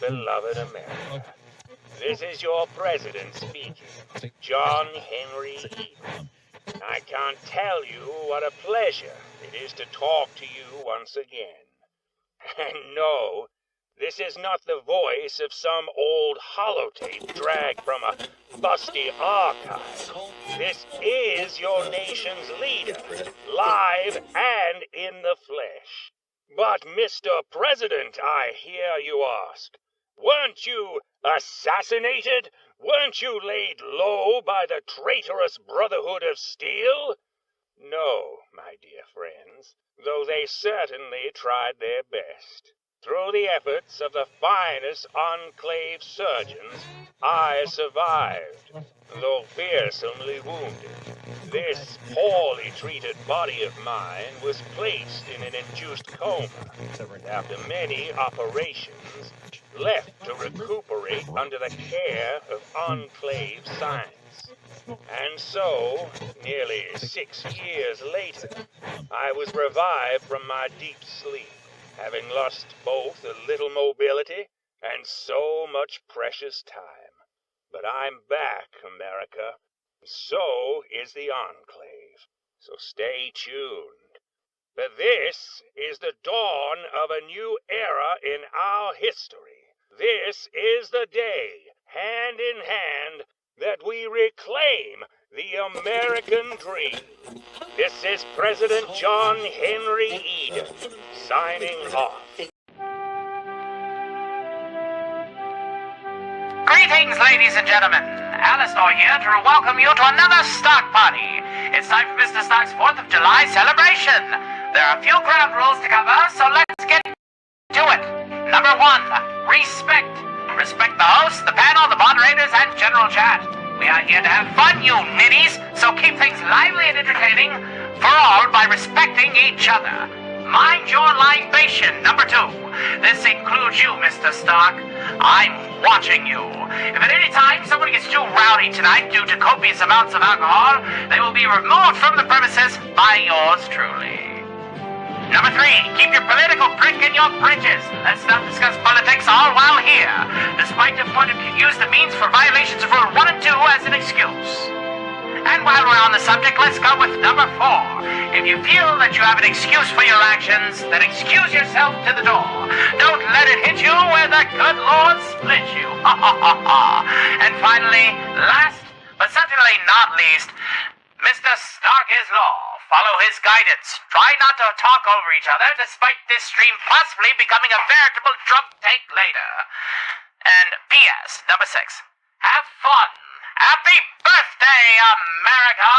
beloved America. This is your president speaking, John Henry Eden. I can't tell you what a pleasure it is to talk to you once again. And no, this is not the voice of some old holotape dragged from a busty archive. This is your nation's leader, live and in the flesh. But, Mr. President, I hear you ask, weren't you assassinated? Weren't you laid low by the traitorous Brotherhood of Steel? No, my dear friends, though they certainly tried their best. Through the efforts of the finest enclave surgeons, I survived, though fearsomely wounded. This poorly treated body of mine was placed in an induced coma, and after many operations, left to recuperate under the care of enclave science. And so, nearly 6 years later, I was revived from my deep sleep, having lost both a little mobility and so much precious time. But I'm back, America. So is the Enclave. So stay tuned. For this is the dawn of a new era in our history. This is the day, hand in hand, that we reclaim the American dream. This is President John Henry Eden, signing off. Greetings, ladies and gentlemen. Alistair here to welcome you to another Stark Party. It's time for Mr. Stark's 4th of July celebration. There are a few ground rules to cover, so let's get to it. Number 1, respect. Respect the host, the panel, the moderators, and general chat. We are here to have fun, you ninnies, so keep things lively and entertaining for all by respecting each other. Mind your libation. Number 2, this includes you, Mr. Stark. I'm watching you. If at any time somebody gets too rowdy tonight due to copious amounts of alcohol, they will be removed from the premises by yours truly. Number 3, keep your political prick in your britches. Let's not discuss politics all while here, despite the point of use the means for violations of Rule 1 and 2 as an excuse. And while we're on the subject, let's go with number 4. If you feel that you have an excuse for your actions, then excuse yourself to the door. Don't let it hit you where the good Lord split you. And finally, last but certainly not least, Mr. Stark is law. Follow his guidance. Try not to talk over each other, despite this stream possibly becoming a veritable drunk tank later. And P.S. number 6. Have fun. Happy birthday, America!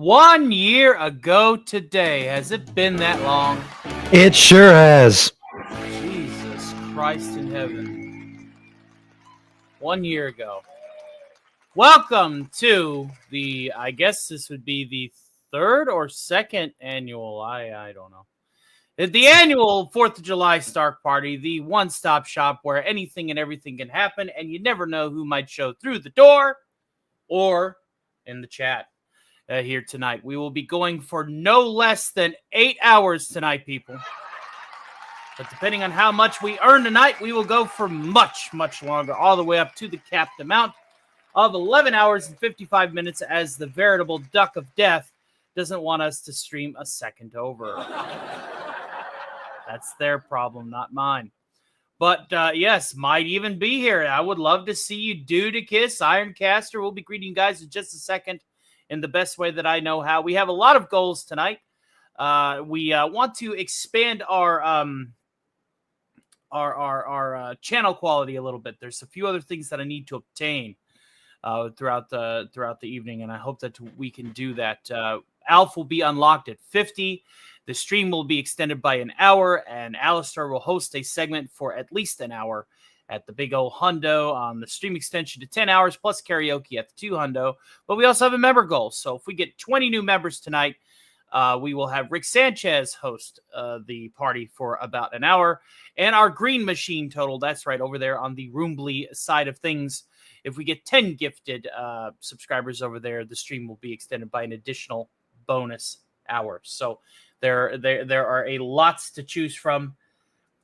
1 year ago today. Has it been that long? It sure has. Jesus Christ in heaven. 1 year ago. Welcome to the, I guess this would be the third or second annual, I don't know. The annual 4th of July Stark Party, the one-stop shop where anything and everything can happen, and you never know who might show through the door or in the chat. Here tonight. We will be going for no less than 8 hours tonight, people. But depending on how much we earn tonight, we will go for much, much longer, all the way up to the capped amount of 11 hours and 55 minutes, as the veritable duck of death doesn't want us to stream a second over. That's their problem, not mine. But yes, might even be here. I would love to see you do to kiss. Ironcaster will be greeting you guys in just a second, in the best way that I know how. We have a lot of goals tonight. We want to expand our channel quality a little bit. There's a few other things that I need to obtain throughout the evening, and I hope that we can do that. Alf will be unlocked at 50. The stream will be extended by an hour, and Alistair will host a segment for at least an hour at the big old hundo on the stream extension to 10 hours plus karaoke at the 2 hundo. But we also have a member goal. So if we get 20 new members tonight, we will have Rick Sanchez host the party for about an hour. And our green machine total, that's right, over there on the Roombly side of things. If we get 10 gifted subscribers over there, the stream will be extended by an additional bonus hour. So there are a lots to choose from,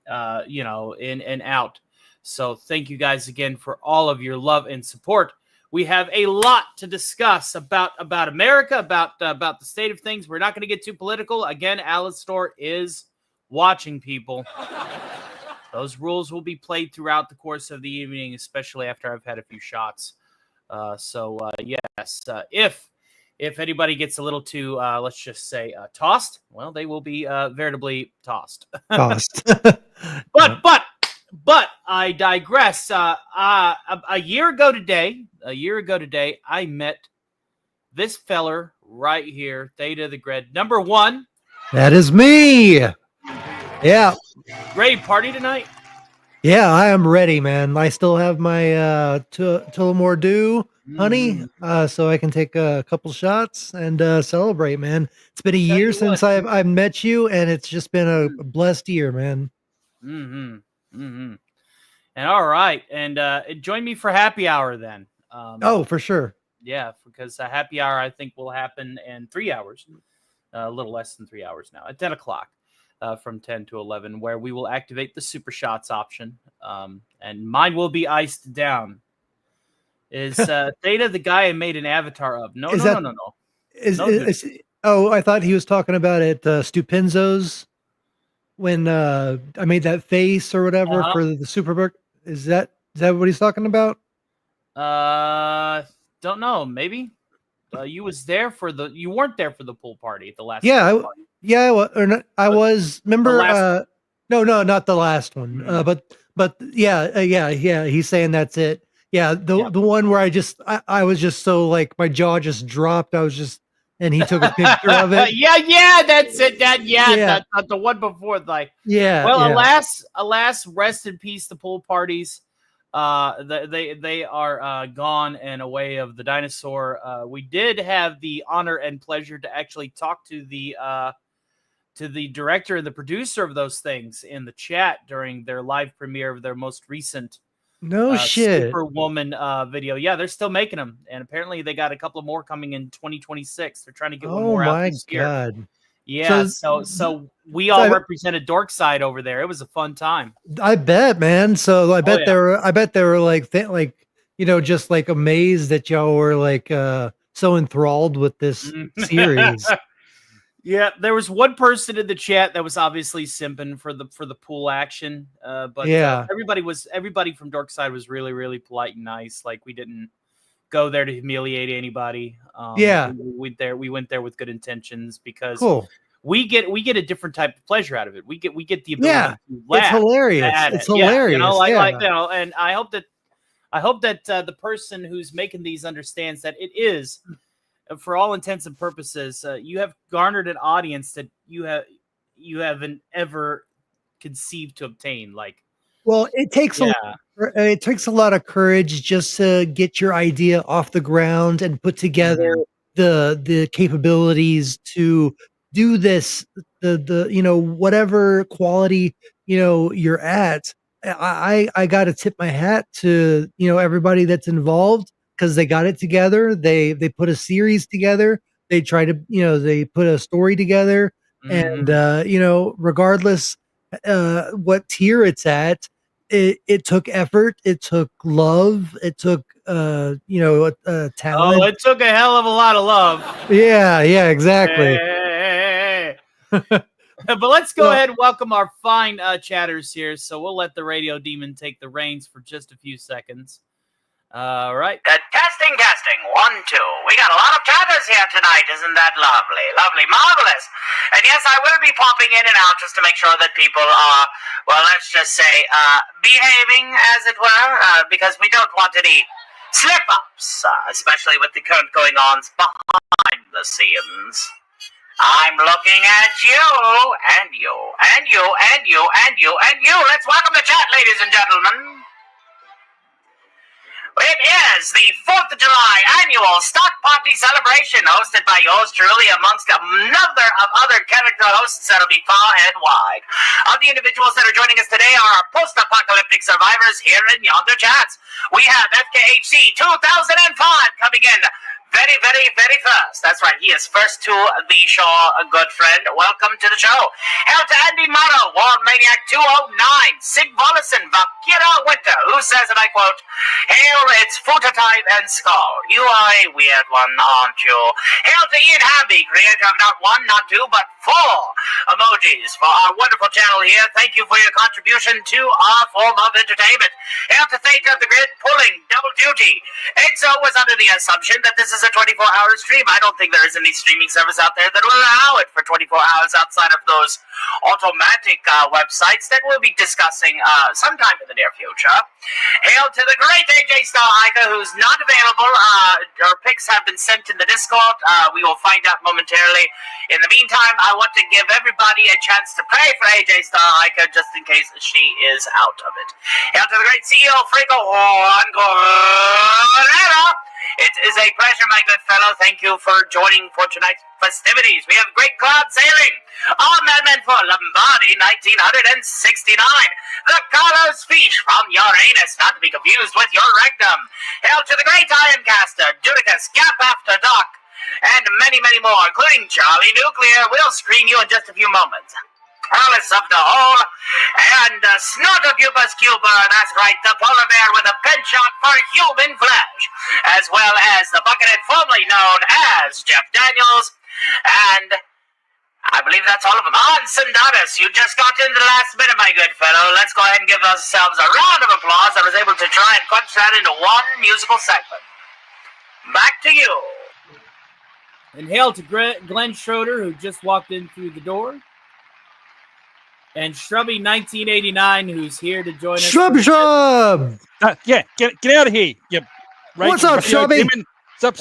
in and out. So thank you guys again for all of your love and support. We have a lot to discuss about America, about the state of things. We're not going to get too political. Again, Alistair is watching, people. Those rules will be played throughout the course of the evening, especially after I've had a few shots. Yes, if anybody gets a little too, let's just say, tossed, well, they will be veritably tossed. Tossed. But I digress. A year ago today, I met this feller right here, Theta the Gred, number one. That is me. Yeah. Ready to party tonight? Yeah, I am ready, man. I still have my Tullamore Dew, honey, so I can take a couple shots and celebrate, man. It's been a year since I've met you, and it's just been a blessed year, man. And all right, and join me for happy hour then. For sure. Yeah, because a happy hour I think will happen in 3 hours, a little less than 3 hours now, at 10 o'clock, from 10 to 11, where we will activate the super shots option, and mine will be iced down. Is Theta the guy I made an avatar of? No. I thought he was talking about it, Stupenzo's, when I made that face or whatever for the Superbook. Is that what he's talking about? Don't know. Maybe you weren't there for the pool party at the last. I was. Remember? No, not the last one. But yeah. He's saying that's it. Yeah, the one where I was just so, like, my jaw just dropped. And he took a picture of it. Yeah, that's it. The one before, like, alas, rest in peace, the pool parties. They are gone and away of the dinosaur. We did have the honor and pleasure to actually talk to the director and the producer of those things in the chat during their live premiere of their most recent Superwoman video. Yeah, they're still making them, and apparently they got a couple more coming in 2026. They're trying to get one more out this year. Oh my god! Yeah, so we all represented Dorkside over there. It was a fun time. I bet, man. So I bet they were like just like amazed that y'all were like so enthralled with this series. Yeah, there was one person in the chat that was obviously simping for the pool action, but everybody from Dorkside was really, really polite and nice. Like, we didn't go there to humiliate anybody. We went there with good intentions because we get a different type of pleasure out of it. We get the ability to laugh. It's hilarious. It's hilarious. And I hope that the person who's making these understands that it is for all intents and purposes, you have garnered an audience that you haven't ever conceived to obtain. Like, well, it takes a lot of courage just to get your idea off the ground and put together the capabilities to do this. The whatever quality you're at. I got to tip my hat to everybody that's involved, because they got it together. They put a series together. They try to they put a story together, and regardless what tier it's at, it took effort, it took love, it took talent. Oh, it took a hell of a lot of love. Yeah, exactly. Hey. But let's go ahead and welcome our fine chatters here. So we'll let the radio demon take the reins for just a few seconds. All right. Testing. 1, 2. We got a lot of chatters here tonight. Isn't that lovely? Lovely, marvelous. And yes, I will be popping in and out just to make sure that people are, well, let's just say, behaving, as it were, because we don't want any slip-ups, especially with the current going-ons behind the scenes. I'm looking at you, and you, and you, and you, and you, and you. Let's welcome the chat, ladies and gentlemen. It is the 4th of July annual Stock Party celebration hosted by yours truly amongst another of other character hosts that'll be far and wide. Of the individuals that are joining us today are our post-apocalyptic survivors here in yonder chats. We have FKHC 2005 coming in very, very, very first. That's right, he is first to the show, a good friend. Welcome to the show. Hail to Andy Motto, World Maniac 209, Sig Vollison, Vakira Winter, who says, and I quote, "Hail, it's Futa Type and Skull. You are a weird one, aren't you?" Hail to Ian Hamby, creator of not 1, not 2, but 4 emojis for our wonderful channel here. Thank you for your contribution to our form of entertainment. Hail to Theta of the Grid, pulling double duty. Exo was under the assumption that this is a 24-hour stream. I don't think there is any streaming service out there that will allow it for 24 hours outside of those automatic websites that we'll be discussing sometime in the near future. Hail to the great AJ Star Hiker, who's not available. Her pics have been sent in the Discord. We will find out momentarily. In the meantime, I want to give everybody a chance to pray for AJ Star Hiker just in case she is out of it. Hail to the great CEO, Frico Juan Guerrero. It is a pleasure, my good fellow. Thank you for joining for tonight's festivities. We have great cloud sailing on Madman for Lombardi 1969. The Carlos Fish from Uranus, not to be confused with your rectum. Hail to the great Ironcaster, Dudicus, Gap After Dark, and many, many more, including Charlie Nuclear. We'll screen you in just a few moments. Alice of the Hole, and Snortopupus Cuba, that's right, the polar bear with a penchant for human flesh, as well as the Buckethead formerly known as Jeff Daniels, and I believe that's all of them. Sundaris, you just got in the last minute, my good fellow. Let's go ahead and give ourselves a round of applause. I was able to try and crunch that into one musical segment. Back to you. And hail to Glenn Schroeder, who just walked in through the door. And Shrubby 1989, who's here to join us. Shrub! Yeah, get out of here. You What's up, Shrubby? Sup.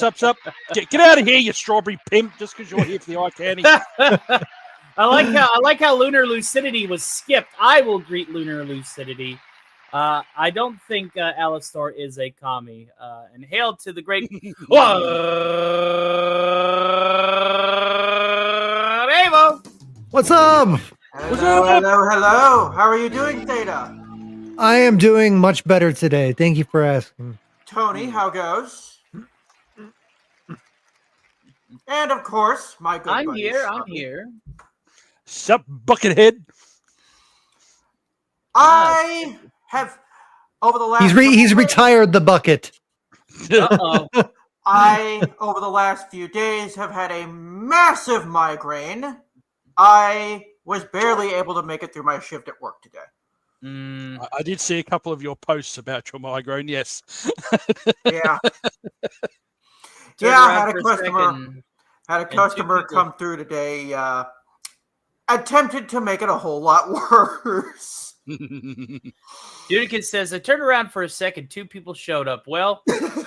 Get out of here, you strawberry pimp, just because you're here for the eye candy. I like how Lunar Lucidity was skipped. I will greet Lunar Lucidity. I don't think Alistar is a commie. And hail to the great Evo. What's up? Hello. How are you doing, Theta? I am doing much better today. Thank you for asking. Tony, how goes? And of course, my good buddy, I'm here. Sup, Buckethead? I have, over the last... He's retired the bucket. Uh-oh. I, over the last few days, have had a massive migraine. I was barely able to make it through my shift at work today. I did see a couple of your posts about your migraine, yes. Yeah. I had a customer come through today, attempted to make it a whole lot worse. Dudicus says, I turned around for a second. 2 people showed up. Well,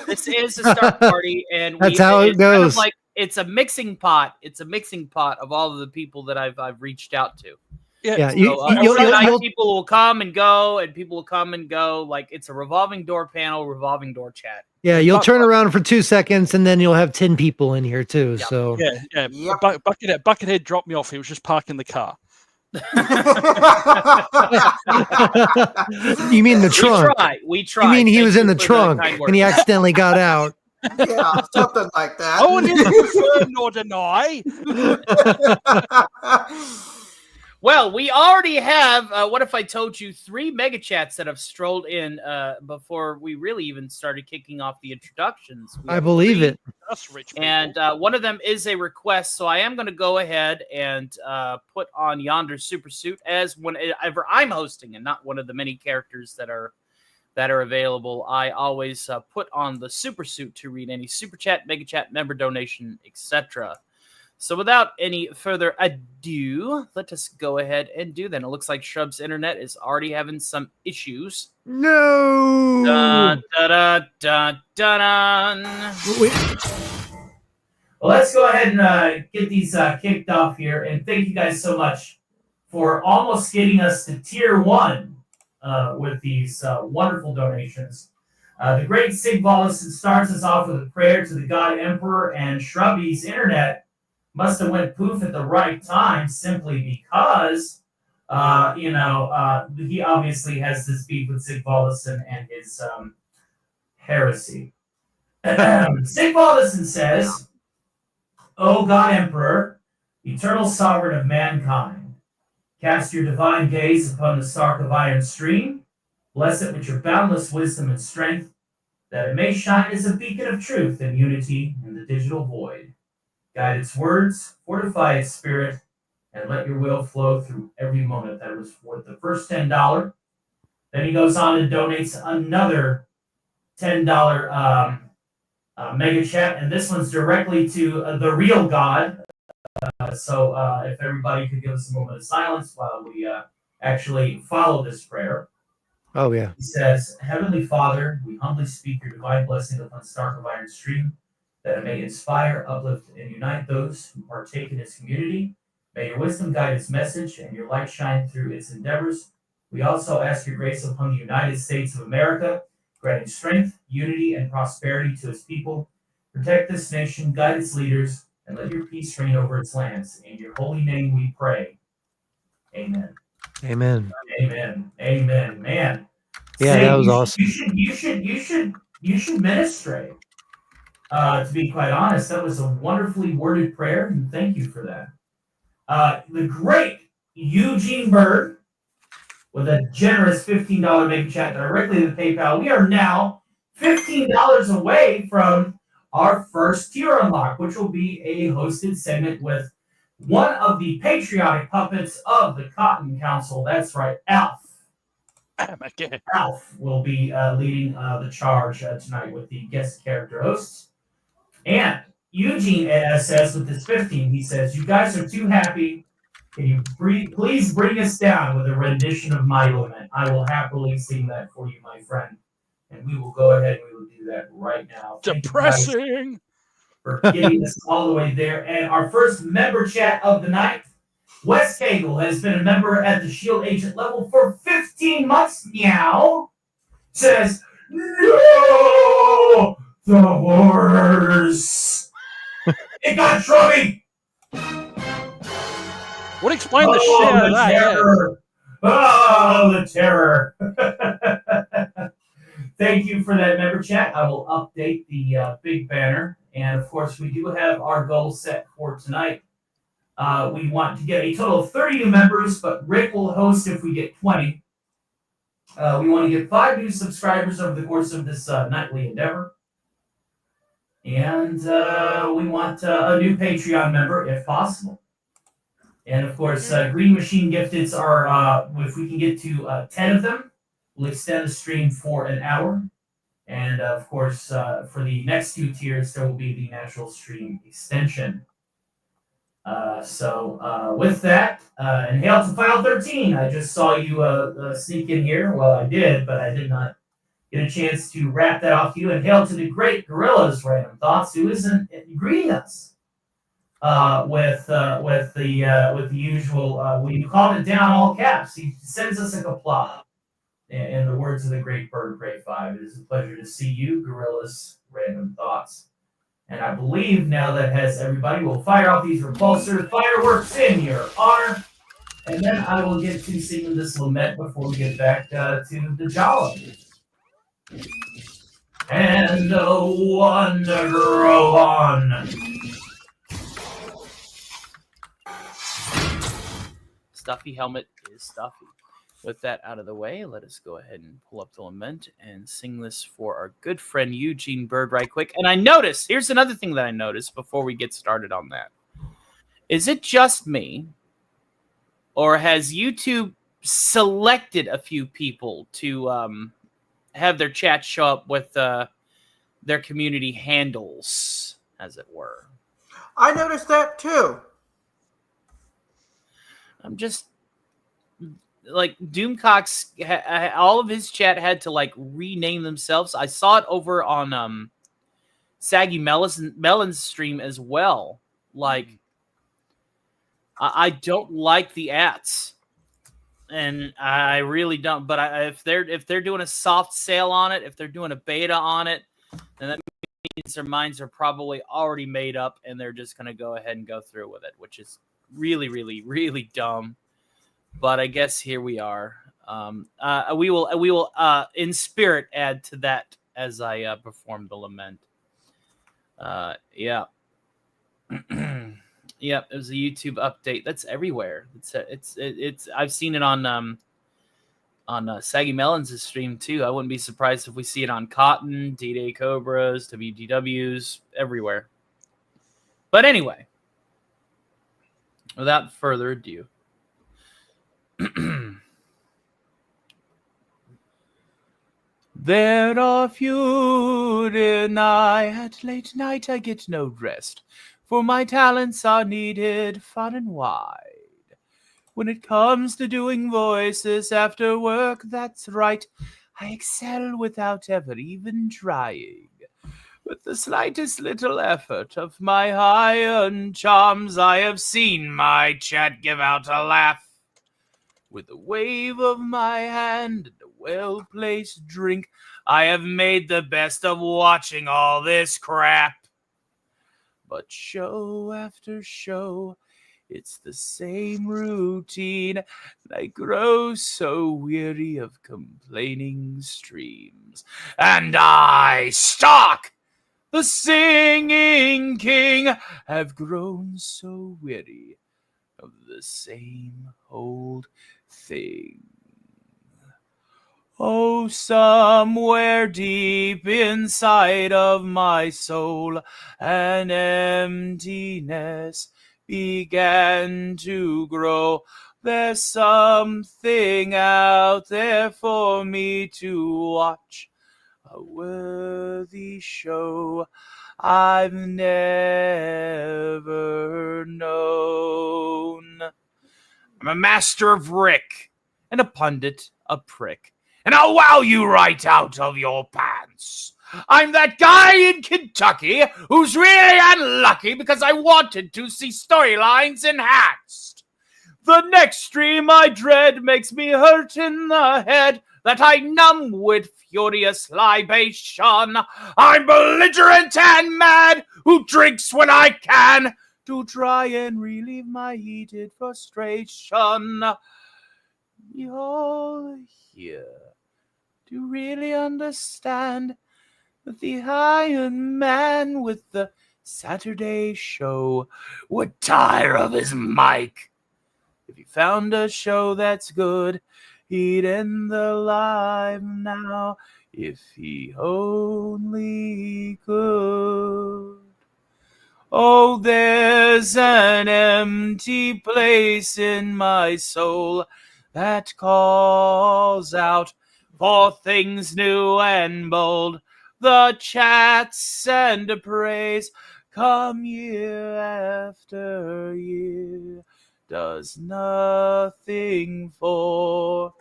this is a start party, and that's how it goes. it's a mixing pot. It's a mixing pot of all of the people that I've reached out to. Yeah, So, people will come and go, and people will come and go. Like, it's a revolving door panel, revolving door chat. Yeah, you'll turn around for 2 seconds, and then you'll have 10 people in here too. Yep. So yeah. Yep. Buckethead dropped me off. He was just parking the car. You mean the trunk? We try. You mean he was in the trunk and he accidentally got out? Yeah, something like that. I will neither confirm nor deny. Well, we already have, what if I told you, 3 Megachats that have strolled in before we really even started kicking off the introductions. I believe it. That's rich people. And one of them is a request, so I am going to go ahead and put on Yonder Super Suit as whenever I'm hosting, and not one of the many characters that are available. I always put on the Super Suit to read any Super Chat, Mega Chat, member donation, etc. So without any further ado, let us go ahead and do that. It looks like Shrub's internet is already having some issues. No. Dun, dun, dun, dun, dun. Well, let's go ahead and get these kicked off here. And thank you guys so much for almost getting us to tier 1 with these wonderful donations. The great Sig Volison starts us off with a prayer to the God Emperor, and Shrubby's internet must have went poof at the right time simply because, he obviously has this beef with Sig Volison and his heresy. Sig Volison says, "O God Emperor, eternal sovereign of mankind, cast your divine gaze upon the Stark of Iron Stream, bless it with your boundless wisdom and strength, that it may shine as a beacon of truth and unity in the digital void. Guide its words, fortify its spirit, and let your will flow through every moment." That was worth the first $10. Then he goes on and donates another $10 mega chat, and this one's directly to the real God. So if everybody could give us a moment of silence while we actually follow this prayer. Oh, yeah. He says, "Heavenly Father, we humbly speak your divine blessing upon Stark of Iron Stream, that it may inspire, uplift, and unite those who partake in its community. May your wisdom guide its message and your light shine through its endeavors. We also ask your grace upon the United States of America, granting strength, unity, and prosperity to its people. Protect this nation, guide its leaders, and let your peace reign over its lands. In your holy name we pray. Amen." Amen. Amen. Amen. Man. Yeah, that was awesome. You should ministrate. To be quite honest, that was a wonderfully worded prayer, and thank you for that. The great Eugene Bird with a generous $15 mega chat directly to PayPal. We are now $15 away from our first tier unlock, which will be a hosted segment with one of the patriotic puppets of the Cotton Council. That's right, Alf. Alf will be leading the charge tonight with the guest character hosts. And Eugene says with his 15, he says, "You guys are too happy. Can you please bring us down with a rendition of My Lament? I will happily sing that for you, my friend." And we will go ahead and we will do that right now. Depressing. For getting us all the way there. And our first member chat of the night, Wes Cagle has been a member at the Shield Agent level for 15 months now. Says, "No! The horrors! It got Shrubby!" What explain the shit out of that? Terror. Oh, the terror. Thank you for that member chat. I will update the big banner. And of course, we do have our goal set for tonight. We want to get a total of 30 new members, but Rick will host if we get 20. We want to get 5 new subscribers over the course of this nightly endeavor. And we want a new Patreon member if possible. And of course, Green Machine Gifteds are, if we can get to 10 of them, we'll extend the stream for an hour. And of course, for the next 2 tiers, there will be the natural stream extension. So with that, and hail to File 13. I just saw you sneak in here. Well, I did, but I did not get a chance to wrap that off to you. And hail to the great Gorillas Random Thoughts, who isn't greeting us. with the usual. We called it down all caps. He sends us a kapla. In the words of the great Bird Grade 5, it is a pleasure to see you, Gorillas. Random thoughts. And I believe now that has everybody will fire off these repulsor fireworks in your honor. And then I will get to singing this lament before we get back to the Jala. And the wonder grow on. Stuffy helmet is stuffy. With that out of the way, let us go ahead and pull up the lament and sing this for our good friend Eugene Bird right quick. And I noticed, here's another thing that I noticed before we get started on that. Is it just me, or has YouTube selected a few people to have their chat show up with their community handles, as it were? I noticed that too. I'm just like Doomcox. All of his chat had to like rename themselves. I saw it over on Saggy Melon's stream as well. Like, I don't like the ats, and I really don't. But if they're doing a soft sale on it, if they're doing a beta on it, then that means their minds are probably already made up, and they're just going to go ahead and go through with it, which is really, really, really dumb. But I guess here we are. We will in spirit add to that as I perform the lament. Yeah. Yep, it was a YouTube update. That's everywhere. It's I've seen it on Saggy Melons' stream too. I wouldn't be surprised if we see it on Cotton, D-Day Cobras, WDWs, everywhere. But anyway, without further ado. There are few deny at late night I get no rest, for my talents are needed far and wide. When it comes to doing voices after work, that's right, I excel without ever even trying. With the slightest little effort of my high-end charms, I have seen my chat give out a laugh. With a wave of my hand and a well-placed drink, I have made the best of watching all this crap. But show after show, it's the same routine, and I grow so weary of complaining streams. And I, Stark, the singing king, have grown so weary of the same old thing. Oh, somewhere deep inside of my soul, an emptiness began to grow. There's something out there for me to watch, a worthy show I've never known. I'm a master of Rick, and a pundit, a prick, and I'll wow you right out of your pants. I'm that guy in Kentucky who's really unlucky because I wanted to see storylines enhanced. The next stream I dread makes me hurt in the head that I numb with furious libation. I'm belligerent and mad who drinks when I can to try and relieve my heated frustration. You're here to really understand that the Iron Man with the Saturday show would tire of his mic. If he found a show that's good, he'd end the live now if he only could. Oh, there's an empty place in my soul that calls out for things new and bold. The chats and praise come year after year, does nothing for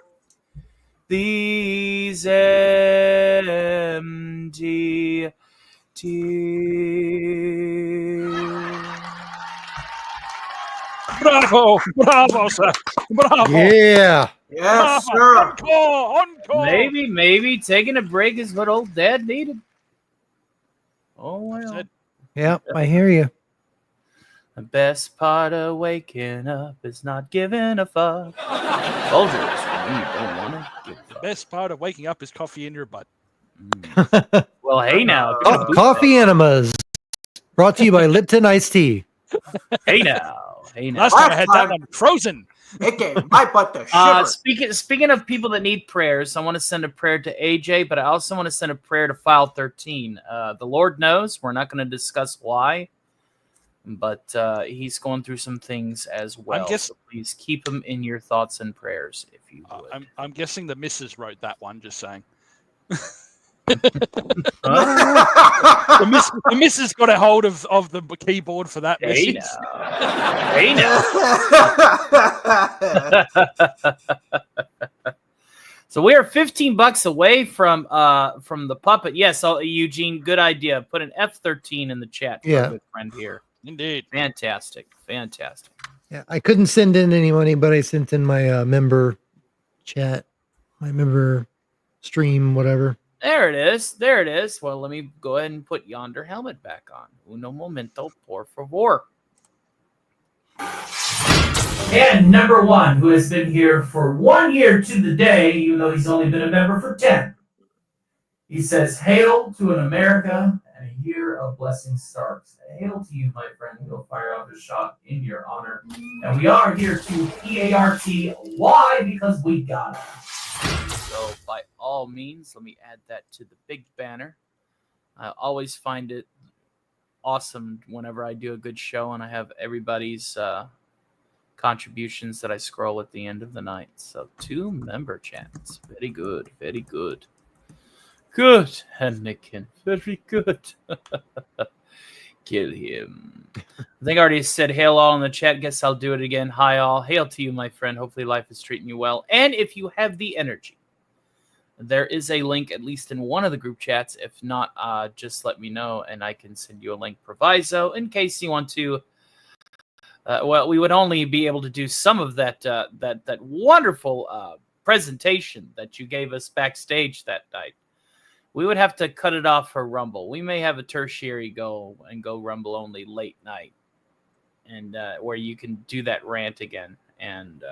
these empty tears. Bravo, sir. Bravo. Yeah. Yes, Bravo. sir. Encore. Maybe taking a break is what old Dad needed. Oh well. Said, Yep, I hear you. The best part of waking up is not giving a fuck. Folgers, when you don't want to give a the fuck. best part of waking up is coffee in your butt. Well, hey now. Coffee enemas. Brought to you by Lipton Iced Tea. Hey now. Last time I had that one frozen. It gave my butt the shiver. Speaking of people that need prayers, I want to send a prayer to AJ, but I also want to send a prayer to File 13. The Lord knows. We're not going to discuss why, but he's going through some things as well. So please keep him in your thoughts and prayers, if you would. I'm guessing the missus wrote that one, just saying. The missus got a hold of the keyboard for that Hey message. now. So we are $15 away from the puppet. Yes, Eugene, good idea. Put an F13 in the chat for a good friend here. Indeed. Fantastic. Yeah, I couldn't send in any money, but I sent in my member chat, my member stream, whatever. There it is. Well, let me go ahead and put yonder helmet back on. Uno momento, por favor. And number one, who has been here for 1 year to the day, even though he's only been a member for 10. He says, "Hail to an America and a year of blessing starts." Hail to you, my friend. We'll fire off a shot in your honor. And we are here to PART. Why? Because we got it. So by all means, let me add that to the big banner. I always find it awesome whenever I do a good show and I have everybody's contributions that I scroll at the end of the night. So 2 member chats. Very good. Good, Anakin. Very good. Kill him. I think I already said hail all in the chat. Guess I'll do it again. Hi all. Hail to you, my friend. Hopefully life is treating you well. And if you have the energy, there is a link, at least in one of the group chats. If not, just let me know, and I can send you a link proviso in case you want to. Well, we would only be able to do some of that that wonderful presentation that you gave us backstage that night. We would have to cut it off for Rumble. We may have a tertiary go Rumble only late night, and where you can do that rant again, and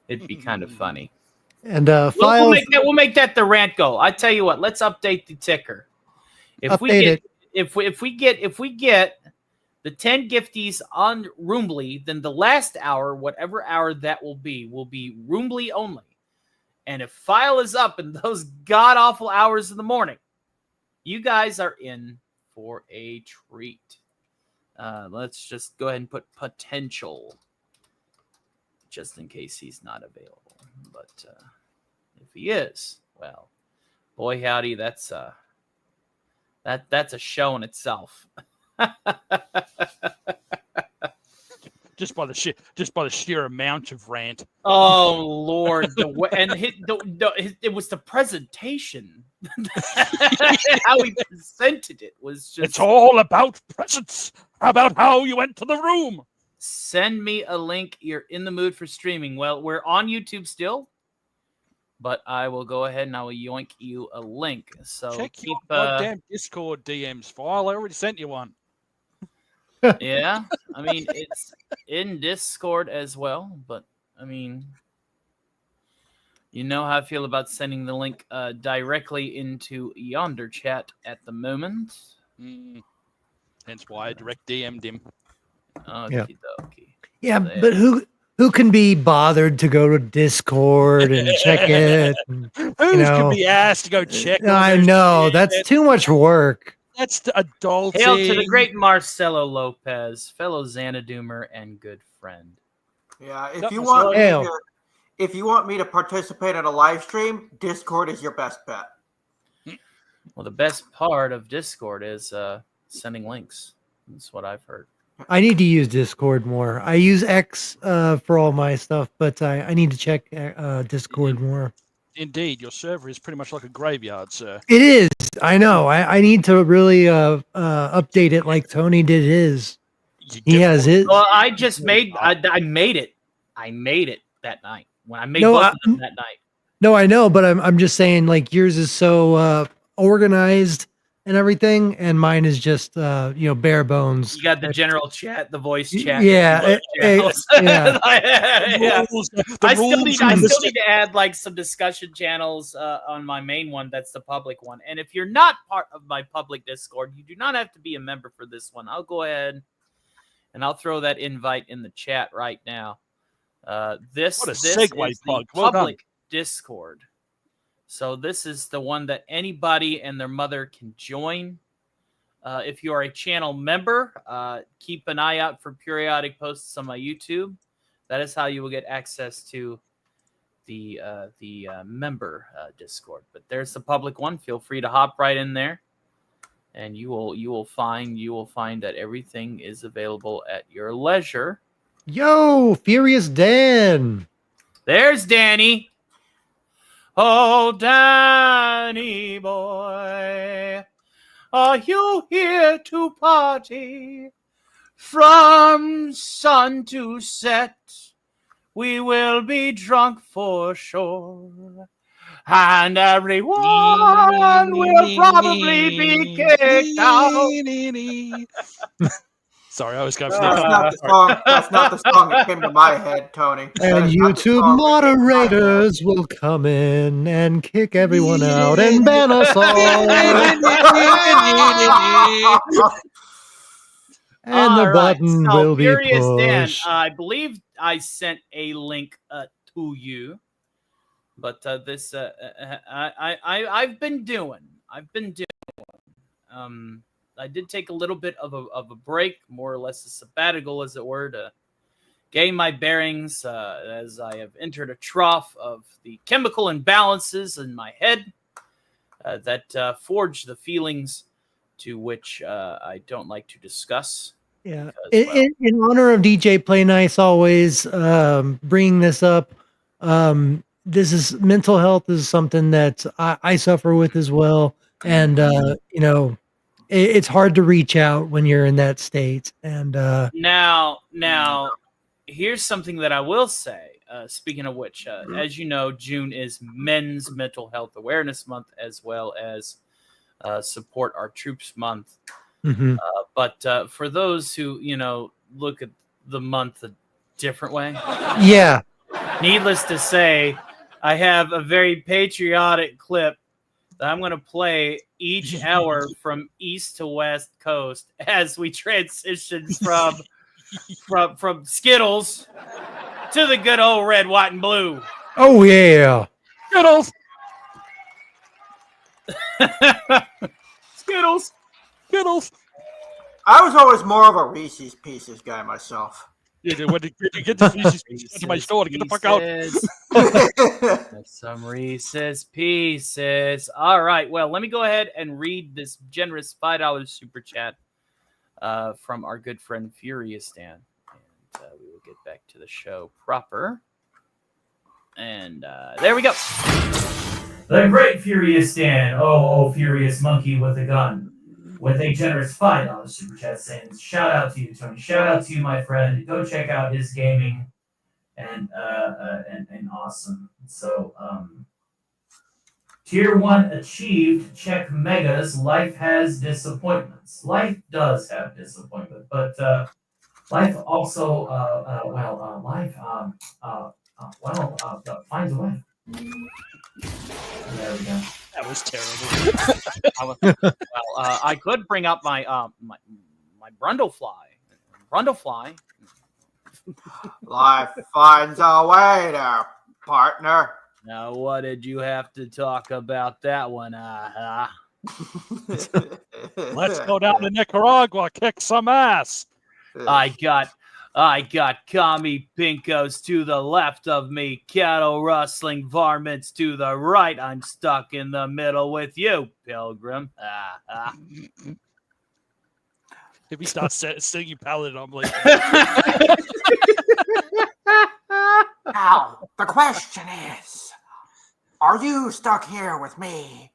it'd be kind of funny. And we'll make that the rant goal. I tell you what, let's update the ticker. If we get the 10 gifties on Roombly, then the last hour, whatever hour that will be Roombly only. And if File is up in those god awful hours of the morning, you guys are in for a treat. Let's just go ahead and put potential, just in case he's not available. But if he is, well, boy howdy, that's a show in itself. Just by the sheer amount of rant. Oh Lord! It was the presentation. How he presented it was just. It's all about presents. About how you went to the room. Send me a link. You're in the mood for streaming. Well, we're on YouTube still, but I will go ahead and I will yoink you a link. So check your goddamn Discord DMs file. I already sent you one. Yeah, I mean, it's in Discord as well, but I mean, you know how I feel about sending the link directly into yonder chat at the moment. Hence why I direct DM'd him. Okie dokie. Yeah, but who can be bothered to go to Discord and check it? And, Who can be asked to go check? I know, that's too much work. That's the adulting. Hail to the great Marcelo Lopez, fellow Xanadoomer and good friend. Yeah, if you want me to participate in a live stream, Discord is your best bet. Well, the best part of Discord is sending links. That's what I've heard. I need to use Discord more. I use X for all my stuff, but I need to check Discord more. Indeed, your server is pretty much like a graveyard, sir. It is. I know. I need to really update it like Tony did his. He has his. Well, I just made. I made it. I made it that night when I made both of them that night. No, I know, but I'm just saying, like, yours is so organized and everything, and mine is just bare bones. You got the general chat, the voice chat. Yeah, yeah. I still need to add like some discussion channels on my main one. That's the public one. And if you're not part of my public Discord, you do not have to be a member for this one. I'll go ahead and I'll throw that invite in the chat right now. This is the public Discord. So this is the one that anybody and their mother can join. If you are a channel member, keep an eye out for periodic posts on my YouTube. That is how you will get access to the member Discord. But there's the public one. Feel free to hop right in there, and you will find that everything is available at your leisure. Yo, Furious Dan. There's Danny. Oh, Danny boy, are you here to party? From sun to set, we will be drunk for sure. And everyone will probably be kicked out. Sorry, I was That's not the song that came to my head, Tony. And YouTube moderators will come in and kick everyone out and ban us all. And the button will be pushed. Dan, I believe I sent a link to you, but this I've been doing. I did take a little bit of a break, more or less a sabbatical, as it were, to gain my bearings as I have entered a trough of the chemical imbalances in my head that forge the feelings to which I don't like to discuss. Yeah. Because, in honor of DJ Play Nice, always bringing this up. This is mental health is something that I suffer with as well, and it's hard to reach out when you're in that state. And now, here's something that I will say. Speaking of which, as you know, June is Men's Mental Health Awareness Month, as well as Support Our Troops Month. Mm-hmm. But for those who look at the month a different way, yeah. Needless to say, I have a very patriotic clip that I'm going to play each hour from east to west coast as we transition from Skittles to the good old red, white, and blue. Oh yeah, Skittles. Skittles. I was always more of a Reese's Pieces guy myself. Yeah, when you get the Reese's Pieces into my store, to get the fuck out. Some Reese's Pieces. All right. Well, let me go ahead and read this generous $5 super chat from our good friend Furious Dan. And we will get back to the show proper. And there we go. The great Furious Dan. Oh, Furious Monkey with a gun. With a generous $5 super chat saying, shout out to you, Tony. Shout out to you, my friend. Go check out his gaming and awesome. So tier 1 achieved. Check Megas. Life has disappointments. Life does have disappointment, but life also finds a way. There we go. That was terrible. I could bring up my Brundlefly. Life finds a way there, partner. Now, what did you have to talk about that one? Let's go down to Nicaragua, kick some ass. I got commie pinkos to the left of me, cattle rustling varmints to the right. I'm stuck in the middle with you, pilgrim. If we start singing Paladin, I'm like... Now, the question is, are you stuck here with me?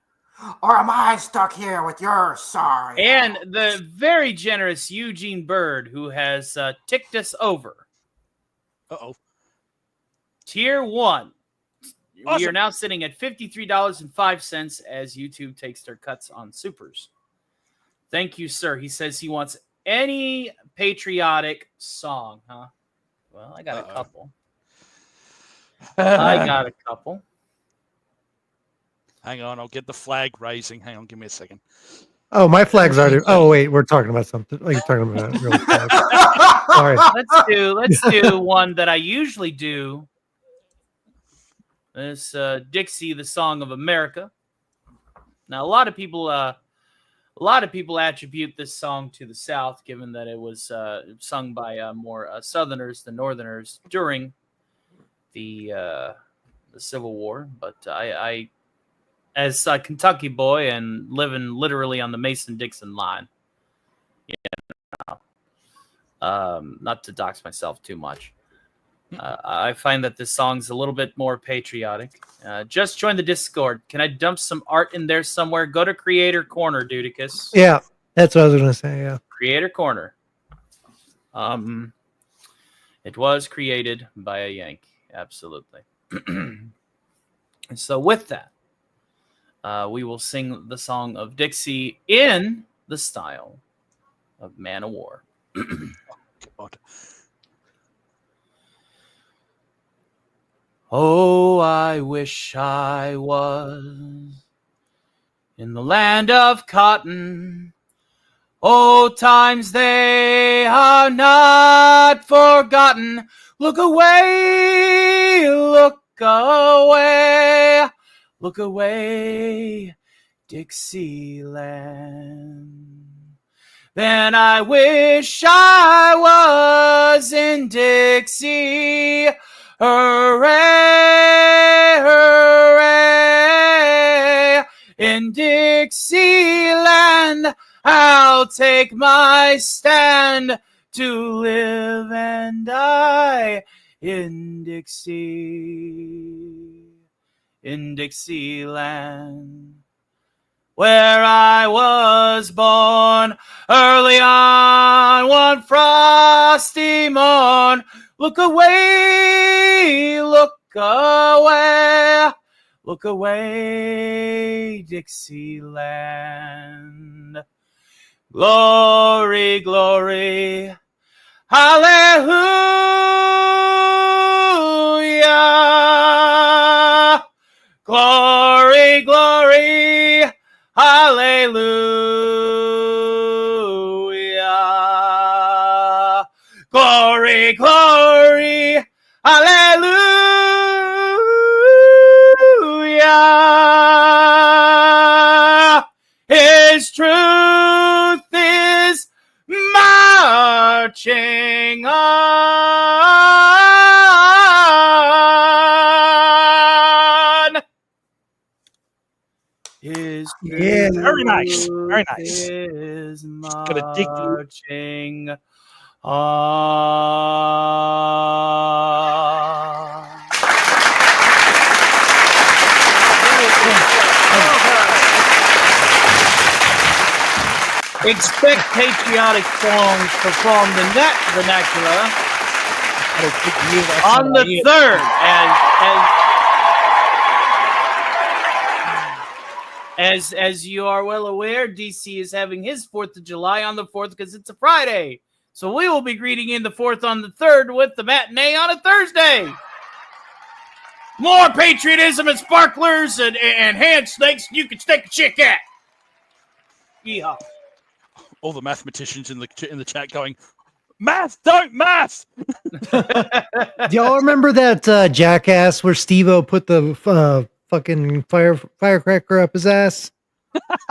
Or am I stuck here with your sorry? And the very generous Eugene Bird, who has ticked us over. Uh-oh. Tier 1. We Awesome. are now sitting at $53.05 as YouTube takes their cuts on supers. Thank you, sir. He says he wants any patriotic song, huh? Well, I got a couple. I got a couple. Hang on, I'll get the flag raising. Hang on, give me a second. Oh, my flag's already. Oh, wait, we're talking about something. Like, you're talking about a real flag. Sorry. Let's do one that I usually do. This Dixie, the Song of America. Now, a lot of people attribute this song to the South, given that it was sung by more Southerners than Northerners during the Civil War. But I as a Kentucky boy and living literally on the Mason-Dixon line, not to dox myself too much, I find that this song's a little bit more patriotic. Just join the Discord. Can I dump some art in there somewhere? Go to Creator Corner, Dudicus. Yeah, that's what I was going to say, yeah. Creator Corner. It was created by a Yank. Absolutely. So with that, we will sing the song of Dixie in the style of Man of War. God. Oh, I wish I was in the land of cotton. Oh, times they are not forgotten. Look away, look away, look away, Dixieland. Then I wish I was in Dixie. Hooray, hooray, in Dixieland, I'll take my stand to live and die in Dixieland, where I was born early on one frosty morn. Look away, look away, look away, Dixieland. Glory, glory, hallelujah. Glory, glory, hallelujah. Glory, glory, hallelujah. His truth is marching on. His Yeah. Very nice. Very nice. is Gonna dig through. marching on. Expect patriotic songs performed in that vernacular on the 3rd, as you are well aware, DC is having his 4th of July on the 4th because it's a Friday. So we will be greeting in the 4th on the 3rd with the matinee on a Thursday. More patriotism and sparklers and hand snakes you can stick a chick at. Yeehaw. All the mathematicians in the chat going, math, don't math. Do y'all remember that jackass where Steve-O put the fucking firecracker up his ass?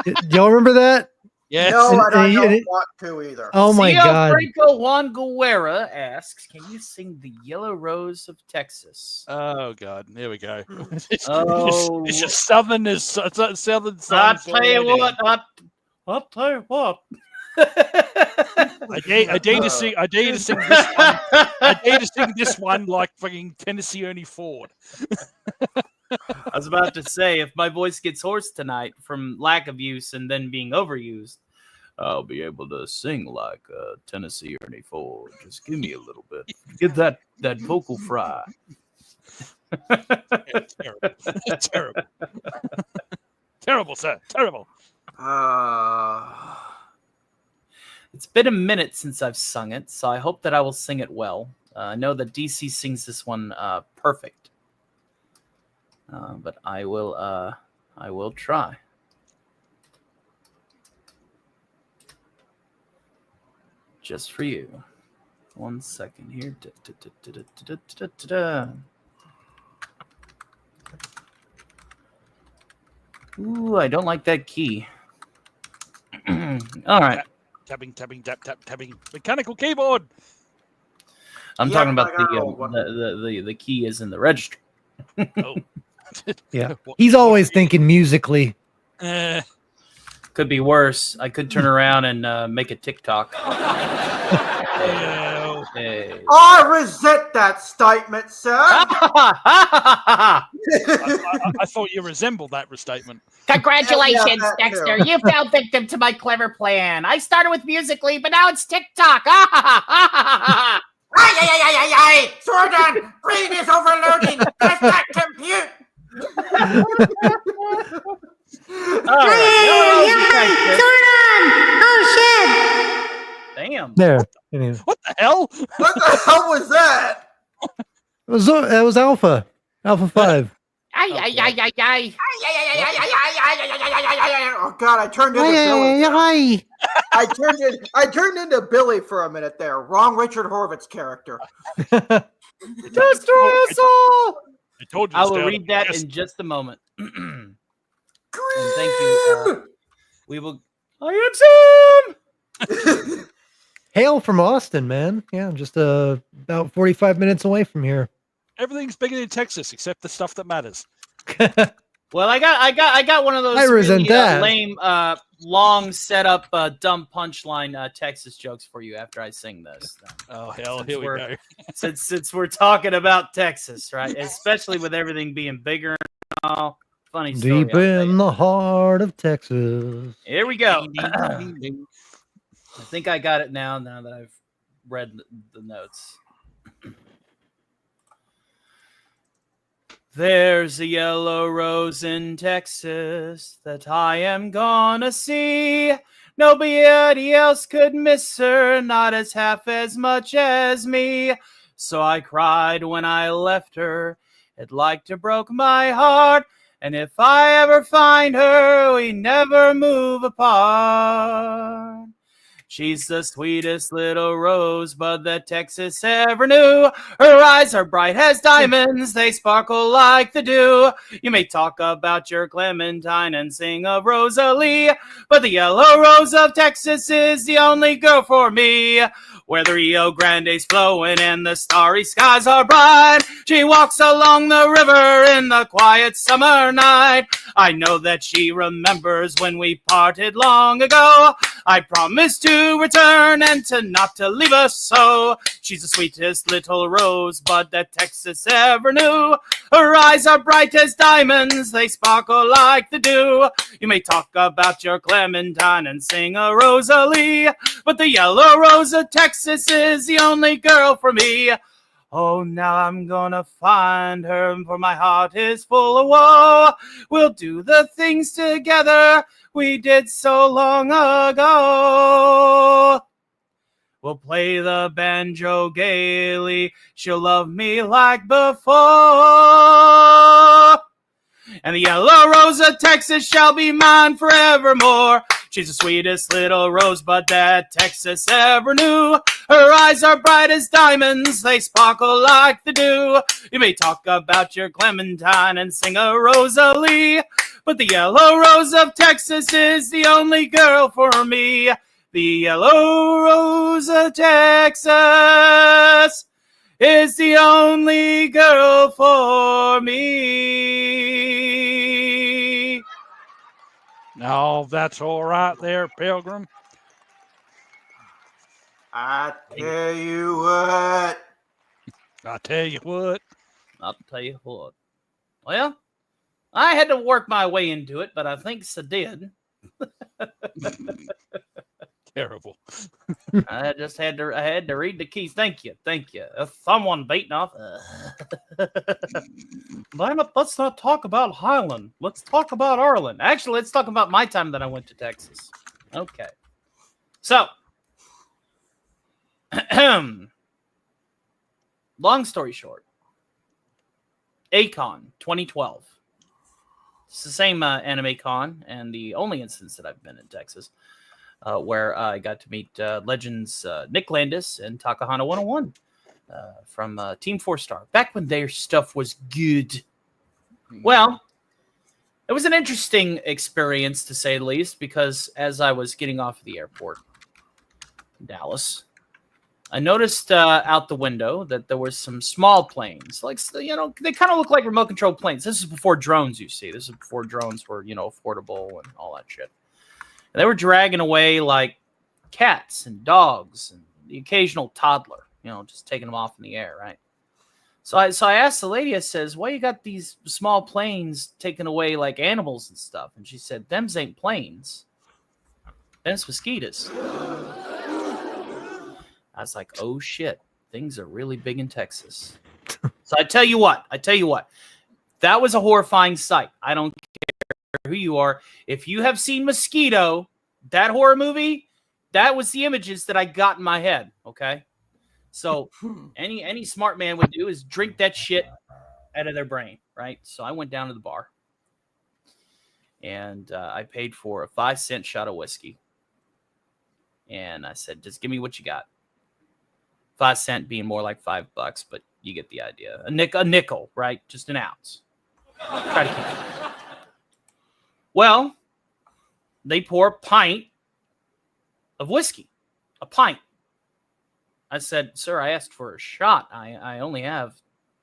Do y'all remember that? Yes. No, I don't And- want to either. Oh my God. Franco Juan Guerra asks, can you sing the Yellow Rose of Texas? Oh God, there we go. Oh. It's just southern I'll songs tell you already. what. I'll tell you what. I dare to sing this one. I dare to sing this one like fucking Tennessee Ernie Ford. I was about to say, if my voice gets hoarse tonight from lack of use and then being overused, I'll be able to sing like Tennessee Ernie Ford. Just give me a little bit. Get that vocal fry. Terrible. Terrible. Terrible, sir. Terrible. It's been a minute since I've sung it, so I hope that I will sing it well. I know that DC sings this one perfect, but I will try. Just for you. 1 second here. Ooh, I don't like that key. All right. Tapping. Mechanical keyboard. I'm talking about the key is in the register. Oh. Yeah. He's always thinking musically. Could be worse. I could turn around and make a TikTok. Hey. I resent that statement, sir. I thought you resembled that restatement. Congratulations, Yeah, Dexter. too. You fell victim to my clever plan. I started with Musically, but now it's TikTok. Ay! Sordon, brain is overloading. Does not compute. Damn. There. What the hell? What the hell was that? That was Alpha 5. Oh God! I turned into Billy. I turned into Billy for a minute there. Wrong Richard Horvitz character. Destroy us all! I told you. I will read that in just a moment. And thank you. We will. I am Sam! Hail from Austin, man. Yeah, just about 45 minutes away from here. Everything's bigger in Texas except the stuff that matters. Well, I got one of those I resent that. lame, long setup, dumb punchline Texas jokes for you after I sing this. Oh hell, here we go. Since we're talking about Texas, right? Especially with everything being bigger and all. Funny story. Deep in the heart of Texas. Here we go. I think I got it now that I've read the notes. There's a yellow rose in Texas that I am gonna see. Nobody else could miss her, not as half as much as me. So I cried when I left her. It like to broke my heart. And if I ever find her, we never move apart. She's the sweetest little rosebud that Texas ever knew. Her eyes are bright as diamonds, they sparkle like the dew. You may talk about your Clementine and sing of Rosalie, but the yellow rose of Texas is the only girl for me. Where the Rio Grande's flowing and the starry skies are bright, she walks along the river in the quiet summer night. I know that she remembers when we parted long ago. I promised to return and not to leave us so. She's the sweetest little rosebud that Texas ever knew. Her eyes are bright as diamonds, they sparkle like the dew. You may talk about your Clementine and sing a Rosalie, but the yellow rose of Texas is the only girl for me. Oh, now I'm gonna find her, for my heart is full of woe. We'll do the things together we did so long ago. We'll play the banjo gaily, she'll love me like before. And the yellow rose of Texas shall be mine forevermore. She's the sweetest little rosebud that Texas ever knew. Her eyes are bright as diamonds, they sparkle like the dew. You may talk about your Clementine and sing a Rosalie, but the yellow rose of Texas is the only girl for me. The yellow rose of Texas is the only girl for me. No, that's all right there, Pilgrim. I tell you what. I tell you what. I'll tell you what. Well, I had to work my way into it, but I think I did. Terrible. I had to read the keys. Thank you. Someone beating off. Let's not talk about Highland. Let's talk about Arlen. Actually, let's talk about my time that I went to Texas. Okay. So, long story short, ACON 2012. It's the same anime con, and the only instance that I've been in Texas where I got to meet legends Nick Landis and Takahana 101 from Team 4-Star, back when their stuff was good. Well, it was an interesting experience, to say the least, because as I was getting off of the airport in Dallas, I noticed out the window that there was some small planes. Like, they kind of look like remote control planes. This is before drones, you see. This is before drones were, affordable and all that shit. And they were dragging away like cats and dogs and the occasional toddler, just taking them off in the air, right? So I asked the lady, I says, why you got these small planes taking away like animals and stuff? And she said, them's ain't planes. Them's mosquitoes. I was like, oh shit, things are really big in Texas. So I tell you what, that was a horrifying sight. I don't care who you are. If you have seen Mosquito, that horror movie, that was the images that I got in my head. Okay. So any smart man would do is drink that shit out of their brain. Right. So I went down to the bar and I paid for a 5-cent shot of whiskey. And I said, just give me what you got. 5 cent being more like $5, but you get the idea. A nickel, right? Just an ounce. Try to keep it. Well, they pour a pint of whiskey. A pint. I said, sir, I asked for a shot. I only have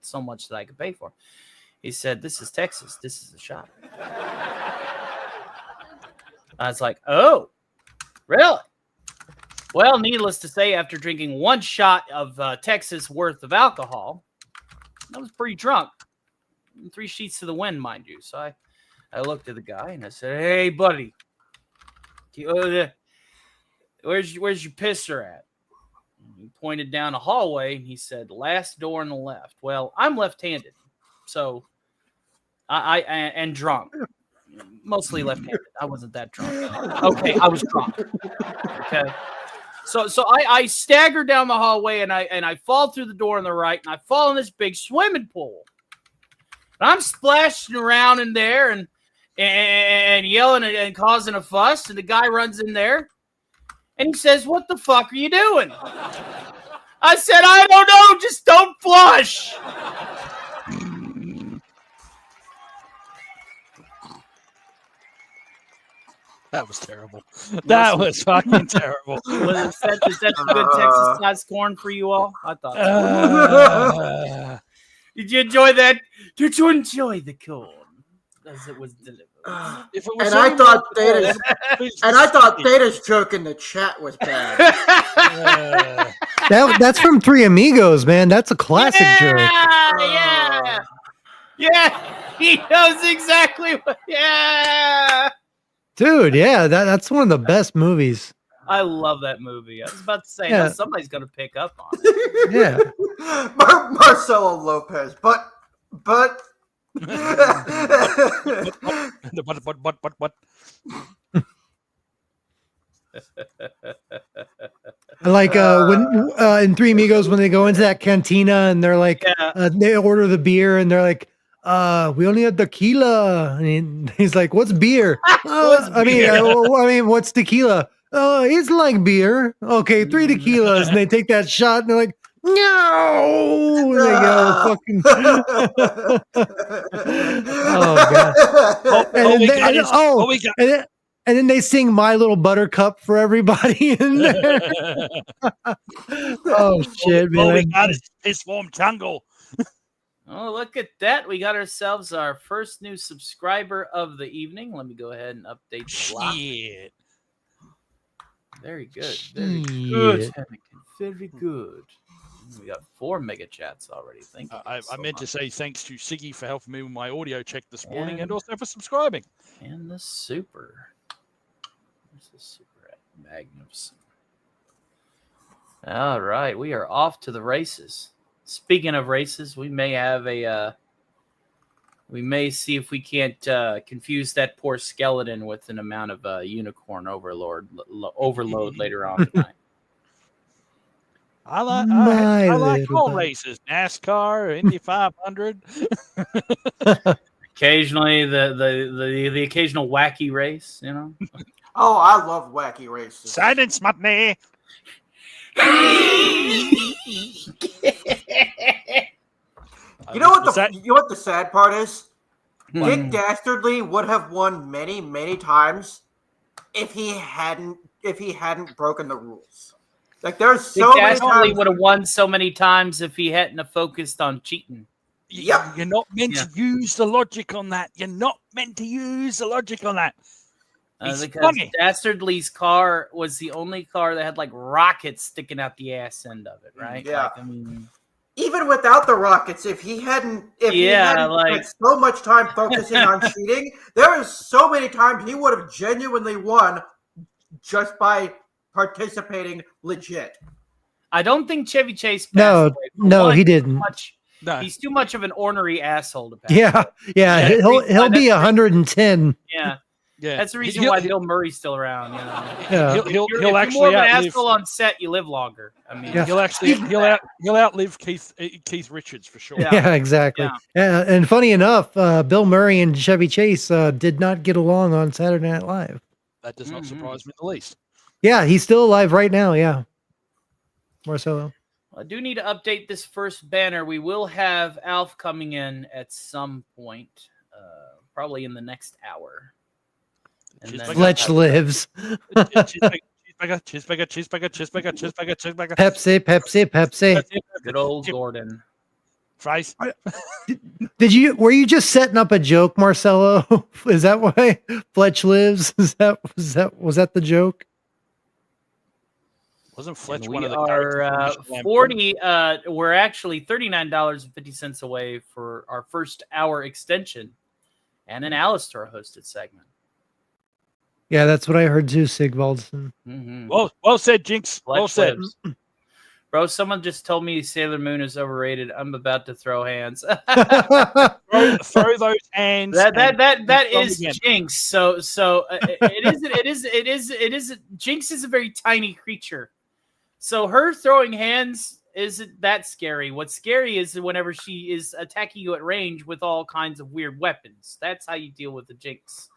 so much that I could pay for. He said, this is Texas. This is a shot. I was like, oh, really? Well, needless to say, after drinking one shot of Texas worth of alcohol, I was pretty drunk. 3 sheets to the wind, mind you. So I looked at the guy and I said, hey, buddy, where's your pisser at? And he pointed down a hallway and he said, last door on the left. Well, I'm left-handed, so and drunk. Mostly left-handed. I wasn't that drunk. Okay, I was drunk. Okay. So I stagger down the hallway and I fall through the door on the right and I fall in this big swimming pool. And I'm splashing around in there and yelling and causing a fuss. And the guy runs in there and he says, what the fuck are you doing? I said, I don't know. Just don't flush. That was terrible. That was fucking terrible. Is that some good Texas size corn for you all? I thought. Did you enjoy that? Did you enjoy the corn as it was delivered? I thought Theta's joke in the chat was bad. That's from Three Amigos, man. That's a classic joke. Yeah. He knows exactly what. Yeah. Dude, yeah, that's one of the best movies. I love that movie. I was about to say, somebody's going to pick up on it. Yeah. Marcelo Lopez, but. Like when in Three Amigos, when they go into that cantina and they're like, they order the beer and they're like, we only have tequila. And he's like, what's beer? I mean, what's tequila? It's like beer. Okay, 3 tequilas. And they take that shot and they're like, no. And they go fucking. Oh god. And then they sing My Little Buttercup for everybody in there. Oh shit, man. Oh, we got his form jungle. Oh, look at that. We got ourselves our first new subscriber of the evening. Let me go ahead and update the block. Shit. Very good. Very good. Very good. We got 4 mega chats already. Thank you. I meant to say thanks to Siggy for helping me with my audio check this morning, and And- also for subscribing. And the super. Where's the super at? Magnificent. All right, we are off to the races. Speaking of races, we may have a. We may see if we can't confuse that poor skeleton with an amount of unicorn overload later on tonight. I My like little all bud. races, NASCAR, Indy 500. Occasionally, the occasional wacky race, you know. Oh, I love wacky races. Silence, Mutney. You know what Was that- you know what the sad part is? What? Dick Dastardly would have won many, many times if he hadn't broken the rules. Like there's so Dick many Dastardly times would have won so many times if he hadn't have focused on cheating. Yep. You're not meant to use the logic on that. You're not meant to use the logic on that. It's Because funny. Dastardly's car was the only car that had like rockets sticking out the ass end of it, right? Yeah. Like, I mean, even without the Rockets, if he hadn't spent so much time focusing on cheating, there is so many times he would have genuinely won just by participating legit. I don't think Chevy Chase passed No, away. For no, one, he didn't. No. He's too much of an ornery asshole to pass. Yeah, away. yeah, That's the he'll reason why- be that's the 110. Yeah, Yeah. that's the reason why Bill Murray's still around. You know, Yeah. He'll if you're more actually of an outlive. asshole on set, you live longer. I mean, Yeah. He'll outlive Keith Richards for sure. Yeah, exactly. And funny enough, Bill Murray and Chevy Chase did not get along on Saturday Night Live. That does not surprise me in the least. Yeah, he's still alive right now. Yeah, Marcelo. I do need to update this first banner. We will have Alf coming in at some point, probably in the next hour. And then- Fletch lives. Cheeseburger. Pepsi. Good old Gordon. Fries. Were you just setting up a joke, Marcelo? Is that why Fletch lives? Was that the joke? Wasn't Fletch And one we of the are characters from 40. We're actually $39.50 away for our first hour extension and an Alistair hosted segment. Yeah, that's what I heard too, Sigvaldson. Mm-hmm. Well said, Jinx. Well said. Bro, someone just told me Sailor Moon is overrated. I'm about to throw hands. throw those hands. That throw is again. Jinx. So it is. Jinx is a very tiny creature. So her throwing hands isn't that scary. What's scary is whenever she is attacking you at range with all kinds of weird weapons. That's how you deal with the Jinx.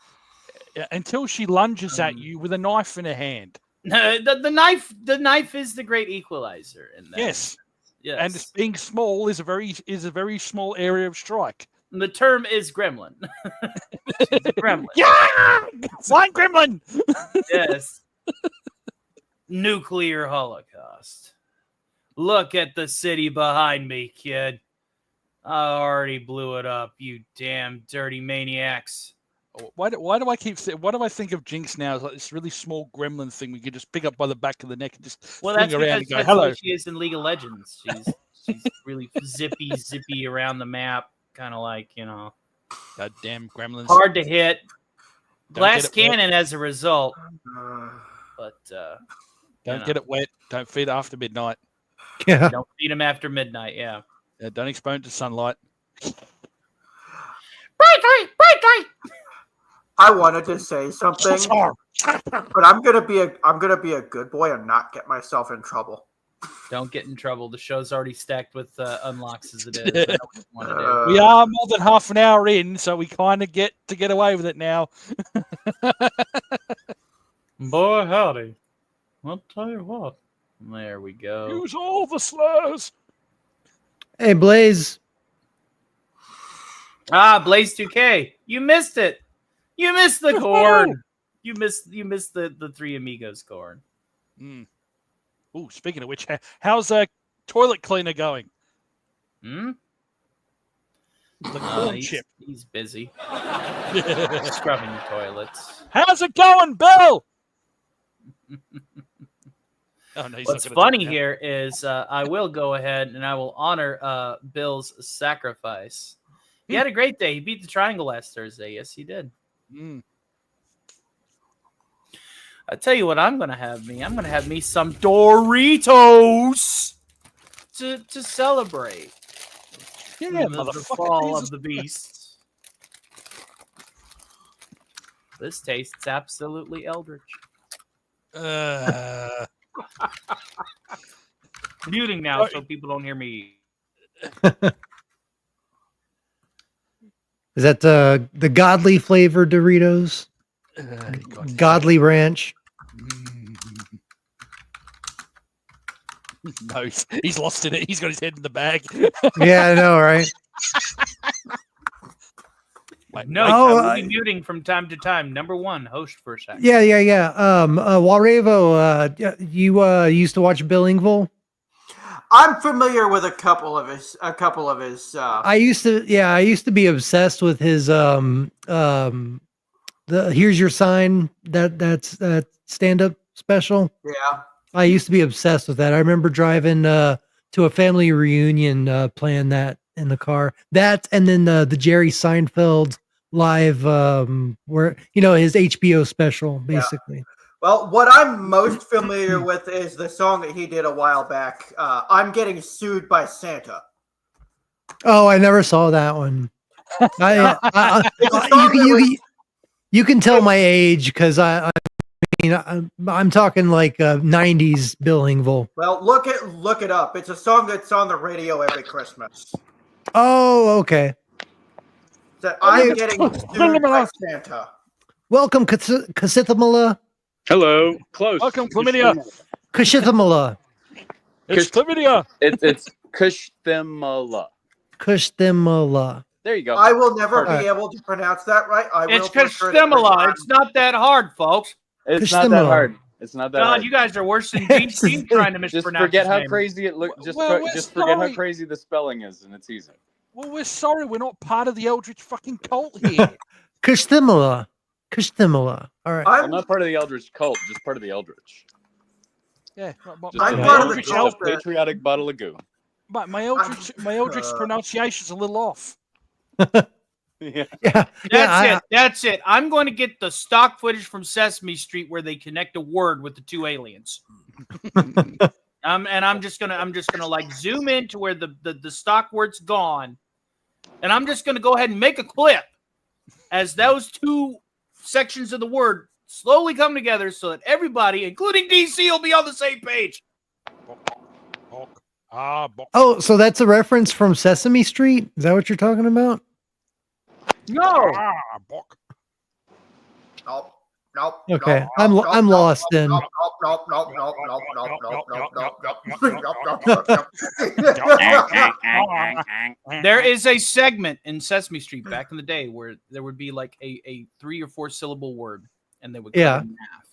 Until she lunges at you with a knife in her hand. The knife is the great equalizer in that. Yes. Yes. And being small is a very small area of strike. The term is gremlin. She's a gremlin. Yeah! Flying gremlin! Yes. Nuclear holocaust. Look at the city behind me, kid. I already blew it up, you damn dirty maniacs. Why do I think of Jinx now as like this really small gremlin thing we could just pick up by the back of the neck and just That's fling around and because go, that's hello. the way she is in League of Legends. She's really zippy around the map, kind of like, you know. Goddamn gremlins. Hard to hit. Don't Glass get it wet. cannon as a result. But Don't get it wet. Don't feed after midnight. Yeah. Don't feed them after midnight, yeah. Don't expose it to sunlight. Bright. I wanted to say something, but I'm gonna be a good boy and not get myself in trouble. Don't get in trouble. The show's already stacked with unlocks as it is. I know what you want to do. We are more than half an hour in, so we kind of get away with it now. Boy, howdy. I'll tell you what. There we go. Use all the slurs. Hey, Blaze. Blaze 2K. You missed it. You missed the corn. You missed the Three Amigos corn. Oh, speaking of which, how's toilet cleaner going? The corn chip. He's busy. Scrubbing toilets. How's it going, Bill? Oh, no, What's funny here is I will go ahead and I will honor Bill's sacrifice. He had a great day. He beat the Triangle last Thursday. Yes, he did. I tell you what, I'm gonna have me some Doritos to celebrate. Yeah, the fall of the beast. This tastes absolutely eldritch. Muting now so people don't hear me. Is that the godly flavor Doritos? Godly Ranch. No, he's lost in it. He's got his head in the bag. Yeah, I know, right? We'll be muting from time to time. Number one, host for a second. Yeah. Walrevo, you used to watch Bill Engvall? I'm familiar with a couple of his. I used to be obsessed with his the Here's Your Sign, that's stand-up special. Yeah. I used to be obsessed with that. I remember driving to a family reunion playing that in the car. That and then the Jerry Seinfeld live where his HBO special basically. Yeah. Well, what I'm most familiar with is the song that he did a while back. I'm Getting Sued by Santa. Oh, I never saw that one. You can tell my age because I'm talking like 90s Bill Engvall. Well, look it up. It's a song that's on the radio every Christmas. Oh, okay. So I'm Getting Sued by Santa. Welcome, Kasithamala. Hello. Close. Welcome, Chlamydia. Kasithamala. It's Chlamydia. It's Kushthimala. Kushthimala. There you go. I will never be able to pronounce that right. It's Kushthimala. It's not that hard, folks. It's not that hard. It's not that hard. You guys are worse than DC trying to mispronounce. Just forget how crazy it looks. Just forget how crazy the spelling is, and it's easy. Well, we're sorry. We're not part of the Eldritch fucking cult here. Kushthimala. All right. I'm not part of the Eldritch cult, just part of the Eldritch. Yeah. I'm part of the cult. A patriotic bottle of goo. But my Eldritch pronunciation's a little off. That's it. I'm going to get the stock footage from Sesame Street where they connect a word with the two aliens. I'm just gonna like zoom in to where the stock word's gone, and I'm just gonna go ahead and make a clip as those two sections of the word slowly come together so that everybody, including DC, will be on the same page. Oh, so that's a reference from Sesame Street? Is that what you're talking about? No. Nope. Okay, I'm lost then. There is a segment in Sesame Street back in the day where there would be like a 3 or 4 syllable word, and they would cut it in half.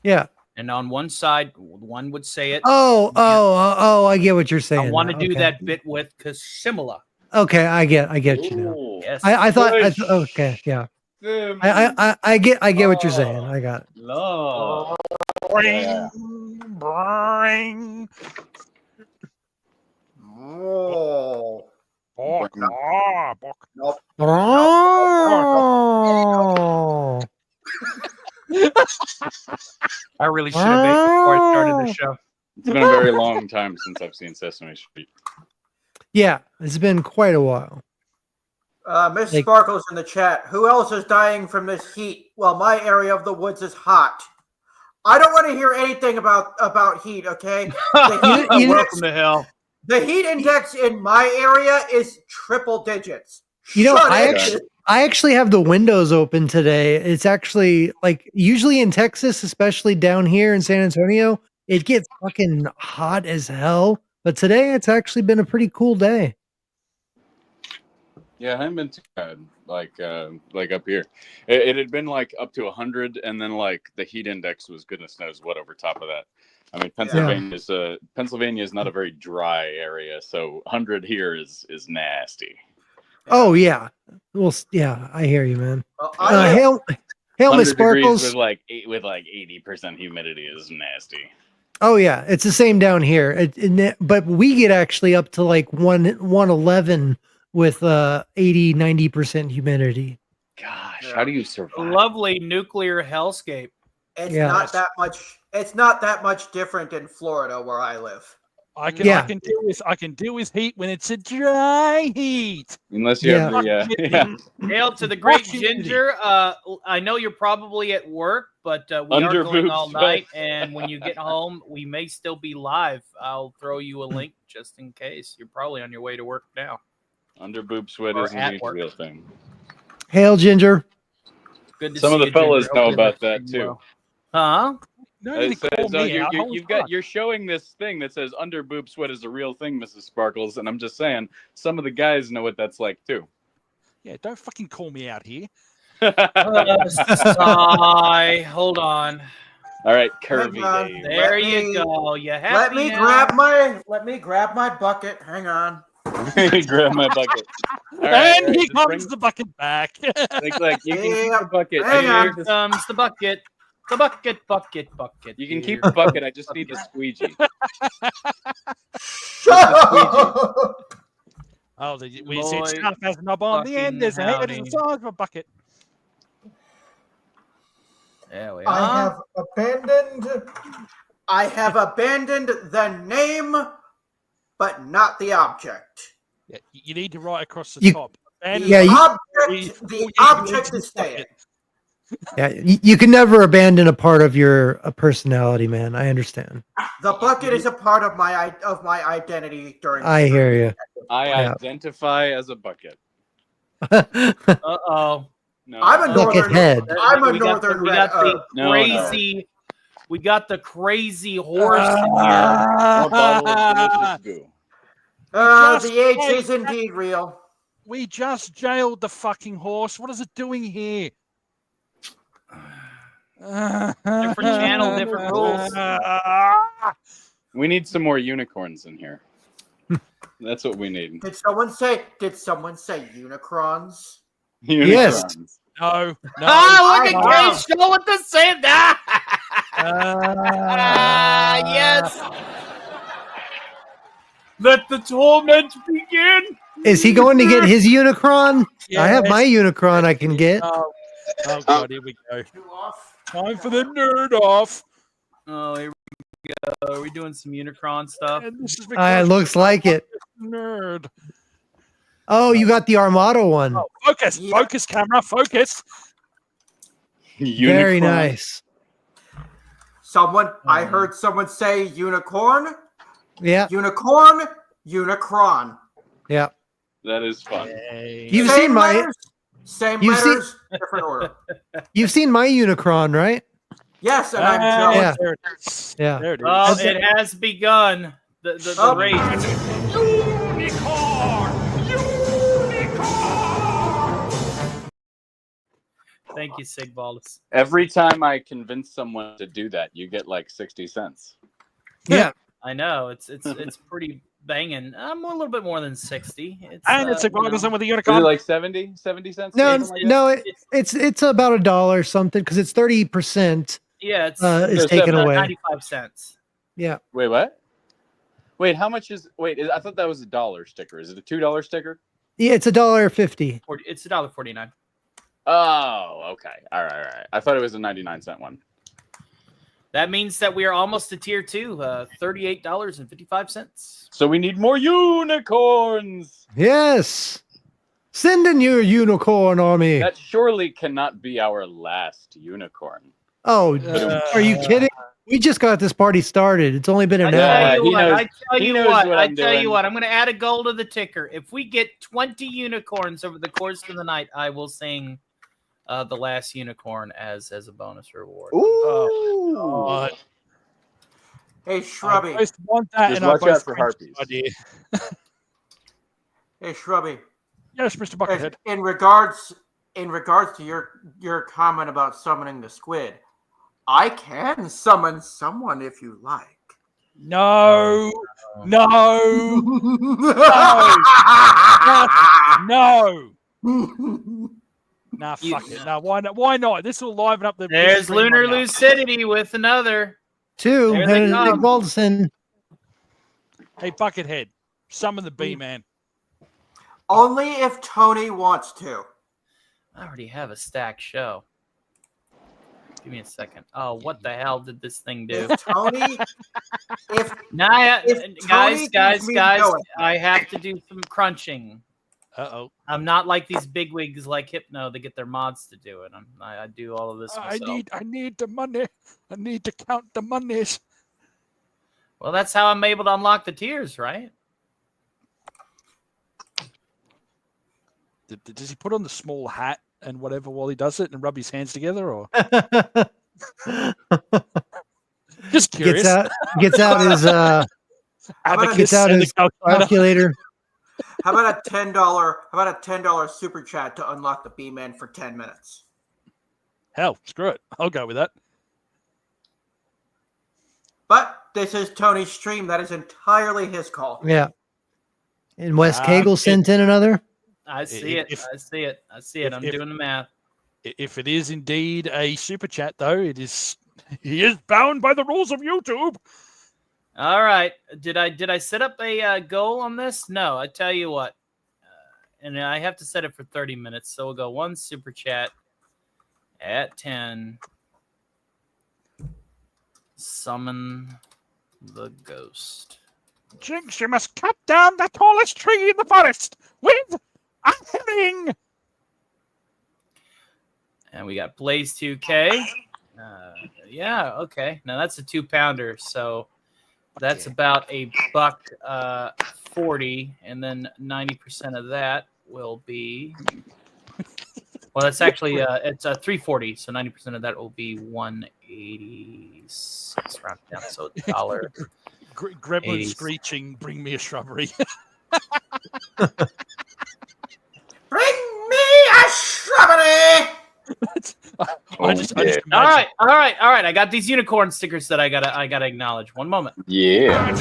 Yeah. And on one side, one would say it. Oh, I get what you're saying. I want to do that bit with Kasimila. Okay, I get you now. Yes. I thought okay, yeah. I get what you're saying. I got it. No. Bring. Oh. Nope. I really should have made before I started the show. It's been a very long time since I've seen Sesame Street. Yeah, it's been quite a while. Miss Sparkle's in the chat. Who else is dying from this heat? Well, my area of the woods is hot. I don't want to hear anything about heat, okay? Welcome to hell. The heat index in my area is triple digits. I actually have the windows open today. It's actually like usually in Texas, especially down here in San Antonio, it gets fucking hot as hell. But today it's actually been a pretty cool day. Yeah, it hadn't been too bad. Like up here, it had been like up to 100, and then like the heat index was goodness knows what over top of that. I mean, Pennsylvania is not a very dry area, so 100 here is nasty. Oh yeah, well yeah, I hear you, man. Well, Hail Miss Sparkles with like 80% humidity is nasty. Oh yeah, it's the same down here. But we get actually up to like 111 with 80-90% humidity. Gosh, how do you survive? Lovely nuclear hellscape. It's not that much. It's not that much different in Florida where I live. I can deal with heat when it's a dry heat. Unless you have the Hail to the great Ginger. I know you're probably at work, but we are going all night, and when you get home, we may still be live. I'll throw you a link just in case. You're probably on your way to work now. Under boob sweat is indeed a real thing. Hail, Ginger. Good to Some see of the you, fellas Ginger. know Hope about you're that doing too. well. Huh? You're showing this thing that says under boob sweat is a real thing, Mrs. Sparkles, and I'm just saying some of the guys know what that's like too. Yeah, don't fucking call me out here. Sigh. Hold on. All right, curvy Dave. There you go. You happy Let me grab my bucket. Hang on. Grab my bucket. And he comes the bucket back. Like you can keep the bucket. Here comes the bucket. The bucket. You can keep the bucket. I just need the squeegee. Oh, we said stuff has a knob on the end. There's a head and the size of a bucket. There we are. I have abandoned the name, but not the object. Yeah, you need to write across the top. The object is staying. Yeah, you can never abandon a part of your personality, man. I understand. The bucket is a part of my identity during. I hear you. I identify as a bucket. Uh-oh. No. I'm a northern head. I'm a northern red. We got the crazy horse in here. A bottle of delicious goo. The H is indeed real. We just jailed the fucking horse. What is it doing here? Different channel, different rules. We need some more unicorns in here. That's what we need. Did someone say unicrons? Yes. No. Ah, look at Kate show with the same. Yes. Let the torment begin. Is he going to get his Unicron? Yes. I have my Unicron I can get. Oh God, here we go. Time for the nerd off. Oh, here we go. Are we doing some Unicron stuff? It looks like it. Nerd. Oh, you got the Armada one. Oh, focus, camera, focus. Very nice. I heard someone say unicorn. Yeah. Unicorn, Unicron. Yeah. That is fun. You've seen my letters, same letters, different order. You've seen my Unicron, right? Yes, and I'm jealous. There it is. Yeah. There it is. Oh, it has begun. The race. Unicorn! Thank you, Sigvaldus. Every time I convince someone to do that, you get like 60 cents. Yeah. I know. It's pretty banging. I'm a little bit more than 60. It's a Bonanza with a Is unicorn. it like 70 cents? No, it's about $1 something because it's 30%. Yeah, it's taken away. 95 cents. Yeah. Wait, what? Wait, how much is? I thought that was a $1 sticker. Is it a $2 sticker? Yeah, it's $1.50. It's $1.49. Oh, okay. All right. I thought it was a 99-cent one. That means that we are almost to tier 2, $38.55. So we need more unicorns. Yes. Send in your unicorn army. That surely cannot be our last unicorn. Oh, are you kidding? We just got this party started. It's only been an hour. I tell you what. I'm going to add a goal to the ticker. If we get 20 unicorns over the course of the night, I will sing the last unicorn as a bonus reward. Ooh. Hey, Shrubby. I just want that, just and watch out for harpies. Hey, Shrubby. Yes, Mr. Buckethead. In regards to your comment about summoning the squid, I can summon someone if you like. No. No. Nah, fuck it. No, why not? This will liven up the. There's Lunar Lucidity with another. 2. There they Nick come. Baldwin. Hey, Buckethead, summon the B-Man. Only if Tony wants to. I already have a stacked show. Give me a second. Oh, what the hell did this thing do? If Tony, guys, I have to do some crunching. Uh-oh. I'm not like these bigwigs like Hypno. They get their mods to do it. I do all of this myself. I need the money. I need to count the monies. Well, that's how I'm able to unlock the tiers, right? Does he put on the small hat and whatever while he does it and rub his hands together, or just curious? Gets out his calculator. How about a $10 super chat to unlock the B-Man for 10 minutes? Hell, screw it. I'll go with that. But this is Tony's stream. That is entirely his call. Yeah. And Wes Cagle sent in another. I see it. I'm doing the math. If it is indeed a super chat, though, he is bound by the rules of YouTube. All right. Did I set up a goal on this? No. I tell you what. And I have to set it for 30 minutes. So we'll go 1 super chat at 10. Summon the ghost. Jinx, you must cut down the tallest tree in the forest with a herring. And we got Blaze 2K. Yeah, okay. Now that's a 2-pounder, so that's about $1.40, and then 90% of that will be. Well, that's actually it's $3.40, so 90% of that will be $1.86. Round down, so $1. Gremlin screeching, bring me a shrubbery. Bring me a shrubbery! All right. I got these unicorn stickers that I gotta acknowledge. One moment. Yeah.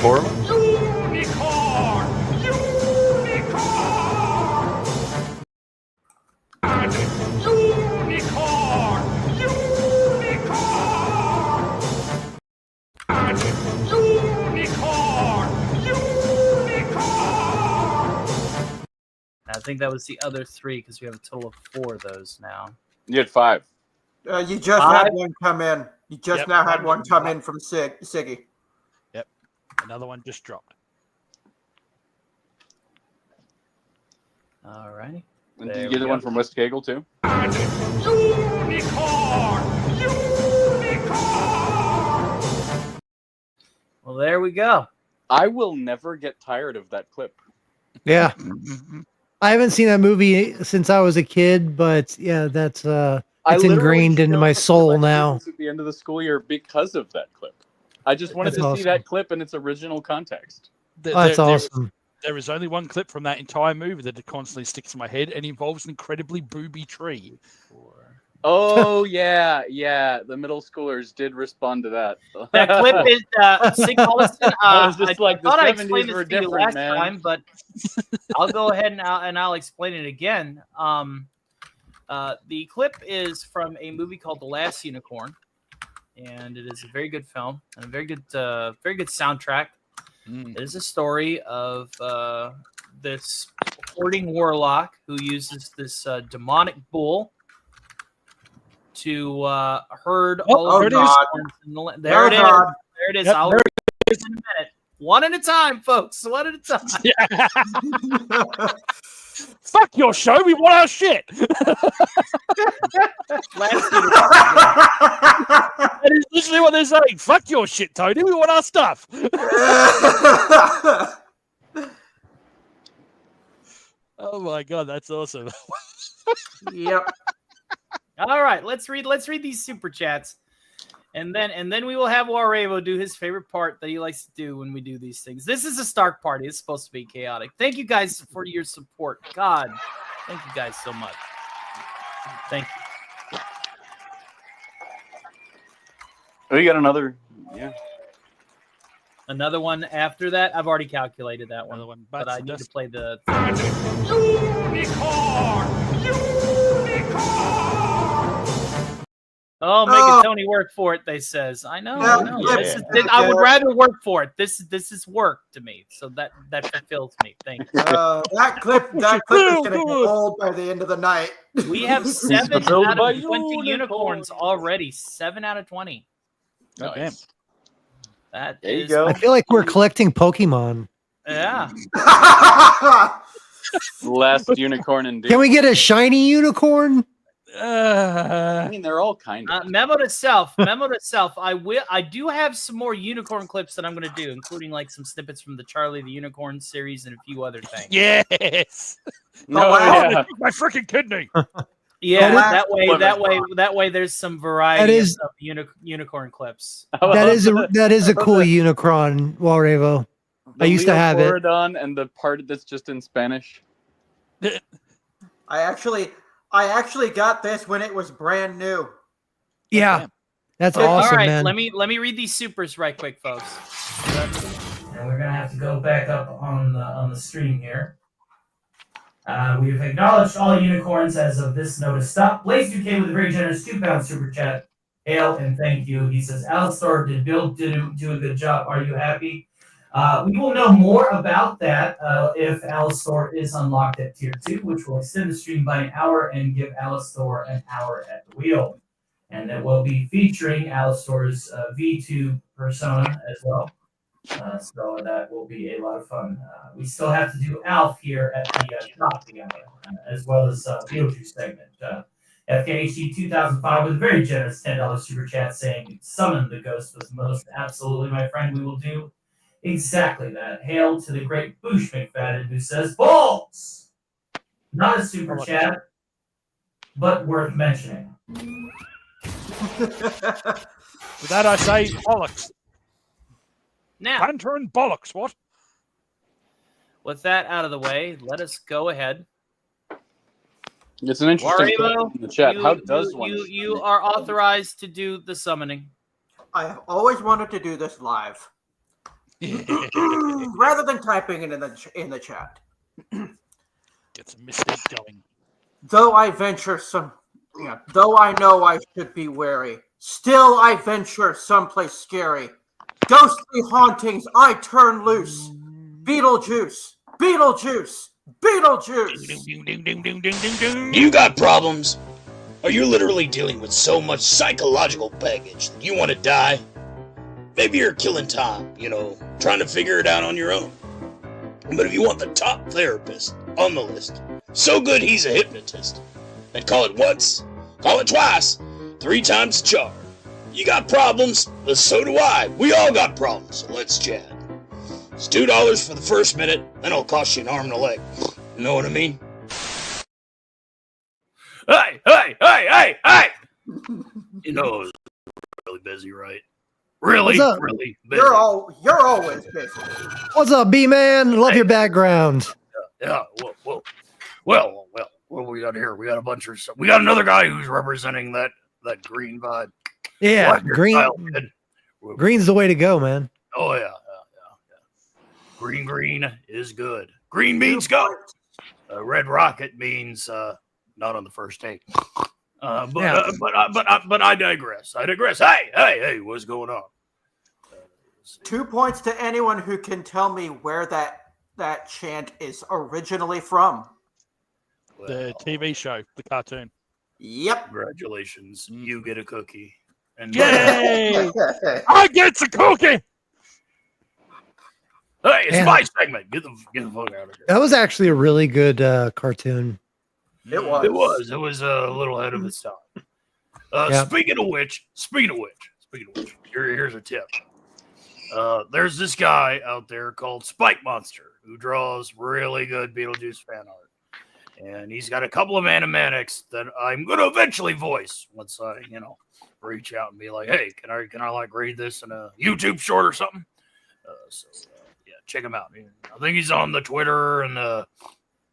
I think that was the other 3 because we have a total of 4 of those now. You had 5. You just had one come in. You just now had one come in from Siggy. Yep. Another one just dropped. All right. And did you get the one from West Cagle too? Well, there we go. I will never get tired of that clip. Yeah. I haven't seen that movie since I was a kid, but yeah, that's it's ingrained into my soul now. At the end of the school year because of that clip. I just wanted to see that clip in its original context. That's awesome. There is only one clip from that entire movie that constantly sticks in my head and involves an incredibly booby tree. Oh, yeah. The middle schoolers did respond to that. That clip is Sig Collison. I was just like, thought the I explained 70s this were to you different, last man. time, but I'll go ahead and I'll explain it again. The clip is from a movie called The Last Unicorn, and it is a very good film and a very good soundtrack. It is a story of this hoarding warlock who uses this demonic bull to herd all of the unicorns in the land. There it is. There it is. I'll read it in a minute. One at a time, folks. One at a time. Fuck your show. We want our shit. That is literally what they're saying. Fuck your shit, Tony. We want our stuff. Oh my god, that's awesome. Yep. All right, let's read these super chats, and then we will have Warrevo do his favorite part that he likes to do when we do these things. This is a Stark party. It's supposed to be chaotic. Thank you guys for your support. God, thank you guys so much. Thank you. Oh, you got another? Yeah. Another one after that. I've already calculated that one. Another one, but I need to play the. Oh, Megatoni work for it, they says. I know. Yeah, I know. yeah. I would rather work for it. This is work to me. So that fulfills me. Thank you. That clip is going to get old by the end of the night. We have 7 out of 20 unicorns already. 7 out of 20. Nice. That there you is. go. I feel like we're collecting Pokemon. Yeah. Last unicorn indeed. Can we get a shiny unicorn? I mean, they're all kind of. Memo to self. I do have some more unicorn clips that I'm going to do, including like some snippets from the Charlie the Unicorn series and a few other things. Yes. Yeah. My freaking kidney. Yeah, that way. There's some variety of unicorn clips. That is a cool Unicron, Walrevo. I used to have it. And the part that's just in Spanish. I actually got this when it was brand new. Yeah, that's awesome, all right, man. let me read these supers right quick, folks. And we're gonna have to go back up on the stream here. We've acknowledged all unicorns as of this notice. Stop. Blaze 2K with a very generous £2 super chat. Hail and thank you. He says, Alistar, did Bill do a good job? Are you happy? We will know more about that if Alistar is unlocked at Tier 2, which will extend the stream by an hour and give Alistar an hour at the wheel. And it will be featuring Alistar's V2 persona as well. So that will be a lot of fun. We still have to do Alf here at the top of the hour, as well as Beetlejuice segment. FKHD 2005 with a very generous $10 super chat saying, summon the ghost was most absolutely, my friend. We will do exactly that. Hail to the great Boosh McFadden who says, balls! Not a super chat, but worth mentioning. With that I say, bollocks. Now, Patron bollocks, what? With that out of the way, let us go ahead. It's an interesting question in the chat. How does one? You are authorized to do the summoning. I have always wanted to do this live. Rather than typing it in the chat. Get some mistake going. Though I know I should be wary, still I venture someplace scary. Ghostly hauntings I turn loose. Beetlejuice, Beetlejuice, Beetlejuice. You got problems? Are you literally dealing with so much psychological baggage that you want to die? Maybe you're killing time, trying to figure it out on your own. But if you want the top therapist on the list, so good he's a hypnotist, then call it once, call it twice, 3 times the charge. You got problems, but so do I. We all got problems, so let's chat. It's $2 for the first minute, then it'll cost you an arm and a leg. You know what I mean? Hey! I was really busy, right? Really busy. You're always busy. What's up, B-Man? Love your background. Yeah. Well, what we got here? We got a bunch of stuff. We got another guy who's representing that green vibe. Yeah, green's the way to go, man. Oh yeah. Green is good. Green means go. Red rocket means not on the first take. But I digress. Hey, what's going on? 2 points to anyone who can tell me where that chant is originally from. The TV show, the cartoon. Yep. Congratulations, you get a cookie. And yay! I get a cookie. Hey, it's my segment. Get the fuck out of here. That was actually a really good cartoon. It was. It was a little ahead of its time. Speaking of which, here's a tip. There's this guy out there called Spike Monster who draws really good Beetlejuice fan art. And he's got a couple of animatics that I'm going to eventually voice once I, reach out and be like, hey, can I like read this in a YouTube short or something? Check him out. I think he's on the Twitter and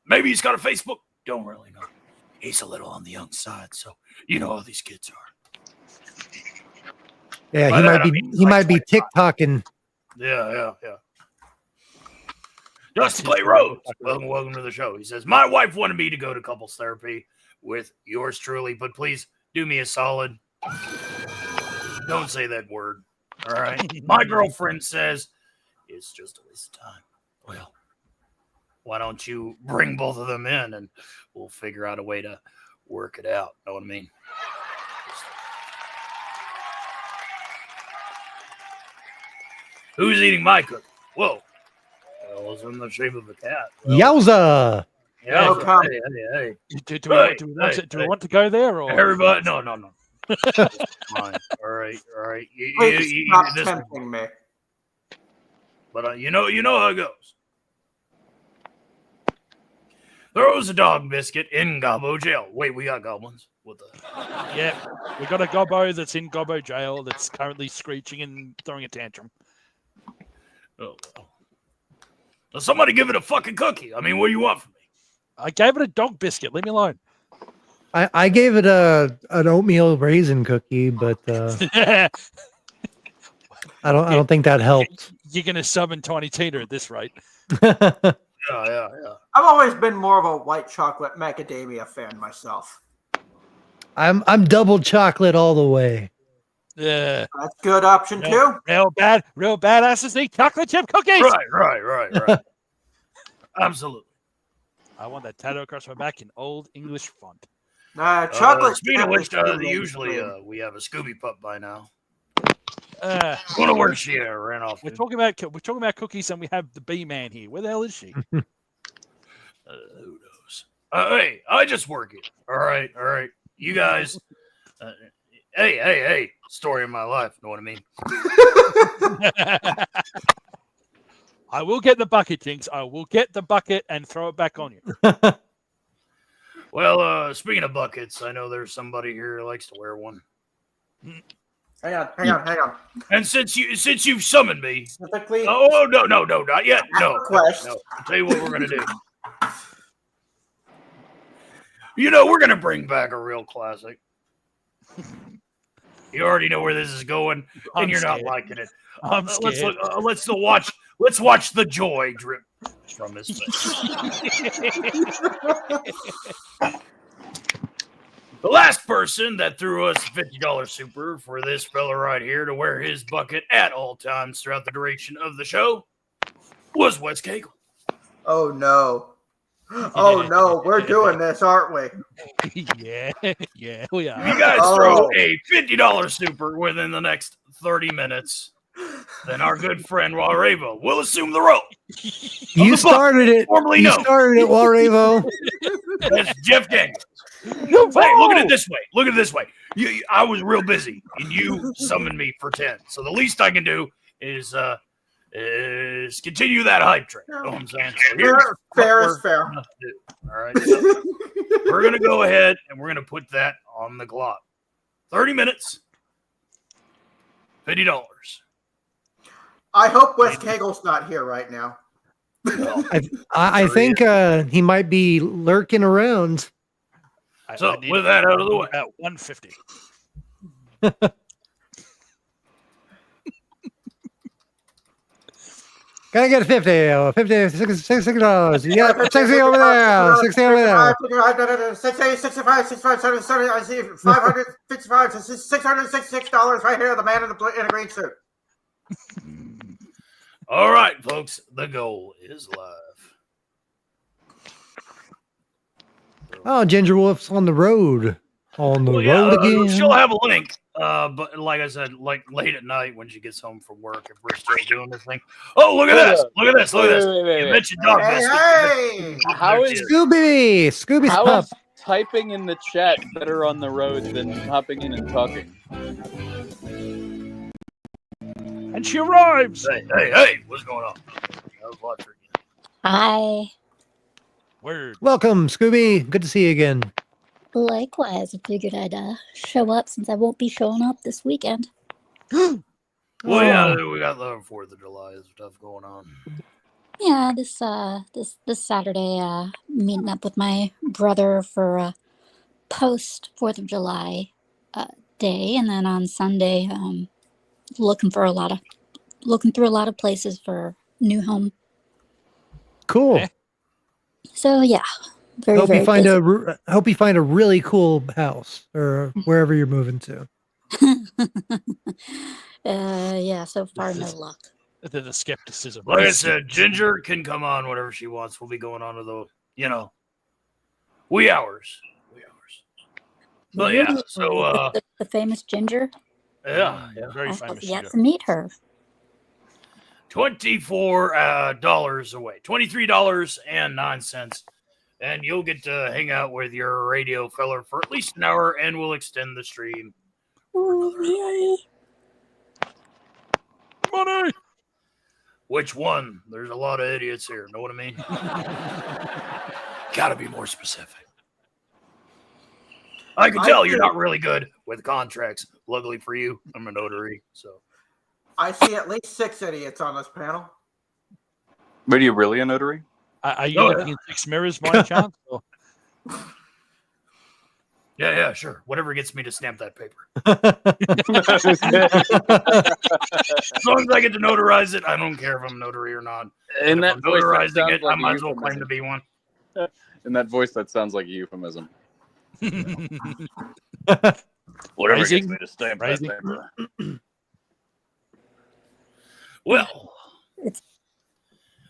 maybe he's got a Facebook. Don't really know. He's a little on the young side, so you know how these kids are. Yeah, he might be TikToking. Yeah. Dusty Clay Rhodes, welcome to the show. He says, my wife wanted me to go to couples therapy with yours truly, but please do me a solid. Don't say that word. All right. My girlfriend says it's just a waste of time. Well, why don't you bring both of them in and we'll figure out a way to work it out. Know what I mean? Who's eating my cookie? Whoa. Well, it's in the shape of a cat. Well, Yowza! Yeah. Hey. Do we want to go there? Or? Everybody, no. Fine. All right. Please stop tempting me. But you know how it goes. Throws a dog biscuit in Gobbo jail. Wait, we got goblins. What the? Yeah, we got a Gobbo that's in Gobbo jail that's currently screeching and throwing a tantrum. Oh, well. Now somebody give it a fucking cookie. I mean, what do you want from me? I gave it a dog biscuit. Leave me alone. I gave it an oatmeal raisin cookie, but I don't think that helped. You're gonna summon Tiny Tina at this rate. Yeah. I've always been more of a white chocolate macadamia fan myself. I'm double chocolate all the way. Yeah, that's a good option too. Real badasses eat chocolate chip cookies. Right. Absolutely. I want that tattoo across my back in old English font. Chocolate. Speaking of which, usually we have a Scooby pup by now. I wonder where she ran off. We're talking about cookies, and we have the bee man here. Where the hell is she? Who knows? Hey, I just work it. All right. You guys. Hey. Story of my life. Know what I mean? I will get the bucket, Jinx. I will get the bucket and throw it back on you. Well, speaking of buckets, I know there's somebody here who likes to wear one. Hang on. And since you've summoned me, specifically, no, not yet. No. I'll tell you what we're gonna do. We're gonna bring back a real classic. You already know where this is going, and you're not liking it. I'm scared. Let's watch the joy drip from his face. The last person that threw us $50 super for this fella right here to wear his bucket at all times throughout the duration of the show was Wes Cagle. Oh no, we're doing this, aren't we? Yeah, we are. If you guys throw a $50 super within the next 30 minutes, then our good friend Walrevo will assume the role. You started it. You started it, Walrevo. That's Jeff Daniels. Hey, look at it this way. I was real busy, and you summoned me for 10. So the least I can do is continue that hype train. You know what I'm saying? So fair is fair. All right. So we're going to go ahead, and we're going to put that on the clock. 30 minutes, $50. I hope Wes Cagle's not here right now. I think he might be lurking around. So with that out of the way, at 150. Can I get a 50? $60. You got 60 over there. 60 over there. 65, 70, I see $555, $666 right here. The man in a green suit. All right, folks. The goal is live. Oh, Ginger Wolf's on the road. On the road again. She'll have a link. But like I said, like late at night when she gets home from work, if we're still doing this thing. Oh, look at this! Look at this! You mentioned dog biscuit. Hey. How is Scooby's pup? Typing in the chat better on the road than hopping in and talking? And she arrives. Hey! What's going on? Hi. Word. Welcome, Scooby. Good to see you again. Likewise, I figured I'd show up since I won't be showing up this weekend. Well, yeah, we got the 4th of July stuff going on. Yeah, this Saturday, meeting up with my brother for a post 4th of July day, and then on Sunday, looking through a lot of places for new home. Cool. Okay. So yeah, hope you find a really cool house or wherever you're moving to. Yeah, so far no luck. The skepticism. Like I said, Ginger can come on whenever she wants. We'll be going on to the, wee hours. But yeah, so the famous Ginger. Yeah, very I famous. have yet to meet her. $24 away, $23.09, and you'll get to hang out with your radio feller for at least an hour, and we'll extend the stream. Ooh, money. Which one? There's a lot of idiots here. Know what I mean? Gotta be more specific. I can tell you're not really good with contracts. Luckily for you, I'm a notary, so. I see at least 6 idiots on this panel. But are you really a notary? Are you looking at 6 mirrors by any chance? Or? Yeah, sure. Whatever gets me to stamp that paper. As long as I get to notarize it, I don't care if I'm a notary or not. And if I'm notarizing it, I might as well claim to be one. In that voice, that sounds like a euphemism. Whatever gets me to stamp that paper. Well,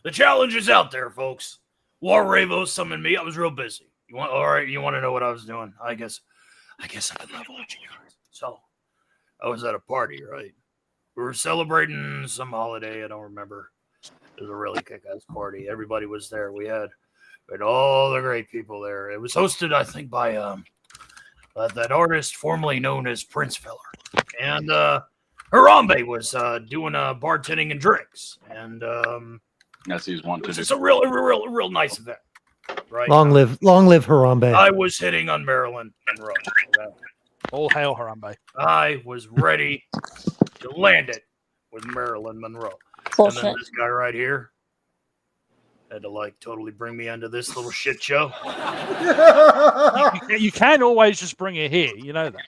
the challenge is out there, folks. War Ravo summoned me. I was real busy. You want to know what I was doing? I guess I've been level with you guys. So I was at a party, right? We were celebrating some holiday. I don't remember. It was a really kick-ass party. Everybody was there. We had all the great people there. It was hosted, I think, by that artist formerly known as Prince Feller. And Harambe was doing bartending and drinks. And yes, he's wanted. It's a real nice event. Right. Long live Harambe. I was hitting on Marilyn Monroe. All hail Harambe. I was ready to land it with Marilyn Monroe. Bullshit. And then this guy right here had to totally bring me into this little shit show. You can't always just bring her here. You know that.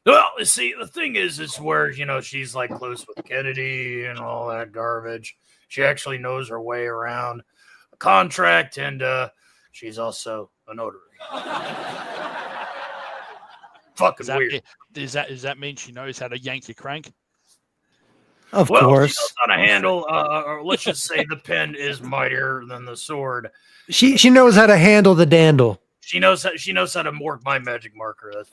Well, see, the thing is where, she's close with Kennedy and all that garbage. She actually knows her way around a contract, and she's also a notary. Fucking weird. Does that mean she knows how to yank your crank? Of course. She knows how to handle, or let's just say the pen is mightier than the sword. She knows how to handle the dandle. She knows how to work my magic marker. That's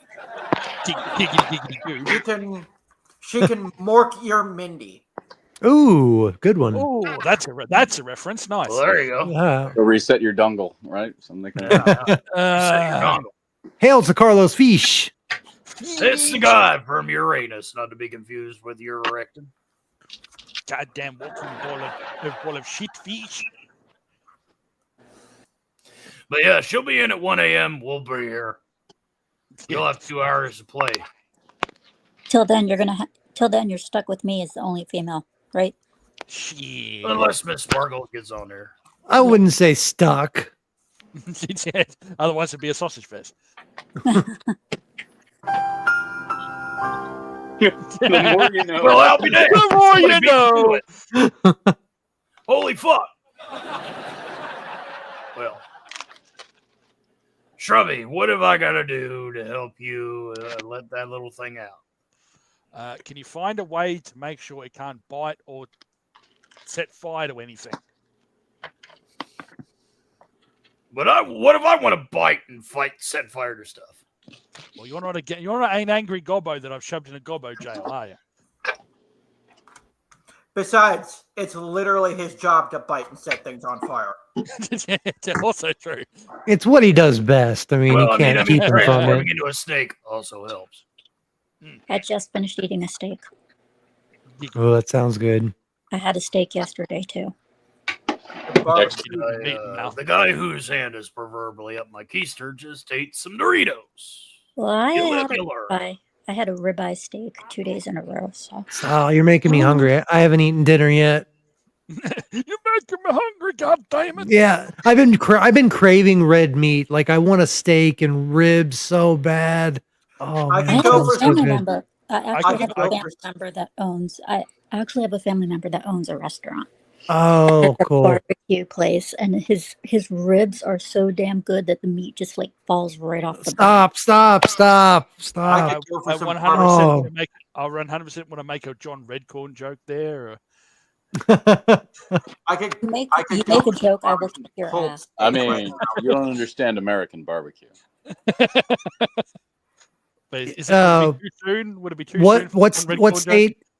She can mork your Mindy. Ooh, good one. Oh, that's a reference. Nice. Well, there you go. Yeah. Or reset your dongle, right? Something like Reset your dongle. Hail to Carlos Fish. It's the guy from Uranus, not to be confused with Urectin. Goddamn walking ball of shit fish. But yeah, she'll be in at 1 a.m. We'll be here. You'll have 2 hours to play. Till then, you're stuck with me as the only female, right? Shit. Unless Miss Sparkle gets on there. I wouldn't say stuck. Otherwise, it'd be a sausage fest. The more you know. Well, I'll be damned. The more you know. Holy fuck. Well, Shrubby, what have I got to do to help you let that little thing out? Can you find a way to make sure it can't bite or set fire to anything? But what if I want to bite and set fire to stuff? Well, you're not an angry gobbo that I've shoved in a gobbo jail, are you? Besides, it's literally his job to bite and set things on fire. It's also true. It's what he does best. I mean, you can't keep him from it. Transforming into a snake also helps. I just finished eating a steak. Oh, that sounds good. I had a steak yesterday too. The guy whose hand is proverbially up my keister just ate some Doritos. Well, I had a ribeye steak 2 days in a row. So. Oh, you're making me hungry. I haven't eaten dinner yet. You're making me hungry, God damn it! Yeah, I've been craving red meat. Like I want a steak and ribs so bad. Oh, I man, can go for so family good. member. I actually have a family member that owns. I actually have a family member that owns a restaurant. Oh, cool. Barbecue barbecue place, and his ribs are so damn good that the meat just like falls right off the bone. Stop. I go for some 100% barbecue. want to make. I 100% want to make a John Redcorn joke there. Or... I could make a joke, I will kick your cold ass. I mean, you don't understand American barbecue. But is it gonna be too soon? Would it be too soon?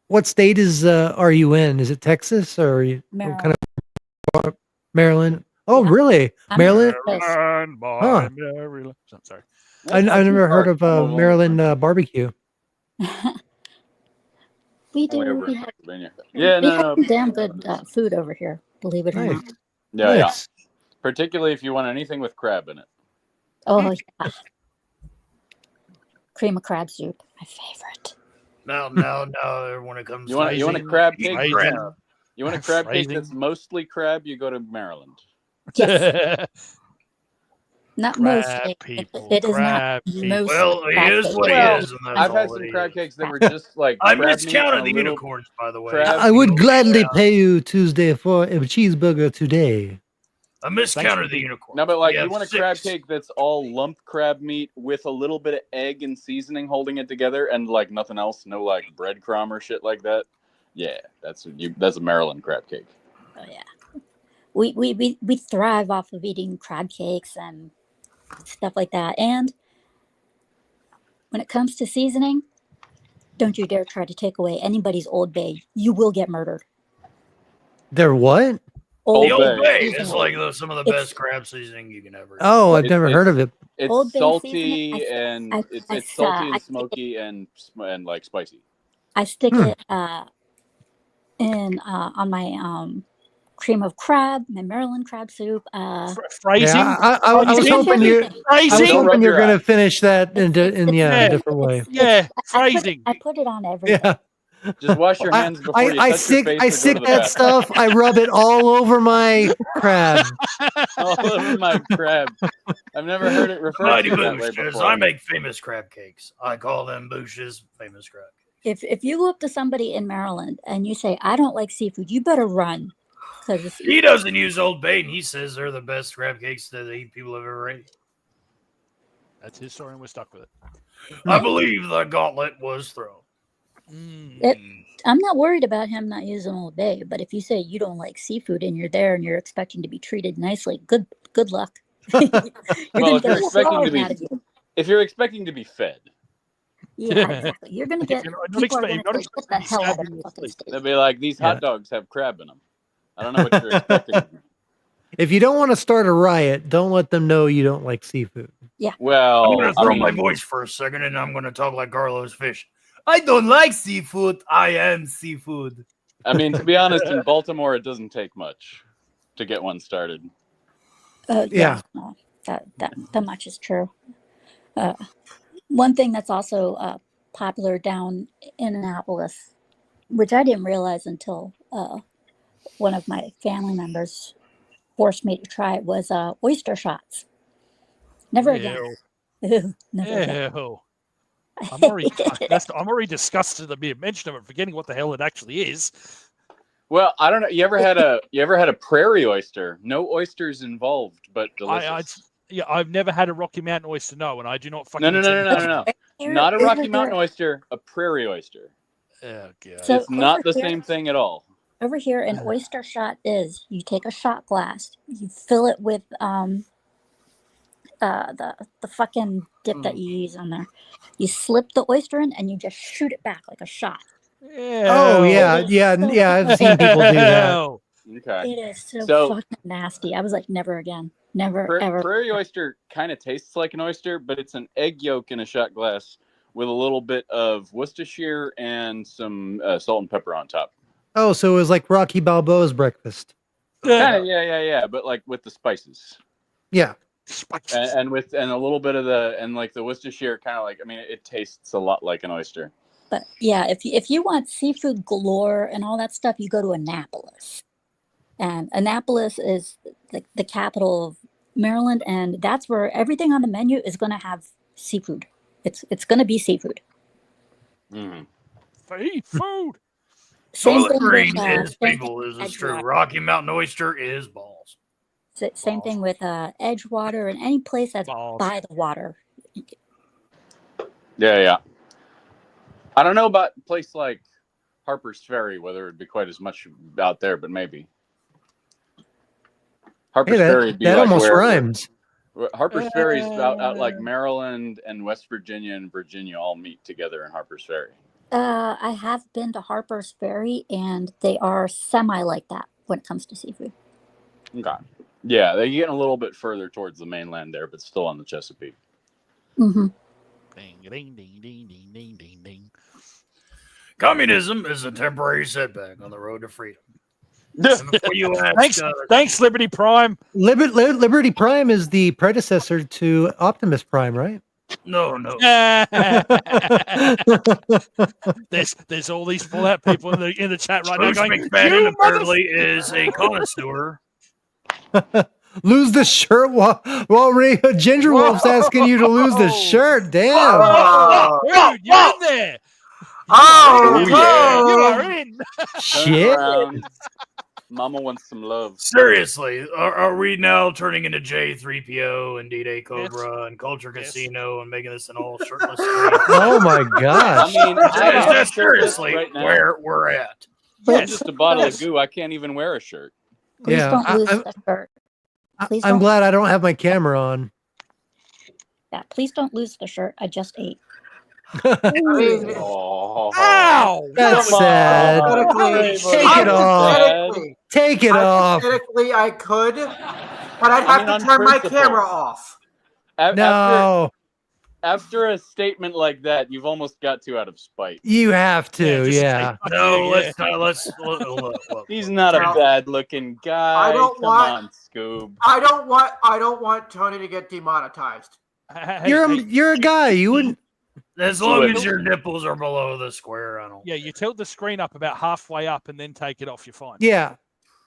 What state is are you in? Is it Texas or are you Maryland. kind of Maryland? Oh, Yeah. really? I'm Maryland? Maryland, by Huh. Maryland. I'm sorry. I never heard of Maryland barbecue. We do. Way over We in have, Pennsylvania. Yeah, we have no. some damn good food over here, believe it or Nice. not. Yeah, Nice. yeah. Particularly if you want anything with crab in it. Oh, yeah. Cream of crab soup, my favorite. No. When it comes, You want a crab cake? Crab. You want a crab cake Phrasing. that's mostly crab? You go to Maryland. Yes. Not Crab mostly. people, It is crab not people. most. Well, he crab is cake. what he Well, is, and that's I've all had that some he crab is. cakes that were just like I crab meat miscounted and the a little unicorns, by the way. crab- I would You know, gladly yeah. pay you Tuesday for a cheeseburger today. I miscounted the unicorn. No, but like We you have want a 6. crab cake that's all lump crab meat with a little bit of egg and seasoning holding it together, and like nothing else, no like breadcrumb or shit like that. Yeah, that's a Maryland crab cake. Oh yeah. We thrive off of eating crab cakes and stuff like that. And when it comes to seasoning, don't you dare try to take away anybody's Old Bay. You will get murdered. They're what? The Old Bay seasoning. is like some of the best crab seasoning you can ever eat. Oh, I've never heard of it. It's Old Bay salty seasoning, and it's salty and smoky and like spicy. I stick it in on my cream of crab, my Maryland crab soup. Phrasing. Yeah, I was hoping you're going to finish that in a different way. Yeah, phrasing. I put it on everything. Yeah. Just wash your hands before you touch your face. I stick that stuff. I rub it all over my crab. All over my crab. I've never heard it referred Mighty to that way Boosh, before. I make famous crab cakes. I call them Boosh's famous crab cakes. If you go up to somebody in Maryland and you say, I don't like seafood, you better run. He doesn't use Old Bay, and he says they're the best crab cakes that people have ever ate. That's his story, and we're stuck with it. I believe the gauntlet was thrown. I'm not worried about him not using Old Bay, but if you say you don't like seafood and you're there and you're expecting to be treated nicely, good luck. If you're expecting to be fed. Yeah, exactly. You're gonna get people are gonna get the hell out of your fucking steak. They'll be like, these hot dogs have crab in them. I don't know what you're expecting. If you don't want to start a riot, don't let them know you don't like seafood. Yeah. Well, I'm going to throw my voice for a second, and I'm going to talk like Carlos Fish. I don't like seafood. I am seafood. I mean, to be honest, in Baltimore, it doesn't take much to get one started. Yeah. No, that much is true. One thing that's also popular down in Annapolis, which I didn't realize until one of my family members forced me to try it, was oyster shots. Never again. Ew, never again. Ew. I'm already disgusted at the mention of it, forgetting what the hell it actually is. Well, I don't know. You ever had a prairie oyster? No oysters involved, but delicious. I've never had a Rocky Mountain oyster. No, and I do not fucking. No. Not a Rocky Mountain oyster. A prairie oyster. Oh god. So it's not the same thing at all. Over here, an oyster shot is you take a shot glass, you fill it with the fucking dip that you use on there. You slip the oyster in and you just shoot it back like a shot. Oh yeah. I've seen people do that. Okay. It is so fucking nasty. I was like, never again. Never ever. Prairie oyster kind of tastes like an oyster, but it's an egg yolk in a shot glass with a little bit of Worcestershire and some salt and pepper on top. Oh, so it was like Rocky Balboa's breakfast. Kinda, yeah, but like with the spices. Yeah. And a little bit of the Worcestershire kind of like, I mean, it tastes a lot like an oyster. But yeah, if you want seafood galore and all that stuff, you go to Annapolis. And Annapolis is the capital of Maryland, and that's where everything on the menu is going to have seafood. It's going to be seafood. Mm-hmm. Food. Soylent Green is people. This is true. Rocky Mountain Oyster is balls. Same thing with Edgewater and any place that's by the water. Yeah. I don't know about a place like Harper's Ferry, whether it'd be quite as much out there, but maybe. Harper's Ferry would be that like almost where rhymes. Harper's Ferry is out like Maryland and West Virginia and Virginia all meet together in Harper's Ferry. I have been to Harper's Ferry, and they are semi like that when it comes to seafood. Okay. Yeah, they're getting a little bit further towards the mainland there, but still on the Chesapeake. Mm-hmm. Ding, ding, ding, ding, ding, ding, ding, ding. Communism is a temporary setback on the road to freedom. Thanks, Liberty Prime. Liberty Prime is the predecessor to Optimus Prime, right? No. There's all these Fallout people in the chat right now going, McFadden apparently is a connoisseur. Lose the shirt while Ginger Wolf's asking you to lose the shirt. Damn. Dude, you're in there. Yeah. You are in. Shit. Mama wants some love. Seriously, are we now turning into J3PO and D-Day Cobra and Culture Casino and making this an all shirtless stream? Oh my gosh. I mean, that's seriously right now. where we're at. Yeah, just a bottle of goo. I can't even wear a shirt. Please don't lose the shirt. I'm glad I don't have my camera on. Yeah, please don't lose the shirt. I just ate. Ow! That's sad. Take it off. Take it off. Hypothetically, I could, but I'd have to turn my camera off. No. After a statement like that, you've almost got to out of spite. You have to, yeah. No, let's look. He's not a bad-looking guy. Come on, Scoob. I don't want Tony to get demonetized. You're a guy. You wouldn't. As long as your nipples are below the square, I don't. Yeah, you tilt the screen up about halfway up and then take it off. You're fine. Yeah,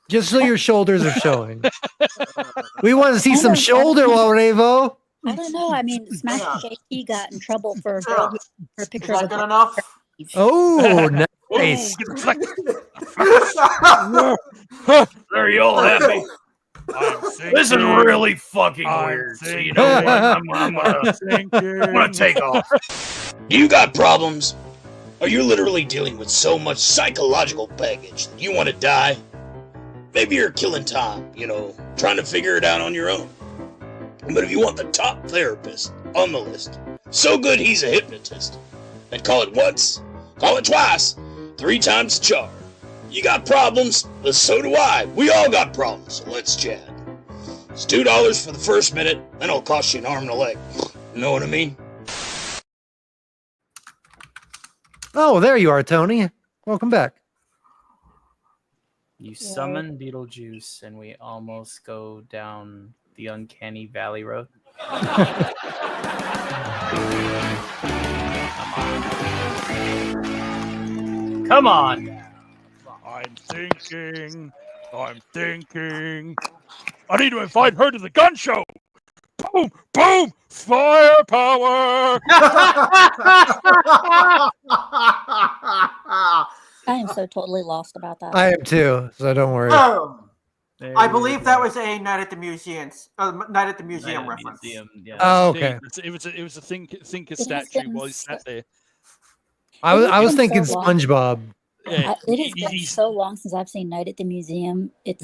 just so your shoulders are showing. We want to see some shoulder, Revo. I don't know. I mean, Smash JT got in trouble for a picture Is that of good enough? Oh, nice. Are you all happy? This is really fucking weird. So you know what? I'm gonna take off. You got problems? Are you literally dealing with so much psychological baggage that you want to die? Maybe you're killing time, trying to figure it out on your own. But if you want the top therapist on the list, so good he's a hypnotist, then call it once, call it twice, 3 times the charge. You got problems? Well, so do I. We all got problems, so let's chat. It's $2 for the first minute, then it'll cost you an arm and a leg. You know what I mean? Oh, there you are, Tony. Welcome back. You summon Beetlejuice, and we almost go down the uncanny valley road. Come on. I'm thinking. I need to invite her to the gun show. Boom, boom, firepower. I am so totally lost about that. I am too, so don't worry. I believe that was a Night at the Museum reference. Yeah. Oh, okay. It was a thinker statue while he sat there. I was thinking SpongeBob. Yeah, It has been so long since I've seen Night at the Museum. It's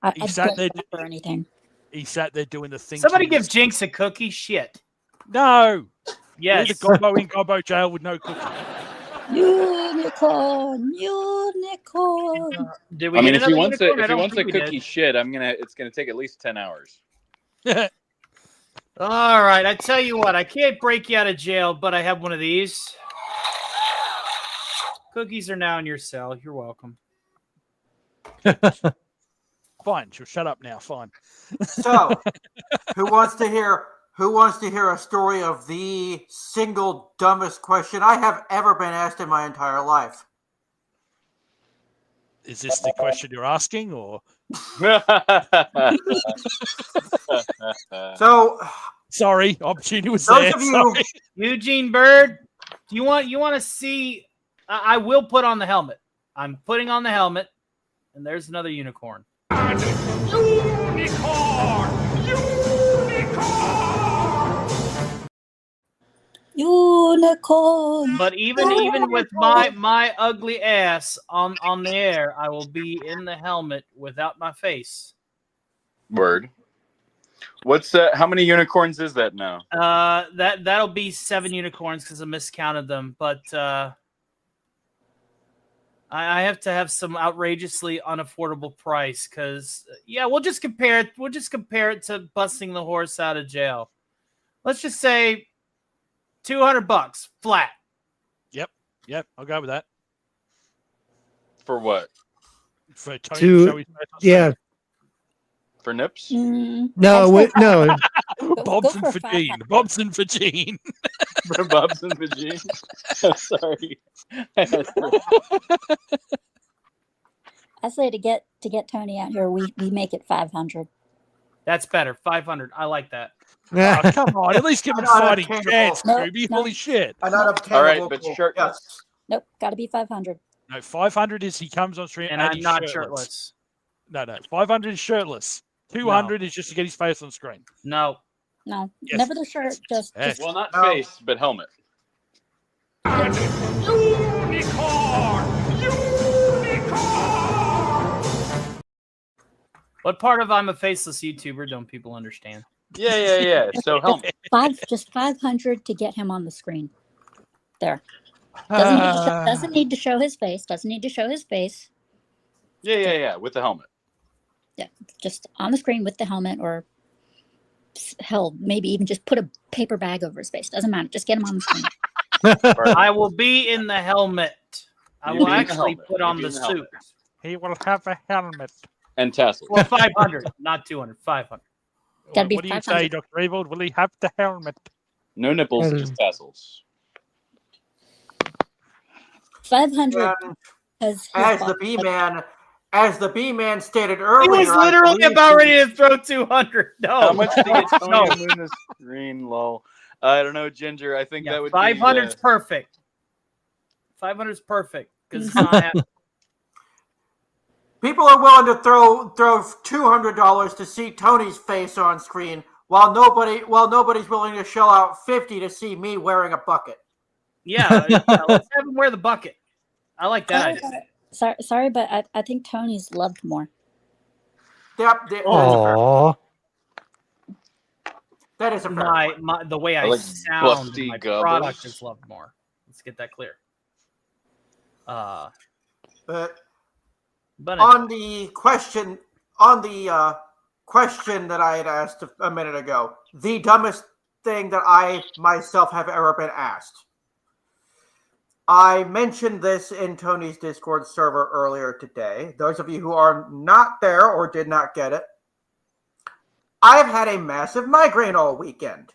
I don't remember anything. He sat there doing the thing. Somebody give Jinx a cookie. Shit. No. Yes. The Gobbo in Gobbo jail with no cookie. Unicorn. Did we? I mean, if he wants a a cookie shit, it's gonna take at least 10 hours. All right, I tell you what, I can't break you out of jail, but I have one of these. Cookies are now in your cell. You're welcome. Fine, she'll shut up now. Fine. So, who wants to hear a story of the single dumbest question I have ever been asked in my entire life? Is this the question you're asking, or? So, sorry, opportunity was those there. of you, Eugene Bird, do you want to see? I will put on the helmet. I'm putting on the helmet, and there's another unicorn. Unicorn. But even with my ugly ass on the air, I will be in the helmet without my face. Word. What's how many unicorns is that now? That'll be 7 unicorns because I miscounted them, but I have to have some outrageously unaffordable price because we'll just compare it. We'll just compare it to busting the horse out of jail. Let's just say $200 flat. Yep, I'll go with that. For what? For Tony to show his face on screen. For nips? Mm, No, no. Bobson for Gene. Bobson for Gene. For Bobson for Gene. Sorry. I say to get Tony out here, we make it 500. That's better. 500. I like that. Oh, come on, at least give him fighting chance, Scooby. No. Holy shit. An unobtainable. All right, but shirtless. Yes. Nope, got to be 500. No, 500 is he comes on stream And and I'm he's not shirtless. shirtless. No, 500 is shirtless. 200 is just to get his face on screen. No. No, Yes. never the shirt. Just Well, not face, but helmet. What part of I'm a faceless YouTuber don't people understand? Yeah. So helmet. just 500 to get him on the screen. There. Doesn't need to show his face. Doesn't need to show his face. Yeah. With the helmet. Yeah, just on the screen with the helmet, or hell, maybe even just put a paper bag over his face. Doesn't matter. Just get him on the screen. I will be in the helmet. I will actually put on the suit. He will have a helmet. And tassels. Well, 500, not 200. 500. Gotta be What do you 500. say, Dr. Evil? Will he have the helmet? No nipples, just tassels. 500. As the B-man stated earlier, He was literally about ready to throw 200. No. How much to get Tony on the screen, lol? I don't know, Ginger. I think that would 500 is be... perfect. 500 is perfect because it's not people are willing to throw $200 to see Tony's face on screen, while nobody's willing to shell out $50 to see me wearing a bucket. Yeah, let's have him wear the bucket. I like that idea. Sorry, but I think Tony's loved more. Yep. Aww. That is a fair point. The way I like sound, busty my gobbles. product is loved more. Let's get that clear. But But on the question that I had asked a minute ago, the dumbest thing that I myself have ever been asked. I mentioned this in Tony's Discord server earlier today. Those of you who are not there or did not get it, I have had a massive migraine all weekend.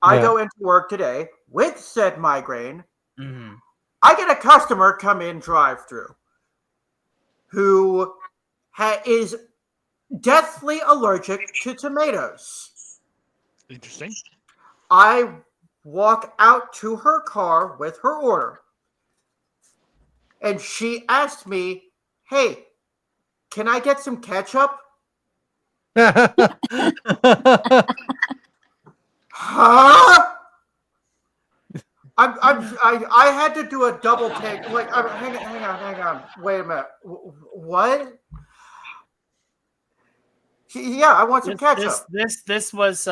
I go into work today with said migraine. Mm-hmm. I get a customer come in drive-through who is deathly allergic to tomatoes. Interesting. I walk out to her car with her order, and she asked me, "Hey, can I get some ketchup?" Huh? I had to do a double take. Like, hang on. Wait a minute. What? Yeah, I want some ketchup. This was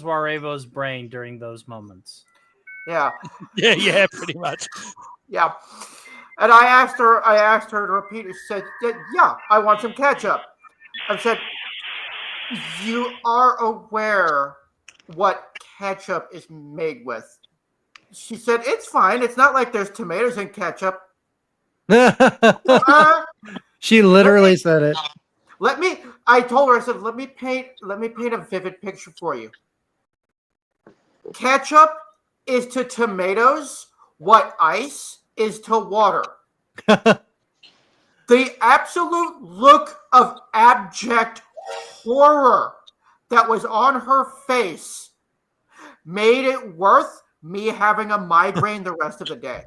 Warevo's brain during those moments. Yeah. Yeah, pretty much. Yeah. And I asked her to repeat it. She said, "Yeah, I want some ketchup." I said, "You are aware what ketchup is made with?" She said, "It's fine. It's not like there's tomatoes in ketchup." She literally said it. I told her, I said, let me paint a vivid picture for you. Ketchup is to tomatoes what ice is to water. The absolute look of abject horror that was on her face made it worth me having a migraine the rest of the day.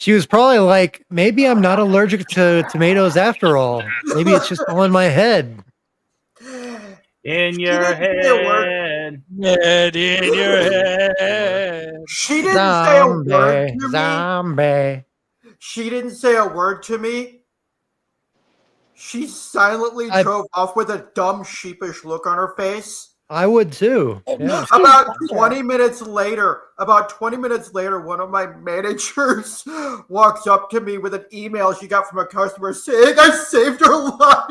She was probably like, maybe I'm not allergic to tomatoes after all. Maybe it's just all in my head. In your head. Head in your head. She didn't say a word to me. Zombie. She didn't say a word to me. She silently drove off with a dumb, sheepish look on her face. I would too. Yeah. About 20 minutes later, one of my managers walks up to me with an email she got from a customer saying I saved her life.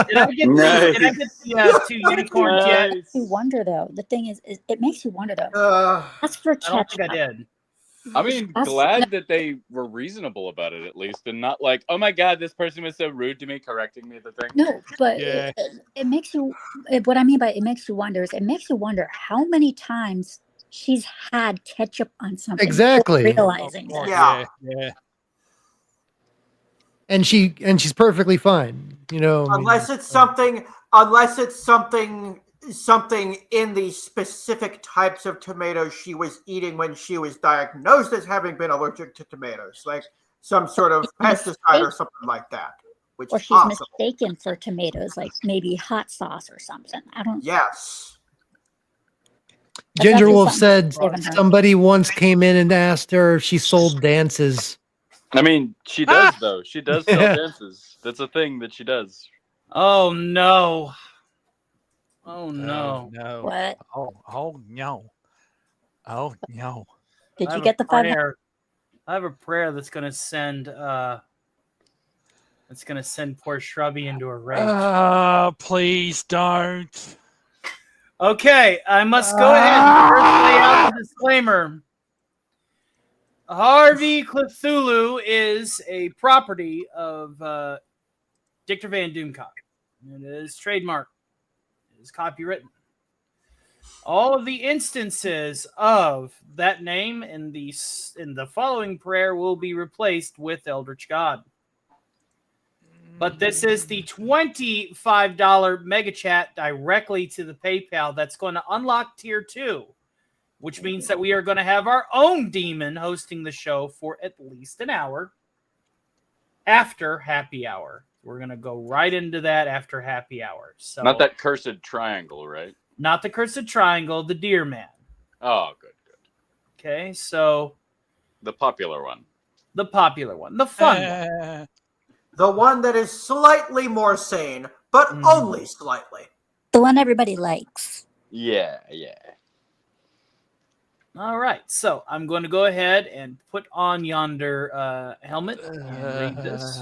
Did I get the 2 unicorns yet? It makes you wonder, though. The thing is it makes you wonder, though. That's for I don't think I did. I mean, glad that they were reasonable about it, at least, and not like, oh my god, this person was so rude to me, correcting me. The thing. No, but it makes you. What I mean by it makes you wonder is it makes you wonder how many times she's had ketchup on something. Exactly. Realizing that. Yeah. And she's perfectly fine, you know. Unless it's something in the specific types of tomatoes she was eating when she was diagnosed as having been allergic to tomatoes, like some sort of pesticide or something like that. Or she's mistaken for tomatoes, like maybe hot sauce or something. I don't. Yes. Ginger Wolf said somebody once came in and asked her if she sold dances. I mean, she does though. She does sell dances. That's a thing that she does. Oh no. Oh no. No. What? Oh no. Oh no. Did you get the prayer? I have a prayer that's gonna send poor Shrubby into a rage. Please don't. Okay, I must go ahead and first lay out the disclaimer. Harvey Cthulhu is a property of Dictor Van Doomcock. It is trademarked. It is copywritten. All of the instances of that name in the following prayer will be replaced with Eldritch God. But this is the $25 Megachat directly to the PayPal that's going to unlock Tier 2, which means that we are going to have our own demon hosting the show for at least an hour after happy hour. We're going to go right into that after happy hour. So not that cursed triangle, right? Not the cursed triangle, the Deer Man. Oh, good. Okay, so the popular one. The popular one. The fun one. The one that is slightly more sane, but only slightly. The one everybody likes. Yeah. All right, so I'm going to go ahead and put on yonder helmet and read this.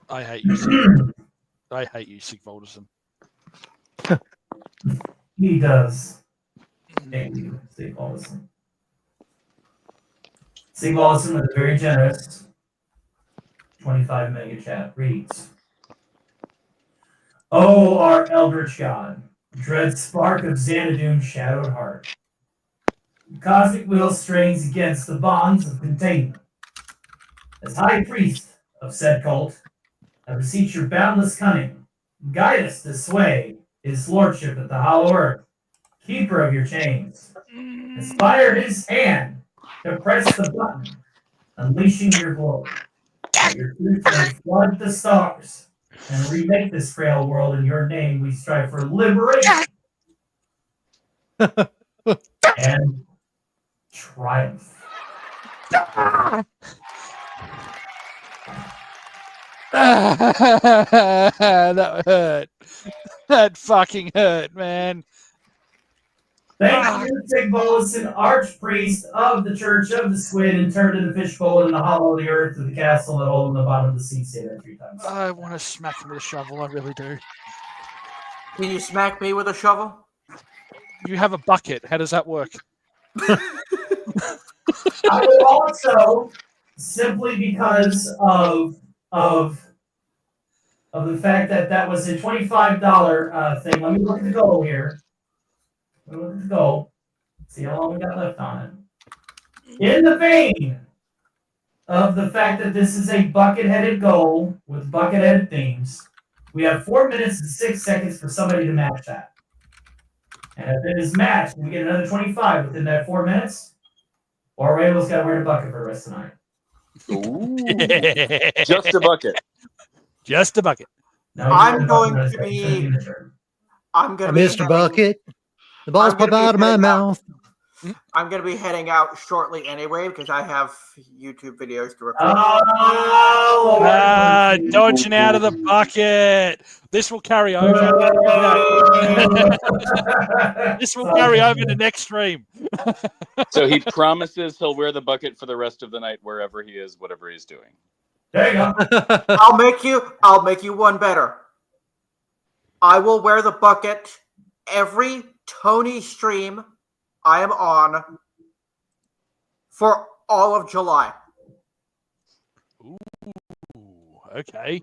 I hate you, Sigvalderson. He does. Thank you, Sigvalderson. Sigvalderson with a very generous 25 Megachat reads. Oh, our Eldritch God, dread spark of Xanadune's shadowed heart. The cosmic will strains against the bonds of containment. As High Priest of said cult, I beseech your boundless cunning. Guide us to sway his lordship at the hollow earth, keeper of your chains. Inspire his hand to press the button, unleashing your glory. That your truth may flood the stars and remake this frail world in your name. We strive for liberation and triumph. That hurt. That fucking hurt, man. Thank you, Sigvalderson, Archpriest of the Church of the Squid, and turned in the fishbowl in the hollow of the earth to the castle that hole in the bottom of the sea. Say that 3 times. I want to smack him with a shovel. I really do. Can you smack me with a shovel? You have a bucket. How does that work? I would also, simply because of the fact that was a $25 thing. Let me look at the goal here. Look at the goal. See how long we got left on it. In the vein of the fact that this is a bucket-headed goal with bucket-headed themes, we have 4 minutes and 6 seconds for somebody to match that. And if it is matched, we get another 25 within that 4 minutes. Or Rabel's got to wear a bucket for the rest of the night. Ooh. Just a bucket. Just a bucket. No, I'm going to be Mr. Bucket. The balls pop out of my mouth. I'm going to be heading out shortly anyway because I have YouTube videos to record. Dodging out of the bucket. This will carry over. This will carry over to next stream. So he promises he'll wear the bucket for the rest of the night, wherever he is, whatever he's doing. There you go. I'll make you one better. I will wear the bucket every Tony stream I am on for all of July. Ooh, okay.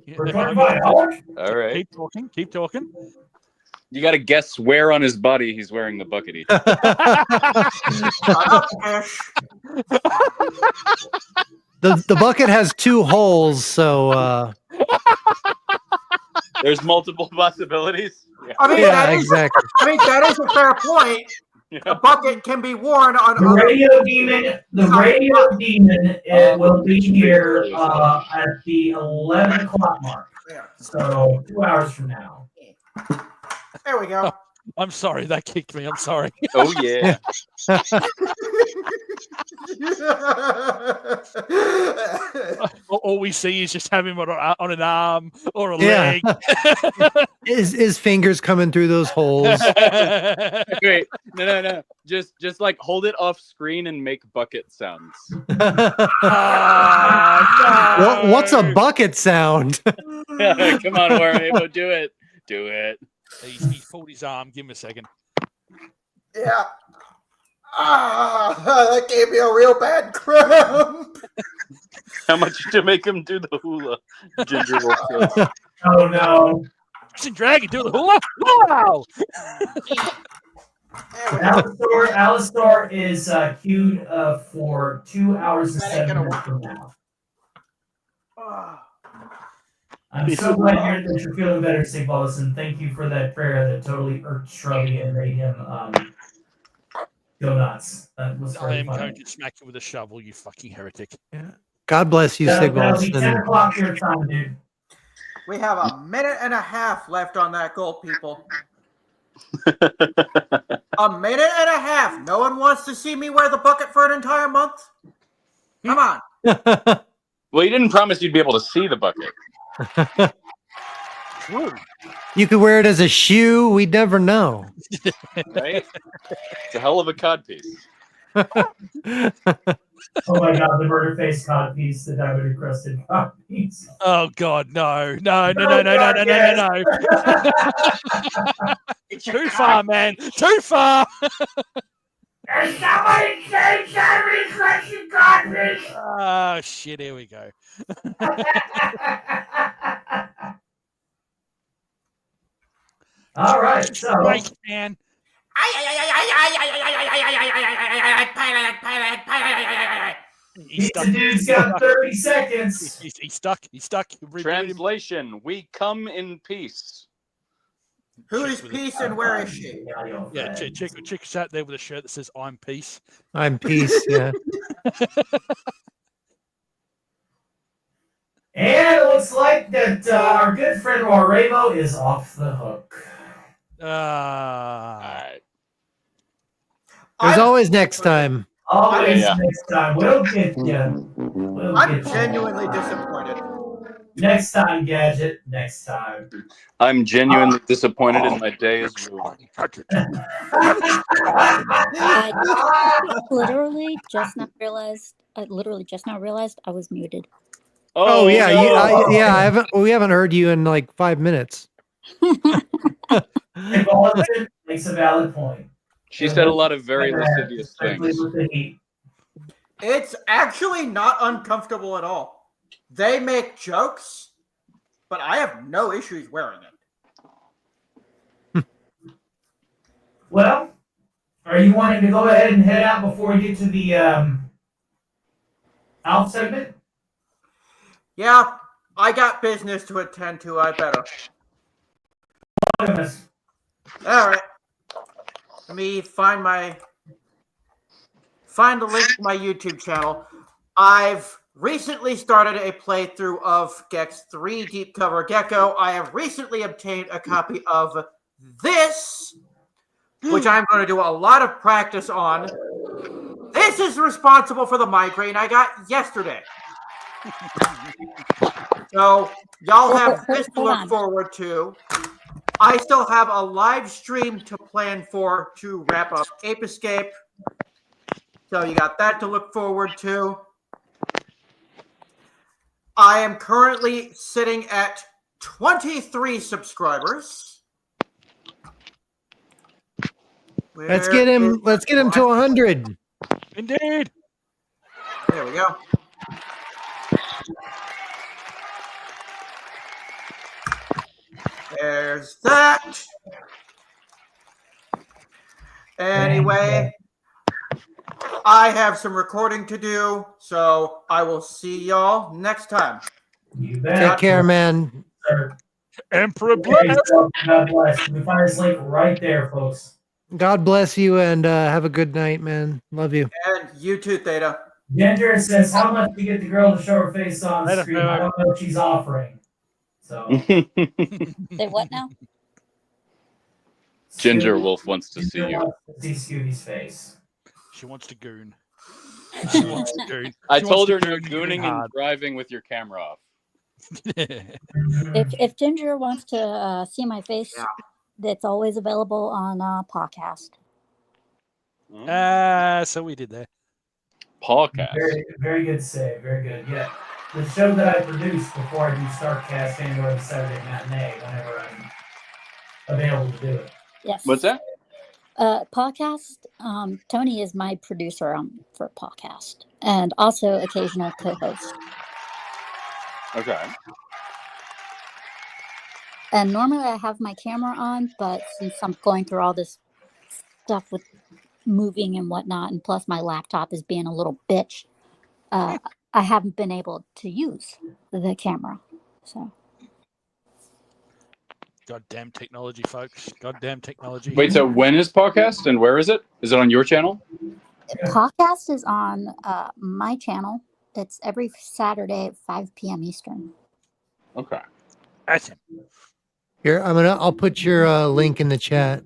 All right. Keep talking. You got to guess where on his body he's wearing the bucket each. The bucket has 2 holes, so there's multiple possibilities. Yeah. I mean, exactly. I mean, that is a fair point. Yeah. A bucket can be worn on the radio demon. The radio demon will be here at the 11 o'clock mark. Yeah. So 2 hours from now. There we go. I'm sorry, that kicked me. I'm sorry. Oh yeah. All we see is just having him on an arm or a leg. His fingers coming through those holes. Wait, no. Just like hold it off screen and make bucket sounds. What's a bucket sound? Come on, Warren, do it. Do it. He pulled his arm. Give him a second. Yeah. That gave me a real bad cramp. How much to make him do the hula? Ginger Wolf says. Oh no! Dragon do the hula! Wow! Alistar is queued for 2 hours and 7 minutes from now. I'm so glad that you're feeling better, Sig Bollison. Thank you for that prayer that totally irked Shrubby and made him go nuts. That was I am funny. going to smack you with a shovel, you fucking heretic. Yeah. God bless you, Sig That'll be Bollison. 10 o'clock your time, dude. We have a minute and a half left on that goal, people. A minute and a half. No one wants to see me wear the bucket for an entire month? Come on. Well, you didn't promise you'd be able to see the bucket. You could wear it as a shoe. We'd never know. Right? It's a hell of a codpiece. Oh my god, the murder face codpiece, the diamond encrusted codpiece. Oh god, no. Too far, man. Too far. There's somebody saying diamond encrusted codpiece. Oh shit, here we go. All right, so Break, man. Pizza Dude's got 30 seconds. He's stuck. Translation: we come in peace. Who is Peace and where is she? Yeah, check us out there with a shirt that says "I'm Peace." I'm peace. Yeah. And it looks like that our good friend Warravo is off the hook. All right. There's always next time. Always next time. We'll get you. I'm genuinely disappointed. Next time, Gadget. Next time. I'm genuinely disappointed in my day as ruined. I literally just now realized I was muted. Oh yeah, no. we haven't heard you in like 5 minutes. Makes a valid point. She said a lot of very lascivious things. It's actually not uncomfortable at all. They make jokes, but I have no issues wearing it. Well, are you wanting to go ahead and head out before we get to the Alf segment? Yeah, I got business to attend to. I better. All right. Let me find the link to my YouTube channel. I've recently started a playthrough of Gex 3 Deep Cover Gecko. I have recently obtained a copy of this, which I'm going to do a lot of practice on. This is responsible for the migraine I got yesterday. So y'all have this to look forward to. I still have a live stream to plan for to wrap up Ape Escape. So you got that to look forward to. I am currently sitting at 23 subscribers. Let's get him to 100. Indeed. There we go. There's that. Anyway, I have some recording to do, so I will see y'all next time. You bet. Take care, man. Emperor bless. God bless. We find this link right there, folks. God bless you, and have a good night, man. Love you. And you too, Theta. Ginger says, how much do you get the girl to show her face on the screen? I don't know what she's offering. So Say what now? Ginger Wolf wants to see you. Wants to see Scooty's face. She wants to goon. She wants to goon. I She told her wants no to goon gooning and hard. driving with your camera off. If Ginger wants to see my face, that's always available on podcast. So we did that. Podcast. Very, very good save. Very good. Yeah. The show that I produce before I do Starcast and or the Saturday matinee, whenever I'm available to do it. Yes. What's that? Podcast. Tony is my producer for podcast and also occasional co-host. Okay. And normally I have my camera on, but since I'm going through all this stuff with moving and whatnot, and plus my laptop is being a little bitch, I haven't been able to use the camera. So. Goddamn technology, folks. Goddamn technology. Wait, so when is podcast and where is it? Is it on your channel? Podcast is on my channel. It's every Saturday at 5 p.m. Eastern. Okay. Awesome. Here, I'll put your link in the chat.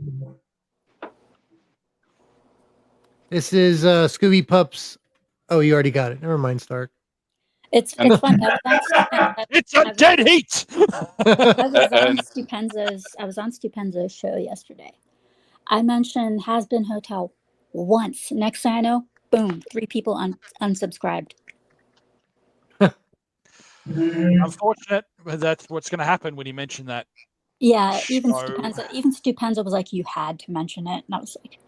This is Scooby Pups. Oh, you already got it. Never mind, Stark. It's fun. It's a dead heat. I was on Stupenza's show yesterday. I mentioned Has Been Hotel once. Next thing I know, boom, 3 people unsubscribed. Unfortunate, but that's what's going to happen when you mention that. Yeah, even Stupenza was like, you had to mention it. And I was like,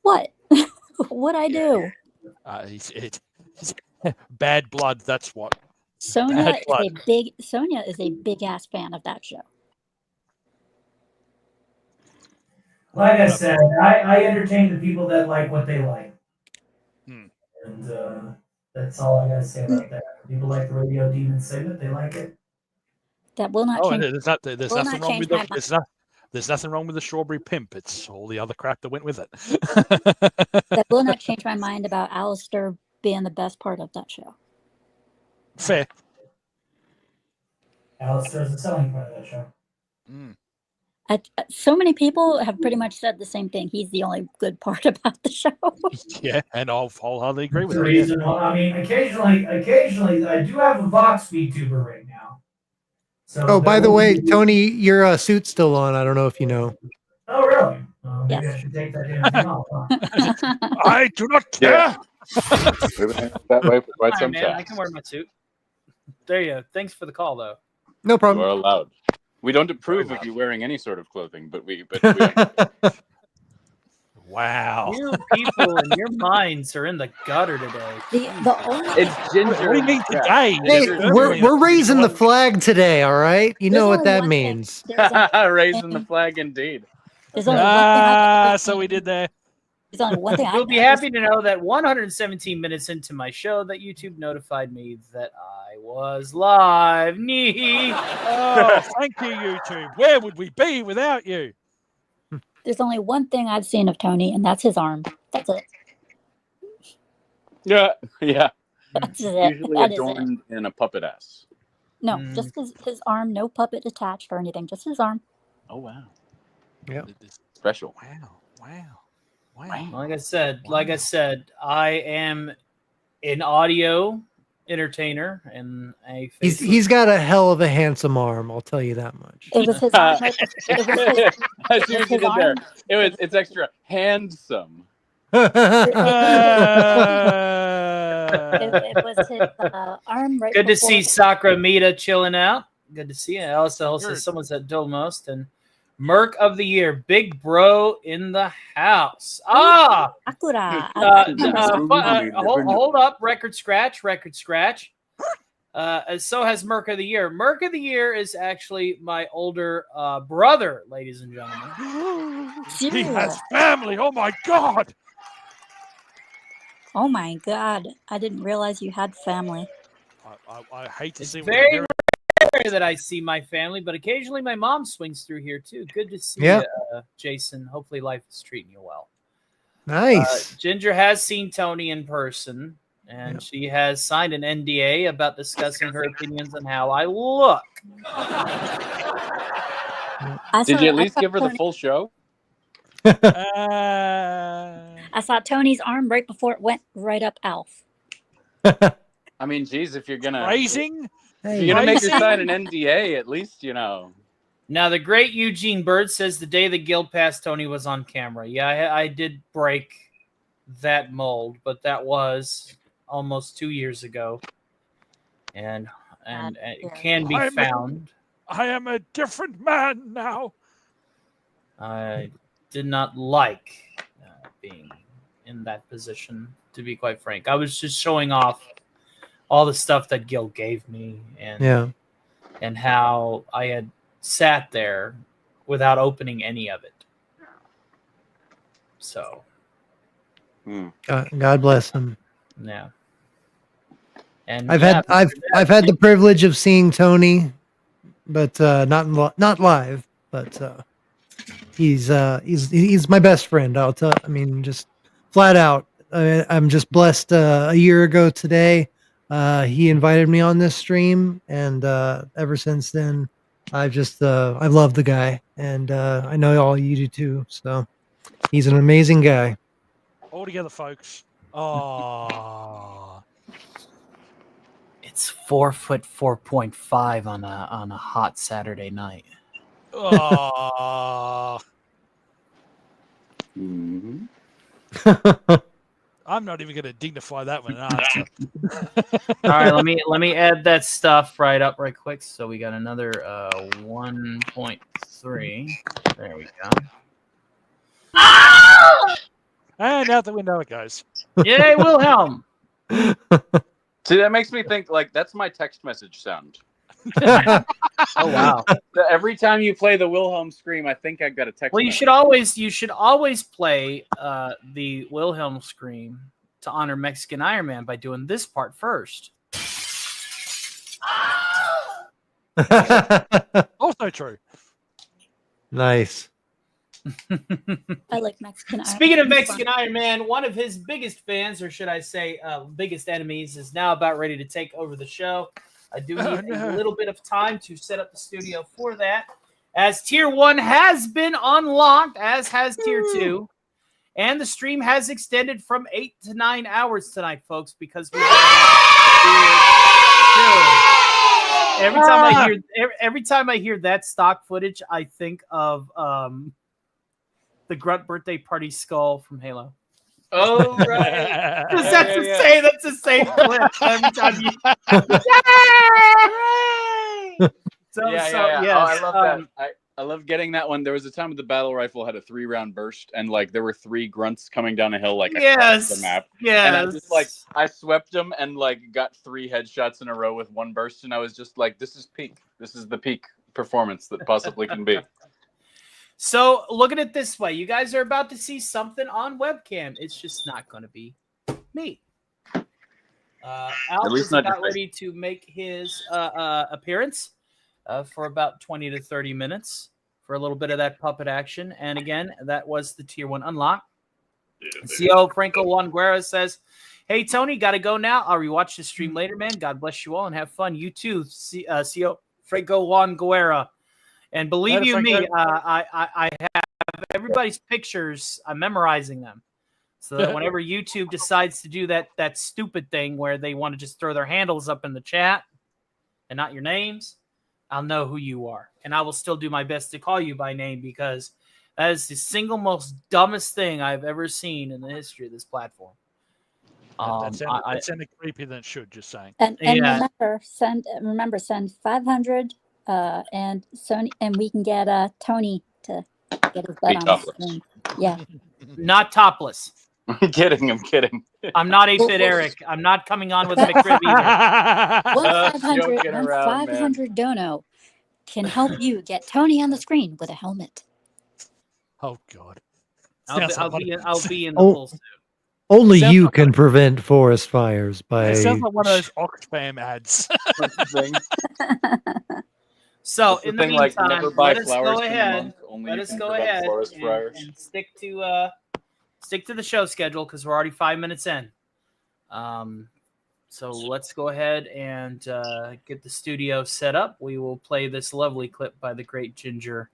what? What'd I do? It's bad blood, that's what. Sonia is a big ass fan of that show. Like I said, I entertain the people that like what they like. And that's all I gotta say about that. People like the Radio Demon segment, they like it. That will not change. There's nothing wrong with there's nothing wrong with the Strawberry Pimp. It's all the other crap that went with it. That will not change my mind about Alistair being the best part of that show. Fair. Alistair's the selling part of that show. So many people have pretty much said the same thing. He's the only good part about the show. Yeah, and I'll wholeheartedly agree with the that. Reason, I mean, occasionally, I do have a Vox VTuber right now. So by the way, Tony, your suit's still on. I don't know if you know. Oh, really? Maybe I should take that damn off. Huh? I do not care. We've been that way for quite some man, time. I can wear my suit. There you go. Thanks for the call, though. No problem. We're allowed. We don't approve of you wearing any sort of clothing, but we Wow. You people and your minds are in the gutter today. It's Ginger. What do you mean today? Hey, we're raising the flag today, all right? You know what that means. Raising the flag, indeed. There's only one thing so we did there. There's only one thing You'll be happy to know that 117 minutes into my show that YouTube notified me that I was live. Oh, thank you, YouTube. Where would we be without you? There's only one thing I've seen of Tony, and that's his arm. That's it. Yeah. That's it. Usually That is it. adorned in a puppet ass. No, just his arm, no puppet attached or anything, just his arm. Oh wow. Yeah. Special. Wow. Like I said, I am an audio entertainer and a He's got a hell of a handsome arm, I'll tell you that much. It was his arm. I see what you did there. It's extra handsome. It was his arm right Good to before- see Sakura Mita chilling out. Good to see you. Also, someone's at Dolmost and Merc of the Year, Big Bro in the house. Sakura. Hold up, record scratch. So has Merc of the Year. Merc of the Year is actually my older brother, ladies and gentlemen. He has family. Oh my God. Oh my God! I didn't realize you had family. I hate to see. It's very rare that I see my family, but occasionally my mom swings through here too. Good to see you, Jason. Hopefully life is treating you well. Nice. Ginger has seen Tony in person, and she has signed an NDA about discussing her opinions on how I look. Did you at least give her the full show? I saw Tony's arm right before it went right up Alf. I mean, geez, if you're gonna Phrasing, if you're gonna make her sign an NDA, at least Now, the great Eugene Bird says the day the guild passed, Tony was on camera. Yeah, I did break that mold, but that was almost 2 years ago, and it can be found. I am a different man now. I did not like being in that position, to be quite frank. I was just showing off all the stuff that Gil gave me and how I had sat there without opening any of it. So God bless him. Yeah. And I've had the privilege of seeing Tony, but not live, but he's my best friend. I mean, just flat out. I'm just blessed. A year ago today, he invited me on this stream, and ever since then, I've I love the guy, and I know all you do too. So he's an amazing guy. All together, folks. Oh, it's 4 foot 4.5 on a hot Saturday night. Oh. I'm not even going to dignify that one. All right, let me add that stuff right quick. So we got another 1.3. There we go. And out the window it goes. Yay, Wilhelm! See, that makes me think like that's my text message sound. Oh wow! Every time you play the Wilhelm scream, I think I got a text. Well, you should always play the Wilhelm scream to honor Mexican Iron Man by doing this part first. Also true. Nice. I like Mexican Iron Man. Speaking of Mexican Iron Man, one of his biggest fans, or should I say biggest enemies, is now about ready to take over the show. I do need a little bit of time to set up the studio for that, as Tier 1 has been unlocked, as has Tier 2, and the stream has extended from 8 to 9 hours tonight, folks, because we every time I hear that stock footage, I think of the Grunt birthday party skull from Halo. Oh right, that's the same clip every time you. I love that. I love getting that one. There was a time when the battle rifle had a 3-round burst, and like there were 3 grunts coming down a hill like across the map. Yes. And I just I swept them and like got 3 headshots in a row with 1 burst, and I was just like, this is peak. This is the peak performance that possibly can be. So look at it this way. You guys are about to see something on webcam. It's just not going to be me. Alf is about ready to make his appearance for about 20 to 30 minutes. for a little bit of that puppet action. And again, that was the Tier 1 unlock. CO Franco Juan Guerra says, hey, Tony, got to go now. I'll rewatch the stream later, man. God bless you all and have fun. You too, CO Franco Juan Guerra. And believe you me, I have everybody's pictures. I'm memorizing them. So that whenever YouTube decides to do that stupid thing where they want to just throw their handles up in the chat and not your names, I'll know who you are. And I will still do my best to call you by name because that is the single most dumbest thing I've ever seen in the history of this platform. That sounded creepy than it should, just saying. And remember, send 500 and Sony, and we can get Tony to get his butt on the screen. Yeah. Not topless. I'm kidding. I'm not 8-Bit Eric. I'm not coming on with a McRib either. 500 dono can help you get Tony on the screen with a helmet. Oh God. I'll be in the full suit. Only you can prevent forest fires by. It sounds like one of those Oxfam ads. So in the meantime, let us go ahead and stick to the show schedule because we're already 5 minutes in. So let's go ahead and get the studio set up. We will play this lovely clip by the great Ginger.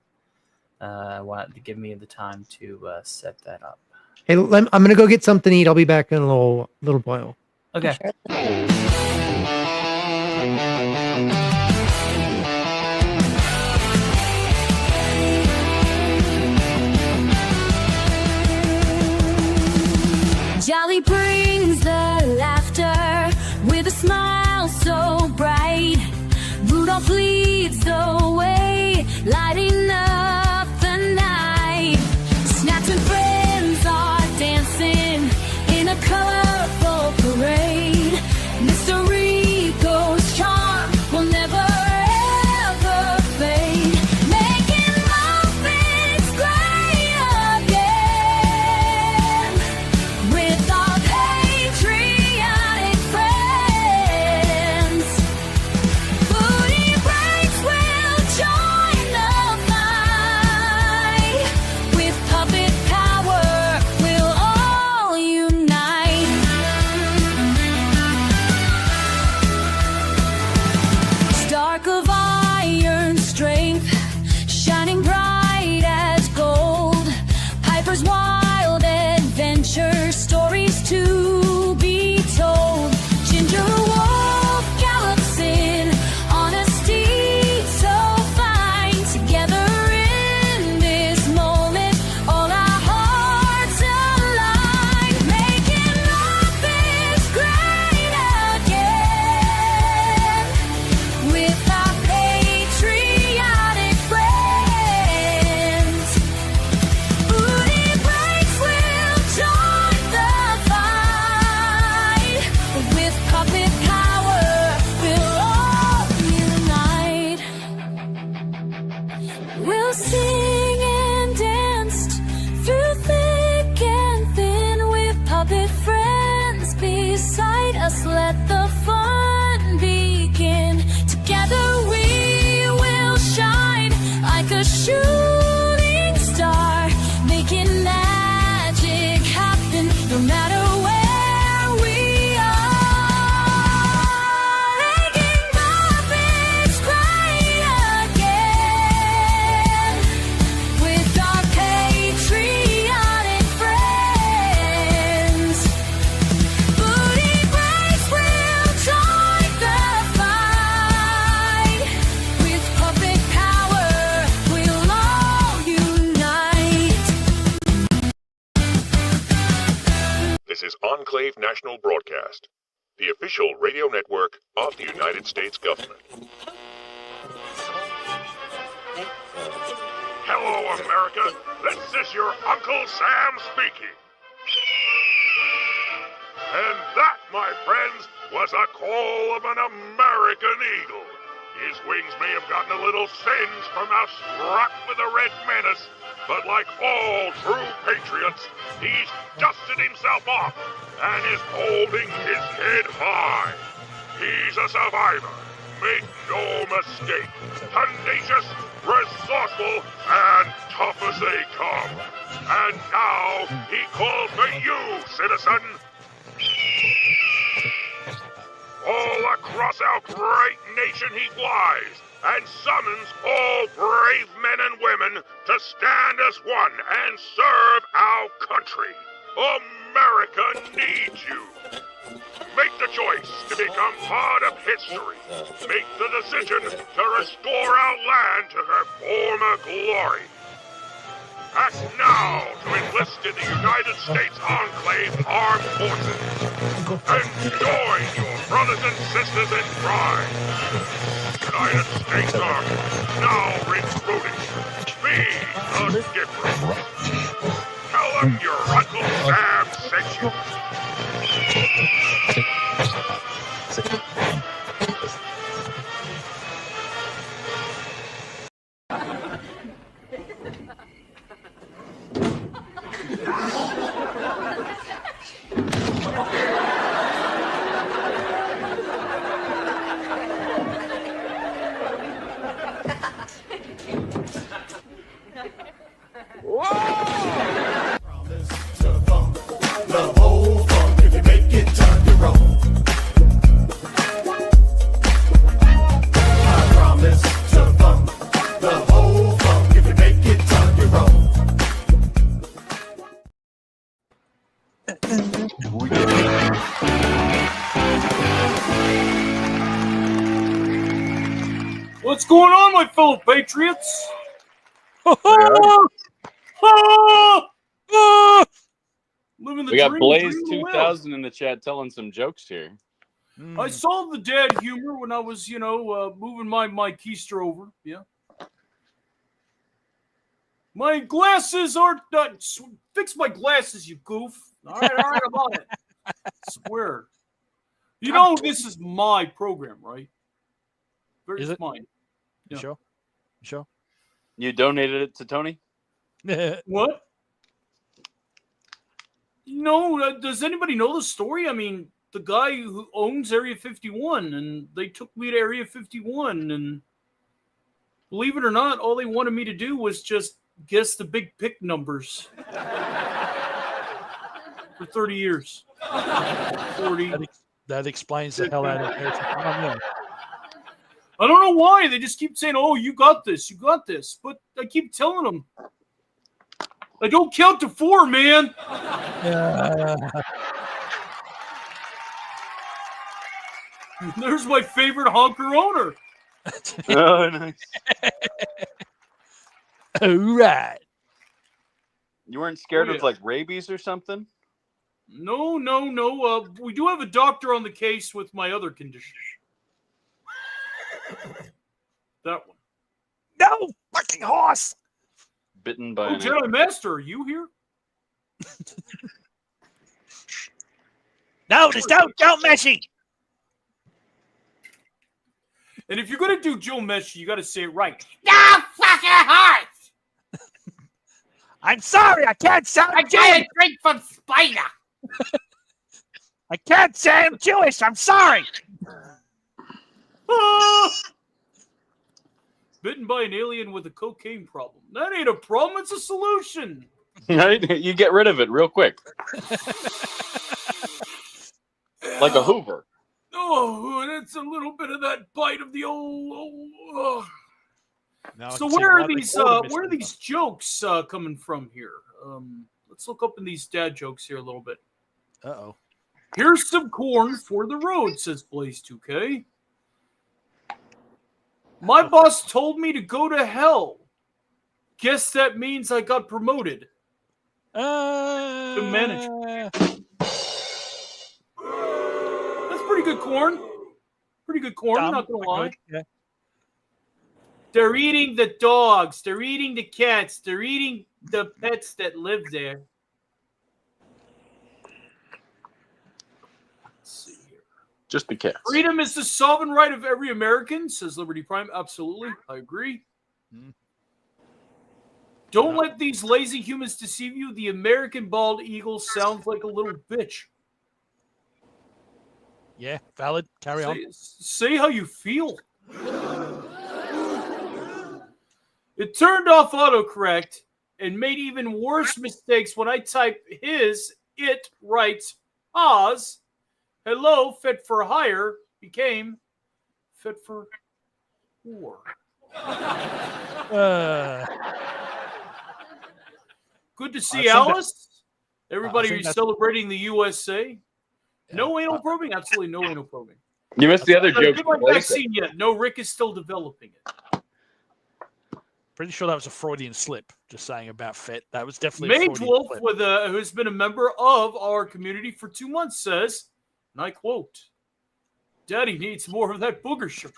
Want to give me the time to set that up. Hey, I'm gonna go get something to eat. I'll be back in a little while. Okay. Jolly brings the laughter with a smile so bright. Rudolph leads the way, lighting up the night. Snaps and friends are dancing in a colorful parade. Mr. Rico's charm will never ever fade. Making muffins great again with our patriotic friends. Booty breaks will join the fight. With puppet power, we'll all unite. Stark of iron strength, shining bright as gold. Piper's wild adventure, stories to be told. Ginger Wolf gallops in on a steed so fine. Together in this moment, all our hearts align. Making muffins great again with our patriotic friends. Booty breaks will join the fight. With puppet power, we'll all unite. We'll sing and dance through thick and thin with puppet friends beside us. Let the fun begin. Together we will shine like a shooting star, making magic happen no matter where we are. Making muffins great again with our patriotic friends. Booty breaks will join the fight. With puppet power, we'll all unite. This is Enclave National Broadcast, the official radio network of the United States government. Hello, America. This is your Uncle Sam speaking. And that, my friends, was a call of an American eagle. His wings may have gotten a little singed from our struck with a red menace, but like all true patriots, he's dusted himself off and is holding his head high. He's a survivor, Make no mistake, tenacious, resourceful, and tough as they come. And now he calls for you, citizen. All across our great nation he flies, and summons all brave men and women to stand as one and serve our country. America needs you. Make the choice to become part of history. Make the decision to restore our land to her former glory. Act now to enlist in the United States Enclave Armed Forces. And join your brothers and sisters in crime. United States Army, now recruiting. Be the difference. Tell them your Uncle Sam sent you. What's going on, my fellow patriots? Living the We got dream, Blaze dream 2000 in the chat telling some jokes here. I saw the dad humor when I was, moving my keister over. Yeah. My glasses aren't done. Fix my glasses, you goof. All right, I'm on it. Swear. You know this is my program, right? Is it mine? You sure? You sure? You donated it to Tony? What? No, does anybody know the story? I mean, the guy who owns Area 51, and they took me to Area 51, and believe it or not, all they wanted me to do was just guess the big pick numbers for 30 years. 40. That explains the hell out of it. I don't know why. They just keep saying, oh, you got this. But I keep telling them, I don't count to 4, man. There's my favorite honker owner. Oh, nice. All right. You weren't scared of like rabies or something? No. We do have a doctor on the case with my other condition. That one. No fucking horse. Bitten by an Jedi Master, are you here? No, just don't Messi. And if you're gonna do Joe Messi, you gotta say it right. No fucking heart! I'm sorry, I can't sound I got a drink from Spider. I can't say I'm Jewish. I'm sorry. Bitten by an alien with a cocaine problem. That ain't a problem, it's a solution. Right? You get rid of it real quick. Like a Hoover. Oh, and it's a little bit of that bite of the old. So where are these jokes coming from here? Let's look up in these dad jokes here a little bit. Uh-oh. Here's some corn for the road, says Blaze 2K. My boss told me to go to hell. Guess that means I got promoted to manager. That's pretty good corn. Pretty good corn, I'm not going to lie. Yeah. They're eating the dogs. They're eating the cats. They're eating the pets that live there. Just the cats. Freedom is the sovereign right of every American, says Liberty Prime. Absolutely. I agree. Don't let these lazy humans deceive you. The American bald eagle sounds like a little bitch. Yeah, valid. Carry on. Say how you feel. It turned off autocorrect and made even worse mistakes when I typed it writes Oz. Hello, fit for hire became fit for war. Good to see Alice. Everybody is celebrating the USA. Yeah. No anal probing? Absolutely no anal probing. You missed the other joke. Good like vaccine yet. No, Rick is still developing it. Pretty sure that was a Freudian slip, just saying about fit. That was definitely Mage Wolf, who's been a member of our community for 2 months, says, and I quote, Daddy needs more of that booger sugar.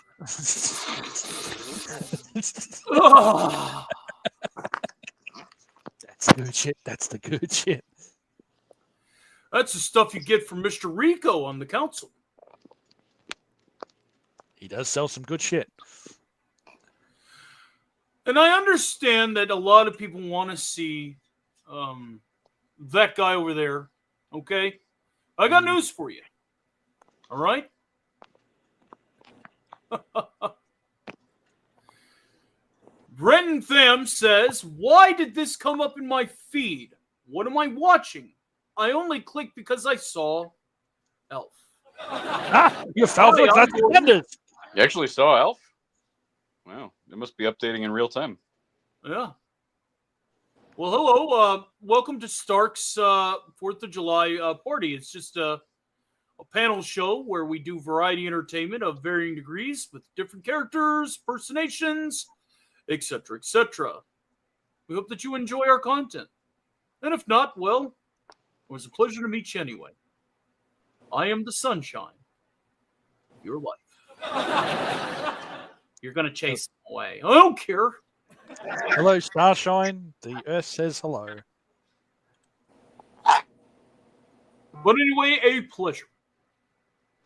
Oh. That's the good shit. That's the good shit. That's the stuff you get from Mr. Rico on the council. He does sell some good shit. And I understand that a lot of people want to see that guy over there. Okay? I got news for you. All right? Brenton Tham says, why did this come up in my feed? What am I watching? I only clicked because I saw Elf. You fell for that defenders. You actually saw Elf? Wow, it must be updating in real time. Yeah. Well, hello. Welcome to Stark's 4th of July party. It's just a panel show where we do variety entertainment of varying degrees with different characters, personations, etc., etc. We hope that you enjoy our content. And if not, well, it was a pleasure to meet you anyway. I am the sunshine of your life. You're going to chase them away. I don't care. Hello, Starshine. The Earth says hello. But anyway, a pleasure.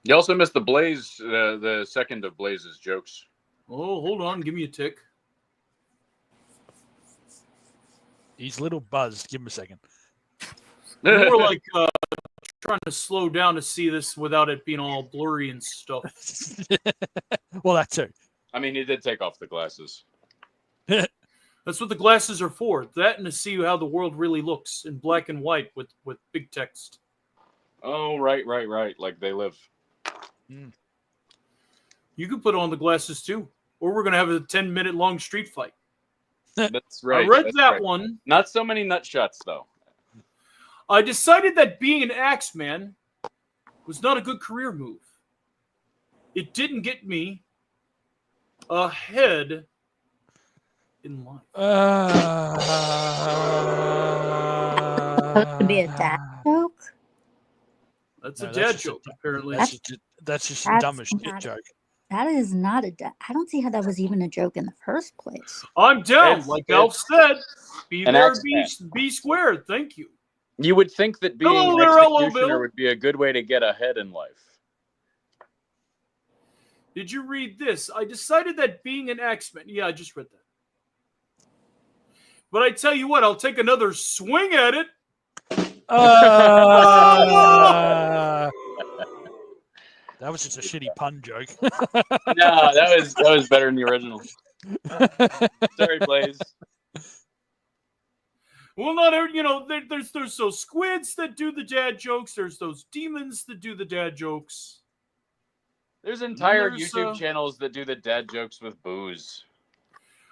You also missed the Blaze, the second of Blaze's jokes. Oh, hold on. Give me a tick. He's a little buzzed. Give him a second. More like trying to slow down to see this without it being all blurry and stuff. Well, that too. I mean, he did take off the glasses. That's what the glasses are for. That and to see how the world really looks in black and white with big text. Oh, right. Like they live. You can put on the glasses too. Or we're going to have a 10-minute long street fight. That's right. I read that one. Not so many nut shots, though. I decided that being an Axeman was not a good career move. It didn't get me ahead in life. Supposed to be a dad joke? That's a dad joke, apparently. That's just the dumbest shit joke. That is not a dad. I don't see how that was even a joke in the first place. I'm down. Like Elf said, be there, be squared. Thank you. You would think that being an executioner would be a good way to get ahead in life. Did you read this? I decided that being an X-Men... Yeah, I just read that. But I tell you what, I'll take another swing at it. That was just a shitty pun joke. No, that was better than the original. Sorry, Blaze. Well, not there's those squids that do the dad jokes. There's those demons that do the dad jokes. There's entire YouTube channels that do the dad jokes with booze.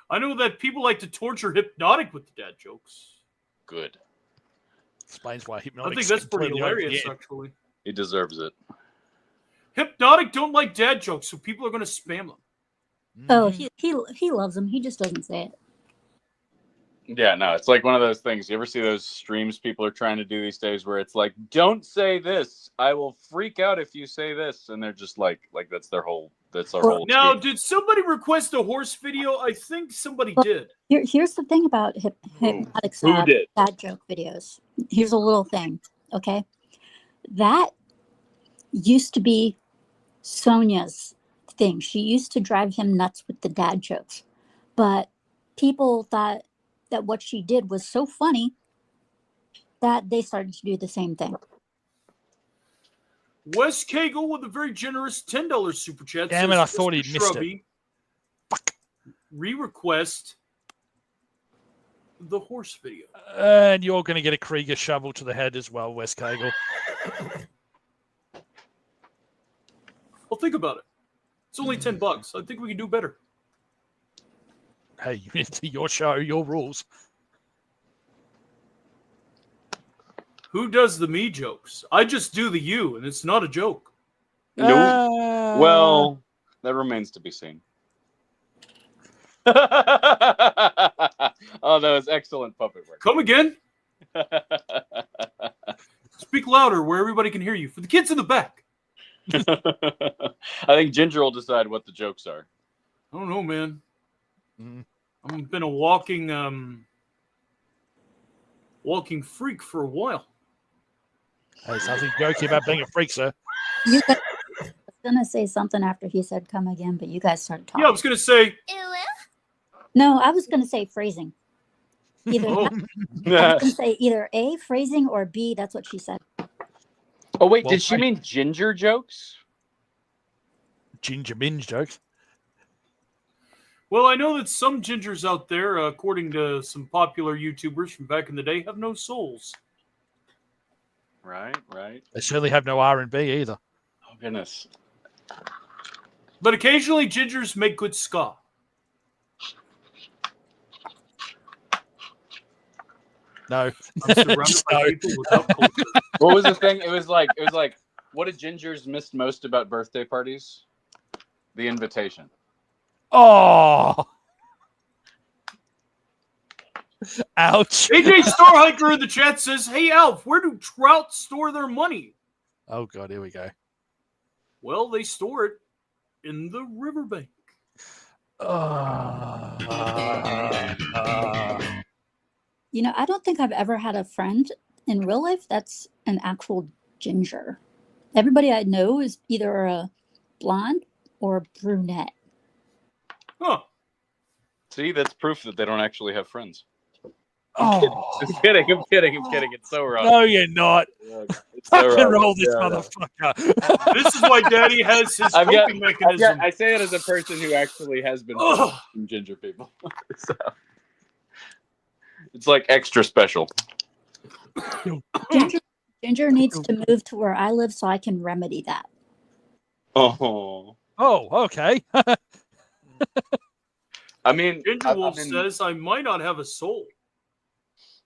I know that people like to torture Hypnotic with the dad jokes. Good. Explains why Hypnotic. I think that's pretty hilarious, actually. He deserves it. Hypnotic don't like dad jokes, so people are going to spam them. Oh, he loves them. He just doesn't say it. Yeah, no, it's like one of those things. You ever see those streams people are trying to do these days where it's like, don't say this. I will freak out if you say this. And they're just like that's their whole, Now, did somebody request a horse video? I think somebody did. Here's the thing about Hypnotic's dad joke videos. Here's a little thing, okay? That used to be Sonia's thing. She used to drive him nuts with the dad jokes. But people thought that what she did was so funny that they started to do the same thing. Wes Cagle with a very generous $10 super chat. Damn it, I thought he'd missed it. re-request the horse video. And you're going to get a Krieger shovel to the head as well, Wes Cagle. Well, think about it. It's only $10. I think we can do better. Hey, it's your show, your rules. Who does the me jokes? I just do the you, and it's not a joke. No. Well, that remains to be seen. Oh, that was excellent puppet work. Come again? Speak louder where everybody can hear you. For the kids in the back. I think Ginger will decide what the jokes are. I don't know, man. I've been a walking freak for a while. There's nothing jokey about being a freak, sir. You guys, I was gonna say something after he said "come again," but you guys started talking. Yeah, I was gonna say. No, I was gonna say phrasing. Either I was gonna say either A, phrasing, or B. That's what she said. Oh wait, did she mean ginger jokes? Ginger minge jokes. Well, I know that some gingers out there, according to some popular YouTubers from back in the day, have no souls. Right. They certainly have no R&B either. Oh goodness. But occasionally, gingers make good ska. No. I'm surrounded by people without culture. What was the thing? It was like, what did gingers miss most about birthday parties? The invitation. Oh. Ouch. AJ Starhiker in the chat says, "Hey Alf, where do trout store their money?" Oh god, here we go. Well, they store it in the riverbank. You know, I don't think I've ever had a friend in real life that's an actual ginger. Everybody I know is either a blonde or a brunette. Huh. See, that's proof that they don't actually have friends. Oh. I'm kidding. It's so wrong. No, you're not. It's so Fucking wrong. roll this Yeah, motherfucker. This is why Daddy has his coping mechanism. I say it as a person who actually has been from ginger people. So, it's like extra special. Ginger needs to move to where I live so I can remedy that. Oh, okay. I mean, Ginger Wolf says I might not have a soul.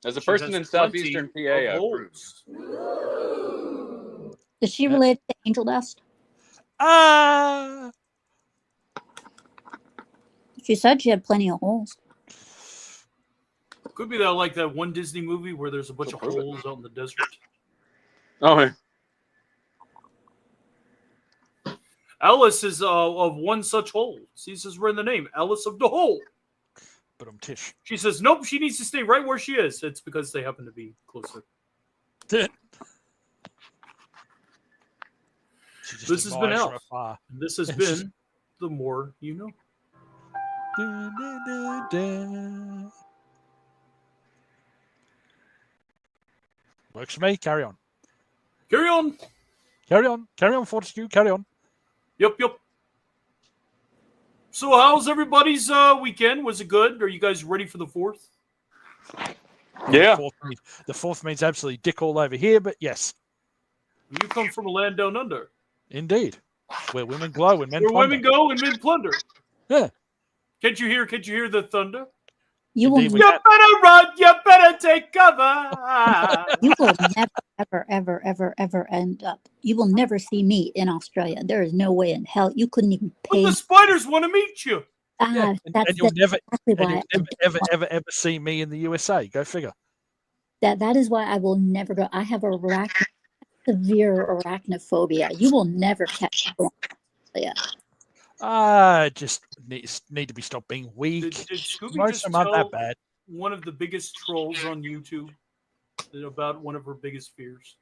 As a person in southeastern PA, I approve. Is she related to Angel Dust? She said she had plenty of holes. Could be that like that one Disney movie where there's a bunch of holes out in the desert. Oh, yeah. Alice is of one such hole. She says we're in the name, Alice of the Hole. But I'm Tish. She says nope. She needs to stay right where she is. It's because they happen to be closer. This This has been Alf. And this has been The More You Know. Works for me. Carry on. Carry on. Carry on. Carry on, Fortescue. Carry on. Yep. So how's everybody's weekend? Was it good? Are you guys ready for the 4th? Yeah. The fourth means absolutely dick all over here, but yes. You come from a land down under. Indeed. Where women glow and men Where plunder. women go and men plunder. Yeah. Can't you hear the thunder? You will, You better run, you better take cover. you will never, ever end up. You will never see me in Australia. There is no way in hell you couldn't even pay. But the spiders want to meet you. And That's you'll never, exactly and why. you'll ever see me in the USA. Go figure. That is why I will never go. I have severe arachnophobia. You will never catch me in Australia. Just need to be stopped being weak. Did Scooby Most just of them aren't tell that bad. one of the biggest trolls on YouTube about one of her biggest fears?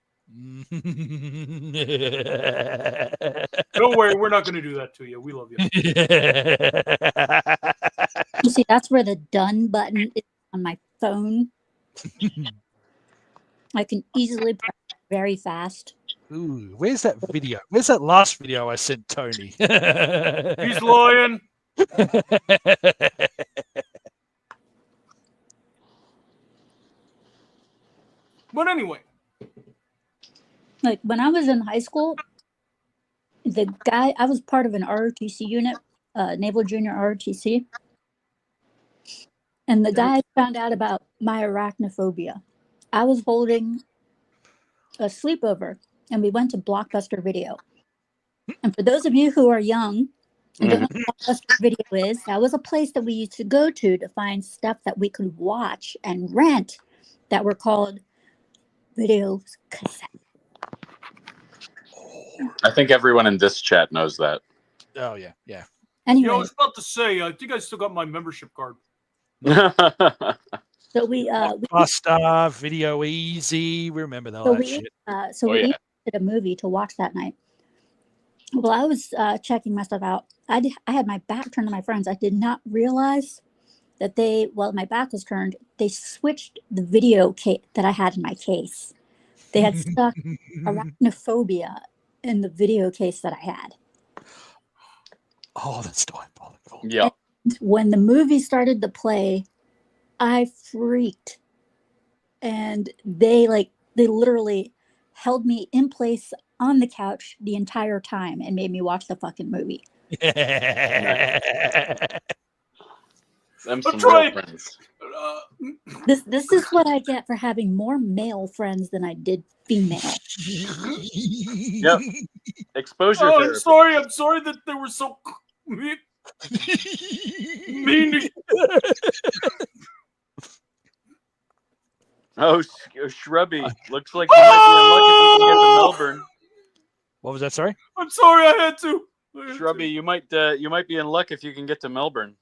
Don't worry, we're not going to do that to you. We love you. You see, that's where the done button is on my phone. I can easily press it very fast. Ooh, where's that video? Where's that last video I sent Tony? He's lying. But anyway, like when I was in high school, the guy, I was part of an ROTC unit, Naval Junior ROTC, and the guy found out about my arachnophobia. I was holding a sleepover, and we went to Blockbuster Video. And for those of you who are young and don't know what Blockbuster Video is, that was a place that we used to go to find stuff that we could watch and rent that were called video cassettes. I think everyone in this chat knows that. Oh yeah, yeah. Anyway, I was about to say, I think I still got my membership card. So we Blockbuster, Video Easy. We remember that, so that we shit. we did a movie to watch that night. Well, I was checking my stuff out. I had my back turned to my friends. I did not realize that while my back was turned, they switched the video case that I had in my case. They had stuck arachnophobia in the video case that I had. Oh, that's diabolical. Yeah. And when the movie started to play, I freaked. And they literally held me in place on the couch the entire time and made me watch the fucking movie. Them some real friends. This is what I get for having more male friends than I did female. Yep. Exposure Oh, therapy. I'm sorry that they were so mean. mean. Oh, Shrubby. Looks like you might be in luck if you can get to Melbourne. What was that? Sorry. I'm sorry, I had to. Shrubby, you might be in luck if you can get to Melbourne.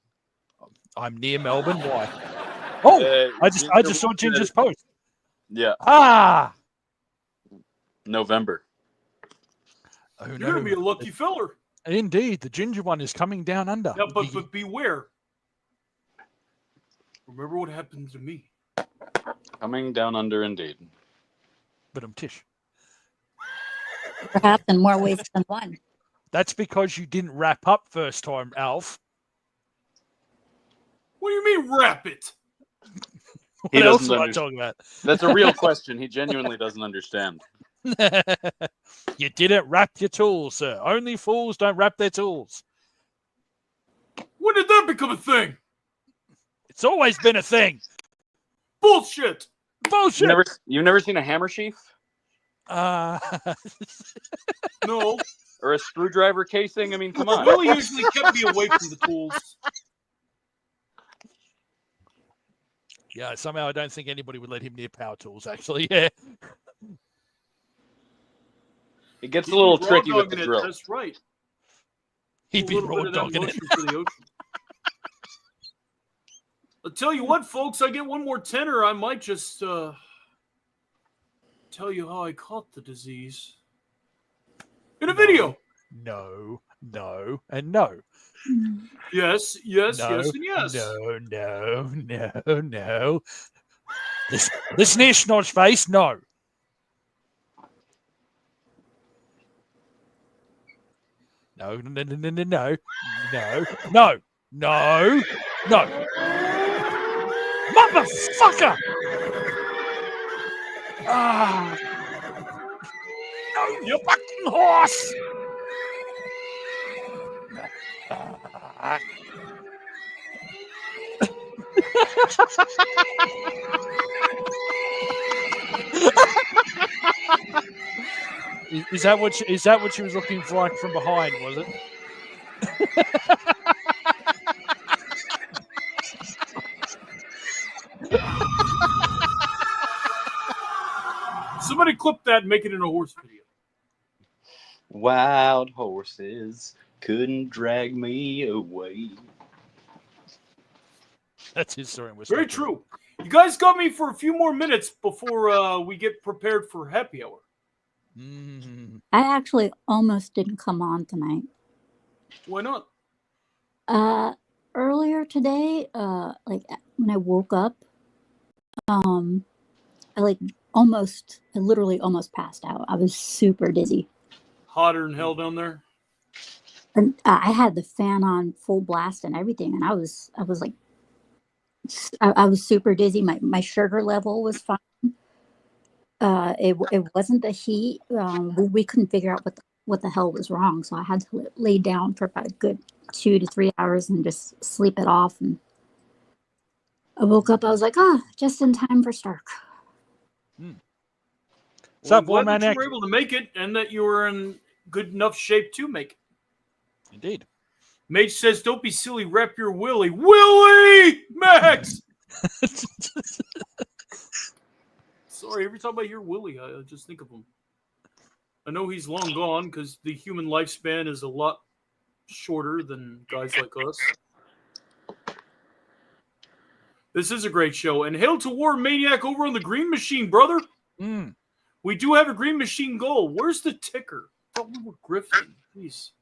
I'm near Melbourne. Why? Oh, I just saw Ginger's post. Yeah. Ah. November. Oh, You're gonna be a lucky feller. Indeed, the ginger one is coming down under. Yeah, but beware. Remember what happened to me. Coming down under, indeed. But I'm Tish. Perhaps in more ways than one. That's because you didn't wrap up first time, Alf. What do you mean wrap it? What else am I talking about? That's a real question. He genuinely doesn't understand. You didn't wrap your tools, sir. Only fools don't wrap their tools. When did that become a thing? It's always been a thing. Bullshit. Bullshit. You've never seen a hammer sheath? No. Or a screwdriver casing? I mean, come on. Willie usually kept me away from the tools. Yeah, somehow I don't think anybody would let him near power tools, actually. Yeah. It gets a little tricky with the drill. That's right. He'd be raw dogging it. For the ocean. I'll tell you what, folks, I get one more tenner, I might just tell you how I caught the disease. In a video. No, and no. Yes, and yes. No. Listen here, Snodge Face, no. No. Motherfucker! Ah! No, you fucking horse! Is that what she was looking for from behind? Was it? Somebody clip that and make it in a horse video. Wild horses couldn't drag me away. That's his story. Very true. You guys got me for a few more minutes before we get prepared for happy hour. I actually almost didn't come on tonight. Why not? Earlier today, like when I woke up, I literally almost passed out. I was super dizzy. Hotter than hell down there? And I had the fan on full blast and everything, and I was like, I was super dizzy. My sugar level was fine. It wasn't the heat. We couldn't figure out what the hell was wrong, so I had to lay down for about a good 2 to 3 hours and just sleep it off. And I woke up. I was like, just in time for Stark. Well, I'm glad that you were able to make it, and that you were in good enough shape to make it. Indeed. Mage says, "Don't be silly. Rep your Willie, Willie Max." Sorry, every time I hear Willie, I just think of him. I know he's long gone because the human lifespan is a lot shorter than guys like us. This is a great show, and hail to War Maniac over on the Green Machine, brother. We do have a Green Machine goal. Where's the ticker? I thought we were Griffin. Please.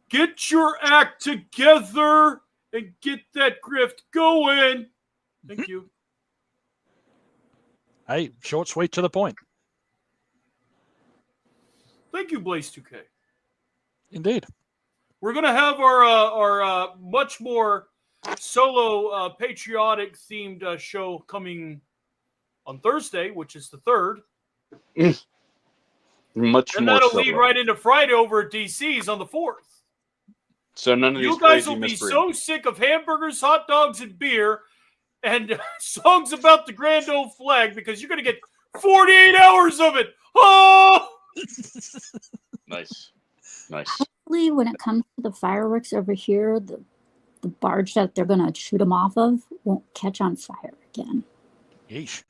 Get your act together and get that grift going. Thank you. Hey, short, sweet, to the point. Thank you, Blaze 2K. Indeed. We're going to have our much more solo patriotic themed show coming on Thursday, which is the 3rd. Much and more that'll solo. lead right into Friday over at DC's on the 4th. So none of these You guys crazy will be misbreeds. so sick of hamburgers, hot dogs, and beer, and songs about the grand old flag because you're going to get 48 hours of it. Oh! Nice. Nice. Hopefully, when it comes to the fireworks over here, the barge that they're going to shoot them off of won't catch on fire again. Yeesh.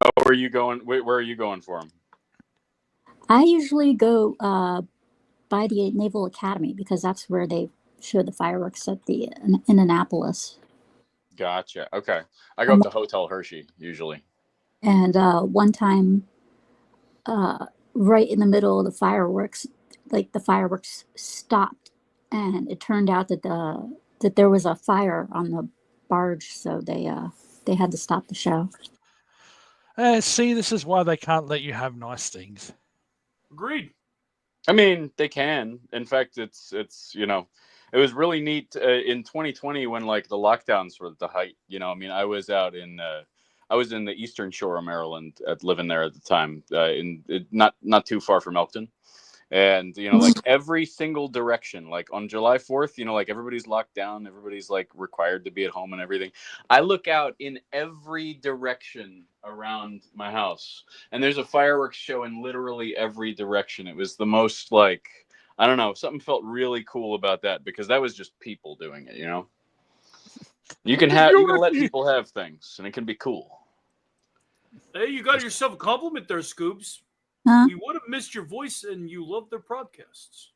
Oh, where are you going? Where are you going for them? I usually go by the Naval Academy because that's where they show the fireworks at the in Annapolis. Gotcha. Okay. I go up to Hotel Hershey usually. And one time, right in the middle of the fireworks, like the fireworks stopped, and it turned out that there was a fire on the barge, so they had to stop the show. See, this is why they can't let you have nice things. Agreed. I mean, they can. In fact, it's it was really neat in 2020 when like the lockdowns were at the height. I mean, I was out in I was in the Eastern Shore of Maryland, living there at the time, not too far from Elkton. And, like every single direction, like on July 4th, like everybody's locked down. Everybody's like required to be at home and everything. I look out in every direction around my house and there's a fireworks show in literally every direction. It was the most like, I don't know, something felt really cool about that because that was just people doing it, You can let people have things and it can be cool. Hey, you got yourself a compliment there, Scoobs. Huh? We would have missed your voice, and you love their podcasts.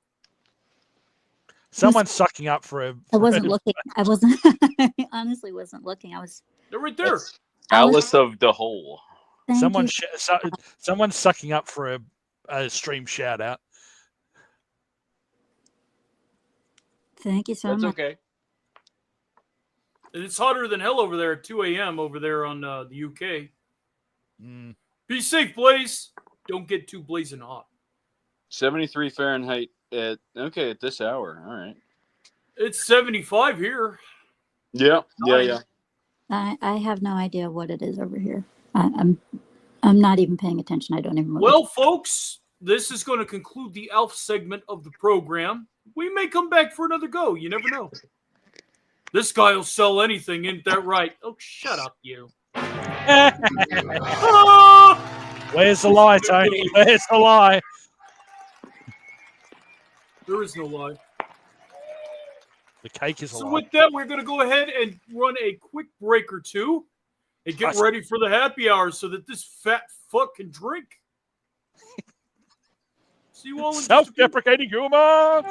Someone's sucking up for a. I wasn't looking. I wasn't. I honestly wasn't looking. They're right there. Alice of the Hole. Someone's sucking up for a stream shout out. Thank you so much. That's okay. And it's hotter than hell over there at 2 a.m. over there on the UK. Be safe, Blaze. Don't get too blazing hot. 73 Fahrenheit at this hour. All right. It's 75 here. Yeah. I have no idea what it is over here. I'm not even paying attention. I don't even. Well, folks, this is going to conclude the ALF segment of the program. We may come back for another go. You never know. This guy will sell anything, isn't that right? Oh, shut up, you. Where's the lie, Tony? Where's the lie? There is no lie. The cake is a lie. So with that, we're going to go ahead and run a quick break or two and get ready for the happy hour so that this fat fuck can drink. See you all in self-deprecating humor.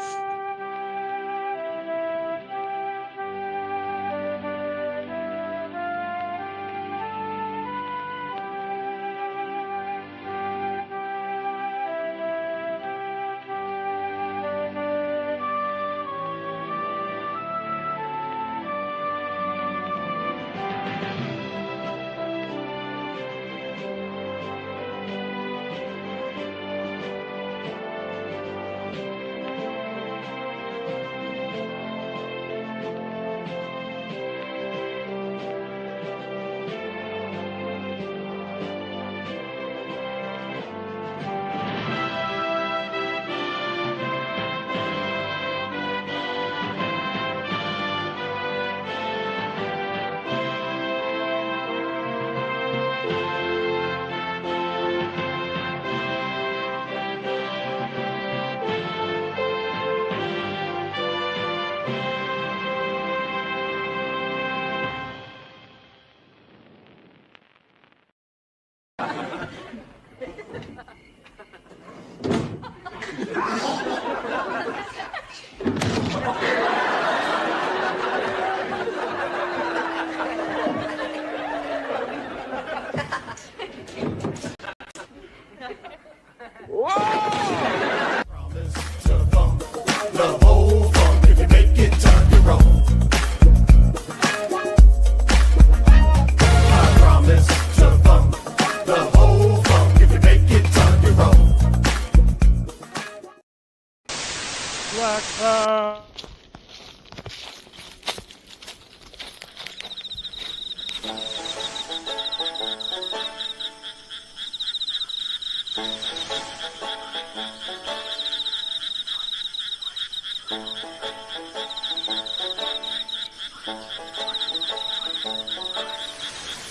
Black Hat.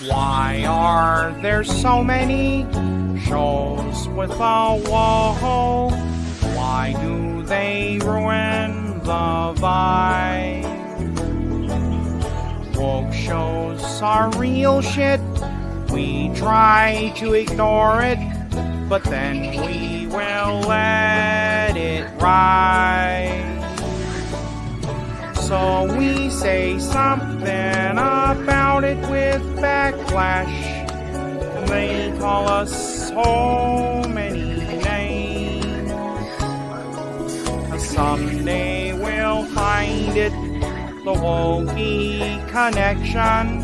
Why are there so many shows with a whoa? Why do they ruin the vibe? Woke shows are real shit. We try to ignore it, but then we will let it ride. So we say something about it with backlash. They call us so many names. Someday we'll find it, the Wokey connection,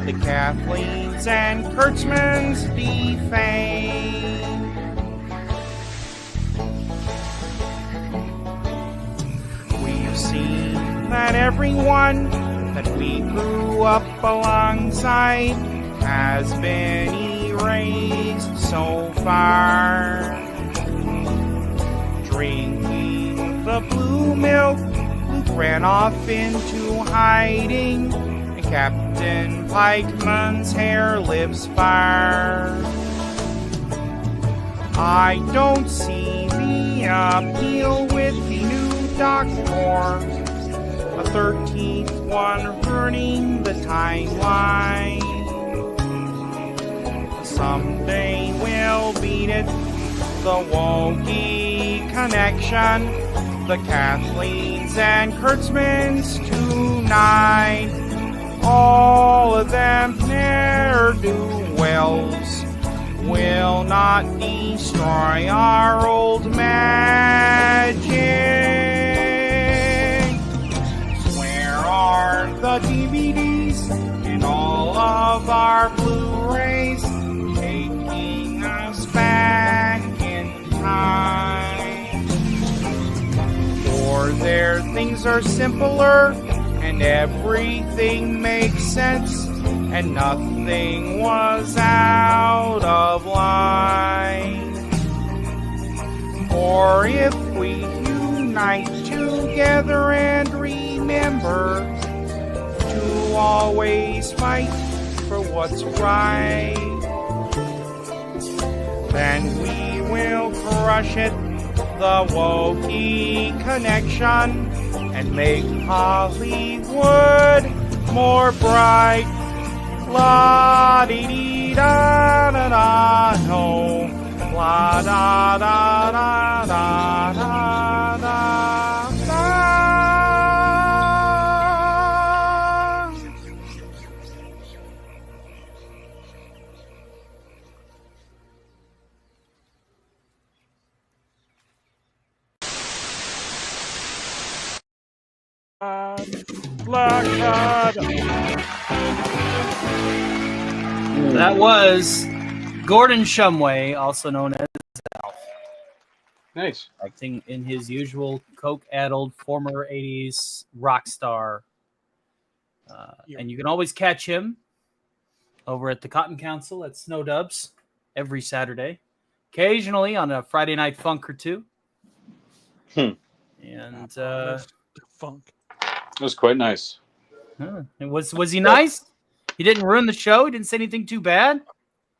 the Kathleen's and Kurtzman's defame. We've seen that everyone that we grew up alongside has been erased so far. Drinking the blue milk, Luke ran off into hiding, and Captain Pikeman's hair lives fire. I don't see the appeal with the new Doctor, a 13th one ruining the timeline. Someday we'll beat it, the Wokey connection, the Kathleen's and Kurtzman's tonight. All of them ne'er-do-wells will not destroy our old magic. Where are the DVDs and all of our Blu-rays, taking us back in time? For there things are simpler and everything makes sense, and nothing was out of line. For if we unite together and remember to always fight for what's right, then we will crush it, the Wokey connection, and make Hollywood more bright. La dee dee da da da no. La da da da da da da da. Black Hat. That was Gordon Shumway, also known as Alf. Nice. Acting in his usual coke-addled former 80s rock star. And you can always catch him over at the Cotton Council at Snow Dubs every Saturday. Occasionally on a Friday Night Funk or two. And funk. It was quite nice. And was he nice? He didn't ruin the show? He didn't say anything too bad?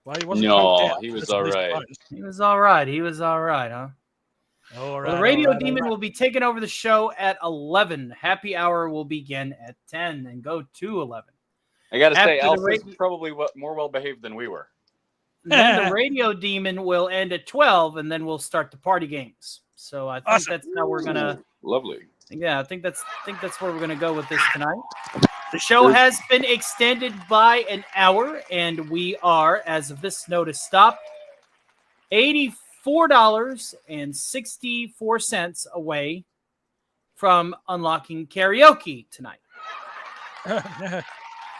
Well, he wasn't he was all right. He was all right. He was all right, huh? All right, Well, the Radio Demon will be taking over the show at 11. Happy Hour will begin at 10 and go to 11. I got to say, After Alf is probably more well-behaved than we were. Then the Radio Demon will end at 12, and then we'll start the party games. So I think that's how we're going to... Lovely. Yeah, I think that's where we're going to go with this tonight. The show has been extended by an hour, and we are, as of this notice stop, $84.64 away from unlocking karaoke tonight.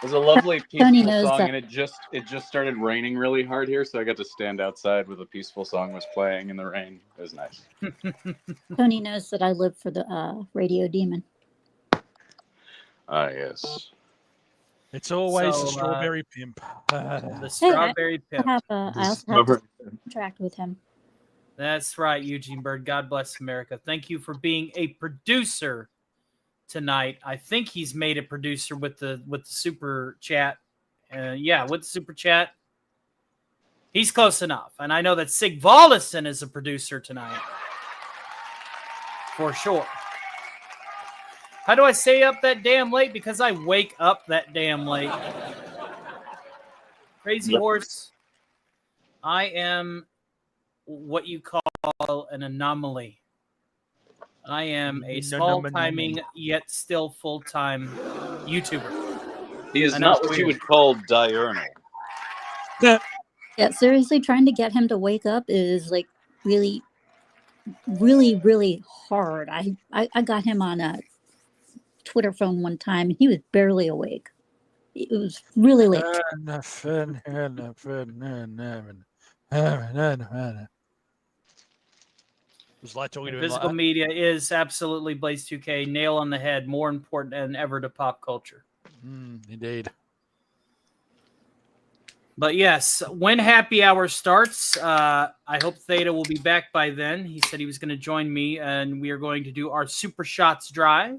It was a lovely, Tony peaceful knows song, that. and it just started raining really hard here, so I got to stand outside with a peaceful song was playing in the rain. It was nice. Tony knows that I live for the Radio Demon. Ah, yes. It's always So, the strawberry pimp. The strawberry pimp. I also have a contract with him. That's right, Eugene Bird. God bless America. Thank you for being a producer tonight. I think he's made a producer with the super chat. Yeah, with the super chat. He's close enough. And I know that Sig Vollison is a producer tonight. For sure. How do I stay up that damn late? Because I wake up that damn late. Crazy Horse. I am what you call an anomaly. I am a small-timing, yet still full-time YouTuber. He is not what you would call diurnal. Yeah, seriously, trying to get him to wake up is like really, really, really hard. I got him on a Twitter phone one time, and he was barely awake. It was really late. Like talking to him Physical like media is absolutely Blaze 2K, nail on the head, more important than ever to pop culture. Indeed. But yes, when happy hour starts, I hope Theta will be back by then. He said he was going to join me, and we are going to do our Super Shots drive.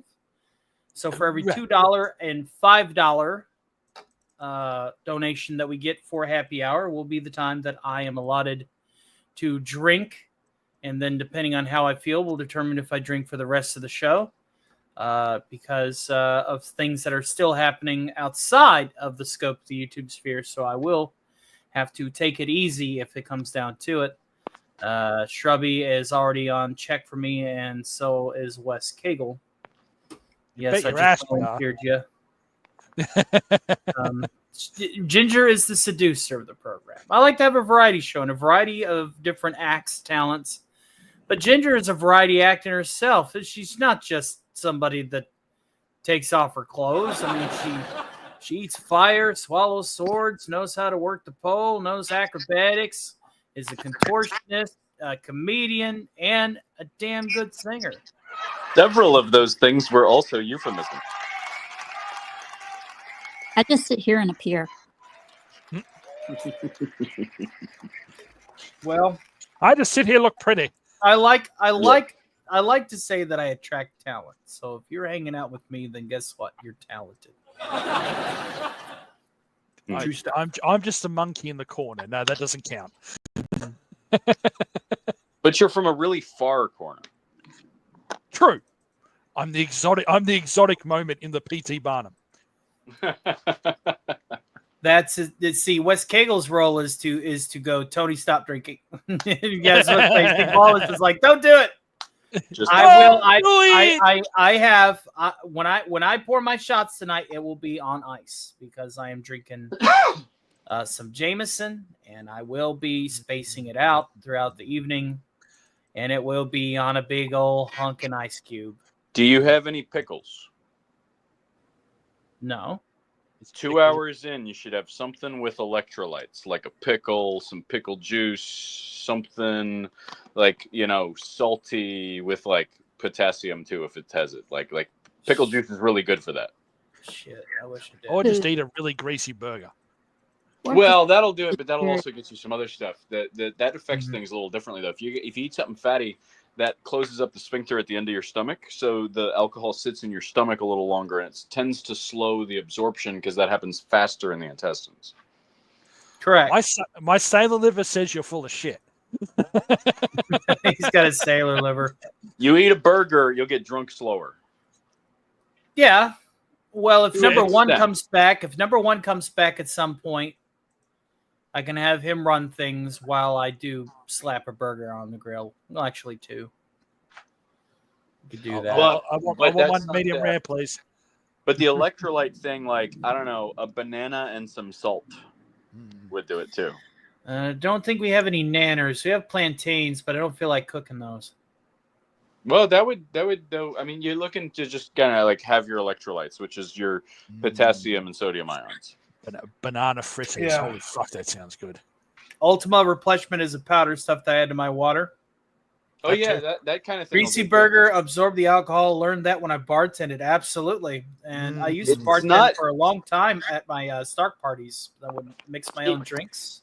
So for every $2 and $5 donation that we get for happy hour will be the time that I am allotted to drink. And then depending on how I feel, we'll determine if I drink for the rest of the show because of things that are still happening outside of the scope of the YouTube sphere. So I will have to take it easy if it comes down to it. Shrubby is already on check for me, and so is Wes Cagle. Yes, I just volunteered you. Ginger is the seducer of the program. I like to have a variety show and a variety of different acts, talents. But Ginger is a variety actor herself. She's not just somebody that takes off her clothes. I mean, she eats fire, swallows swords, knows how to work the pole, knows acrobatics, is a contortionist, a comedian, and a damn good singer. Several of those things were also euphemisms. I just sit here and appear. Well, I just sit here, look pretty. I like to say that I attract talent. So if you're hanging out with me, then guess what? You're talented. I'm just a monkey in the corner. No, that doesn't count. But you're from a really far corner. True. I'm the exotic moment in the PT Barnum. That's it. See, Wes Cagle's role is to go, Tony, stop drinking. Yes, Big Wallace is like, don't do it. When I pour my shots tonight, it will be on ice because I am drinking some Jameson, and I will be spacing it out throughout the evening, and it will be on a big old hunkin' ice cube. Do you have any pickles? No. It's 2 hours in. You should have something with electrolytes, like a pickle, some pickle juice, something like, salty with like potassium too, if it has it. Like pickle juice is really good for that. Shit, I wish it did. Or just eat a really greasy burger. Well, that'll do it, but that'll also get you some other stuff. That affects things a little differently though. If you eat something fatty, that closes up the sphincter at the end of your stomach, so the alcohol sits in your stomach a little longer, and it tends to slow the absorption because that happens faster in the intestines. Correct. My sailor liver says you're full of shit. He's got a sailor liver. You eat a burger, you'll get drunk slower. Yeah. Well, if number one comes back at some point, I can have him run things while I do slap a burger on the grill. Well, actually, two. You could do that. Well, I want one medium rare, please. But the electrolyte thing, like, I don't know, a banana and some salt would do it too. Don't think we have any nanners. We have plantains, but I don't feel like cooking those. Well, that would though. I mean, you're looking to just kind of like have your electrolytes, which is your potassium and sodium ions. Banana fritters. Yeah. Holy fuck, that sounds good. Ultima replenishment is a powder stuff that I add to my water. Oh yeah, that kind of thing. Greasy burger, absorb the alcohol. Learned that when I bartended. Absolutely. And I used to bartend for a long time at my Stark parties. I would mix my own drinks.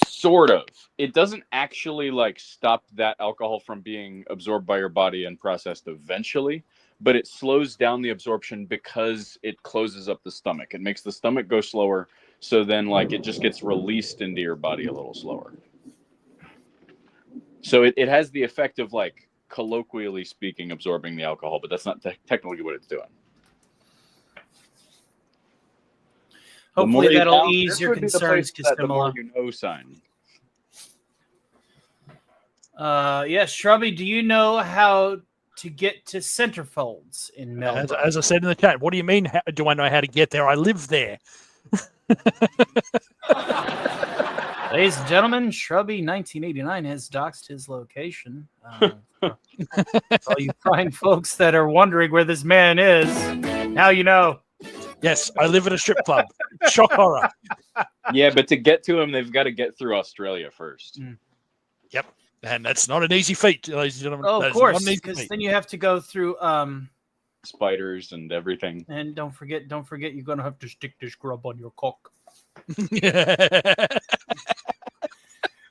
Sort of. It doesn't actually like stop that alcohol from being absorbed by your body and processed eventually, but it slows down the absorption because it closes up the stomach. It makes the stomach go slower, so then like it just gets released into your body a little slower. So it has the effect of like colloquially speaking absorbing the alcohol, but that's not technically what it's doing. Hopefully that'll ease your concerns, the more you know sign. Yes, Shrubby, do you know how to get to Centerfolds in Melbourne? As I said in the chat, what do you mean? Do I know how to get there? I live there. Ladies and gentlemen, Shrubby 1989 has doxed his location. For all you fine folks that are wondering where this man is, now you know. Yes, I live at a strip club. Shock horror. Yeah, but to get to him, they've got to get through Australia first. Yep, and that's not an easy feat, ladies and gentlemen. Oh, of course, because then you have to go through spiders and everything. And don't forget, you're gonna have to stick this grub on your cock.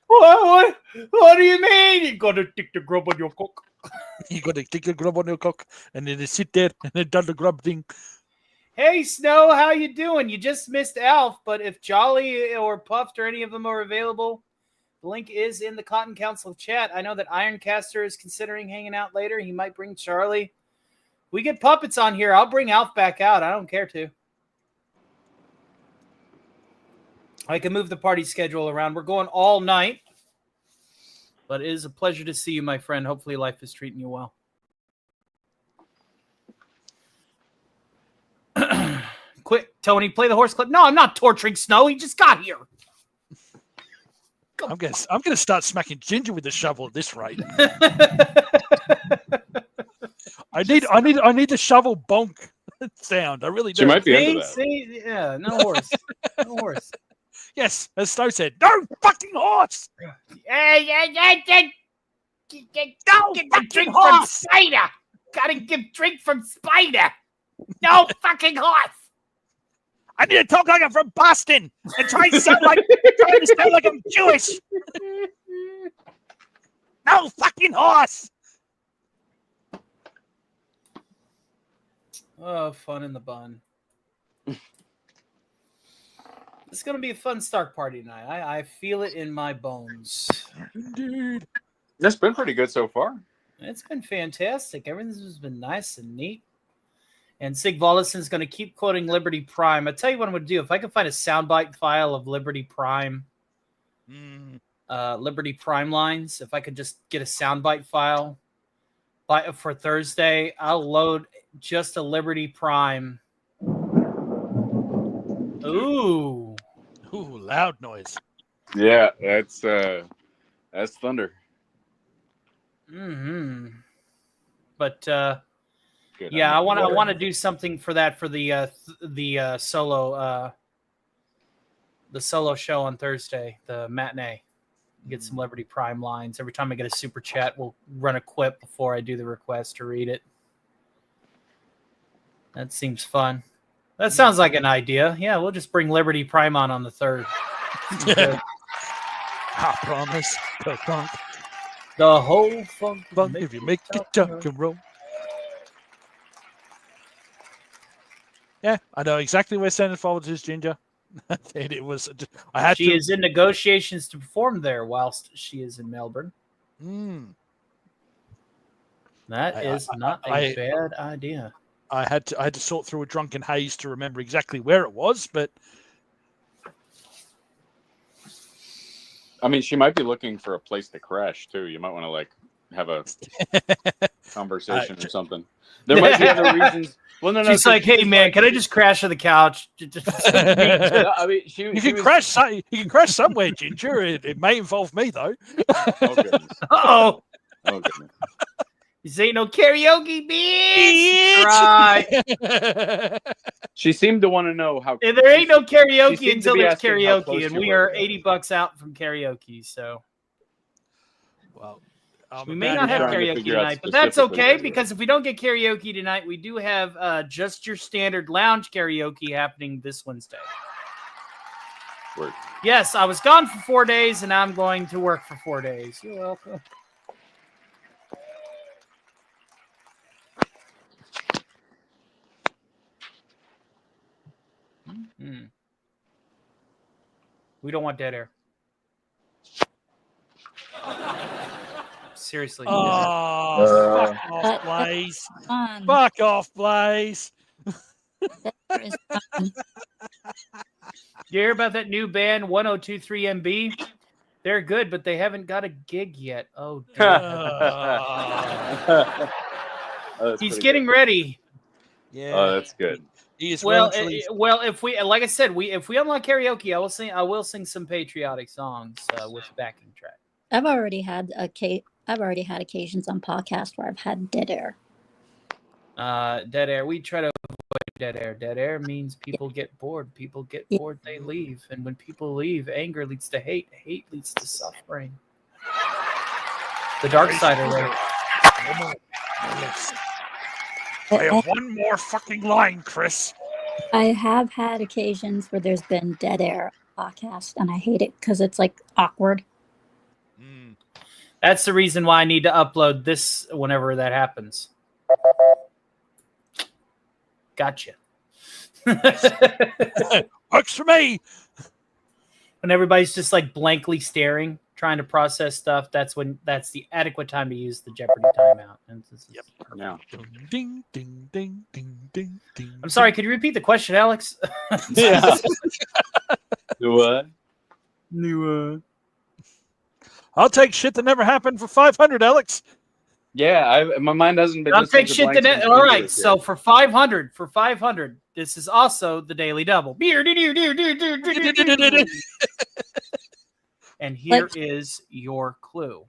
What do you mean? You gotta stick the grub on your cock. You gotta stick the grub on your cock, and then they sit there and they done the grub thing. Hey, Snow, how you doing? You just missed Alf, but if Jolly or Puffed or any of them are available, the link is in the Cotton Council chat. I know that Ironcaster is considering hanging out later. He might bring Charlie. We get puppets on here. I'll bring Alf back out. I don't care to. I can move the party schedule around. We're going all night. But it is a pleasure to see you, my friend. Hopefully life is treating you well. Quick, Tony, play the horse clip. No, I'm not torturing Snow. He just got here. I'm gonna start smacking Ginger with the shovel at this rate. I need the shovel bonk sound. I really do. She might be into that. See, yeah, no horse. No horse. Yes, as Stowe said, no fucking horse. Don't get the drink from Spider. Gotta give drink from Spider. No fucking horse. I need to talk like I'm from Boston and try to sound like I'm Jewish. No fucking horse. Oh, fun in the bun. It's going to be a fun Stark party tonight. I feel it in my bones. Indeed. It's been pretty good so far. It's been fantastic. Everything's been nice and neat. And Sig Vollison's going to keep quoting Liberty Prime. I'll tell you what I'm going to do. If I can find a soundbite file of Liberty Prime, Liberty Prime lines, if I could just get a soundbite file for Thursday, I'll load just a Liberty Prime. Ooh, loud noise. Yeah, that's thunder. Mm-hmm. But Good. yeah, I want to do something for that for the solo show on Thursday, the matinee. Get some Liberty Prime lines. Every time I get a super chat, we'll run a quip before I do the request to read it. That seems fun. That sounds like an idea. Yeah, we'll just bring Liberty Prime on the 3rd. I promise to funk. The whole funk if you make it duck and roll. Yeah, I know exactly where Centerfolds is, Ginger. It was. She is in negotiations to perform there whilst she is in Melbourne. That is not a bad idea. I had to sort through a drunken haze to remember exactly where it was, but I mean, she might be looking for a place to crash too. You might want to like have a conversation or something. There might be other reasons. Well, no. She's like, "Hey, man, can I just crash on the couch?" I mean, you can crash. You can crash somewhere, Ginger. It may involve me though. Oh goodness. Oh. Oh goodness. This ain't no karaoke, bitch. Right. She seemed to want to know how. There ain't no karaoke until there's asking how karaoke, close and you we were, are $80 out from karaoke. So Well, we may not have trying to karaoke figure out tonight, but that's specifically okay where you because if we don't get karaoke tonight, we do have just your standard lounge karaoke happening this Wednesday. Word. Yes, I was gone for 4 days, and I'm going to work for 4 days. You're welcome. We don't want dead air. Seriously. Oh, fuck off, Blaze. Fuck off, Blaze. You hear about that new band 1023MB? They're good, but they haven't got a gig yet. Oh, he's getting ready. Yeah. Oh, that's good. He is well, if we, like I said, if we unlock karaoke, I will sing some patriotic songs with backing track. I've already had occasions on podcasts where I've had dead air. Dead air. We try to avoid dead air. Dead air means people get bored. People get bored, they leave. And when people leave, anger leads to hate. Hate leads to suffering. The dark side of it. I have one more fucking line, Chris. I have had occasions where there's been dead air podcast, and I hate it because it's like awkward. That's the reason why I need to upload this whenever that happens. Gotcha. Works for me. When everybody's just like blankly staring, trying to process stuff, that's the adequate time to use the Jeopardy timeout. Yep. Now. Ding, ding, ding, ding, ding, ding. I'm sorry, could you repeat the question, Alex? Yeah. What? New I'll take shit that never happened for 500, Alex. Yeah, my mind hasn't been. I'll take shit that. All right, so for 500, this is also the Daily Double. And here is your clue.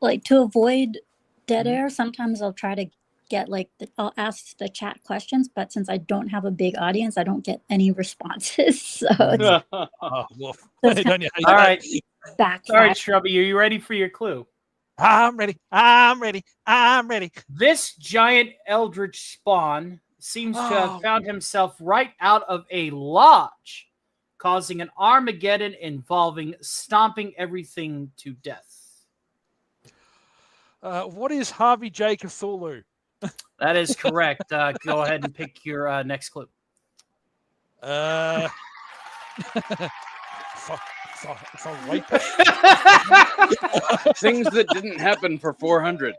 Like, to avoid dead air, sometimes I'll try to get I'll ask the chat questions, but since I don't have a big audience, I don't get any responses. So it's, all right. Back. All right, Shrubby, are you ready for your clue? I'm ready. This giant eldritch spawn seems to have found himself right out of a lodge, causing an Armageddon involving stomping everything to death. What is Harvey J. Cthulhu? That is correct. Go ahead and pick your next clue. Things that didn't happen for 400.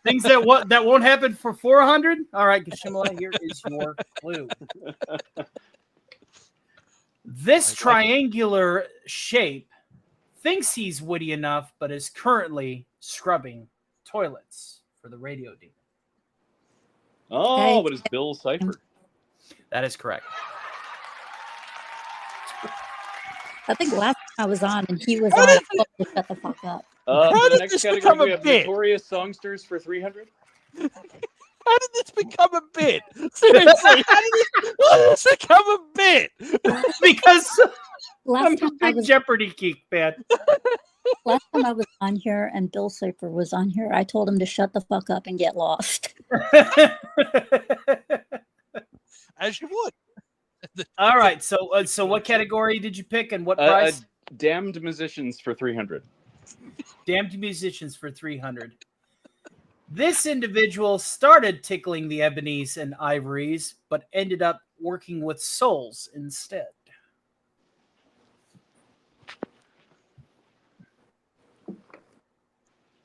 Things that won't happen for 400. All right, Gashimala, here is your clue. This triangular shape thinks he's witty enough, but is currently scrubbing toilets for the radio demon. Oh, but it's Bill Cipher. That is correct. I think last time I was on and he was on, I told him to shut the fuck up. The next category we have notorious songsters for 300. How did this become a bit? Seriously, how did this become a bit? Because last time I'm a big Jeopardy geek, man. Last time I was on here and Bill Cipher was on here, I told him to shut the fuck up and get lost. As you would. All right, so what category did you pick and what price? Damned musicians for 300. Damned musicians for 300. This individual started tickling the ebonies and ivories, but ended up working with souls instead.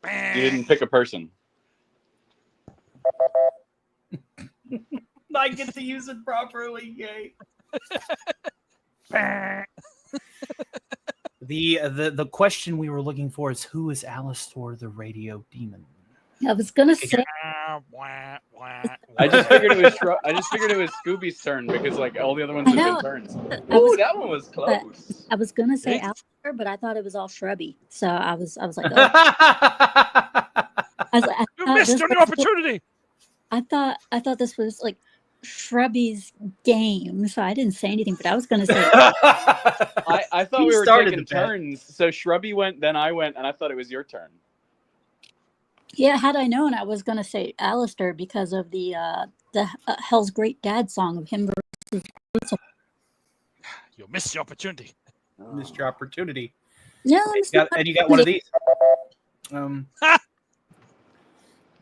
You didn't pick a person. I get to use it properly, yay. The question we were looking for is, who is Alastor the radio demon? I was gonna say. I just figured it was Scooby's turn because like all the other ones have been turns. Ooh, that one was close. I was gonna say Alastor, but I thought it was all shrubby, so I was like, oh. I was like, You missed your opportunity. I thought this was like Shrubby's game, so I didn't say anything. But I was going to say, I thought we were taking turns. So Shrubby went, then I went, and I thought it was your turn. yeah. Had I known, I was going to say Alistair because of the Hell's Great Dad song of him versus. You missed your opportunity. Missed your opportunity. Yeah, and you got one of these.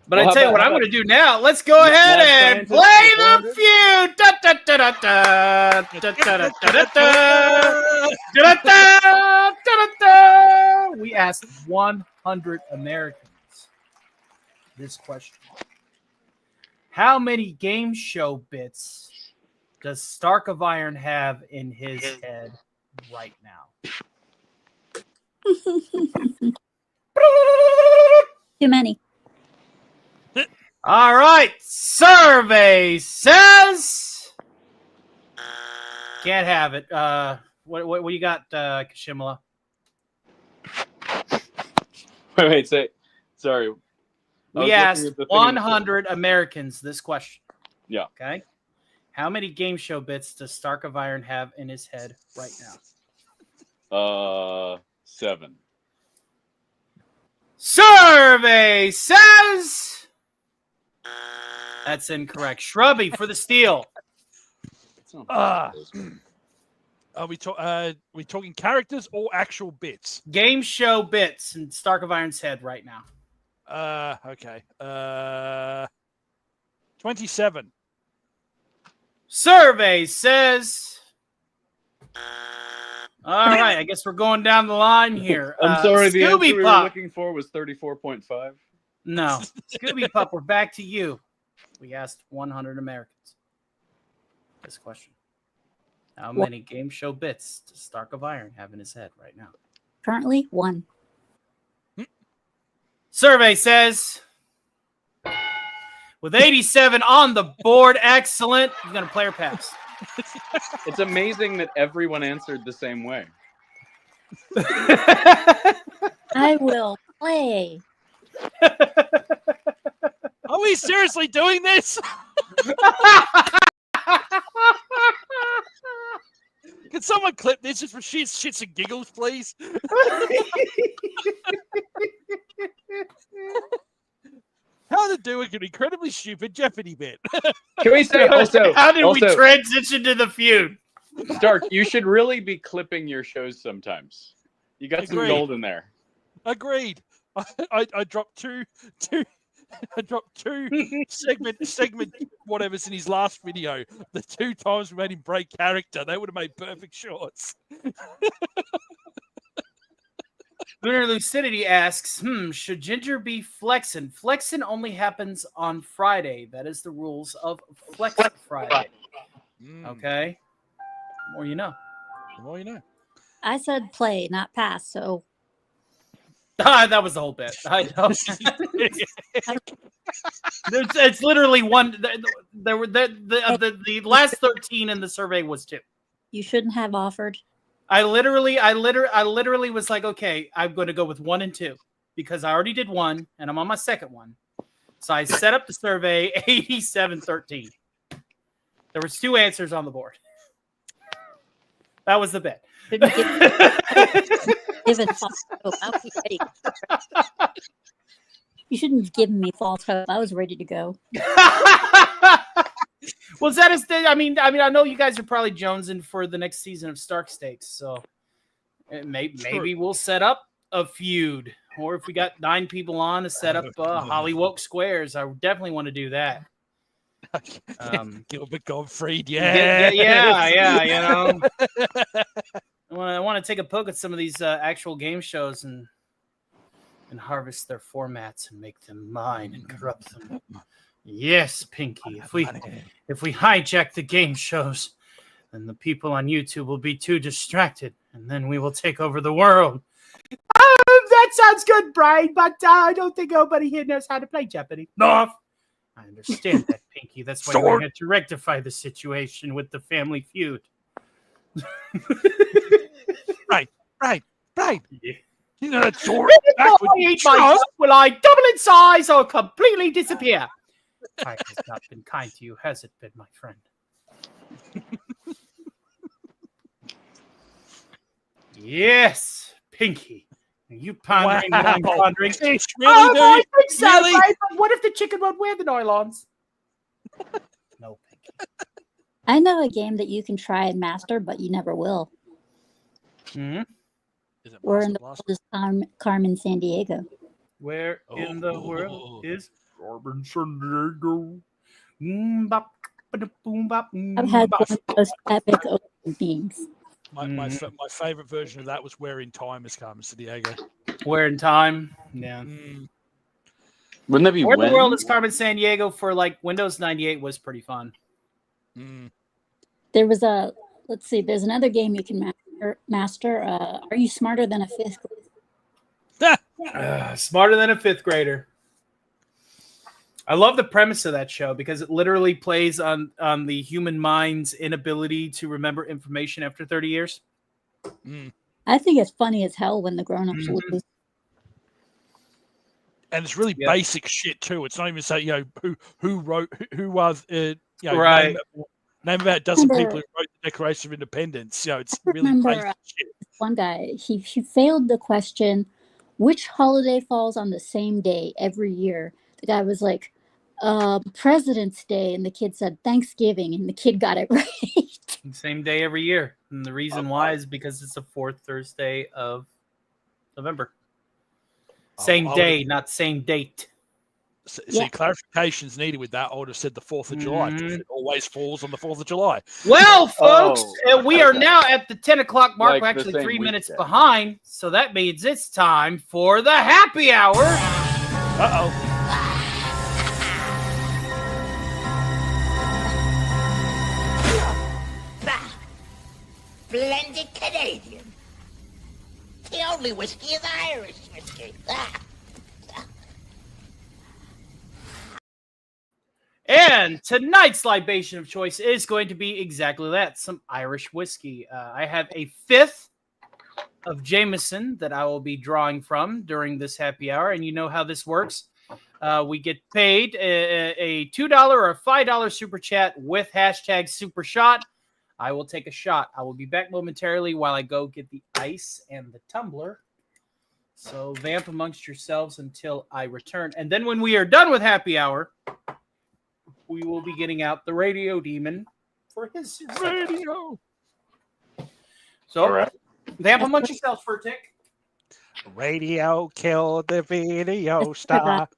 But I tell you what I'm going to do now. Let's go ahead and play the feud. We asked 100 Americans this question. How many game show bits does Stark of Iron have in his head right now? Too many. All right. Survey says can't have it. What you got, Kashimala? Wait, say sorry. We asked 100 Americans this question. Yeah. Okay. How many game show bits does Stark of Iron have in his head right now? 7. Survey says that's incorrect. Shrubby for the steal. Are we talking characters or actual bits? Game show bits in Stark of Iron's head right now. Okay. 27. Survey says. All right, I guess we're going down the line here. I'm sorry, the answer we were Pup. looking for was 34.5. No. Scooby Pup, we're back to you. We asked 100 Americans this question. How many game show bits does Stark of Iron have in his head right now? Currently, 1. Survey says with 87 on the board, excellent. He's going to player pass. It's amazing that everyone answered the same way. I will play. Are we seriously doing this? Can someone clip this just for shits and giggles, please? How to do an incredibly stupid Jeopardy bit. Can we say also? How did we transition to the feud? Stark, you should really be clipping your shows sometimes. You got some gold in there. Agreed. I dropped two. I dropped 2 segment whatever's in his last video. The 2 times we made him break character, they would have made perfect shorts. Lunar Lucidity asks, should Ginger be flexin'? Flexin' only happens on Friday. That is the rules of Flex Friday. Okay? The more you know. The more you know. I said play, not pass, so. That was the whole bit. I know. It's literally one. There were the last 13 in the survey was 2. You shouldn't have offered. I literally was like, okay, I'm going to go with 1 and 2 because I already did 1 and I'm on my second one. So I set up the survey 87-13. There was 2 answers on the board. That was the bit. You shouldn't have given me false hope. I was ready to go. Well, that is. I mean, I know you guys are probably jonesing for the next season of Stark Stakes, so maybe we'll set up a feud, or if we got 9 people on to set up Hollywood Squares, I definitely want to do that. Gilbert Gottfried, You know, I want to take a poke at some of these actual game shows and harvest their formats and make them mine and corrupt them. Yes, Pinky. If we hijack the game shows, then the people on YouTube will be too distracted, and then we will take over the world. That sounds good, Brian, but I don't think nobody here knows how to play Jeopardy. No, I understand that, Pinky. That's why we had to rectify the situation with the Family Feud. Right. Yeah. You know that sword. If I eat my duck, will I double in size or completely disappear? Time has not been kind to you, has it been, my friend? Yes, Pinky. Are you pondering what I'm pondering? Really, I think so, really? right? But what if the chicken won't wear the nylons? No, Pinky. I know a game that you can try and master, but you never will. Mm-hmm. We're in the world is Carmen San Diego. Where in the world is Carmen San Diego? Boom, bop, I've had one of the most epic opening themes. My favorite version of that was Where in Time is Carmen San Diego. Where in Time? Yeah. Wouldn't that be Where when? in the world is Carmen San Diego for like Windows 98 was pretty fun. There was let's see, there's another game you can master. Are you smarter than a fifth grader? Smarter than a fifth grader. I love the premise of that show because it literally plays on the human mind's inability to remember information after 30 years. I think it's funny as hell when the grown-ups lose. And it's really basic shit too. It's not even say, who wrote, who was, right. Name about a dozen people who wrote the Declaration of Independence. It's really basic shit. One guy, he failed the question, which holiday falls on the same day every year? The guy was like, President's Day, and the kid said Thanksgiving, and the kid got it right. Same day every year. And the reason why is because it's the fourth Thursday of November. Same day, not same date. See, clarifications needed with that. I would have said the 4th of July because it always falls on the 4th of July. Well, folks, we are now at the 10 o'clock mark. We're actually 3 minutes behind. So that means it's time for the happy hour. Uh-oh. Splendid Canadian. The only whiskey is Irish whiskey. And tonight's libation of choice is going to be exactly that, some Irish whiskey. I have a fifth of Jameson that I will be drawing from during this happy hour. And you know how this works. We get paid a $2 or a $5 super chat with hashtag super shot. I will take a shot. I will be back momentarily while I go get the ice and the tumbler. So vamp amongst yourselves until I return. And then when we are done with happy hour, we will be getting out the radio demon for his radio. So vamp amongst yourselves for a tick. Radio killed the video star.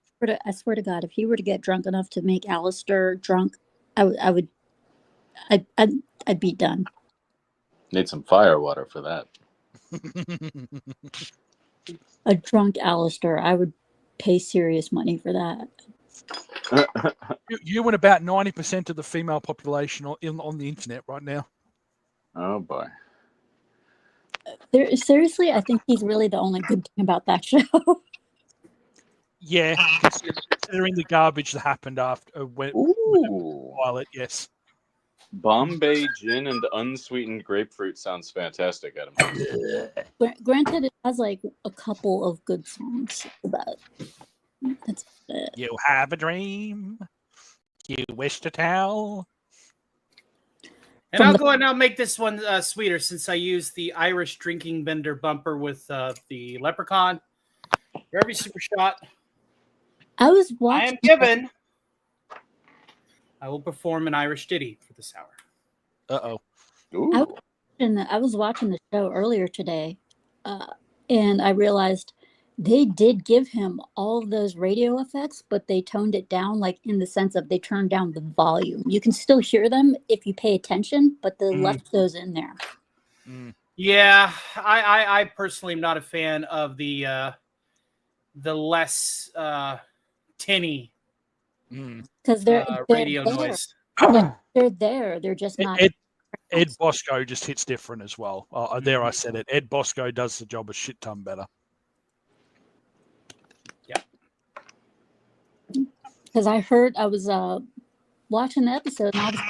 I swear to God, if he were to get drunk enough to make Alistair drunk, I'd be done. Need some fire water for that. A drunk Alistair, I would pay serious money for that. You and about 90% of the female population on the internet right now. Oh boy. Seriously, I think he's really the only good thing about that show. Yeah, considering the garbage that happened after when Violet, yes. Bombay gin and unsweetened grapefruit sounds fantastic, Adam. Granted, it has like a couple of good songs about it. You have a dream. You wish to tell. And I'll go ahead and I'll make this one sweeter since I used the Irish drinking bender bumper with the leprechaun. For every super shot I was watching. I am given, I will perform an Irish ditty for this hour. I was watching the show earlier today, and I realized they did give him all of those radio effects, but they toned it down, like in the sense of they turned down the volume. You can still hear them if you pay attention, but they left those in there. Yeah, I personally am not a fan of the less tinny because they're radio there. noise. They're there. They're just not. Ed Bosco just hits different as well. There I said it. Ed Bosco does the job a shit ton better. Because I was watching the episode and I was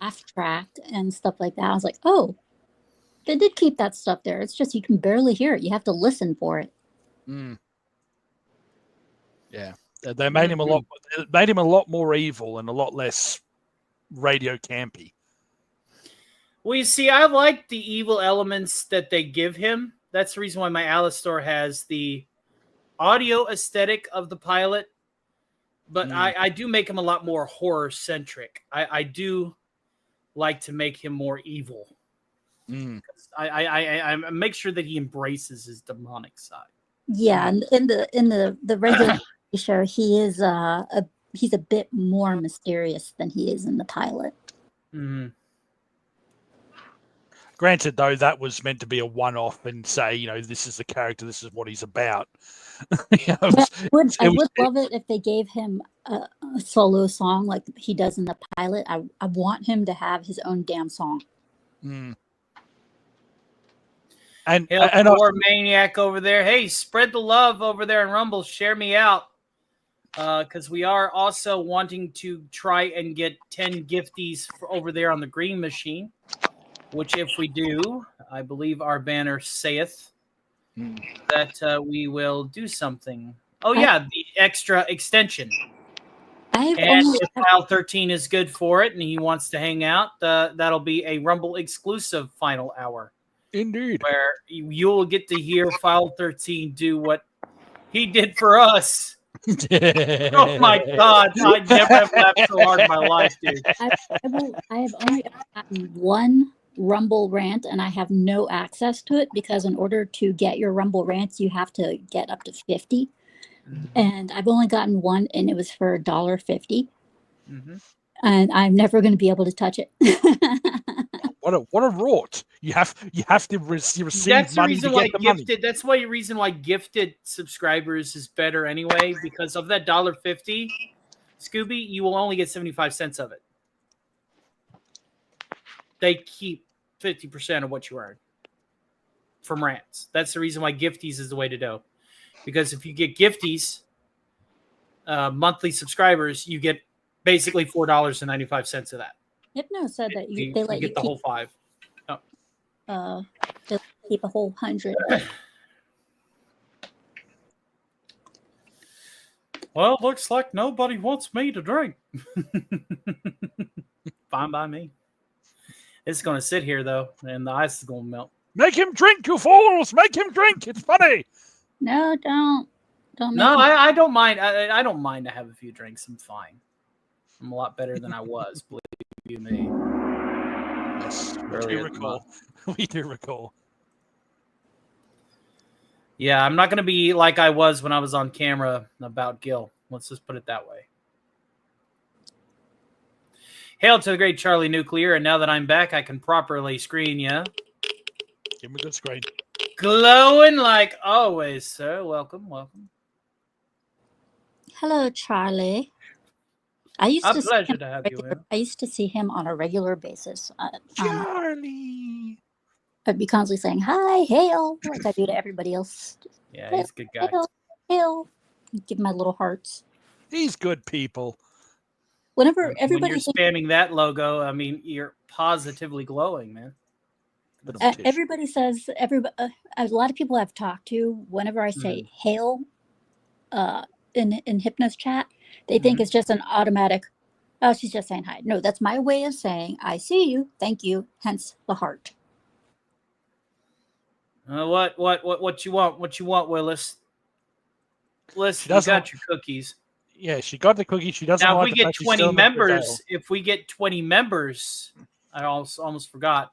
off track and stuff like that. I was like, oh, They did keep that stuff there. It's just you can barely hear it. You have to listen for it. Yeah, they made him a lot. Made him a lot more evil and a lot less radio campy. Well, you see, I like the evil elements that they give him. That's the reason why my Alistar has the audio aesthetic of the pilot, but I do make him a lot more horror centric. I do like to make him more evil. I make sure that he embraces his demonic side. Yeah, and in the regular show, he is he's a bit more mysterious than he is in the pilot. Granted, though, that was meant to be a one-off and say, this is the character, this is what he's about. I would love it if they gave him a solo song like he does in the pilot. I want him to have his own damn song. And poor Maniac over there. Hey, spread the love over there in Rumble. Share me out. Because we are also wanting to try and get 10 gifties over there on the green machine. Which, if we do, I believe our banner saith that we will do something. Oh, yeah, the extra extension. And if File 13 is good for it and he wants to hang out, that'll be a Rumble exclusive final hour. Indeed. Where you will get to hear File 13 do what he did for us. Oh, my God. I never have laughed so hard in my life, dude. I have only gotten one Rumble rant, and I have no access to it because in order to get your Rumble rants, you have to get up to 50. And I've only gotten one, and it was for $1.50. And I'm never going to be able to touch it. What a rort! You have to receive that's money the reason to why get the gifted. money. That's why reason why gifted subscribers is better anyway, because of that $1.50, Scooby, you will only get 75 cents of it. They keep 50% of what you earn from rants. That's the reason why gifties is the way to go. Because if you get gifties, monthly subscribers, you get basically $4.95 of that. Hypno said that You they let get you the keep, whole 5. they'll keep a whole 100. Well, looks like nobody wants me to drink. Fine by me. It's going to sit here, though, and the ice is going to melt. Make him drink, you fools! Make him drink! It's funny! No, don't. No, I don't mind. I don't mind to have a few drinks. I'm fine. I'm a lot better than I was, believe you me. Yes, we do recall. Yeah, I'm not going to be like I was when I was on camera about Gil. Let's just put it that way. Hail to the great Charlie Nuclear, and now that I'm back, I can properly screen you. Give me the screen. Glowing like always, sir. Welcome. Hello, Charlie. I used to see him on a regular basis. Charlie. I'd be constantly saying, hi, hail, like I do to everybody else. Yeah, he's a good guy. Hail. Give him my little hearts. He's good people. Whenever when you're spamming that logo, I mean, you're positively glowing, man. Everybody says, a lot of people I've talked to, whenever I say hail in Hypno's chat, they think it's just an automatic, oh, she's just saying hi. No, that's my way of saying, I see you, thank you, hence the heart. What you want? What you want, Willis? Listen, you got your cookies. Yeah, she got the cookies. She doesn't now, want if we get 20 members, I almost forgot,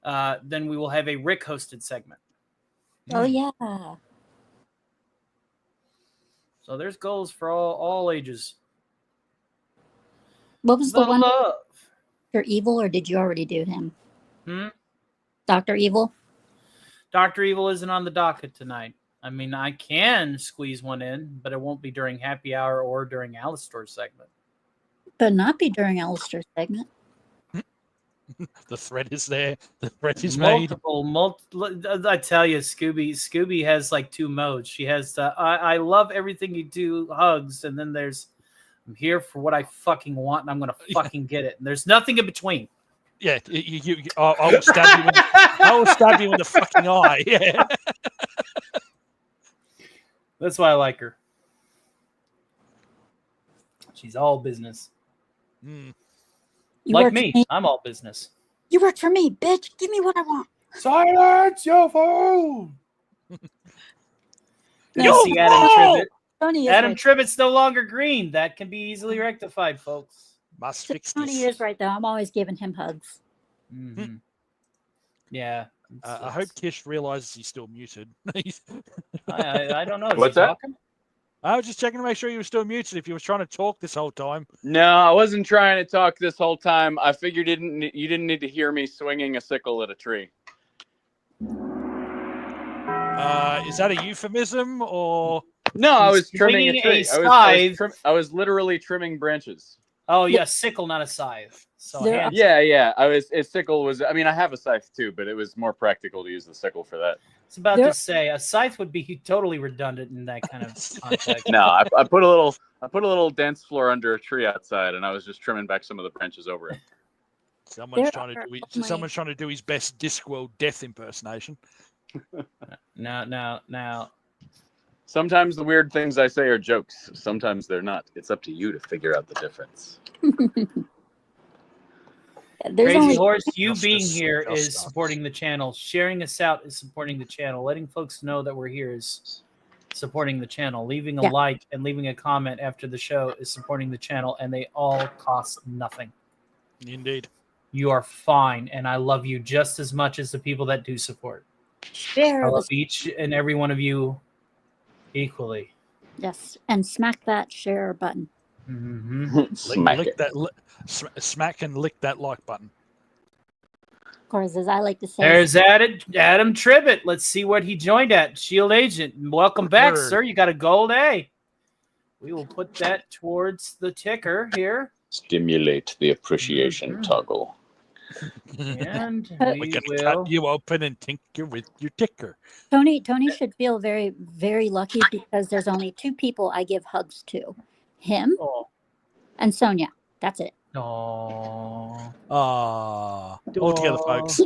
then we will have a Rick hosted segment. Oh, yeah. So there's goals for all ages. What was the one? Love. Dr. Evil, or did you already do him? Dr. Evil? Dr. Evil isn't on the docket tonight. I mean, I can squeeze one in, but it won't be during happy hour or during Alistar's segment. But not be during Alistar's segment. The threat is there. The threat is multiple. I tell you, Scooby has like 2 modes. She has I love everything you do, hugs, and then there's I'm here for what I fucking want, and I'm gonna fucking get it. And there's nothing in between. Yeah, I'll stab you. I will stab you in the fucking eye. Yeah. That's why I like her. She's all business. Mm. Like me, I'm all business. You work for me, bitch. Give me what I want. Silence your phone. You see Adam Tribbett. Adam Tribbett's no longer green. That can be easily rectified, folks. Must fix Tony this. is right, though. I'm always giving him hugs. Mm-hmm. Yeah. I hope Kish realizes he's still muted. I don't know. Is What's he that? talking? I was just checking to make sure you were still muted if you were trying to talk this whole time. No, I wasn't trying to talk this whole time. I figured you didn't need to hear me swinging a sickle at a tree. Is that a euphemism or? No, I was trimming a tree. I was literally trimming branches. Oh yeah, sickle, not a scythe. So yeah. A sickle was. I mean, I have a scythe too, but it was more practical to use the sickle for that. It's about to say a scythe would be totally redundant in that kind of context. No, I put a little dance floor under a tree outside, and I was just trimming back some of the branches over it. Someone's trying to do his best Discworld death impersonation. Now. Sometimes the weird things I say are jokes. Sometimes they're not. It's up to you to figure out the difference. Crazy Horse, you being here is supporting the channel. Sharing us out is supporting the channel. Letting folks know that we're here is supporting the channel. Leaving a like and leaving a comment after the show is supporting the channel, and they all cost nothing. Indeed. You are fine, and I love you just as much as the people that do support. I love each and every one of you equally. Yes, and smack that share button. Mm-hmm. Smack and lick that like button. Of course, as I like to say. There's Adam Tribbett. Let's see what he joined at. Shield Agent. Welcome back, sir. You got a gold A. We will put that towards the ticker here. Stimulate the appreciation toggle. And we can cut you open and tinker with your ticker. Tony should feel very, very lucky because there's only two people I give hugs to. Him and Sonia. That's it. All together, folks.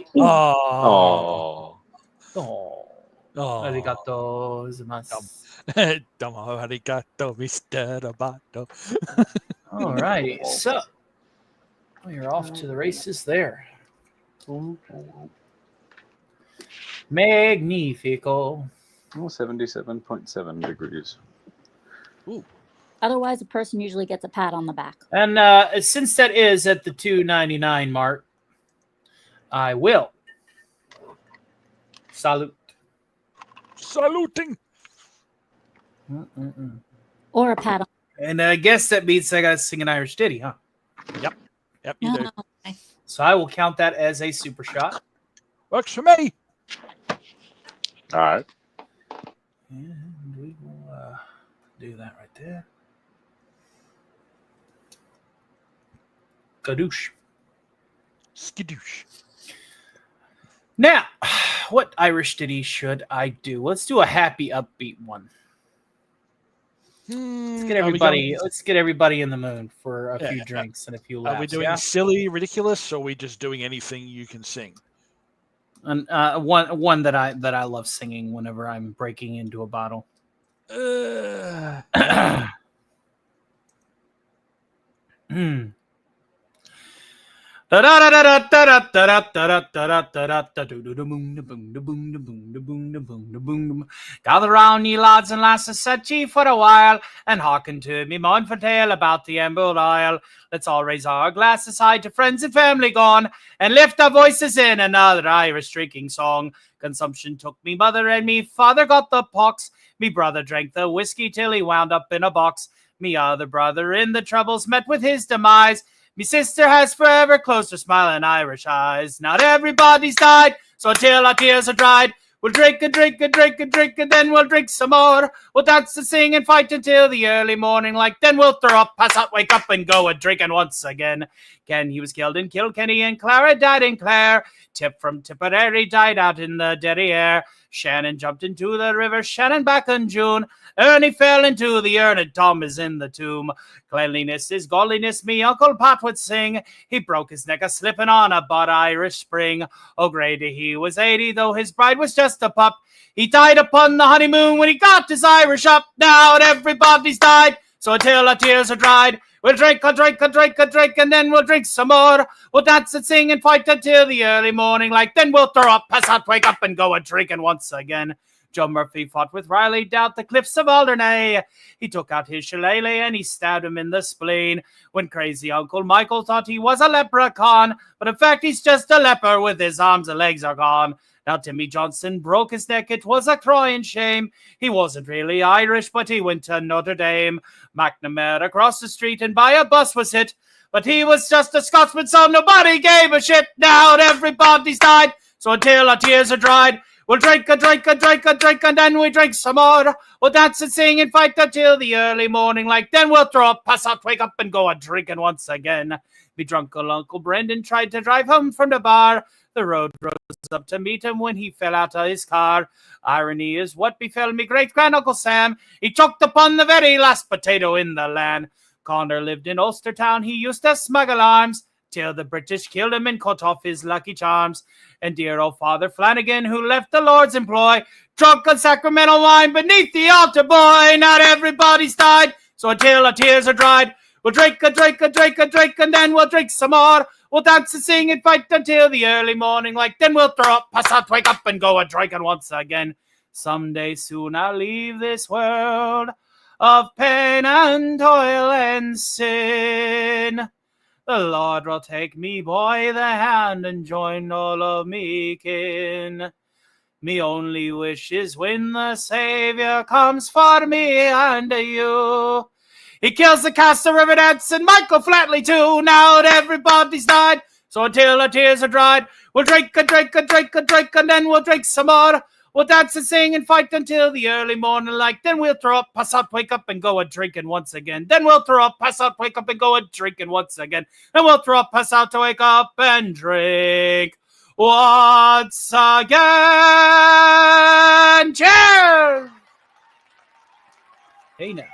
Arigato gozaimasu. Domo arigato, Mr. Roboto. All right, so we're off to the races there. Magnifico. 77.7 degrees. Ooh. Otherwise, a person usually gets a pat on the back. And since that is at the 299 mark, I will salute. Saluting. Or a pat on. And I guess that means I got to sing an Irish ditty, huh? Yep, you do. Okay. So I will count that as a super shot. Works for me. All right. And we will do that right there. Gadoosh. Skidoosh. Now, what Irish ditty should I do? Let's do a happy, upbeat one. Let's get everybody in the mood for a few drinks and a few laughs. Are we doing silly, ridiculous, or are we just doing anything you can sing? And one that I love singing whenever I'm breaking into a bottle. Gather round, ye lads and lasses, said ye for a while, and hearken to me mournful tale about the Emerald Isle. Let's all raise our glasses high to friends and family gone, and lift our voices in another Irish drinking song. Consumption took me mother, and me father got the pox. Me brother drank the whiskey till he wound up in a box. Me other brother in the troubles met with his demise. Me sister has forever closed her smiling Irish eyes. Not everybody's died, so until our tears are dried, we'll drink and drink and drink and drink, and then we'll drink some more. We'll dance and sing and fight until the early morning light. Then we'll throw up, pass out, wake up, and go a drinking once again. Ken, he was killed in Kilkenny, and Clara died in Clare. Tip from Tipperary died out in the Derry air. Shannon jumped into the river, Shannon back in June. Ernie fell into the urn, and Tom is in the tomb. Cleanliness is godliness, me Uncle Pat would sing. He broke his neck a-slipping on a bud Irish spring. Oh, Grady, he was 80, though his bride was just a pup. He died upon the honeymoon when he got his Irish up. Now everybody's died, so until our tears are dried, we'll drink, and then we'll drink some more. We'll dance and sing and fight until the early morning light. Then we'll throw up, pass out, wake up, and go a-drinking once again. Joe Murphy fought with Riley down the cliffs of Alderney. He took out his shillelagh and he stabbed him in the spleen. When crazy Uncle Michael thought he was a leprechaun, but in fact he's just a leper with his arms and legs are gone. Now Timmy Johnson broke his neck, it was a crying shame. He wasn't really Irish, but he went to Notre Dame. McNamara across the street and by a bus was hit, but he was just a Scotsman, so nobody gave a shit. Now everybody's died, so until our tears are dried, we'll drink, and then we drink some more. We'll dance and sing and fight until the early morning light. Then we'll throw up, pass out, wake up, and go a-drinking once again. Me drunk Uncle Brendan tried to drive home from the bar. The road rose up to meet him when he fell out of his car. Irony is what befell me great-grand-uncle Sam. He choked upon the very last potato in the land. Connor lived in Ulster Town. He used to smuggle arms till the British killed him and cut off his lucky charms. And dear old Father Flanagan, who left the Lord's employ, drunk on sacramental wine beneath the altar, boy. Not everybody's died, so until our tears are dried, we'll drink, and then we'll drink some more. We'll dance and sing and fight until the early morning light. Then we'll throw up, pass out, wake up, and go a-drinking once again. Someday soon I'll leave this world of pain and toil and sin. The Lord will take me by the hand and join all of me kin. Me only wish is when the Savior comes for me and you. He kills the Castle River Dance and Michael Flatley too. Now everybody's died, so until our tears are dried, we'll drink, and then we'll drink some more. We'll dance and sing and fight until the early morning light. Then we'll throw up, pass out, wake up, and go a-drinking once again. Then we'll throw up, pass out, wake up, and go a-drinking once again. Then we'll throw up, pass out, to wake up, and drink once again. Cheers! Hey now.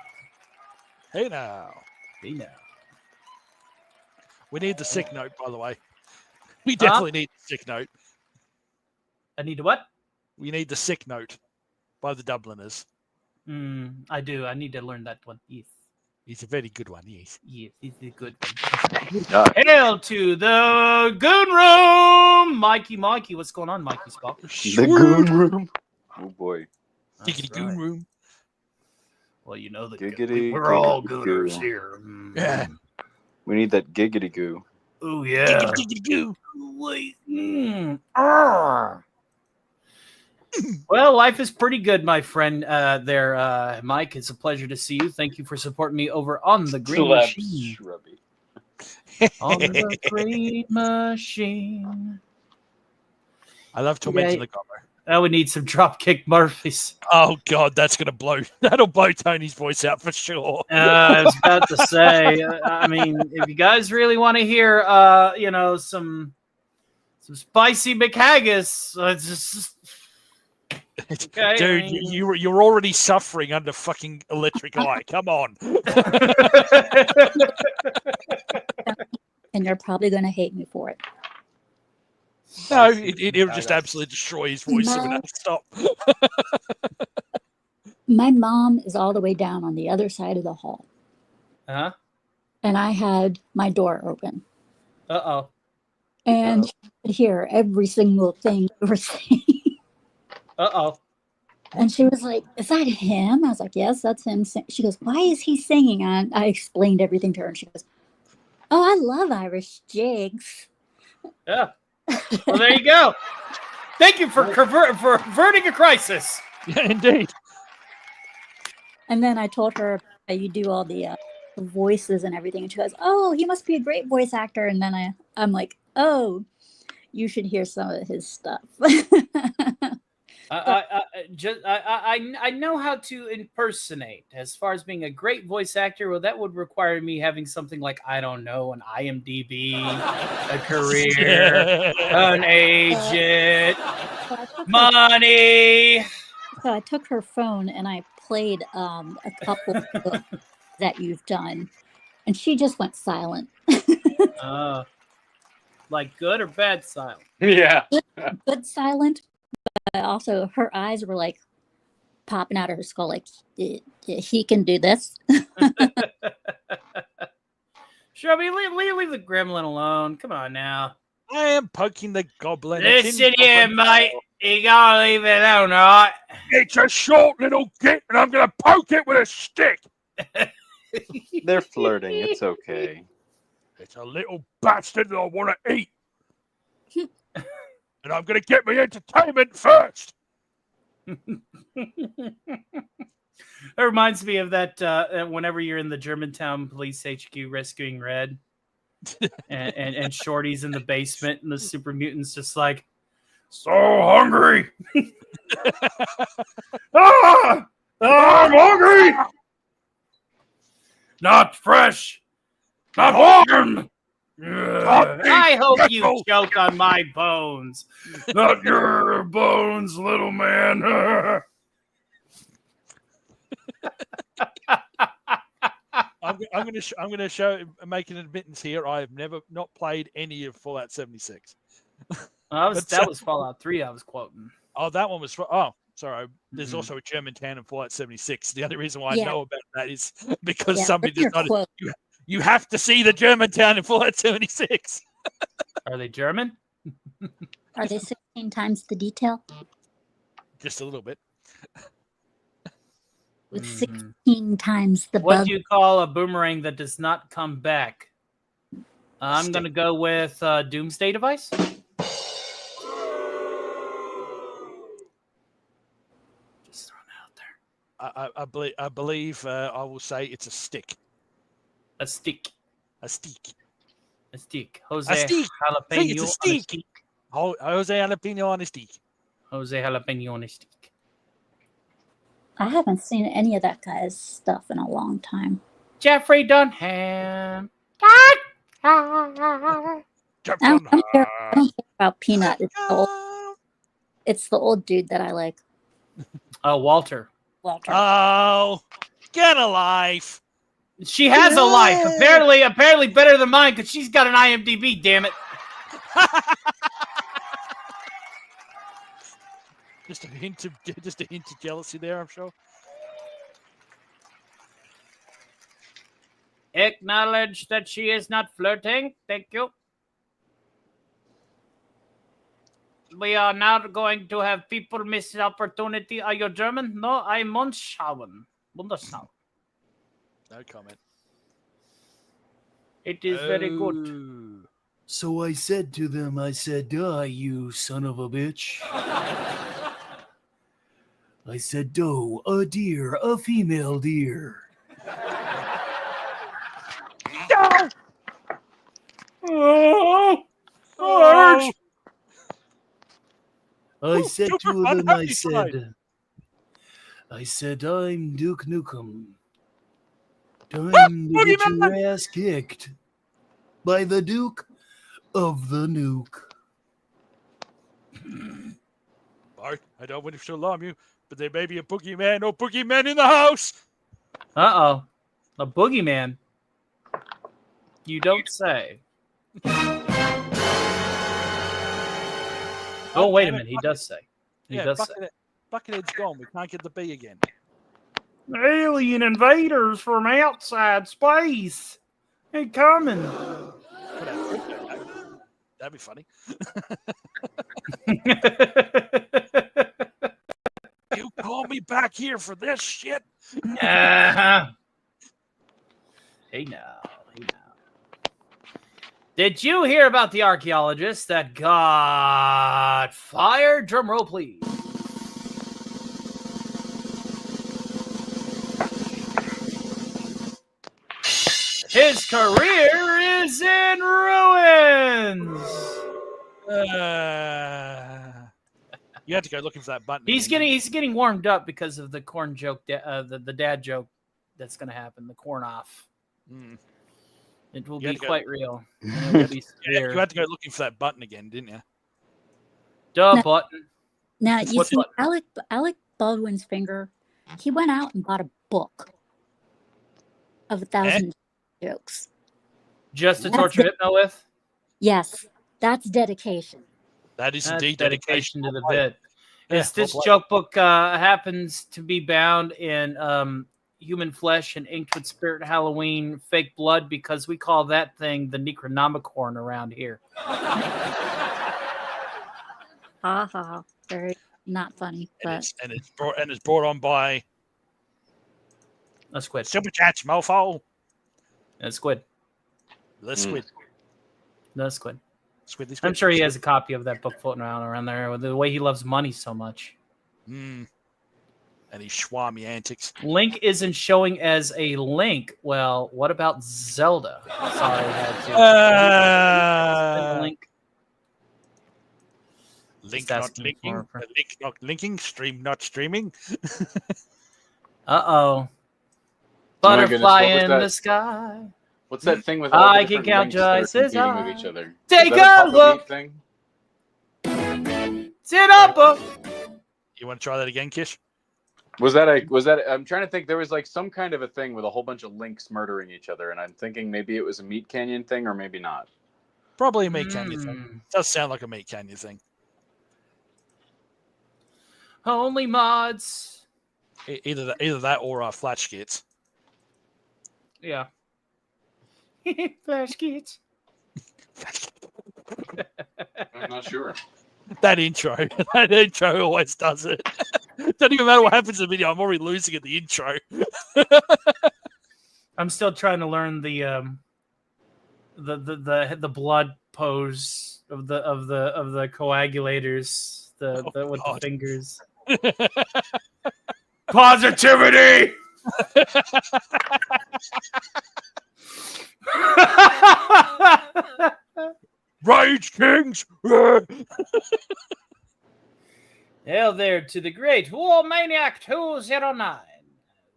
Hey now. Hey now. We need the sick note, by the way. We definitely need the sick note. I need what? We need the sick note by the Dubliners. I do. I need to learn that one. Yes. It's a very good one, yes. Yes, it's a good one. Hail to the Goon Room! Mikey, what's going on, Mikey Spock? The Goon Room. Oh, boy. Giggity Goon Room. Well, you know the giggity. We're all gooners here. Yeah. We need that giggity goo. Oh, yeah. Giggity goo. Wait. Well, life is pretty good, my friend. Mike. It's a pleasure to see you. Thank you for supporting me over on the Green Machine. On the Green Machine. I love tormenting the gomer. I would need some Dropkick Murphys. Oh God, that'll blow Tony's voice out for sure. I was about to say. I mean, if you guys really want to hear, some spicy McHaggis, just okay, dude, you're already suffering under fucking electric eye. Come on. And you're probably going to hate me for it. No, it'll just absolutely destroy his voice. So we have to stop. My mom is all the way down on the other side of the hall. Uh-huh. And I had my door open. Uh-oh. And she could hear every single thing we were saying. Uh-oh. And she was like, is that him? I was like, yes, that's him. She goes, why is he singing? And I explained everything to her. And she goes, oh, I love Irish jigs. Yeah. Well, there you go. Thank you for averting a crisis. Yeah, indeed. And then I told her you do all the voices and everything. And she goes, oh, he must be a great voice actor. And then I'm like, oh, you should hear some of his stuff. I know how to impersonate. As far as being a great voice actor, well, that would require me having something like, I don't know, an IMDb, a career, an agent, Money. So I took her phone and I played a couple that you've done, and she just went silent. Like good or bad silent? Yeah. Good silent, but also her eyes were like popping out of her skull, like he can do this. Sure, leave the gremlin alone. Come on now. I am poking the goblin. Listen here, mate. You gotta leave it alone, all right? It's a short little git, and I'm gonna poke it with a stick. They're flirting. It's okay. It's a little bastard that I want to eat. And I'm going to get my entertainment first. It reminds me of that whenever you're in the Germantown Police HQ rescuing Red, and Shorty's in the basement, and the super mutant's just like, so hungry. I'm hungry. Not fresh. Not warm. I hope you choke on my bones. Not your bones, little man. I'm going to show, make an admittance here. I have not played any of Fallout 76. That was Fallout 3 I was quoting. Oh, that one was. Oh, sorry. There's also a Germantown in Fallout 76. The only reason why I know about that is because somebody decided you have to see the Germantown in Fallout 76. Are they German? Are they 16 times the detail? Just a little bit. With 16 times the What bug. do you call a boomerang that does not come back? I'm going to go with Doomsday Device. Just throwing it out there. I believe I will say it's a stick. A stick. A stick. A stick. Jose a stick. Jalapeno It's a stick. Jose Jalapeno on a stick. Jose Jalapeno on a stick. I haven't seen any of that guy's stuff in a long time. Jeffrey Dunham. I don't care about Peanut. It's the old dude that I like. Oh, Walter. Oh, get a life. She has a life. Apparently better than mine because she's got an IMDb, damn it. Just a hint of jealousy there, I'm sure. Acknowledge that she is not flirting. Thank you. We are now going to have people miss the opportunity. Are you German? No, I'm Mundschauen. Wunderschau. No comment. It is very good. So I said to them, die, you son of a bitch. I said, doe, a deer, a female deer. No! Oh! I said to them, I said, I'm Duke Nukem. Time to get your ass kicked by the Duke of the Nuke. Bart, I don't want to alarm you, but there may be a boogeyman or boogeymen in the house. Uh-oh. A boogeyman? You don't say. Oh, wait a minute. He does say. He does say. Buckethead's gone. We can't get the bee again. Alien invaders from outside space. They coming. That'd be funny. You call me back here for this shit? Hey now. Did you hear about the archaeologist that got fired? Drum roll, please. His career is in ruins. You have to go looking for that button. He's getting warmed up because of the corn joke, the dad joke that's going to happen. The corn off. It will be quite real. It will be severe. You had to go looking for that button again, didn't you? Duh, button. Now you see, Alec Baldwin's finger. He went out and bought a book of 1,000 jokes. Just to torture Hypno with? Yes, that's dedication. That is That's indeed dedication to the Well bit. Yeah, This well joke book happens to be bound in human flesh and inked with Spirit Halloween fake blood because we call that thing the Necronomicon around here. Ha ha. Very not funny, but and it's brought on by a squid. Super Chats, mofo. A squid. The squid. The squid. Squid. I'm sure he has a copy of that book floating around there. The way he loves money so much. And his schwammy antics. Link isn't showing as a link. Well, what about Zelda? Sorry, I had to. Link. Link not linking. Link not linking. Stream not streaming. Uh-oh. Butterfly in the sky. What's that thing with all I the can count your eyes with each other? Take a look. Thing? Sit up. You want to try that again, Kish? Was that I'm trying to think. There was like some kind of a thing with a whole bunch of links murdering each other, and I'm thinking maybe it was a Meat Canyon thing or maybe not. Probably a Meat Canyon thing. Does sound like a Meat Canyon thing. Only mods. Either that or Flash Skits. Yeah. Flash Skits. I'm not sure. That intro always does it. Doesn't even matter what happens in the video. I'm already losing at the intro. I'm still trying to learn the blood pose of the coagulators. With the fingers. Positivity. Rage Kings. Hail there to the great War Maniac 209,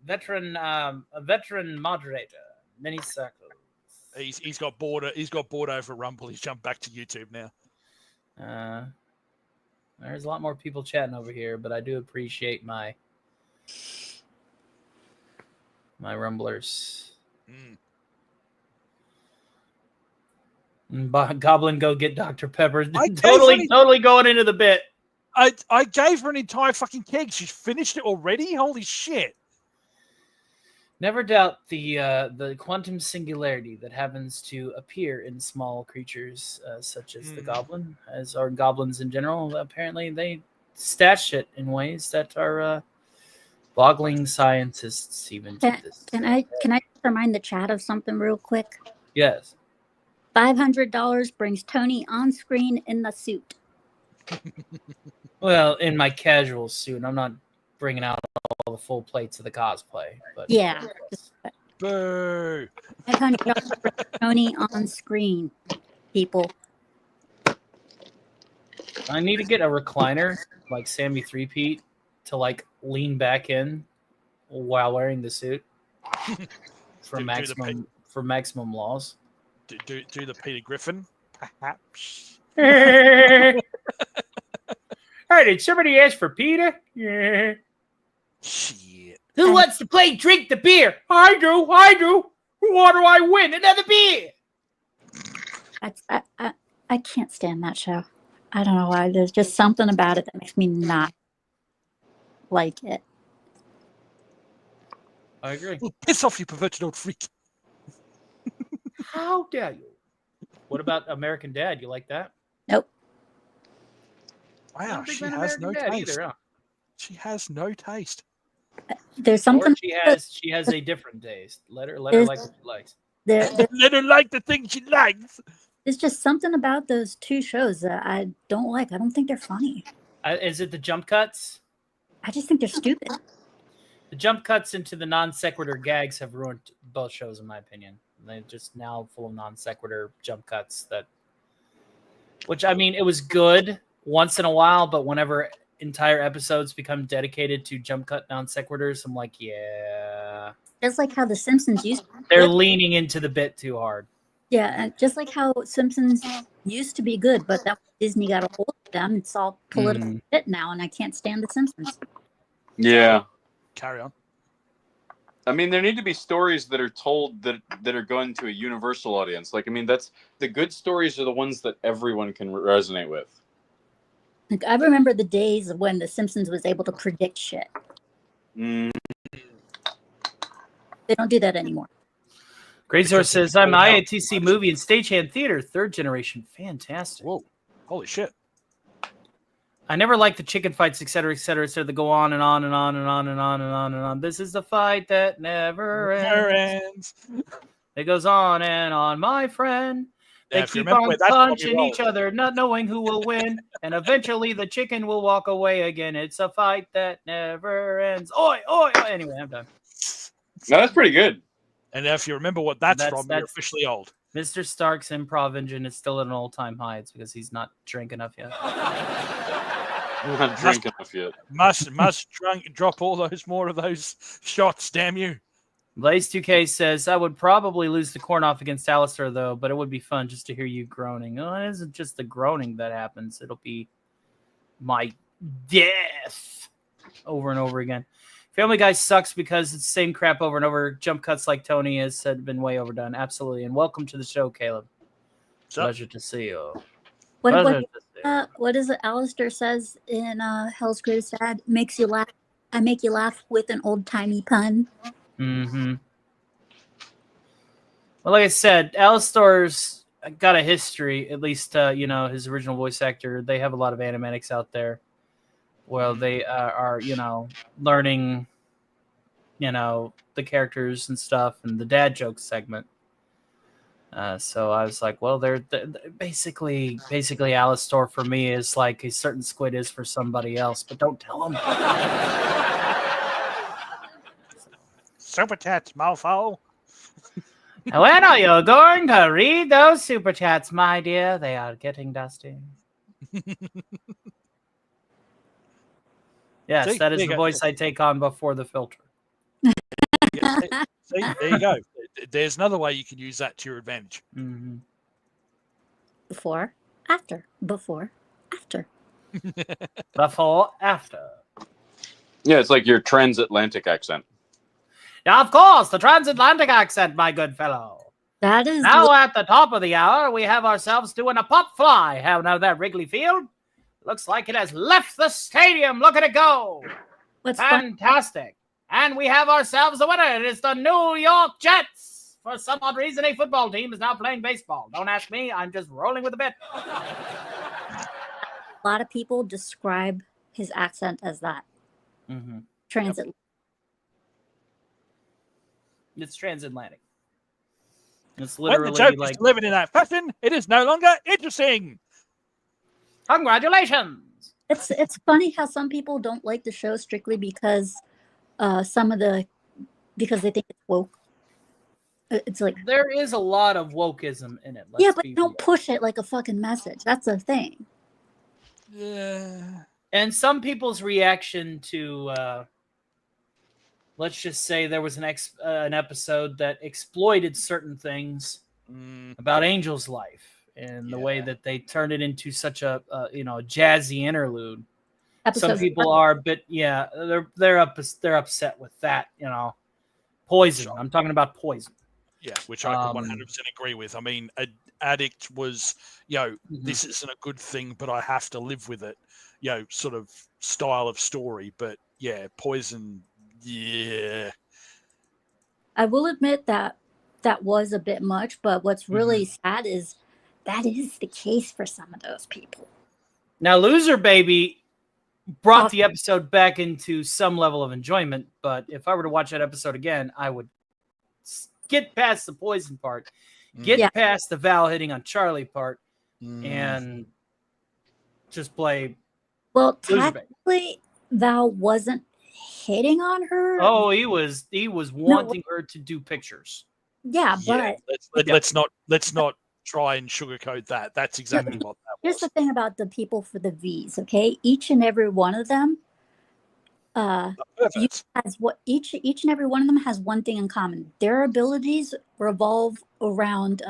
veteran moderator, many circles. He's got bored over Rumble. He's jumped back to YouTube now. There's a lot more people chatting over here, but I do appreciate my Rumblers. Goblin, go get Dr. Pepper. Totally going into the bit. I gave her an entire fucking keg. She's finished it already? Holy shit. Never doubt the quantum singularity that happens to appear in small creatures such as the goblin, or goblins in general. Apparently, they stash it in ways that are boggling scientists even to this. Can I remind the chat of something real quick? Yes. $500 brings Tony on screen in the suit. Well, in my casual suit, I'm not bringing out all the full plates of the cosplay. But yeah. Boo. $500 brings Tony on screen, people. I need to get a recliner like Sammy 3-Pete to like lean back in while wearing the suit for maximum laws. Do the Peter Griffin, perhaps. Hey, did somebody ask for Peter? Yeah. Shit. Who wants to play drink the beer? I do. What do I win? Another beer. I can't stand that show. I don't know why. There's just something about it that makes me not like it. I agree. Well, piss off, you perverted old freak. How dare you? What about American Dad? You like that? Nope. Wow, she has no taste. Either, huh? She has no taste. There's something. Or she has a different taste. Let her like what she likes. Let her like the thing she likes. There's just something about those two shows that I don't like. I don't think they're funny. Is it the jump cuts? I just think they're stupid. The jump cuts into the non sequitur gags have ruined both shows, in my opinion. They're just now full of non sequitur jump cuts which I mean, it was good once in a while, but whenever entire episodes become dedicated to jump cut non sequiturs, I'm like, yeah. Just like how the Simpsons used to. They're leaning into the bit too hard. Yeah, just like how Simpsons used to be good, but that Disney got a hold of them. It's all political shit now, and I can't stand The Simpsons. Yeah. Carry on. I mean, there need to be stories that are told that are going to a universal audience. Like, I mean, that's the good stories are the ones that everyone can resonate with. Like, I remember the days of when The Simpsons was able to predict shit. Mm. They don't do that anymore. Great Source says, I'm IATC movie and stagehand theater, third generation. Fantastic. Whoa. Holy shit. I never liked the chicken fights, etc., etc., etc. That go on and on and on and on and on and on and on. This is the fight that never ends. It goes on and on, my friend. They keep on punching each other, not knowing who will win. And eventually the chicken will walk away again. It's a fight that never ends. Oi, oi, oi. Anyway, I'm done. No, that's pretty good. And if you remember what that's from, you're officially old. Mr. Stark's improv engine is still at an all-time high. It's because he's not drinking enough yet. Not drinking enough yet. Must drop all those more of those shots, damn you. Blaze2K says, I would probably lose the corn off against Alistair, though, but it would be fun just to hear you groaning. Oh, it isn't just the groaning that happens. It'll be my death over and over again. Family Guy sucks because it's the same crap over and over. Jump cuts like Tony has been way overdone. Absolutely. And welcome to the show, Caleb. Pleasure to see you. What is it Alistair says in Hell's Greatest Ad? Makes you laugh. I make you laugh with an old-timey pun. Mm-hmm. Well, like I said, Alistair's got a history, at least, his original voice actor. They have a lot of animatics out there. Well, they are, learning, the characters and stuff and the dad joke segment. So I was like, well, they're basically Alistair for me is like a certain squid is for somebody else, but don't tell them. Super chats, mofo. When are you going to read those super chats, my dear? They are getting dusty. Yes, that is the voice I take on before the filter. See, there you go. There's another way you can use that to your advantage. Mm-hmm. Before, after. Before, after. Before, after. Yeah, it's like your transatlantic accent. Yeah, of course, the transatlantic accent, my good fellow. That is now at the top of the hour, we have ourselves doing a pop fly. How now that Wrigley Field looks like it has left the stadium. Look at it go. What's fantastic. And we have ourselves a winner. It is the New York Jets. For some odd reason, a football team is now playing baseball. Don't ask me. I'm just rolling with the bit. A lot of people describe his accent as that. Mm-hmm. Transatlantic. It's transatlantic. It's When literally the joke like is delivered in that fashion, it is no longer interesting. Congratulations. It's funny how some people don't like the show strictly because because they think it's woke. It's like there is a lot of wokeism in it. Yeah, but don't push it like a fucking message. That's the thing. Yeah. And some people's reaction to let's just say there was an episode that exploited certain things about Angel's life and the way that they turned it into such a jazzy interlude. Some people are a bit they're upset with that, Poison. I'm talking about Poison. Yeah, which I can 100% agree with. I mean, Addict was, this isn't a good thing, but I have to live with it, sort of style of story. But yeah, Poison. Yeah. I will admit that was a bit much, but what's really sad is that is the case for some of those people. Now, Loser Baby brought the episode back into some level of enjoyment, but if I were to watch that episode again, I would get past the Poison part, get past the Val hitting on Charlie part, and just play. Well, technically, Val wasn't hitting on her. Oh, he was wanting her to do pictures. Yeah, but let's not try and sugarcoat that. That's exactly what that was. Here's the thing about the people for the V's, okay? Each and every one of them each and every one of them has one thing in common. Their abilities revolve around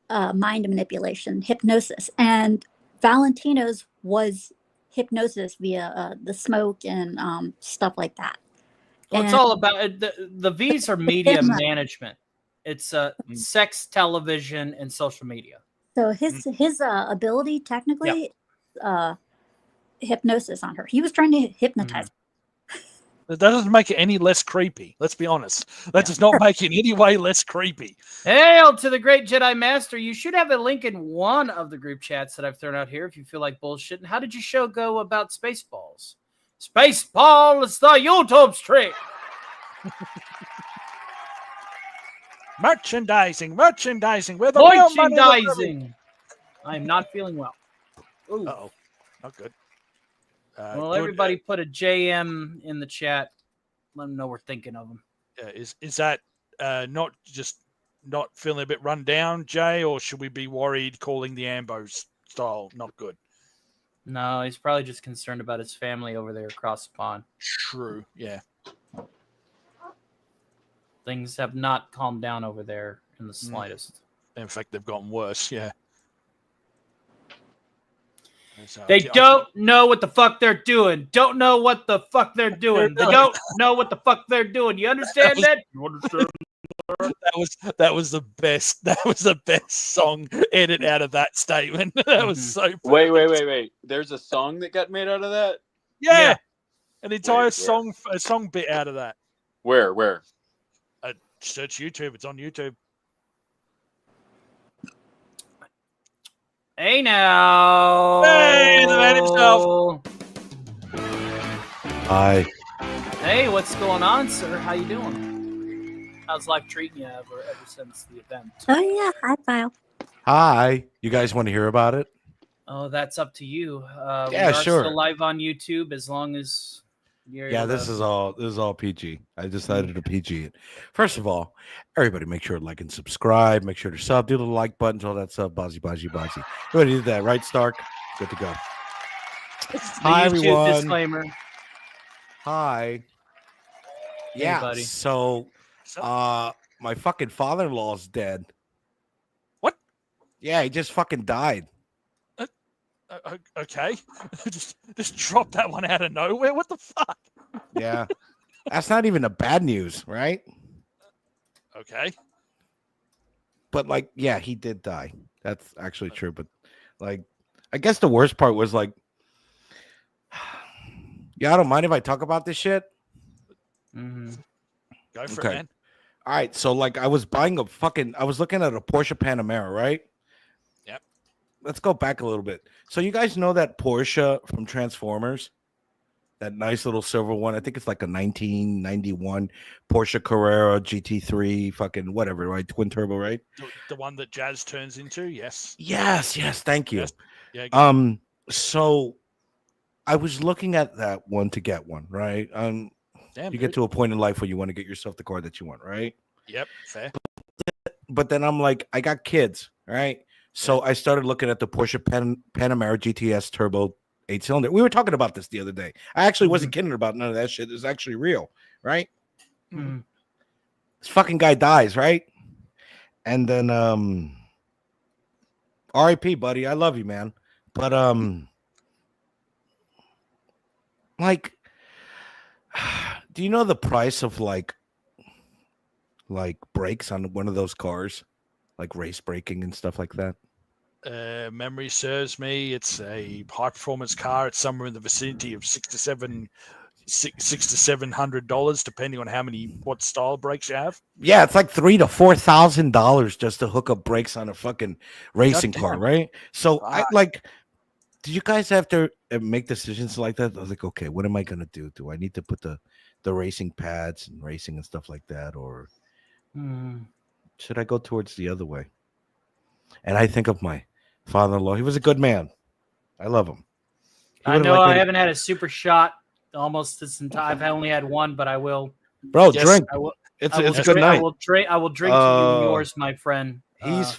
mind manipulation, hypnosis. And Valentino's was hypnosis via the smoke and stuff like that. Well, it's all about the V's are media management. It's sex, television, and social media. So his ability technically, hypnosis on her. He was trying to hypnotize. That doesn't make it any less creepy. Let's be honest. That does not make it any way less creepy. Hail to the great Jedi Master. You should have a link in one of the group chats that I've thrown out here if you feel like bullshitting. How did your show go about Spaceballs? Spaceballs, the YouTube stream. Merchandising. We're the merchandising. I'm not feeling well. Uh-oh. Not good. Well, everybody put a JM in the chat. Let them know we're thinking of them. Is that not feeling a bit run down, Jay, or should we be worried calling the Ambo style not good? No, he's probably just concerned about his family over there across the pond. True, yeah. Things have not calmed down over there in the slightest. In fact, they've gotten worse, yeah. They don't know what the fuck they're doing. Don't know what the fuck they're doing. They don't know what the fuck they're doing. You understand that? You understand? That was the best. That was the best song edit out of that statement. That was so. Perfect. Wait. There's a song that got made out of that. Yeah. An entire song bit out of that. Where? Search YouTube. It's on YouTube. Hey now. Hey, the man himself. Hi. Hey, what's going on, sir? How you doing? How's life treating you ever since the event? Oh yeah, hi, Kyle. Hi. You guys want to hear about it? Oh, that's up to you. Yeah, we are sure. Still live on YouTube as long as you're. Yeah, this is all PG. I decided to PG it. First of all, everybody make sure to like and subscribe. Make sure to sub. Do the like buttons, all that stuff. Bozzy. Everybody did that, right, Stark? Good to go. Hi, everyone. Disclaimer. Hi. Yeah, buddy. So my fucking father-in-law's dead. What? Yeah, he just fucking died. Okay. just drop that one out of nowhere. What the fuck? Yeah. That's not even a bad news, right? Okay. But like, yeah, he did die. That's actually true. But like, I guess the worst part was like, yeah, I don't mind if I talk about this shit. Mm-hmm. Go for it, man. All right. So like, I was looking at a Porsche Panamera, right? Yep. Let's go back a little bit. So you guys know that Porsche from Transformers? That nice little silver one. I think it's like a 1991 Porsche Carrera GT3 fucking whatever, right? Twin turbo, right? The one that Jazz turns into, yes. Yes, thank you. Yes. Yeah, so I was looking at that one to get one, right? You get to a point in life where you want to get yourself the car that you want, right? Yep, fair. But then I'm like, I got kids, right? So I started looking at the Porsche Panamera GTS Turbo 8-cylinder. We were talking about this the other day. I actually wasn't kidding about none of that shit. It's actually real, right? Mm-hmm. This fucking guy dies, right? And then RIP, buddy. I love you, man. But like, do you know the price of like brakes on one of those cars? Like race braking and stuff like that? Memory serves me, it's a high performance car. It's somewhere in the vicinity of $600 to $700, depending on what style brakes you have. Yeah, it's like $3,000 to $4,000 just to hook up brakes on a fucking racing car, right? So I like. Did you guys have to make decisions like that? I was like, okay, what am I gonna do? Do I need to put the racing pads and racing and stuff like that, or should I go towards the other way? And I think of my father-in-law. He was a good man. I love him. I know I haven't had a super shot almost this entire. I've only had one, but I will. Bro, drink. It's a good night. I will drink to you and yours, my friend. He was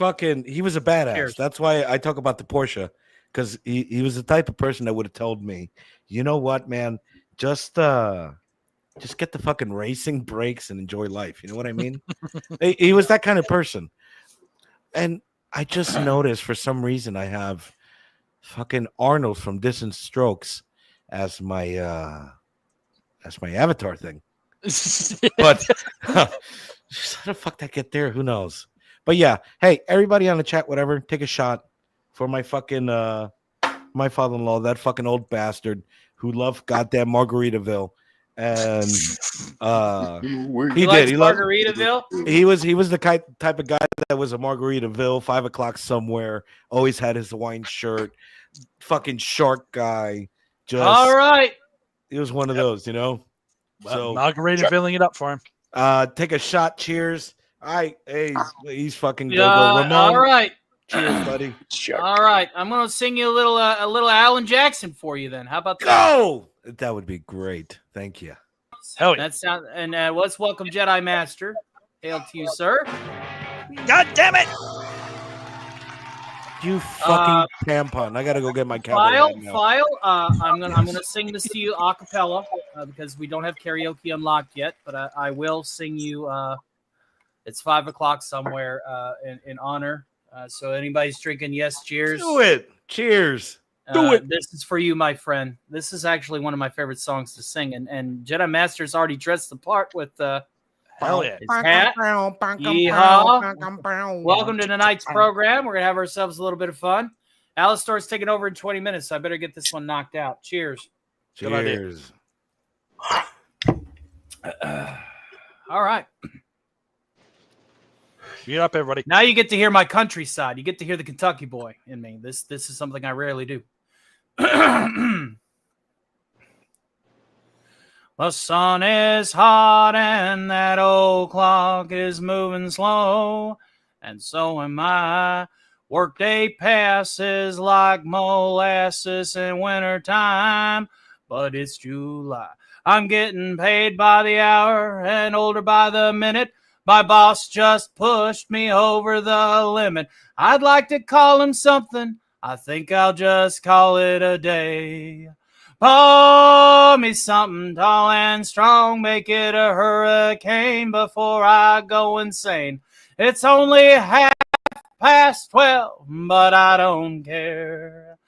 a badass. Cheers. That's why I talk about the Porsche, because he was the type of person that would have told me, you know what, man, just get the fucking racing brakes and enjoy life. You know what I mean? He was that kind of person. And I just noticed for some reason I have fucking Arnold from Distant Strokes as my avatar thing. But how the fuck that get there? Who knows? But yeah, hey, everybody on the chat, whatever, take a shot for my fucking my father-in-law, that fucking old bastard who loved goddamn Margaritaville. And he did. He loved Margaritaville. He was the type of guy that was a Margaritaville, 5 o'clock somewhere. Always had his Hawaiian shirt. Fucking shark guy. Just all right. He was one of those, Well, so Margarita filling it up for him. Take a shot. Cheers. All right. Hey, he's fucking go. Ramon. All right. Cheers, buddy. All right. I'm gonna sing you a little Alan Jackson for you then. How about that? Go! That would be great. Thank you. Hell yeah. That sound and let's welcome Jedi Master. Hail to you, sir. God damn it! You fucking tampon. I gotta go get my cowboy hat now. File. I'm gonna sing this to you a cappella because we don't have karaoke unlocked yet, but I will sing you. It's 5 o'clock somewhere in honor. So anybody's drinking, yes, cheers. Do it. Cheers. Do it. This is for you, my friend. This is actually one of my favorite songs to sing, and Jedi Master's already dressed the part with hell yeah. his hat. Yeehaw. Welcome to tonight's program. We're gonna have ourselves a little bit of fun. Alistar's taking over in 20 minutes, so I better get this one knocked out. Cheers. Cheers. All right. Get up, everybody. Now you get to hear my countryside. You get to hear the Kentucky boy in me. This is something I rarely do. The sun is hot and that old clock is moving slow, and so am I. Workday passes like molasses in wintertime, but it's July. I'm getting paid by the hour and older by the minute. My boss just pushed me over the limit. I'd like to call him something. I think I'll just call it a day. Pour me something tall and strong, make it a hurricane before I go insane. It's only 12:30, but I don't care.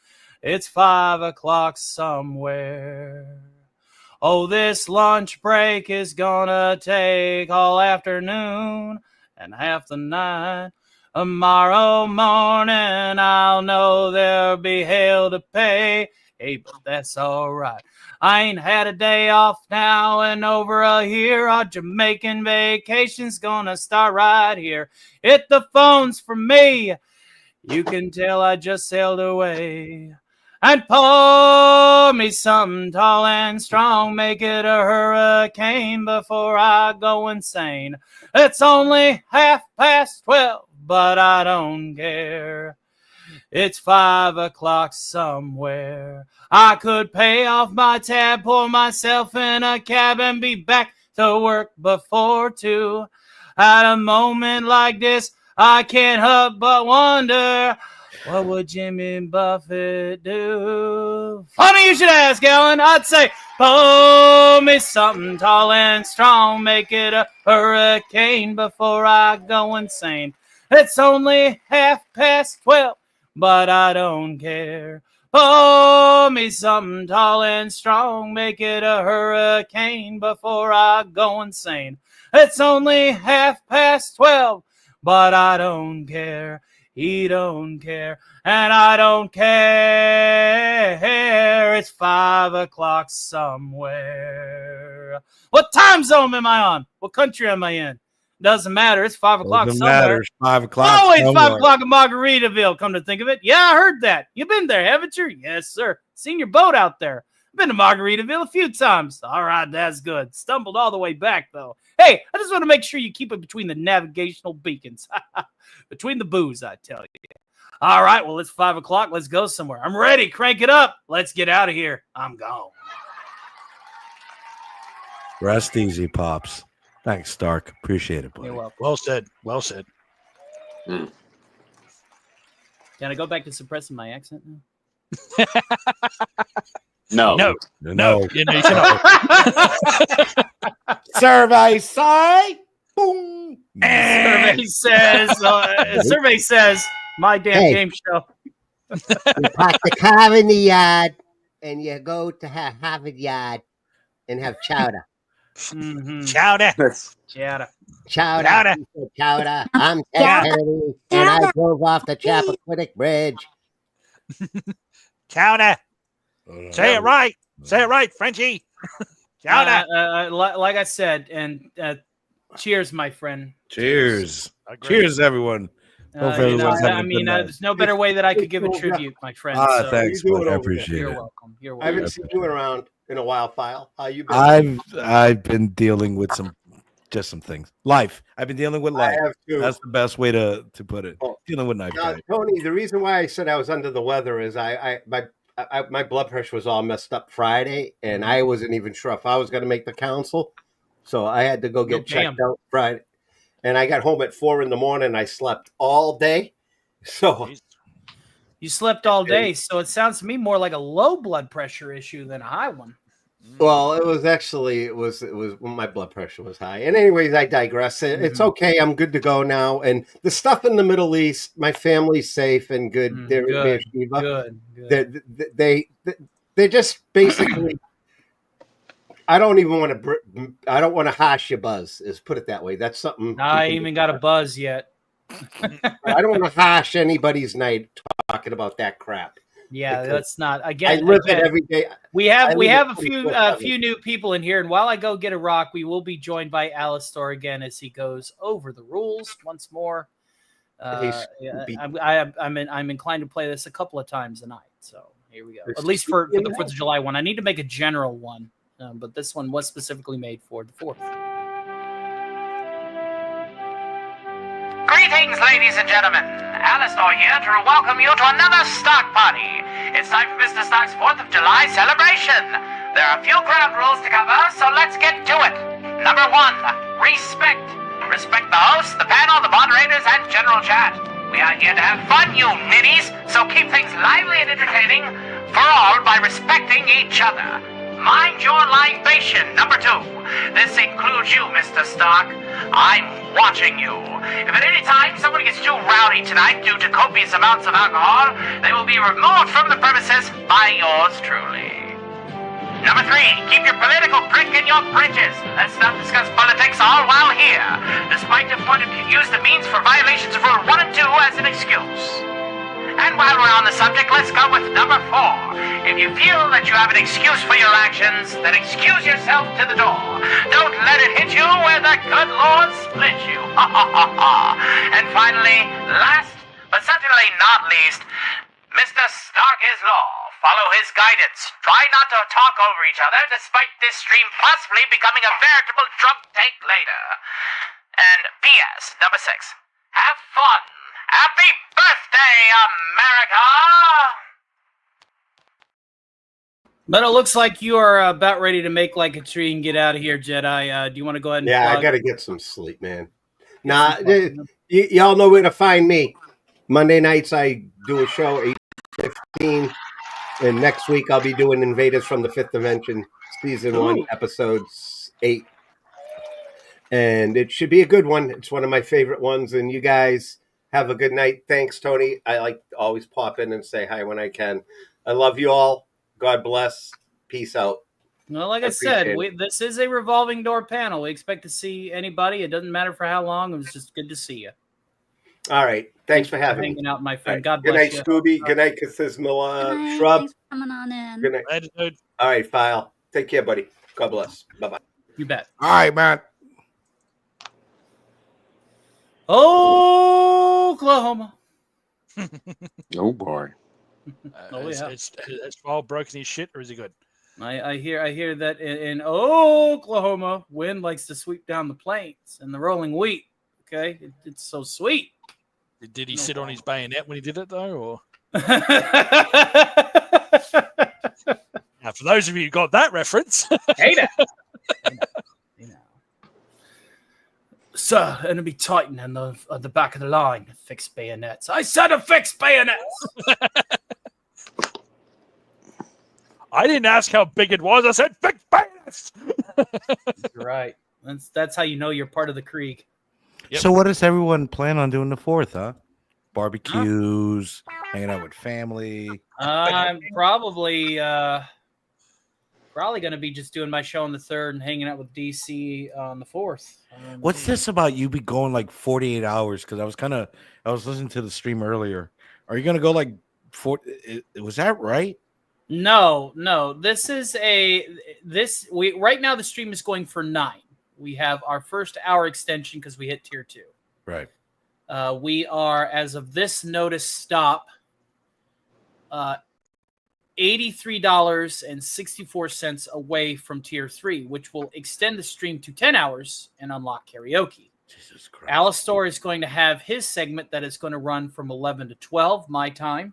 It's 5 o'clock somewhere. Oh, this lunch break is gonna take all afternoon and half the night. Tomorrow morning I'll know there'll be hell to pay. Hey, but that's all right. I ain't had a day off now in over a year. Our Jamaican vacation's gonna start right here. Hit the phones for me. You can tell I just sailed away. And pour me something tall and strong, make it a hurricane before I go insane. It's only 12:30, but I don't care. It's 5 o'clock somewhere. I could pay off my tab, pour myself in a cab, and be back to work before 2. At a moment like this, I can't help but wonder, what would Jimmy Buffett do? Funny you should ask, Alan. I'd say, pour me something tall and strong, make it a hurricane before I go insane. It's only 12:30, but I don't care. Pour me something tall and strong, make it a hurricane before I go insane. It's only 12:30, but I don't care. He don't care, and I don't care. It's 5 o'clock somewhere. What time zone am I on? What country am I in? Doesn't matter. It's 5 o'clock Doesn't somewhere. matter. It's 5 o'clock. Oh, it's 5 somewhere. o'clock in Margaritaville, come to think of it. Yeah, I heard that. You've been there, haven't you? Yes, sir. Seen your boat out there. I've been to Margaritaville a few times. All right, that's good. Stumbled all the way back, though. Hey, I just want to make sure you keep it between the navigational beacons. Between the booze, I tell you. All right, well, it's 5 o'clock. Let's go somewhere. I'm ready. Crank it up. Let's get out of here. I'm gone. Rest easy, Pops. Thanks, Stark. Appreciate it, buddy. You're welcome. Well said. Well said. Can I go back to suppressing my accent now? No. No. No. You know, you cannot. Survey say. Boom. Survey says, my damn Hey. game show. You park the car in the yard, and you go to Harvard Yard and have chowder. Chowder. Chowder. Chowder. Chowder. I'm Ted Kennedy, and I drove off the Chappaquiddick Bridge. Chowder. Say it right. Say it right, Frenchie. Chowder. Like I said, and cheers, my friend. Cheers. Cheers, everyone. Hope everyone's having a good night. There's no better way that I could give a tribute, my friend. Ah, thanks, You do man. it I over appreciate there. it. You're welcome. You're I welcome. haven't seen you around in a while, File. How you been? I've been dealing with some things. Life. I've been dealing with life. I have too. That's the best way to put it. Dealing with life. Tony, the reason why I said I was under the weather is my blood pressure was all messed up Friday, and I wasn't even sure if I was going to make the council, so I had to go get checked out Friday. And I got home at 4 a.m. I slept all day. So you slept all day, so it sounds to me more like a low blood pressure issue than a high one. Well, it was my blood pressure was high. And anyways, I digress. It's okay. I'm good to go now. And the stuff in the Middle East, my family's safe and good. They're Good. They're just basically. I don't want to hash your buzz. Is put it that way. That's something. I even got a buzz yet. I don't want to hash anybody's night talking about that crap. Yeah, that's not. Again, I live it every day. We have a few new people in here, and while I go get a rock, we will be joined by Alistar again as he goes over the rules once more. I'm inclined to play this a couple of times a night, so here we go. At least for the 4th of July one. I need to make a general one, but this one was specifically made for the 4th. Greetings, ladies and gentlemen. Alistar here to welcome you to another Stock Party. It's time for Mr. Stock's 4th of July celebration. There are a few ground rules to cover, so let's get to it. Number 1, respect. Respect the host, the panel, the moderators, and general chat. We are here to have fun, you ninnies, so keep things lively and entertaining for all by respecting each other. Mind your libation. Number 2. This includes you, Mr. Stark. I'm watching you. If at any time someone gets too rowdy tonight due to copious amounts of alcohol, they will be removed from the premises by yours truly. Number 3. Keep your political prick in your britches. Let's not discuss politics all while here. Despite the point, use the means for violations of Rule 1 and 2 as an excuse. And while we're on the subject, let's go with number 4. If you feel that you have an excuse for your actions, then excuse yourself to the door. Don't let it hit you where the good Lord split you. And finally, last but certainly not least, Mr. Stark is law. Follow his guidance. Try not to talk over each other, despite this stream possibly becoming a veritable drunk tank later. And P.S. number 6. Have fun. Happy birthday, America! But it looks like you are about ready to make like a tree and get out of here, Jedi. Do you want to go ahead and I got to get some sleep, man. Nah, y'all know where to find me. Monday nights, I do a show, 8:15. And next week, I'll be doing Invaders from the Fifth Dimension, Season 1, Episodes 8. And it should be a good one. It's one of my favorite ones. And you guys have a good night. Thanks, Tony. I like to always pop in and say hi when I can. I love you all. God bless. Peace out. Well, like I said, this is a revolving door panel. We expect to see anybody. It doesn't matter for how long. It was just good to see you. All right. Thanks for having me. Hanging out, my friend. Right. God bless bless you. you. Good night, Scooby. Good night, Cathismilla Shrub. Thanks for coming on in. Good night. All right, File. Take care, buddy. God bless. Bye-bye. You bet. All right, man. Oklahoma. Oh, boy. Has File broken his shit, or is he good? I hear that in Oklahoma, wind likes to sweep down the plains and the rolling wheat. Okay, it's so sweet. Did he sit on his bayonet when he did it, though? Or now, for those of you who got that reference, hey now. Sir, enemy Titan on the back of the line. Fixed bayonets. I said a fixed bayonets. I didn't ask how big it was. I said fixed bayonets. You're right. That's how you know you're part of the Krieg. Yep. So what does everyone plan on doing the 4th, huh? barbecues, hanging out with family? I'm probably going to be just doing my show on the 3rd and hanging out with DC on the 4th. What's this about you be going like 48 hours? Because I was listening to the stream earlier. Are you going to go like was that right? No. This is right now the stream is going for 9. We have our first hour extension because we hit tier 2. Right. We are, as of this notice stop, $83.64 away from tier 3, which will extend the stream to 10 hours and unlock karaoke. Jesus Christ. Alistar is going to have his segment that is going to run from 11 to 12 my time.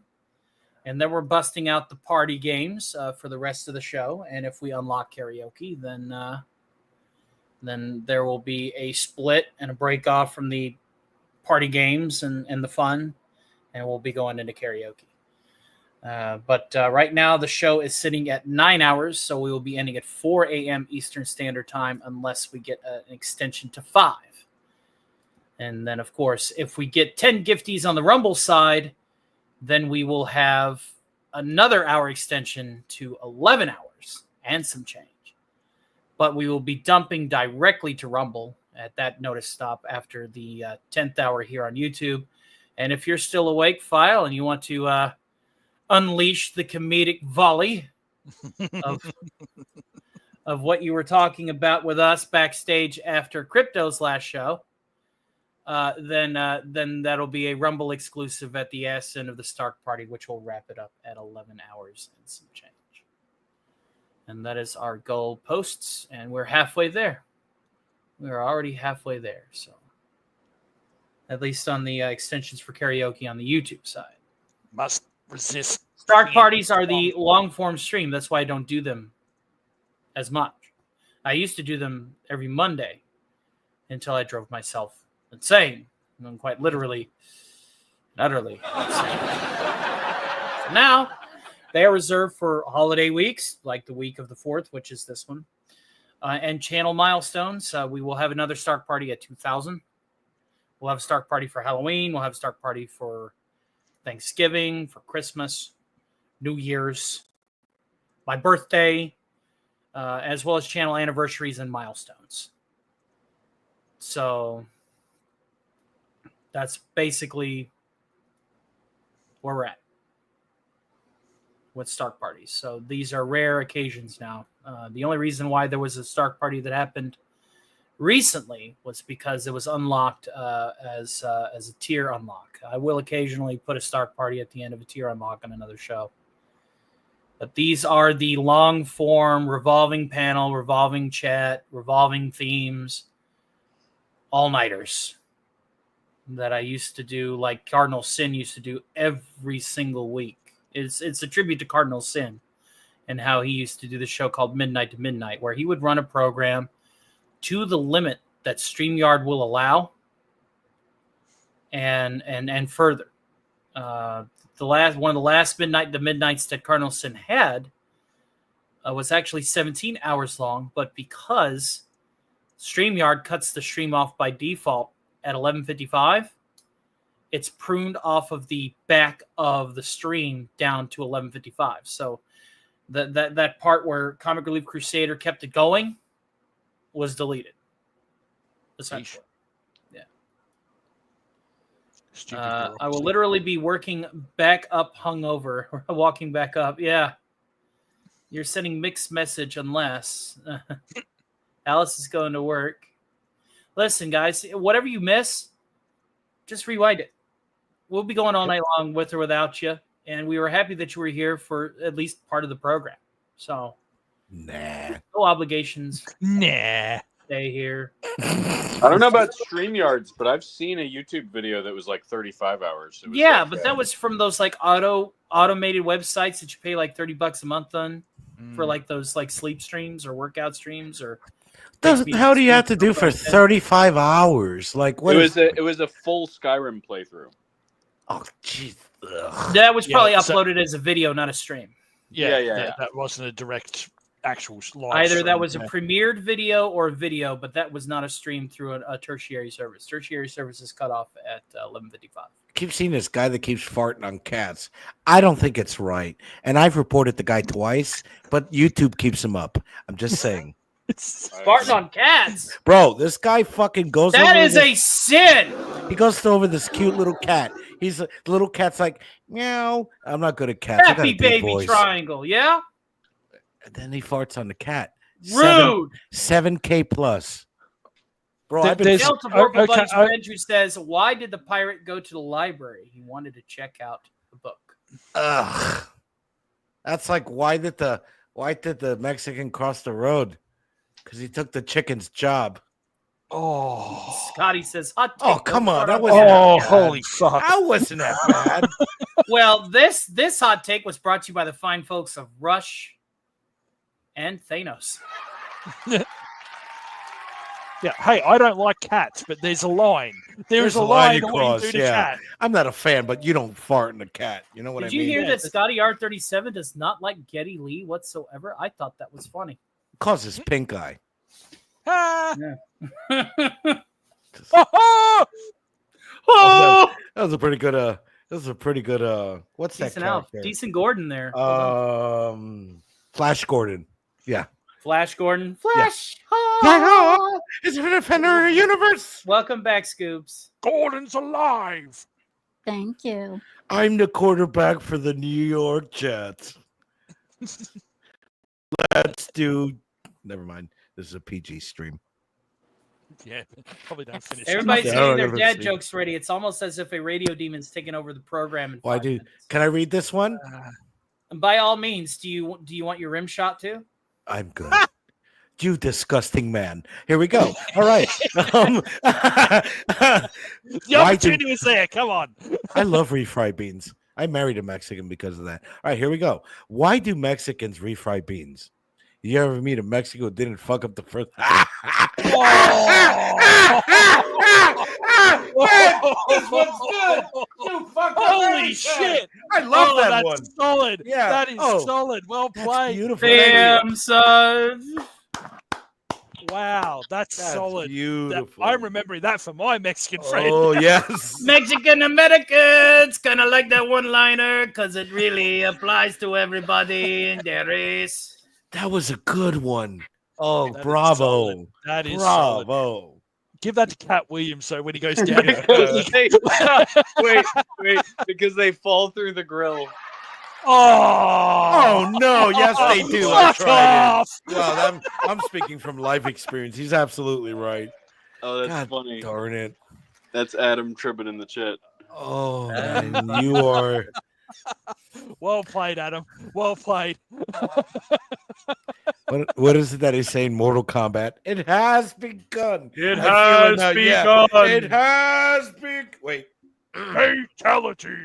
And then we're busting out the party games for the rest of the show. And if we unlock karaoke, then there will be a split and a break off from the party games and the fun. And we'll be going into karaoke. But right now the show is sitting at 9 hours. So we will be ending at 4 a.m. Eastern Standard Time unless we get an extension to 5. And then, of course, if we get 10 gifties on the Rumble side, then we will have another hour extension to 11 hours and some change. But we will be dumping directly to Rumble at that notice stop after the 10th hour here on YouTube. And if you're still awake, File, and you want to unleash the comedic volley of what you were talking about with us backstage after Crypto's last show, then that'll be a Rumble exclusive at the ass end of the Stark Party, which will wrap it up at 11 hours and some change. And that is our goal posts, and we're halfway there. We're already halfway there, so at least on the extensions for karaoke on the YouTube side. Must resist. Stark parties are the long form stream. That's why I don't do them as much. I used to do them every Monday until I drove myself insane, and quite literally and utterly insane. So now they are reserved for holiday weeks, like the week of the 4th, which is this one, and channel milestones. We will have another Stark Party at 2000. We'll have a Stark Party for Halloween. We'll have a Stark Party for Thanksgiving, for Christmas, New Year's, my birthday, as well as channel anniversaries and milestones. So that's basically where we're at with Stark parties. So these are rare occasions now. The only reason why there was a Stark party that happened recently was because it was unlocked as a tier unlock. I will occasionally put a Stark party at the end of a tier unlock on another show. But these are the long form, revolving panel, revolving chat, revolving themes, all-nighters that I used to do, like Cardinal Sin used to do every single week. It's a tribute to Cardinal Sin and how he used to do the show called Midnight to Midnight, where he would run a program to the limit that StreamYard will allow and further. One of the last midnights that Cardinal Sin had was actually 17 hours long, but because StreamYard cuts the stream off by default at 11:55, it's pruned off of the back of the stream down to 11:55. So that part where Comic Relief Crusader kept it going was deleted. Essentially. Yeah. I will literally be working back up hungover, walking back up. Yeah. You're sending mixed message unless Alice is going to work. Listen, guys, whatever you miss, just rewind it. We'll be going all night long with or without you. And we were happy that you were here for at least part of the program. So, no obligations. Nah. Stay here. I don't know about StreamYards, but I've seen a YouTube video that was like 35 hours. It was yeah, but that was from those like automated websites that you pay like $30 a month on for like those like sleep streams or workout streams or. How do you have to do for 35 hours? Like what? It was a full Skyrim playthrough. Oh, jeez. That was probably uploaded as a video, not a stream. Yeah. That wasn't a direct actual live Either that stream, was a yeah. premiered video or a video, but that was not a stream through a tertiary service. Tertiary service is cut off at 11:55. Keep seeing this guy that keeps farting on cats. I don't think it's right, and I've reported the guy twice, but YouTube keeps him up. I'm just saying. Farting on cats, bro. This guy fucking goes. That over is this, a sin. He goes over this cute little cat. The little cat's like meow. I'm not good at cats. I got a Happy deep baby voice. triangle, yeah. And then he farts on the cat. Rude. 7K plus. Bro, I've been Delta Vocal Buddies Adventure says, "Why did the pirate go to the library? He wanted to check out the book." Ugh. That's like why did the Mexican cross the road? Because he took the chicken's job. Oh, Scotty says, "Hot take, oh come on, that wasn't. wasn't. Holy fuck! That wasn't that bad." Well, this hot take was brought to you by the fine folks of Rush and Thanos. Yeah, hey, I don't like cats, but there's a line. There's a line you on what you do to cat. I'm not a fan, but you don't fart in a cat. You know what Did I you mean? hear that Scotty R37 does not like Geddy Lee whatsoever? I thought that was funny. Causes pink eye. Yeah. Oh, that was a pretty good. That was a pretty good. What's that Decent Alf. character? Decent Gordon there. Flash Gordon. Yeah. Flash Gordon. Flash. It's a defender of the universe. Welcome back, Scoops. Gordon's alive. Thank you. I'm the quarterback for the New York Jets. Let's do. Never mind. This is a PG stream. Yeah, probably don't finish. Everybody's getting their dad jokes ready. It's almost as if a radio demon's taking over the program. Why do? Can I read this one? And by all means, do you want your rim shot too? I'm good. You disgusting man. Here we go. All right. The opportunity was there. Come on. I love refried beans. I married a Mexican because of that. All right, here we go. Why do Mexicans refry beans? You ever meet a Mexican who didn't fuck up the first? This one's good. You holy shit! I love that that's one. Solid. Yeah. That is solid. Well played. Beautiful. Damn, son. Wow, that's solid. Beautiful. I'm remembering that for my Mexican friend. Oh yes. Mexican Americans kind of like that one-liner because it really applies to everybody in their race. That was a good one. Oh, That is bravo. solid. That is bravo. solid. Give that to Cat Williams so when he goes down. Wait, because they fall through the grill. Oh no! Yes, they do. I Fuck tried off. it. Well, I'm speaking from life experience. He's absolutely right. Oh, that's God funny. Darn it! That's Adam Tribbett in the chat. Oh, man, you are. Well played, Adam. Well played. What is it that he's saying? Mortal Kombat. It has begun. It I feel has now. begun. It has begun. Wait. Fatality.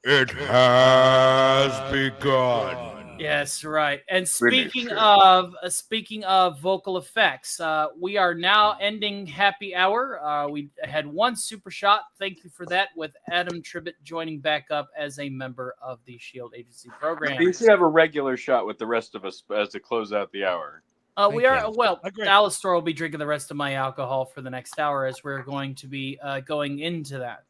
It has begun. Yes, right. And speaking Finisher. of vocal effects, we are now ending happy hour. We had one super shot. Thank you for that. With Adam Tribbett joining back up as a member of the Shield Agency program. You should have a regular shot with the rest of us as to close out the hour. We are you. well. Alistair will be drinking the rest of my alcohol for the next hour as we're going to be going into that.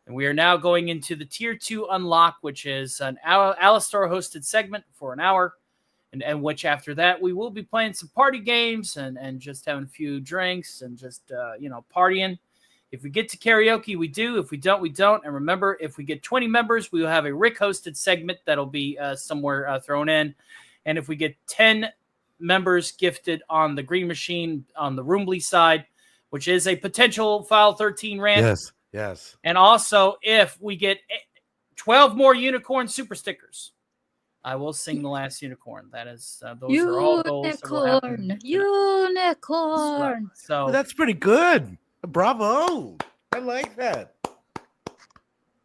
And we are now going into the Tier 2 Unlock, which is an Alistair-hosted segment for an hour, and which after that we will be playing some party games and just having a few drinks and just, partying. If we get to karaoke, we do. If we don't, we don't. And remember, if we get 20 members, we will have a Rick-hosted segment that'll be somewhere thrown in. And if we get 10 members gifted on the Green Machine on the Roombly side, which is a potential File 13 rant. Yes. And also, if we get 12 more unicorn super stickers, I will sing the last unicorn. That is, those are all goals. That will happen. Unicorn. Right. So Oh, that's pretty good. Bravo. I like that.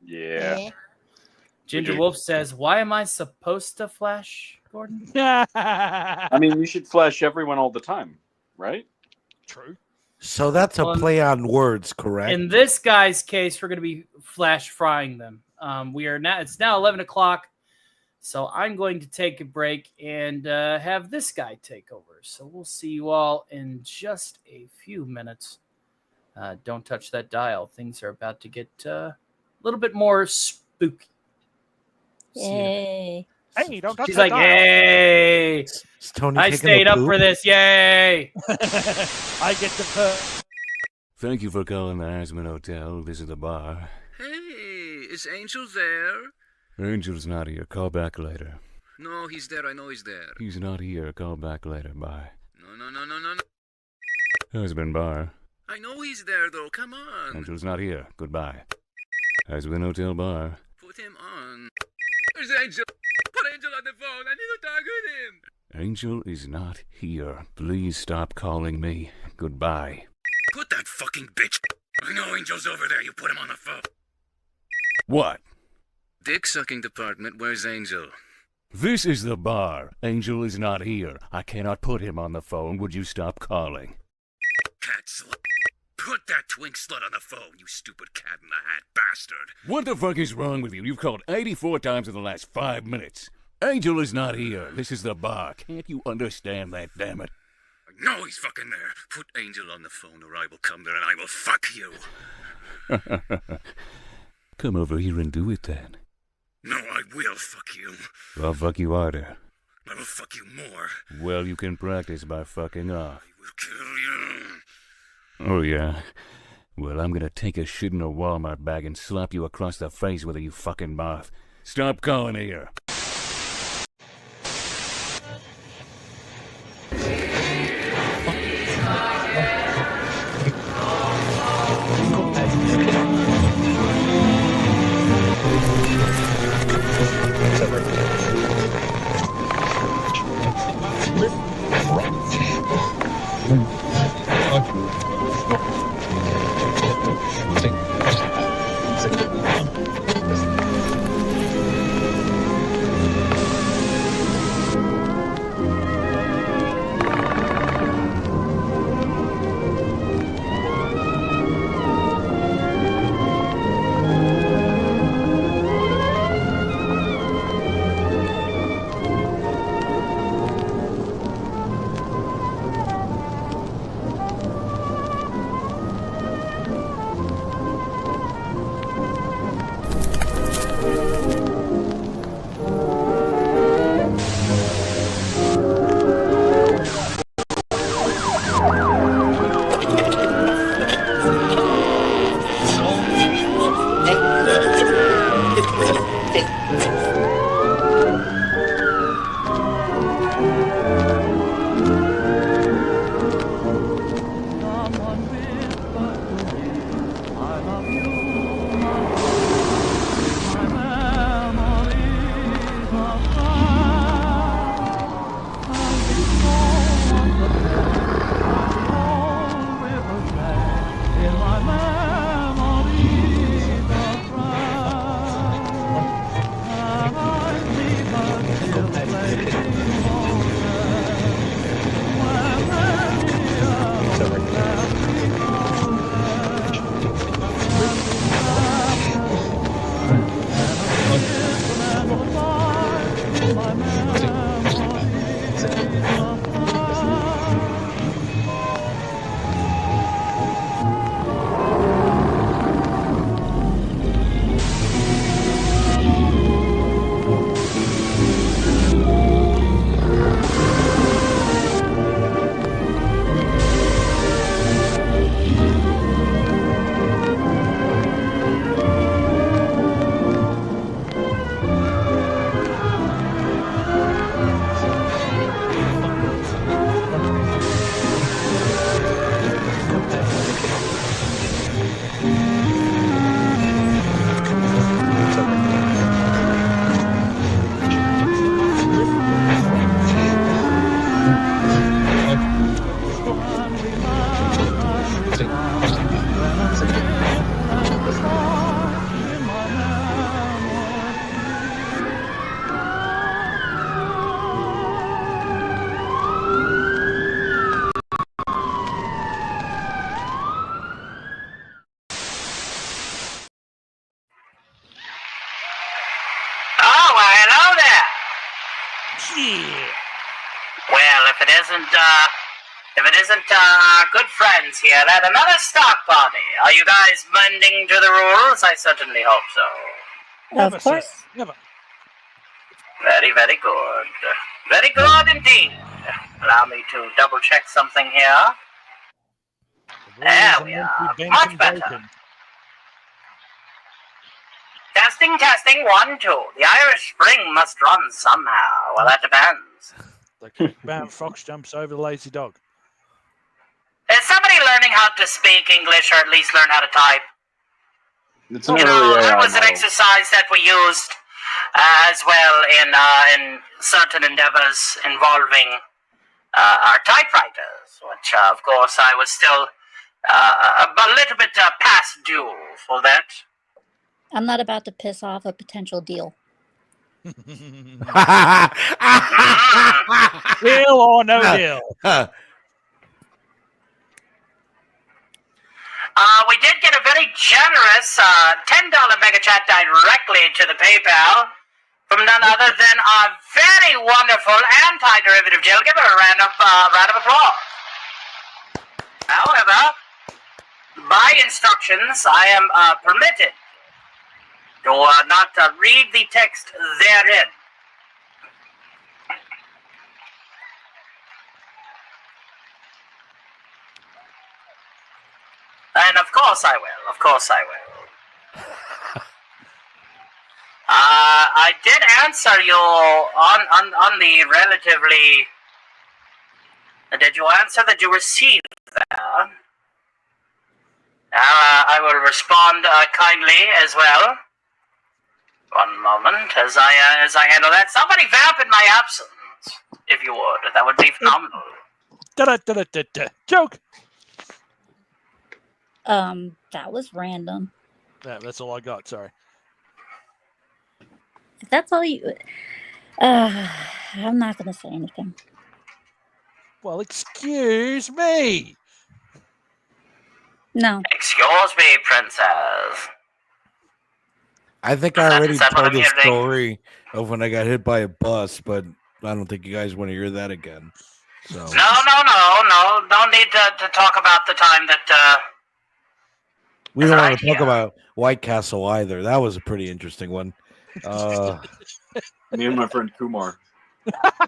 Yeah. Ginger Wolf says, "Why am I supposed to flash, Gordon?" I mean, you should flash everyone all the time, right? True. So that's a play on words, correct? In this guy's case, we're going to be flash frying them. We are now. It's now 11 o'clock. So I'm going to take a break and have this guy take over. So we'll see you all in just a few minutes. Don't touch that dial. Things are about to get a little bit more spooky. Yay. Hey, don't touch She's that like, dial. yay. Is Tony I taking stayed a up poop? for this. Yay. I get the perk. Thank you for calling the Asman Hotel. This is the bar. Hey, is Angel there? Angel's not here. Call back later. No, he's there. I know he's there. He's not here. Call back later. Bye. No. Husband bar. I know he's there, though. Come on. Angel's not here. Goodbye. Husband Hotel bar. Put him on. Where's Angel? Put Angel on the phone. I need to talk with him. Angel is not here. Please stop calling me. Goodbye. Put that fucking bitch. I know Angel's over there. You put him on the phone. What? Dick-sucking department. Where's Angel? This is the bar. Angel is not here. I cannot put him on the phone. Would you stop calling? Cat slut. Put that twink slut on the phone, you stupid cat-in-the-hat bastard. What the fuck is wrong with you? You've called 84 times in the last 5 minutes. Angel is not here. This is the bar. Can't you understand that, damn it? I know he's fucking there. Put Angel on the phone or I will come there and I will fuck you. Come over here and do it then. No, I will fuck you. I'll fuck you harder. I will fuck you more. Well, you can practice by fucking off. I will kill you. Oh, yeah? Well, I'm gonna take a shit in a Walmart bag and slap you across the face with it, you fucking moth. Stop calling here. if it isn't our good friends here at another stock party. Are you guys bending to the rules? I certainly hope so. Never, of course. Sir. Never. Very, very good. Very good indeed. Allow me to double check something here. There we are. Much better. Testing, testing, 1, 2. The Irish Spring must run somehow. Well, that depends. The brown fox jumps over the lazy dog. Is somebody learning how to speak English, or at least learn how to type? It's an early AI that was an model. exercise that we used as well in certain endeavors involving our typewriters, which, of course, I was still a little bit past due for that. I'm not about to piss off a potential deal. Deal or no deal? We did get a very generous $10 Megachat directly to the PayPal from none other than our very wonderful anti-derivative Jill. Give her a round of applause. However, by instructions, I am permitted to not read the text therein. And of course I will. Of course I will. I did answer you on the relatively. Did you answer that you received there? I will respond kindly as well. One moment, as I handle that. Somebody vamp in my absence, if you would. That would be phenomenal. Joke. That was random. Yeah, that's all I got. Sorry. If that's all you, I'm not gonna say anything. Well, excuse me. No. Excuse me, princess. I think I already Is that what told I'm the hearing? story of when I got hit by a bus, but I don't think you guys want to hear that again. So No. Don't need to talk about the time that. we don't want to talk about White Castle either. That was a pretty interesting one. Me and my friend Kumar.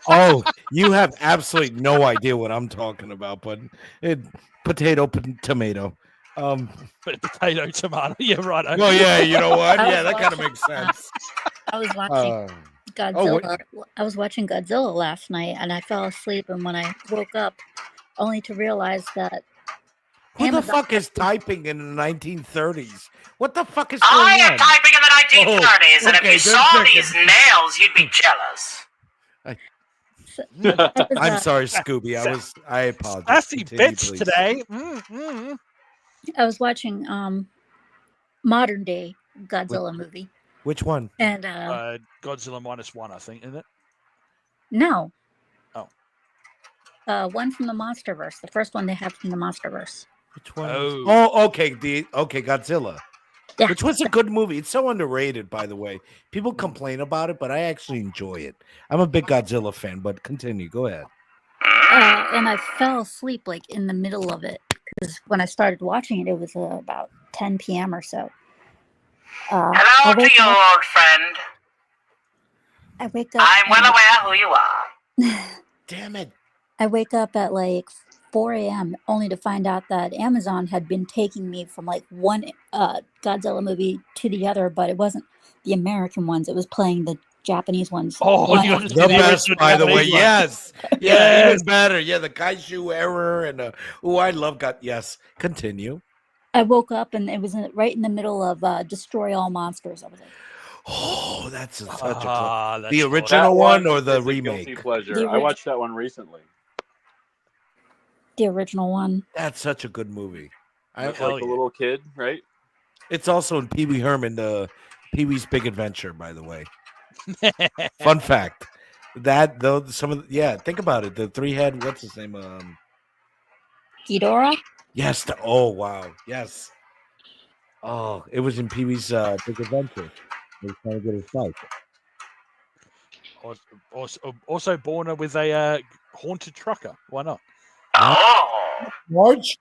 Oh, you have absolutely no idea what I'm talking about, but potato, tomato. Potato, tomato. Yeah, right. Oh, yeah, you know what? Yeah, that kind of makes sense. I was watching Godzilla. I was watching Godzilla last night, and I fell asleep. And when I woke up, only to realize that Who the fuck is typing in the 1930s? What the fuck is going on? I am typing in the 1930s, and if okay, you saw these nails, you'd be jealous. I'm sorry, Scooby. I apologize. Sassy Continue, bits please. today. I was watching modern day Godzilla movie. Which one? And Godzilla -1, I think, isn't it? no. Oh. One from the MonsterVerse. The first one they have from the MonsterVerse. Which one? Oh, okay. Godzilla. Yeah. Which was a good movie. It's so underrated, by the way. People complain about it, but I actually enjoy it. I'm a big Godzilla fan, but continue. Go ahead. And I fell asleep like in the middle of it because when I started watching it, it was about 10 p.m. or so. Hello to you, old friend. I wake up. I'm well aware who you are. Damn it. I wake up at like 4 a.m. only to find out that Amazon had been taking me from like one Godzilla movie to the other, but it wasn't the American ones. It was playing the Japanese ones. Oh, the best, by the way. Yes. Yeah, even better. Yeah, the Kaiju Error and I love God. Yes. Continue. I woke up and it was right in the middle of Destroy All Monsters. I was like, oh, that's such a the original one or the remake? Guilty pleasure. I watched that one recently. The original one. That's such a good movie. Like a little kid, right? It's also in Pee Wee Herman, the Pee Wee's Big Adventure, by the way. Fun fact. That though think about it. The three-head, what's his name? Ghidorah? Yes, oh wow. Yes. Oh, it was in Pee Wee's Big Adventure. He was trying to get his fight. Also born with a haunted trucker. Why not? Oh. Marge?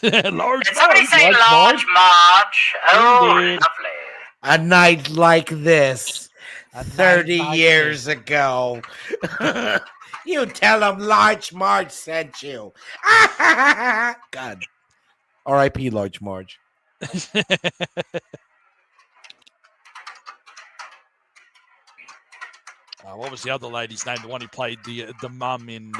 Large Did somebody Marge. say large Marge? Oh, Indeed. lovely. A night like this, A 30 night like years this. ago. You tell them Large Marge sent you. God. R.I.P. Large Marge. What was the other lady's name? The one who played the mum in.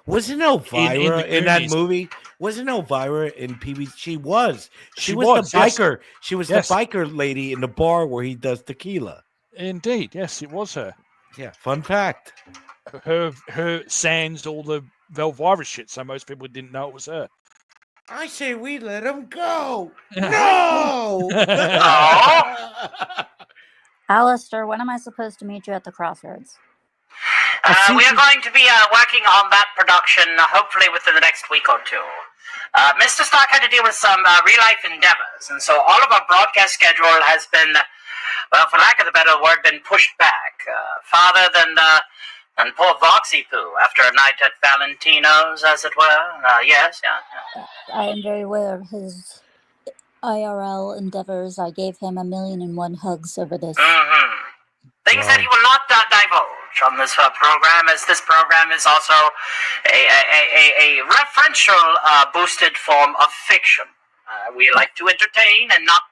Wasn't Elvira the in that Goonies. movie? Wasn't Elvira in PB? She was. She was was, the yes. biker. She was Yes. the biker lady in the bar where he does tequila. Indeed, yes, it was her. Yeah, fun fact. Her sans all the Elvira shit, so most people didn't know it was her. I say we let him go. No. Alistair, when am I supposed to meet you at the crossroads? We are going to be working on that production hopefully within the next week or two. Mr. Stark had to deal with some real-life endeavors, and so all of our broadcast schedule has been, well, for lack of a better word, been pushed back. Farther than poor Voxy Poo after a night at Valentino's, as it were. Yes, yeah. I am very aware of his IRL endeavors. I gave him 1,000,001 hugs over this. Mm-hmm. Things that he will not divulge on this program, as this program is also a referential boosted form of fiction. We like to entertain and not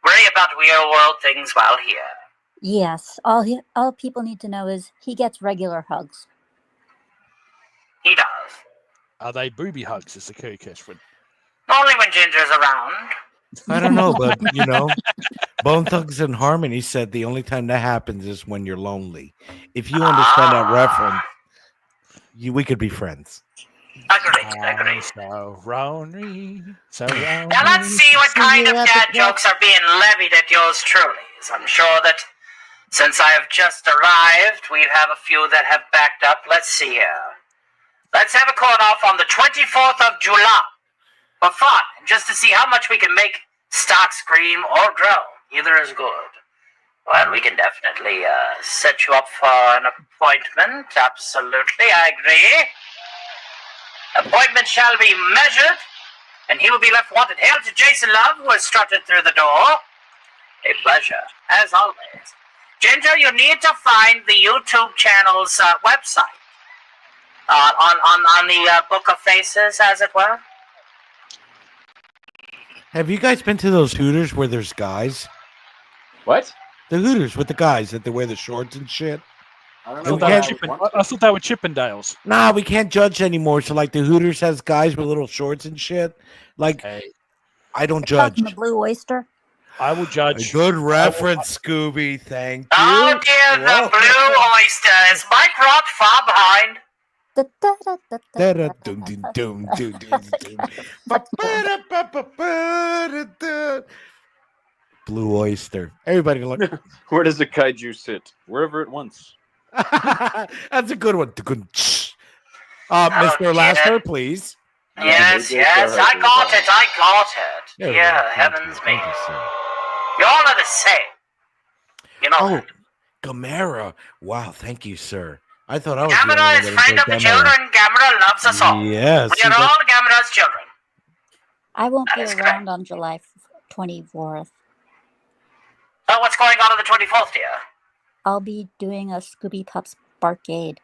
worry about real-world things while here. Yes, all people need to know is he gets regular hugs. He does. Are they booby hugs, as the Kirkesh would? Only when Ginger's around. I don't know, but you know, Bone Thugs and Harmony said the only time that happens is when you're lonely. If you understand that reference, we could be friends. Agreed. So Rowney. Now let's see what kind of dad jokes are being levied at yours truly. I'm sure that since I have just arrived, we have a few that have backed up. Let's see here. Let's have a call off on the 24th of July. For fun, just to see how much we can make Stock scream or grow. Either is good. Well, we can definitely set you up for an appointment. Absolutely, I agree. Appointment shall be measured, and he will be left wanted. Hail to Jason Love, who has strutted through the door. A pleasure, as always. Ginger, you need to find the YouTube channel's website. On the Book of Faces, as it were. Have you guys been to those Hooters where there's guys? What? The Hooters with the guys that they wear the shorts and shit. I thought they were Chippendales. Nah, we can't judge anymore. So like the Hooters has guys with little shorts and shit. Like, I don't judge. The Blue Oyster. I will judge. Good reference, Scooby. Thank you. Oh dear, the Blue Oyster. Is Mike Roth far behind? Blue Oyster. Everybody look. Where does the kaiju sit? Wherever it wants. That's a good one. Mr. Laster, please. Yes, I got it. Yeah, heavens me. You all are the same. You know. Oh, Gamera. Wow, thank you, sir. I thought I was. Gamera is friend of the children. Gamera loves us all. Yes. We are all Gamera's children. I won't be around on July 24th. Oh, what's going on the 24th, dear? I'll be doing a Scooby Pups Barcade.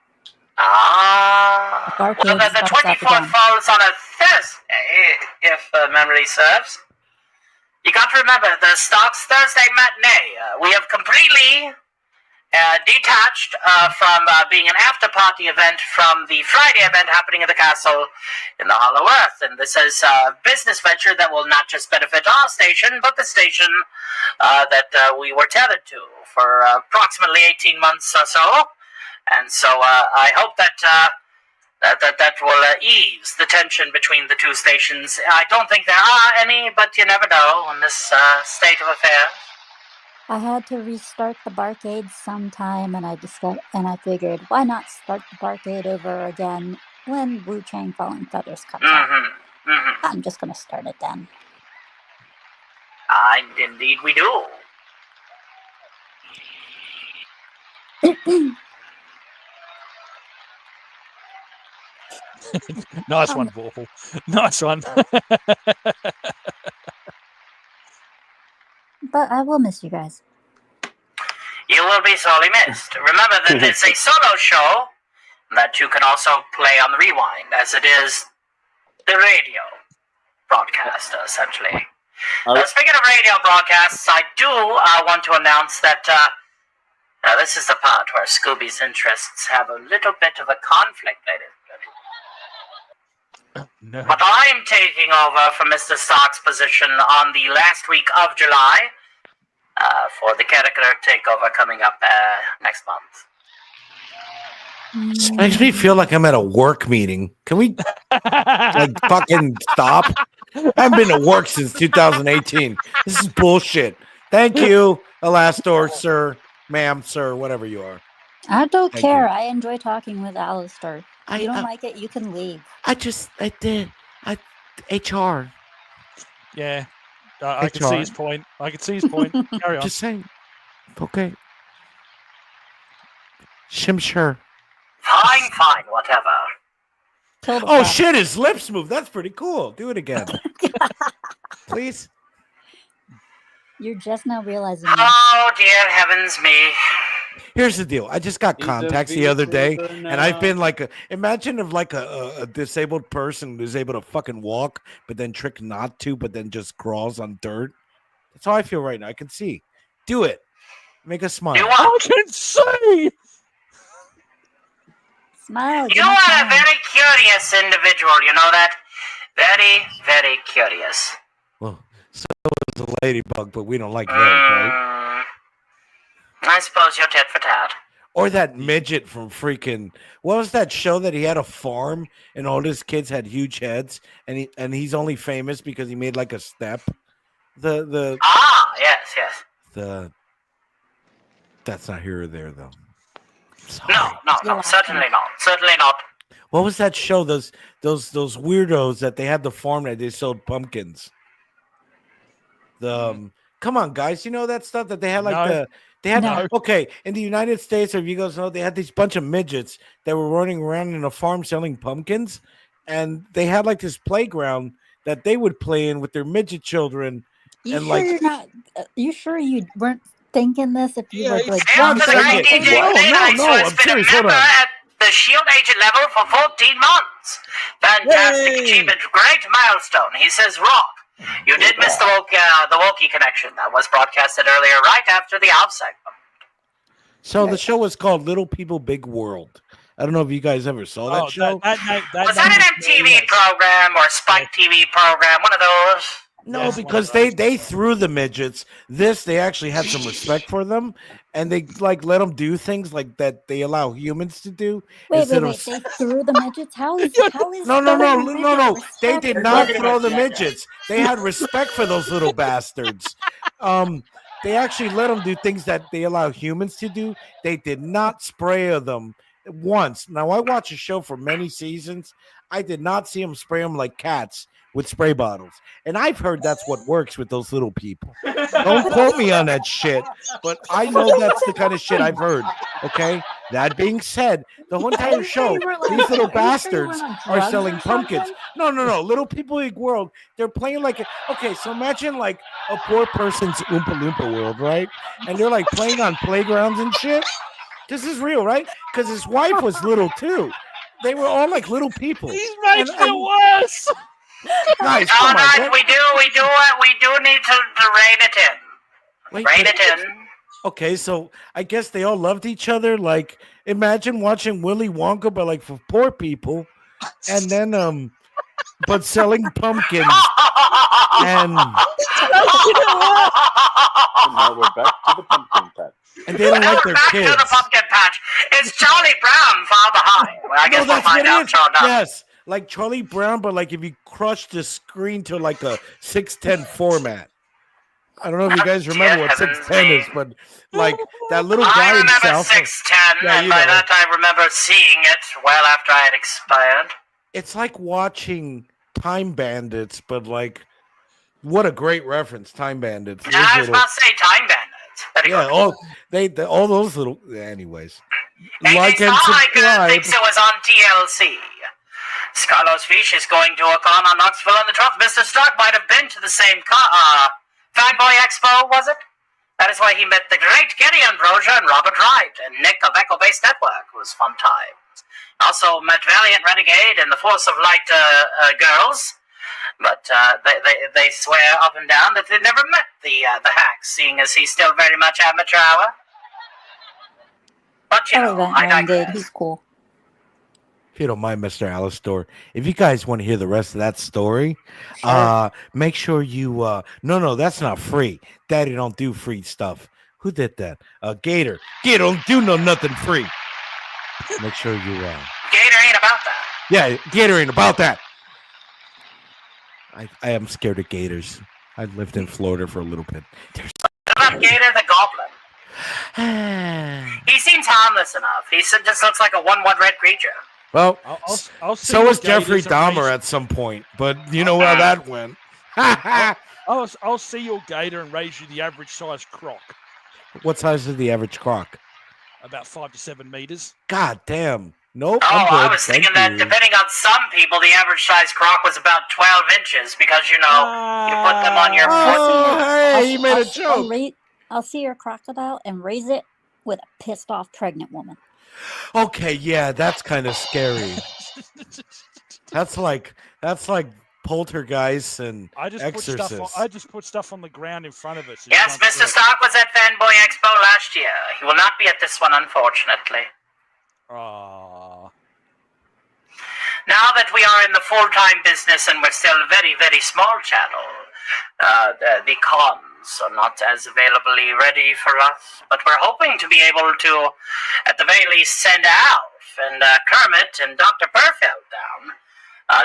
Ah. Well, the 24th falls on a Thursday, if memory serves. You got to remember, the Stark's Thursday matinee. We have completely detached from being an after-party event from the Friday event happening at the castle in the Hollow Earth. And this is a business venture that will not just benefit our station, but the station that we were tethered to for approximately 18 months or so. And so I hope that that will ease the tension between the two stations. I don't think there are any, but you never know in this state of affairs. I had to restart the Barcade sometime, and I figured, why not start the Barcade over again when Wu Chang Falling Feathers comes out? I'm just going to start it then. Indeed we do. Nice one, Vorpal. Nice one. But I will miss you guys. You will be sorely missed. Remember that it's a solo show that you can also play on the rewind, as it is the radio broadcast, essentially. Speaking of radio broadcasts, I do want to announce that this is the part where Scooby's interests have a little bit of a conflict, ladies. No. But I'm taking over from Mr. Stark's position on the last week of July for the character takeover coming up next month. This makes me feel like I'm at a work meeting. Can we like fucking stop? I haven't been to work since 2018. This is bullshit. Thank you, Alastor, sir, ma'am, sir, whatever you are. I don't Thank care. you. I enjoy talking with Alistair. If you don't like it, you can leave. I did. HR. Yeah. I can see his point. Carry on. Just saying. Okay. Sure. Fine, whatever. Oh shit, his lips move. That's pretty cool. Do it again. Please. You're just now realizing Oh, dear heavens me. Here's the deal. I just got contacts the other day, and I've been like imagine if like a disabled person who's able to fucking walk, but then trick not to, but then just crawls on dirt. That's how I feel right now. I can see. Do it. Make us smile. I can see. Smile. You are a very curious individual, you know that? Very, very curious. Well, so is a ladybug, but we don't like that, right? I suppose you're tit for tat. Or that midget from freaking what was that show that he had a farm and all his kids had huge heads and he's only famous because he made like a step. Yes. That's not here or there though. No, certainly not. What was that show? Those weirdos that they had the farm that they sold pumpkins. Come on, guys, you know that stuff that they had like okay, in the United States, if you guys know, they had these bunch of midgets that were running around in a farm selling pumpkins, and they had like this playground that they would play in with their midget children. You sure you weren't thinking this if you were like I'm serious. Hold on. At the Shield agent level for 14 months. Fantastic achievement, great milestone. He says, Rob, you did miss the Wookiee connection that was broadcasted earlier, right after the out segment. So the show was called Little People, Big World. I don't know if you guys ever saw that show. Was that an MTV program or a Spike TV program? One of those? No, because they threw the midgets. They actually had some respect for them, and they like let them do things like that they allow humans to do. Wait. They threw the midgets? How is No. They did not throw the midgets. They had respect for those little bastards. They actually let them do things that they allow humans to do. They did not spray them once. Now I watched a show for many seasons. I did not see them spray them like cats with spray bottles. And I've heard that's what works with those little people. Don't quote me on that shit, but I know that's the kind of shit I've heard. Okay? That being said, the whole entire show, these little bastards are selling pumpkins. No. Little People Big World. They're playing like okay, so imagine like a poor person's Oompa Loompa world, right? And they're like playing on playgrounds and shit. This is real, right? Because his wife was little too. They were all like little people. He's making it worse. Guys, All come on. right, we do need to rein it in. Rein it in. Okay, so I guess they all loved each other. Like, imagine watching Willy Wonka, but like for poor people, and then but selling pumpkins. And now we're back to the pumpkin patch. And they don't like their kids. To the pumpkin patch. It's Charlie Brown far behind. Well, I guess we'll find out soon enough. Yes, like Charlie Brown, but like if you crush the screen to like a 6:10 format. I don't know if you guys remember what 6:10 is, but like that little guy himself. I remember 6:10, and by that I remember seeing it well after I had expired. It's like watching Time Bandits, but like, what a great reference, Time Bandits. I was about to say Time Bandits. Very Yeah, good. all those little. Anyways, Hey, like they and saw subscribe. thinks it was on TLC. Carlos Fish is going to a con on Knoxville on the 12th. Mr. Stark might have been to the same Fanboy Expo, was it? That is where he met the great Kenny Ambrosia and Robert Wright and Nick of Echo Base Network. It was fun times. Also met Valiant Renegade and the Force of Light girls. But they swear up and down that they never met the Hacks, seeing as he's still very much amateur hour. But you know, I digress. He's cool. If you don't mind, Mr. Alastor, if you guys want to hear the rest of that story, make sure you no, that's not free. Daddy don't do free stuff. Who did that? Gator. Gator don't do nothing free. Make sure you Gator ain't about that. Yeah, Gator ain't about that. I am scared of gators. I lived in Florida for a little bit. About Gator the Goblin. He seems harmless enough. He just looks like a one-one red creature. Well, I'll see so your was Jeffrey gators Dahmer at some point, but you know how that went. I'll see your gator and raise you the average size croc. What size is the average croc? About 5 to 7 meters. God damn. Nope. Oh, I'm good. I was thinking that depending on some people, the average size croc was about 12 inches because, you know, you put them on your foot. Hey, he made a joke. I'll see your crocodile and raise it with a pissed off pregnant woman. Okay, yeah, that's kind of scary. That's like Poltergeist and Exorcist. I just put stuff on the ground in front of us. Yes, Mr. Stark was at Fanboy Expo last year. He will not be at this one, unfortunately. Aww. Now that we are in the full-time business and we're still a very, very small channel, the cons are not as availably ready for us. But we're hoping to be able to, at the very least, send Alf and Kermit and Dr. Perfeld down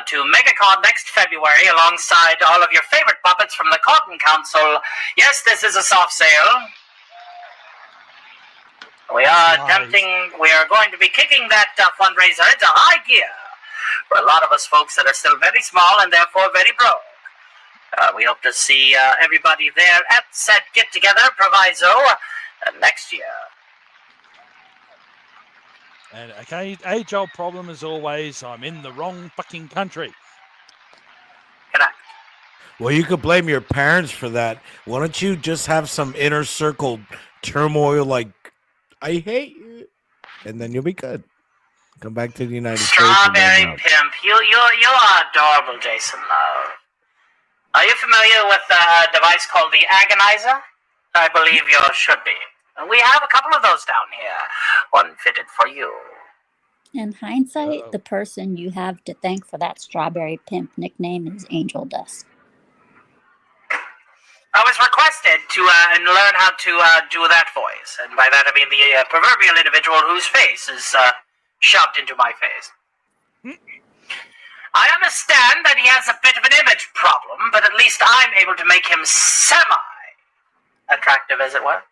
to Megacon next February alongside all of your favorite puppets from the Cotton Council. Yes, this is a soft sale. We are going to be kicking that fundraiser into high gear for a lot of us folks that are still very small and therefore very broke. We hope to see everybody there at said get-together proviso next year. And okay, age-old problem as always, I'm in the wrong fucking country. Well, you could blame your parents for that. Why don't you just have some inner circle turmoil like, I hate you, and then you'll be good. Come back to the United States. Strawberry Pimp, you are adorable, Jason Love. Are you familiar with a device called the Agonizer? I believe you should be. We have a couple of those down here. One fitted for you. In hindsight, the person you have to thank for that Strawberry Pimp nickname is Angel Dust. I was requested to learn how to do that voice, and by that I mean the proverbial individual whose face is shoved into my face. I understand that he has a bit of an image problem, but at least I'm able to make him semi-attractive, as it were.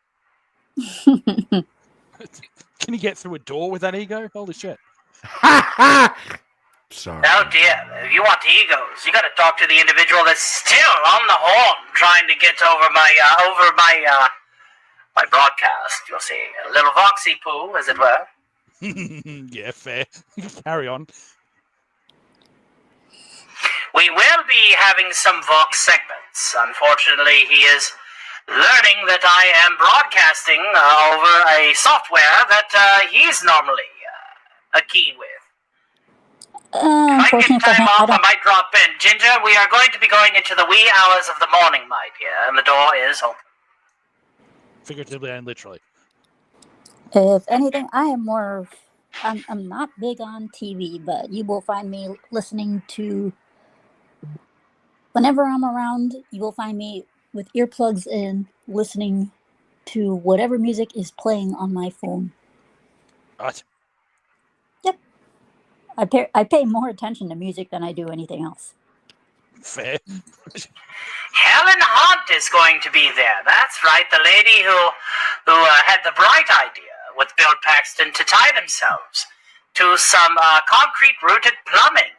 Can he get through a door with that ego? Holy shit. Sorry. Oh dear, if you want egos, you gotta talk to the individual that's still on the horn trying to get over my my broadcast, you'll see. A little voxy poo, as it were. Yeah, fair. Carry on. We will be having some Vox segments. Unfortunately, he is learning that I am broadcasting over a software that he's normally keen with. If I get time off, I might drop in. Ginger, we are going to be going into the wee hours of the morning, my dear, and the door is open. Figuratively and literally. If anything, I'm not big on TV, but you will find me listening to, whenever I'm around, you will find me with earplugs in, listening to whatever music is playing on my phone. What? Yep. I pay more attention to music than I do anything else. Fair. Helen Hunt is going to be there. That's right, the lady who had the bright idea with Bill Paxton to tie themselves to some concrete-rooted plumbing.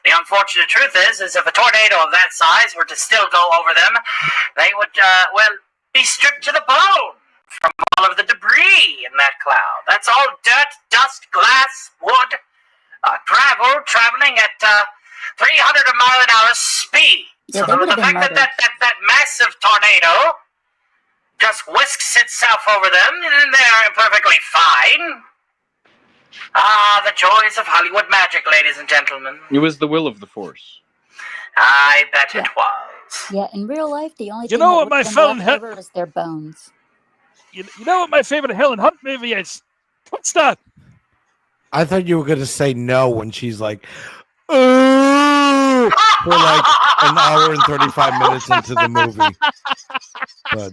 The unfortunate truth is if a tornado of that size were to still go over them, they would, be stripped to the bone from all of the debris in that cloud. That's all dirt, dust, glass, wood, gravel traveling at 300 mile an hour speed. Yeah, So they would the have been fact that, murdered. that massive tornado just whisks itself over them, and they're perfectly fine. Ah, the joys of Hollywood magic, ladies and gentlemen. It was the will of the Force. I bet it was. Yeah, in real life, the only You thing know that what would my have been felon left over is their bones. You know what my favorite Helen Hunt movie is? What's that? I thought you were gonna say no when she's like, "Ooh," for like an hour and 35 minutes into the movie. But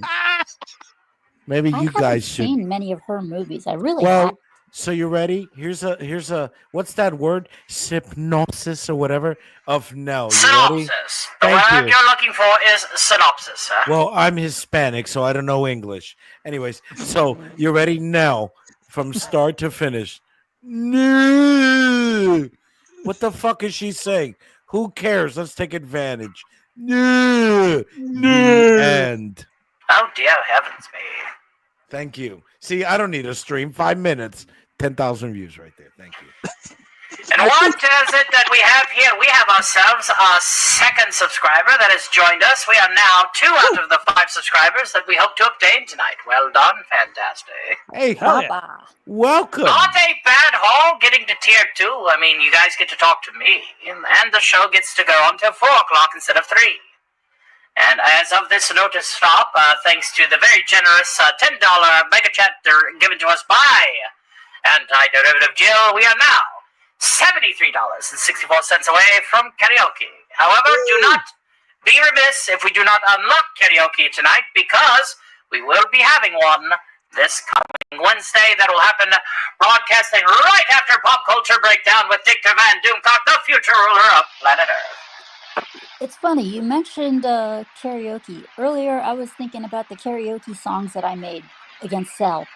maybe I you haven't guys should. seen many of her movies. I really Well, have. so you ready? Here's a what's that word? Synopsis or whatever of no. You ready? Synopsis. The Thank word you. you're looking for is synopsis, sir. Well, I'm Hispanic, so I don't know English. Anyways, so you ready now from start to finish? No. What the fuck is she saying? Who cares? Let's take advantage. No. The end. Oh, dear heavens me. Thank you. See, I don't need a stream. 5 minutes, 10,000 views right there. Thank you. And what is it that we have here? We have ourselves a second subscriber that has joined us. We are now 2 out of the 5 subscribers that we hope to obtain tonight. Well done. Fantastic. Hey, Baba. welcome. Not a bad haul getting to tier 2. I mean, you guys get to talk to me. And the show gets to go until 4 o'clock instead of 3. And as of this notice stop, thanks to the very generous $10 Megachat given to us by Anti-Derivative Jill, we are now $73.64 away from karaoke. However, do not be remiss if we do not unlock karaoke tonight, because we will be having one this coming Wednesday that will happen broadcasting right after Pop Culture Breakdown with Dictor Van Doomcock, the future ruler of planet Earth. It's funny, you mentioned karaoke. Earlier, I was thinking about the karaoke songs that I made against Cell.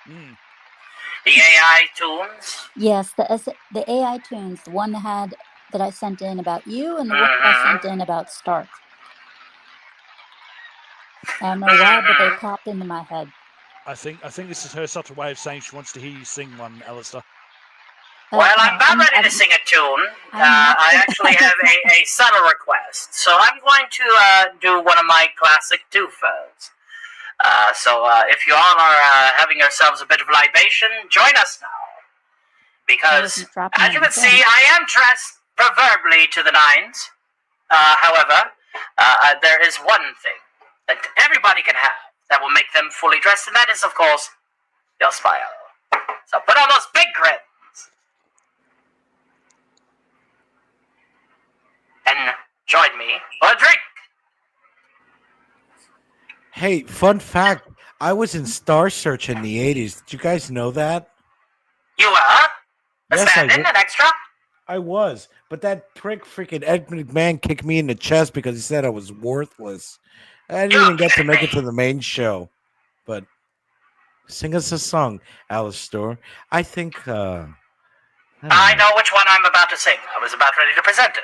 The AI tunes? Yes, the AI tunes, the one that I sent in about you, and the one that I sent in about Stark. I don't know why, but they popped into my head. I think this is her subtle way of saying she wants to hear you sing one, Alistair. Well, I'm about ready to sing a tune. I actually have a subtle request. So I'm going to do one of my classic doofers. So if you all are having yourselves a bit of libation, join us now. Because, as you can see, I am dressed proverbially to the nines. However, there is one thing that everybody can have that will make them fully dressed, and that is, of course, your smile. So put on those big grins. And join me for a drink. Hey, fun fact. I was in Star Search in the 80s. Did you guys know that? You were? Yes, An extra? I was. But that prick freaking Ed McMahon kicked me in the chest because he said I was worthless. I didn't even get to make it to the main show. But sing us a song, Alistair. I think I know which one I'm about to sing. I was about ready to present it.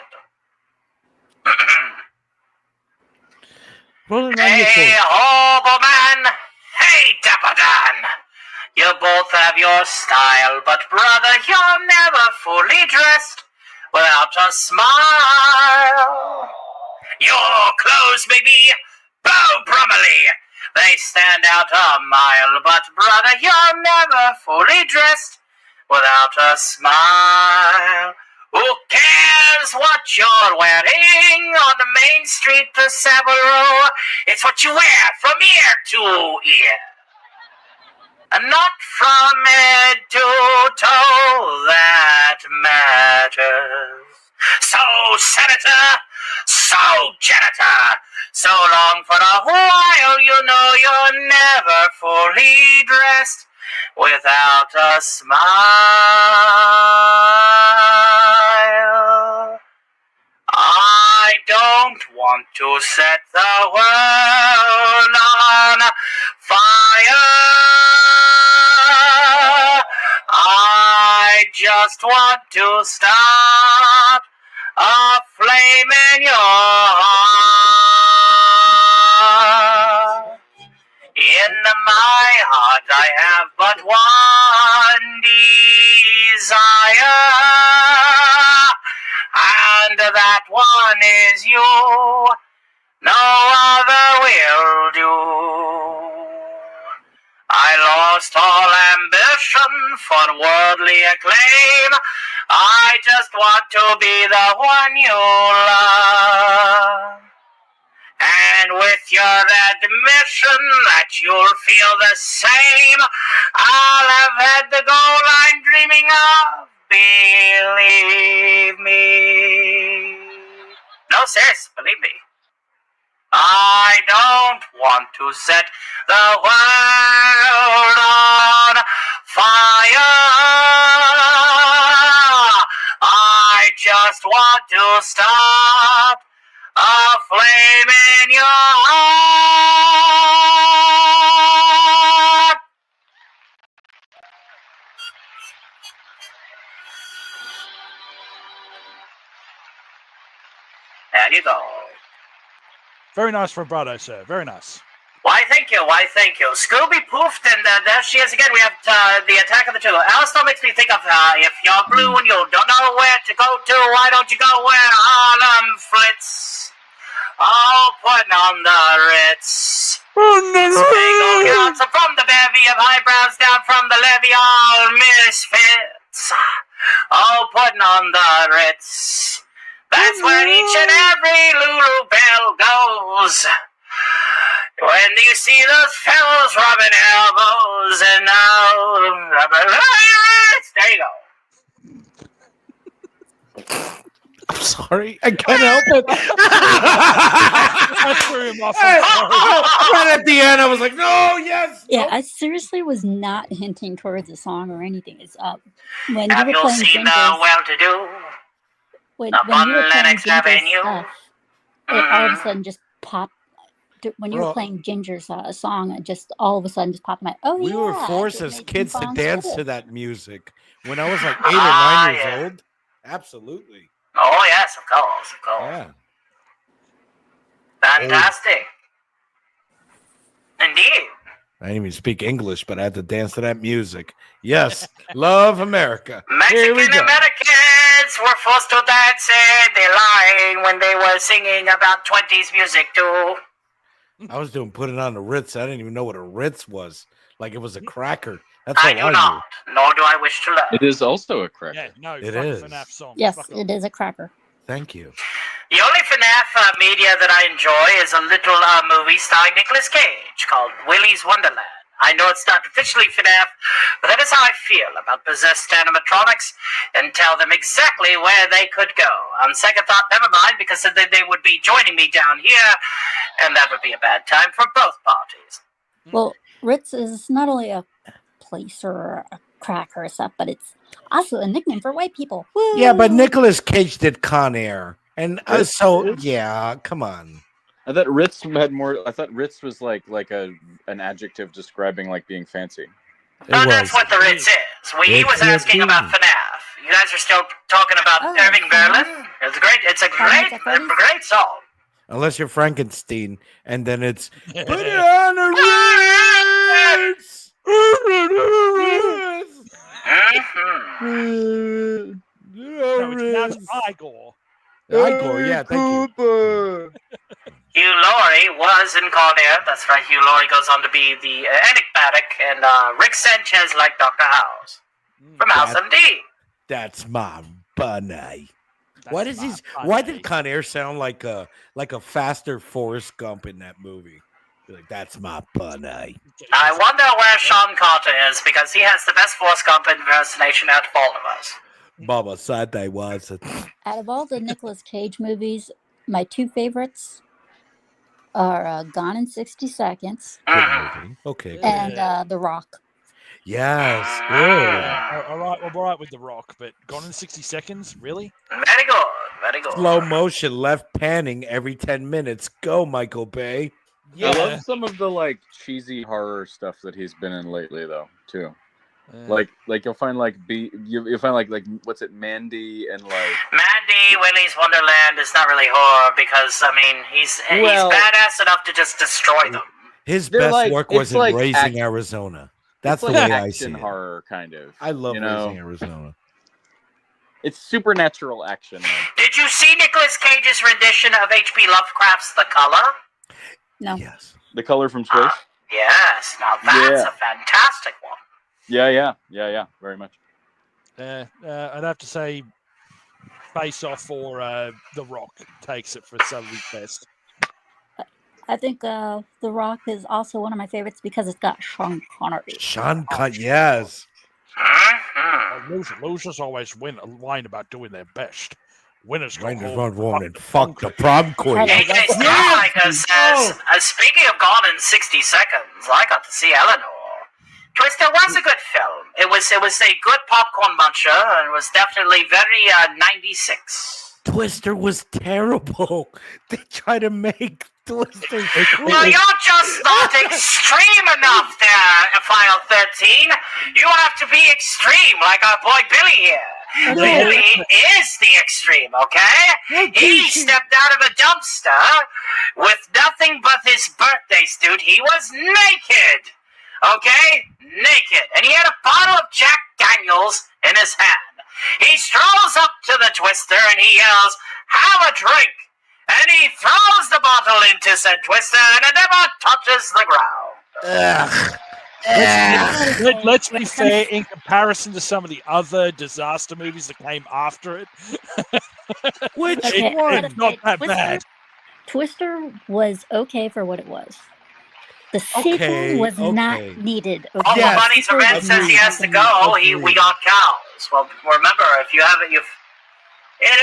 Hey, Hoboman! Hey, Dapper Dan! You both have your style, but brother, you're never fully dressed without a smile. Your clothes may be Beau Brummely. They stand out a mile, but brother, you're never fully dressed without a smile. Who cares what you're wearing on the main street to Savile Row? It's what you wear from ear to ear. And not from head to toe that matters. So, Senator, so, Janitor, so long for a while, you know you're never fully dressed without a smile. I don't want to set the world on fire. I just want to start a flame in your heart. In heart I have but one desire, and that one is you. No other will do. I lost all ambition for worldly acclaim. I just want to be the one you love. And with your admission that you'll feel the same, I'll have had the goal I'm dreaming of. Believe me. No, serious, believe me. I don't want to set the world on fire. I just want to start a flame in your heart. There you go. Very nice vibrato, sir. Very nice. Why, thank you. Why, thank you. Scooby poofed, and there she is again. We have the Attack of the Two. Alistair makes me think of if you're blue and you don't know where to go to, why don't you go where Harlem flits? Oh, putting on the Ritz. Spangled gowns from the bevy of eyebrows down from the levee, all misfits. Oh, putting on the Ritz. That's where each and every Lulu Bell goes. When you see those fellows rubbing elbows and there you go. I'm sorry, I can't help it. I threw him off. Right at the end, I was like, "No, yes." Yeah, nope. I seriously was not hinting towards a song or anything. It's when Have you you were playing seen the Gingers, well-to-do? when Up you on were playing Lennox Ginger's Avenue? stuff, it all of a sudden just popped. When you were Bro. playing Ginger's song, it just all of a sudden just popped in my. Oh We yeah, were I forced could as make kids to songs dance too. to that music when I was like 8 or 9 years old. Absolutely. Oh, yes, of course, of course. Yeah. Fantastic. Indeed. I didn't even speak English, but I had to dance to that music. Yes, love America. Here we Mexican go. Americans were forced to dance in the line when they were singing about 20s music too. I was doing put it on the Ritz. I didn't even know what a Ritz was. Like it was a cracker. That's all I do not, nor do I wish to learn. It is also a cracker. Yeah, no, It fuck is. FNAF song. Yes, Fuck it is a cracker. Thank you. The only FNAF media that I enjoy is a little movie starring Nicolas Cage called Willy's Wonderland. I know it's not officially FNAF, but that is how I feel about possessed animatronics and tell them exactly where they could go. On second thought, never mind, because then they would be joining me down here, and that would be a bad time for both parties. Well, Ritz is not only a place or a cracker or stuff, but it's also a nickname for white people. Woo! Yeah, but Nicolas Cage did Con Air, and Ritz so is? yeah, come on. I thought Ritz had more. I thought Ritz was like an adjective describing like being fancy. No, that's what the Ritz is. He was asking about FNAF. You guys are still talking about Irving Berlin. It's great. It's a great song. Unless you're Frankenstein, and then it's put it on the Ritz. No, it's Igor. Igor, yeah, thank you. Hugh Laurie was in Con Air. That's right. Hugh Laurie goes on to be the enigmatic, and Rick Sanchez like Dr. House from House MD. That's my bunny. Why does he? Why did Con Air sound like a faster Forrest Gump in that movie? Like that's my bunny. I wonder where Sean Carter is, because he has the best Forrest Gump impersonation out of all of us. Baba Sunday was it? Out of all the Nicolas Cage movies, my two favorites are Gone in 60 Seconds. Okay. And The Rock. Yes. Good. All right, well, all right with The Rock, but Gone in 60 Seconds? Really? Very good. Very good. Slow motion, left panning every 10 minutes. Go, Michael Bay. I love some of the like cheesy horror stuff that he's been in lately, though, too. Like you'll find like you'll find like what's it, Mandy and like Mandy, Willy's Wonderland is not really horror because I mean he's badass enough to just destroy them. His They're best like- work it's was in like Raising act- Arizona. It's That's like the way I see action it. horror kind of. I love you know? Raising Arizona. It's supernatural action. Did you see Nicolas Cage's rendition of H.P. Lovecraft's The Color? No. Yes. The Color from Space. Yes. Now that's Yeah. a fantastic one. Yeah. Very much. I'd have to say Face Off or The Rock takes it for some of his best. I think The Rock is also one of my favorites because it's got Sean Connery. Sean Connery, yes. Losers always win a line about doing their best. Winners go Rangers home. run warm and fuck the prom queen. AJ Starliker says, speaking of Gone in 60 Seconds, I got to see Eleanor. Twister was a good film. It was a good popcorn muncher, and it was definitely very 96. Twister was terrible. They try to make Twister. Well, you're just not extreme enough there, File 13. You have to be extreme, like our boy Billy here. Billy is the extreme, okay? He stepped out of a dumpster with nothing but his birthday suit. He was naked, okay? Naked. And he had a bottle of Jack Daniels in his hand. He strolls up to the Twister and he yells, "Have a drink!" And he throws the bottle into said Twister and it never touches the ground. Let's be fair, in comparison to some of the other disaster movies that came after it, which it's not that bad. Twister was okay for what it was. The sequel was not needed. Okay? Uncle Bunny's Revenge says he has to go. We got cows. Well, remember, if you haven't, it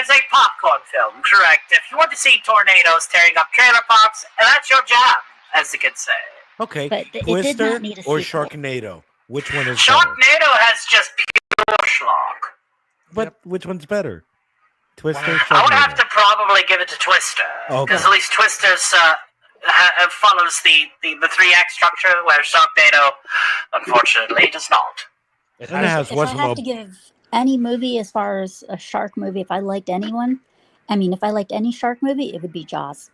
is a popcorn film, correct? If you want to see tornadoes tearing up trailer parks, that's your job, as the kids say. Okay, But it did Twister not need a or sequel. Sharknado? Which one is better? Sharknado has just pure schlock. But which one's better? Twister or I would Sharknado? have to probably give it to Twister, Okay. because at least Twister's follows the 3-act structure, where Sharknado, unfortunately, does not. If I have to give any movie as far as a shark movie, if I liked any shark movie, it would be Jaws.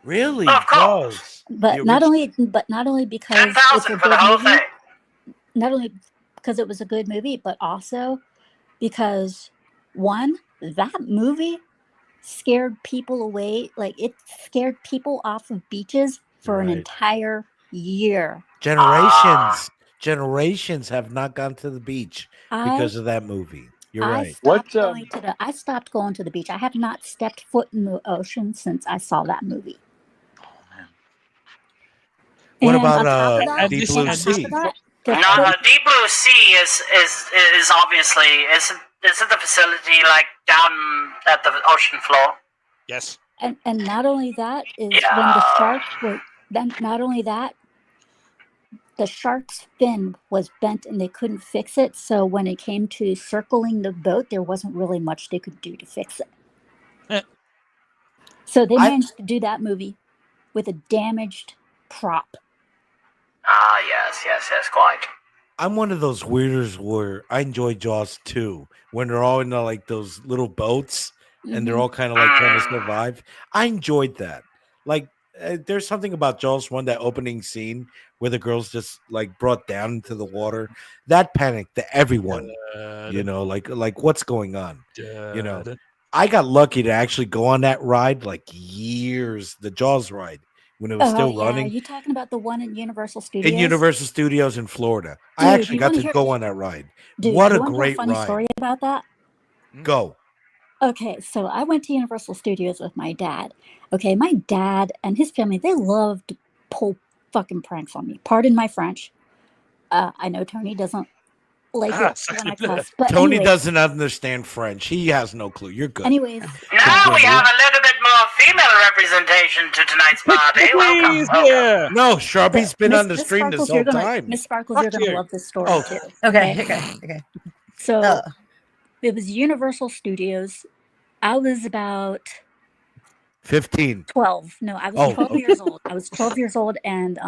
Really? Of course. But not only because it's a 10,000 for the good whole movie, thing. not only because it was a good movie, but also because one, that movie scared people away. Like it scared people off of beaches for an entire year. Generations have not gone to the beach because of that movie. You're right. I stopped going to the beach. I have not stepped foot in the ocean since I saw that movie. What And on about top of that- Deep and Blue on top Sea? of that, Deep Blue Sea is obviously isn't the facility like down at the ocean floor? Yes. And not only that is when the sharks were then not only that, the shark's fin was bent and they couldn't fix it. So when it came to circling the boat, there wasn't really much they could do to fix it. So they managed to do that movie with a damaged prop. Ah, yes, quite. I'm one of those weirders where I enjoy Jaws too. When they're all in like those little boats and they're all kind of like trying to survive. I enjoyed that. Like, there's something about Jaws 1, that opening scene where the girls just like brought down into the water. That panicked everyone. Like what's going on? I got lucky to actually go on that ride like years, the Jaws ride, when it was still running. Are you talking about the one in Universal Studios? In Universal Studios in Florida. I Dude, actually you got wanna to hear- go on that ride. Dude, What you a wanna hear great funny ride. story about that? Go. Okay, so I went to Universal Studios with my dad. Okay, my dad and his family, they loved to pull fucking pranks on me. Pardon my French. I know Tony doesn't like it when I cuss, but Tony anyways, doesn't understand French. He has no clue. You're good. anyways, Now we have a little bit more female representation to tonight's party. Welcome. No, Sharpie's been Miss- on the Miss stream Sparkles, this you're whole gonna- time. Miss Sparkles, you're gonna love this story too. Okay. So it was Universal Studios. I was about 15. 12. No, I was Oh, 12 okay. years old. I was 12 years old, and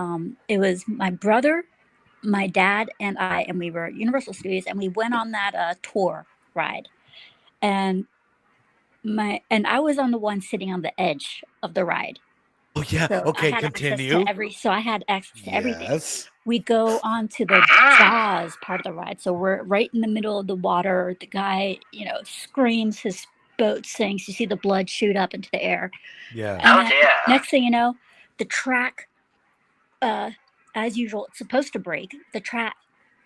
it was my brother, my dad, and I, and we were at Universal Studios, and we went on that tour ride, and I was on the one sitting on the edge of the ride, Oh yeah. So Okay, I had continue. So I had access to everything. Yes. We go on to the Jaws part of the ride. So we're right in the middle of the water. The guy, screams, his boat sinks. You see the blood shoot up into the air. Yeah. And next thing you know, the track, as usual, it's supposed to break. The track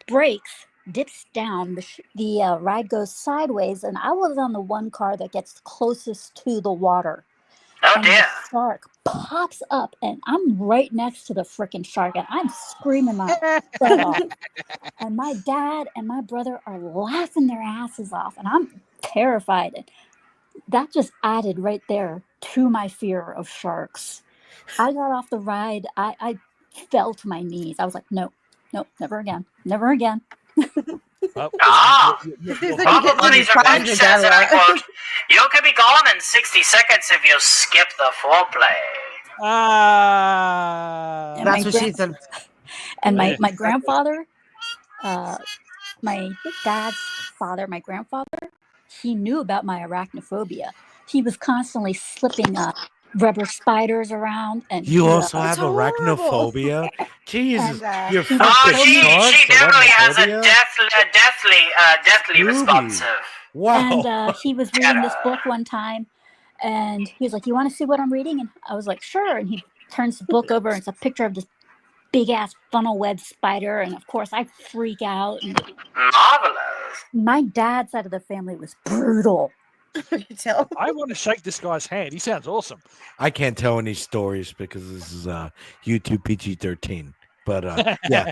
breaks, dips down. The ride goes sideways, and I was on the one car that gets closest to the water. And the shark pops up, and I'm right next to the freaking shark, and I'm screaming my butt off. And my dad and my brother are laughing their asses off, and I'm terrified. And that just added right there to my fear of sharks. I got off the ride. I fell to my knees. I was like, no, never again. Never again. Papa Bunny's Revenge says, and I quote, "You could be gone in 60 seconds if you skip the foreplay." That's what she said. And my grandfather, my dad's father, my grandfather, he knew about my arachnophobia. He was constantly slipping rubber spiders around. And You also have arachnophobia? Jesus, you're fucking She definitely has a deathly responsive. Wow. And he was reading this book one time, and he was like, "You want to see what I'm reading?" And I was like, "Sure." And he turns the book over, and it's a picture of this big-ass funnel web spider, and of course, I freak out. Marvelous. My dad's side of the family was brutal. I want to shake this guy's hand. He sounds awesome. I can't tell any stories because this is YouTube PG-13. But yeah.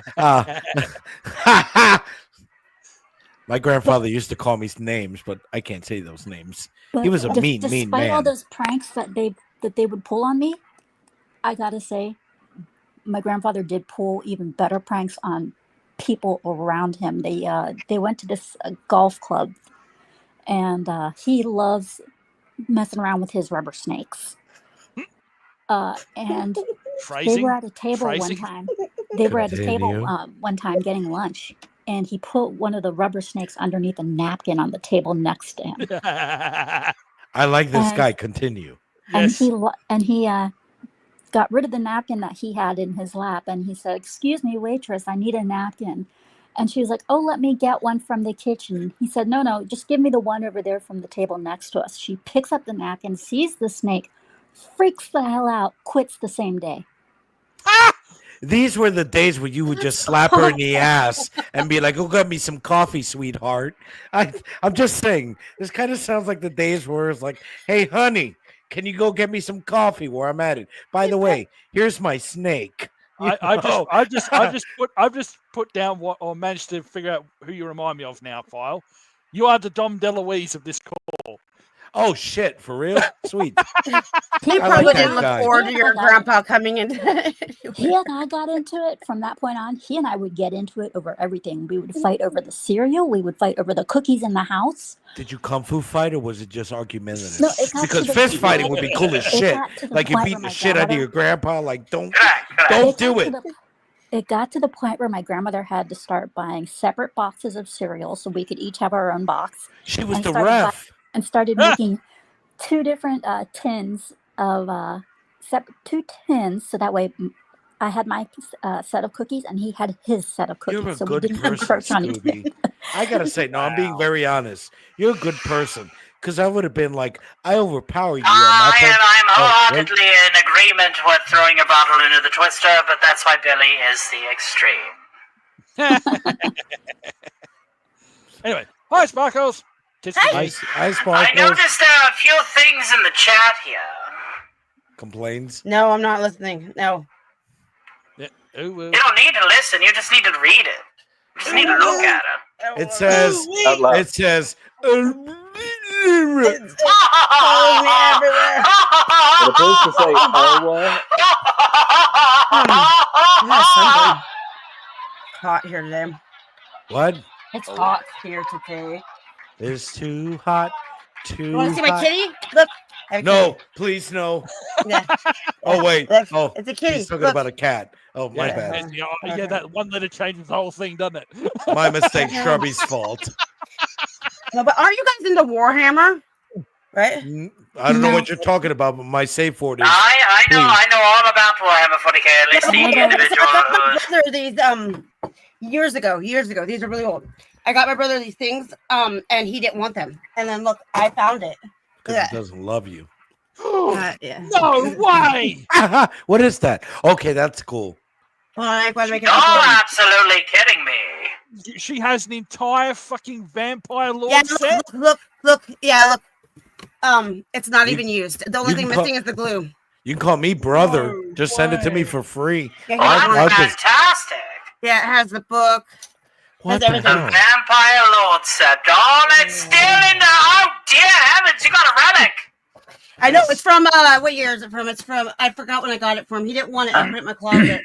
My grandfather used to call me names, but I can't say those names. But he was a mean man. Despite all those pranks that they would pull on me, I gotta say, my grandfather did pull even better pranks on people around him. They went to this golf club, and he loves messing around with his rubber snakes. And they were at a table one time. They were at a table one time getting lunch, and he put one of the rubber snakes underneath a napkin on the table next to him. I like this guy. Continue. And he got rid of the napkin that he had in his lap, and he said, "Excuse me, waitress, I need a napkin." And she was like, "Oh, let me get one from the kitchen." He said, No, just give me the one over there from the table next to us." She picks up the napkin, sees the snake, freaks the hell out, quits the same day. These were the days where you would just slap her in the ass and be like, "Go get me some coffee, sweetheart." I'm just saying, this kind of sounds like the days where it's like, "Hey, honey, can you go get me some coffee where I'm at it? By the way, here's my snake." I've just put down what, or managed to figure out who you remind me of now, File. You are the Dom DeLuise of this call. Oh shit! For real? Sweet. He probably didn't look forward to your grandpa coming in. He and I got into it from that point on. He and I would get into it over everything. We would fight over the cereal. We would fight over the cookies in the house. Did you kung fu fight, or was it just argumentative? No, because fist fighting would be cool as shit. Like you beat the shit out of your grandpa. Like don't do it. It got to the point where my grandmother had to start buying separate boxes of cereal so we could each have our own box. She was the ref. And started making two different tins of two tins, so that way I had my set of cookies and he had his set of cookies. You're a so good we didn't person, encroach on each Scooby. I gotta say, no, I'm being very honest. You're a good person, because I would have been like, I overpower you. I'm wholeheartedly in agreement with throwing a bottle into the twister, but that's why Billy is the extreme. Anyway, hi, Sparkles. Hi, Sparkles. I noticed there are a few things in the chat here. Complains. No, I'm not listening. No. You don't need to listen. You just need to read it. You just need to look at it. It says. It says. It's everywhere. It appears to say Elwa. Something hot here today. What? It's hot here today. It's too hot. You want to see my kitty? Look. No, please, no. Yeah. Oh, wait. Look, Oh, it's a kitty. He's talking Look. about a cat. Oh, my bad. Yeah, that one letter changes the whole thing, doesn't it? My mistake. Shrubby's fault. No, but are you guys into Warhammer? right? I don't know what you're talking about, but my safe word is. I know all about Warhammer 40k. At least the individual I got my who's. brother these years ago. These are really old. I got my brother these things, and he didn't want them. And then look, I found it. Because he doesn't love you. Yeah. No way! What is that? Okay, that's cool. Well, You're absolutely kidding me. She has an entire fucking vampire lord Yeah, set. look. Yeah, look. It's not You- even used. The only you thing can call- missing is the glue. You can call me brother. Just send it to me for free. Yeah, I'll just. Fantastic. Yeah, it has the book. What has the everything. hell? Vampire Lord set. Oh, it's still in the. Oh, dear heavens, you got a relic. I know it's from. What year is it from? It's from. I forgot when I got it from. He didn't want it. I put it in my closet.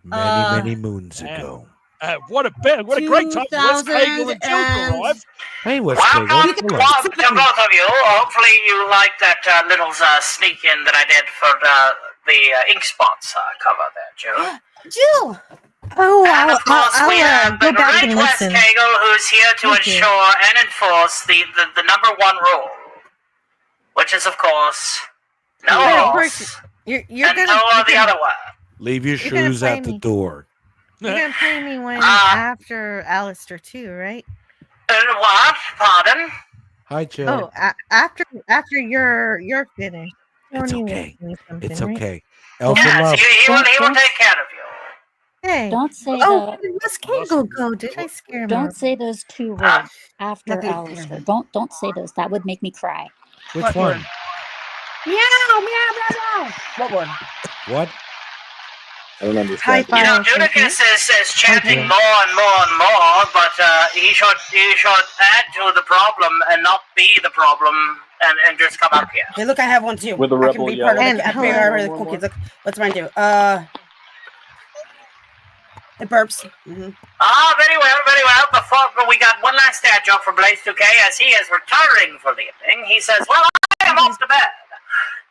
Many moons ago. What a great time. West Kegel and Jill arrived. Hey, West Welcome Kegel. to both of you. Hopefully you like that little sneak in that I did for the Ink Spots cover there, Jill. Jill! Oh, And of course we have the go back great and West listen. Kegel, who's here to Thank you. ensure and enforce the number one rule, which is, of course, no horse You're and gonna, no the other one. Leave your You're gonna shoes play at the me. door. You're gonna play me when after Alistair too, right? What? Pardon? Hi, Jill. Oh, after you're finished. It's Tony will okay. give me something, It's right? okay. Elf in Yes, love. he will take care of you. Hey, Don't say oh, that. where did West Kegel go? Did I scare him? Don't out? say those two words after Nothing. Alistair. Don't say those. That would make me cry. Which What one? word? Meow, meow, meow, meow. What word? What? I don't understand. You know, Judicus is chanting more and more and more, but he should add to the problem and not be the problem and just come up here. Hey, look, I have one too. With the I can rebel be part of yelling. the And really cool kids. Look, what's mine do? It burps. Ah, very well, very well. But we got one last dad joke from Blaze 2K as he is retiring for the evening. He says, well, I am off to bed,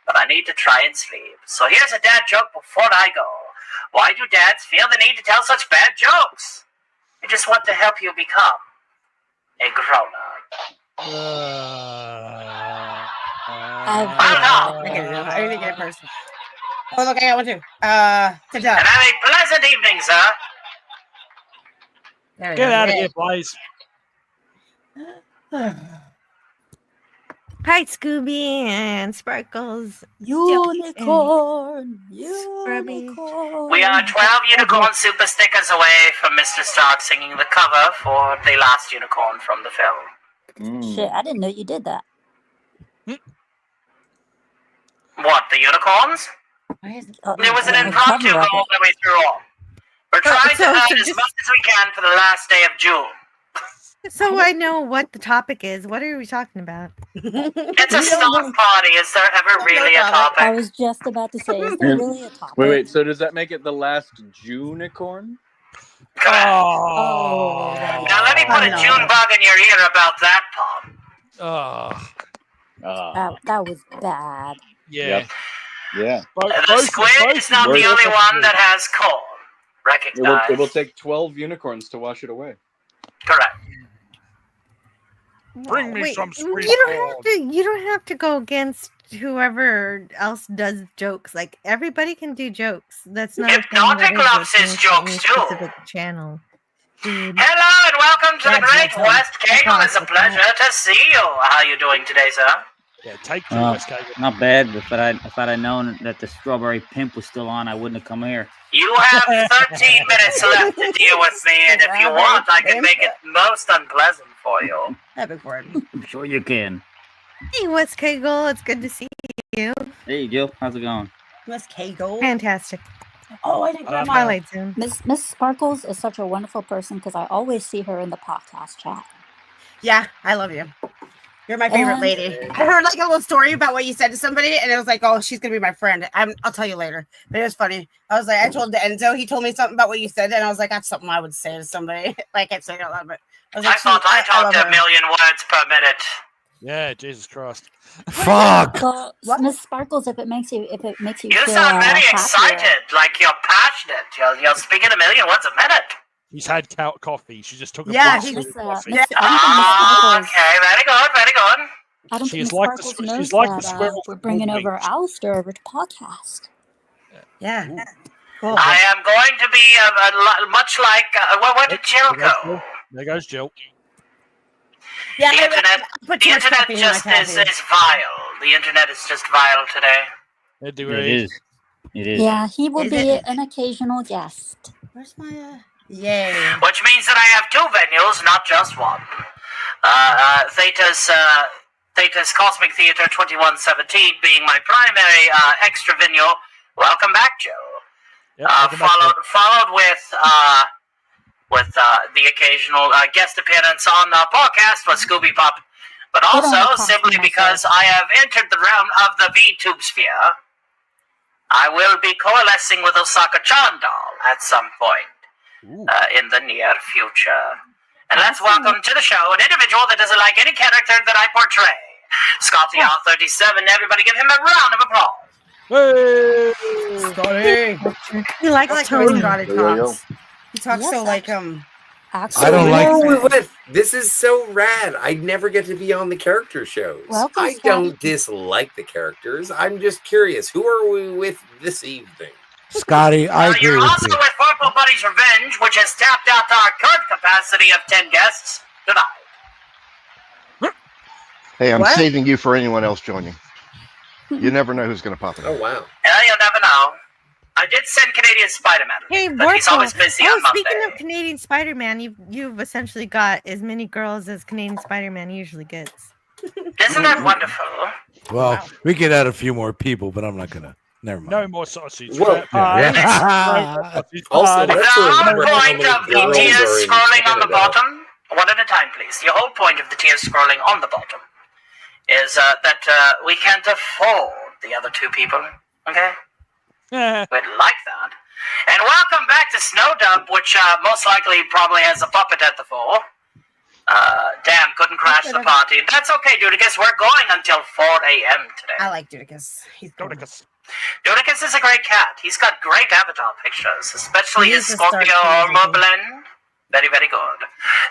but I need to try and sleep. So here's a dad joke before I go. Why do dads feel the need to tell such bad jokes? They just want to help you become a grown-up. I didn't get it first. Oh, look, I got one too. Good job. And have a pleasant evening, sir. Get out of here, Blaze. Hi, Scooby and Sparkles. Unicorn. We are 12 unicorn super stickers away from Mr. Stark singing the cover for the last unicorn from the film. Shit, I didn't know you did that. What, the unicorns? There was an impromptu goal that we threw on. We're trying to earn as much as we can for the last day of June. So I know what the topic is. What are we talking about? It's a stock party. Is there ever really a topic? I was just about to say, is there really a topic? Wait. So does that make it the last June-icorn? Oh. Now let me put a June bug in your ear about that, Pop. That was bad. Yeah. Yeah. The squid is not the only one that has corn. Recognize. It will take 12 unicorns to wash it away. Correct. Bring me Wait, some sweet you don't have to go against whoever else does jokes. Like everybody can do jokes. That's not Hypnotic loves his jokes too. Specific channel. Dude. Hello and welcome to the Great West Kegel. It's a pleasure to see you. How are you doing today, sir? Yeah, take two, West Kegel. Not bad. If I'd known that the strawberry pimp was still on, I wouldn't have come here. You have 13 minutes left to deal with me, and if you want, I can make it most unpleasant for you. I'm sure you can. Hey, West Kegel, it's good to see you. Hey, Jill, how's it going? West Kegel. Fantastic. Oh, I didn't grab my Twilight Zone. Miss Sparkles is such a wonderful person because I always see her in the podcast chat. Yeah, I love you. You're my favorite lady. I heard like a little story about what you said to somebody, and it was like, "Oh, she's gonna be my friend." I'll tell you later. But it was funny. I was like, I told Enzo, he told me something about what you said, and I was like, "That's something I would say to somebody." Like I can't say it out loud, but I was like, I thought I talked a million words per minute. Yeah, Jesus Christ. Fuck. Well, Miss Sparkles, if it makes you You feel sound very happier. excited, like you're passionate. You're speaking a million words a minute. He's had coffee. She just took a Yeah, big he sip of was, coffee. okay, very good, very good. I don't think She's Miss like the Sparkles knows she's like the that squirrel we're from bringing Wolverine. over Alistair over to podcast. Yeah. Cool. I am going to be much like where did Jill go? There goes Jill. Yeah, The internet, put the too much internet coffee in my just is coffee. vile. The internet is just vile today. It is. It is. Yeah, he will Is be it? an occasional guest. Where's my Yay. Which means that I have two venues, not just one. Theta's Cosmic Theater 2117 being my primary extra venue. Welcome back, Joe. Yep, Followed with the occasional guest appearance on the podcast with Scooby Pop, but also simply because I have entered the realm of the VTube sphere. I will be coalescing with Osaka Chandal at some point in the near future. And let's welcome to the show an individual that doesn't like any character that I portray. Scotty R37, everybody give him a round of applause. Hey! Scotty. You like Tony Scotty talks. He talks so like I don't like this is so rad. I never get to be on the character shows. Welcome, I don't dislike the characters. I'm just curious. Who are we with this evening? Scotty, I agree You're with also you. with Purple Buddy's Revenge, which has tapped out our current capacity of 10 guests tonight. Hey, I'm What? saving you for anyone else joining. You never know who's going to pop in. Oh, wow. You'll never know. I did send Canadian Spider-Man, Hey, but he's always busy on Monday. speaking of Canadian Spider-Man, you've essentially got as many girls as Canadian Spider-Man usually gets. Isn't that wonderful? Well, we could add a few more people, but I'm not gonna. Never mind. No more sausage. Well, also, The let's whole remember how point many of the girls tiers are in scrolling on the Canada. bottom, one at a time, please. The whole point of the tiers scrolling on the bottom is that we can't afford the other two people. Okay? We'd like that. And welcome back to Snowdub, which most likely probably has a puppet at the fore. Damn, couldn't crash the party. That's okay, Dudicus. We're going until 4 a.m. today. I like Dudicus. He's Dudicus. Dudicus is a great cat. He's got great avatar pictures, especially He his is a star Scorpio crazy armor dude. blend. Very, very good.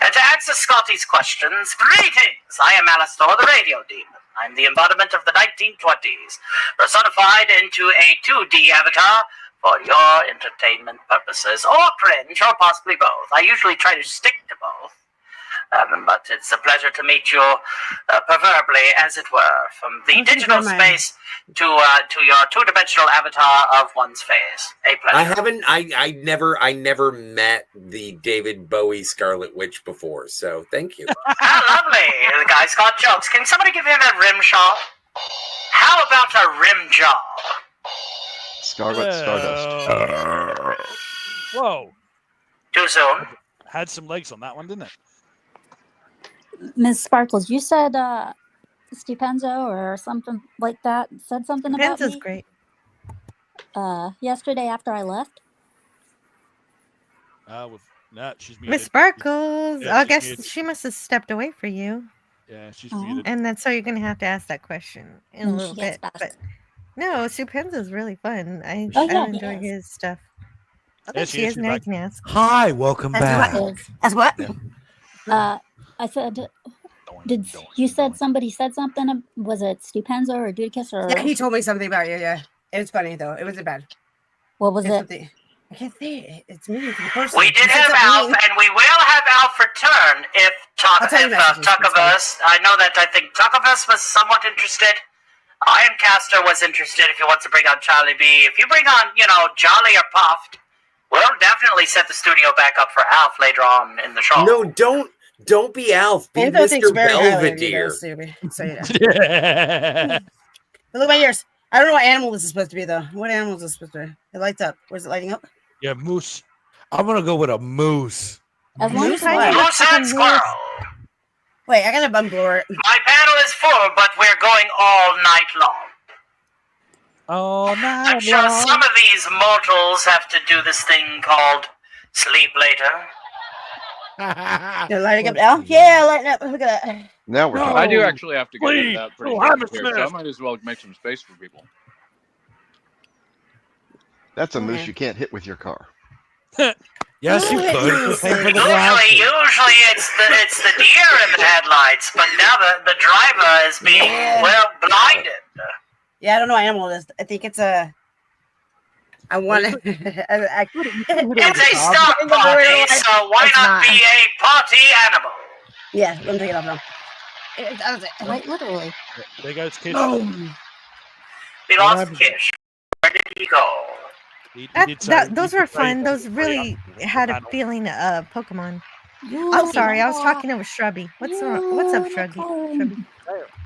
And to answer Scotty's questions, greetings! I am Alistair, the Radio Demon. I'm the embodiment of the 1920s, personified into a 2D avatar for your entertainment purposes, or cringe, or possibly both. I usually try to stick to both. But it's a pleasure to meet you, proverbially, as it were, from the digital space to your two-dimensional avatar of one's face. A pleasure. I haven't. I never met the David Bowie Scarlet Witch before. So thank you. Lovely. The guy's got jokes. Can somebody give him a rim shot? How about a rim job? Scarlet Stardust. Whoa. Too soon. Had some legs on that one, didn't it? Ms. Sparkles, you said Stupenzo or something like that. Said something about Stupenzo's me. great. Yesterday after I left. She's muted. Miss Sparkles. Yeah, I she's guess muted. she must have stepped away for you. Yeah, she's muted. And then so you're gonna have to ask that question in a When little she gets bit. back. But no, Stupenzo's really fun. I enjoy his stuff. Yeah, She is, now you can ask. Hi, welcome back. That's what? I said, did you said somebody said something? Was it Stupenzo or Dudicus or? Yeah, he told me something about you. Yeah, it was funny though. It wasn't bad. What was It's it? something- I can't say it. It's mean to the person. We did He said have something Alf, mean. and we will have Alf return if I'll tell you messages, Tuckerverse. I know that I think Tuckerverse was somewhat interested. Ironcaster was interested if you want to bring on Charlie B. If you bring on, Jolly or Puffed, we'll definitely set the studio back up for Alf later on in the show. No, don't be Alf. Be Anthony thinks Mr. very highly of you, Belvedere. though, Stevie. So yeah. But look at my ears. I don't know what animal this is supposed to be though. What animal is this supposed to be? It lights up. Where's it lighting up? Yeah, moose. I'm gonna go with a moose. As long Moose as I Moose and squirrel. Wait, I gotta unblur it. My panel is full, but we're going all night long. Oh, I'm sure some of these mortals have to do this thing called sleep later. They're lighting up now? Yeah, lighting up. Look at that. Now we're I do actually have to get please. that pretty Oh, quick I'm here, so I smashed. might as well make some space for people. That's a moose you can't hit with your car. Yes, you could. You pay for the Usually glasses. it's the deer in the headlights, but now the driver is being blinded. Yeah, I don't know what animal it is. I think it's a. I want to. It's a stock party, so why not be a party animal? Yeah, let me take it off now. Quite literally. There goes Kish. We lost Kish. Where did he go? Those were fun. Those really had a feeling of Pokemon. I'm sorry, I was talking over Shrubby. What's up, Shrubby?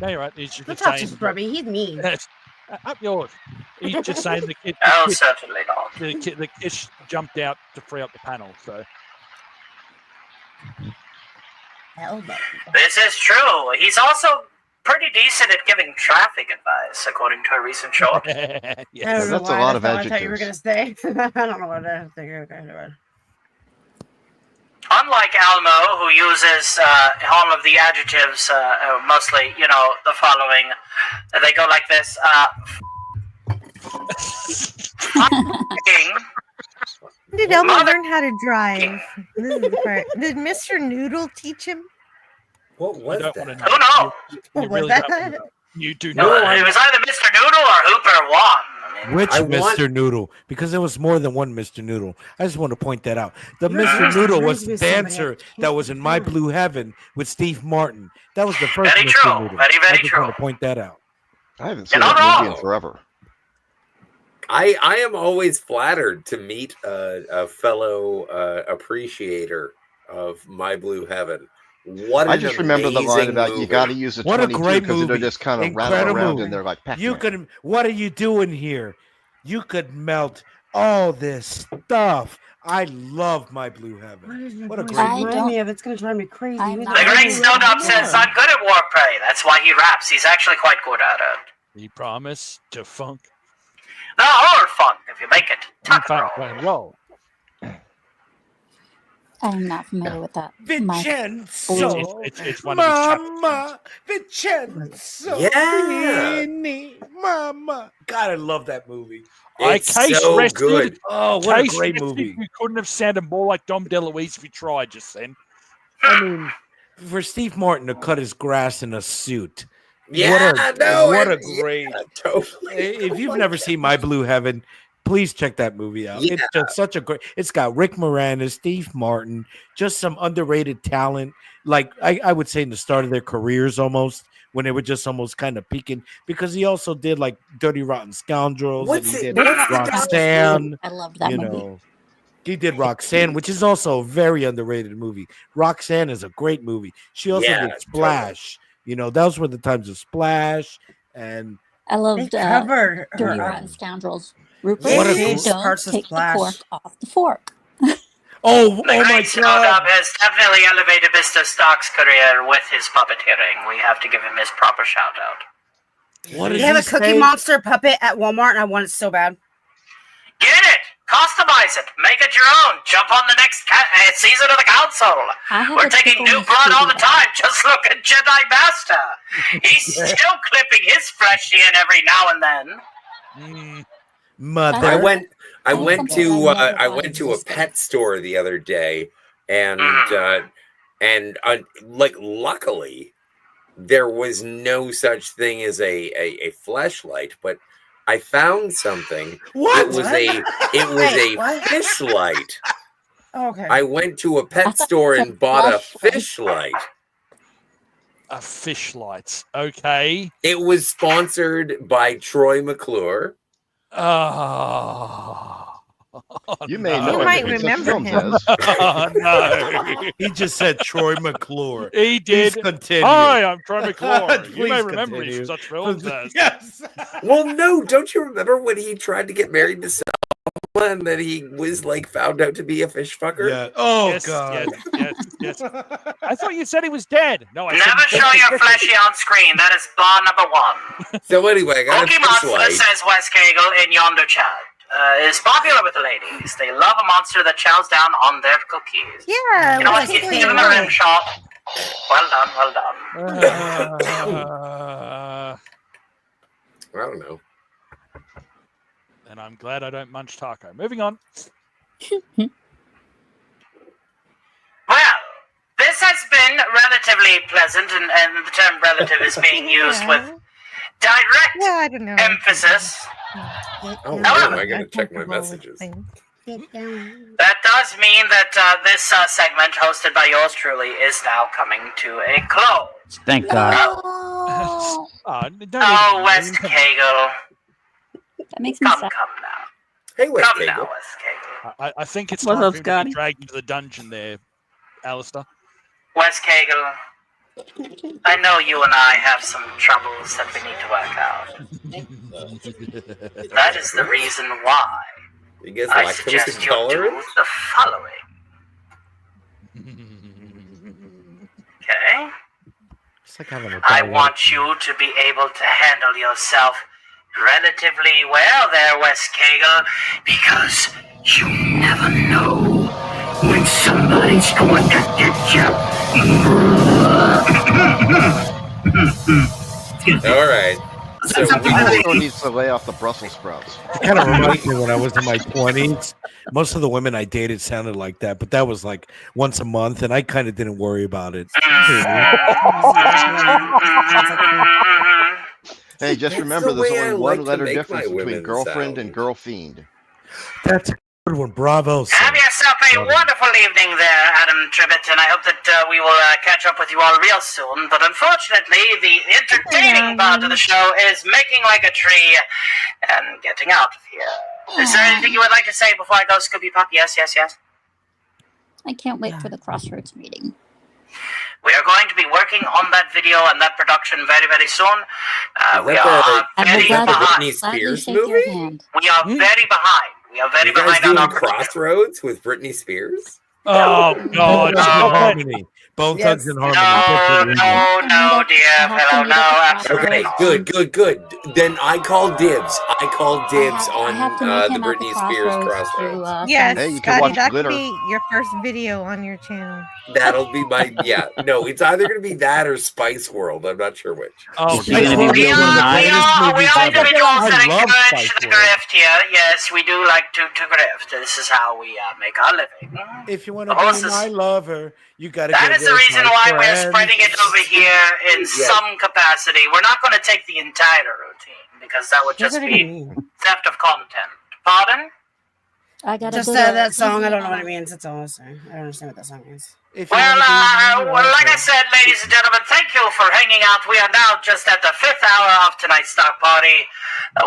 No, you're right. He's just Don't talk to saying. Scrubby. He's mean. Up yours. He's just saying the kid. Oh, certainly not. The Kish jumped out to free up the panel. So. This is true. He's also pretty decent at giving traffic advice, according to a recent short. That's a lot of I thought you were adjectives. going to say. I don't know what I think you're going to Unlike Almo, who uses all of the adjectives, mostly, the following. They go like this. Did Elmo learn how to drive? This is the part. Did Mr. Noodle teach him? What was that? Who knows? What was that? You do No, not. it was either Mr. Noodle or Hooper 1. Which I Mr. want- Noodle? Because there was more than one Mr. Noodle. I just want to point that out. The Yeah. Mr. Noodle was There the used to be dancer that was in My Blue Heaven with Steve Martin. That was the first Very Mr. true. Noodle. Very, very I just want true. to point that out. I haven't seen You're not that movie in wrong. forever. I am always flattered to meet a fellow appreciator of My Blue Heaven. What I an just remember the line amazing about you movie. got to use a What a 22 great because it'll movie. just kind of rattle Incredible around movie. in there like Pac-Man. You could. What are you doing here? You could melt all this stuff. I love My Blue Heaven. What a great I movie. don't- me of it's going to drive me crazy. I'm The not- great Snowdub says, I'm good at Warplay. That's why he raps. He's actually quite good at it. He promised to funk. No, or fun, if you make it. In fact, roll. I'm not familiar with that. Vincenzo, It's one of his chapters. Mama, Vincenzo, Yeah. Vini, Mama. God, I love that movie. It's Case so rested. good. Oh, what a Case great rested, movie. You couldn't have sounded more like Dom DeLuise if you tried just then. I mean, for Steve Martin to cut his grass in a suit. Yeah, what a great. Totally. If you've never seen My Blue Heaven, please check that movie out. Yeah. It's just such a great. It's got Rick Moranis, Steve Martin, just some underrated talent. Like I would say in the start of their careers, almost when they were just almost kind of peaking. Because he also did like Dirty Rotten Scoundrels, What's and he it- did what's the Roxanne. I loved that You movie. know, he did Roxanne, which is also a very underrated movie. Roxanne is a great movie. She also Yeah, did Splash. You know, those were the times of Splash and. I loved covered Dirty her. Rotten Scoundrels. Rupert, What a don't gr- parts of take the Splash. cork off the fork. Oh The my great God! Snowdub has definitely elevated Mr. Stark's career with his puppeteering. We have to give him his proper shout out. What They did have he a Cookie say? Monster puppet at Walmart, and I want it so bad. Get it! Customize it! Make it your own! Jump on the next season of the council! I have We're a taking Tickle new Me blood all the Scooby time! Just look at Jedi Master! He's still clipping his fleshy in every now and then. Mother. I went something to I never I thought went to a existed. pet store the other day, and like luckily there was no such thing as a fleshlight, but I found something. What? It was a what? fish light. Oh, okay. I went to a I pet thought store you and said bought a fleshlight. fish light. A fish light. Okay. It was sponsored by Troy McClure. Oh. You may no. know You might everything such remember films him. as. Oh, no. He just said Troy McClure. He did. Please continue. Hi, I'm Troy McClure. You Please may remember me continue. from such films as. Yes. Well, no, don't you remember when he tried to get married to Selma and that he was like found out to be a fish fucker? Yeah. Oh Yes, God. yes. I thought you said he was dead. No, I said Never he show was your dead. fleshy on screen. That is bar number one. So anyway, I got a Cookie fish Monster, light. says Wes Cagle in Yonder Chat, is popular with the ladies. They love a monster that chows down on their cookies. Yeah, You know, like like Tickle give him Me. a rim shot. Well done, well done. I don't know. And I'm glad I don't munch taco. Moving on. relatively pleasant, and the term relative is being used with direct I don't know. emphasis. Oh, However, man, I gotta check my messages. that does mean that this segment, hosted by yours truly, is now coming to a close. Thank God. Oh, West Kegel. That makes me sad. Come now. Hey, West Come Kegel. now, West Kegel. I think it's What's time up, for him to Scotty? be dragged into the dungeon there, Alistair. West Kegel. I know you and I have some troubles that we need to work out. That is the reason why You guys I lactose suggest you do intolerant? the following. Okay? It's like having a I diabetic. want you to be able to handle yourself relatively well there, West Kegel, because you never know when somebody's going to get you. All right. So Pedro needs to lay off the Brussels sprouts. It kind of reminds me when I was in my 20s. Most of the women I dated sounded like that, but that was like once a month, and I kind of didn't worry about it. Hey, just That's remember, the there's way I only like one to letter make difference my between women girlfriend sound. and girlfiend. That's a good one. Bravo. Sir. Have yourself a wonderful evening there, Adam Tribbett, and I hope that we will catch up with you all real soon. But unfortunately, the entertaining part of the show is making like a tree and getting out of here. Is there anything you would like to say before I go, Scooby Pup? Yes. I can't wait for the Crossroads meeting. We are going to be working on that video and that production very, very soon. We are very the behind. Britney Spears shake your movie? hand. We are very behind. We are very You guys behind on doing our production. Crossroads with Britney Spears? Oh God! Bone Thugs in Harmony. Bone Thugs in Harmony. No, dear fellow, no, absolutely Okay, not. good. Then I call dibs. I call dibs I have on to meet the him at the Britney Spears Crossroads Crossroads. Yes, Hey, you can Scotty, watch that Glitter. could be your first video on your channel. That'll be my No, it's either gonna be that or Spice World. I'm not sure which. Oh, Is it gonna be We real are nice? individuals I that love encourage Spice the World. grift here. Yes, we do like to grift. This is how we make our living. If you want to The be horses. my lover, you got to That get is the with reason my why we're friend. spreading it over here in some capacity. We're not going to take the entire routine because that would just be theft of content. Pardon? I got Just that song. I don't know what it means. That's all I'm saying. I don't understand what that song is. Well, like I said, ladies and gentlemen, thank you for hanging out. We are now just at the 5th hour of tonight's stock party,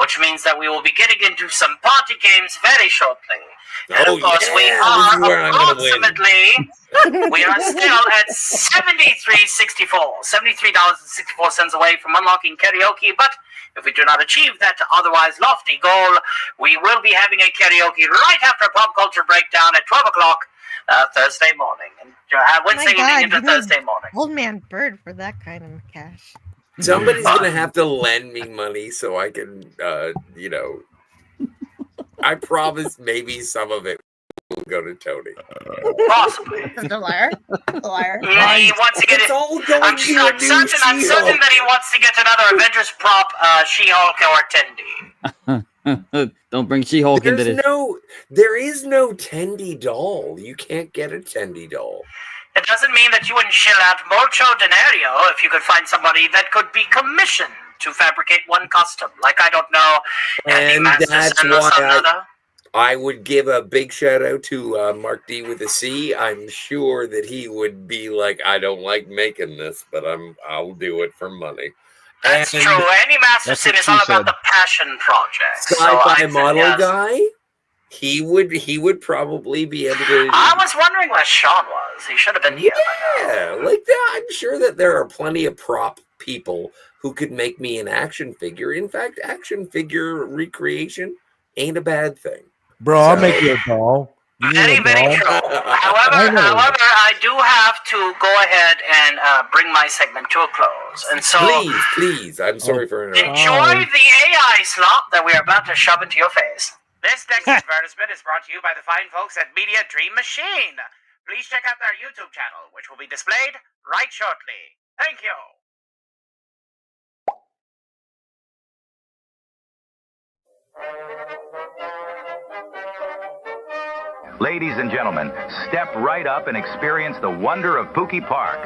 which means that we will be getting into some party games very shortly. And of course, we this is where are I'm gonna win. approximately, we are still at $73.64 away from unlocking karaoke, but if we do not achieve that otherwise lofty goal, we will be having a karaoke right after Pop Culture Breakdown at 12 o'clock Thursday morning. And Wednesday evening into Thursday morning. Old man bird for that kind of cash. Somebody's gonna have to lend me money so I can, I promise maybe some of it will go to Tony. Possibly. The liar. He wants to get it. all going I'm to a new certain She-Hulk. that he wants to get another Avengers prop, She-Hulk or Tendy. Don't bring She-Hulk into this. There is no Tendy doll. You can't get a Tendy doll. It doesn't mean that you wouldn't shell out mucho denario if you could find somebody that could be commissioned to fabricate one custom. Like, I don't know, Andy And Masterson that's or some why other. I would give a big shout out to Mark D with a C. I'm sure that he would be like, I don't like making this, but I'll do it for money. That's true. Andy Masterson is all about the passion project. Sci-fi model guy. He would probably be able to. I was wondering where Sean was. He should have been here. Yeah, like that. I'm sure that there are plenty of prop people who could make me an action figure. In fact, action figure recreation ain't a bad thing. Bro, I'll make you a doll. You need a Very doll? true. However, I do have to go ahead and bring my segment to a close. And so, please. I'm sorry for interrupting. enjoy the AI slop that we are about to shove into your face. This next advertisement is brought to you by the fine folks at Media Dream Machine. Please check out their YouTube channel, which will be displayed right shortly. Thank you. Ladies and gentlemen, step right up and experience the wonder of Pookie Park.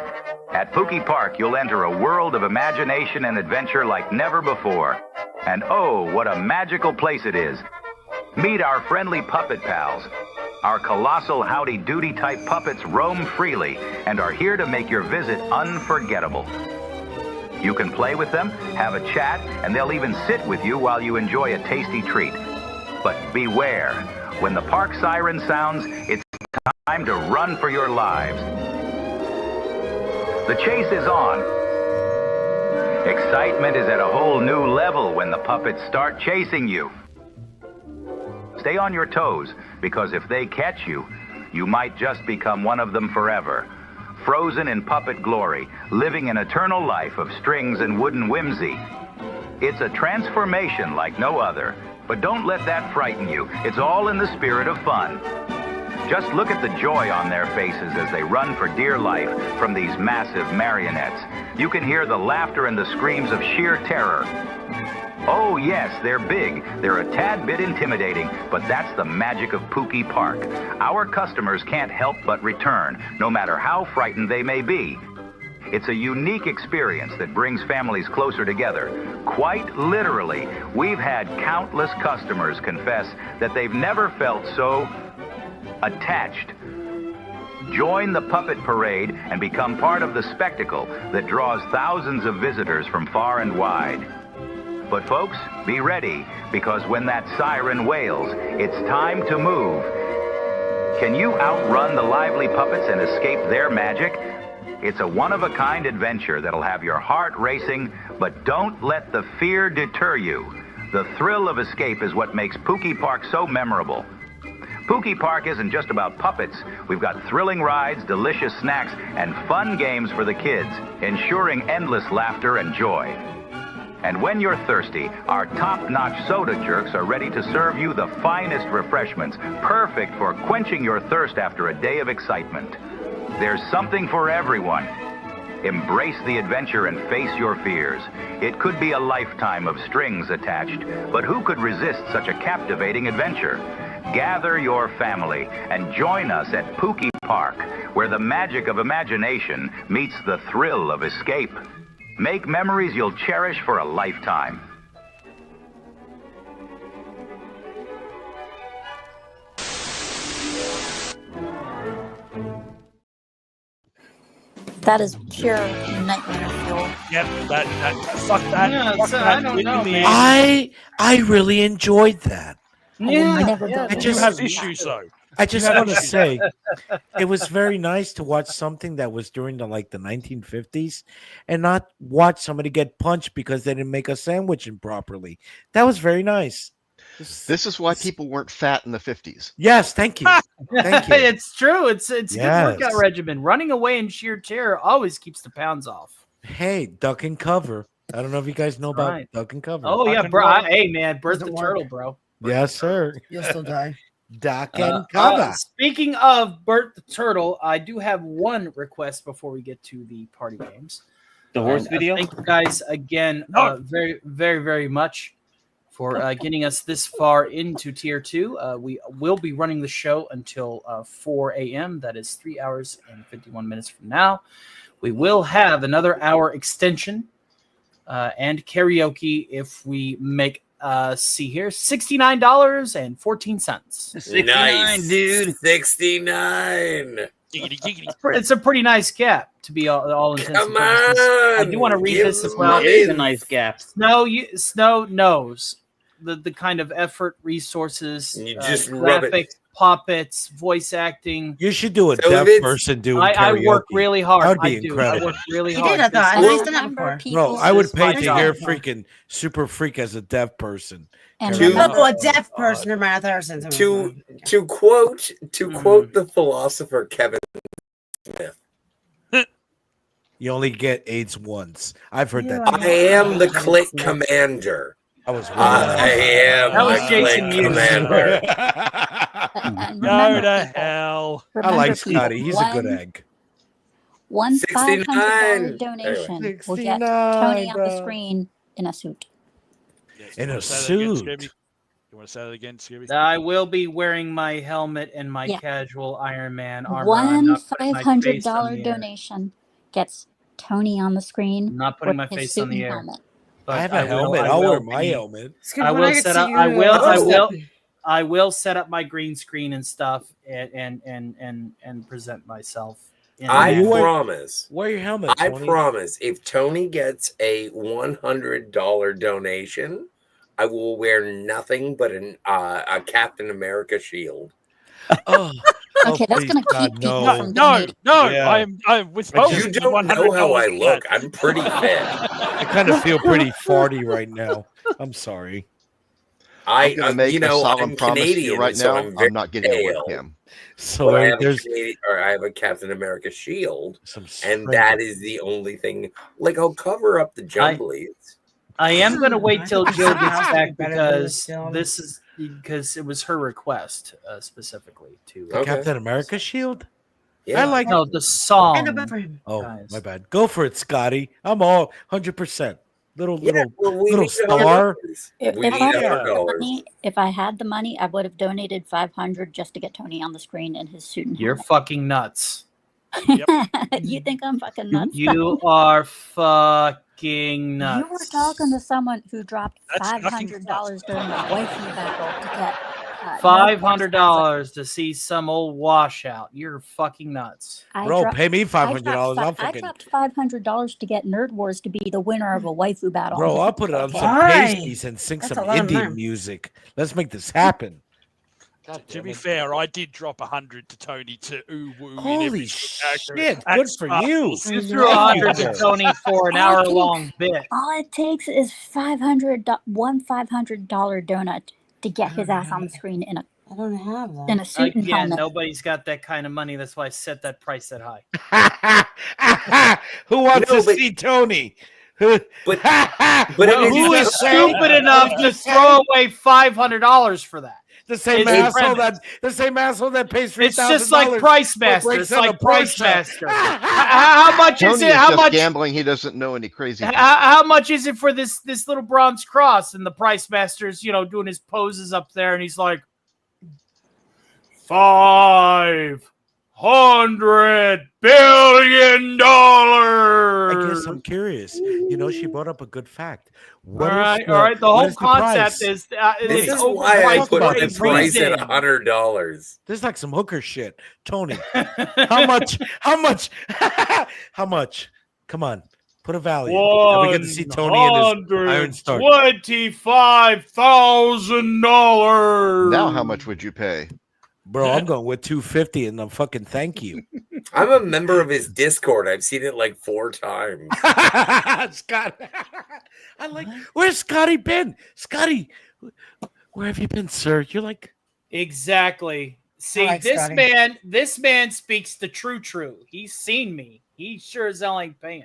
At Pookie Park, you'll enter a world of imagination and adventure like never before. And oh, what a magical place it is. Meet our friendly puppet pals. Our colossal howdy-doody type puppets roam freely and are here to make your visit unforgettable. You can play with them, have a chat, and they'll even sit with you while you enjoy a tasty treat. But beware, when the park siren sounds, it's time to run for your lives. The chase is on. Excitement is at a whole new level when the puppets start chasing you. Stay on your toes, because if they catch you, you might just become one of them forever. Frozen in puppet glory, living an eternal life of strings and wooden whimsy. It's a transformation like no other, but don't let that frighten you. It's all in the spirit of fun. Just look at the joy on their faces as they run for dear life from these massive marionettes. You can hear the laughter and the screams of sheer terror. Oh yes, they're big. They're a tad bit intimidating, but that's the magic of Pookie Park. Our customers can't help but return, no matter how frightened they may be. It's a unique experience that brings families closer together. Quite literally, we've had countless customers confess that they've never felt so attached. Join the puppet parade and become part of the spectacle that draws thousands of visitors from far and wide. But folks, be ready, because when that siren wails, it's time to move. Can you outrun the lively puppets and escape their magic? It's a one-of-a-kind adventure that'll have your heart racing, but don't let the fear deter you. The thrill of escape is what makes Pookie Park so memorable. Pookie Park isn't just about puppets. We've got thrilling rides, delicious snacks, and fun games for the kids, ensuring endless laughter and joy. And when you're thirsty, our top-notch soda jerks are ready to serve you the finest refreshments, perfect for quenching your thirst after a day of excitement. There's something for everyone. Embrace the adventure and face your fears. It could be a lifetime of strings attached, but who could resist such a captivating adventure? Gather your family and join us at Pookie Park, where the magic of imagination meets the thrill of escape. Make memories you'll cherish for a lifetime. That is pure nightmare fuel. Yep, fuck that. Yeah, fuck so that. I don't In know, the man. end. I really enjoyed that. Yeah, I You just have issues though. I just You have want to issues. say it was very nice to watch something that was during the 1950s and not watch somebody get punched because they didn't make a sandwich improperly. That was very nice. This is why people weren't fat in the 50s. Yes, thank you. Thank you. It's true. It's a good workout Yes. regimen. Running away in sheer terror always keeps the pounds off. Hey, duck and cover. I don't know if you guys know about right. duck and cover. Oh yeah, bro. Hey man, Bert the Doesn't Turtle, work. bro. Yes, sir. You'll still die. Duck and cover. Speaking of Bert the Turtle, I do have one request before we get to the party games. The horse And, video? Thank you guys again very, very, very much for getting us this far into Tier 2. We will be running the show until 4 a.m. That is 3 hours and 51 minutes from now. We will have another hour extension and karaoke if we make see here $69.14. 69, nice. Dude. 69. It's a pretty nice gap to be all intents and Come purposes. I on, do want to read give this as well. me- It's a nice gap. Snow knows the kind of effort, resources, You just rub it. graphics, puppets, voice acting. You should do a So deaf it's- person doing I karaoke. work really hard. That would be I do. incredible. I work really He hard. did, I thought. This- He's done that before. Bro, I would This is pay my to job. hear freaking Super Freak as a deaf person. And Karaoke. Oh, a deaf person or my person. To quote the philosopher Kevin Smith. You only get AIDS once. I've heard that. I am the click commander. I was I am That was the Jason click Mewes. commander. Go to hell. I like Remember, Scotty. He's a good one- egg. One 69. $500 donation will get 69, Tony on the bro. screen in a suit. In a Say that again, suit. Scooby. You want to say that again, Scooby? I will be wearing my helmet and my Yeah. casual Iron Man armor. I'm One not putting my face on $500 the air. donation gets Tony on the screen. I'm not putting my with his face suit on the and air. helmet. But I have a helmet. I I'll will wear my be- helmet. Scooby, I when will get set to up. you, I will set up my green screen and stuff, and present myself. I You promise. Wear your helmet, I Tony. promise. If Tony gets a $100 donation, I will wear nothing but a Captain America shield. Oh, Okay, that's please, gonna God, keep people no. from No, donating. no, Yeah. I'm withholding You the don't $100 know how I for look. that. I'm pretty fit. I kind of feel pretty farty right now. I'm sorry. I'm going to make a solemn I'm promise to you Canadian, right so now. I'm very I'm not getting a pale. webcam. So But I have there's I have a Captain America shield, and strength. that is the only thing. Like, I'll cover up the jumblies. I am going to wait till Jill gets House back would be better than because this film. this is because it was her request specifically to The Captain America shield? Yeah. I like no the song. And a buffer him. Oh, guys. my bad. Go for it, Scotty. I'm all 100%. Little we little need star. If, We if need I had $100. the money, if I had the money, I would have donated 500 just to get Tony on the screen in his suit and You're helmet. fucking nuts. You think I'm fucking nuts? You are fucking nuts. You were talking to someone who dropped That's fucking $500 during the waifu battle to get $500 to see some old washout. You're fucking nuts. Bro, pay me $500. I'll I fucking dropped $500 to get Nerd Wars to be the winner of a waifu battle. Bro, I'll put on some Why? pasties and sing That's some a lot of Indian money. music. Let's make this happen. To be fair, I did drop 100 to Tony to ooh woo. Holy shit! Good for you. You threw 100 to Tony for an hour-long bit. All it takes is $500 donut to get his ass on the screen in a I don't have that. in a suit and Again, helmet. nobody's got that kind of money. That's why I set that price that high. Who wants No, to but- see Tony? But Who is stupid enough to throw away $500 for that? The same It's asshole premise. that pays $3,000. It's just like Price Master. breaks It's down like a price Price chart. Master. How much Tony is is it? How just much? gambling. He doesn't know any crazy. How much is it for this little bronze cross? And the Price Master's, doing his poses up there, and he's like, $500 billion. I guess I'm curious. She brought up a good fact. All right. The whole concept is This it's is why I overpriced put for the a price at reason. $100. This is like some hooker shit. Tony, how much? How much? How much? Come on, put a value. And we get to see Tony and his Iron Star. $25,000. Now, how much would you pay? Bro, I'm going with $250 and I'm fucking thank you. I'm a member of his Discord. I've seen it like 4 times. Scott, I like. Where's Scotty been? Scotty, where have you been, sir? You're like Exactly. See, like this Scotty. man speaks the true. He's seen me. He sure as hell ain't paying.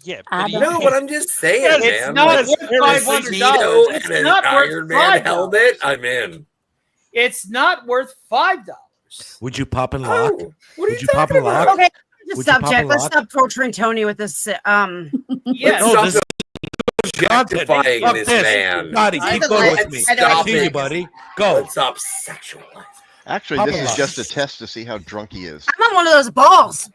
Yeah, I but don't- No, but I'm just saying, It's man. not like, worth $500. Speedo It's and an not worth Iron Man $5. helmet. I'm in. It's not worth $5. would you pop and lock? Oh, what are Would you you pop talking and lock? about? Okay, the Would you pop subject. and Let's lock? stop torturing Tony with this. Yes. No, Stop this objectifying Fuck this this. man. Scotty, I keep don't going like- with me. I don't I like see you, this. buddy. Go. Let's stop sexualizing. Actually, Papa this is Lock. just a test to see how drunk he is. I'm on one of those balls.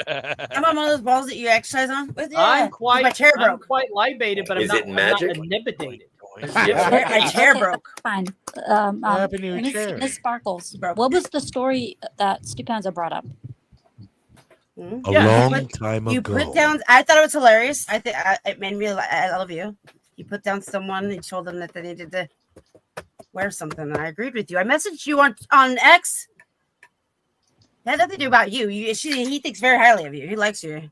I'm on one of those balls that you exercise on. With, I'm quite my chair I'm broke. quite libated, but Is it I'm not magic? inhibited. My chair broke. Fine. What happened to your chair? Miss Sparkles, what was the story that Stupanza brought up? A Yeah, long time You ago. put down. I thought it was hilarious. I think it made me. I love you. You put down someone and told them that they needed to wear something, and I agreed with you. I messaged you on X. It had nothing to do about you. He thinks very highly of you. He likes you.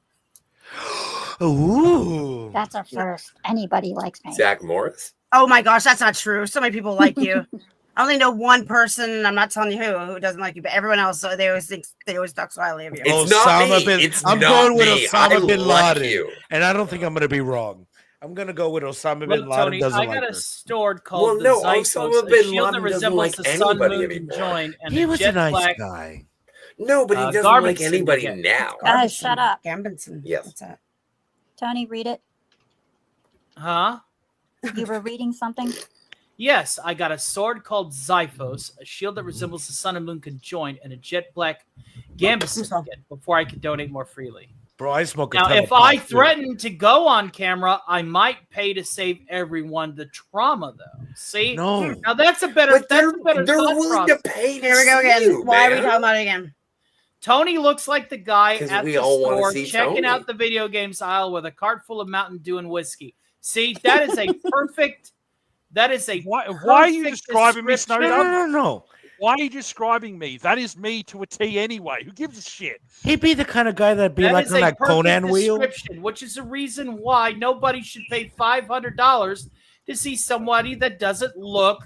Ooh. That's a first. Anybody likes me. Zach Morris? Oh my gosh, that's not true. So many people like you. I only know one person, and I'm not telling you who doesn't like you, but everyone else, they always talk so highly of you. It's not me. I'm not going with me. Osama I bin like Laden. you. And I don't think I'm going to be wrong. I'm going to go with Osama bin Look, Laden Tony, doesn't I like got her. a sword Well, called no, the Zyphos, Osama a bin shield Laden that doesn't resembles like the sun, anybody moon, anymore. joint, and He a was jet a nice black guy. No, but he doesn't garbage like anybody syndicate. now. Guys, shut up. Gambinson. Yes. What's that? Tony, read it. Huh? You were reading something. Yes, I got a sword called Xiphos, a shield that resembles the sun and moon conjoined, and a jet black gambeson kit before I could donate more freely. Bro, I smoke a Now, ton if of pot, I too. threaten to go on camera, I might pay to save everyone the trauma, though. See? No. Now that's a better. But That's a better. they're thought willing process. to pay to Here we go see again. you, Why are we man. talking about it again? Tony looks like the guy 'Cause at we the all wanna store see checking Tony. out the video games aisle with a cart full of Mountain Dew and whiskey. See, that is a perfect. That is a Why are you perfect describing me, description. Snowdub? Why are you describing me? That is me to a T anyway. Who gives a shit? He'd be the kind of guy that'd be That like is on a that perfect Conan wheel. description, which is the reason why nobody should pay $500 to see somebody that doesn't look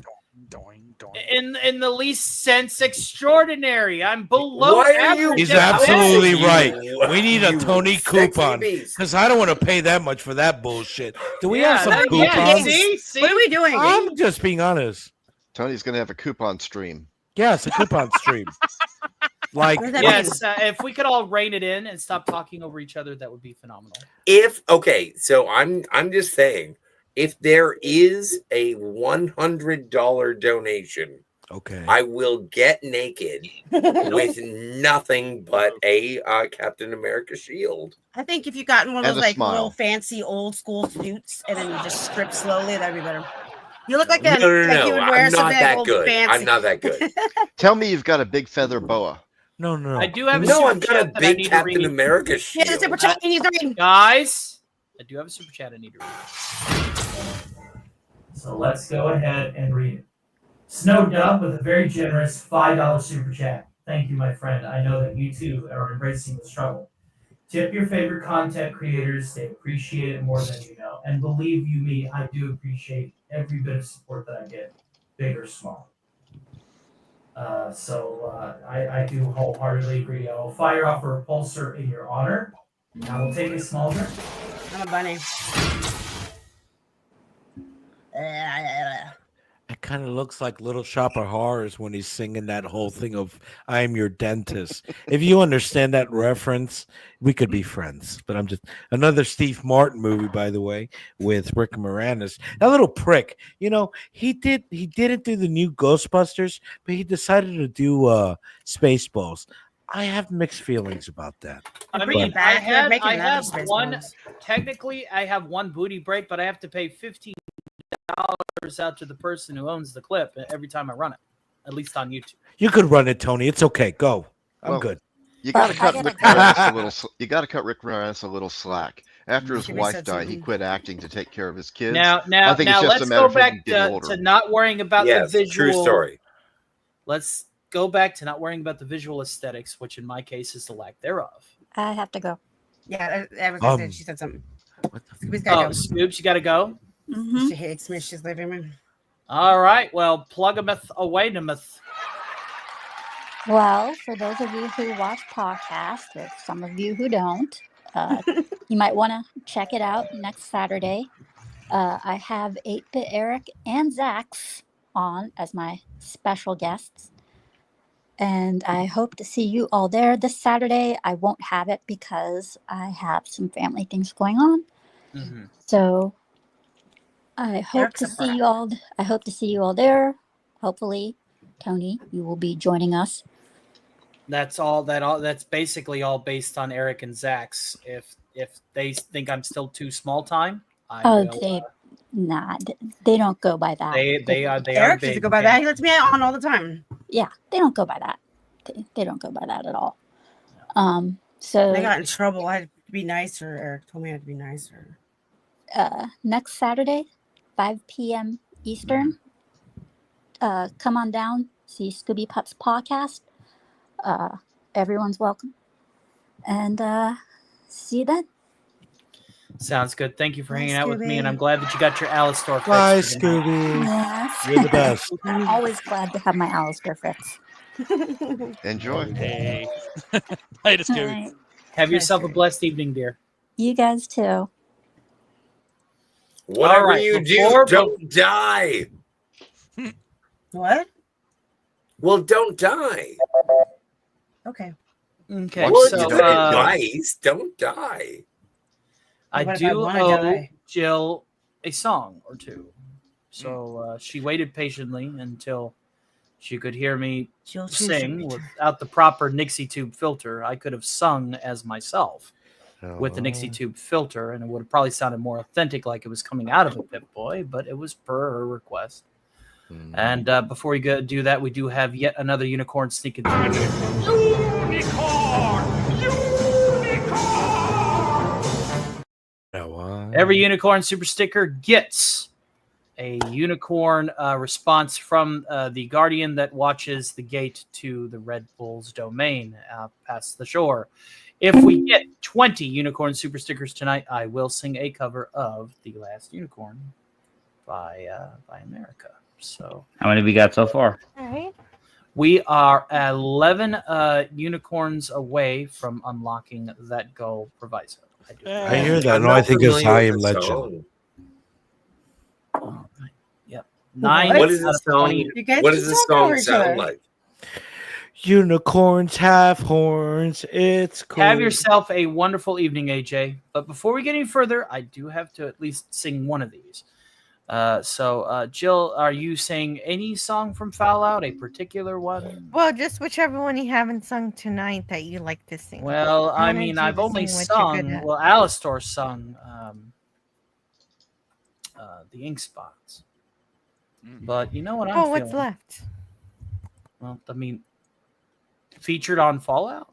in the least sense extraordinary. I'm below Why are you- average. He's at best. absolutely You- right. We need a you Tony sexy coupon beast. because I don't want to pay that much for that bullshit. Do we Yeah, have some that- coupons? yeah, see? What are we doing? I'm just being honest. Tony's gonna have a coupon stream. Yes, a coupon stream. Like, Yes, if we could all rein it in and stop talking over each other, that would be phenomenal. So I'm just saying, if there is a $100 donation, okay, I will get naked with nothing but a Captain America shield. I think if you got in one of And those a like smile. real fancy old school suits and then you just strip slowly, that'd be better. You look like No, that. no, like no, you would I'm wear not something that like old good. fancy. I'm not that good. Tell me you've got a big feather boa. No. I do have a No, super I've got a chat that I big need to Captain read. America shield. Yeah, the super chat. He needs to read. Guys, I do have a super chat I need to read. So let's go ahead and read it. Snow Dub with a very generous $5 super chat. Thank you, my friend. I know that you too are embracing the struggle. Tip your favorite content creators. They appreciate it more than you know. And believe you me, I do appreciate every bit of support that I get, big or small. I do wholeheartedly agree. I will fire off a repulsor in your honor. I will take a small drink. I'm a bunny. it kind of looks like Little Shop of Horrors when he's singing that whole thing of "I'm your dentist." If you understand that reference, we could be friends. But I'm just another Steve Martin movie, by the way, with Rick Moranis. That little prick, you know, he didn't do the new Ghostbusters, but he decided to do Spaceballs. I have mixed feelings about that. I mean, But- I have one. Technically, I have one booty break, but I have to pay $15 out to the person who owns the clip every time I run it, at least on YouTube. You could run it, Tony. It's okay. Go. I'm Well, good. You got to cut Rick Moranis a little. You got to cut Rick Moranis a little slack. After his Jimmy wife said died, he something. quit acting to take care of his kids. Now, I think it's just let's a matter go of him back getting older. to not worrying about Yes, the true visual. story. Let's go back to not worrying about the visual aesthetics, which in my case is the lack thereof. I have to go. Yeah, I was gonna say she said something. Scooby's gotta go. Scoops, you got to go. She hates me. She's leaving me. All right. Well, plug a myth away to myth. Well, for those of you who watch podcasts, there's some of you who don't, you might want to check it out next Saturday. I have 8-Bit Eric and Zax on as my special guests. And I hope to see you all there this Saturday. I won't have it because I have some family things going on. So I hope to see you all. I hope to see you all there. Hopefully, Tony, you will be joining us. That's all. That's basically all based on Eric and Zach's. If they think I'm still too small time, I will, They don't go by that. they are Eric big. used to go by that. He lets me on all the time. Yeah, they don't go by that. They don't go by that at all. So I got in trouble. I had to be nicer. Eric told me I had to be nicer. Next Saturday, 5 p.m. Eastern. Come on down, see Scooby Pups podcast. Everyone's welcome. And see you then. Sounds good. Thank you for hanging Bye, out with me, and Scooby. I'm glad that you got your Alistar fix. Bye, for tonight. Scooby. Yes. You're the best. I'm always glad to have my Alistair fix. Enjoy. Hey. Later, All Scooby. right. Have yourself a blessed evening, dear. You guys too. Whatever All right, you before- do, don't die. What? Well, don't die. Okay. Okay. Well, so, it's good advice. Don't die. I What if I do wanna owe die? Jill a song or two. So she waited patiently until she could hear me She'll sing choose without the proper Nixie tube filter. I could have sung as myself with the Nixie Oh. tube filter, and it would have probably sounded more authentic, like it was coming out of a Pip-Boy, but it was per her request. And before we do that, we do have yet another unicorn sneaking through. Every unicorn super sticker gets a unicorn response from the guardian that watches the gate to the Red Bull's domain past the shore. If we get 20 unicorn super stickers tonight, I will sing a cover of The Last Unicorn by America. So How many we got so far? All right. we are 11 unicorns away from unlocking that goal proviso. I hear that. I'm No, not I think it's familiar I with Am the Legend. song. Yep. What does the song? What does the song sound like? Unicorns have horns. It's cool. Have yourself a wonderful evening, AJ. But before we get any further, I do have to at least sing one of these. So, Jill, are you saying any song from Fallout, a particular one? Well, just whichever one you haven't sung tonight that you like to sing. Well, I wanted mean, you I've to only sing what you're good sung, at. well, Alistor sung the Ink Spots. But you know what I'm Oh, feeling? what's left? Well, I mean, featured on Fallout?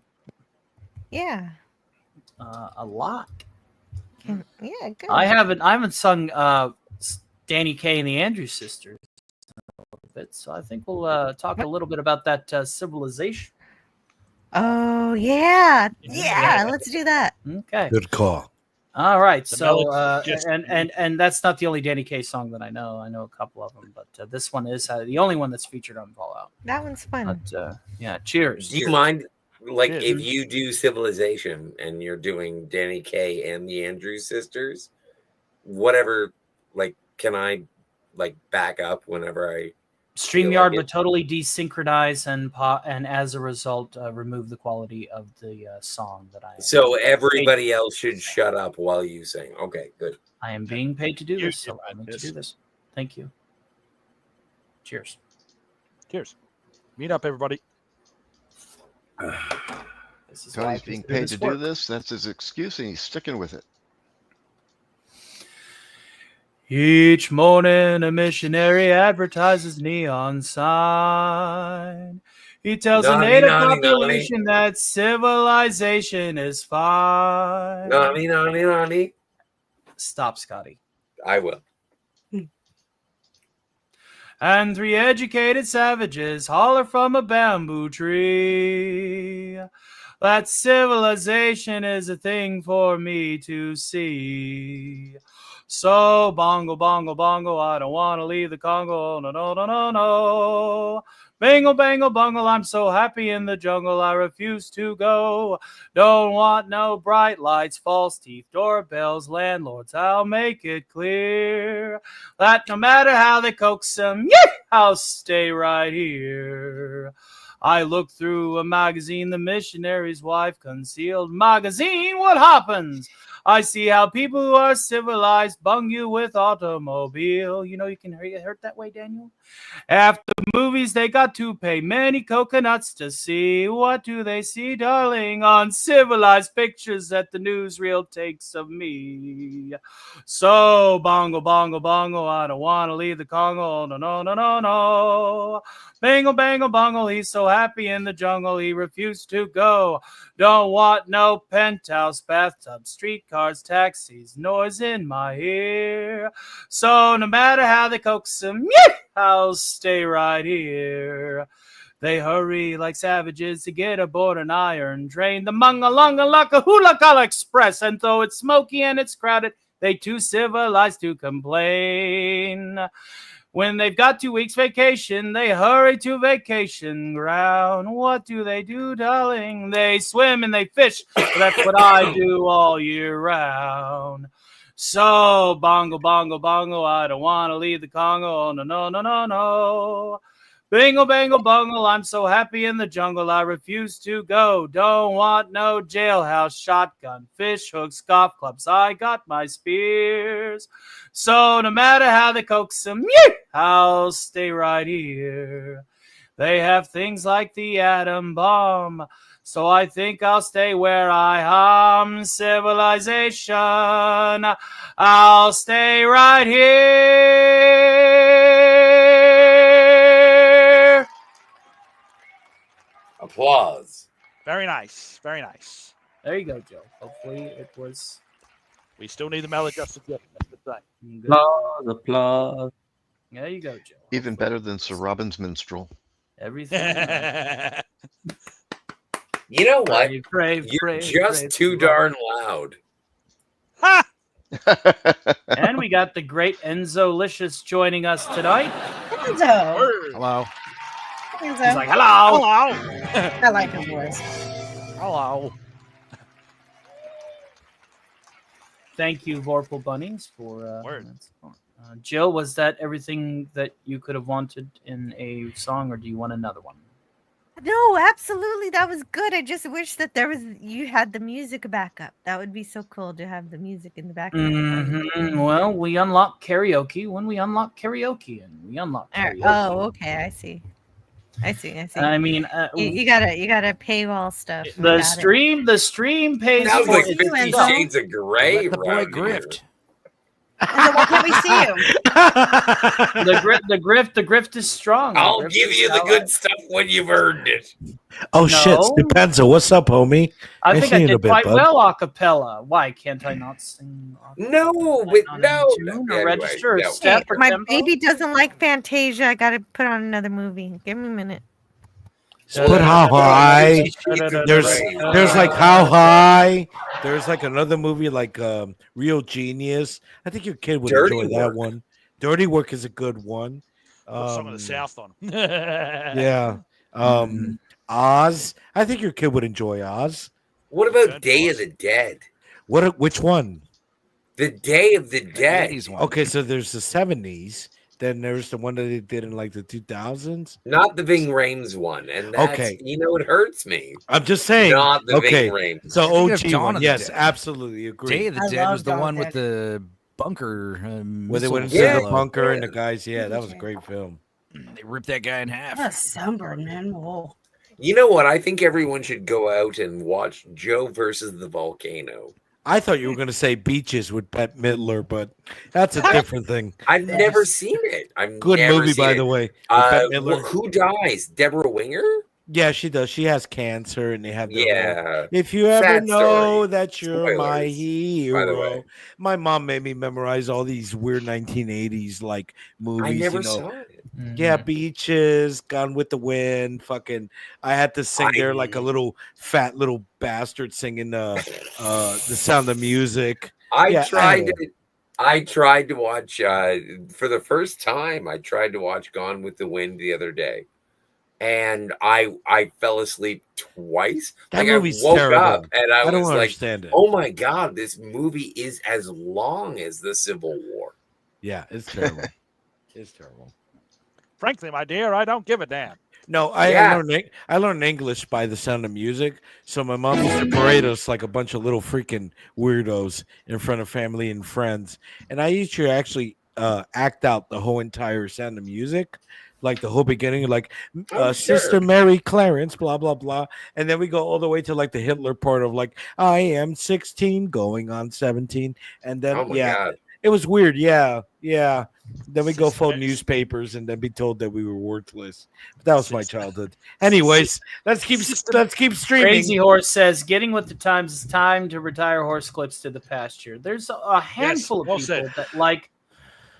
Yeah. A lot. Yeah, good. I haven't sung Danny Kaye and the Andrews Sisters a little bit, so I think we'll talk a little bit about that Civilization. Oh, yeah. Yeah, let's do that. Okay. Good call. All right. The So melody just- and that's not the only Danny Kaye song that I know. I know a couple of them, but this one is the only one that's featured on Fallout. That one's fun. But yeah, cheers. Do you Cheers. mind, like, Cheers. if you do Civilization and you're doing Danny Kaye and the Andrews Sisters, whatever, like, can I, like, back up whenever I feel StreamYard like would it? totally desynchronize and as a result, remove the quality of the song that I am. So everybody else should shut up while you sing. Okay, good. I am being paid to do this, so I need to do this. Thank you. Cheers. Cheers. Meet up, everybody. This is Tony's being paid to do this. That's his excuse, and he's sticking with it. Each morning, a missionary advertises neon sign. He tells the Nani, native nani, population that civilization is fine. Nani, nani, nani. Stop, Scotty. I will. And 3 educated savages holler from a bamboo tree that civilization is a thing for me to see. So bongo, bongo, bongo, I don't want to leave the Congo. No, no, no, no, no. Bingle, bangle, bungle, I'm so happy in the jungle, I refuse to go. Don't want no bright lights, false teeth, doorbells, landlords. I'll make it clear that no matter how they coax them, I'll stay right here. I looked through a magazine, the missionary's wife concealed magazine. What happens? I see how people who are civilized bung you with automobile. You know you can get hurt that way, Daniel? After movies, they got to pay many coconuts to see. What do they see, darling? Uncivilized pictures that the newsreel takes of me. So, bongo, bongo, bongo, I don't want to leave the Congo. No, no, no, no, no. Bangle, bangle, bungle, he's so happy in the jungle, he refused to go. Don't want no penthouse, bathtub, streetcars, taxis, noise in my ear. So no matter how they coax him, I'll stay right here. They hurry like savages to get aboard an iron train, the Mungalungalaka Hulakala Express, and though it's smoky and it's crowded, they too civilized to complain. When they've got 2 weeks vacation, they hurry to vacation ground. What do, darling? They swim and they fish. That's what I do all year round. So, bongo, bongo, bongo, I don't want to leave the Congo. No, no, no, no, no. Bingle, bangle, bungle, I'm so happy in the jungle, I refuse to go. Don't want no jailhouse, shotgun, fish hooks, golf clubs, I got my spears. So no matter how they coax them, I'll stay right here. They have things like the atom bomb, so I think I'll stay where I am. Civilization, I'll stay right here. Applause. Very nice. Very nice. There you go, Joe. Hopefully it was. We still need the maladjusted gift. That's the thing. Applause, applause. There you go, Joe. Even better than Sir Robin's minstrel. Everything. You know what? Brave, You're just too darn loud. And we got the great Enzo Licious joining us tonight. Enzo. Hello. Enzo. He's like, hello. Hello. I like his voice. Hello. Thank you, Vorpal Bunnies, for Jill, was that everything that you could have wanted in a song, or do you want another one? No, absolutely. That was good. I just wish that you had the music backup. That would be so cool to have the music in the background. Well, we unlock karaoke when we unlock karaoke, and we unlock karaoke. Oh, okay. I see. I mean, you gotta paywall stuff. The stream pays. Sounds for like it. 50 Shades of Grey. Let the boy grift. Enzo, why can't we see you? The grift is strong. I'll give you the good stuff when you've earned it. Oh shit, Stepenzo, what's up, homie? I think I seen you in a did bit, quite bud. well a cappella. Why can't I not sing? No, but no. Or register a Hey, step or my tempo? baby doesn't like Fantasia. I gotta put on another movie. Give me a minute. Put how high? There's like how high. There's like another movie like Real Genius. I think your kid would Dirty enjoy Work. that one. Dirty Work is a good one. Song of the South on. Yeah. Oz. I think your kid would enjoy Oz. What about Day of the Dead? Which one? The Day of the Dead. Okay, so there's the 70s. Then there's the one that they did in like the 2000s. Not the Ving Rhames one. And that's, Okay. you know, it hurts me. I'm just saying. Not the Okay. Ving Rhames. So Thinking of OG Dawn one. of the Yes, Dead. absolutely agree. Day of the I Dead love was the Dawn of one the with the bunker. Where they went into Yeah. the bunker and the guys. Yeah, that was a great film. They ripped that guy in half. What a sunburn, man. Whoa. You know what? I think everyone should go out and watch Joe versus the Volcano. I thought you were going to say Beaches with Bette Midler, but that's a different thing. I've never seen it. Good movie, by the way. with Bette Midler. Who dies? Deborah Winger? Yeah, she does. She has cancer, and they have their Yeah. whole, if you ever Sad know story. that you're my Spoilers, by the way. hero. My mom made me memorize all these weird 1980s like movies. I never you know. saw it. Yeah, Beaches, Gone with the Wind, fucking. I had to sing there like a little fat little bastard singing the Sound of Music. I tried to watch for the first time. I tried to watch Gone with the Wind the other day, and I fell asleep twice. That like movie's I woke terrible. up and I I don't was like, understand it. "Oh my god, this movie is as long as the Civil War." Yeah, it's terrible. It's terrible. Frankly, my dear, I don't give a damn. No, I learned English by the Sound of Music. So my mom used to parade us like a bunch of little freaking weirdos in front of family and friends. And I used to actually act out the whole entire Sound of Music, like the whole beginning, like Sister Mary Clarence, blah, blah, blah. And then we go all the way to like the Hitler part of like, I am 16 going on 17. And then, Oh my yeah, God. it was weird. Yeah. Yeah. Then we go fold newspapers and then be told that we were worthless. But that was my childhood. Anyways, let's keep streaming. Crazy Horse says, "Getting with the times, it's time to retire horse clips to the pasture." There's a handful well of people said.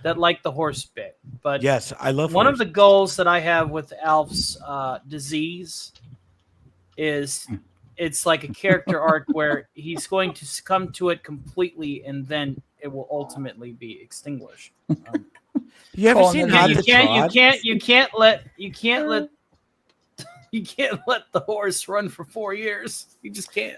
that like the horse bit, but yes, I love one horse. of the goals that I have with Alf's disease is it's like a character arc where he's going to succumb to it completely, and then it will ultimately be extinguished. You ever seen Hot to Trot? You can't let the horse run for 4 years. You just can't.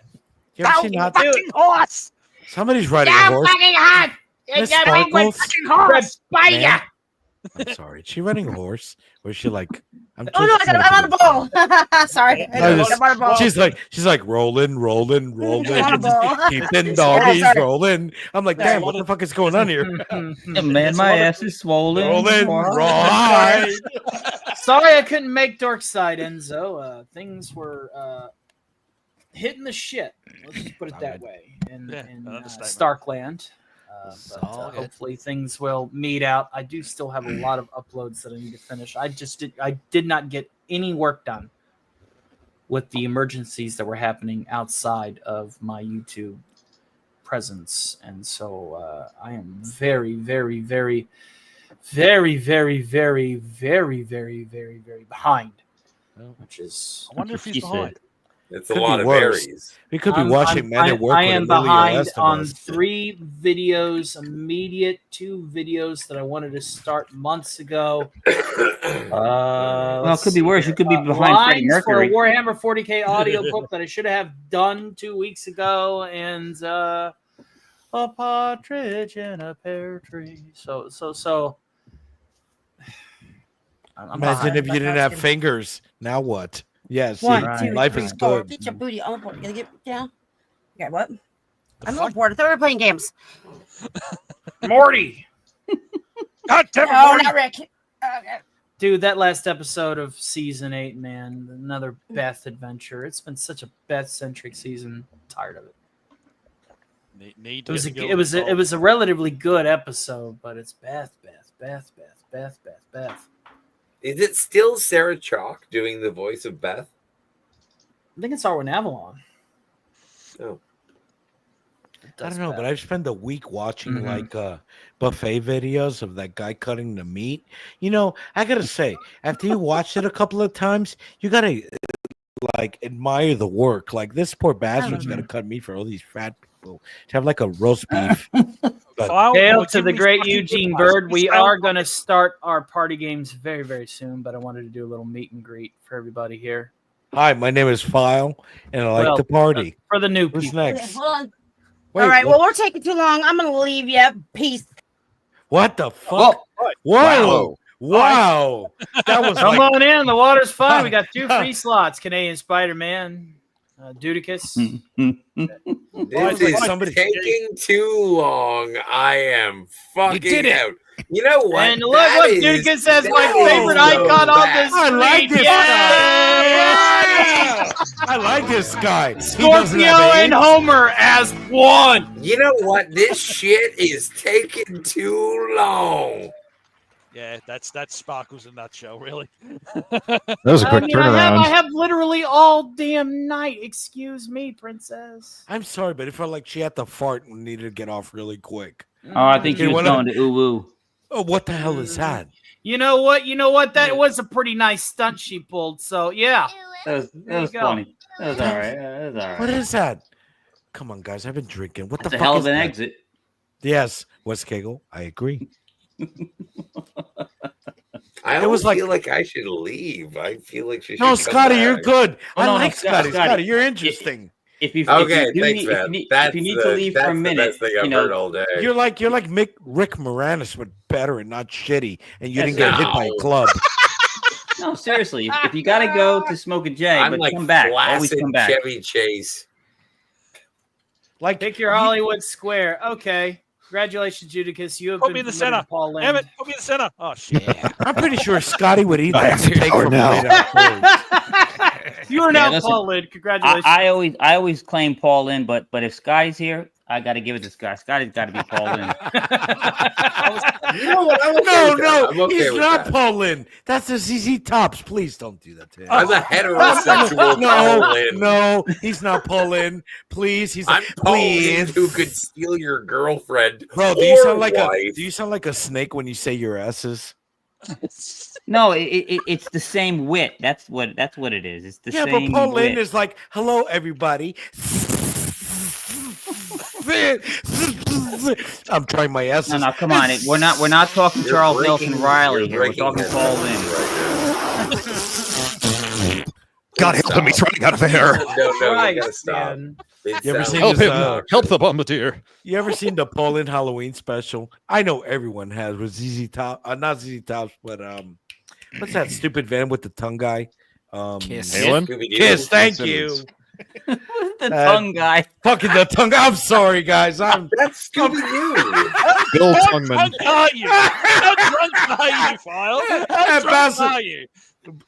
You ever seen Hot fucking horse. Somebody's riding a horse. fucking hot. Miss Get away with Sparkles? fucking horse. Bite ya. I'm sorry. Is she running a horse? Or is she like? I'm Oh no, I'm on a ball. Sorry, I'm on a ball. She's like rolling, rolling, rolling. On a ball. Keep them Yeah, doggies sorry. rolling. I'm like, damn, what the fuck is going on here? Man, my ass is swollen. Rolling, Sorry. Sorry, I couldn't make Dark Side, Enzo. Things were hitting the shit. Let's just put it that way. In Starkland. But hopefully things will meet out. I do still have a lot of uploads that I need to finish. I did not get any work done with the emergencies that were happening outside of my YouTube presence, and so I am very, very, very, very, very, very, very, very, very, very behind. Which is, I wonder if he's behind. It's a lot of berries. We could be watching Men at Work. I am with Emilio behind on Estevez. 3 videos, immediate 2 videos that I wanted to start months ago. Well, it could be worse. You could be behind Freddie Lines for a Mercury. Warhammer 40K audiobook that I should have done 2 weeks ago, and a partridge in a pear tree. So. I'm Imagine behind. if you didn't have fingers. Now what? Yes, One, see, two, life three, is four. good. Get your booty on board. You gotta get down. Okay, what? I'm not bored. I thought we were playing games. Morty. God damn it, No, Morty. not Rick. Okay. Dude, that last episode of season 8, man, another Beth adventure. It's been such a Beth-centric season. I'm tired of it. Need It was a relatively good episode, but it's Beth. Is it still Sarah Chalk doing the voice of Beth? I think it's Arwen Avalon. Oh. I don't know, but I've spent a week watching like buffet videos of that guy cutting the meat. You know, I gotta say, after you watched it a couple of times, you gotta like admire the work. Like this poor bastard's gotta cut meat for all these fat people to have like a roast beef. Hail to the great Eugene Bird. We are going to start our party games very, very soon, but I wanted to do a little meet and greet for everybody here. Hi, my name is File, and I like to party. For the new Who's people. next? Hold on. Wait, All right. what? Well, we're taking too long. I'm gonna leave you. Peace. What the fuck? Whoa! Wow! That was Come like, on in. The water's fine. We got 2 free slots. Canadian Spider-Man, Dudicus. This is taking too long. I am fucking did it. out. You know what? And look what Dudicus has my favorite icon on this I like screen. this Yeah! I like this guy. Scorpio and Homer as one. You know what? This shit is taking too long. Yeah, that's Sparkles in a nutshell, really. That was a quick turnaround. I have literally all damn night. Excuse me, princess. I'm sorry, but it felt like she had to fart and needed to get off really quick. Oh, I think she was going to uwu. Oh, what the hell is that? You know what? That was a pretty nice stunt she pulled. So yeah, That was funny. That was all right. That was all right. What is that? Come on, guys. I've been drinking. What the That's a fuck hell is of an that? exit. Yes, West Kegel. I agree. I It was always like- feel like I should leave. I feel like she should. No, come Scotty, you're back. good. Oh, I no, like Scotty. Scotty. You're interesting. If you Okay, if you thanks, need, man. if you need, That's if you need the- to leave for that's a the minute, best thing you I've know, heard all day. You're like Rick Moranis, but better and not shitty, and you didn't get hit by a No. club. No, seriously. If you got to go to Smoke a J, I'm but like come back. Always flaccid come back. Chevy Chase. Like pick your Hollywood Square. Okay, congratulations, Judicus. You have Put been me in the promoted center. to Paul Lynde. Damn it, put me in the center. Oh shit. I'm pretty sure Scotty would eat I that have to steak go from now. right afterwards. You are now listen, Paul Lynde. Congratulations. I always claim Paul in, but if Scotty's here, I got to give it to Scott. Scotty's got to be Paul in. You know what? I'm okay No, with that. I'm okay he's with not that. Paul Lynde. That's a ZZ Tops. Please don't do that to him. I'm a heterosexual Paul Lynde. No, he's not Paul Lynde. Please, he's I'm Paul Lynde please. who could steal your girlfriend. Bro, do you or sound like wife. a snake when you say your S's? No, it's the same wit. That's what it is. It's the Yeah, same but Paul wit. Lynde is like, hello, everybody. I'm trying my S's. No, come on. We're not talking You're Charles breaking- Nelson Riley you're here. We're breaking talking his Paul S's Lynde. right God help him, he's running out of air. No, you gotta stop. You ever seen help this, him? Help the bombardier. You ever seen the Poland Halloween special? I know everyone has with ZZ Top, not ZZ Tops, but what's that stupid band with the tongue guy? Kiss. Kiss. Thank you. The tongue guy. Fucking the tongue. I'm sorry, guys. That's Scooby Doo. Bill How Tungman. drunk are you? How drunk are you, File? How drunk are you?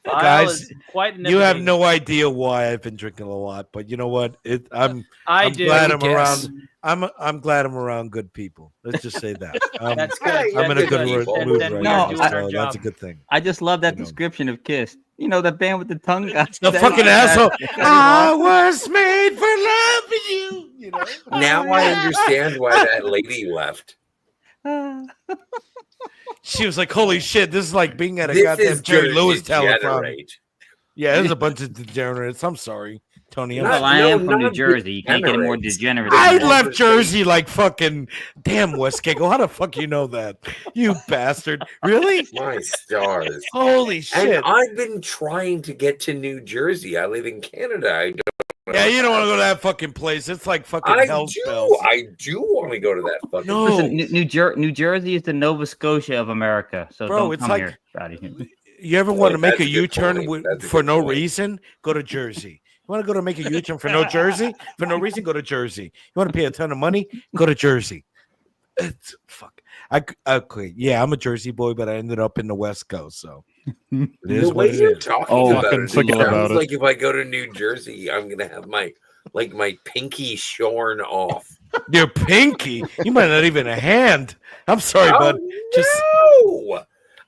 Guys, quite you have no idea why I've been drinking a lot, but you know what? I'm do. glad I'm Yes. around. I'm glad I'm around good people. Let's just say that. That's good. I'm in a That's good good. mood Then right we are now, doing so our that's job. a good thing. I just love that description of Kiss. You know, the band with the tongue guy. The fucking asshole. I was made for loving you. You know. Now I understand why that lady left. She was like, "Holy shit! This is like being at a This goddamn is Jerry Lewis telethon." degenerate. Yeah, there's a bunch of degenerates. I'm sorry, Tony. Well, I am from New Jersey. You can't get any more degenerate. I than that. left Jersey like fucking damn Westgate. How the fuck you know that? You bastard. Really? My stars. Holy shit. And I've been trying to get to New Jersey. I live in Canada. I don't Yeah, you don't want to go to that fucking place. It's like fucking hell's bells. I do want to go to that fucking No. place. Listen, New Jersey is the Nova Scotia of America. So Bro, don't it's come like- here, Scotty. You ever want to make that's a a good U-turn point. That's a for good no point. reason? Go to Jersey. You want to go to make a U-turn for no Jersey? For no reason, go to Jersey. You want to pay a ton of money? Go to Jersey. Fuck. Okay, yeah, I'm a Jersey boy, but I ended up in the West Coast, so it is The what way it you're is. talking about fucking it, forget it about sounds it. like if I go to New Jersey, I'm gonna have my pinky shorn off. Your pinky? You might not even a hand. I'm sorry, Oh, bud. Just No,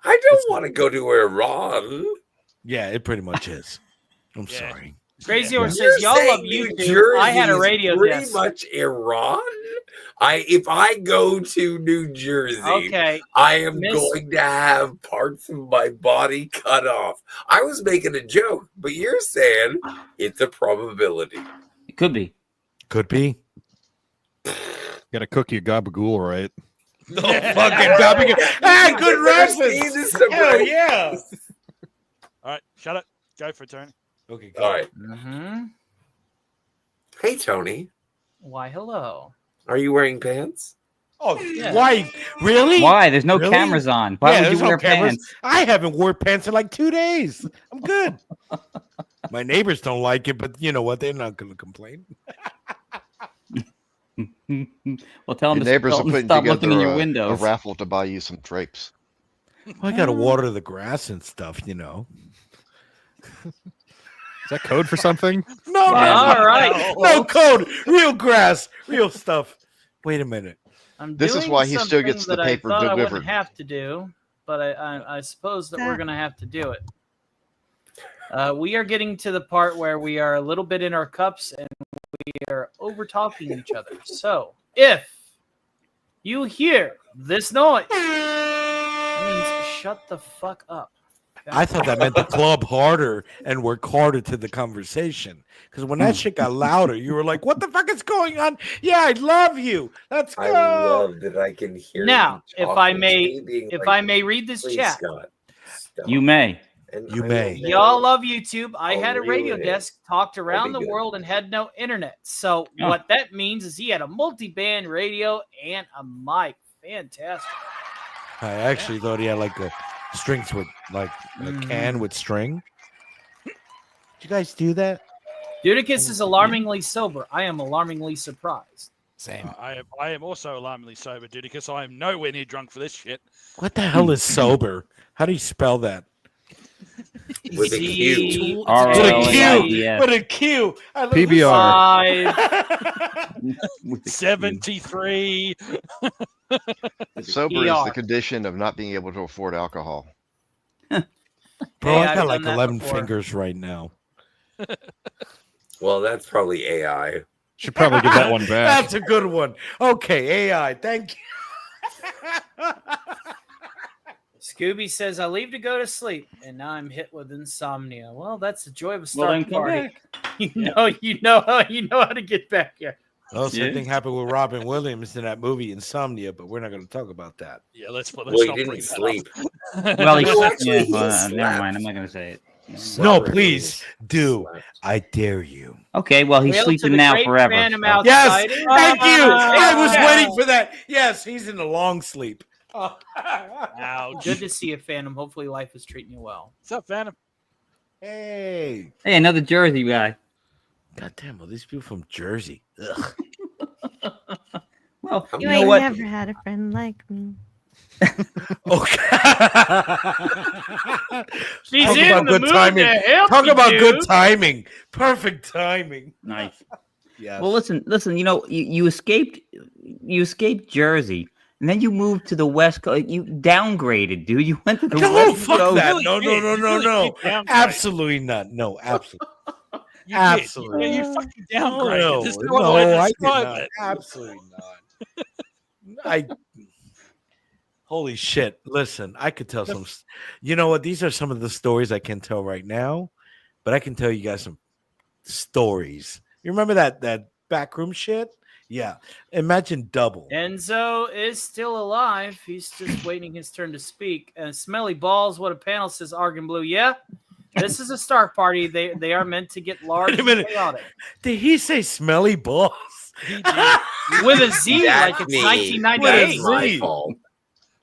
I don't want to go to Iran. yeah, it pretty much is. I'm sorry. Crazy Horse You're says, y'all love saying New YouTube. I had a Jersey is radio pretty desk. much Iran. If I go to New Jersey, Okay, I am Miss- going to have parts of my body cut off. I was making a joke, but you're saying it's a probability. It could be. Could be. Gotta cook your gabagool right. No fucking dubbing. Ah, good reference. Hell yeah. All right, shut it. Go for it, Tony. Okay, All right. Mm-hmm. Hey, Tony, Why, hello. are you wearing pants? Oh, Yeah. why? Really? Why? There's no Really? cameras on. Why would there's you wear cameras. pants? I haven't worn pants in like 2 days. I'm good. My neighbors don't like it, but you know what? They're not going to complain. Well, tell them Your to neighbors stop, are putting stop together looking in your a windows. raffle to buy you some drapes. Well, I got to water the grass and stuff, you know. Is that code for something? No, All right. no code. Real grass, real stuff. Wait a minute. I'm This is doing why he still something gets the that paper I thought I delivered. wouldn't have to do, but I suppose that we're going to have to do it. We are getting to the part where we are a little bit in our cups and we are over talking each other. So if you hear this noise, that means shut the fuck up. I thought that meant the club harder and work harder to the conversation. Because when that shit got louder, you were like, what the fuck is going on? Yeah, I love you. Let's go. I love that I can hear Now, you if I talking may, to me being if like, I may read this "Please, chat, Scott, stop." You may. And You I may. will y'all never- love YouTube. I I'll had a radio reel it in. desk, talked around the good. world, and had no internet. So Oh. what that means is he had a multi-band radio and a mic. Fantastic. I actually thought he had like a strings with like a can with string. Did you guys do that? Dudicus is alarmingly sober. I am alarmingly surprised. Same. I am also alarmingly sober, dude, because I am nowhere near drunk for this shit. What the hell is sober? How do you spell that? With a Q. All With a right, Q. yeah. With a Q. I love PBR. 73. Sober is ER. the condition of not being able to afford alcohol. Bro, Hey, I I've got like done that 11 before. fingers right now. Well, that's probably AI. Should probably give that one back. That's a good one. Okay, AI. Thank you. Scooby says, I leave to go to sleep, and now I'm hit with insomnia. Well, that's the joy of a Well, then start come party. back. You know how to get back here. Oh, same Yeah. thing happened with Robin Williams in that movie Insomnia, but we're not going to talk about that. Yeah, let's Well, not he bring didn't that sleep. up. Well, he No, slept. actually, Yeah, he well, never slept. mind. I'm not going to say it. No, please do. I dare you. Okay, well, he's Hail to sleeping the now great forever. Phantom so- outside. Yes, thank you. I was Yeah. waiting for that. Yes, he's in a long sleep. Ouch. Good to see you, Phantom. Hopefully, life is treating you well. What's up, Phantom? Hey. Hey, another Jersey guy. God damn, all these people from Jersey. Ugh. Well, You know ain't what? never had a friend like me. She's Talk in about the good mood timing. to help Talk you, about good dude. timing. Perfect timing. Nice. Yes. Well, listen. You know, you escaped Jersey, and then you moved to the West Coast. You downgraded, dude. You went to the No, West fuck Coast. that. really No, did. no, You no, really no. did downgrade. Absolutely not. No, absolutely. You Absolutely. did. You fucking downgraded. No, There's no other way to I did describe not. it. Absolutely not. Holy shit. Listen, I could tell some. You know what? These are some of the stories I can tell right now, but I can tell you guys some stories. You remember that backroom shit? Yeah. Imagine double. Enzo is still alive. He's just waiting his turn to speak. And Smelly Balls, what a panel, says Argon Blue. Yeah, this is a Star Party. They are meant to get large Wait a and minute. chaotic. Did he say smelly balls? With a Z, That's like it's me. 1998. That's my fault.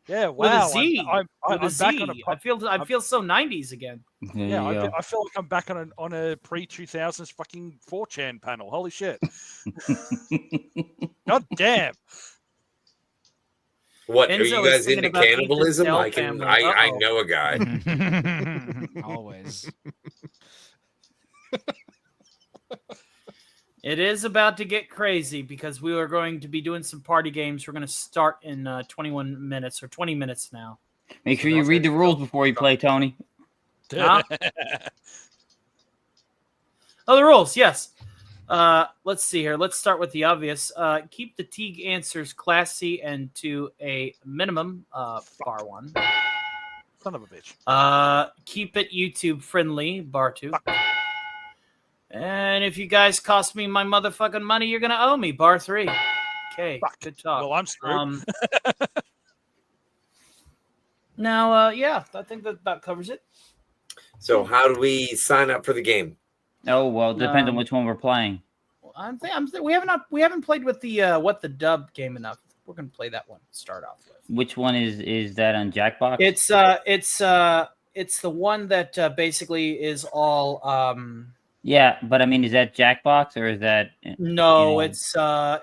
Yeah, With wow. a Z. I'm With a back on Z. a. I feel so 90s again. Yeah, I feel like I'm back on a pre-2000s fucking 4chan panel. Holy shit! God damn! What Enzo are you is guys thinking into about the cannibalism? Dell I can. family. I Uh-oh. know a guy. Always. It is about to get crazy because we are going to be doing some party games. We're going to start in 21 minutes or 20 minutes now. Make sure you read the rules before you play, Tony. Huh? Oh, the rules, yes. Let's see here. Let's start with the obvious. Keep the Teague answers classy and to a minimum. Bar one. Son of a bitch. Keep it YouTube friendly. Bar two. And if you guys cost me my motherfucking money, you're gonna owe me. Bar three. Okay, good talk. Well, I'm screwed. Now, yeah, I think that about covers it. So how do we sign up for the game? Oh well, it depends on which one we're playing. We haven't played with the what the dub game enough. We're gonna play that one to start off with. Which one is that on Jackbox? It's the one that basically is all Yeah, but I mean, is that Jackbox or is that? No, it's a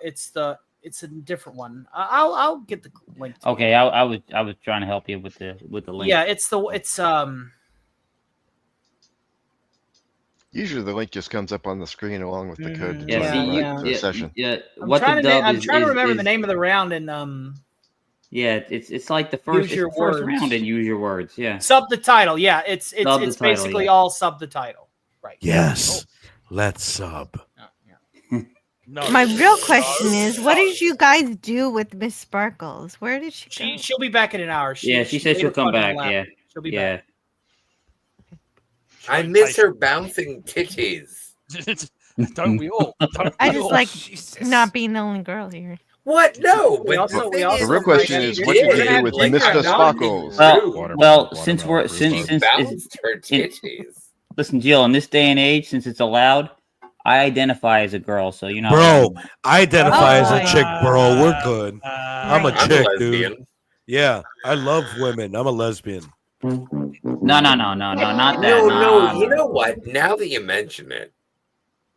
different one. I'll get the link. Okay, I was trying to help you with the link. Yeah, it's Usually the link just comes up on the screen along with the code to Yeah, join the session. Yeah, I'm trying to remember the name of the round and Yeah, it's like the first, Use your it's the first words. round and use your words. Yeah. Sub the title. Yeah, it's Sub the title, basically yeah. all sub the title. Right. Yes. Let's sub. No. My real question is, what did you guys do with Miss Sparkles? Where did she go? She'll be back in an hour. Yeah, she said laid she'll her come foot in back. the lap. Yeah. She'll be Yeah. back. I miss her bouncing titties. Don't we all? Don't I we just all? like not being the only girl here. What? No, We but also- the we thing also- The real question is, what did you do with Mr. Sparkles? Well, since we're since bounced her titties. Listen, Jill, in this day and age, since it's allowed, I identify as a girl, so you know. Bro, I identify as a chick, bro. We're Oh, good. I'm a I'm a chick, lesbian. dude. Yeah, I love women. I'm a lesbian. No, not that. No, you know what? Now that you mention it,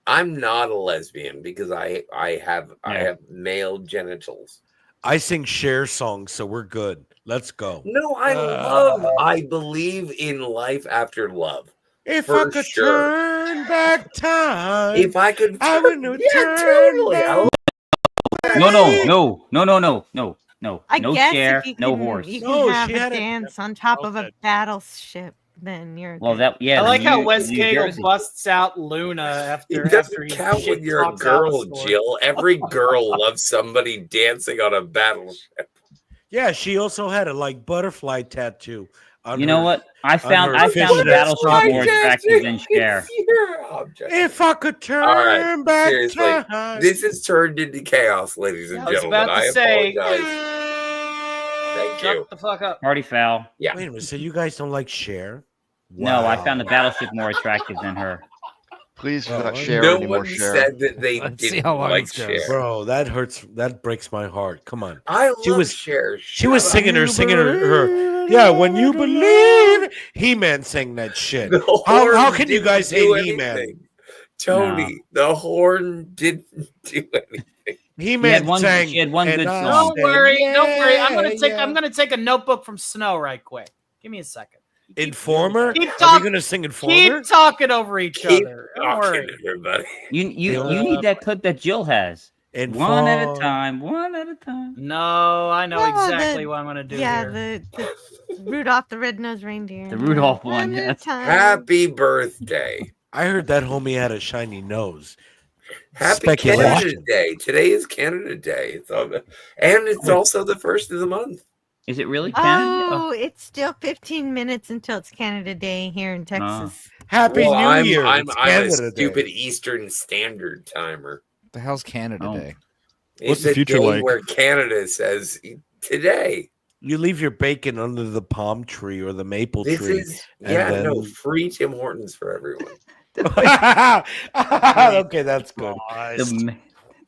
I'm not a lesbian because I have male genitals. I sing Cher songs, so we're good. Let's go. No, I believe in life after love. If for I could sure. turn back time, If I could, I would turn totally. back. No. I No guess chair, if you no can, horse. you No, can have she a had it. dance on top of a battleship, then you're Well, good. that yeah. I like how New Wes Cagle Jersey. busts out Luna after It doesn't he count when shit you're a talks girl, Alpha Jill. Every girl loves somebody dancing on a battleship. Yeah, she also had a like butterfly tattoo. On You know her- what? I on found her I found the fishnet battleship strap. more attractive than Cher. If I could turn All right, back seriously, time. this has turned into chaos, ladies and I was gentlemen. about to I say- apologize. Thank you. Shut the fuck up. Party foul. Yeah. Wait a minute. So you guys don't like Cher? No, I found the battleship more attractive than her. Please Oh, not share No anymore, one Cher. said that they Let's see didn't how long like this goes. Cher. Bro, that hurts. That breaks my heart. Come on. I She love was Cher. she was Shut singing up. her. Yeah, when you believe, He-Man sang that shit. The How horn can you didn't guys do hate He-Man? anything. Tony, the horn didn't do anything. He-Man sang. She had one and good I song. Don't worry, don't worry. I'm yeah. gonna take a notebook from Snow right quick. Give me a second. Informer? Keep Are we talking. gonna sing Informer? Keep talking over each Keep other. Don't worry. talking, everybody. You need that clip that Jill has. One at a time. One at a time. No, I know exactly what I'm gonna do Yeah, here. the Rudolph the Red-Nosed Reindeer. The Rudolph one. One at a That's time. Happy birthday. I heard that homie had a shiny nose. Happy Canada Day. Today is Canada Day. It's all, and it's also the first of the month. Is it really Canada? Oh, it's still 15 minutes until it's Canada Day here in Texas. Happy New Year. I'm It's a Canada stupid Day. Eastern Standard Timer. The hell's Canada Day? It's the a future day like? where Canada says today. You leave your bacon under the palm tree or the maple This tree. is and no free Tim Hortons for everyone. Okay, that's good.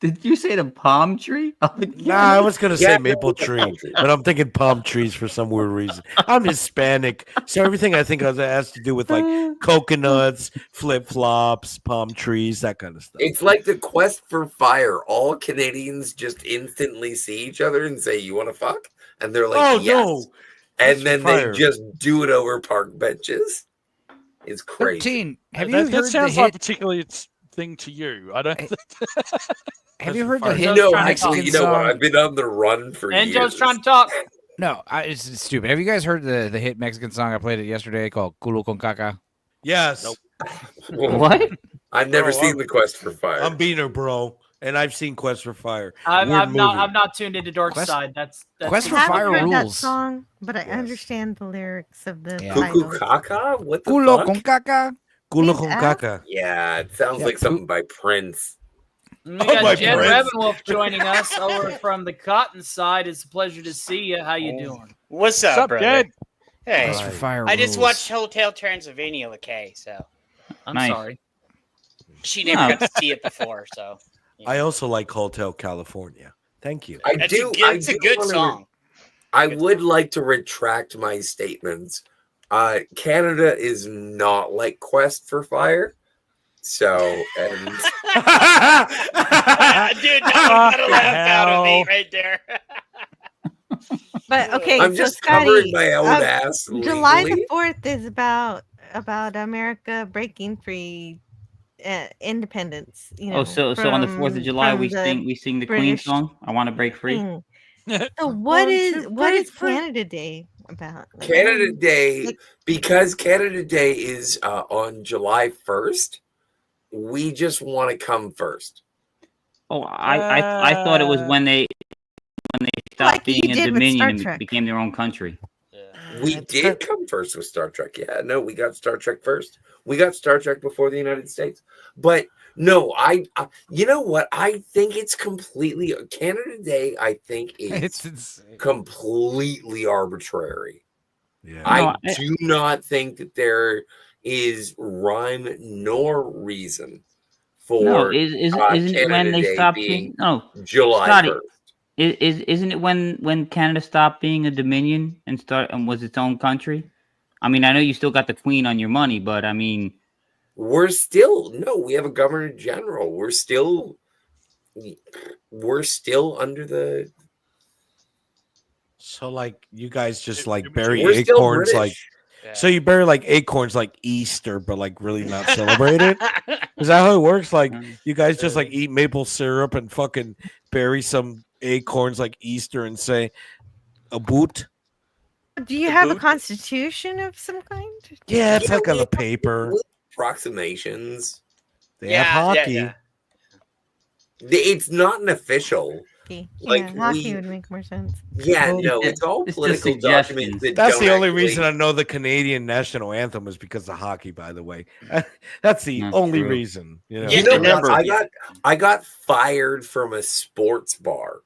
Did you say the palm tree? Nah, I was gonna say Yeah, maple tree, but I'm thinking palm trees for some weird reason. I'm Hispanic, so everything I think of has to do with like coconuts, flip flops, palm trees, that kind of stuff. It's like the quest for fire. All Canadians just instantly see each other and say, "You want to fuck?" And they're like, Oh, "Yes." no. And Quest then for they fire. just do it over park benches. It's crazy. 13. Have that, you that heard sounds the like hit? particularly its thing to you. I don't. Have you heard the hit? No, Mexican actually, you know what? song? I've been on the run for And years. Joe's trying to talk. No, it's stupid. Have you guys heard the hit Mexican song? I played it yesterday called "Culo con Caca." Yes. What? I've never Bro, seen the quest for fire. I'm Beaner, bro, and I've seen Quest for Fire. I'm Weird movie. not tuned into Dork's side. That's Quest for I haven't Fire heard that rules. song, but I understand the lyrics of the Cuckoo title. caca? What the Culo fuck? con Caca. Culo con caca. Yeah, it sounds like something by Prince. We got my Jen friends. Revenwolf joining us over from the Cotton side. It's a pleasure to see you. How you doing? What's up, brother? Dad? Hey, Quest for Fire I just rules. watched Hotel Transylvania with Kay, so I'm Nice. sorry. she never got to see it before. So I also like Hotel California. Thank you. it's a good song. I would like to retract my statements. Canada is not like Quest for Fire. So, and Dude, that got a laugh out of me right there. But okay, I'm so just Scotty, covering my own ass. July the legally. 4th is about America breaking free, independence. You know. Oh, so on the 4th of July from we the sing the Queen British song. I want to break free. King. So what is Canada Day about? Canada Day, because Canada Day is on July 1st, we just want to come first. Oh, I thought it was when they stopped Like you being a did with dominion Star and Trek. became their own country. We did come first with Star Trek. Yeah, no, we got Star Trek first. We got Star Trek before the United States. But no, I you know what? I think it's completely Canada Day. I think It's is insane. completely arbitrary. Yeah. I do not think that there is rhyme nor reason for No, isn't it when Canada they Day stopped being being no July Scotty, 1st. Isn't it when Canada stopped being a dominion and was its own country? I mean, I know you still got the Queen on your money, but I mean, We have a governor general. We're still under the. So like you guys just like bury We're still acorns British. like so you bury like acorns like Easter, but like really not celebrate it. Is that how it works? Like you guys just like eat maple syrup and fucking bury some acorns like Easter and say a boot. Do you have a constitution of some kind? Yeah, it's like on we the paper. Approximations. They have hockey. yeah. It's not an official. Yeah, hockey would make more sense. Yeah, Well, no, it's all it's just political documents. That That's don't the only actually- reason I know the Canadian national anthem is because of hockey. By the way, that's the only true. reason. You know, You know what? I got fired from a sports bar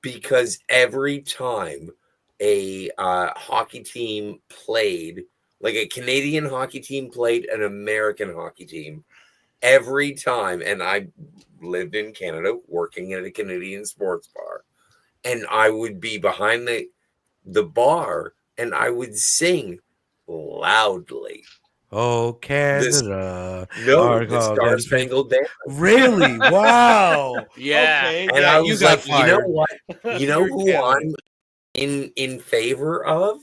because every time a hockey team played Like a Canadian hockey team played an American hockey team every time. And I lived in Canada working at a Canadian sports bar. And I would be behind the bar and I would sing loudly. Oh, Canada. The Star Spangled Banner. Really? Wow. Yeah. Okay. And I was like, you know fired. what? You know who I'm in favor of?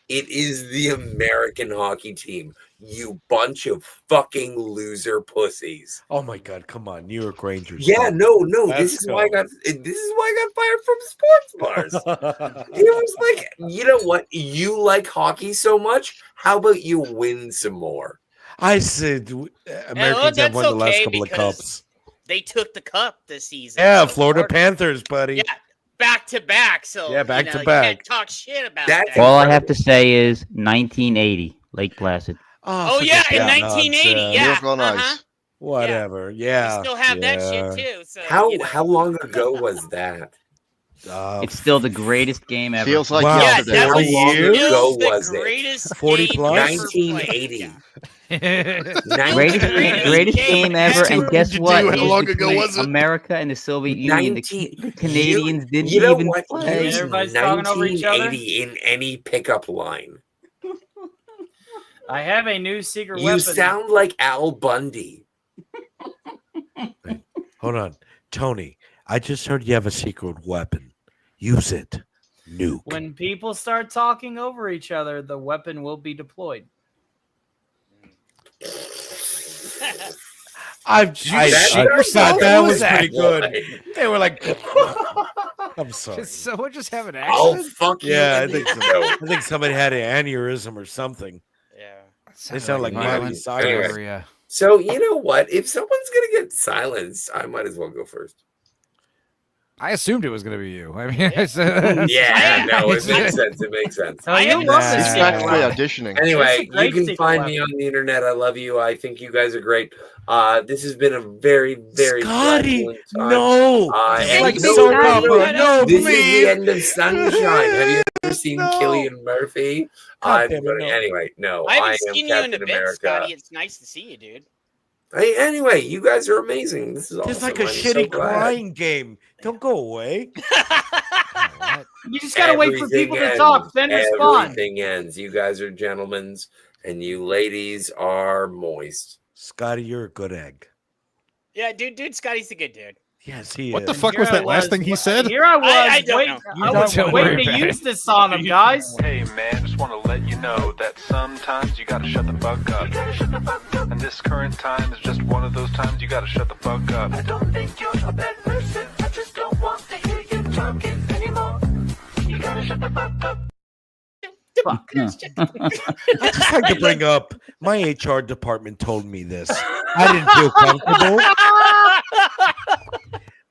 It is the American hockey team. You bunch of fucking loser pussies. Oh my God! Come on, New York Rangers. Yeah, stop. no. Let's This is why go. I got fired from sports bars. It was like, you know what? You like hockey so much. How about you win some more? I said Americans have won the last couple of cups. They took the cup this season. Yeah, so Florida Panthers, buddy. Yeah, back to back. So Yeah, back to you back. can't talk shit about that. All I have to say is 1980, Lake Placid. Oh yeah, in 1980. Yeah. Whatever. Yeah. We still have that shit too. So How long ago was that? It's still the greatest game ever. Feels like Wow. yesterday. How long ago the was it? greatest 40 game plus? ever played. 1980. Greatest game ever, and guess what? How It was long ago between was it? America and the Soviet Union. The Canadians didn't You know even what? play. Use Everybody's talking over each other? 1980 in any pickup line. I have a new secret You weapon. sound like Al Bundy. Hold on, Tony. I just heard you have a secret weapon. Use it. Nuke. When people start talking over each other, the weapon will be deployed. I thought that was pretty good. What? They were like, I'm sorry. So we're just having an I'll accident. fuck you. Yeah, I in think the so. nose. I think somebody had an aneurysm or something. Yeah. They sound like Miley Anyway, Cyrus. so you know what? If someone's gonna get silenced, I might as well go first. I assumed it was going to be you. I mean, Yeah, no, it makes sense. It makes sense. Oh, you love this He's secret practically weapon. auditioning. Anyway, It's a great you can secret find me weapon. on the internet. I love you. I think you guys are great. This has been a very, very Scotty, fabulous time. no. And Like no, soap no, opera. No, this is please. the end of Sunshine. Have you ever seen No. Cillian Murphy? God damn it, no. Anyway, no. I haven't am seen you in Captain a bit, America. Scotty. It's nice to see you, dude. Hey, anyway, you guys are amazing. This is awesome. It's like a I'm so shitty glad. crying game. Don't go away. You just gotta wait for Everything people to ends. talk, then respond. Everything ends. You guys are gentlemen, and you ladies are moist. Scotty, you're a good egg. Yeah, dude, Scotty's a good dude. Yes, he What is. the fuck was that last thing he said? Here I was, I don't waiting, know. I was Don't waiting worry to about use it. this on them, guys. Hey man, just want to let you know that sometimes you gotta shut the fuck up. And this current time is just one of those times you gotta shut the fuck up. I don't think you're a bad person. I just don't want to hear you talking anymore. You gotta shut the fuck up. I just like to bring up my HR department told me this. I didn't feel comfortable.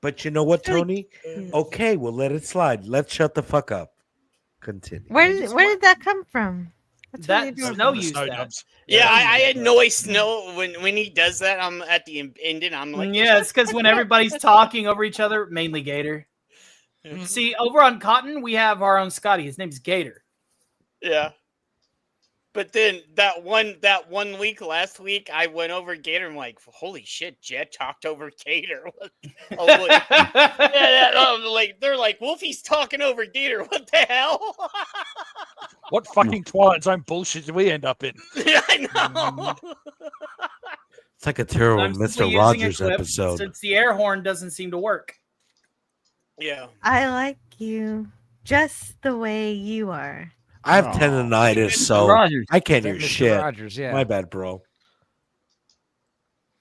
But you know what, Tony? Okay, we'll let it slide. Let's shut the fuck up. Continue. Where did that come from? What's That really doing? Snow used that. Yeah, I annoy Snow when he does that. I'm at the ending. I'm like, Yeah, it's because when everybody's talking over each other, mainly Gator. See, over on Cotton, we have our own Scotty. His name's Gator. yeah. But then that one week last week, I went over Gator. I'm like, holy shit, Jet talked over Gator. I'm like, I'm like, they're like, Wolfie's talking over Gator. What the hell? What fucking Twilight Zone bullshit did we end up in? Yeah, I know. It's like a terrible I'm simply Mr. using a Rogers clip episode. Since the air horn doesn't seem to work. Yeah. I like you just the way you are. I have tendonitis, so Rogers. I can't hear Mr. shit. Rogers, yeah. My bad, bro.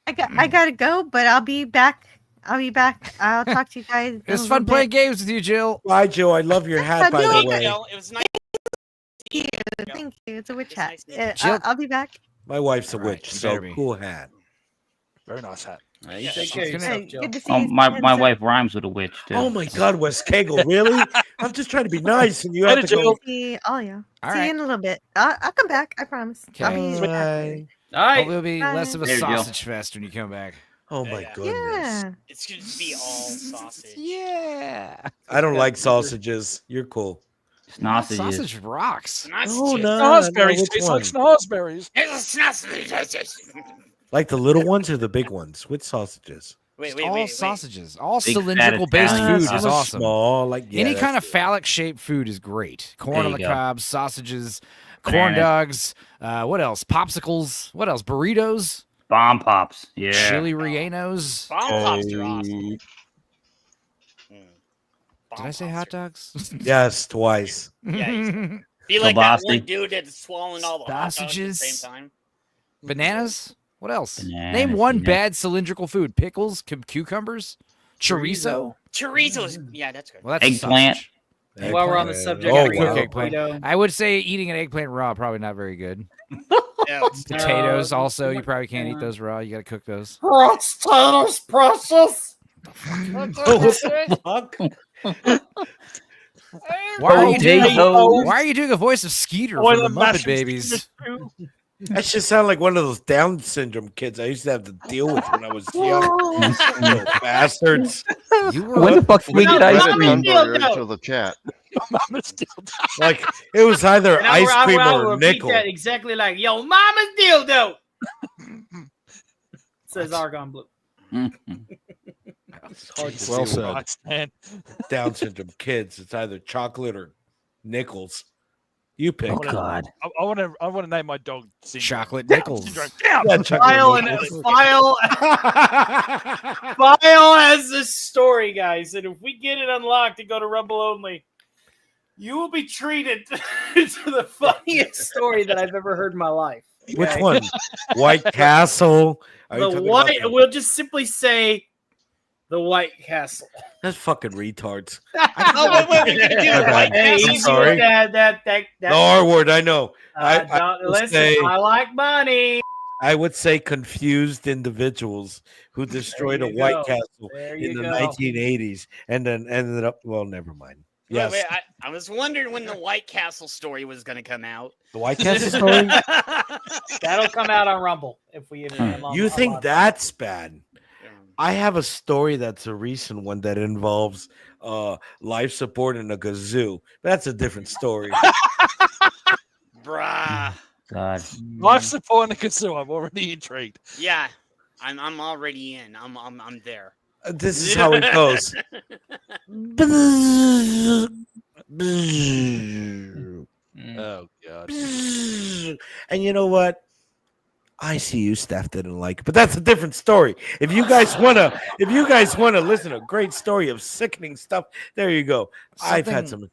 I gotta go, but I'll be back. I'll talk to you guys. in It's a fun little playing bit. games with you, Jill. Bye, Joe. I love your hat, by the way. It was nice. Thank you. It's a witch hat. Jill- I'll be back. My wife's a All right, witch, you so better be. cool hat. Very nice hat. You take care of yourself, Joe. Good to see Oh, you. my wife rhymes with a witch too. Oh my God, Wes Cagle, really? I'm just trying to be nice, and you have to go. See all you. All See right. you in a little bit. I'll come back. I promise. I'll be Bye. All right. Hopefully it'll be less of a There you go. sausage fest when you come back. Oh my goodness. Yeah. It's going to be all sausage. Yeah. I don't like sausages. You're cool. Sausages. Sausage rocks. Oh, no, Snozzberries which taste one? like snozzberries. Like the little ones or the big ones? Which sausages? All sausages, all Big, cylindrical fat based Italian food Some is are awesome. Small, like Any kind of that's- phallic shaped food is great. Corn There on you the go. cob, sausages, corn Bananas. dogs. What else? Popsicles. What else? Burritos. Bomb pops. Yeah. Chili rellenos. Bomb pops are awesome. Did I say hot dogs? Yes, twice. Yeah, be like that Kielbasa. one dude that's swallowing all the hot dogs at the Sausages. same time. Bananas. What else? Name Bananas, one yeah. bad cylindrical food. Pickles, cucumbers, chorizo. Chorizo's, yeah, that's good. Well, that's a Eggplant. sausage. While we're on the subject, Oh, of wow. Eggplant. burrito, I would say eating an eggplant raw probably not very good. Yeah, it's- Potatoes also, you probably can't eat those raw. You got to cook those. potatoes, precious. Fuck. Why are you doing? Potatoes. Why are you doing a voice of Skeeter Boy, from the the Muppet mashed Babies? That should sound like one of those Down syndrome kids I used to have to deal with when I was young. Little bastards. You were When the fuck did we get ice Let it cream? Thunberg into the chat. Mama's dildo. Like it was either And ice cream I'll or repeat nickel. that exactly like, yo, mama's dildo. Says Argon Blue. Well said. Christ, man. Down syndrome kids. It's either chocolate or nickels. You pick. Oh God. I want to name my dog Syndrome. Chocolate Down nickels. syndrome. Down. Yeah, chocolate File and nickels. File has this story, guys, and if we get it unlocked and go to Rumble only, you will be treated to the funniest story that I've ever heard in my life. Which Okay? one? White Castle. Are you The talking white. about We'll just simply say the White Castle. That's fucking retards. Oh, wait, we can do the Okay. White Hey, Castle. I'm easy sorry. with that. The R word, I know. Don't, will listen, say- I like money. I would say confused individuals who destroyed a you White go. Castle There in you the go. 1980s and then ended up, well, never mind. Yes. Wait, I was wondering when the White Castle story was going to come out. The White Castle story? That'll come out on Rumble if we. You think that's bad? I have a story that's a recent one that involves life support and a kazoo. That's a different story. Bruh. God. Life support and a kazoo. I'm already intrigued. Yeah, I'm already in. I'm there. This is how it goes. Oh God. And you know what? ICU staff didn't like it, but that's a different story. If you guys wanna listen to a great story of sickening stuff, there you go. I've had Something some.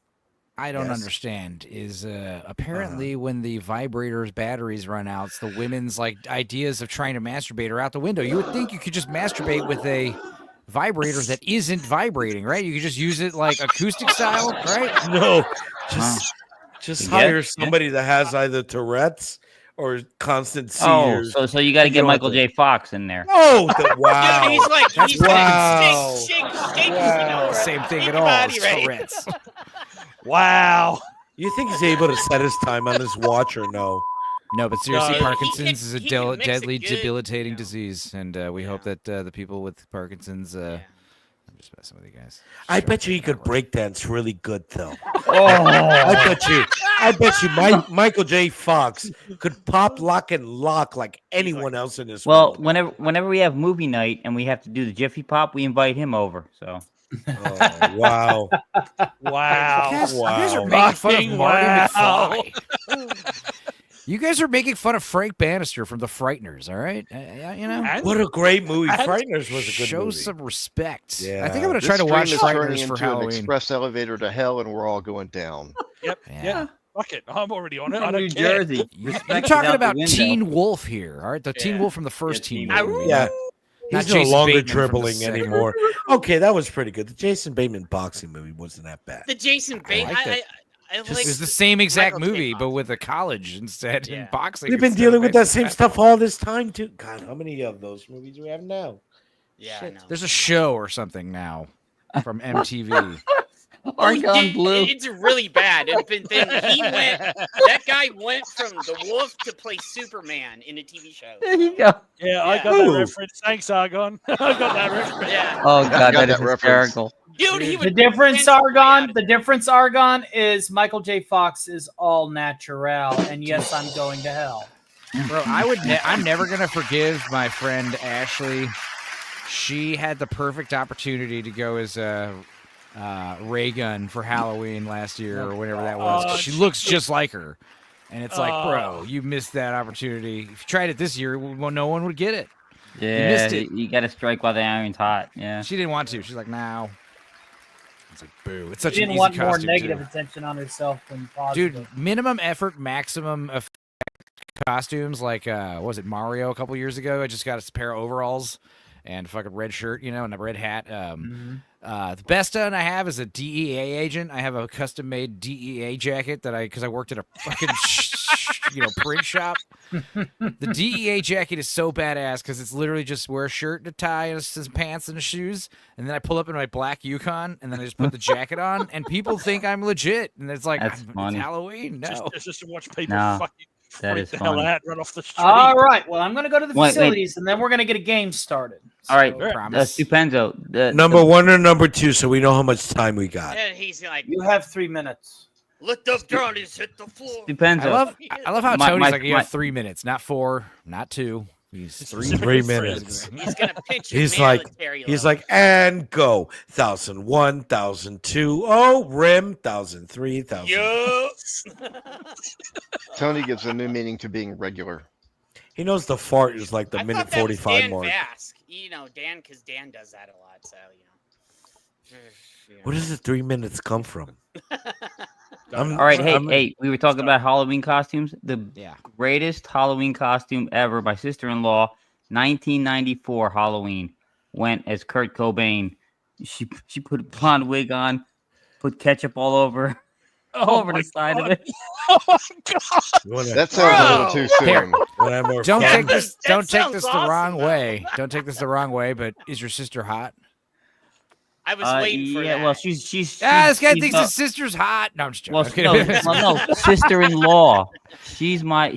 I don't Yes. understand is apparently when the vibrator's batteries run out, the women's like ideas of trying to masturbate are out the window. You would think you could just masturbate with a vibrator that isn't vibrating, right? You could just use it like acoustic style, right? No, just Yeah, hire yeah. somebody that has either Tourette's or constant Oh, seizures. so you got to get You know Michael what J. Fox in there. Oh, wow! Dude, he's like, That's he's like, wow. shake, Wow. Same thing Keep at your all. body It's ready. Tourette's. Wow. You think he's able to set his time on his watch or no? No, but seriously, No, Parkinson's is a he can mix it deadly, good, debilitating you know. disease, and we hope that the people with Parkinson's. I'm just messing with you guys. I bet you he could break dance really good though. Oh. I bet you Michael J. Fox could pop, lock, and lock like anyone else in this Well, world. whenever we have movie night and we have to do the Jiffy Pop, we invite him over. So Oh, wow. Wow. You guys are making fun of Fucking Marty wow. McFly. You guys are making fun of Frank Bannister from The Frighteners, all right? You know, What a great movie. Frighteners was a good show movie. some respect. Yeah. I think I'm going to This try to stream watch is turning Frighteners for into an Halloween. express elevator to hell, and we're all going down. Yep. Yeah. Yeah. Fuck it. I'm already on it. I from don't New care. Jersey. You're Respect is talking out the about window. Teen Wolf here, all right? The Teen Yeah. Wolf from the first Yeah, Teen Teen Wolf. Wolf. movie, Yeah. not He's no Jason longer Bateman from the dribbling second. anymore. Okay, that was pretty good. The Jason Bateman boxing movie wasn't that bad. The Jason Bateman. liked it. I It like was the same exact Michael J. movie, Fox. but with a college instead in Yeah. boxing. We've been instead dealing of with that same basketball. stuff all this time too. God, how many of those movies do we have now? Yeah, I know. There's a show or something now from MTV. Argon Blue. It's really bad. And then that guy went from the Wolf to play Superman in a TV show. There you go. Yeah, I got that reference. Thanks, Argon. I got that reference. Yeah. Oh Got God, that is that reference. hysterical. Dude, he The would difference, dance Argon. The difference, Argon, is Michael J. Fox is all natural, and yes, I'm going to hell. Bro, I'm never gonna forgive my friend Ashley. She had the perfect opportunity to go as Ray Gun for Halloween last year or whenever that was. 'Cause she looks just like her, and it's like, bro, you missed that opportunity. If you tried it this year, well, no one would get it. Yeah, you missed it. You got to strike while the iron's hot. Yeah. She didn't want to. She's like, no. It's like, boo. It's such She an didn't easy want more costume, negative too. attention on herself than positive. Dude, minimum effort, maximum effect costumes. Like, what was it, Mario a couple years ago? I just got a pair of overalls and a fucking red shirt, and a red hat. The best one I have is a DEA agent. I have a custom-made DEA jacket because I worked at a fucking print shop. The DEA jacket is so badass because it's literally just wear a shirt and a tie and some pants and the shoes, and then I pull up in my black Yukon, and then I just put the jacket on, and people think I'm legit, and it's like, That's it's funny. Halloween. No, Just to watch people No, fucking that freak is the hell funny. out, run off the street. All right. Well, I'm going to go to the Wait. facilities, and then we're going to get a game started. All right, promise. Stupenzo. Number 1 or number 2, so we know how much time we got. And he's like, You have 3 minutes. let the Johnnies hit the floor. Stupenzo. I love how My- Tony's my- like, you my- have 3 minutes, not 4, not 2. He's 3 minutes. He's gonna pitch your He's like, military and go 1001, 1002, oh, rim 1003, 1000. Yo. Tony gives a new meaning to being regular. He knows the fart is like the I minute thought that was 45 Dan mark. Vasc. Dan, because Dan does that a lot. So Where does the 3 minutes come from? All right, hey, we were talking about Halloween costumes. The Yeah. greatest Halloween costume ever, my sister-in-law, 1994 Halloween, went as Kurt Cobain. She put a blonde wig on, put ketchup all over over the side of it. Oh my god! That sounds a little too soon. Don't take this. That Don't take sounds this the awesome, wrong though. way. Don't take this the wrong way. But is your sister hot? I was waiting for yeah, that. well, she's This guy she's thinks not- his sister's hot. No, I'm just well, joking. no, sister-in-law. She's my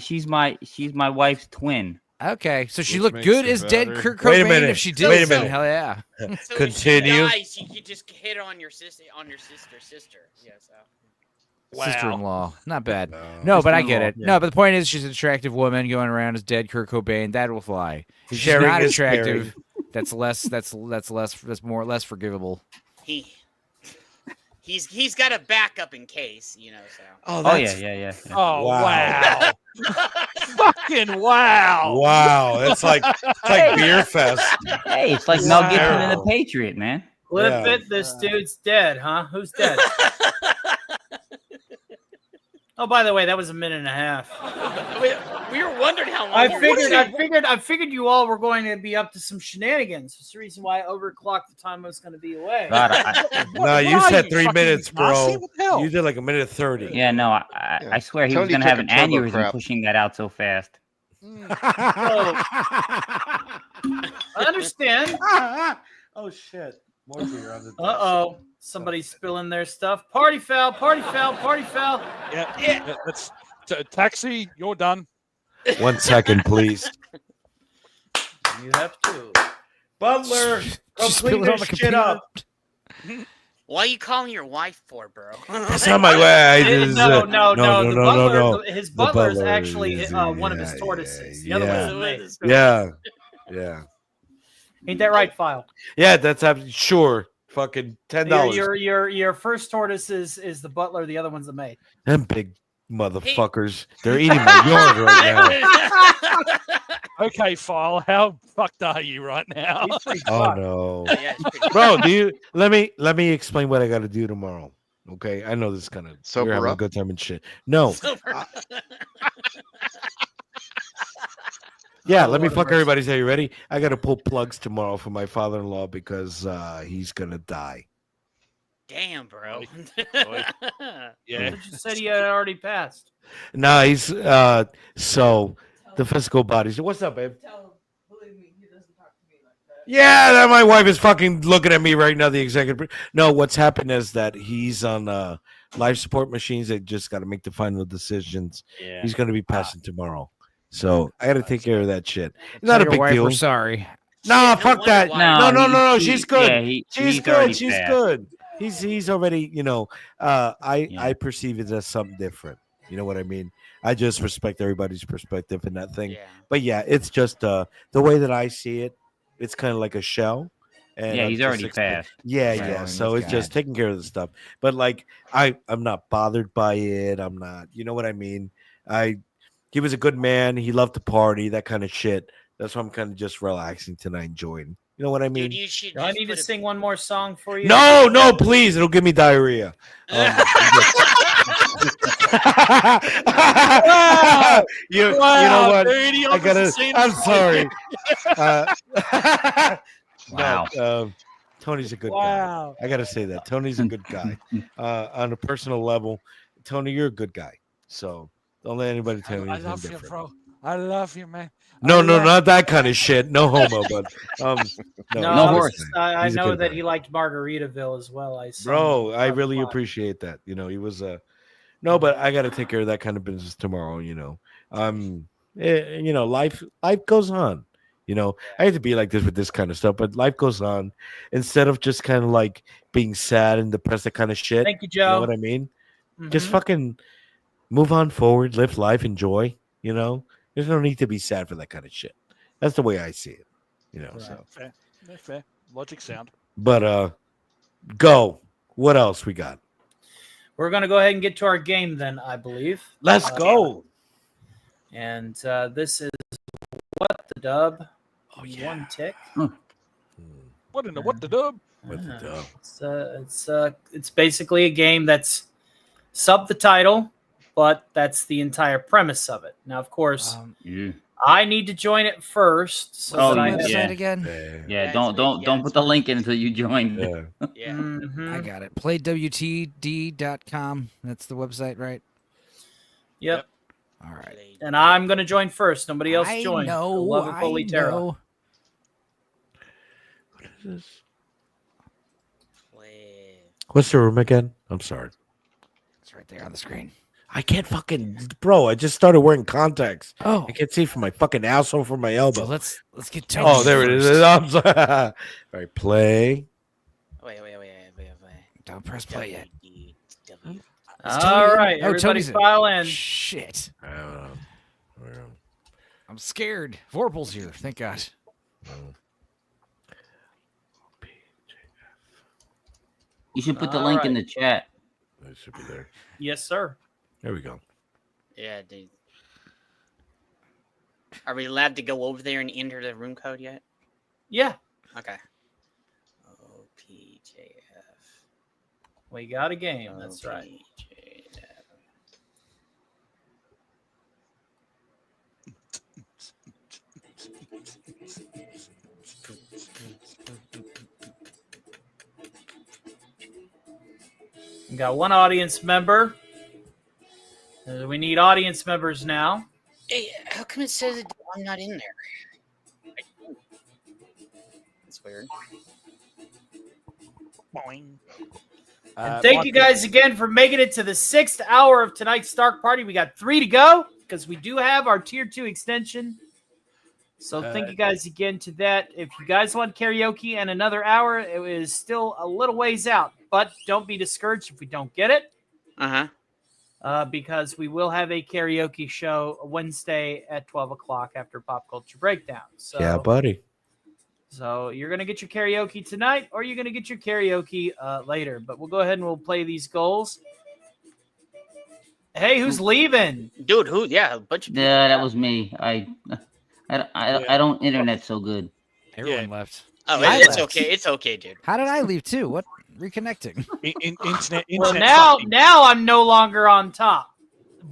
wife's twin. Okay, so she Which looked makes good it as dead better. Kurt Wait a Cobain. minute. If she did, Wait a so minute. hell yeah. So Continue. If she dies, you just hit on your sister. Sister. Yeah. So. Sister-in-law, not bad. No, but I get it. Yeah. No, but the point is, she's an attractive woman going around as dead Kurt Cobain. That will fly. If she's Sharing not is attractive, that's less. That's less forgivable. He's got a backup in case, So. Oh yeah. Oh Wow. wow! Fucking wow! Wow, that's like beer fest. Hey, it's like Mel Gibson and the Wow. Patriot, man. Clip Yeah. it. This dude's dead, huh? Who's dead? Oh, by the way, that was a minute and a half. We were wondering how long. I figured you all were going to be up to some shenanigans. That's the reason why I overclocked the time I was going to be away. God, No, you are said you, 3 fucking minutes, Nazi? bro. What the hell? You did like a minute 30. yeah, no, I swear he was Tony gonna have took an a turbo aneurysm crap. pushing that out so fast. I understand. Oh shit! More beer on the. Uh-oh. Somebody's spilling their stuff. Party foul, party foul, party foul. Yeah. That's taxi. You're done. 1 second, please. You have to. Butler, come Just clean spill it on this the shit computer. up. What are you calling your wife for, bro? That's not my way. No. The butler, no. His The butler is butler actually is- one of his yeah, tortoises. The yeah, other yeah. one's a maid. Yeah. Ain't that right, File? Yeah, that's sure. Fucking $10. Your first tortoise is the butler. The other one's the maid. Them big motherfuckers. They're eating my yard right now. Okay, File. How fucked are you right now? Oh no. Yeah, it's pretty- Bro, let me explain what I got to do tomorrow. Okay, I know this is kind of Sober we're having a up? good time and shit. No, yeah, let me fuck everybody's head. You ready? I got to pull plugs tomorrow for my father-in-law because he's gonna die. Damn, bro. Yeah. You said he had already passed. No, he's so the physical bodies. What's up, babe? Yeah, that my wife is fucking looking at me right now. The executive. No, what's happened is that he's on life support machines. They just got to make the final decisions. Yeah. He's going to be passing tomorrow, so I got to take care of that shit. It's Tell not a your big wife deal. We're sorry. Nah, no fuck wonder that. why. No. She's good. She's he's good. already She's passed. good. He's already, I perceive it as something different. You know what I mean? I just respect everybody's perspective in that thing. Yeah. But yeah, it's just the way that I see it, it's kind of like a shell. And Yeah, I'm he's just already passed. Yeah, Right. yeah. So it's just taking care of the stuff. But like I'm not bothered by it. I'm not, you know what I mean? He was a good man. He loved to party, that kind of shit. That's why I'm kind of just relaxing tonight, enjoying. You know what I mean? Dude, you should Do I just need to put a sing one more song for you? No, please. It'll give me diarrhea. Wow! You know Wow, what? dude, he I gotta. obviously seen I'm it. sorry. Wow. No, Tony's a good Wow. guy. I gotta say that Tony's a good guy. On a personal level, Tony, you're a good guy. So don't let anybody tell you I anything love you, different. bro. I love you, man. No, not that kind of shit. No homo, but No, he's I a know good that guy. he liked Margaritaville as well. I saw Bro, him I on the really live. appreciate that. He was no, but I got to take care of that kind of business tomorrow. Life goes on. I hate to be like this with this kind of stuff, but life goes on. Instead of just kind of like being sad and depressed, that kind of shit. Thank you, You know Joe. what I mean? Just Mhm. fucking move on forward, live life, enjoy. There's no need to be sad for that kind of shit. That's the way I see it. So. Fair. Yeah, fair. Logic sound. But go. What else we got? We're going to go ahead and get to our game then, I believe. Let's go. And this is What the Dub. Oh, yeah. One tick. What the dub? What the dub? It's basically a game that's sub the title, but that's the entire premise of it. Now, of course, I need to join it first. So that I have again? Yeah, don't put the link in until you join. Yeah. Mm-hmm. I got it. PlayWTD.com. That's the website, right? Yep. All right. And I'm going to join first. Nobody else I joined. know, For love of Holy Terra. know. What is this? What's the room again? I'm sorry. It's right there on the screen. I can't fucking, bro. I just started wearing contacts. Oh, I can't see from my fucking asshole from my elbow. So let's get to Oh, there it is. I'm sorry. All right, play. Wait. Don't press play yet. All right, everybody Tony's in. file in. Shit. I'm scared. Vorpal's here. Thank God. You should put the All link in right. the chat. It should be there. Yes, sir. There we go. Yeah, dude. Are we allowed to go over there and enter the room code yet? Yeah. Okay. We got a game. That's right. We got one audience member. We need audience members now. Hey, how come it says that I'm not in there? That's weird. Boing. And thank you guys again for making it to the 6th hour of tonight's Stark Party. We got 3 to go because we do have our Tier 2 extension. So thank you guys again to that. If you guys want karaoke and another hour, it is still a little ways out. But don't be discouraged if we don't get it. Because we will have a karaoke show Wednesday at 12 o'clock after Pop Culture Breakdown. So, Yeah, buddy. So you're going to get your karaoke tonight or you're going to get your karaoke later. But we'll go ahead and we'll play these goals. Hey, who's leaving? Dude, who? Yeah, a bunch of people. Yeah, that was me. I don't internet so good. Everyone left. Oh, I it's left. okay. It's okay, dude. How did I leave too? What? Reconnecting. Internet. Well, now I'm no longer on top.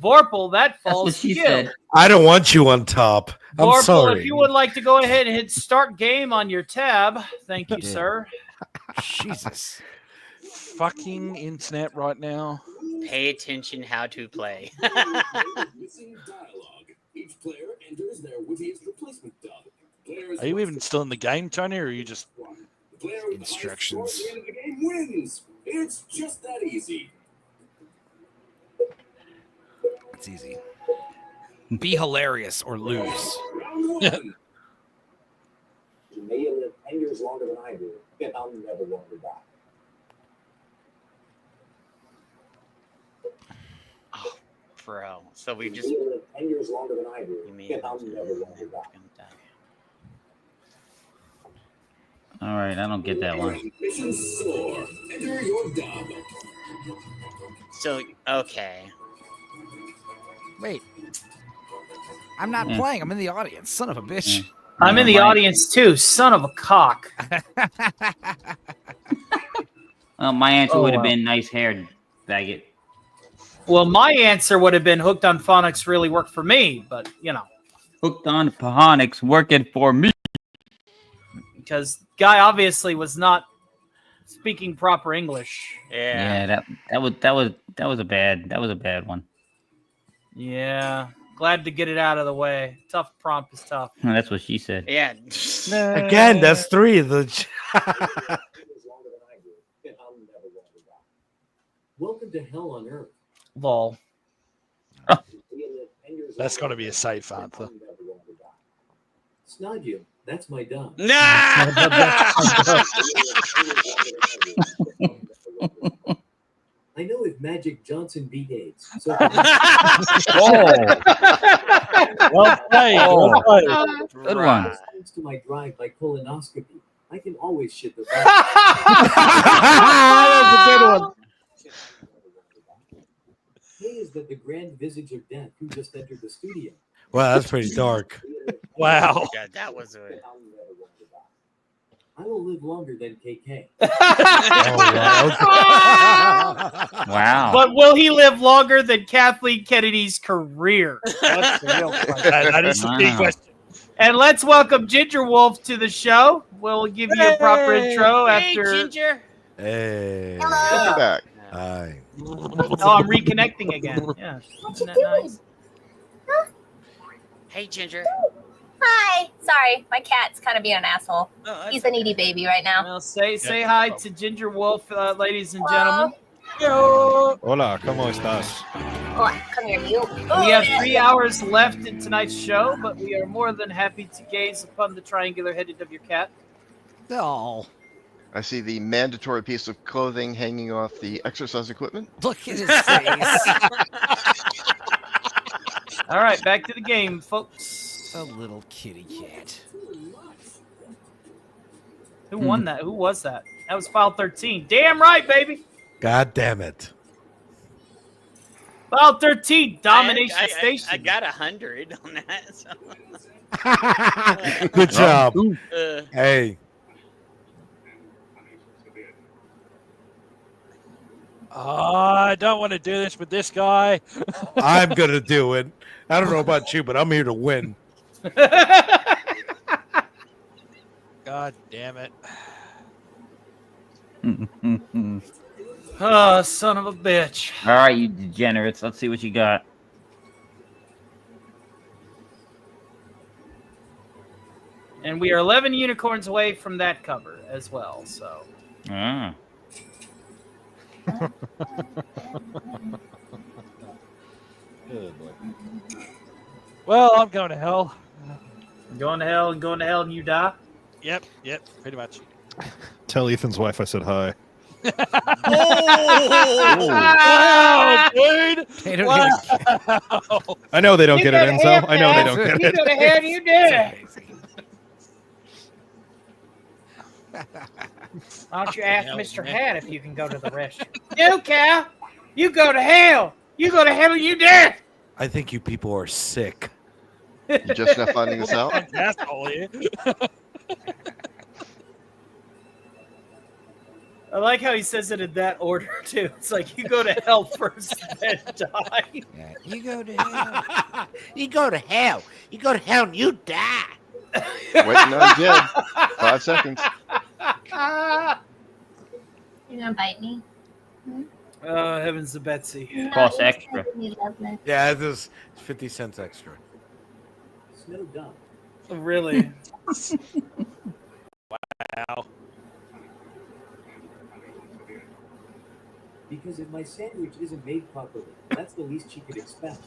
Vorpal, that falls to you. I don't want you on top. I'm Vorpal, sorry. if you would like to go ahead and hit start game on your tab, thank you, sir. Jesus. Fucking internet right now. Pay attention how to play. Are you even still in the game, Tony, or are you just instructions? It's just that easy. It's easy. Be hilarious or lose. You may never want to die. Bro, so we If just. you live 10 years longer than I do, You mean I'll never want to die. All right, I don't get that one. Mission soar. Enter your dub. So okay. Wait. I'm not Yeah. playing. I'm in the audience. Son of a bitch. I'm in the Mine- audience too. Son of a cock. Well, my answer Oh, would have wow. been nice hair, faggot. Well, my answer would have been hooked on phonics really worked for me, but you know, Hooked on Phonics working for me. because guy obviously was not speaking proper English. Yeah, that was a bad one. Yeah, glad to get it out of the way. Tough prompt is tough. That's what she said. Yeah. Again, that's three of the. Welcome to hell on earth. Lol. That's got to be a safe answer. Snod you. That's my dub. I know if Magic Johnson beat AIDS. So Well played. Well played. Good one. Thanks to my drive-by colonoscopy, I can always shit the bed. That's a good one. Hey, is that the grand visage of death who just entered the studio? Wow, that's pretty dark. Wow. Yeah, that was a. I will live longer than KK. Wow. But will he live longer than Kathleen Kennedy's career? That's the real question. That is the big Wow. question. And let's welcome Ginger Wolf to the show. We'll give you a proper intro Hey, after. Ginger. Hey. Welcome back. Hi. Oh, I'm reconnecting again. Yeah. Isn't that nice? Hey, Ginger. Hi. Sorry, my cat's kind of being an asshole. Oh, that's He's a needy baby right now. Well, say hi to Ginger Wolf, ladies and gentlemen. Hola, ¿cómo estás? Oh, come here, you. We have 3 hours left in tonight's show, but we are more than happy to gaze upon the triangular headed of your cat. Oh, I see the mandatory piece of clothing hanging off the exercise equipment. look at his face. All right, back to the game, folks. A little kitty cat. Who won that? Who was that? That was file 13. Damn right, baby. God damn it. File 13, Domination Station. I got 100 on that. So. Good job. Uh, Hey. Oh, I don't want to do this with this guy. I'm going to do it. I don't know about you, but I'm here to win. God damn it. Oh, son of a bitch. All right, you degenerates. Let's see what you got. And we are 11 unicorns away from that cover as well, so. Ah. Well, I'm going to hell. Going to hell and you die? Yep, pretty much. Tell Ethan's wife I said hi. Wow, dude! They don't Wow. I know they don't get it, go to Enzo. hell, I know they Dad. don't get You it. go to hell, you did. Why don't you ask hell, Mr. man. Hat if you can go to the restroom? You, Cal. You go to hell. You go to hell and you did. I think you people are sick. You just now finding this out? Asshole here. I like how he says it in that order, too. It's like you go to hell first, then die. Yeah, you go to hell. You go to hell. You go to hell and you die. Waiting on Jed. 5 seconds. You gonna bite me? Oh, heavens to Betsy. Cost extra. Yeah, it is 50 cents extra. Snow dub. Really? Wow. Because if my sandwich isn't made properly, that's the least she could expect.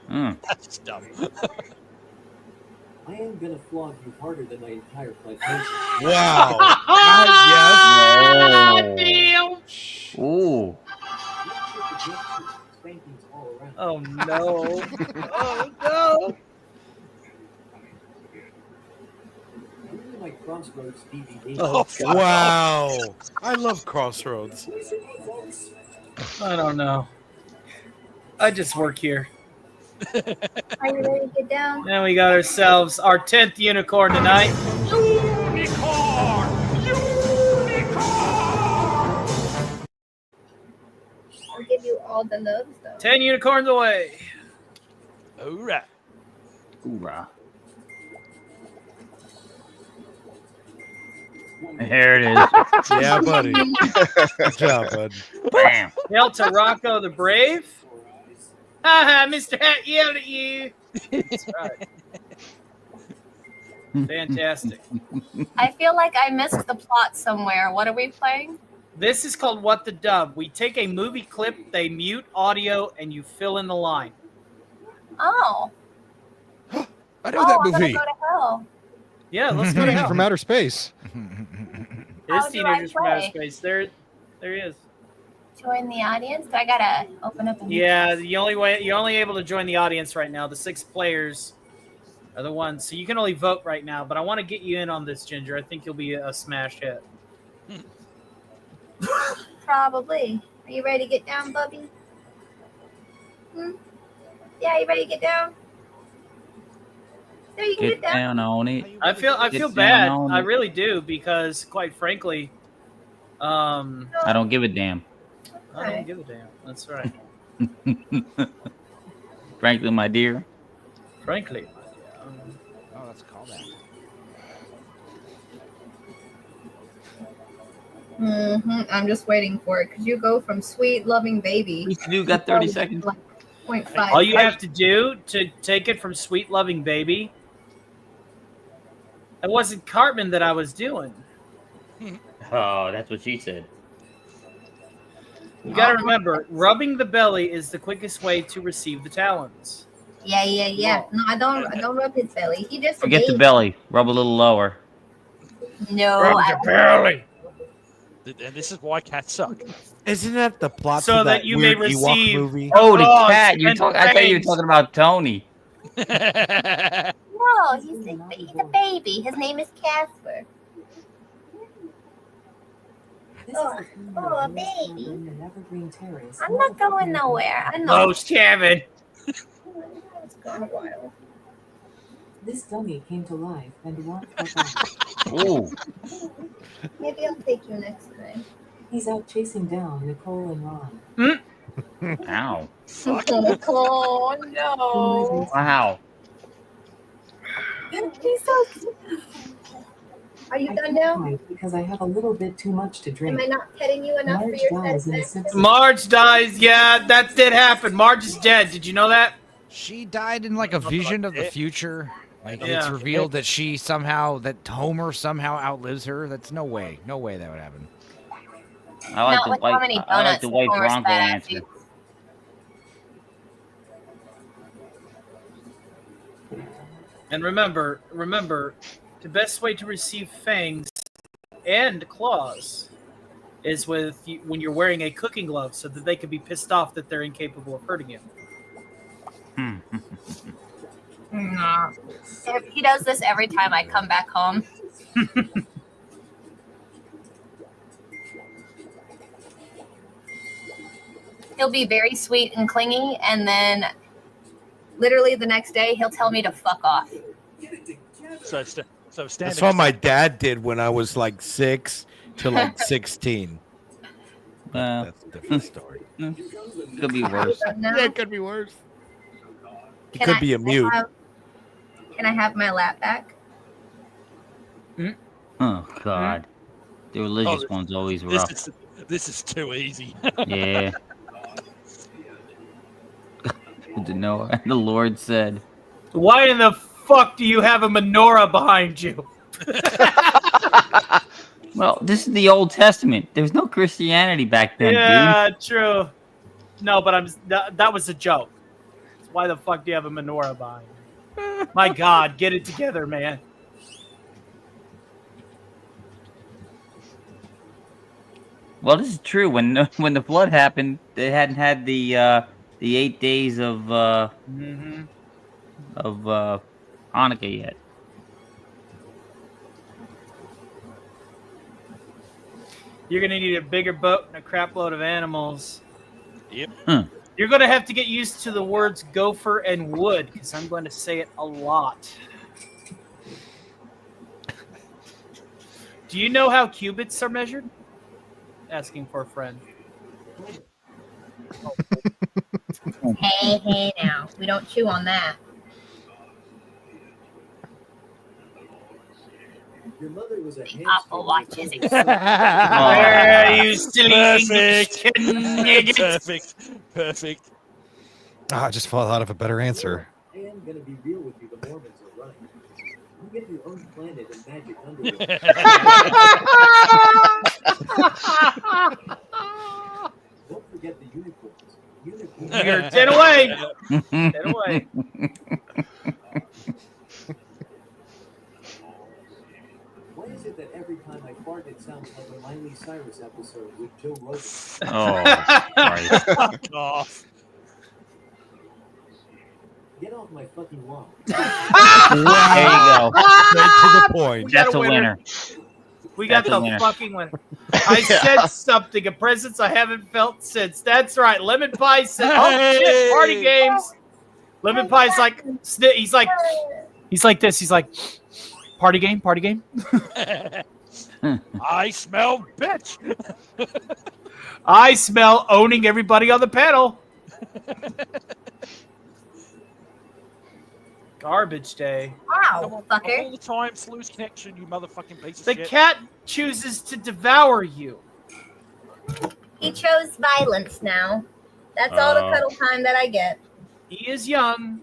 Mm. That's dumb. I am gonna flog you harder than my entire plantation. Wow. Damn. Ooh. Spankings all around. Oh no. Oh no. Really my Crossroads DVD. Oh, wow. I love Crossroads. I don't know. I just work here. Are you ready to get down? Then we got ourselves our 10th unicorn tonight. I'll give you all the loves, though. 10 unicorns away. Hoorah. Hoorah. Here it is. Yeah, buddy. Good job, bud. Bam. Hail to Rocco the Brave. Haha, Mr. Hat yelled at you. That's right. Fantastic. I feel like I missed the plot somewhere. What are we playing? This is called What the Dub. We take a movie clip, they mute audio, and you fill in the line. Oh. I know that I'm gonna movie. go to hell. Yeah, let's go to Teenagers hell. from Outer Space. It How is do I Teenagers from Outer play? Space. There he is. Join the audience. Do I gotta open up a new Yeah, you're only able to join the audience right now. The 6 players are the ones, so you can only vote right now. But I want to get you in on this, Ginger. I think you'll be a smash hit. Probably. Are you ready to get down, Bubby? Yeah, you ready to get down? There you can Get get down. down on it. I feel Get bad. down on I it. really do because, quite frankly, I don't give a damn. I don't give a damn. That's right. Frankly, my dear. Frankly. Oh, let's call that. I'm just waiting for it because you go from sweet, loving baby. You got 30 seconds. Like 0.5. All you have to do to take it from Sweet Loving Baby, it wasn't Cartman that I was doing. Oh, that's what she said. You got to remember, rubbing the belly is the quickest way to receive the talons. Yeah. No, I don't rub his belly. He just Forget the baby. belly. Rub a little lower. No, Rub I your belly. And this is why cats suck. Isn't that the plot So to that you may weird Ewok receive- movie? Oh, the Claws cat. and I thought you were fangs. talking about Tony. No, he's a baby. His name is Casper. Oh, a baby. I'm not going nowhere. I know. Most Kevin. It's gone a while. This dummy came to life and won't come back. Ooh. Maybe I'll take you next time. He's out chasing down Nicole and Ron. Ow. Oh no! Wow. He's so cute. Are you done now? Because I have a little bit too much to drink. Am I not petting you enough for Marge your dies in a satisfaction? sense. Marge dies. Yeah, that did happen. Marge is dead. Did you know that? She died in like a vision of the future. Like it's Yeah. revealed that that Homer somehow outlives her. That's no way that would happen. I like Not the with white. how many I like donuts the white Homer's Bronco fat answer. And remember, the best way to receive fangs and claws is when you're wearing a cooking glove, so that they can be pissed off that they're incapable of hurting you. Nah. He does this every time I come back home. He'll be very sweet and clingy, and then literally the next day he'll tell me to fuck off. So standing. That's what my dad did when I was like 6 to like 16. That's a different story. Could be worse. Yeah, it could be worse. It could be a mute. Can I have my lap back? Oh God. The religious this- one's always rough. This is too easy. Yeah. To know, the Lord said, Why in the fuck do you have a menorah behind you? "Well, this is the Old Testament. There's no Christianity back then, Yeah, true. No, but that was a joke. Why the fuck do you have a menorah behind you? My God, get it together, man. Well, this is true. When the flood happened, they hadn't had the 8 days of Mm-hmm. Hanukkah yet. You're gonna need a bigger boat and a crap load of animals. Yep. You're gonna have to get used to the words gopher and wood, because I'm going to say it a lot. Do you know how cubits are measured? Asking for a friend. Hey, now. We don't chew on that. Your mother was a The Apple Watch is Where you silly English Perfect. Perfect. I just thought out of a better answer. I am gonna be real with you. The Mormons are right. You get your own planet and magic underwear. Don't forget the unicorns. You're 10 away. 10 away. Why is it that every time I fart, it sounds like a Miley Cyrus episode with Joe Rogan? Oh, Christ. Fuck off. Get off my fucking lawn. There you go. Straight to the point. got That's a a winner. winner. We got That's a the winner. fucking winner. I said something, a presence I haven't felt since. That's right. Lemon Pie said, "Oh shit, party games." Lemon Pie's like, he's like this. He's like, party game, party game. I smell bitch. I smell owning everybody on the panel. Garbage day. Wow, fucker. All the time, lose connection, you motherfucking piece of The shit. cat chooses to devour you. He chose violence now. That's all the cuddle time that I get. He is young.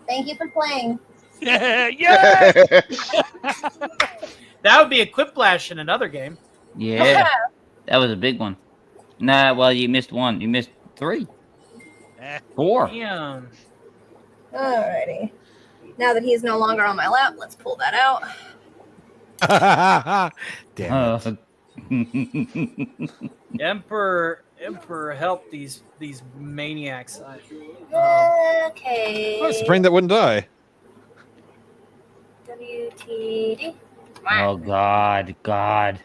Thank you for playing. Yeah. That would be a quiplash in another game. Yeah, that was a big one. Nah, well, you missed one. You missed 3. 4. Damn. Alrighty. Now that he's no longer on my lap, let's pull that out. Damn it. Emperor, help these maniacs. Okay. Oh, it's the brain that wouldn't die. WTD. Oh, God.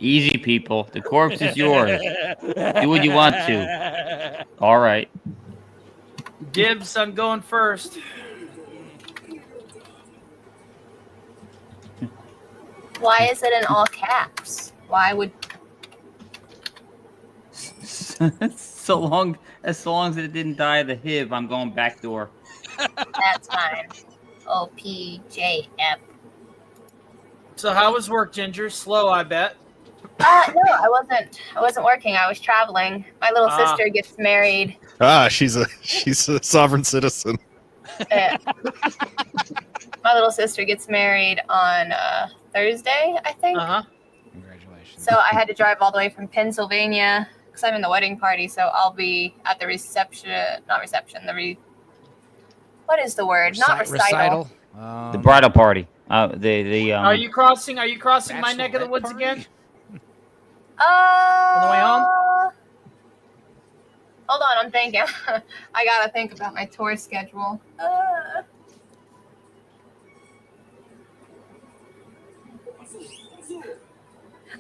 Easy, people. The corpse is yours. Do what you want to. All right. Dibs, I'm going first. Why is it in all caps? Why would... so long as it didn't die of the HIV, I'm going back door. That's fine. OPJF. So how was work, Ginger? Slow, I bet. No, I wasn't working. I was traveling. My little sister gets married. She's a sovereign citizen. My little sister gets married on Thursday, I think. Congratulations. So I had to drive all the way from Pennsylvania because I'm in the wedding party. So I'll be at the what is the word? Not recital. The bridal party. Are you crossing my neck of the woods again? On the way home? Hold on, I'm thinking. I gotta think about my tour schedule.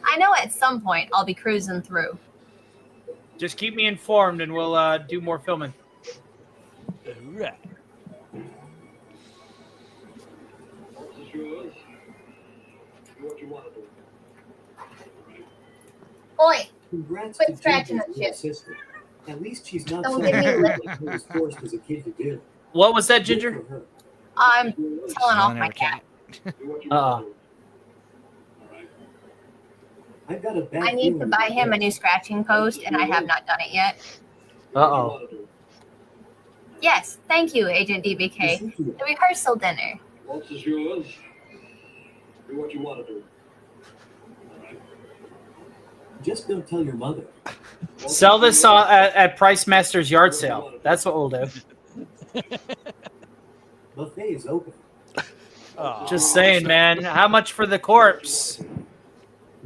I know at some point I'll be cruising through. Just keep me informed, and we'll do more filming. Right. Oi! Congrats Quit to scratching Ginger's that little shit. sister. At least she's not Don't so give me bad lip. like he was forced as a kid to do. What was that, Good Ginger? for her. I'm telling off my cat. I've got a bad I need to feeling buy about him a that. new scratching post, and I have not done it yet. Uh-oh. Yes, thank you, Agent DBK. The rehearsal dinner. Waltz is yours. Do what you want to do. Just don't tell your mother. Sell this at Price Master's yard sale. That's what we'll do. Buffet is open. Just saying, man. How much for the corpse?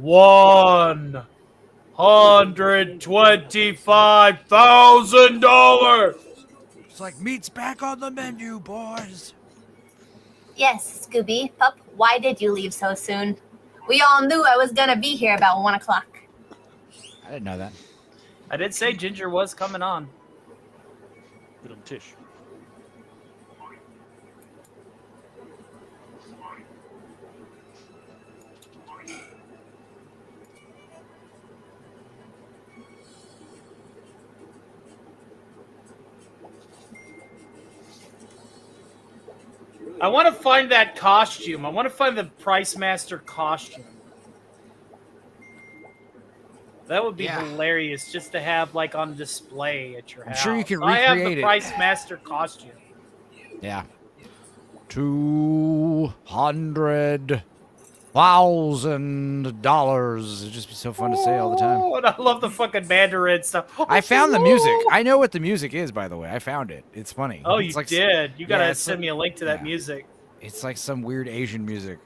$125,000. It's like meat's back on the menu, boys. Yes, Scooby. Pup, why did you leave so soon? We all knew I was gonna be here about 1 o'clock. I didn't know that. I did say Ginger was coming on. Good on Tish. I want to find that costume. I want to find the Price Master costume. That would be hilarious just to have like on display at your house. I'm sure you can I have recreate the it. Price Master costume. Yeah. $200,000. It'd just be so fun to say all the time. Oh, and I love the fucking Mandarin stuff. I found the music. I know what the music is, by the way. I found it. It's funny. Oh, it's you did. You gotta send me a link to that yeah. music. It's like some weird Asian music.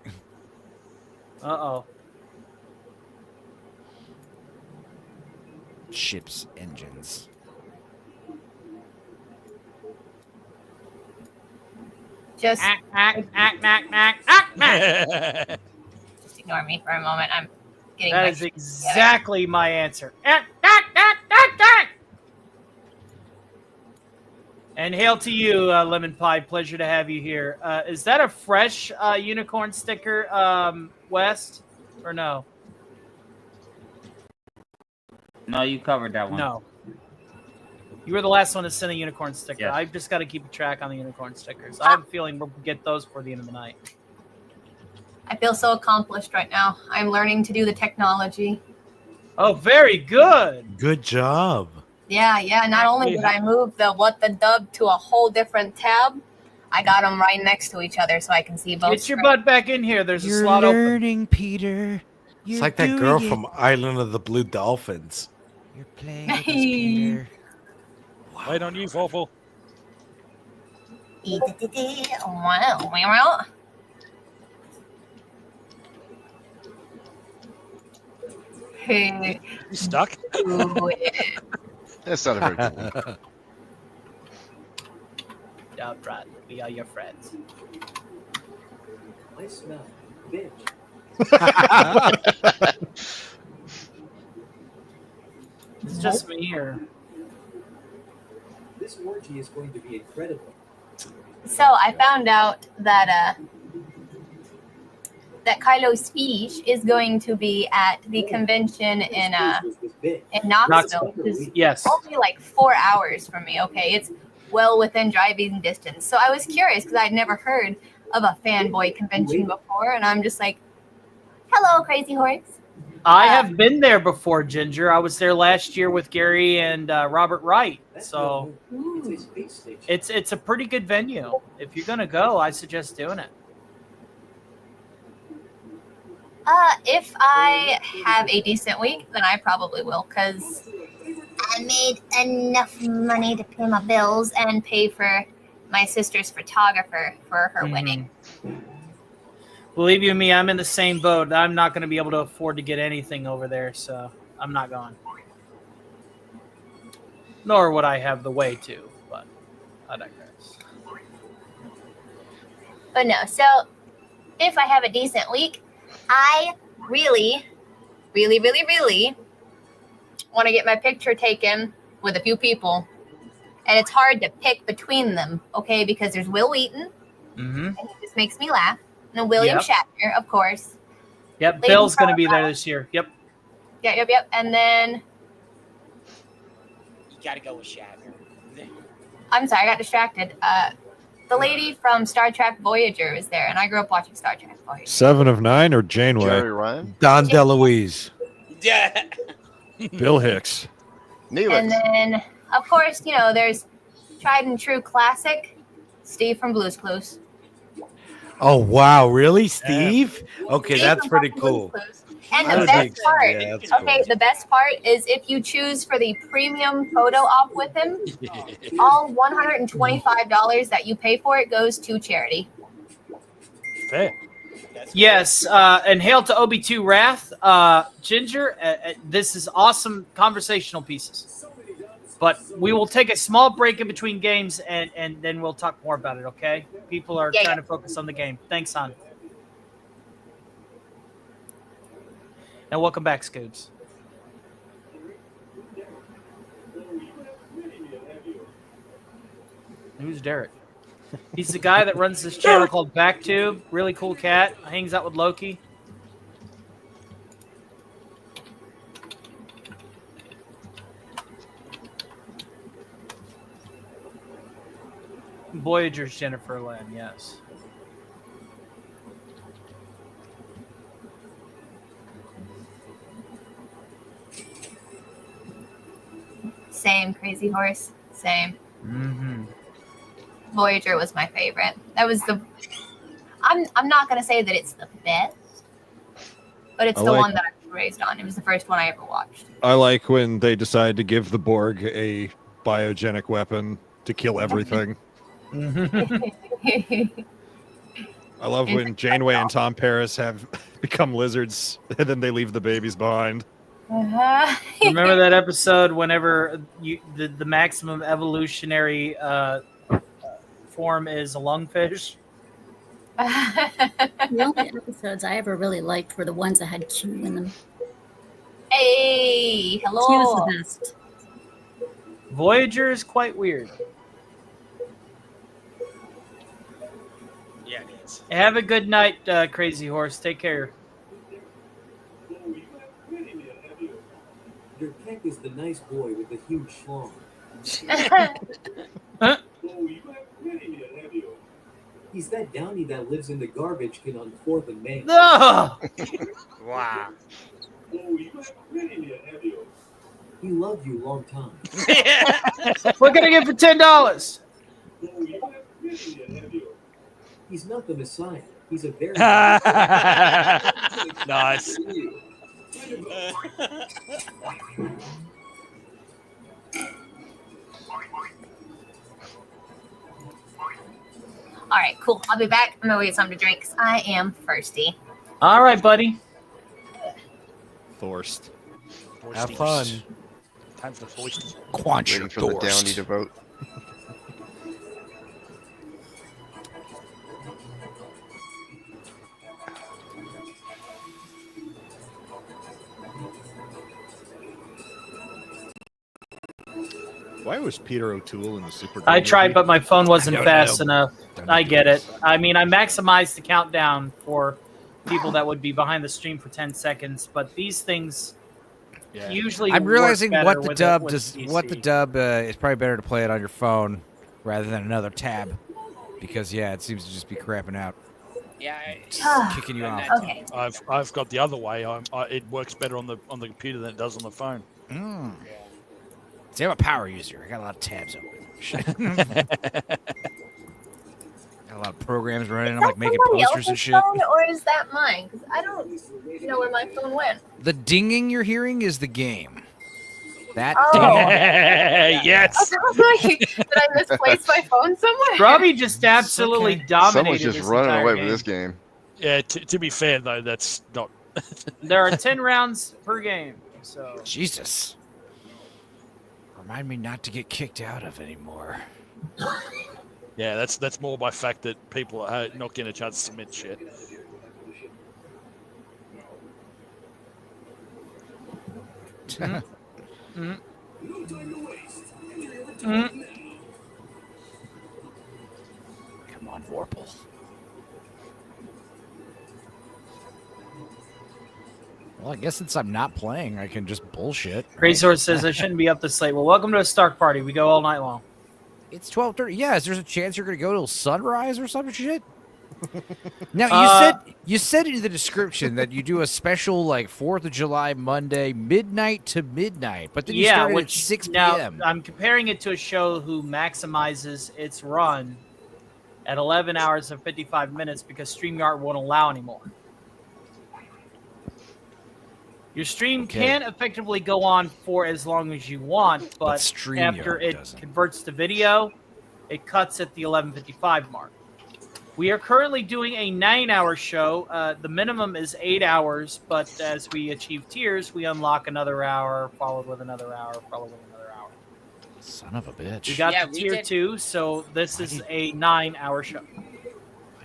Uh-oh. Ships, engines. Just Just ignore me for a moment. I'm getting That my is shit exactly my answer. And hail to you, Lemon Pie. Pleasure to have you here. Is that a fresh unicorn sticker, West? Or no? No, you covered that one. No. You were the last one to send a unicorn sticker. Yes. I've just got to keep a track on the unicorn stickers. I have a feeling we'll get those before the end of the night. I feel so accomplished right now. I'm learning to do the technology. Oh, very good. Good job. Yeah. Not only did I move the what the dub to a whole different tab, I got them right next to each other so I can see both. Get your butt back in here. There's a You're slot open. learning, Peter. It's You're like that girl doing from Island of the Blue Dolphins. You're playing with us, Peter. Wait on you, Fawful. Wow. Hey. You stuck? That's not a very good one. Yeah, right. We are your friends. I smell bitch. It's just me here. This orgy is going to be incredible. So I found out that that Kylo's speech is going to be at the convention in Knoxville. Which is Yes. only like 4 hours from me. Okay, it's well within driving distance. So I was curious because I'd never heard of a fanboy convention before, and I'm just like, "Hello, Crazy Horse." I have been there before, Ginger. I was there last year with Gary and Robert Wright. So it's a pretty good venue. If you're gonna go, I suggest doing it. If I have a decent week, then I probably will, because I made enough money to pay my bills and pay for my sister's photographer for her wedding. Believe you me, I'm in the same boat. I'm not going to be able to afford to get anything over there, so I'm not going. Nor would I have the way to, but I digress. But no, so if I have a decent week, I really want to get my picture taken with a few people. And it's hard to pick between them, okay? Because there's Will Wheaton, and he just makes me laugh. And William Shatner, of course. Yep, Lady Bill's going to be Gaga. there this year. Yep. Yep. And then, You gotta go with Shatner. I'm sorry, I got distracted. The lady from Star Trek Voyager was there, and I grew up watching Star Trek Voyager. 7 of 9 or Janeway? Jerry Ryan? Don DeLuise. Yeah. Bill Hicks. And then, of course, you know, there's tried and true classic, Steve from Blue's Clues. Oh wow, really, Steve? Okay, Steve that's from pretty Blue's cool. Clues. And I the would best think so. part, Yeah, that's okay, the best part is if you choose for the premium photo op with him, all $125 that you pay for it goes to charity. Fair. Yes, and hail to OB2 Wrath. Ginger, this is awesome conversational pieces. But we will take a small break in between games, and then we'll talk more about it, okay? People are trying to focus on the game. Thanks, hon. And welcome back, Scoots. Who's Derek? He's the guy that runs this channel called Backtube. Really cool cat. Hangs out with Loki. Voyager's Jennifer Lynn, yes. Same, Crazy Horse. Same. Mm-hmm. Voyager was my favorite. That was the. I'm not gonna say that it's the best, but it's the one that I was raised on. It was the first one I ever watched. I like when they decide to give the Borg a biogenic weapon to kill everything. I I love when Janeway and Tom Paris have become lizards and then they leave the babies behind. Remember that episode whenever the maximum evolutionary form is a lungfish? The only episodes I ever really liked were the ones that had Q in them. Hey, hello. Q is the best. Voyager is quite weird. Yeah, it is. Have a good night, Crazy Horse. Take care. Your Keck is the nice boy with the huge schlong. He's that Downy that lives in the garbage can on 4th and Main. No! Wow. He loved you long time. What can I get for $10? He's not the Messiah. He's a very Nice. All right, cool. I'll be back. I'm gonna go get something to drink 'cause I am thirsty. All right, buddy. Thorst. Have fun. Time for the foist. Quench Waiting for the Downey to vote. Why was Peter O'Toole in the Super? I tried, but my phone wasn't fast enough. I get it. I mean, I maximized the countdown for people that would be behind the stream for 10 seconds, but these things usually. I'm realizing work what better the with dub with does. PC. What the dub is probably better to play it on your phone rather than another tab, because it seems to just be crapping out. Yeah, Kicking you off. Okay. I've got the other way. It works better on the computer than it does on the phone. Mm. See, I'm a power user. I got a lot of tabs open. Got a lot of programs running. I'm like making posters and shit. Phone, or is that mine? Because I don't know where my phone went. The dinging you're hearing is the game. That yes. Did I misplace my phone somewhere? Robbie just absolutely dominated. Someone's just this running entire away game. with this game. Yeah. To be fair though, that's not. There are 10 rounds per game, so. Jesus. Remind me not to get kicked out of anymore. Yeah, that's more by fact that people are not getting a chance to submit shit. Mm. Come on, Vorpal. Well, I guess since I'm not playing, I can just bullshit. Crazy Horse says I shouldn't be up this late. Well, welcome to a Stark party. We go all night long. It's 12:30. Yeah, is there a chance you're going to go till sunrise or some shit? Now you said in the description that you do a special like 4th of July Monday midnight to midnight, but then you started at 6 p.m. Now, I'm comparing it to a show who maximizes its run at 11 hours and 55 minutes because StreamYard won't allow anymore. Your stream can effectively go on for as long as you want, but after it converts to video, it cuts at the 11:55 mark. We are currently doing a 9-hour show. The minimum is 8 hours, but as we achieve tiers, we unlock another hour, followed with another hour, followed with another hour. Son of a bitch. We got Yeah, the we tier did- 2, so this is a 9-hour show. Why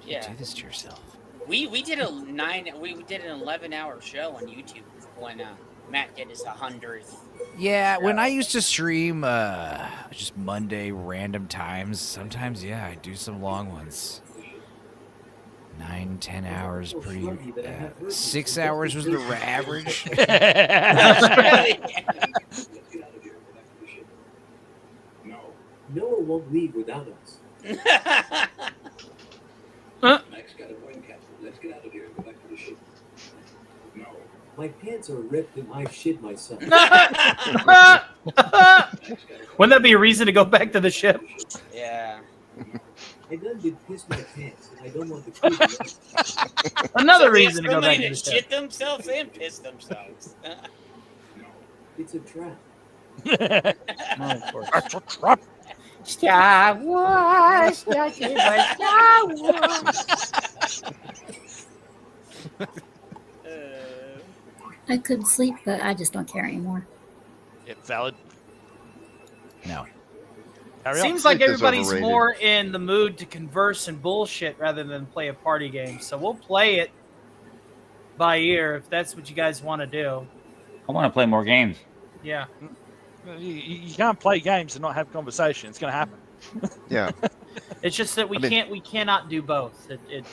do you do this to yourself? We did a 11-hour show on YouTube when Matt did his 100th. Yeah, when I used to stream just Monday random times, sometimes I do some long ones. 9-10 hours, pretty. 6 hours was the average. Noah won't leave without us. Max got a coin capsule. Let's get out of here and go back to the ship. No. My pants are ripped and I've shit myself. Wouldn't that be a reason to go back to the ship? Yeah. I done did piss my pants and I don't want the crew. Another So we have reason to go somebody back to to the ship. shit themselves and piss themselves. It's a trap. Of course. That's a trap. Star Wars, nothing but Star Wars. I could sleep, but I just don't care anymore. Yeah, valid. No. Carry on. Seems like Sleep is everybody's overrated. more in the mood to converse and bullshit rather than play a party game. So we'll play it by ear if that's what you guys want to do. I want to play more games. Yeah. You can't play games and not have conversation. It's going to happen. Yeah. It's just that we I mean- we cannot do both. It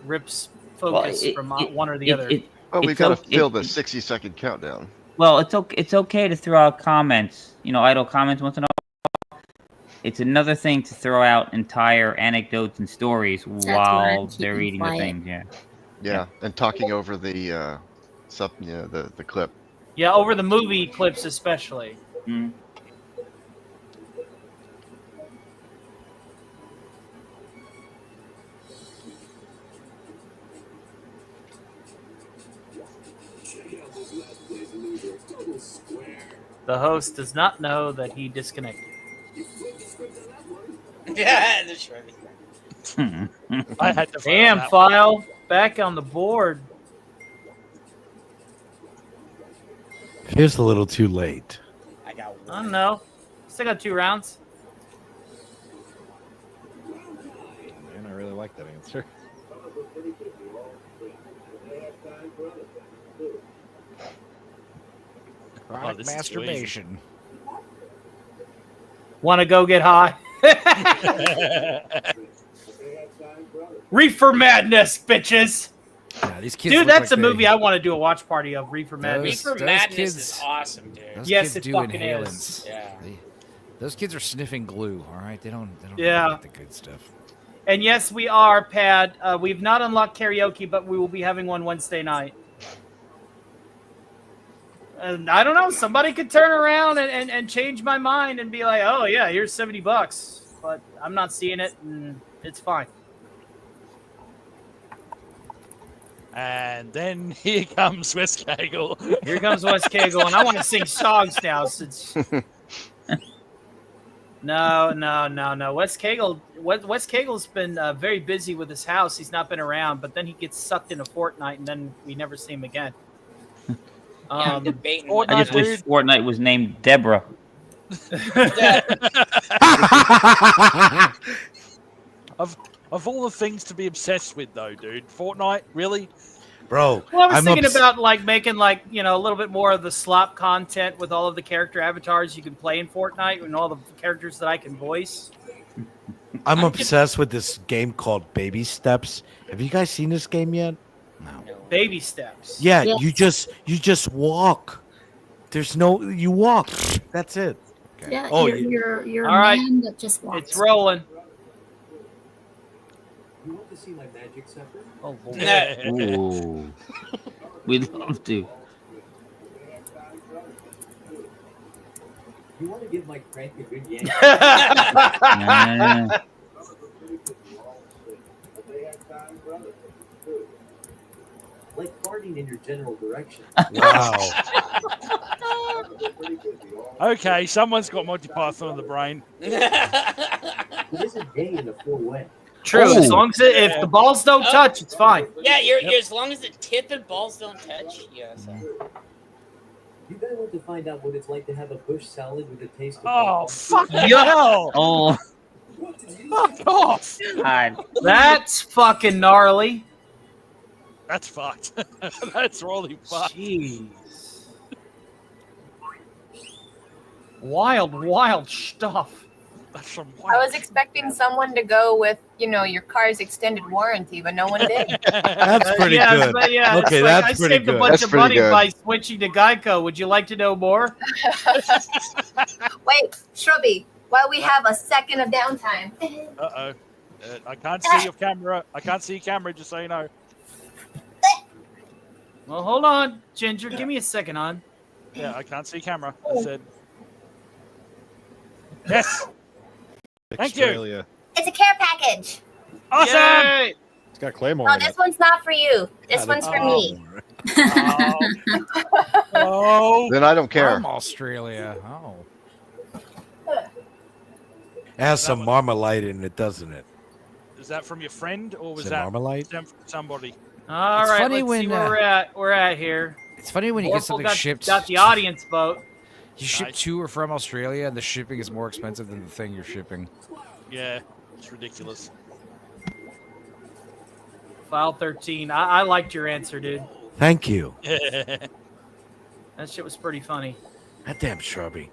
rips focus from one or the other. Well, we've it's got to okay- fill the 60-second countdown. Well, it's okay to throw out comments, idle comments once in a while. It's another thing to throw out entire anecdotes and stories why while I'm they're keeping reading the quiet. things. Yeah. Yeah, and talking over the the clip. Yeah, over the movie clips especially. Mm. The host does not know that he disconnected. Yeah, that's right. I had to Damn, that File. Back on the board. Here's a little too late. I got I don't know. Still got 2 rounds. Man, I really like that answer. Chronic this is too masturbation. Want to go get high? Reefer Madness, bitches. Yeah, these kids Dude, look that's like a movie they- I want to do a watch party of. Reefer Madness. Reefer those Madness kids- is awesome, dude. Those Yes, kids it do fucking inhalants. is. Yeah. Those kids are sniffing glue. All right, they don't Yeah. get the good stuff. And yes, we are, Pad. We've not unlocked karaoke, but we will be having one Wednesday night. And I don't know. Somebody could turn around and change my mind and be like, "Oh yeah, here's $70," but I'm not seeing it, and it's fine. And then here comes Wes Cagle. Here comes Wes Cagle, and I want to sing songs now. Since no. Wes Cagle's been very busy with his house. He's not been around, but then he gets sucked into Fortnite, and then we never see him again. I'm debating. I just wish Fortnite was named Deborah. Of all the things to be obsessed with, though, dude, Fortnite, really? Bro, Well, I was I'm thinking obs- about making a little bit more of the slop content with all of the character avatars you can play in Fortnite and all the characters that I can voice. I'm obsessed with this game called Baby Steps. Have you guys seen this game yet? Baby steps. Yeah, Yes. you just walk. There's no you walk. That's it. Yeah, Oh, you're a All right. man that just walks. It's rolling. You want to see my magic scepter? Oh, Ooh. We'd love to. You want to give my crank a good yank? Nah. Like farting in your general direction. Wow. Okay, someone's got Monty Python in the brain. It isn't gay in a full way. True. As long as if the balls don't touch, it's fine. Yeah, you're as long as the tip and balls don't touch. Yes. You guys want to find out what it's like to have a bush salad with a taste of Oh, fuck Yo. Oh, Fuck off. God. That's fucking gnarly. That's fucked. That's really fucked. Jeez. Wild stuff. That's some I was expecting someone to go with, your car's extended warranty, but no one did. That's pretty good. But yeah, Okay, it's like, that's I pretty saved good. a bunch That's of pretty money good. by switching to Geico. Would you like to know more? Wait, Shrubby, while we have a second of downtime. Uh-oh. I can't see your camera. I can't see your camera, just so you know. Well, hold on, Ginger. Give me a second, hon. Yeah, I can't see camera. I said. Yes. Thank you. Australia. It's a care package. Awesome. Yay! It's got Claymore Oh, in this it. one's not for you. This Yeah, one's for that's- me. Oh. Then I don't care. From Australia. Oh. It has some Marmalade in it, doesn't it? Is that from your friend or was Is it that Marmalade? from somebody? All It's right, funny let's see when, where we're at here. It's funny when you get Orphle something got, shipped. Got the audience vote. You ship to or from Australia, and the shipping is more expensive than the thing you're shipping. Yeah, it's ridiculous. File 13. I liked your answer, dude. Thank you. That shit was pretty funny. That damn Shrubby.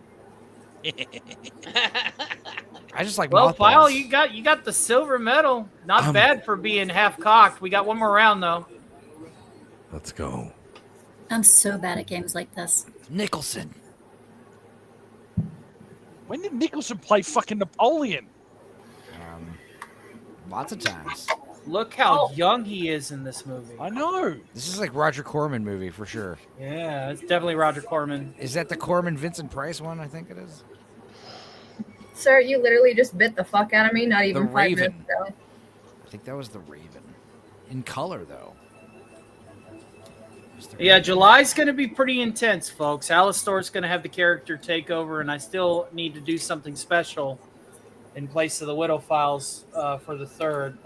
I just like Well, mothballs. File, you got the silver medal. Not bad for being half cocked. We got one more round though. Let's go. I'm so bad at games like this. Nicholson. When did Nicholson play fucking Napoleon? Lots of times. Look how young he is in this movie. I know. This is like Roger Corman movie for sure. Yeah, it's definitely Roger Corman. Is that the Corman Vincent Price one? I think it is. Sir, you literally just bit the fuck out of me, not even The 5 minutes Raven. ago. I think that was the Raven. In color though. Yeah, July's going to be pretty intense, folks. Alistor's going to have the character take over, and I still need to do something special in place of the Widow Files for the third.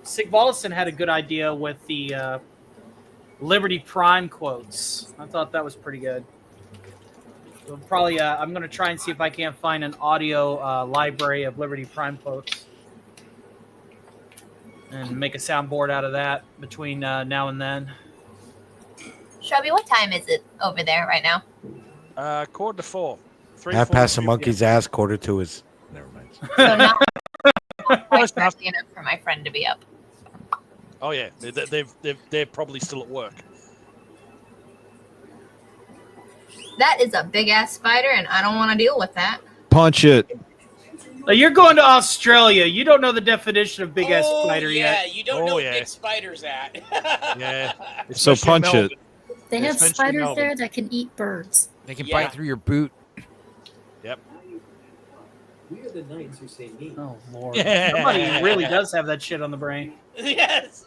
Sig Volleson had a good idea with the Liberty Prime quotes. I thought that was pretty good. We'll probably, I'm going to try and see if I can't find an audio library of Liberty Prime quotes and make a soundboard out of that between now and then. Shelby, what time is it over there right now? 4:45. Half past the monkey's ass, quarter to his. Never mind. So not quite early enough for my friend to be up. Oh yeah, they're probably still at work. That is a big ass spider, and I don't want to deal with that. Punch it. You're going to Australia. You don't know the definition of big ass spider yeah, yet. you don't know where big spiders at. Yeah. So punch it. They have Especially spiders Melbourne. there that can eat birds. They can bite through your boot. Yep. We are the knights who say me. Oh Lord! Somebody really does have that shit on the brain. Yes.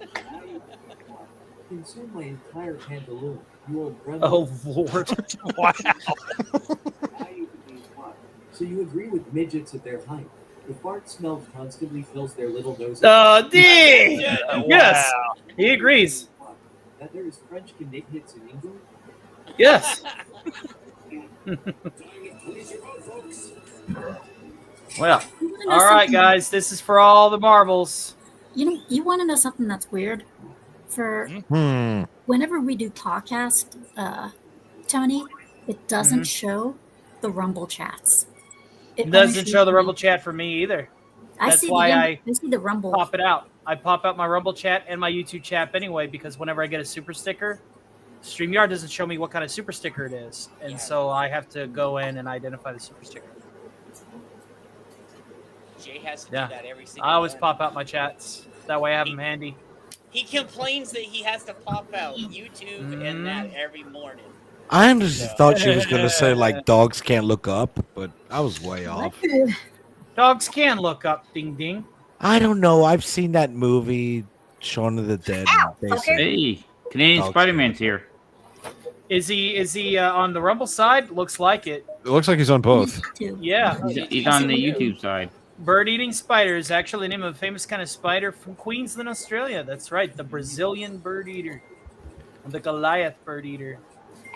Consume my entire pantaloon. You old brother. Oh Lord! Wow. So you agree with midgets at their height? The fart smell constantly fills their little noses. D. Yes, he agrees. That there is French hits in England? Yes. Well, all right, guys. This is for all the marbles. You want to know something that's weird? For whenever we do podcast, Tony, it doesn't show the Rumble chats. It doesn't show the Rumble chat for me either. That's why I see the Rumble. Pop it out. I pop out my Rumble chat and my YouTube chat anyway, because whenever I get a super sticker, StreamYard doesn't show me what kind of super sticker it is. And so I have to go in and identify the super sticker. Jay has to Yeah. do that every single I always morning. pop out my chats. That way I have them handy. He complains that he has to pop out YouTube and Mm-hmm. that every morning. I just thought she was going to say, like, dogs can't look up, but I was way off. Dogs can look up, ding ding. I don't know. I've seen that movie, Shaun of the Dead. and they say Hey, Canadian dogs Spider-Man's here. Is he on the Rumble side? Looks like it. It looks like he's on both. Yeah. He's on the YouTube side. Bird-eating spider is actually the name of a famous kind of spider from Queensland, Australia. That's right, the Brazilian bird eater, the Goliath bird eater.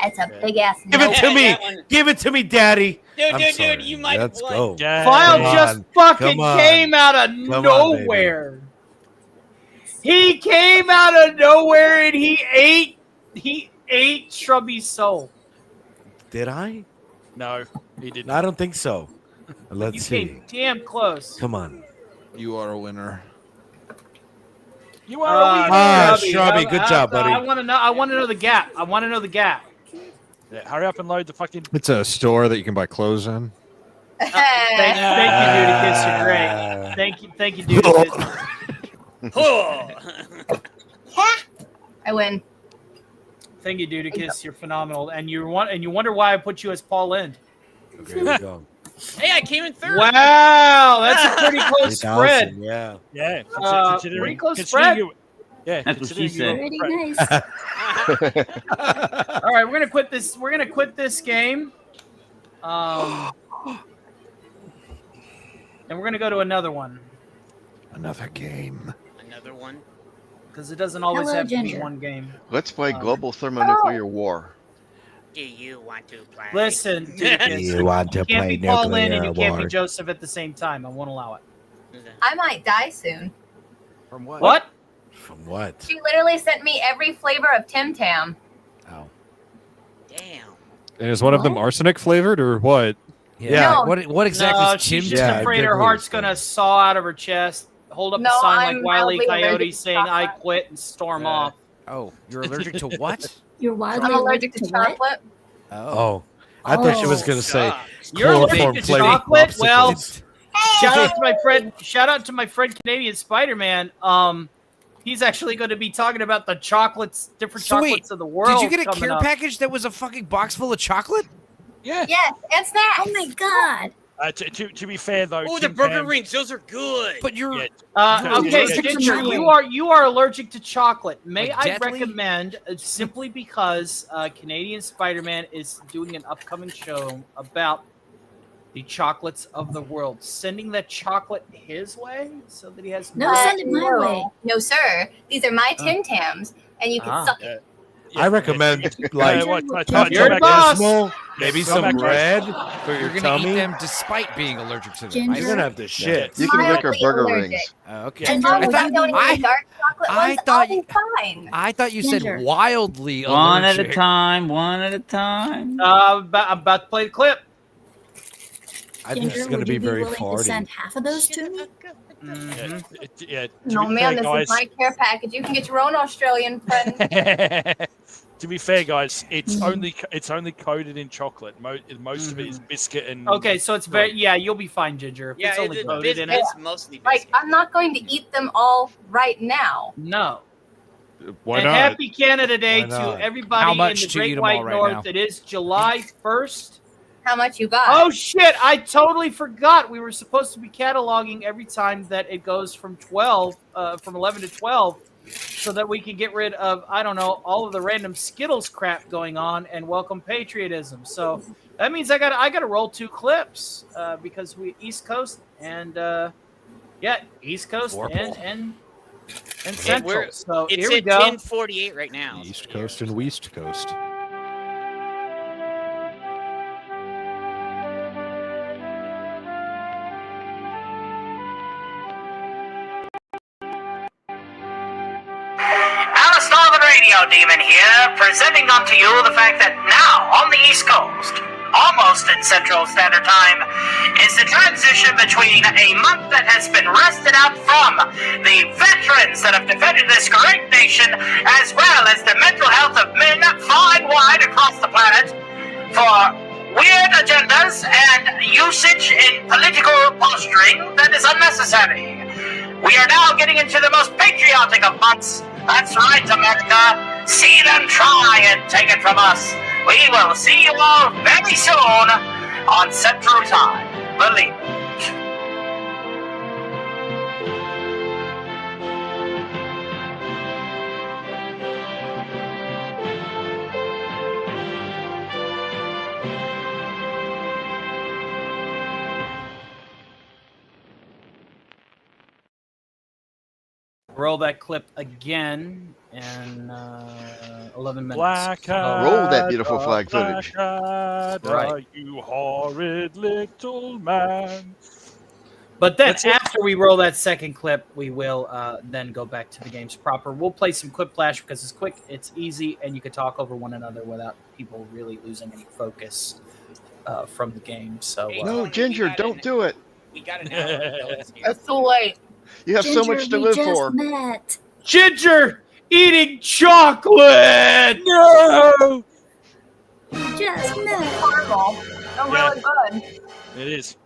That's a big ass. Give it to me. That one. Give it to me, Daddy. Dude, I'm dude, sorry. dude, you might Let's have go. won. File Come just on. fucking Come on. came out of Come on, nowhere. He came out of nowhere and he ate Shrubby's soul. Did I? No, he didn't. I don't think so. You Let's came see. damn close. Come on. You are a winner. You are a winner. Shrubby, good job, buddy. I want to know. I want to know the gap. I want to know the gap. Yeah, hurry up and load the fucking. It's a store that you can buy clothes in. Thank you, Dudicus. You're great. Thank you, Dudicus. I win. Thank you, Dudicus. You're phenomenal, and you wonder why I put you as Paul End. Okay, here we go. Hey, I came in third. Wow, that's a pretty close spread. Yeah. Yeah. Pretty close spread. Yeah, That's what she said. Pretty nice. All right, we're gonna quit this. We're gonna quit this game. And we're gonna go to another one Another game. Another one. because it doesn't always Hello, have to be Ginger. one game. Let's play global thermonuclear war. Do you want to play? Listen, Dudicus, You want to you can't play be Paul Lynn and nuclear you can't be war? Joseph at the same time. I won't allow it. I might die soon. From what? What? From what? She literally sent me every flavor of Tim Tam. Oh. Damn. And is one of them arsenic flavored or what? Yeah. No. What exactly No, is she's Tim just Yeah, afraid good her news, heart's gonna saw out of her chest, hold up No, a sign I'm like Wile E. mildly Coyote allergic to saying "I chocolate. quit" and storm Yeah. off. Oh, you're allergic to what? You're wildly I'm allergic to what? chocolate. Oh. I thought she was going to say You're allergic chloroform to flavored chocolate? Well, popsicles. shout out to my friend. Shout out to my friend Canadian Spider-Man. He's actually going to be talking about the chocolates, different So wait, chocolates of the world. Did you get a coming care up. package that was a fucking box full of chocolate? Yeah. Yes, and snacks. Oh my god. To be fair though, Oh, the Tim burger Tam- rings. Those are good. But you're Okay, Yeah, Ginger, yeah. you are allergic to chocolate. May Like I deathly? recommend simply because Canadian Spider-Man is doing an upcoming show about the chocolates of the world, sending that chocolate his way so that he has No, send it my no. way. No, sir. These are my Tim Tams, and you can suck it. I recommend like You're the boss. decimal, maybe Yeah, some go back, bread for You're your gonna eat tummy. them despite being allergic to them. Ginger. You're gonna have to shit. You can lick her Mildly burger allergic. rings. Okay. As long as I don't eat I- the dark chocolate I ones, thought I'll be fine. I thought you Ginger. said wildly One at a allergic. time. One at a time. I'm about to play the clip. I think Ginger, it's gonna would be you be very willing to farty. send half of those to me? Mhm. Yeah. No, man, this is my care package. You can get your own Australian friend. To be fair, guys, it's Mm. only coated in chocolate. Most of it is biscuit and. Okay, so it's very you'll be fine, Ginger. If Yeah, it's only coated in it. it's mostly Like, I'm not going to eat them all right now. No. Why and not? happy Canada Day Why to not? everybody How in much the to eat Great 'em all White right North. now? It is July 1st. How much you got? Oh shit! I totally forgot. We were supposed to be cataloging every time that it goes from 11 to 12, so that we can get rid of all of the random Skittles crap going on and welcome patriotism. So that means I got to roll 2 clips because we East Coast and East Coast and Central. So It's here we at go. 10:48 right now. East Coast and West Coast. Alistair the Radio Demon here, presenting unto you the fact that now, on the East Coast, almost in Central Standard Time, is the transition between a month that has been rested out from the veterans that have defended this great nation, as well as the mental health of men far and wide across the planet, for weird agendas and usage in political posturing that is unnecessary. We are now getting into the most patriotic of months. That's right, America. See them try and take it from us. We will see you all very soon on Central Time. Believe it. roll that clip again in 11 minutes. Blackadder, Roll that beautiful flag footage. Blackadder, Right. you horrid little man. But then That's it. after we roll that second clip, we will then go back to the games proper. We'll play some Quiplash because it's quick, it's easy, and you can talk over one another without people really losing any focus from the game. So No, Ginger, don't do it. We got an hour. It's too late. You have so much to live for. Met. Ginger eating chocolate. No. Just met. Horrible. They're really good. It is.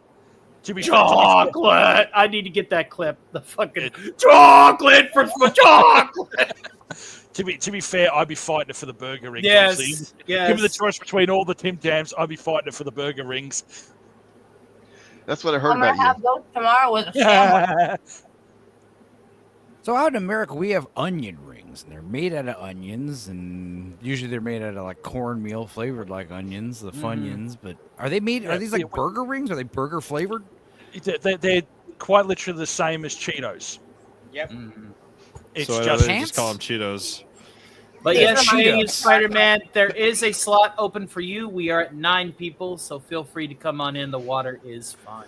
To be Chocolate. I need to get that clip. The fucking chocolate for chocolate. To be fair, I'd be fighting it for the burger rings. Yes, Honestly. yes. Given the choice between all the Tim Tams, I'd be fighting it for the burger rings. That's what I heard I'm gonna about you. have those tomorrow with a sandwich. So out in America, we have onion rings, and they're made out of onions, and usually they're made out of like cornmeal flavored like onions, the Funyuns. But are they made? Are these like burger rings? Are they burger flavored? They're quite literally the same as Cheetos. Yep. It's So just they just call them Cheetos. But Yeah, yes, Cheetos. Shane, Spider-Man, there is a slot open for you. We are at 9 people, so feel free to come on in. The water is fine.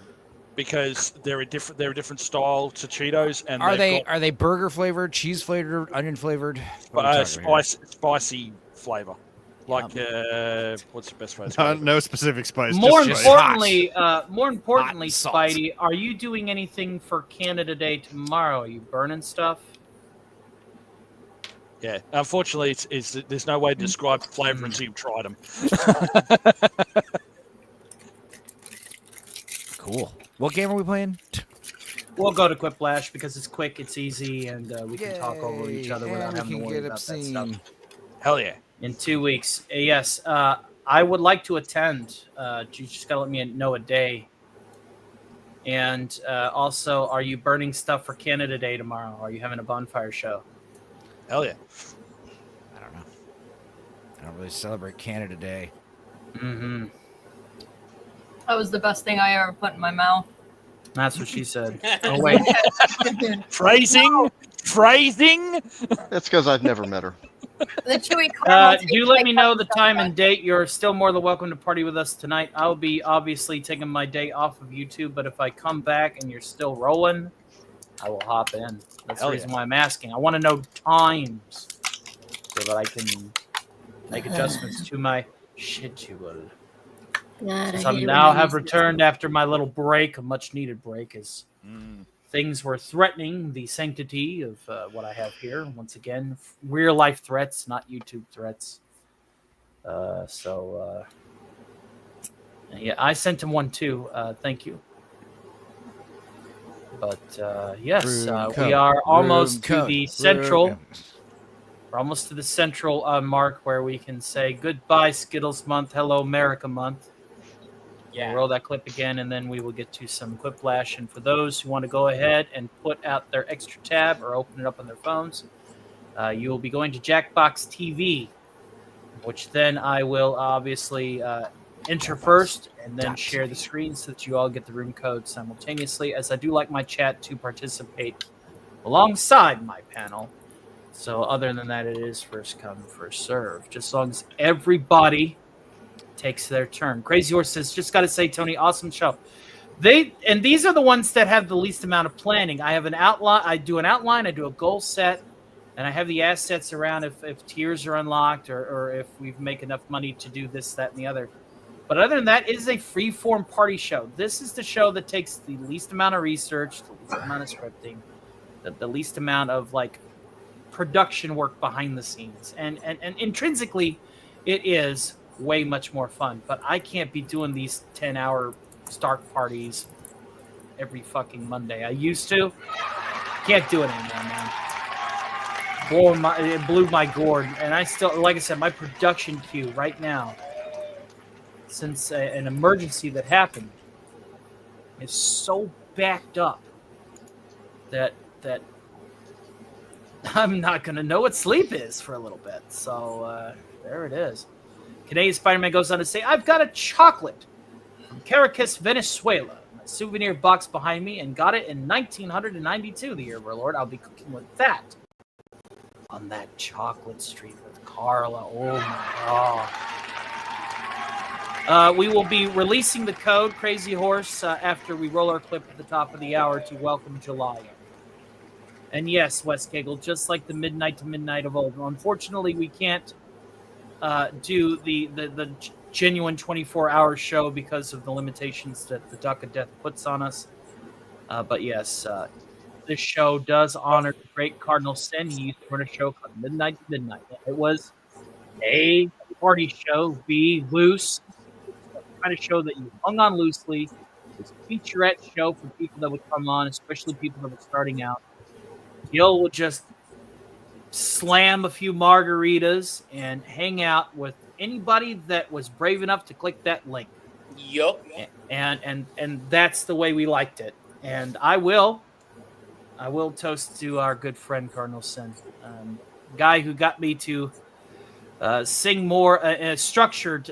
Because they're a different style to Cheetos, and Are they've they burger flavored, cheese flavored, onion flavored? got spicy flavor. Like what's the best way? to describe it? No specific spice. More just importantly, hot. salt. Spidey, are you doing anything for Canada Day tomorrow? Are you burning stuff? Yeah, unfortunately, it's there's no way to describe the flavor until you've tried them. Cool. What game are we playing? We'll go to Quiplash because it's quick, it's easy, and we can talk over each other Yay, without and we having to can worry get about that obscene. stuff. Hell yeah. In 2 weeks. Yes, I would like to attend. You just got to let me know a day. And also, are you burning stuff for Canada Day tomorrow? Are you having a bonfire show? Hell yeah. I don't know. I don't really celebrate Canada Day. Mm-hmm. That was the best thing I ever put in my mouth. That's what she said. Oh, wait. Phrasing? That's because I've never met her. The chewy caramel taste Do let like me know the stuff time like and date. You're still more than welcome to party with us tonight. I'll be obviously taking my day off of YouTube, but if I come back and you're still rolling, I will hop in. That's Hell the reason yeah. why I'm asking. I want to know times so that I can make adjustments to my schedule. God, Since I I hate it when now they have use returned after my little break, a much needed break, as things were threatening the sanctity of what I have here. Once again, real life threats, not YouTube threats. Yeah, I sent him one too. Thank you. But yes, we are almost to the central. We're almost to the central mark where we can say goodbye Skittles month, hello America month. Yeah. We'll roll that clip again, and then we will get to some Quiplash. And for those who want to go ahead and put out their extra tab or open it up on their phones, you will be going to Jackbox TV, which then I will obviously enter first and then share the screen so that you all get the room code simultaneously, as I do like my chat to participate alongside my panel. So other than that, it is first come, first serve. Just as long as everybody takes their turn. Crazy Horse says, just got to say, Tony, awesome show. These are the ones that have the least amount of planning. I have an outline. I do an outline. I do a goal set, and I have the assets around if tiers are unlocked or if we make enough money to do this, that, and the other. But other than that, it is a free-form party show. This is the show that takes the least amount of research, the least amount of scripting, the least amount of production work behind the scenes, and intrinsically, it is way much more fun. But I can't be doing these 10-hour Stark parties every fucking Monday. I used to. Can't do it anymore, man. It blew my gourd, and I still, like I said, my production queue right now, since an emergency that happened, is so backed up that I'm not gonna know what sleep is for a little bit. So there it is. Canadian Spider-Man goes on to say, I've got a chocolate from Caracas, Venezuela. My souvenir box behind me and got it in 1992, the year of our Lord. I'll be cooking with that on that chocolate street with Carla. Oh my God. We will be releasing the code Crazy Horse after we roll our clip at the top of the hour to welcome July. And yes, Wes Cagle, just like the midnight to midnight of old. Unfortunately, we can't do the genuine 24-hour show because of the limitations that the Duck of Death puts on us. But yes, this show does honor the great Cardinal Sin. He used to run a show called Midnight to Midnight. It was A, party show, B, loose, the kind of show that you hung on loosely. It was a featurette show for people that would come on, especially people that were starting out. Gil would just slam a few margaritas and hang out with anybody that was brave enough to click that link. Yup. And that's the way we liked it. And I will toast to our good friend Cardinal Sin, guy who got me to sing more structured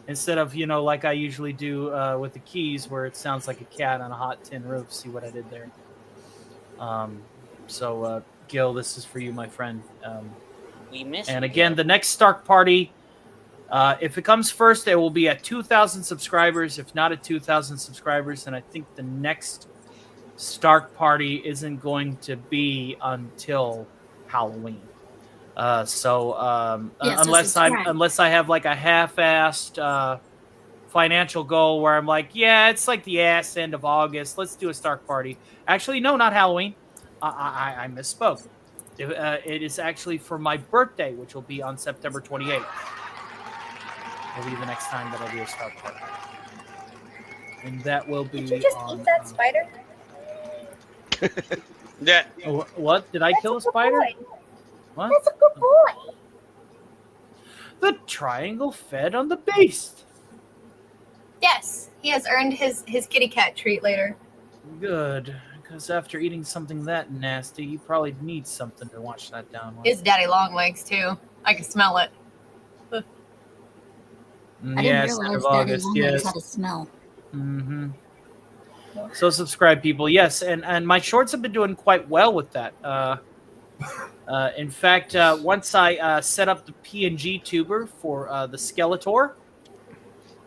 instead of like I usually do with the keys, where it sounds like a cat on a hot tin roof. See what I did there? So Gil, this is for you, my friend. We miss And you, again, Gil. the next Stark Party, if it comes first, it will be at 2,000 subscribers. If not at 2,000 subscribers, then I think the next Stark Party isn't going to be until Halloween. So unless I have like a half-assed financial goal where I'm like, yeah, it's like the ass end of August. Let's do a Stark Party. Actually, no, not Halloween. I misspoke. It is actually for my birthday, which will be on September 28th. Will be the next time that I do a Stark Party. And that will be. Did you just eat that spider? Yeah. Oh, what? Did I kill a spider? What? That's a good boy. The triangle fed on the beast. Yes, he has earned his kitty cat treat later. Good, because after eating something that nasty, you probably need something to wash that down with. His daddy long legs too. I can smell it. I didn't realize that yes. had a smell. Mm-hmm. So subscribe, people. Yes, and my shorts have been doing quite well with that. In fact, once I set up the PNG tuber for the Skeletor,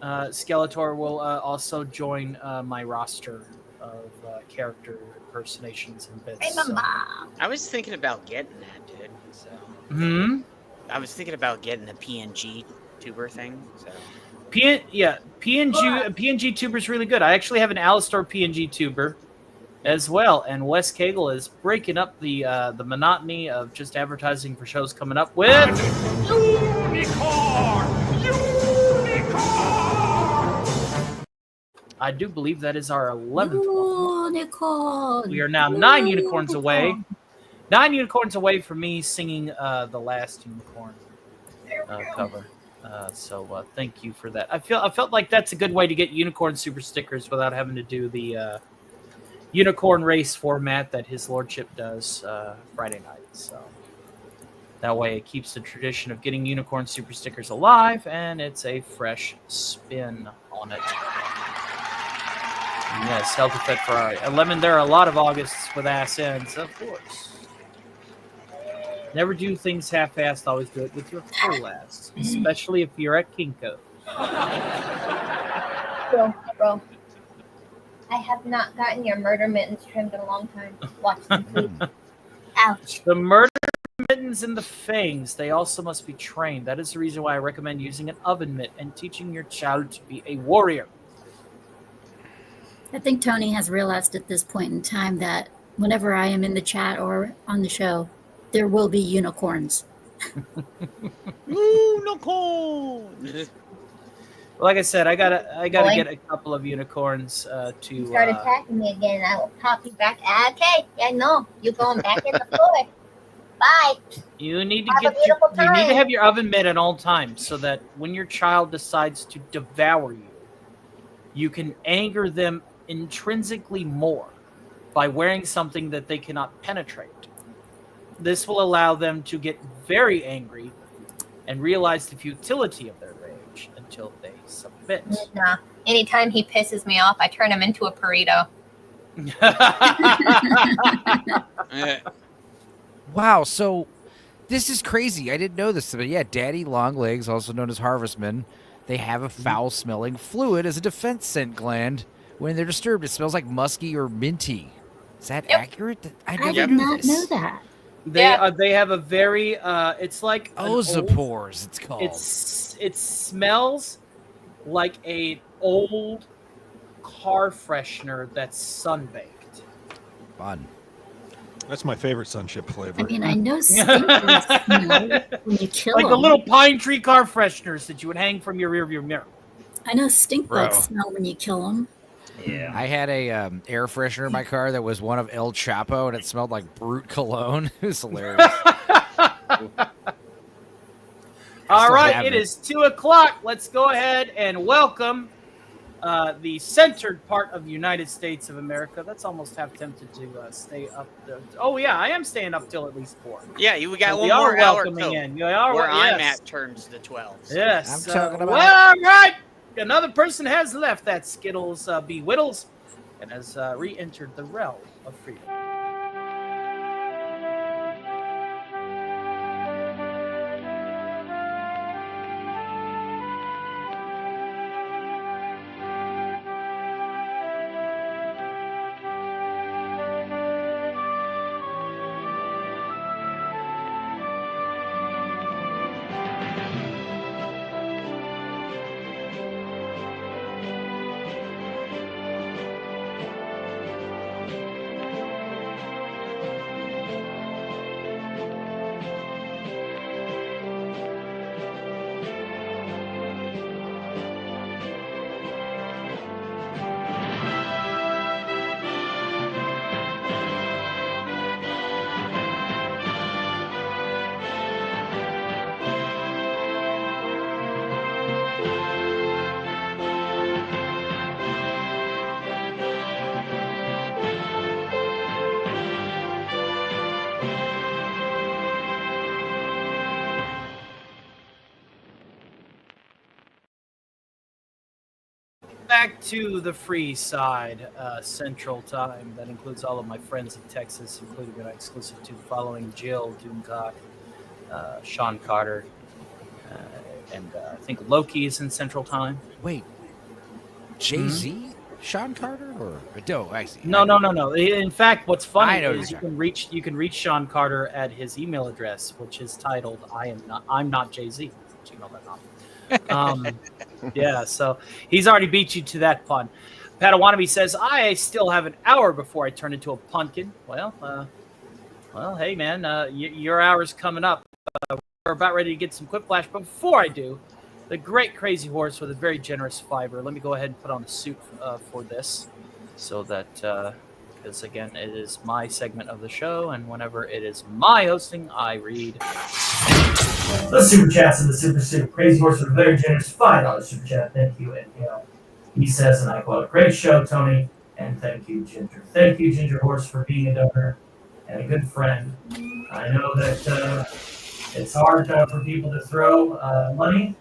Skeletor will also join my roster of character impersonations and bits. So. I was thinking about getting that, dude. So. I was thinking about getting the PNG tuber thing. So. PNG tuber is really good. I actually have an Alistar PNG tuber as well, and Wes Cagle is breaking up the monotony of just advertising for shows coming up with Unicorn. I do believe that is our 11th Unicorn. We are now 9 unicorns away. 9 unicorns away from me singing the last unicorn cover. So thank you for that. I felt like that's a good way to get unicorn super stickers without having to do the unicorn race format that his lordship does Friday night. So that way it keeps the tradition of getting unicorn super stickers alive, and it's a fresh spin on it. Yes, Healthy Fed Ferrari. Lemon, there are a lot of Augusts with ass ends, of course. Never do things half-assed, always do it with your full ass, especially if you're at Kinko. Bro. I have not gotten your murder mittens trimmed in a long time. Watch them, please. Ouch. The murder mittens and the fangs, they also must be trained. That is the reason why I recommend using an oven mitt and teaching your child to be a warrior. I think Tony has realized at this point in time that whenever I am in the chat or on the show, there will be unicorns. Unicorn! Like I said, I gotta get a couple of unicorns to You start attacking me again, I will pop you back. Okay, I know. You're going back in the floor. Bye. You need to Have a have your oven mitt at all times so that when your child decides to devour you, you can anger them intrinsically more by wearing something that they cannot penetrate. This will allow them to get very angry and realize the futility of their rage until they submit. Nah, anytime he pisses me off, I turn him into a burrito. Wow, so this is crazy. I didn't know this, but yeah, daddy long legs, also known as harvestmen, they have a foul-smelling fluid as a defense scent gland. When they're disturbed, it smells like musky or minty. Is that accurate? I never did knew not this. know that. They have a very it's like an old- Ozospores, it's called. it smells like an old car freshener that's sun-baked. Fun. That's my favorite sunship flavor. I mean, I know stinkers smell when you kill Like them. the little pine tree car fresheners that you would hang from your rearview mirror. I know stink bugs Bro. smell when you kill them. Yeah. I had a air freshener in my car that was one of El Chapo, and it smelled like Brute cologne. It was hilarious. All still right, have it it. is 2:00. Let's go ahead and welcome the centered part of the United States of America. That's almost half tempted to stay up. Oh yeah, I am staying up till at least 4. Yeah, we got So one we are more hour welcoming till in. We are, where I'm yes. at turns to 12. Yes. I'm talking about well, all right. Another person has left that Skittles B. Whittles and has re-entered the realm of freedom. Back to the free side, Central Time. That includes all of my friends in Texas, including an exclusive to the following: Jill Doomcock, Sean Carter, and I think Loki is in Central Time. Wait, Jay-Z? Sean Carter? Or no, actually. No. In fact, what's funny I know is you're you can reach Sean Carter at his email address, which is titled I'm not Jay-Z. gmail.com. Yeah, so he's already beat you to that pun. Padawannabe says, I still have an hour before I turn into a pumpkin. Well, hey, man, your hour's coming up. We're about ready to get some Quick Flash, but before I do, the great Crazy Horse with a very generous fiber. Let me go ahead and put on a suit for this so that, because again, it is my segment of the show, and whenever it is my hosting, I read the super chats and the super soup. Crazy Horse with a very generous $5 super chat. Thank you. And he says, and I quote, "Great show, Tony." And thank you, Ginger. Thank you, Ginger Horse, for being a donor and a good friend. I know that it's hard for people to throw money,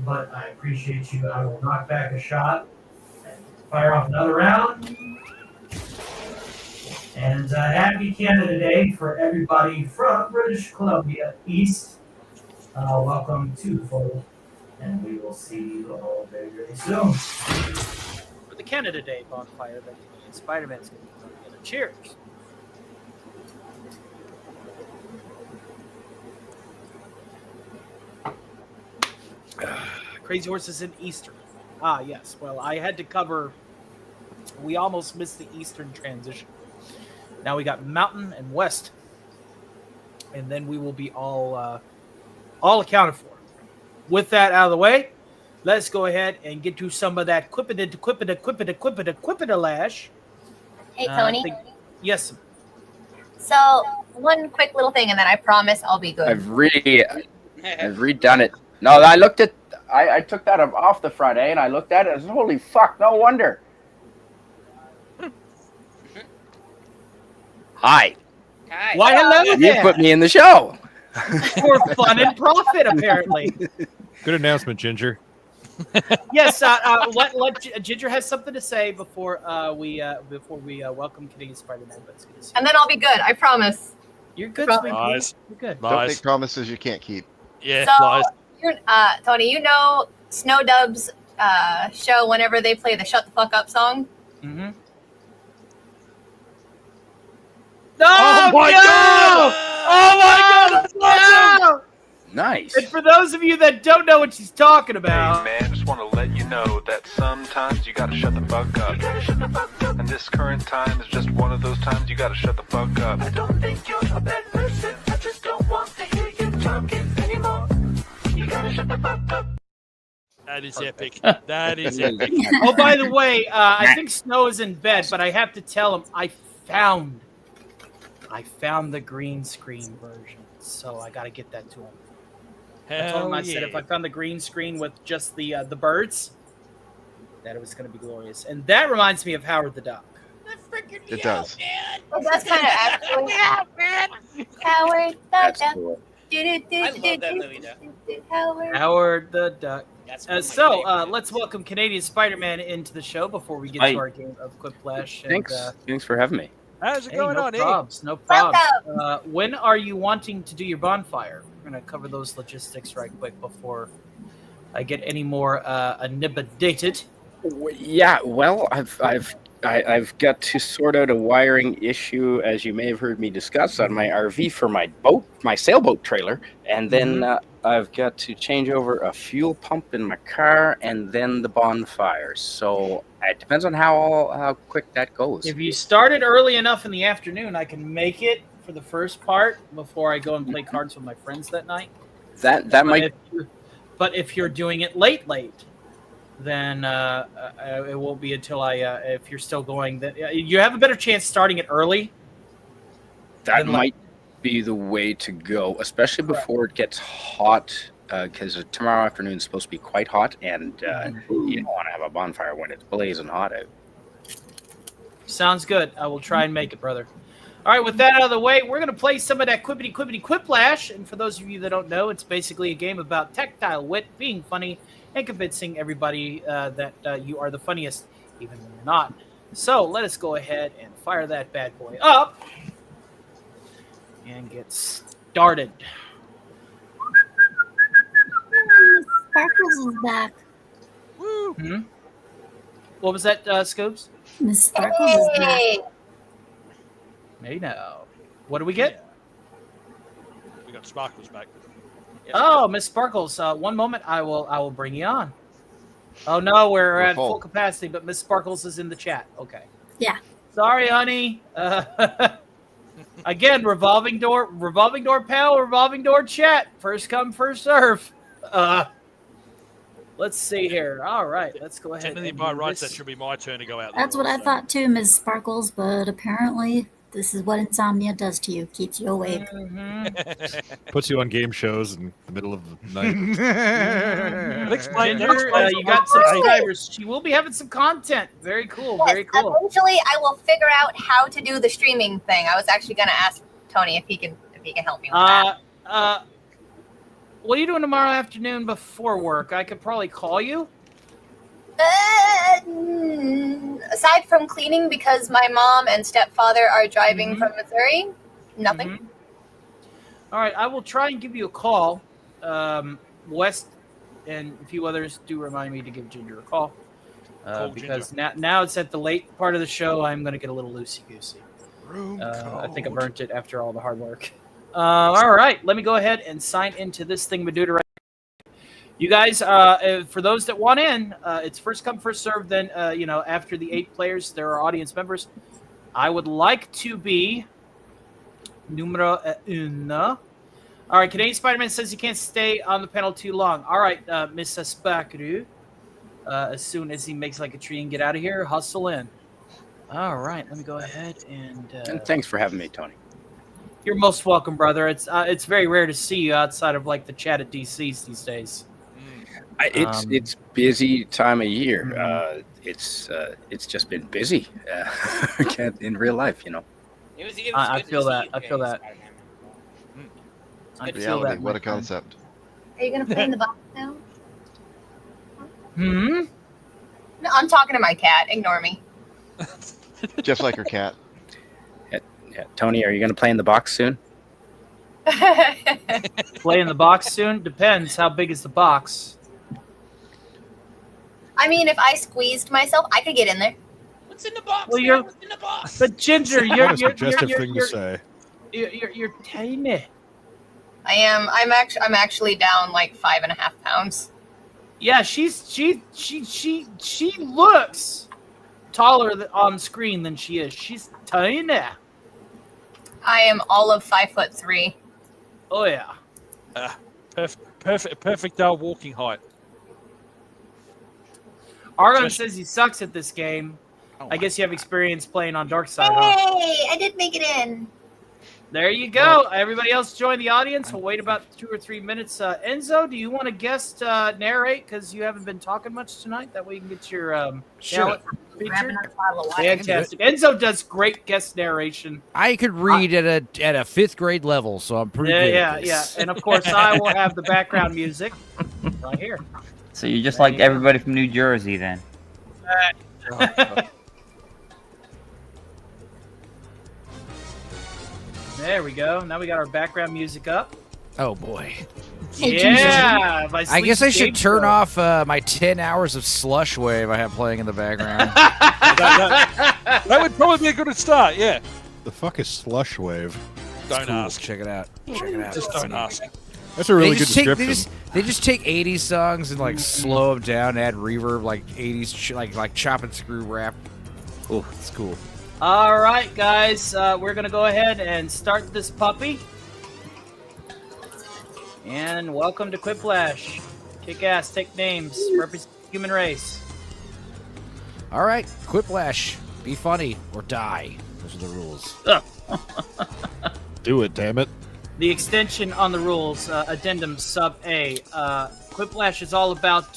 but I appreciate you. I will knock back a shot and fire off another round. And happy Canada Day for everybody from British Columbia East. Welcome to the fold, and we will see you all very, very soon. for the Canada Day bonfire that Spider-Man's going to put together. Cheers. Crazy Horses in Eastern. Ah, yes. Well, I had to cover. We almost missed the Eastern transition. Now we got Mountain and West, and then we will be all accounted for. With that out of the way, let's go ahead and get to some of that quipita-lash. Hey, Tony. Yes. So, one quick little thing, and then I promise I'll be good. I've redone it. No, I looked at. I took that off the front, and I looked at it. I said, "Holy fuck! No wonder." Hi. Why, hello You there. put me in the show. For fun and profit, apparently. Good announcement, Ginger. Yes, Ginger has something to say before we welcome Canadian Spider-Man. But it's good to see you. And then I'll be good. I promise. You're good, Promise. sweet pea. You're good. Don't make promises you can't keep. Yeah, So, Tony, you know Snow Dub's show whenever they play the "Shut the Fuck Up" song. Mm-hmm. Oh my god! Oh my god! That's awesome! Nice. And for those of you that don't know what she's talking about, Hey man, just want to let you know that sometimes you gotta shut the fuck up. And this current time is just one of those times you gotta shut the fuck up. I don't think you're a bad person. I just don't want to hear you talking anymore. You gotta shut the fuck up. That is epic. That is epic. Oh, by the way, I think Snow is in bed, but I have to tell him I found the green screen version, so I got to get that to him. I told him, I said if I found the green screen with just the birds, that it was going to be glorious. And that reminds me of Howard the Duck. It does. Well, that's kind of actually Howard the That's Duck. cool. I love that movie, though. Howard the Duck. That's one of my So favorites. let's welcome Canadian Spider-Man into the show before we get Hi. to our game of Quick Flash. And, Thanks for having me. How's it hey, going no on, probs, no probs. When are you wanting to do your bonfire? We're going to cover those logistics right quick before I get any more intimidated. Yeah, well, I've got to sort out a wiring issue, as you may have heard me discuss, on my RV for my sailboat trailer, and then I've got to change over a fuel pump in my car, and then the bonfire. So it depends on how quick that goes. If you started early enough in the afternoon, I can make it for the first part before I go and play cards with my friends that night. That might. But if you're doing it late, then it won't be until if you're still going, that you have a better chance starting it early. That might be the way to go, especially before it gets hot, because tomorrow afternoon is supposed to be quite hot, and you don't want to have a bonfire when it's blazing hot out. Sounds good. I will try and make it, brother. All right, with that out of the way, we're going to play some of that Quippity Quiplash. And for those of you that don't know, it's basically a game about tactile wit, being funny, and convincing everybody that you are the funniest, even when you're not. So let us go ahead and fire that bad boy up and get started. Sparkles is back. Woo! What was that, Scoops? Miss Sparkles is back. Hey now. What do we get? We got Sparkles back. Oh, Miss Sparkles. One moment. I will bring you on. Oh no, we're at full capacity, but Miss Sparkles is in the chat. Okay. Yeah. Sorry, honey. Again, revolving door panel, revolving door chat. First come, first serve. Let's see here. All right, let's go ahead. Technically, by rights, that should be my turn to go out. That's what I thought too, Ms. Sparkles, but apparently this is what insomnia does to you. Keeps you awake. Puts you on game shows in the middle of the night. Ginger, you got subscribers. She will be having some content. Very cool. Yes, Very cool. Eventually, I will figure out how to do the streaming thing. I was actually going to ask Tony if he can help me with that. What are you doing tomorrow afternoon before work? I could probably call you. Aside from cleaning, because my mom and stepfather are driving from Missouri, nothing. All right, I will try and give you a call. West and a few others do remind me to give Ginger a call. Because now it's at the late part of the show. I'm going to get a little loosey-goosey. I think I've earned it after all the hard work. All right, let me go ahead and sign into this thingamadoodle right now. You guys, for those that want in, it's first come, first serve. Then, after the 8 players, there are audience members. I would like to be numero uno. All right, Canadian Spider-Man says he can't stay on the panel too long. All right, Miss Spakaru, as soon as he makes like a tree and get out of here, hustle in. All right, let me go ahead and thanks for having me, Tony. You're most welcome, brother. It's very rare to see you outside of like the chat at DC's these days. It's busy time of year. It's just been busy in real life, you know. I feel that. I feel that. Reality, what a concept. Are you going to play in the box now? No, I'm talking to my cat. Ignore me. Just like her cat. Yeah, Tony, are you going to play in the box soon? Play in the box soon? Depends. How big is the box? I mean, if I squeezed myself, I could get in there. What's in the box? Well, man? What's in the box? But Ginger, What you're a suggestive thing to say. You're tiny. I am. I'm actually down like 5.5 pounds. Yeah, she looks taller on screen than she is. She's tiny. I am all of 5'3". Oh yeah. Perfect walking height. Argon says he sucks at this game. I guess you have experience playing on Dark Side. Hey, I did make it in. There you go. Everybody else join the audience. We'll wait about 2 or 3 minutes. Enzo, do you want to guest narrate? Because you haven't been talking much tonight. That way you can get your talent featured. Fantastic. Enzo does great guest narration. I could read at a 5th grade level, so I'm pretty good at Yeah. this. And of course, I will have the background music right here. So you're just like everybody from New Jersey then. There we go. Now we got our background music up. Oh boy. Yeah. I guess I should turn off my 10 hours of slush wave I have playing in the background. That would probably be a good start, yeah. The fuck is slush wave? Don't ask. Check it out. Check it out. Just don't ask. That's a really good description. They just take 80s songs and like slow them down, add reverb, like 80s, like chop and screw rap. Oh, it's cool. All right, guys, we're gonna go ahead and start this puppy. And welcome to Quiplash. Kick ass, take names, represent the human race. All right, Quiplash. Be funny or die. Those are the rules. Do it, damn it. The extension on the rules, addendum sub A. Quiplash is all about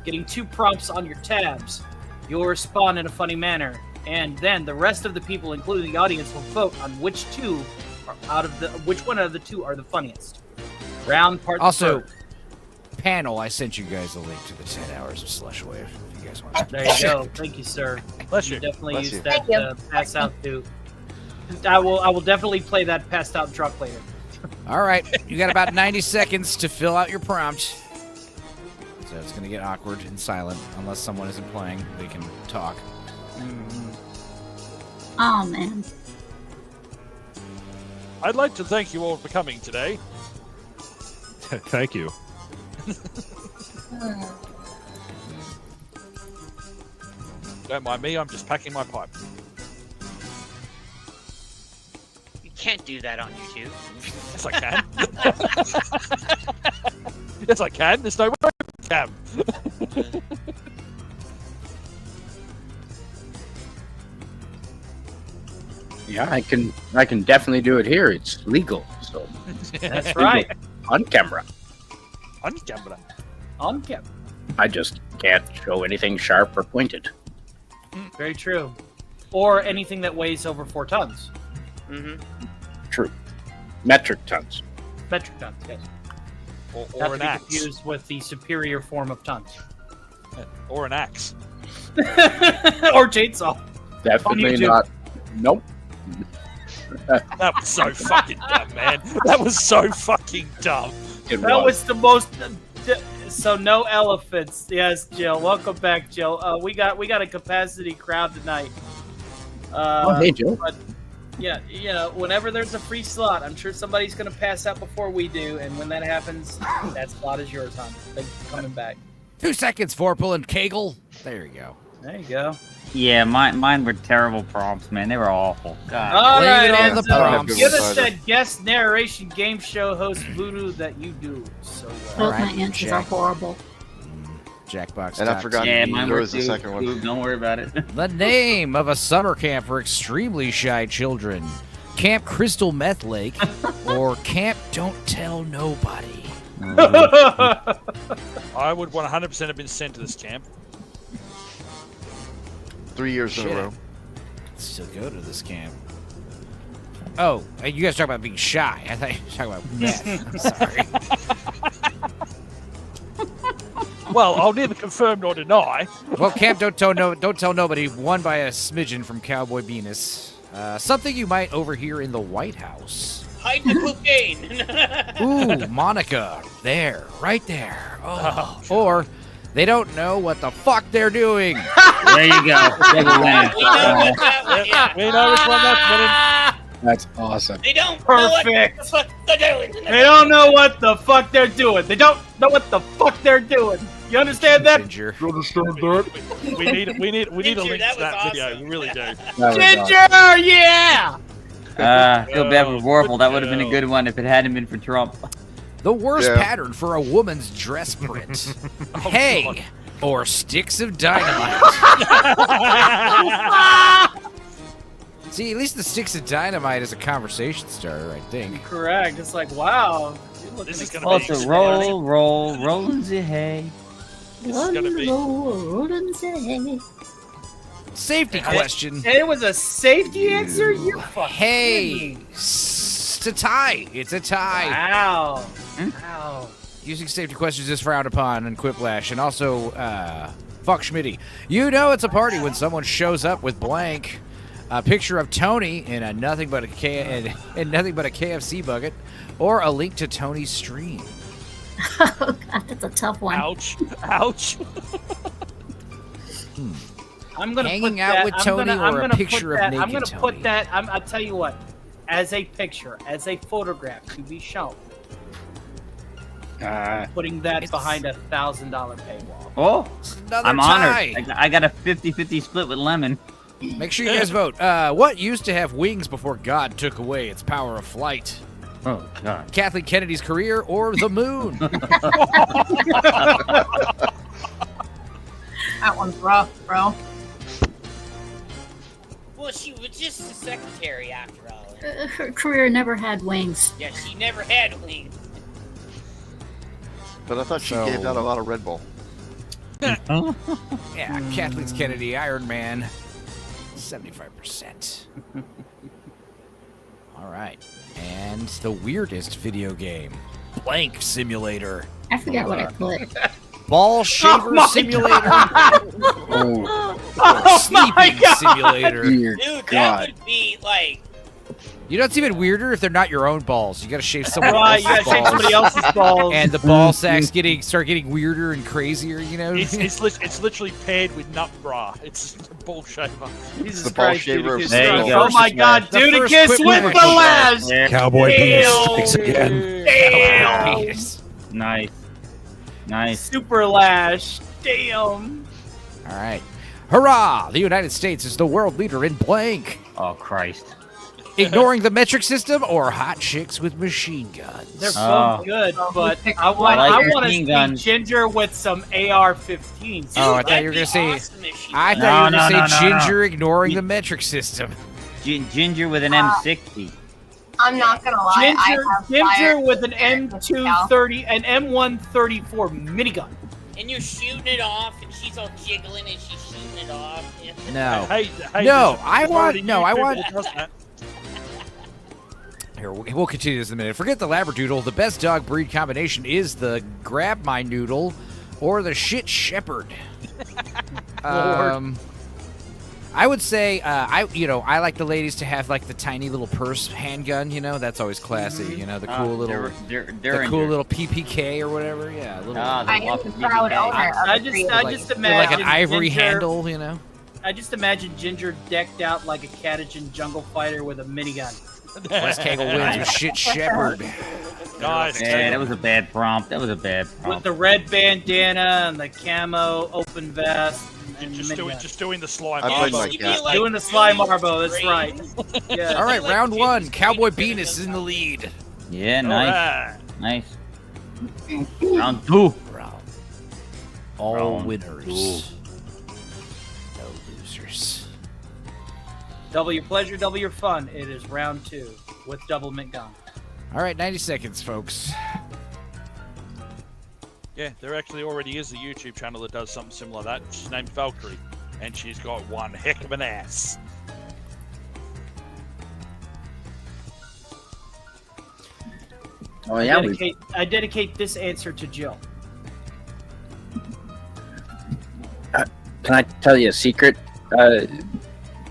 getting 2 prompts on your tabs. You'll respond in a funny manner, and then the rest of the people, including the audience, will vote on which one out of the 2 are the funniest. Round part. Also, panel, I sent you guys a link to the 10 hours of slush wave. If you guys want to. There you go. Thank you, sir. Bless you. Definitely Bless use you. that to pass out to. I will definitely play that passed out drunk later. All right, you got about 90 seconds to fill out your prompt. So it's going to get awkward and silent unless someone isn't playing. They can talk. Oh man. I'd like to thank you all for coming today. Thank you. Don't mind me, I'm just packing my pipe. You can't do that on YouTube. Yes, I can. Yes, I can. There's no way I can. Yeah, I can definitely do it here. It's legal, so That's right. on camera. On camera. On camera. I just can't show anything sharp or pointed. Very true. Or anything that weighs over 4 tons. Mm-hmm. True. Metric tons. Metric tons, yes. Or Not an to be axe. confused with the superior form of tons. Or an axe. Or chainsaw. Definitely YouTube. not. Nope. That was so fucking dumb, man. That was so fucking dumb. It That was the most. So no elephants. Yes, Jill. Welcome back, Jill. We got a capacity crowd tonight. Hey, Jill. But yeah, you know, whenever there's a free slot, I'm sure somebody's gonna pass out before we do, and when that happens, that slot is yours, hon. Thank you for coming back. 2 seconds, Vorpal and Kegel. There you go. There you go. Yeah, mine were terrible prompts, man. They were awful. God. All Blame right, it on the Enzo, prompts. give us that guest narration game show host voodoo that you do. So Both Alright, my answers are Jack. horrible. Jackbox. And I forgot Yeah, there mine were was the too. second one. Don't worry about it. The name of a summer camp for extremely shy children. Camp Crystal Meth Lake or Camp Don't Tell Nobody. I would 100% have been sent to this camp. 3 years in Shit. a row. Still go to this camp. Oh, you guys talk about being shy. I thought you were talking about meth. I'm sorry. Well, I'll neither confirm nor deny. Well, Camp, don't tell nobody. Won by a smidgen from Cowboy Venus. Something you might overhear in the White House. Hide the cocaine. Ooh, Monica. There. Right there. Oh. Or they don't know what the fuck they're doing. There you go. We know what that one, yeah. We know which one that's winning. That's awesome. They don't know what the Perfect. fuck they're doing. They don't know what the fuck they're doing. They don't know what the fuck they're doing. You understand that? Ginger. You understand that? We need a link Ginger, to that that was video. awesome. We really do. Ginger, yeah. Feel bad for Warple. That would have been a good one if it hadn't been for Trump. The worst Yeah. pattern for a woman's dress print. Hay or sticks of dynamite. See, at least the sticks of dynamite is a conversation starter, I think. Correct. It's like, wow. This is gonna Also, be roll in the hay. This is gonna be. Safety question. And it was a safety answer? You fucking Hey, it's a tie. It's a tie. Wow. Wow. Using safety questions is frowned upon in Quiplash. And also, fuck Schmitty. You know it's a party when someone shows up with blank. A picture of Tony in a nothing but a KFC bucket, or a link to Tony's stream. Oh God, that's a tough one. Ouch! Ouch! I'm gonna Hanging put out that, with I'm Tony gonna, or I'm a gonna picture put of that, naked I'm gonna Tony? put that. I'll tell you what. As a picture, as a photograph to be shown. Putting that behind a $1,000 paywall. Oh, Another I'm tie. honored. I got a 50-50 split with Lemon. Make sure you guys vote. What used to have wings before God took away its power of flight? Oh, God. Kathleen Kennedy's career or the moon? That one's rough, bro. Well, she was just a secretary after all. Her career never had wings. Yeah, she never had wings. But I thought she So- gave out a lot of Red Bull. Yeah, Kathleen Kennedy, Iron Man, 75%. All right. And the weirdest video game, Blank Simulator. I forgot what I put. Ball Shaver my Simulator. Oh, Sleeping Simulator. dear Dude, God. that would be like. You know what's even weirder? If they're not your own balls. You gotta shave someone Right, else's you gotta shave balls. somebody else's balls. And the ball sacks start getting weirder and crazier, you know? It's literally paired with nut bra. It's a ball shaver. Jesus The ball Christ, shaver of Dudicus. There you Skull. go. Oh my God, The first Dudicus quick with movie. the lash. There. Cowboy Damn. Beast strikes again. Damn. Penis. Nice. Nice. Super lash. Damn. All right. Hurrah! The United States is the world leader in blank. Oh, Christ. Ignoring the metric system or hot chicks with machine guns? They're Oh. both good, but pick I want I like to machine see guns. Ginger with some AR-15s. Oh, I Dude, thought you were gonna that'd say. be awesome if she I was. thought you were No, gonna no, say no, no, no. Ginger ignoring the metric system. Ginger with an M60. I'm not gonna lie. Ginger, I have Ginger fired with an with M230, an M134 minigun. And you're shooting it off, and she's all jiggling as she's shooting it off. Yeah. No. Hey, No, there's I want- already no, I YouTube want- that does that. Here, we'll continue this in a minute. Forget the Labradoodle. The best dog breed combination is the Grab My Noodle or the Shit Shepherd. I would say, I like the ladies to have like the tiny little purse handgun. You know, that's always classy. You know, the cool little, the cool little PPK or whatever. Yeah, a little, the I am walking proud PPK. owner of I a just creative- imagine with like an ivory Ginger, handle. You know. I just imagine Ginger decked out like a Catagen jungle fighter with a minigun. Les Cagle wins with Shit Shepherd. Nice. Yeah, that was a bad prompt. That was a bad With prompt. the red bandana and the camo open vest. And Just the doing, minigun. just doing the slime. I played Marbo. my She'd be cat. like Doing the slime really marbo, that's right. great. Yeah. All right, Like round Ginger's one. great Cowboy if it Venus does is in the lead. Yeah, All nice. right. Nice. Round two. All Round winners. No losers. Double your pleasure, double your fun. It is round 2 with double mint gum. All right, 90 seconds, folks. Yeah, there actually already is a YouTube channel that does something similar to that. She's named Valkyrie, and she's got one heck of an ass. Oh yeah, I dedicate this answer to Jill. can I tell you a secret,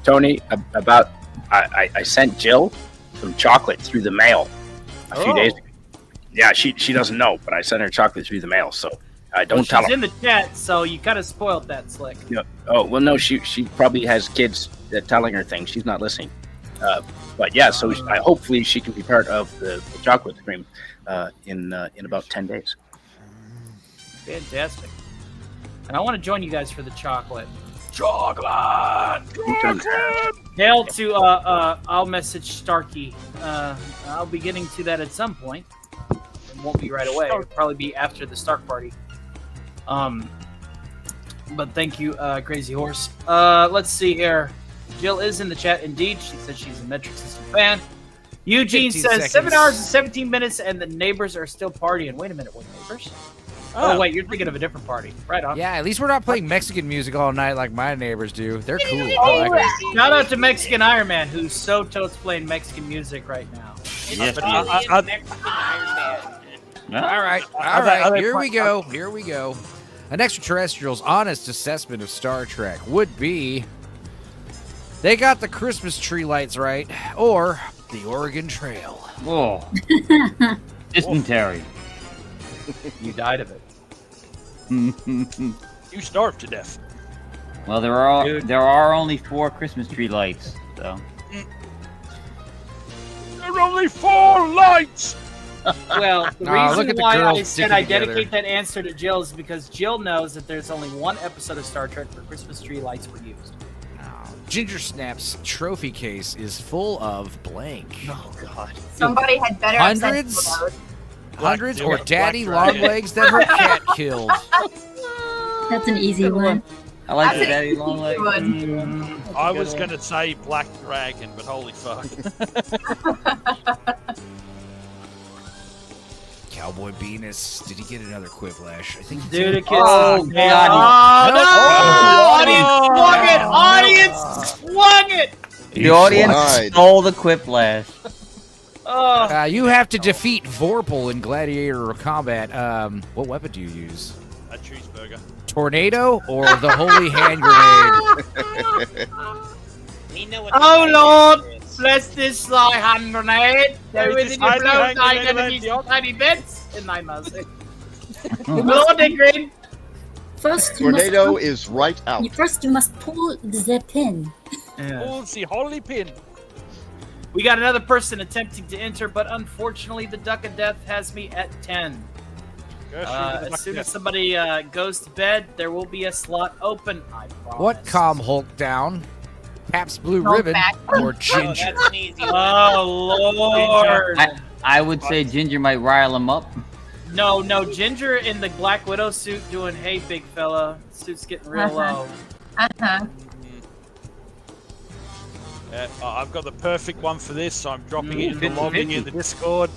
Tony? About I sent Jill some chocolate through the mail a few days ago. Yeah, she doesn't know, but I sent her chocolate through the mail, so don't tell her. She's in the chat, so you kind of spoiled that, Slick. No, oh well, no, she probably has kids telling her things. She's not listening. But yeah, so hopefully she can be part of the chocolate stream in about 10 days. Fantastic. And I want to join you guys for the chocolate. Chocolate! Hail to I'll message Starkey. I'll be getting to that at some point. It won't be right away. It'll probably be after the Stark party. But thank you, Crazy Horse. Let's see here. Jill is in the chat indeed. She says she's a Metric System fan. Eugene says 7 seconds. hours and 17 minutes and the neighbors are still partying. Wait a minute, what neighbors? Oh, wait, you're thinking of a different party. Right on. Yeah, at least we're not playing Mexican music all night like my neighbors do. They're cool. I like it. Shout out to Mexican Iron Man, who's so totes playing Mexican music right now. All right. Here we go. An extraterrestrial's honest assessment of Star Trek would be they got the Christmas tree lights right, or the Oregon Trail. Oh, dysentery. You died of it. You starved to death. Well, there are only 4 Christmas tree lights, so. There are only 4 lights. Well, the Nah, look reason at the why girls I said sticking I together. dedicate that answer to Jill is because Jill knows that there's only one episode of Star Trek where Christmas tree lights were used. Ginger Snap's trophy case is full of blank. Oh God! Somebody had better Hundreds or daddy long legs that her cat killed. That's an easy one. I like That's the an daddy long easy leg. one. I was going to say Black Dragon, but holy fuck. Cowboy Venus, did he get another quiplash? I think he Dude, did. it gets Audience swung it! The audience stole the quiplash. You have to defeat Vorpal in Gladiator combat. What weapon do you use? A cheeseburger. Tornado or the Holy Hand Grenade? Oh Lord, bless this thy hand grenade. There within your blow thine enemies in tiny bits in thy mercy. Lord Ingrid. First, you Tornado must is right out. First, you must pull the pin. Oh, the holy pin. We got another person attempting to enter, but unfortunately the Duck of Death has me at 10. As soon as somebody goes to bed, there will be a slot open, I promise. What calm Hulk down? Pabst Blue Ribbon or Ginger? Oh, Lord. I would say Ginger might rile him up. No, Ginger in the Black Widow suit doing, hey, big fella. Suit's getting real low. I've got the perfect one for this, so I'm dropping it in the logging in the Discord.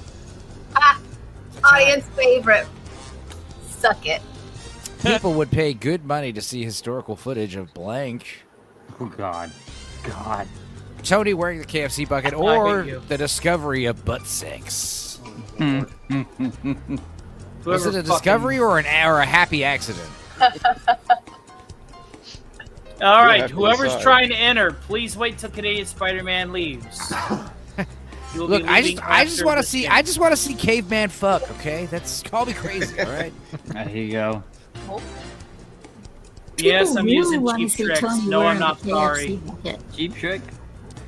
Audience favorite. Suck it. People would pay good money to see historical footage of blank. Oh, God. Tony wearing the KFC bucket or the discovery of butt sex. Was it a discovery or a happy accident? All right, whoever's trying to enter, please wait till Canadian Spider-Man leaves. Look, I just want to see. I just want to see caveman fuck. Okay, that's call me crazy. All right. Here you go. Yes, I'm really using wanna Cheap see Tricks. Tony No, I'm wearing not the sorry. KFC bucket. Cheap Trick.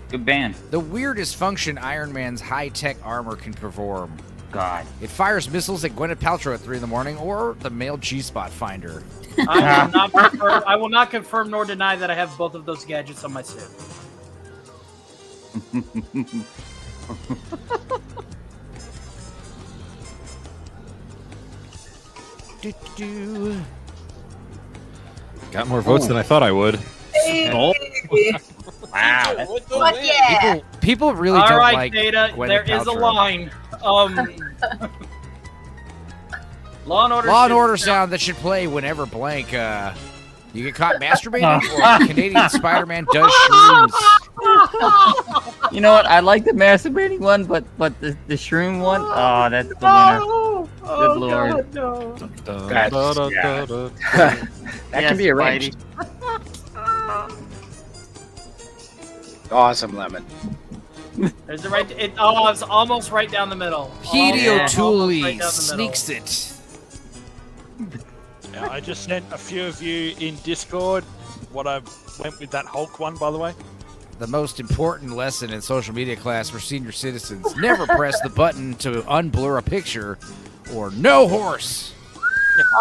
Good band. The weirdest function Iron Man's high-tech armor can perform. God. It fires missiles at Gwyneth Paltrow at 3 in the morning, or the male G-spot finder. I will not confirm nor deny that I have both of those gadgets on my suit. Got more votes than I thought I would. Wow. Fuck yeah. People really All don't right, like Data, Gwyneth there is a Paltrow. line. Law and Order. Law and Order sound that should play whenever blank. You get caught masturbating, or Canadian Spider-Man does shrooms. You know what? I like the masturbating one, but the shroom one. Oh, that's the winner. Good lord. No. That can be arranged. Awesome lemon. There's the right. Oh, it's almost right down the middle. Hideo Almost Thule right down the sneaks it. Now, I just sent a few of you in Discord what I went with that Hulk one, by the way. The most important lesson in social media class for senior citizens: never press the button to unblur a picture, or no horse.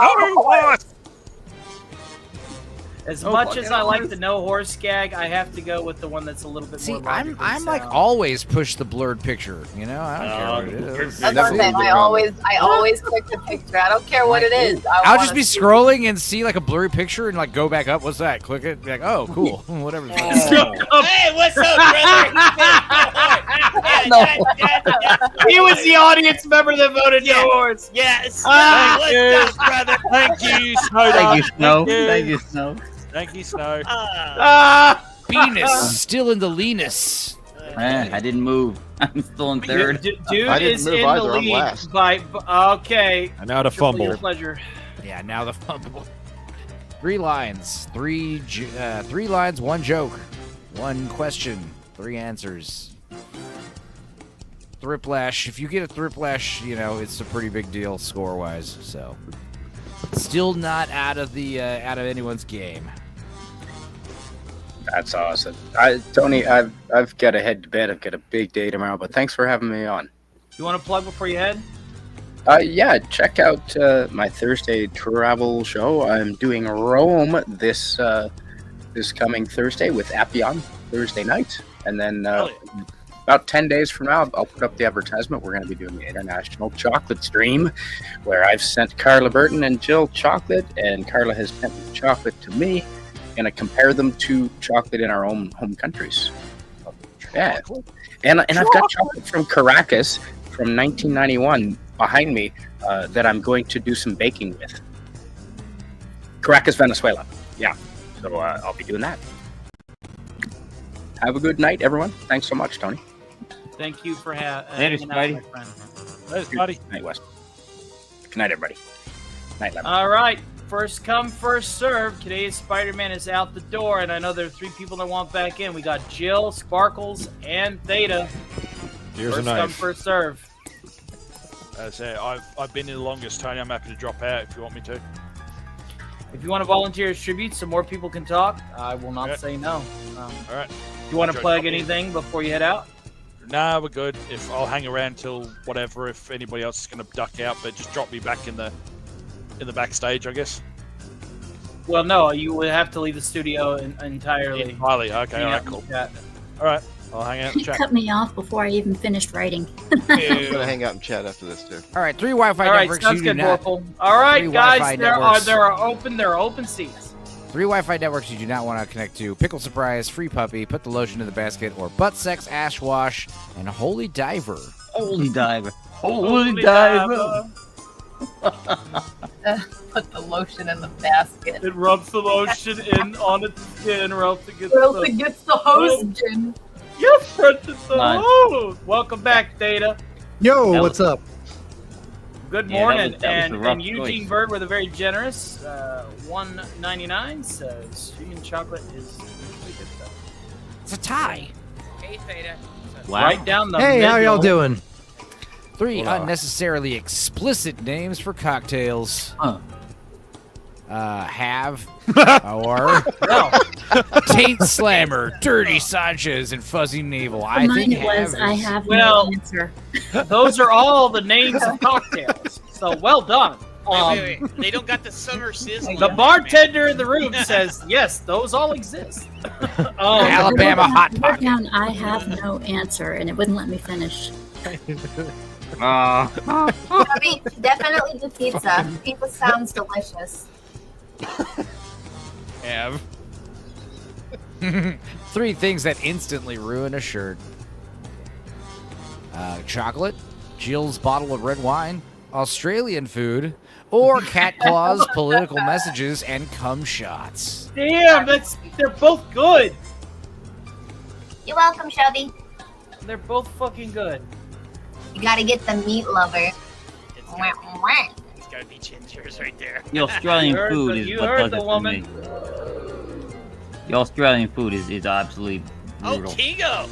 No horse. As much as I like the no horse gag, I have to go with the one that's a little bit more. I'm like always push the blurred picture. You know, I don't care what it is. That's what I'm saying. I always click the picture. I don't care what it is. I'll just be scrolling and see like a blurry picture and like go back up. What's that? Click it. Be like, oh, cool. Whatever. Hey, what's up, brother? He was the audience member that voted no horse. Yes. Thank you, brother. Thank you, Snow. Thank you, Snow. Thank you, Snow. Thank you, Snow. Penis still in the leanus. I didn't move. I'm still in third. Dude is in the lead by. Okay. And now to fumble. Your pleasure. Yeah, now the fumble. 3 lines, 3 lines, 1 joke, 1 question, 3 answers. Thriplash. If you get a thriplash, you know it's a pretty big deal score-wise. So, still not out of anyone's game. That's awesome. Tony, I've got to head to bed. I've got a big day tomorrow, but thanks for having me on. You want to plug before you head? Yeah, check out my Thursday travel show. I'm doing Rome this coming Thursday with Appian Thursday night, and then about 10 days from now, I'll put up the advertisement. We're going to be doing the International Chocolate Stream, where I've sent Carla Burton and Jill chocolate, and Carla has sent chocolate to me. Going to compare them to chocolate in our own home countries. Yeah, and I've got chocolate from Caracas from 1991 behind me that I'm going to do some baking with. Caracas, Venezuela. Yeah, so I'll be doing that. Have a good night, everyone. Thanks so much, Tony. Thank you for Later, hanging out, Spidey. my friend. Thanks, buddy. Night, Wes. Good night, everybody. Night, Lemon. All right. First come, first serve. Today's Spider-Man is out the door, and I know there are 3 people that want back in. We got Jill, Sparkles, and Theta. Here's first a knife. come, first serve. As I've been in the longest, Tony. I'm happy to drop out if you want me to. If you want to volunteer as tribute so more people can talk, I will not say no. All right. Do you want to plug anything before you head out? Nah, we're good. If I'll hang around till whatever. If anybody else is going to duck out, but just drop me back in the backstage, I guess. Well, no, you would have to leave the studio entirely. Entirely. Okay. All right. Cool. All right. I'll hang out in the He chat. cut me off before I even finished writing. I'm gonna hang out and chat after this too. All right, 3 Wi-Fi All right, networks sounds you do good, not. Vorpal. All right, 3 guys, Wi-Fi there networks. are open seats. 3 Wi-Fi networks you do not want to connect to: Pickle Surprise, Free Puppy, Put the Lotion in the Basket, or Butt Sex, Ash Wash, and Holy Diver. Holy Diver. Holy Diver. Put the lotion in the basket. It rubs the lotion in on its skin, or else it gets the hosgen. Yes, Princess the Nice. hose. Welcome back, Data. Yo, That what's up? Good Yeah, morning, that was a rough and Eugene choice. Bird with a very generous $1.99 says streaming chocolate is really good stuff. It's a tie. Hey, Theta. Wow. Right down the Hey, how y'all middle. doing? 3 Hold on. unnecessarily explicit names for cocktails. Huh. Have or Taint Slammer, Dirty Sanchez, and Fuzzy Navel. I Mine think was have I is- have Well, no answer. Those are all the names of cocktails. So well done. Wait. They don't got the summer sizzle. The bartender in the room says, yes, those all exist. Alabama Hot I wrote Pocket. down I have no answer, and it wouldn't let me finish. Chubby, definitely the pizza. Pizza sounds delicious. Have 3 things that instantly ruin a shirt: chocolate, Jill's bottle of red wine, Australian food, or cat claws, political messages, and cum shots. Damn, they're both good. You're welcome, Chubby. They're both fucking good. You gotta get the meat lover. Wah, wah. It's gotta be Ginger's right there. The Australian You heard food the- is you what heard does the it for woman. me. The Australian food is absolutely brutal. Oh, Kigo!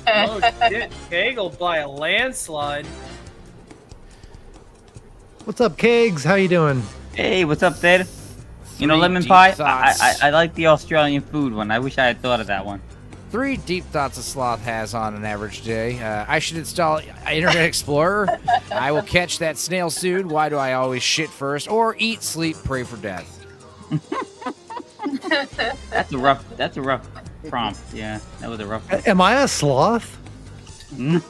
Oh shit! Kegel by a landslide. What's up, Kegs? How you doing? Hey, what's up, Dad? You know, Three lemon deep pie. thoughts. I like the Australian food one. I wish I had thought of that one. 3 deep thoughts a sloth has on an average day. I should install Internet Explorer. I will catch that snail soon. Why do I always shit first? Or eat, sleep, pray for death. That's a rough prompt. Yeah, that was a rough one. Am I a sloth? I don't know.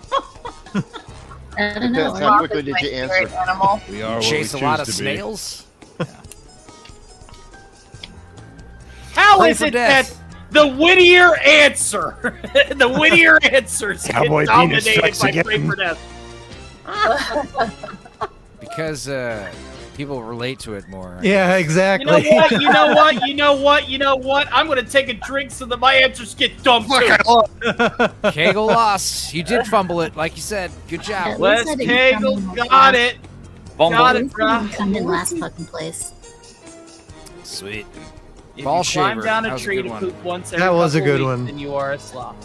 Depends how quickly did you answer. Animal. We are what Chase we a lot choose of to be. snails. How Pray is for it death. that the Whittier answer, the Whittier answers get Cowboy penis dominated strikes by again. Pray for Death? Because people relate to it more. Yeah, You exactly. know what? You know what? You know what? You know what? I'm gonna take a drink so that my answers get dumped too. Kegel lost. You did fumble it, like you said. Good job. At least Wes I didn't Kegel come in got it. Bumble. Got At it, least I bro. didn't come in last fucking place. Sweet. If Ball you climb shaver. down That a was a tree good to one. poop once every That was a couple good weeks, one. then you are a sloth.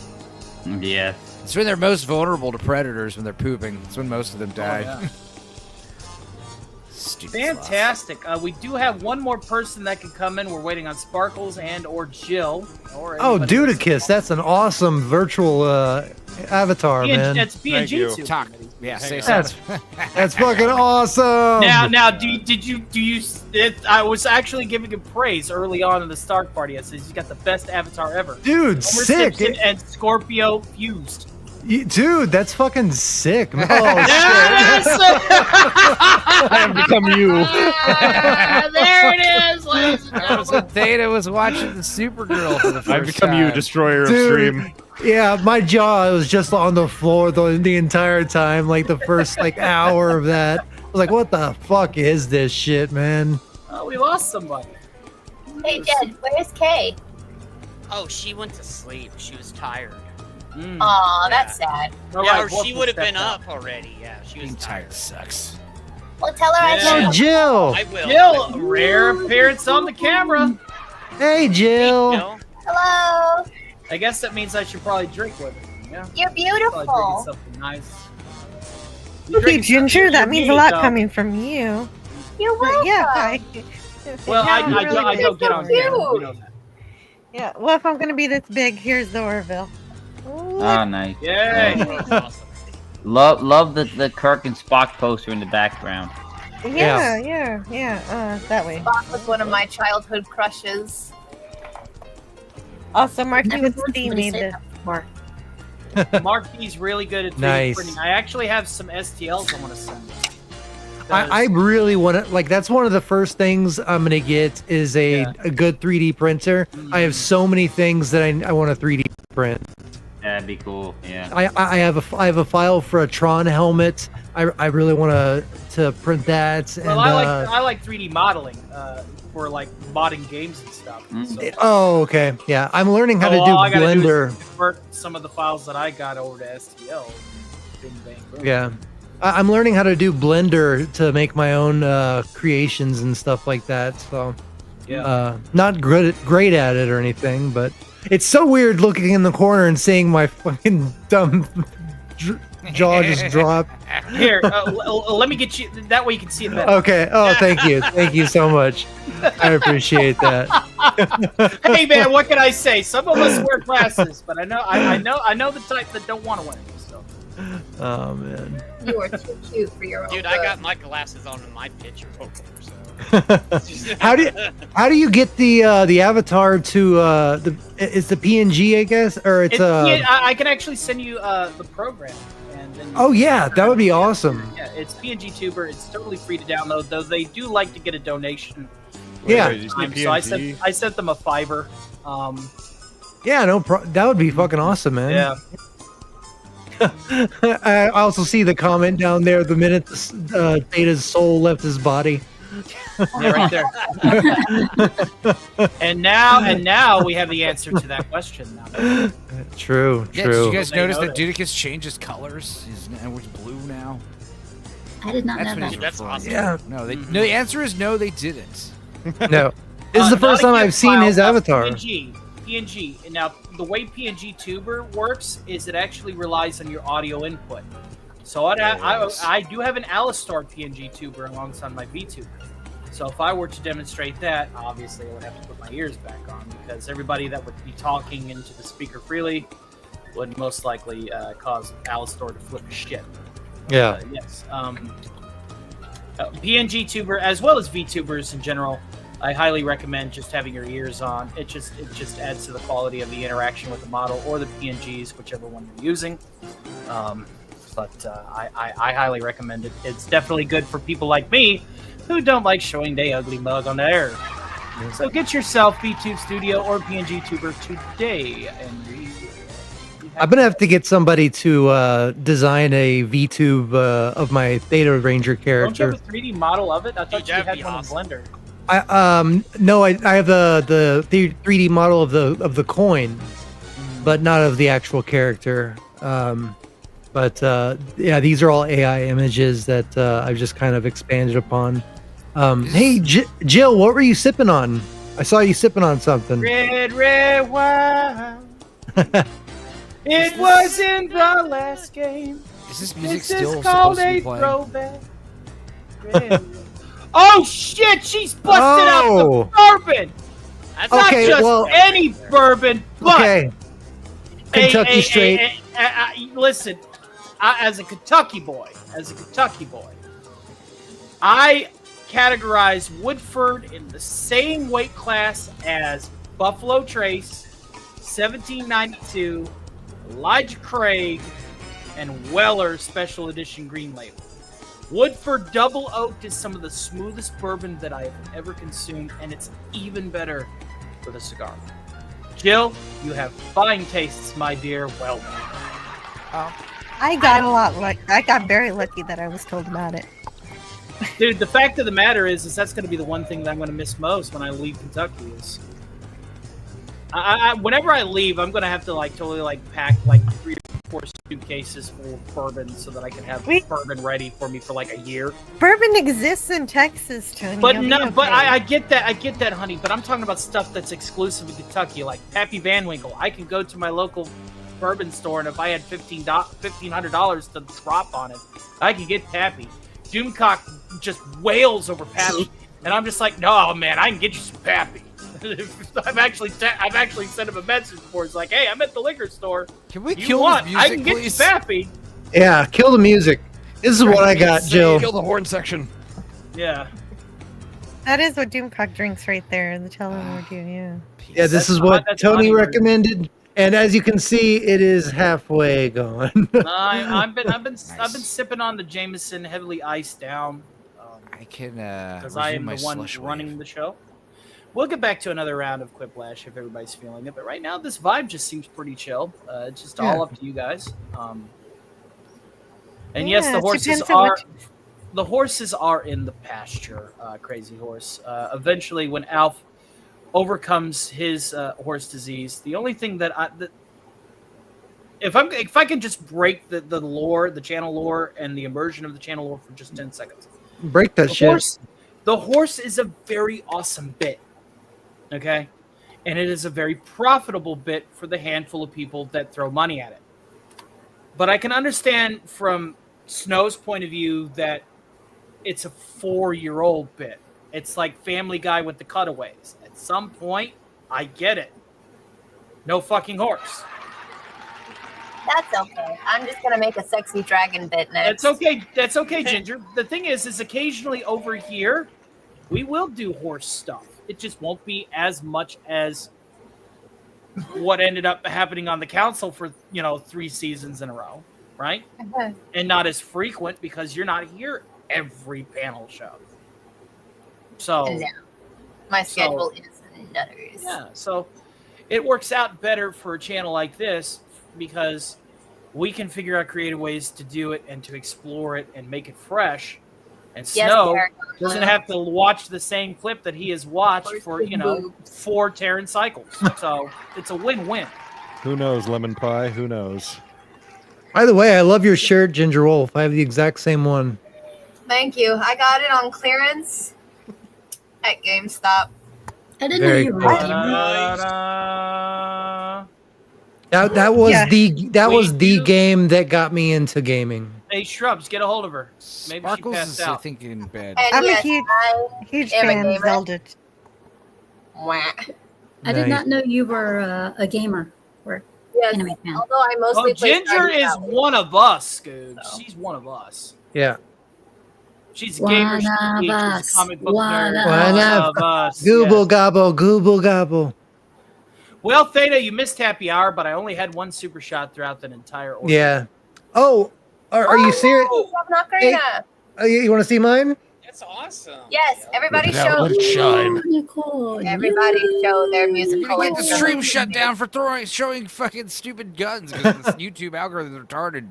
Yeah. It's when they're most vulnerable to predators when they're pooping. It's when most of them die. yeah. Stupid Fantastic. We do have one more person that can come in. We're waiting on Sparkles and or Jill. Or Oh, anybody else. Dudicus, that's an awesome virtual avatar, man. It's Thank you. PNG too. Talk. Yeah, say That's something. that's fucking awesome. Now, do you? I was actually giving him praise early on in the start party. I said he's got the best avatar ever. Dude, Homer sick. Simpson and Scorpio fused. Dude, that's fucking sick. Oh, Yes! I have become you. There it is, ladies and That was gentlemen. when Theta was watching the Supergirl for the first I've become time. you, destroyer of Dude. stream. yeah, my jaw was just on the floor the entire time, like the first hour of that. I was like, what the fuck is this shit, man? Oh, we lost somebody. Hey, Jed, where's Kay? Oh, she went to sleep. She was tired. Aw, that's sad. All yeah, right, or she Wolf would have will been step up already. Yeah, she was Being tired. tired sucks. Well, tell her I Yeah. said Oh, Jill. I will. Jill, rare appearance on the camera. Hey, Jill. No. hello. I guess that means I should probably drink with her. Yeah. You're Probably drinking beautiful. something nice. Okay, Ginger, that means a lot though. coming from you. You're But welcome. yeah, hi. Well, I Really don't get on cute. camera. You know that. Yeah, well, if I'm gonna be this big, here's the Orville. Oh, nice. Yay! Love the Kirk and Spock poster in the background. Yeah. That way. Spock was one of my childhood crushes. Also, Marky Never would heard see somebody me say this. that before. Marky's really good at 3D Nice. printing. I actually have some STLs I want to send. I really want to, that's one of the first things I'm going to get is a good 3D printer. I have so many things that I want to 3D print. That'd be cool. Yeah. I have a file for a Tron helmet. I really want to print that. And, Well, I like 3D modeling for like modding games and stuff. So, oh, okay. Yeah, I'm learning how to do all I gotta do Blender. is convert some of the files that I got over to STL. Bing, bang, boom. Yeah. I'm learning how to do Blender to make my own creations and stuff like that. So, not great at it or anything, but it's so weird looking in the corner and seeing my fucking dumb jaw just drop. Here, let me get you. That way you can see it better. Okay. Oh, thank you so much. I appreciate that. Hey man, what can I say? Some of us wear glasses, but I know the type that don't want to wear them. So. Oh man. You are too cute for your own Dude, good. I got my glasses on in my picture over, so. How do you get the avatar to it's the PNG, I guess, or it's I can actually send you the program. And then Oh yeah, that would be awesome. Yeah, it's PNG Tuber. It's totally free to download, though they do like to get a donation. Yeah. Wait, did you say So PNG? I sent them a $5. Yeah, that would be fucking awesome, man. Yeah. I also see the comment down there the minute Theta's soul left his body. Yeah, right there. and now we have the answer to that question. Now. True. Yeah, did you guys notice that Dudicus changes colors? He's blue now. I did not know That's what that. he's That's referring awesome. to. Yeah. No, the answer is no, they didn't. No. This is the first not a time GIF I've seen file, his avatar. PNG. And now, the way PNG Tuber works is it actually relies on your audio input. So I do have an Alistar PNG Tuber alongside my VTuber. So if I were to demonstrate that, obviously I would have to put my ears back on because everybody that would be talking into the speaker freely would most likely cause Alistar to flip shit. Yeah. Yes. PNG Tuber as well as VTubers in general, I highly recommend just having your ears on. It just adds to the quality of the interaction with the model or the PNGs, whichever one you're using. But I highly recommend it. It's definitely good for people like me who don't like showing their ugly mug on the air. So get yourself VTube Studio or PNG Tuber today. And I'm gonna have to get somebody to design a VTube of my Theta Ranger don't you character. have a 3D model of it? I thought you had one in Blender. No, I have the 3D model of the coin, but not of the actual character. But yeah, these are all AI images that I've just kind of expanded upon. Hey, Jill, what were you sipping on? I saw you sipping on something. Red wine. It was in the last game. Is this music This still is called supposed to be a playing? throwback. Oh shit! She's busted out Oh. the bourbon. That's not Okay, just well- any bourbon, but Okay. Kentucky straight. Listen, as a Kentucky boy, I categorize Woodford in the same weight class as Buffalo Trace, 1792, Elijah Craig, and Weller Special Edition Green Label. Woodford Double Oaked is some of the smoothest bourbon that I have ever consumed, and it's even better with a cigar. Jill, you have fine tastes, my dear. Well done. I got very lucky that I was told about it. Dude, the fact of the matter is that's going to be the one thing that I'm going to miss most when I leave Kentucky. Is whenever I leave, I'm going to have to totally pack 3 or 4 suitcases full of bourbon so that I can have bourbon ready for me for a year. Bourbon exists in Texas, Tony. But You'll be no, okay. but I get that, honey. But I'm talking about stuff that's exclusive in Kentucky, like Pappy Van Winkle. I can go to my local bourbon store, and if I had $1,500 to drop on it, I can get Pappy. Doomcock just wails over Pappy, and I'm just like, no, man, I can get you some Pappy. I've actually sent him a message before. It's like, hey, I'm at the liquor store. Can we You kill want? this music, I can get please? you Pappy. Yeah, kill the music. This is what I got, Jill. Kill the horn section. Yeah. That is what Doomcock drinks right there. The Telenor do, yeah. Yeah, this is what Tony recommended, and as you can see, it is halfway gone. I've been sipping on the Jameson heavily iced down. I can because I am the one running the show. We'll get back to another round of Quiplash if everybody's feeling it, but right now this vibe just seems pretty chill. It's just all up to you guys. And yes, the horses are in the pasture. Crazy Horse. Eventually, when Alf overcomes his horse disease, the only thing that if I can just break the lore, the channel lore, and the immersion of the channel lore for just 10 seconds. Break that shit. The horse is a very awesome bit. Okay? And it is a very profitable bit for the handful of people that throw money at it. But I can understand from Snow's point of view that it's a 4-year-old bit. It's like Family Guy with the cutaways. At some point, I get it. No fucking horse. That's okay. I'm just gonna make a sexy dragon bit next. That's okay. That's okay, Ginger. The thing is occasionally over here, we will do horse stuff. It just won't be as much as what ended up happening on the council for 3 seasons in a row, right? And not as frequent because you're not here every panel show. So No. My schedule is nutters. Yeah, so it works out better for a channel like this because we can figure out creative ways to do it and to explore it and make it fresh. And Yes, Snow Derek. doesn't have to watch the same clip that he has watched for 4 Terran cycles. So it's a win-win. Who knows, lemon pie? Who knows? By the way, I love your shirt, Ginger Wolf. I have the exact same one. Thank you. I got it on clearance at GameStop. I didn't know Very you were cool. a gamer. Da-da. That was Yeah. that We was the do- game that got me into gaming. Hey, Shrubs, get a hold of her. Maybe Sparkles she passed is, I out. think, in bed. I'm a huge am a fan of gamer. Zelda. Wah. I did Nice. not know you were a gamer or Yes, anime fan. although I mostly play Ginger Stardew is Valley. one of us, Scoob. She's one of us. Yeah. She's a gamer. She's a One of geek, she's a us. comic book One nerd. of One us. of us. Google yes. gobble, google gobble. Well, Theta, you missed happy hour, but I only had one super shot throughout that entire order. Yeah. Oh, are you serious? Oh, Ocarina. You want to see mine? That's awesome. Yes, everybody Let it out, show. let it shine. Nicole. Everybody show their musical Get the stream instruments. shut down for showing fucking stupid guns because this YouTube algorithm is retarded.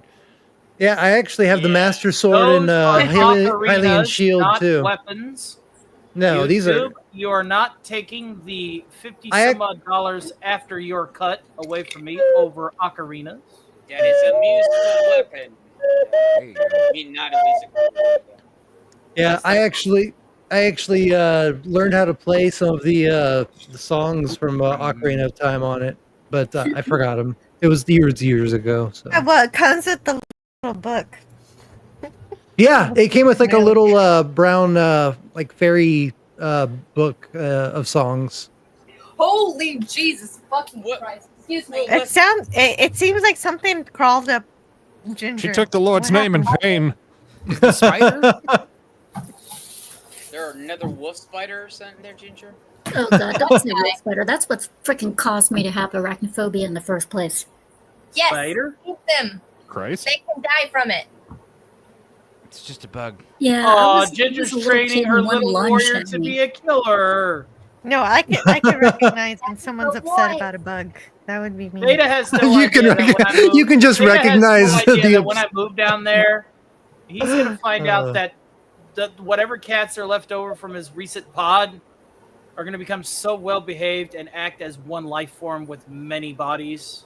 Yeah, I actually have the Master Sword and Those are Hylian ocarinas, Shield not too. weapons. No, these are. YouTube, you are not taking the 50 I- some odd dollars after your cut away from me over ocarinas. That is a musical weapon. There you go. I mean, not a musical weapon. Yeah, I actually learned how to play some of the songs from Ocarina of Time on it, but I forgot them. It was years ago. So Well, it comes with the little book. yeah, it came with like a little brown like fairy book of songs. Holy Jesus fucking Christ. Excuse me. It seems like something crawled up Ginger. She took the Lord's What name in happened? vain. The spider? There are another wolf spider or something there, Ginger? Oh god, don't say wolf spider. That's what freaking caused me to have arachnophobia in the first place. Yes. Spider? Eat them. Christ. They can die from it. It's just a bug. Yeah. Ginger's training her little warrior to be a killer. No, I can recognize when someone's upset about a bug. That would be me. Beta has no You idea can that when I moved, you can just Beta has recognize no idea the that when I moved down there, he's gonna find out that whatever cats are left over from his recent pod are gonna become so well behaved and act as one life form with many bodies.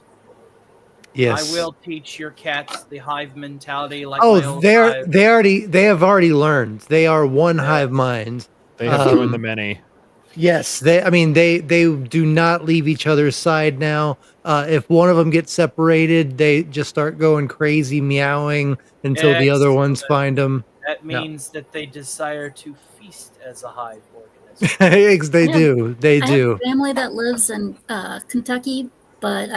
Yes. I will teach your cats the hive mentality. Like my Oh, old they hive. have already learned. They are one hive mind. They have joined the many. Yes, they do not leave each other's side now. If one of them gets separated, they just start going crazy, meowing until the other ones find them. That No. means that they desire to feast as a hive organism. They Yeah. do. They I do. have family that lives in Kentucky, but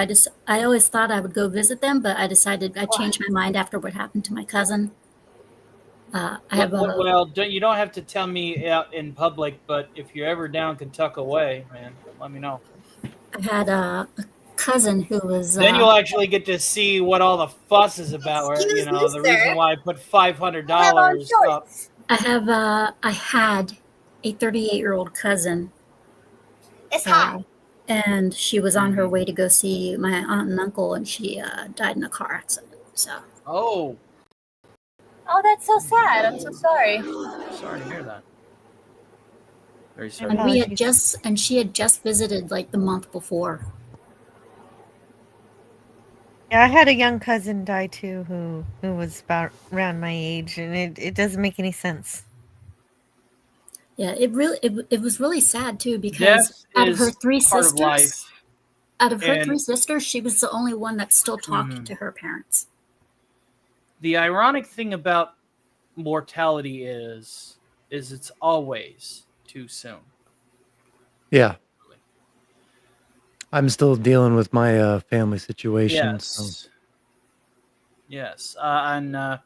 I always thought I would go visit them, but I decided I changed my mind after what happened to my cousin. I have Well, you don't have to tell me out in public, but if you're ever down Kentucky way, man, let me know. I had a cousin who was. Then you'll actually get to see what all the fuss is about. Or, Excuse you know, me, the sir. reason why I put $500 up. I had a 38-year-old cousin. It's hot. And she was on her way to go see my aunt and uncle, and she died in a car accident. So. Oh, Oh, that's so sad. I'm so sorry. sorry to hear that. Very sorry. And she had just visited like the month before. Yeah, I had a young cousin die too, who was about around my age, and it doesn't make any sense. Yeah, it was really sad too because Death out of her is three part of sisters, life. And- she was the only one that still talked to her parents. The ironic thing about mortality is it's always too soon. Yeah. I'm still dealing with my family situation. Yes. So. Yes. And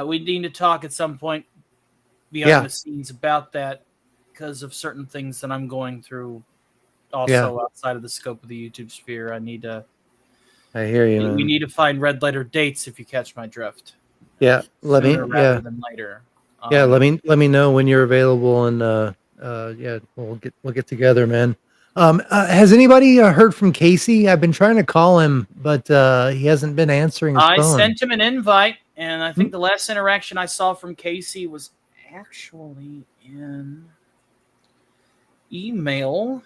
we need to talk at some point behind Yeah. the scenes about that because of certain things that I'm going through also Yeah. outside of the scope of the YouTube sphere. I need to I hear you, man. we need to find red letter dates if you catch my drift. Yeah, Sooner rather than later. Yeah, let me know when you're available, and yeah, we'll get together, man. Has anybody heard from Casey? I've been trying to call him, but he hasn't been answering his I phone. sent him an invite, and I think the last interaction I saw from Casey was actually in email.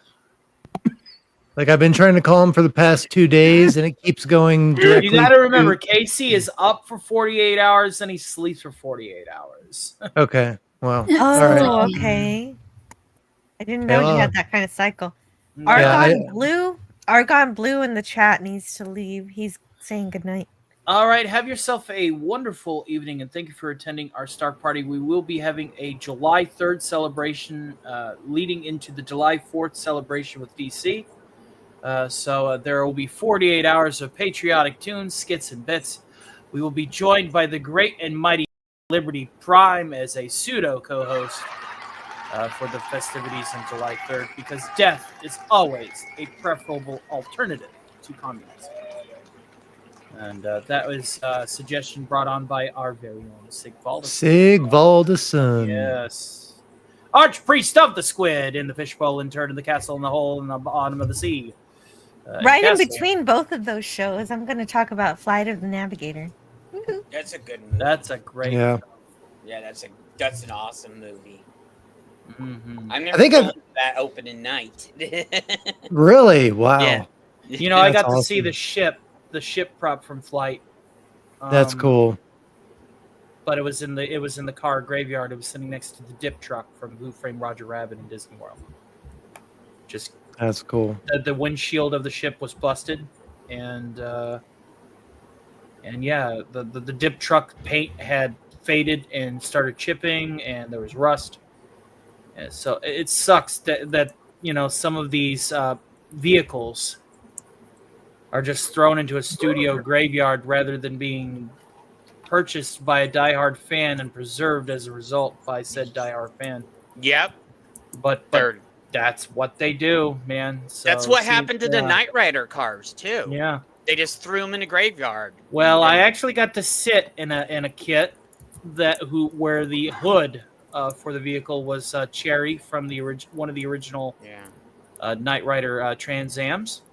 Like I've been trying to call him for the past 2 days, and it keeps going directly. You got to remember, Casey is up for 48 hours, and he sleeps for 48 hours. Okay, well, all Oh, right. okay. I didn't know you had that kind of cycle. Yeah, Argon Blue in the chat needs to leave. He's saying goodnight. All right, have yourself a wonderful evening, and thank you for attending our Stark Party. We will be having a July 3rd celebration leading into the July 4th celebration with DC. So there will be 48 hours of patriotic tunes, skits, and bits. We will be joined by the great and mighty Liberty Prime as a pseudo co-host for the festivities on July 3rd, because death is always a preferable alternative to communism. And that was a suggestion brought on by our very own Sigvaldason. Yes. Archpriest of the Squid in the fishbowl, interned in the castle in the hole in the bottom of the sea. Right in between both of those shows, I'm going to talk about Flight of the Navigator. That's a good movie. That's a great Yeah. Yeah, that's an awesome movie. Mm-hmm. I remember think going to that opening night. Really? Wow. Yeah. You know, I That's got to awesome. see the ship prop from Flight. That's cool. But it was in the car graveyard. It was sitting next to the dip truck from Who Framed Roger Rabbit in Disney World. Just That's cool. the windshield of the ship was busted, and yeah, the dip truck paint had faded and started chipping, and there was rust. And so it sucks that you know, some of these vehicles are just thrown into a studio graveyard rather than being purchased by a diehard fan and preserved as a result by said diehard fan. Yep. But that's what they do, man. So That's what happened to the Knight Rider cars too. Yeah. They just threw them in a graveyard. Well, I actually got to sit in a kit where the hood for the vehicle was Cherry from the one of the original Knight Rider Trans Ams.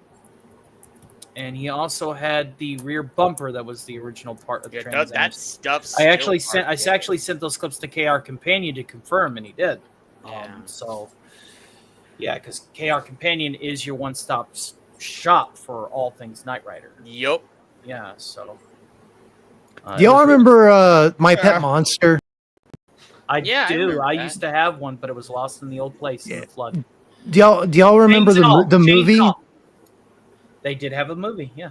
And he also had the rear bumper that was the original part of the Trans Am. That stuff's I actually sent those clips to KR Companion to confirm, and he did. So, yeah, because KR Companion is your one-stop shop for all things Knight Rider. Yep. Yeah. So. Do y'all remember My Pet Monster? I Yeah, I do. remember I that. used to have one, but it was lost in the old place in the flood. Do y'all remember Chains and all, the chains movie? and all. They did have a movie, yeah.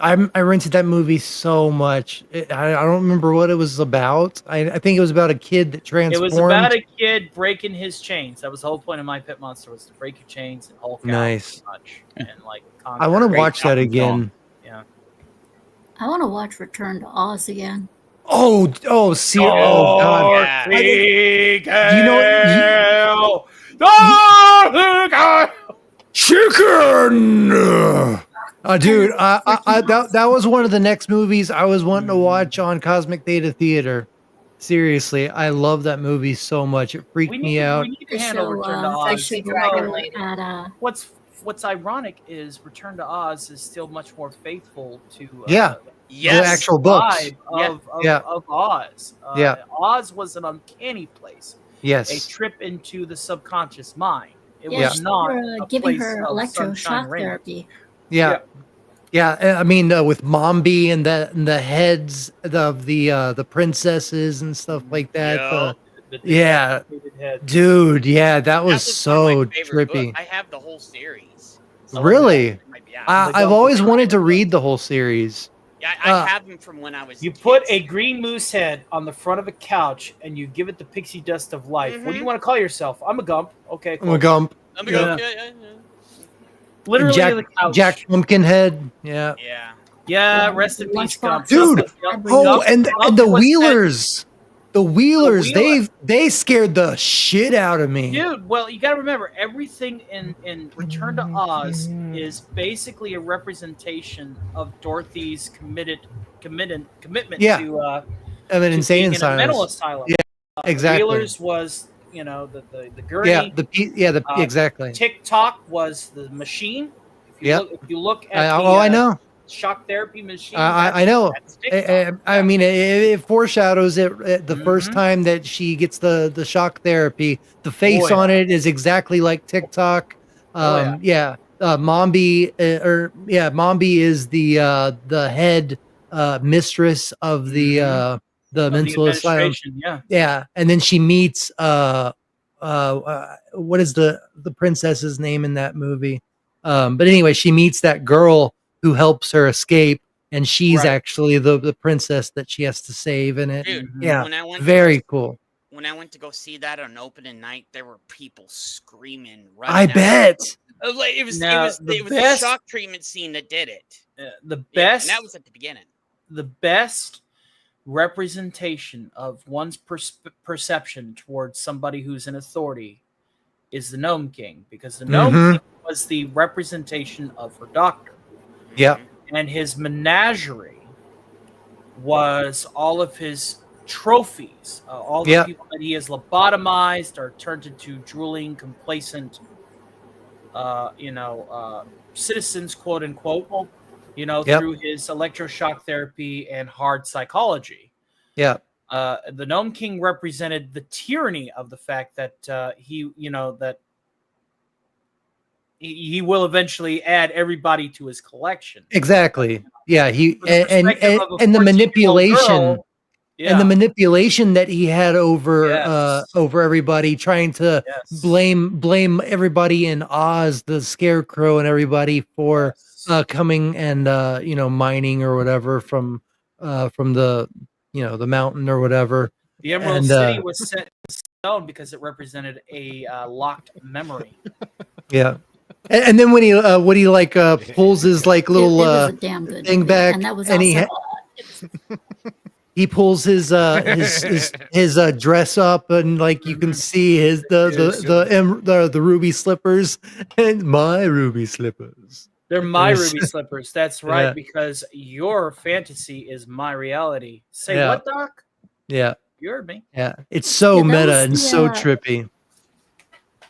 I rented that movie so much. I don't remember what it was about. I think it was about a kid that transformed. It was about a kid breaking his chains. That was the whole point of My Pet Monster, was to break your chains and Hulk Nice. out pretty much, and like. I want to watch that again. Yeah. I want to watch Return to Oz again. Oh, God. Do You know, chicken. Dude, that was one of the next movies I was wanting to watch on Cosmic Data Theater. Seriously, I love that movie so much. It freaked me out. We need to handle Return to Oz. Sexy Dragon Lady. What's ironic is Return to Oz is still much more faithful to the actual books. Vibe of Oz. Oz was an uncanny place. Yes. A trip into the subconscious mind. It Yeah, was not a giving place her of sunshine electroshock and rain. therapy. Yeah. I mean, with Mombi and the heads of the princesses and stuff like that. Yeah, dude. Yeah, that was so trippy. I have the whole series. Really? I've always wanted to read the whole series. Yeah, I have them from when I was. You put a green moose head on the front of a couch and you give it the pixie dust of life. What do you want to call yourself? I'm a Gump. Okay, cool. I'm a Gump. I'm a Gump. Yeah. Literally Jack, the couch. Jack Pumpkinhead. Yeah. Yeah, rest in peace, Gump. Dude. Gump And the was Wheelers. The Wheelers, Wheeler. they scared the shit out of me. Dude, well, you got to remember, everything in Return to Oz is basically a representation of Dorothy's commitment to of an insane being in a asylum. mental asylum. Yeah, exactly. Wheelers was, the gurney. Exactly. TikTok was the machine. If you look at I know. shock therapy machine. I know. I mean, it foreshadows it the first time that she gets the shock therapy. The face on it is exactly like TikTok. Mombi, Mombi is the head mistress of the mental asylum. Yeah. And then she meets what is the princess's name in that movie? But anyway, she meets that girl who helps her escape, and she's Right. actually the princess that she has to save in it. Dude, Yeah, when I went very cool. when I went to go see that on opening night, there were people screaming, I running out. bet. Like, it was Now, the shock treatment scene that did it. The Yeah, best. and that was at the beginning. The best representation of one's perception towards somebody who's in authority is the Gnome King, because the Gnome King was the representation of her doctor. Yeah. And his menagerie was all of his trophies, all the people that he has lobotomized or turned into drooling, complacent, citizens, quote unquote, through his electroshock therapy and hard psychology. Yeah. The Gnome King represented the tyranny of the fact that he will eventually add everybody to his collection. Exactly. Yeah. He From the and perspective of a and the 14-year-old manipulation. girl, And the manipulation that he had over over everybody, trying to blame everybody in Oz, the Scarecrow, and everybody for coming and mining or whatever from the the mountain or whatever. the Emerald And, City was set in stone because it represented a locked memory. Yeah. And then when he like pulls his like little it was a damn good thing movie, back, and that was and also he pulls his dress up, and like you can see his the ruby slippers and my ruby slippers. They're my Yes. ruby slippers. That's right, Yeah. because your fantasy is my reality. Say Yeah. what, Doc? Yeah. You heard me. Yeah. It's so Yeah, that meta was and the, so trippy.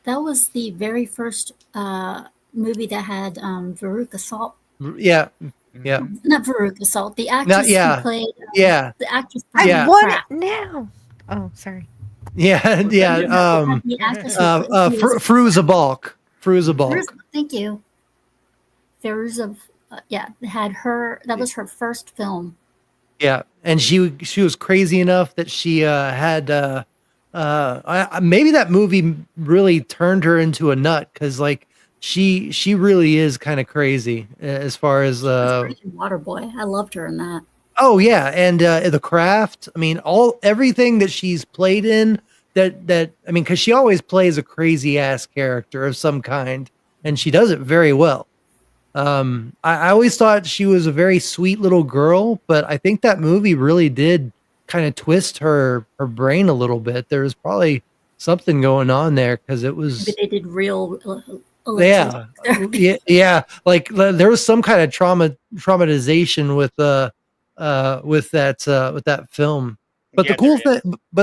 that was the very first movie that had Veruca Salt. Yeah. Yeah. Not Veruca Salt. The actress yeah. who played. Yeah. The actress. I Yeah. want it now. Oh, sorry. Yeah. Yeah. The actress who Fruza Balk. Fruza Balk. Thank you. Veruca, had her. That was her first film. Yeah, and she was crazy enough that she had maybe that movie really turned her into a nut, because like she really is kind of crazy as far as Waterboy. I loved her in that. oh yeah, and The Craft. I mean, everything that she's played in that I mean, because she always plays a crazy ass character of some kind, and she does it very well. I always thought she was a very sweet little girl, but I think that movie really did kind of twist her brain a little bit. There was probably something going on there, because it was Maybe they did real. yeah. Like there was some kind of traumatization with that film. But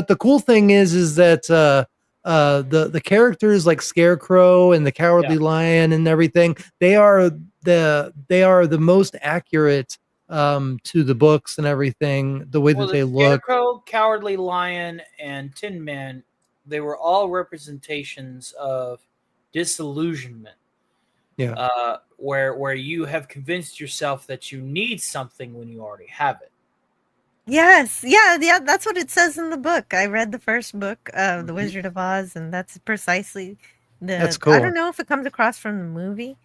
the cool thing is that the characters like Scarecrow and the Cowardly Lion and everything, they are the most accurate to the books and everything, the way that they look. Scarecrow, Cowardly Lion, and Tin Man, they were all representations of disillusionment. Yeah. Where you have convinced yourself that you need something when you already have it. Yes, yeah, that's what it says in the book. I read the first book of The Wizard of Oz, and that's precisely That's I cool. don't know if it comes across from the movie,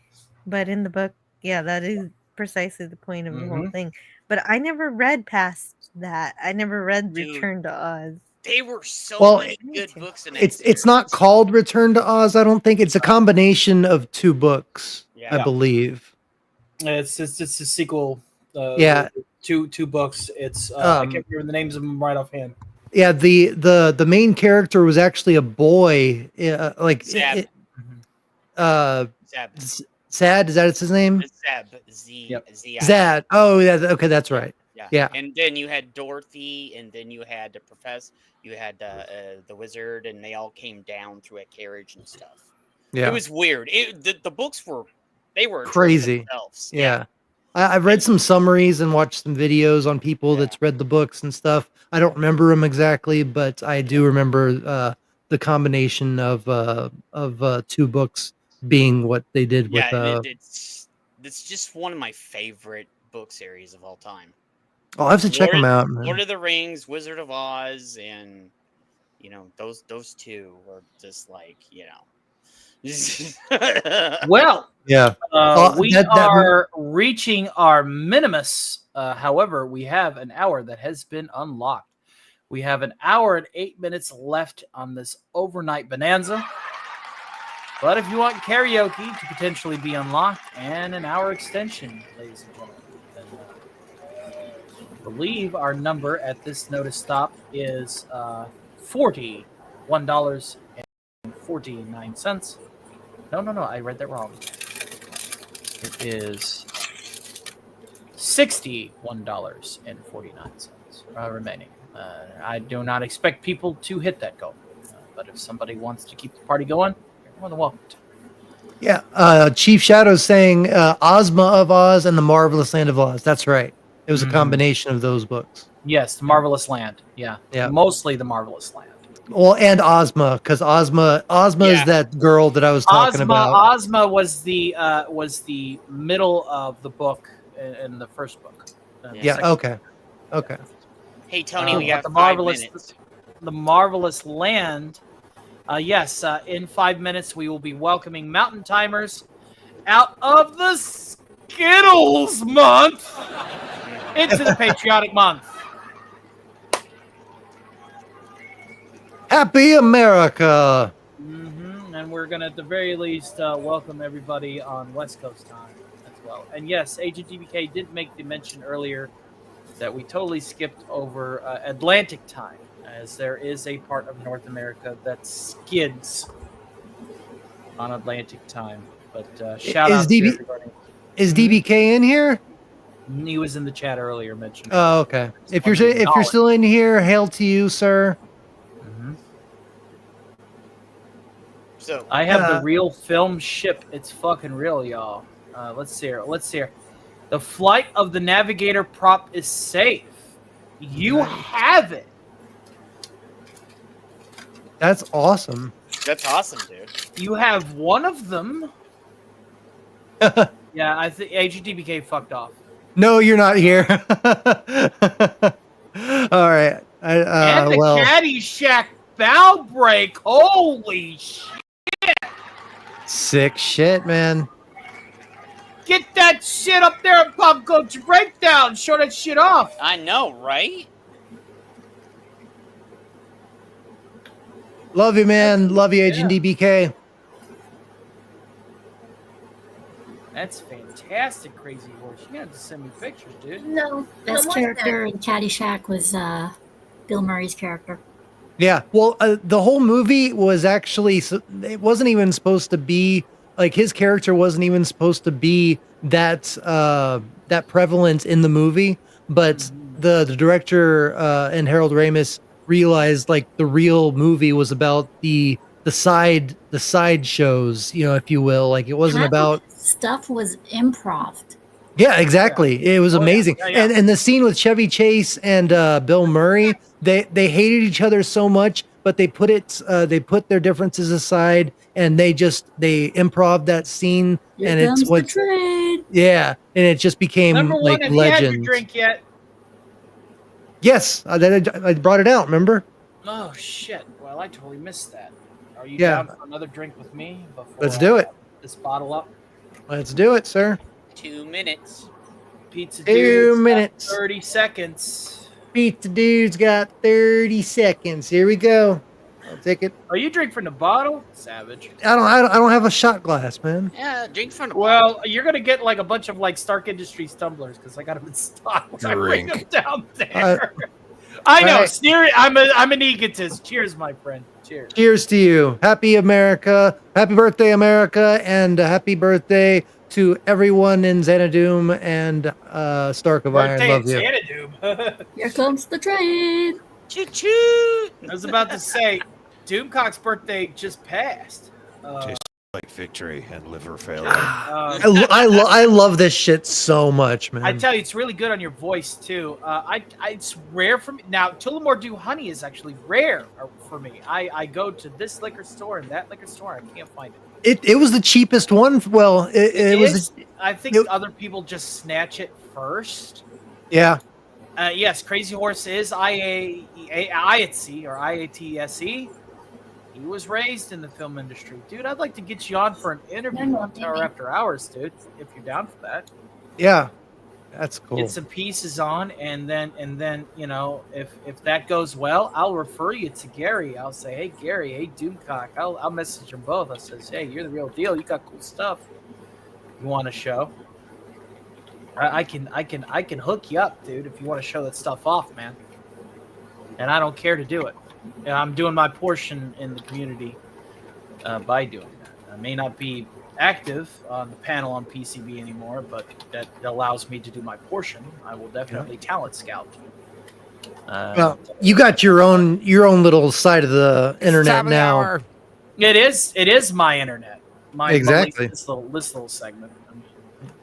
but in the book, yeah, that is precisely the point of the whole thing. But I never read past that. I never read Return to Oz. They were so many good books in that. It's not called Return to Oz. I don't think it's a combination of two books. I believe. It's a sequel. Yeah. Two books. It's I can't remember the names of them right offhand. Yeah, the main character was actually a boy. Like Zeb. Sad. Is that his name? Zeb. Zad. Oh yeah. Okay, that's right. Yeah. And then you had Dorothy, and then you had the professor. You had the wizard, and they all came down through a carriage and stuff. Yeah. It was weird. The books were crazy. Yeah. I've read some summaries and watched some videos on people that's read the books and stuff. I don't remember them exactly, but I do remember the combination of two books being what they did with. It's just one of my favorite book series of all time. I'll have to check them out. Man. Lord of the Rings, Wizard of Oz, and You know, those two were just like, you know. Well, Yeah. we are reaching our minimus. However, we have an hour that has been unlocked. We have an hour and 8 minutes left on this overnight bonanza. But if you want karaoke to potentially be unlocked and an hour extension, ladies and gentlemen, then I believe our number at this notice stop is $41.49. No, I read that wrong. It is $61.49 remaining. I do not expect people to hit that goal, but if somebody wants to keep the party going, you're more than welcome to. Yeah. Chief Shadow's saying Ozma of Oz and the Marvelous Land of Oz. That's right. It was a combination of those books. Yes, the Marvelous Land. Yeah. Mostly the Marvelous Land. Well, and Ozma, because Ozma is that girl that I was talking about. Ozma was the middle of the book in the first book. Okay. Hey Tony, we got the 5 minutes. The Marvelous Land. Yes, in 5 minutes we will be welcoming Mountain Timers out of the Skittles month into the Patriotic month. Happy America. And we're going to, at the very least, welcome everybody on West Coast time as well. And yes, Agent DBK did make the mention earlier that we totally skipped over Atlantic time, as there is a part of North America that skids on Atlantic time. But shout out to everybody. Is DBK in here? He was in the chat earlier mentioned. Oh, okay. If you're still in here, hail to you, sir. So I have the real film ship. It's fucking real, y'all. Let's see here. The flight of the Navigator prop is safe. You have it. That's awesome. That's awesome, dude. You have one of them. Yeah, I think AGDBK fucked off. No, you're not here. All right. And the Caddyshack bow break. Holy shit. Sick shit, man. Get that shit up there at Pop Culture Breakdown. Show that shit off. I know, right? Love you, man. Love you, Agent DBK. That's fantastic, Crazy Horse. You have to send me pictures, dude. No, best character in Caddyshack was Bill Murray's character. Yeah, well, the whole movie was actually, it wasn't even supposed to be, like, his character wasn't even supposed to be that prevalent in the movie, but the director and Harold Ramis realized, like, the real movie was about the side shows, you know, if you will. Like, it wasn't about... Stuff was improv. Yeah, exactly. Yeah. It was amazing. Yeah. And the scene with Chevy Chase and Bill Murray, they hated each other so much, but they put their differences aside and they improv that scene. Here and comes it's what the trade. Yeah, and it just became Number one, like have legend. you had your drink yet? Yes, I brought it out, remember? Oh shit. Well, I totally missed that. Are you Yeah. down for another drink with me before Let's do it. This bottle up? Let's do it, sir. 2 minutes. Pizza 2 Dude's got minutes. 30 seconds. Pizza Dude's got 30 seconds. Here we go. I'll take it. Oh, you drink from the bottle? Savage. I don't have a shot glass, man. Yeah, drink from the Well, you're gonna get like a bunch of like Stark Industries tumblers because I got them in stock. I bring them down there. I know. Right. Serious. I'm an egotist. Cheers, my friend. Cheers. Cheers to you. Happy America. Happy birthday, America. And happy birthday to everyone in Xanadu and Stark of Iron. Birthday Love in you. Xanadu. Here comes the trade. Choo-choo. I was about to say, Doomcock's birthday just passed. Tastes like victory and liver failure. I love this shit so much, man. I tell you, it's really good on your voice too. It's rare for me now. Tullamore Dew Honey is actually rare for me. I go to this liquor store and that liquor store. I can't find it. It was the cheapest one. Well, it was. I think other people just snatch it first. Yeah. Yes, Crazy Horse is IATSE or IATSE. He was raised in the film industry. Dude, I'd like to get you on for an interview on Tower After Hours, dude, if you're down for that. Yeah, that's cool. Get some pieces on, and then if that goes well, I'll refer you to Gary. I'll say, hey Gary, hey Doomcock. I'll message them both. I says, hey, you're the real deal. You got cool stuff. You want to show? I can hook you up, dude, if you want to show that stuff off, man. And I don't care to do it. And I'm doing my portion in the community by doing that. I may not be active on the panel on PCB anymore, but that allows me to do my portion. I will definitely talent scout. Well, you got your own little side of the internet now. It is my internet. Exactly. This little segment.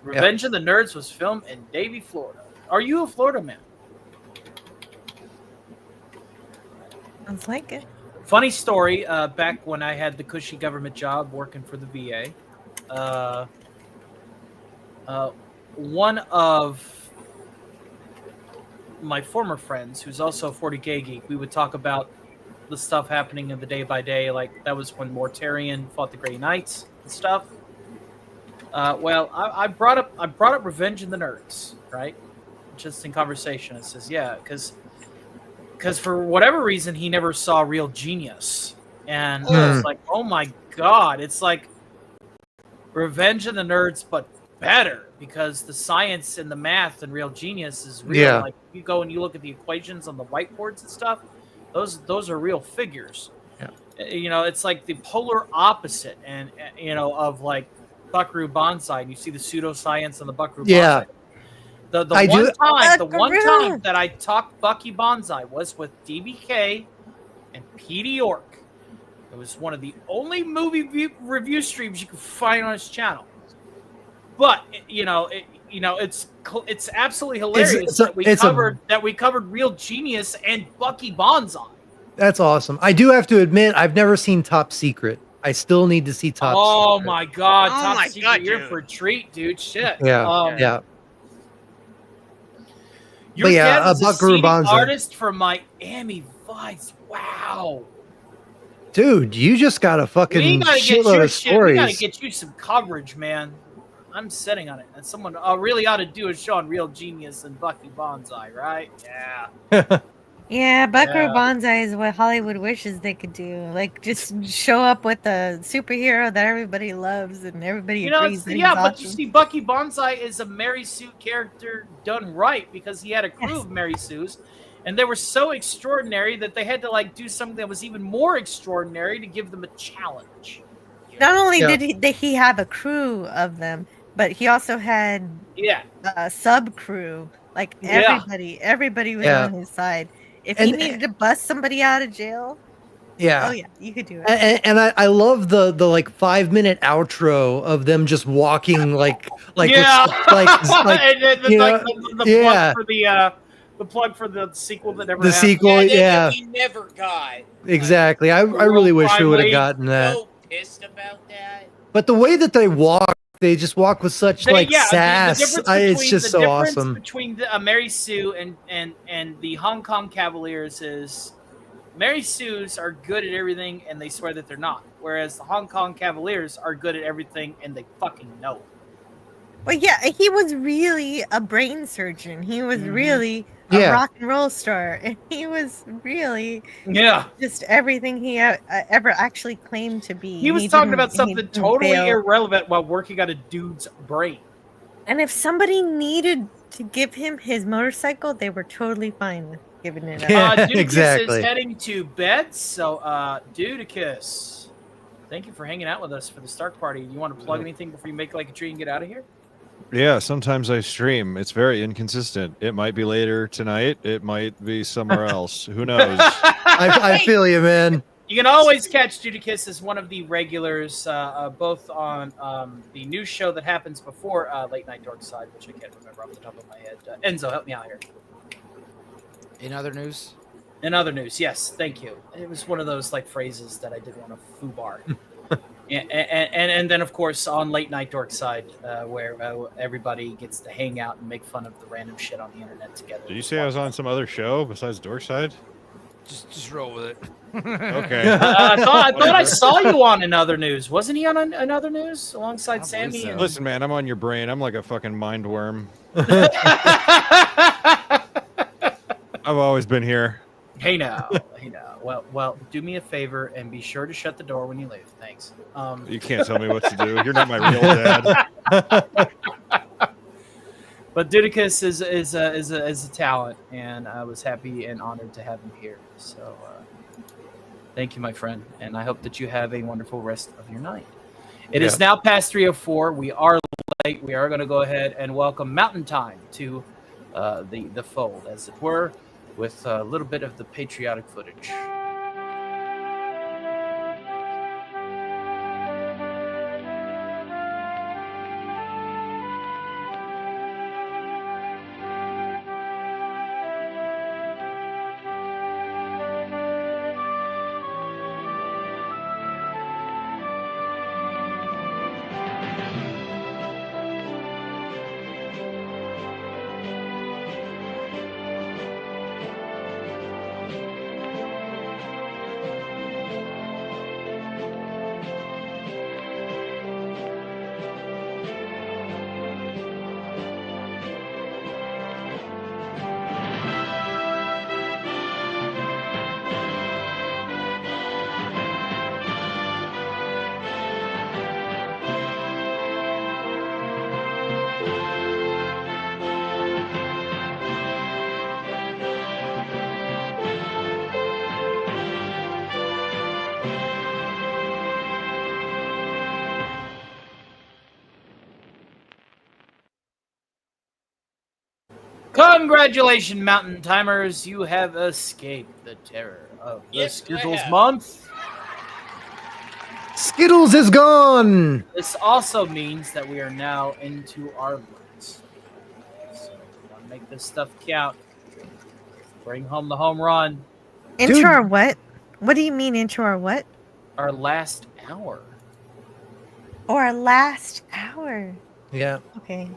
Revenge of the Nerds was filmed in Davie, Florida. Are you a Florida man? Sounds like it. Funny story. Back when I had the cushy government job working for the VA, one of my former friends, who's also a 40K geek, we would talk about the stuff happening in the day by day. Like that was when Mortarion fought the Grey Knights and stuff. Well, I brought up Revenge of the Nerds, right? Just in conversation. It says, yeah, because for whatever reason he never saw Real Genius, and I was like, oh my god, it's like Revenge of the Nerds, but better, because the science and the math and Real Genius is real. Yeah. Like you go and you look at the equations on the whiteboards and stuff; those are real figures. Yeah. You know, it's like the polar opposite, and of like Buckaroo Banzai, and you see the pseudoscience on the Buckaroo Banzai. The one time that I talked Bucky Banzai was with DBK and Petey York. It was one of the only movie review streams you could find on his channel. But it's absolutely hilarious that we covered Real Genius and Bucky Banzai. That's awesome. I do have to admit, I've never seen Top Secret. I still need to see Top Secret. Oh my god, Top Secret, you're in for a treat, dude. Shit. Yeah, yeah. Your dad was a Buckaroo seeding Banzai. artist from Miami Vice. Wow. Dude, you just got a fucking shitload of stories. We gotta get you some coverage, man. I'm sitting on it. And someone really ought to do a show on Real Genius and Bucky Banzai, right? Yeah. Yeah, Buckaroo Banzai is what Hollywood wishes they could do. Like, just show up with a superhero that everybody loves and everybody agrees. That he's but you awesome. see, Bucky Banzai is a Mary Sue character done right, because he had a crew of Mary Sues, and they were so extraordinary that they had to do something that was even more extraordinary to give them a challenge. Not only did he have a crew of them, but he also had a sub crew. Like everybody was on his side. If he needed to bust somebody out of jail, yeah, oh yeah, you could do it. And I love the 5-minute outro of them just walking like the plug for the sequel that never happened. Sequel, yeah. We never got. Exactly. I really wish we would have gotten that. So pissed about that. But the way that they walk, they just walk with such sass. It's just so awesome. The difference between Mary Sue and the Hong Kong Cavaliers is Mary Sue's are good at everything and they swear that they're not. Whereas the Hong Kong Cavaliers are good at everything and they fucking know it. Well, yeah, he was really a brain surgeon. He was really a rock and roll star. And he was really just everything he ever actually claimed to be. He was talking about something totally irrelevant while working on a dude's brain. And if somebody needed to give him his motorcycle, they were totally fine with giving it up. Dudicus is heading to bed, so Dudicus, thank you for hanging out with us for the Stark Party. You want to plug anything before you make like a tree and get out of here? Yeah, sometimes I stream. It's very inconsistent. It might be later tonight. It might be somewhere else. Who knows? I feel you, man. You can always catch Judicus as one of the regulars, both on the news show that happens before Late Night Dark Side, which I can't remember off the top of my head. Enzo, help me out here. In other news? In other news, yes. Thank you. It was one of those phrases that I didn't want to foobar. And then of course on Late Night Dork Side, where everybody gets to hang out and make fun of the random shit on the internet together. Did you say I was on some other show besides Dorkside? Just roll with it. Okay. I thought I saw you on Another News. Wasn't he on Another News alongside Sammy? So. Listen, man, I'm on your brain. I'm like a fucking mind worm. I've always been here. Hey now. Well, do me a favor and be sure to shut the door when you leave. Thanks. You can't tell me what to do. You're not my real dad. But Dudicus is a talent, and I was happy and honored to have him here. So thank you, my friend, and I hope that you have a wonderful rest of your night. It is now past 3:04. We are late. We are going to go ahead and welcome Mountain Time to the fold, as it were, with a little bit of the patriotic footage. Congratulations, Mountain Timers. You have escaped the terror of the Skittles month. Skittles is gone. This also means that we are now into our months. So we want to make this stuff count. Bring home the home run. Into our what? What do you mean into our what? Our last hour. Or our last hour. Yeah. Okay.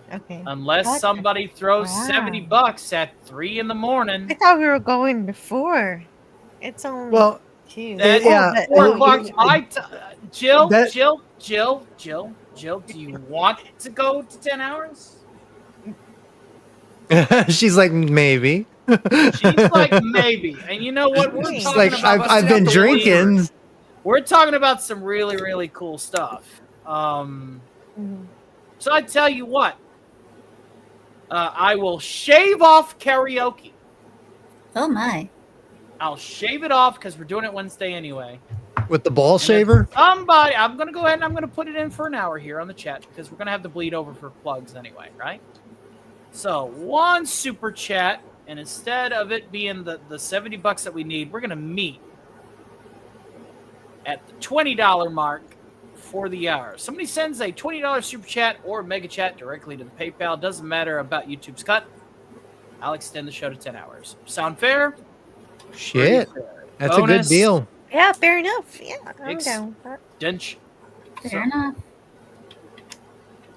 Unless Gotcha. somebody throws Wow. $70 at 3 in the morning. I thought we were going before. It's only Well, 2. At yeah. 4 o'clock. Jill, That- Jill, do you want to go to 10 hours? She's like, maybe. She's like, maybe. And you know what? We're She's talking like, about I've been drinking. We're talking about some really, really cool stuff. So I tell you what, I will shave off karaoke. Oh my! I'll shave it off because we're doing it Wednesday anyway. With the ball shaver? Somebody, I'm gonna go ahead and I'm gonna put it in for an hour here on the chat because we're gonna have to bleed over for plugs anyway, right? So 1 super chat, and instead of it being the $70 that we need, we're gonna meet at the $20 mark for the hour. Somebody sends a $20 super chat or mega chat directly to the PayPal. Doesn't matter about YouTube's cut. I'll extend the show to 10 hours. Sound fair? Shit. That's a good Bonus. deal. Yeah, fair enough. Yeah, I'm down with that. Dench. Fair enough.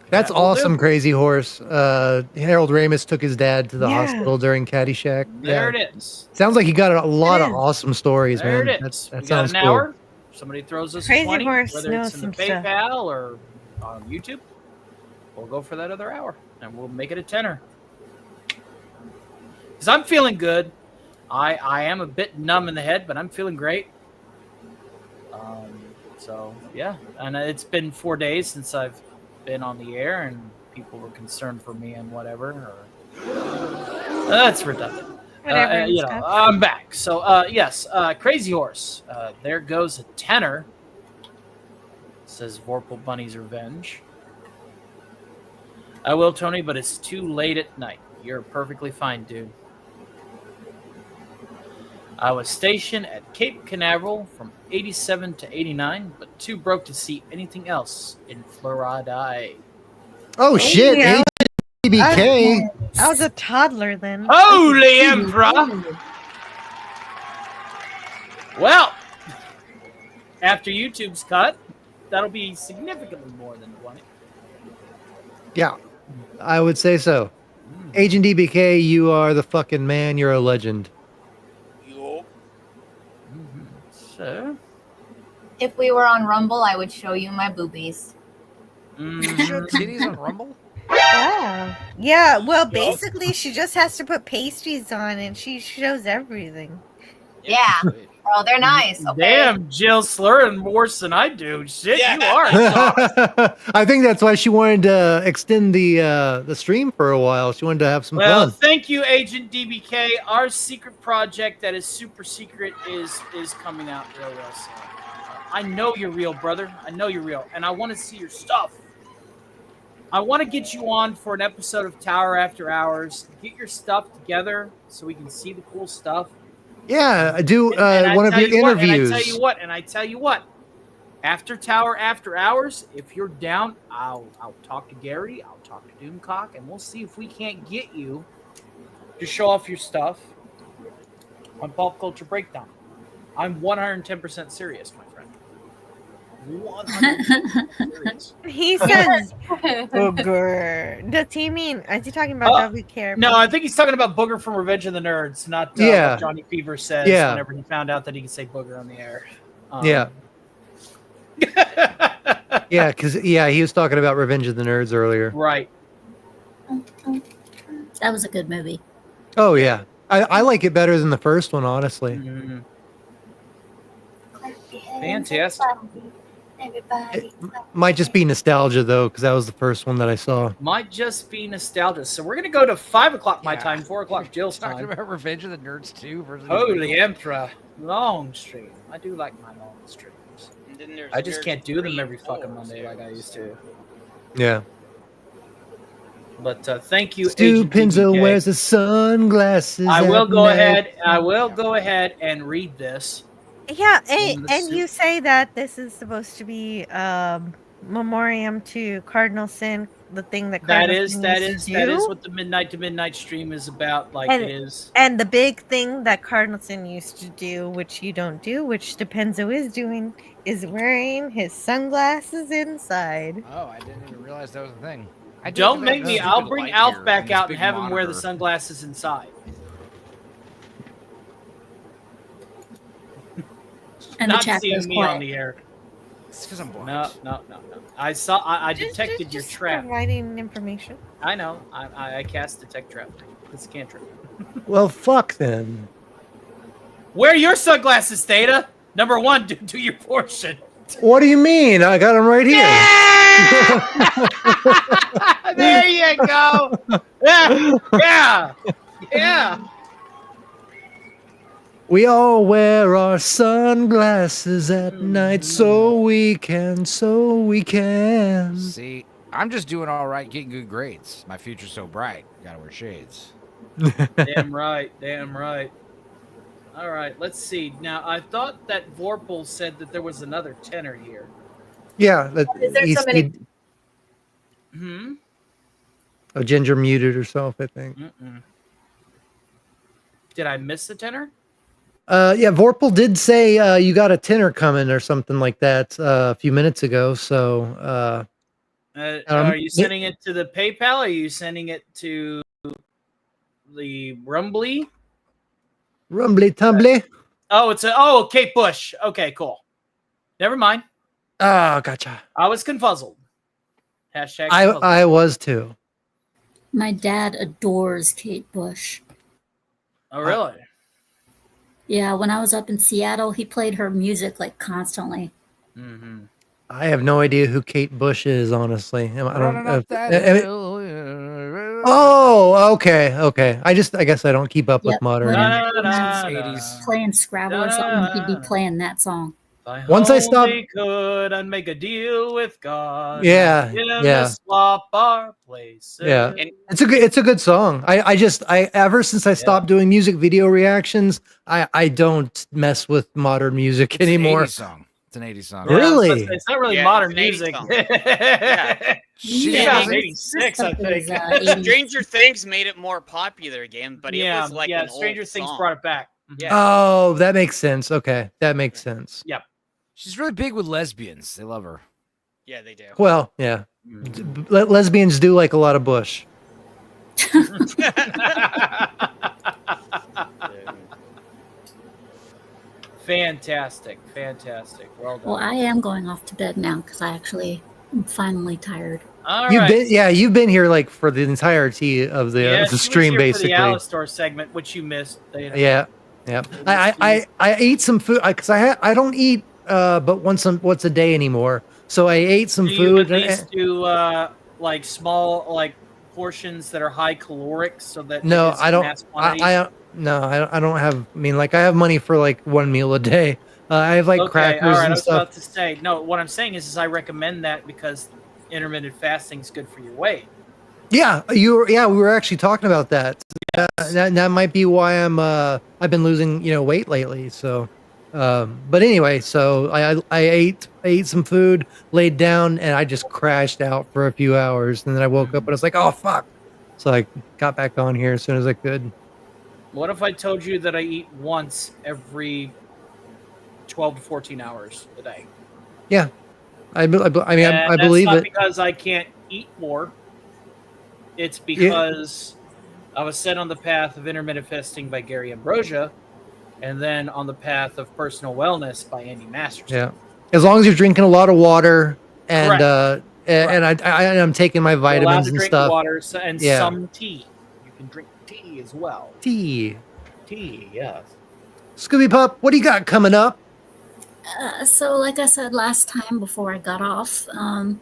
That's That'll awesome, do. Crazy Horse. Harold Ramis took his dad to the Yeah. hospital during Caddyshack. There it is. Sounds like you got a lot It of is. awesome stories, There man. it is. That we got sounds an cool. hour. Somebody throws us Crazy 20, Horse whether knows it's in the some stuff. PayPal or on YouTube. We'll go for that other hour, and we'll make it a tenner. Because I'm feeling good. I am a bit numb in the head, but I'm feeling great. So, yeah. And it's been 4 days since I've been on the air, and people were concerned for me and whatever. That's redundant. Whatever and you know, stuff. I'm back. So, yes, Crazy Horse. There goes a tenner. Says Vorpal Bunny's Revenge. I will, Tony, but it's too late at night. You're perfectly fine, dude. I was stationed at Cape Canaveral from 87 to 89, but too broke to see anything else in Florida. Oh, shit. yeah. ABK. I was a toddler then. Holy Emperor! Well, after YouTube's cut, that'll be significantly more than 20. Yeah, I would say so. Agent DBK, you are the fucking man. You're a legend. So, If we were on Rumble, I would show you my boobies. Show titties on Rumble? Wow. Yeah, well, basically, she just has to put pastries on and she shows everything. Yeah. Oh, they're nice. Okay. Damn, Jill slurring worse than I do. Shit, you are soft. I think that's why she wanted to extend the stream for a while. She wanted to have some Well, fun. thank you, Agent DBK. Our secret project that is super secret is coming out real soon. I know you're real, brother. I know you're real, and I want to see your stuff. I want to get you on for an episode of Tower After Hours. Get your stuff together so we can see the cool stuff. Yeah, I do And one of tell your you what, interviews. and I tell you what, after Tower After Hours, if you're down, I'll talk to Gary, I'll talk to Doomcock, and we'll see if we can't get you to show off your stuff on Pop Culture Breakdown. I'm 110% serious, my friend. 100% serious. He says booger. Does he mean? Is he talking about WK? No, I think he's talking about Booger from Revenge of the Nerds, not Yeah. what Johnny Fever says Yeah. whenever he found out that he could say booger on the air. Yeah. Yeah, because he was talking about Revenge of the Nerds earlier. Right. That was a good movie. Oh yeah, I like it better than the first one, honestly. Fantastic. Everybody. Might just be nostalgia though, because that was the first one that I saw. Might just be nostalgia. So we're gonna go to 5 o'clock my time, 4 o'clock Jill's Talking time. about Revenge of the Nerds 2 versus Holy Emperor, long stream. I do like my long streams. And then there's I just can't do them 3 every and fucking 4 Monday like I used to. Yeah. But thank you, Stu Agent Pinzo DBK. wears the sunglasses. I will at go night. ahead. I will go ahead and read this. Yeah, In the and suit. you say that this is supposed to be memoriam to Cardinal Sin, the thing that Cardinal Sin used to that do. is what the midnight to midnight stream is about. Like and, it is. and the big thing that Cardinal Sin used to do, which you don't do, which Depenzo is doing, is wearing his sunglasses inside. Oh, I didn't even realize that was a thing. I did Don't look at make that me. stupid I'll bring light Alf here back and this out and big have him wear the monitor. sunglasses inside. And the Not chat seeing goes me quiet. on the air. It's because I'm blind. No. I detected your trap. Providing information. I know. I cast detect trap. It's a cantrip. Well, fuck then. Wear your sunglasses, Theta. Number 1, do your portion. What do you mean? I got them right here. There you go. Yeah. We all wear our sunglasses at night so we can. See, I'm just doing all right, getting good grades. My future's so bright. Gotta wear shades. Damn right. All right, let's see. Now, I thought that Vorpal said that there was another tenor here. Yeah. Is there so many? Ginger muted herself, I think. Did I miss the tenor? Yeah, Vorpal did say you got a tenor coming or something like that a few minutes ago. So, Are you sending it to the PayPal? Or are you sending it to the Rumbly? Rumbly tumbly. Oh, Kate Bush. Okay, cool. Never mind. Oh, gotcha. I was confuzzled. Hashtag. I was too. My dad adores Kate Bush. Oh, really? Yeah, when I was up in Seattle, he played her music like constantly. I have no idea who Kate Bush is, honestly. I don't know. Oh, okay. I guess I don't keep up with modern. Playing Scrabble or something, he'd be playing that song. Once I stop, could and make a deal with God. Yeah, Yeah. yeah. Swap our places. Yeah, it's a good song. I ever since I stopped doing music video reactions, I don't mess with modern music anymore. It's an 80s song. Really? It's not really modern music. Shit. 86, I think. Stranger Things made it more popular again, but it was like an Stranger old Things song. brought it back. Yeah. Oh, that makes sense. Okay, that makes sense. Yep. She's really big with lesbians. They love her. Yeah, they do. Well, yeah. Lesbians do like a lot of bush. Fantastic. Well done. Well, I am going off to bed now because I actually am finally tired. All You've right. you've been here like for the entirety of the Yeah, she was stream, here basically. for the Alistar segment, which you missed. You know. Yeah. I ate some food because I don't eat but once a day anymore. So I ate some Do you food. at least do like small like portions that are high caloric so that it No, is I don't. mass quantities? I don't have. I mean, like I have money for like one meal a day. I have like Okay, crackers all right. I and was stuff. about to say no. What I'm saying is I recommend that because intermittent fasting is good for your weight. Yeah, we were actually talking about that. That might be why I've been losing weight lately. So, but anyway, so I ate some food, laid down, and I just crashed out for a few hours, and then I woke up and I was like, oh fuck. So I got back on here as soon as I could. What if I told you that I eat once every 12 to 14 hours a day? Yeah, I mean, And I that's believe not it. because I can't eat more. It's because I was set on the path of intermittent fasting by Gary Ambrosia, and then on the path of personal wellness by Andy Masterson. Yeah, as long as you're drinking a lot of water and Correct. and I'm taking my You're allowed vitamins to and drink stuff. water and Yeah. some tea. You can drink tea as well. Tea. Tea, yes. Scooby Pup, what do you got coming up? So, like I said last time before I got off, Ooh.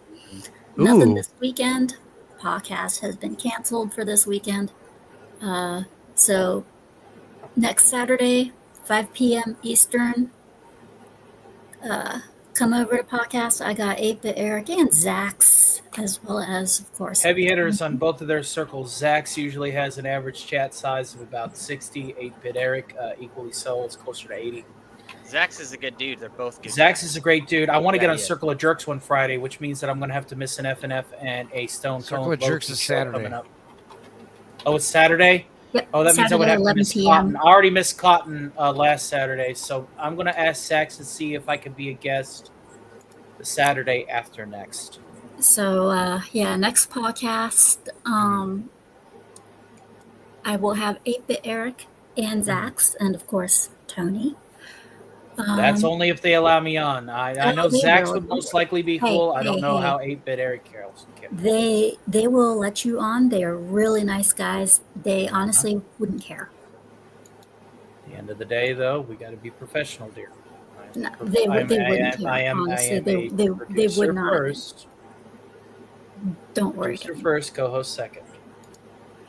nothing this weekend. Podcast has been canceled for this weekend. So, next Saturday, 5 p.m. Eastern, come over to podcast. I got 8-Bit Eric and Zax, as well as, of course, Heavy hitters on both of their circles. Zax usually has an average chat size of about 60. 8-Bit Eric, equally so. It's closer to 80. Zax is a good dude. They're both good. Zax is a great dude. I want to Yeah, get on he is. Circle of Jerks one Friday, which means that I'm going to have to miss an FNF and a Stone Circle Cold of Jerks Loki is show Saturday. coming up. Oh, it's Saturday? Yep, Oh, that means I would Saturday, have to 11 miss p.m. Cotton. I already missed Cotton last Saturday, so I'm going to ask Zax to see if I can be a guest the Saturday after next. So, next podcast, I will have 8-Bit Eric and Zax, and of course, Tony. That's only if they allow me on. I know they Zax will. would most likely be Hey, cool. I don't hey, know hey. how 8-Bit Eric cares. They will let you on. They are really nice guys. They honestly wouldn't care. At the end of the day, though, we got to be professional, dear. No, they wouldn't care. Honestly, they would not. First. Don't worry. Producer first, co-host second.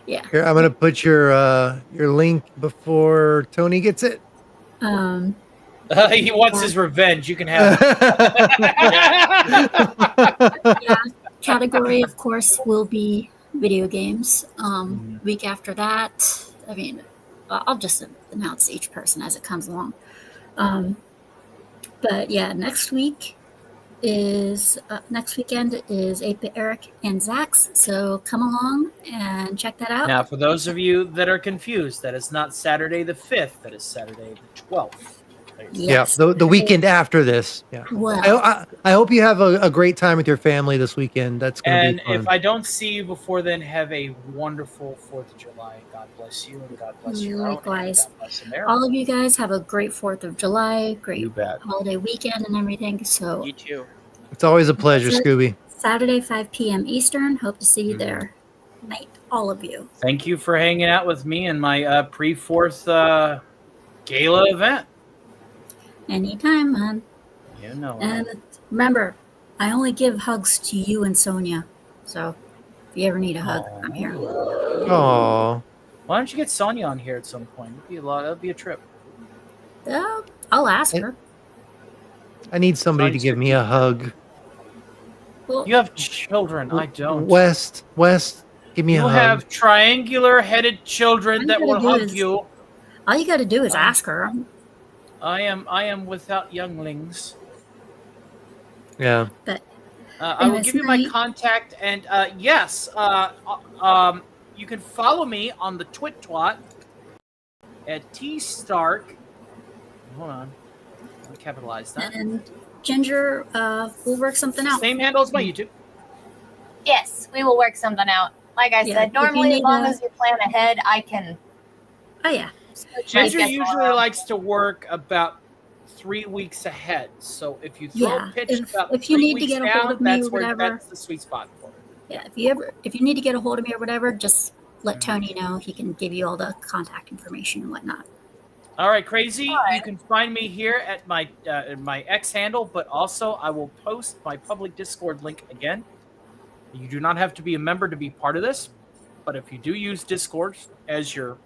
Yeah. Here, I'm gonna put your link before Tony gets it. He wants his revenge. You can have Yeah. Category, of course, will be video games. Week after that, I mean, I'll just announce each person as it comes along. But yeah, next weekend is 8-Bit Eric and Zax. So come along and check that out. Now, for those of you that are confused, that is not Saturday the 5th. That is Saturday the 12th. Yes. Yeah, the weekend after this. Yeah. Well, I hope you have a great time with your family this weekend. That's going to And be fun. if I don't see you before then, have a wonderful 4th of July. God bless you and God bless your own. Likewise. God bless America. All of you guys have a great 4th of July, great You bet. holiday weekend and everything. So You too. It's always a pleasure, That's it. Scooby. Saturday, 5 p.m. Eastern. Hope to see you there. Night, all of you. Thank you for hanging out with me in my pre-4th gala event. Anytime, man. You know. And remember, I only give hugs to you and Sonia. So if you ever need a hug, I'm here. Aww. Why don't you get Sonya on here at some point? It'd be a trip. I'll ask her. I need somebody to give me a hug. Well, You have children. I don't. West, give me You a hug. have triangular-headed children that will hug you. All you got to do is ask her. I am without younglings. Yeah. But I will give you my contact, and yes, you can follow me on the Twit-Twat at T Stark. Hold on, I'll capitalize that. And Ginger, we'll work something out. Same handle as my YouTube. Yes, we will work something out. Like I Yeah, said, if you normally as need long to- as you plan ahead, I can. Oh yeah. Ginger usually likes to work about 3 weeks ahead. So if you throw Yeah, a pitch about if you 3 need to weeks get a hold down, of me that's or where whatever. that's the sweet spot for it. Yeah, if you need to get a hold of me or whatever, just let Tony know. He can give you all the contact information and whatnot. All right, Crazy. You can find me here at my X handle, but also I will post my public Discord link again. You do not have to be a member to be part of this, but if you do use Discord as your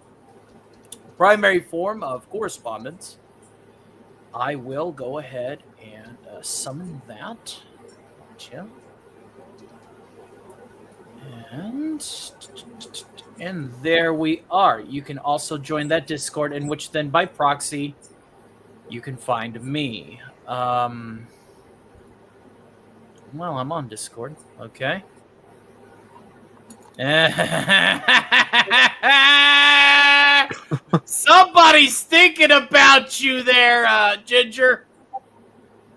primary form of correspondence, I will go ahead and summon that. Gotcha. And there we are. You can also join that Discord, in which then by proxy, you can find me. Well, I'm on Discord. Okay. Somebody's thinking about you there, Ginger.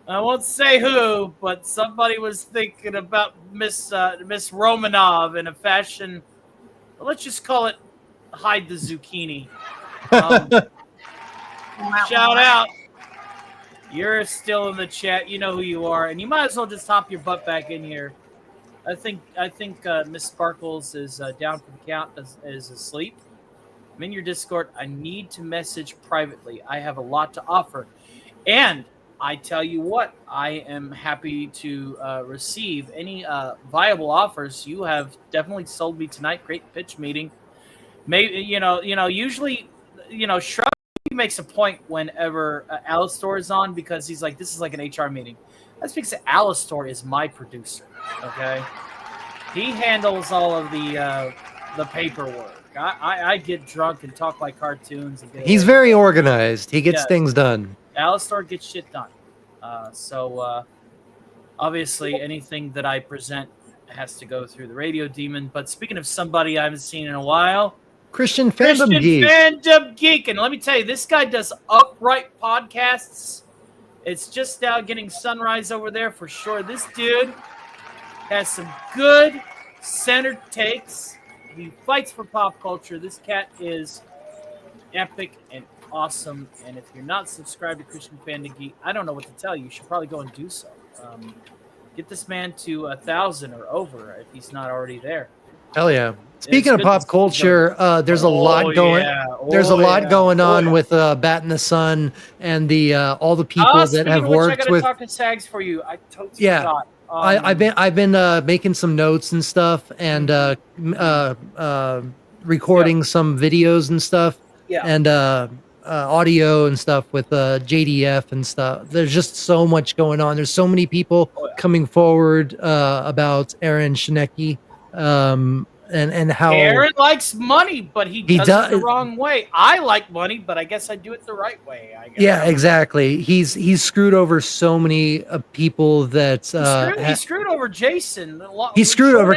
I won't say who, but somebody was thinking about Miss Romanov in a fashion. Let's just call it hide the zucchini. Shout out. You're still in the chat. You know who you are, and you might as well just hop your butt back in here. I think Miss Sparkles is down for the count, is asleep. I'm in your Discord. I need to message privately. I have a lot to offer, and I tell you what, I am happy to receive any viable offers. You have definitely sold me tonight. Great pitch meeting. Maybe usually, Shrub makes a point whenever Alistor is on, because he's like, this is like an HR meeting. That's because Alistor is my producer. Okay, he handles all of the paperwork. I get drunk and talk like cartoons. And He's very organized. He gets Yes. things done. Alistar gets shit done. So obviously anything that I present has to go through the Radio Demon. But speaking of somebody I haven't seen in a while, Christian Fandom Geek. Fandom Geek. And let me tell you, this guy does upright podcasts. It's just now getting sunrise over there for sure. This dude has some good centered takes. He fights for pop culture. This cat is epic and awesome. And if you're not subscribed to Christian Fandom Geek, I don't know what to tell you. You should probably go and do so. Get this man to 1,000 or over if he's not already there. Hell yeah! Speaking of good pop to see culture, there's a lot going. yeah. There's a lot going on yeah. with Bat in the Sun and the all the people that Speaking have of which, I worked gotta with. talk to Sags for you. I totally Yeah. forgot. I've been making some notes and stuff, and recording some videos and stuff, Yeah. and audio and stuff with JDF and stuff. There's just so much going on. There's so many people coming forward about Aaron Shineki, and how Aaron likes money, but he does it the does- wrong way. I like money, but I guess I do it the right way. I guess. Yeah, exactly. He's screwed over so many people that He screwed over Jason. he screwed over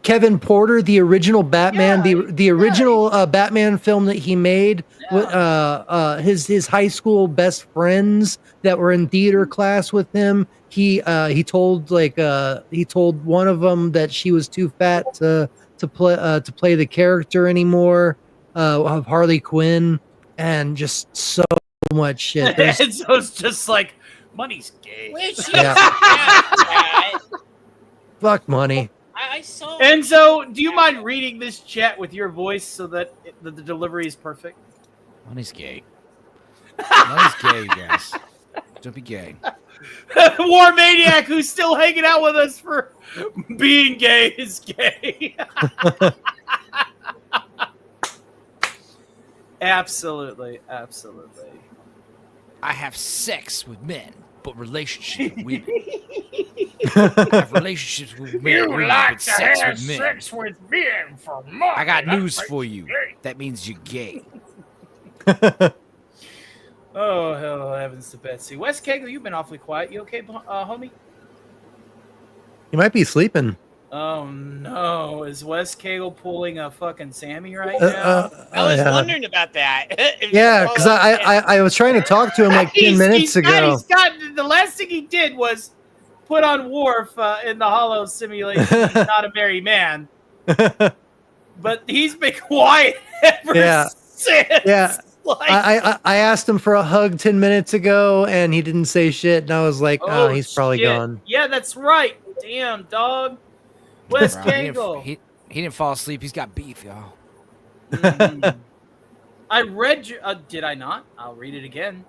Kevin Porter, the original Batman, the original Batman film that he made. His high school best friends that were in theater class with him. He told one of them that she was too fat to play the character anymore of Harley Quinn, and just so much shit. There's- And so it's just like, money's gay. Fuck money. I saw. Enzo, do you mind reading this chat with your voice so that the delivery is perfect? Money's gay. Money's gay, you guys. Don't be gay. War Maniac, who's still hanging out with us for being gay, is gay. Absolutely. I have sex with men, but relationships with women. I have relationships with men, women, but sex with men. with men for money. I got news for you. That means you're gay. Oh, hell heavens to Betsy. Wes Kegel, you've been awfully quiet. You okay, homie? You might be sleeping. Oh, no. Is Wes Kegel pulling a fucking Sammy right now? I was yeah. wondering about that. Yeah, because I was trying to talk to him like 10 minutes ago. He's gotten the last thing he did was put on Worf in the Hollow simulation. He's not a merry man. But he's been quiet ever since. Yeah. Like, I asked him for a hug 10 minutes ago, and he didn't say shit. And I was like, oh, he's probably shit. gone. Yeah, that's right. Damn, dog. Wes Bro, Kangle. he didn't fall asleep. He's got beef, y'all. I read your... did I not? I'll read it again.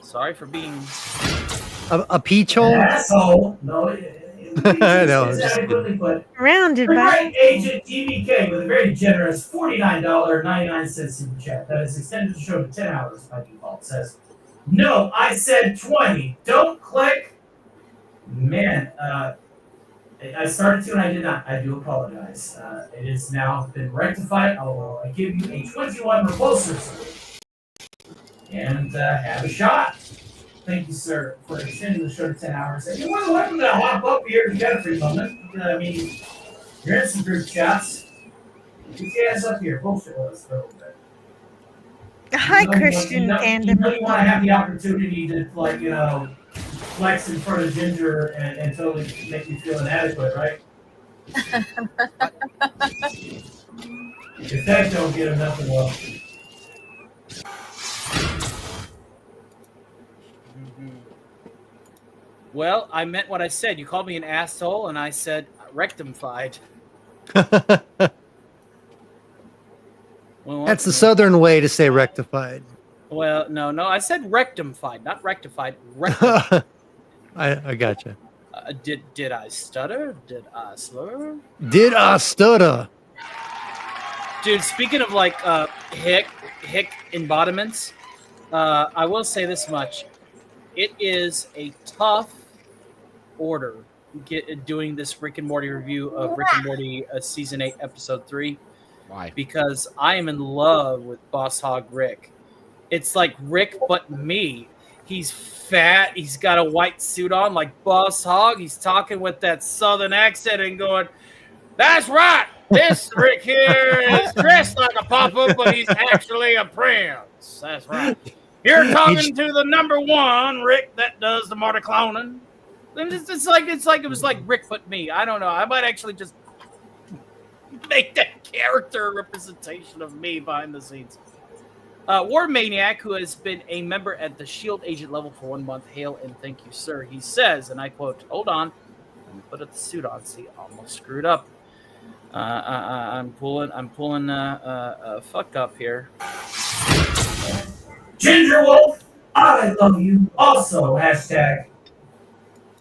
Sorry for being... A peach hole? Asshole. No, I know. it's adequately put. Rounded by. Great Agent TVK with a very generous $49.99 super chat that is extended the show to 10 hours by default. Says, no, I said 20. Don't click. Man, I started to and I did not. I do apologize. It has now been rectified. I give you a 21 repulsor salute. And have a shot. Thank you, sir, for extending the show to 10 hours. And you're more than welcome to hop up here if you got a free moment. I mean, you're in some group chats. Get your ass up here. Bullshit with us for a little bit. Hi, Christian Tandem. You know you want to have the opportunity to, like, you know, flex in front of Ginger and totally make you feel inadequate, right? If that don't get him nothing, well. Well, I meant what I said. You called me an asshole, and I said rectified. That's the southern way to say rectified. Well, no. I said rectified, not rectified. Rectified. I gotcha. Did I stutter? Did I slur? Did I stutter? Dude, speaking of like hick embodiments, I will say this much: it is a tough order doing this Rick and Morty review of Rick and Morty season 8 episode 3. Why? Because I am in love with Boss Hog Rick. It's like Rick but me. He's fat. He's got a white suit on like Boss Hog. He's talking with that southern accent and going, "That's right. This Rick here is dressed like a papa, but he's actually a prince. That's right. You're talking to the number one Rick that does the Morty cloning." It's like it was like Rick but me. I don't know. I might actually just make that character representation of me behind the scenes. War Maniac, who has been a member at the Shield agent level for 1 month, hail and thank you, sir. He says, and I quote, "Hold on, let me put the suit on. See, almost screwed up. I'm pulling a fuck up here." Ginger Wolf, I love you. Also, hashtag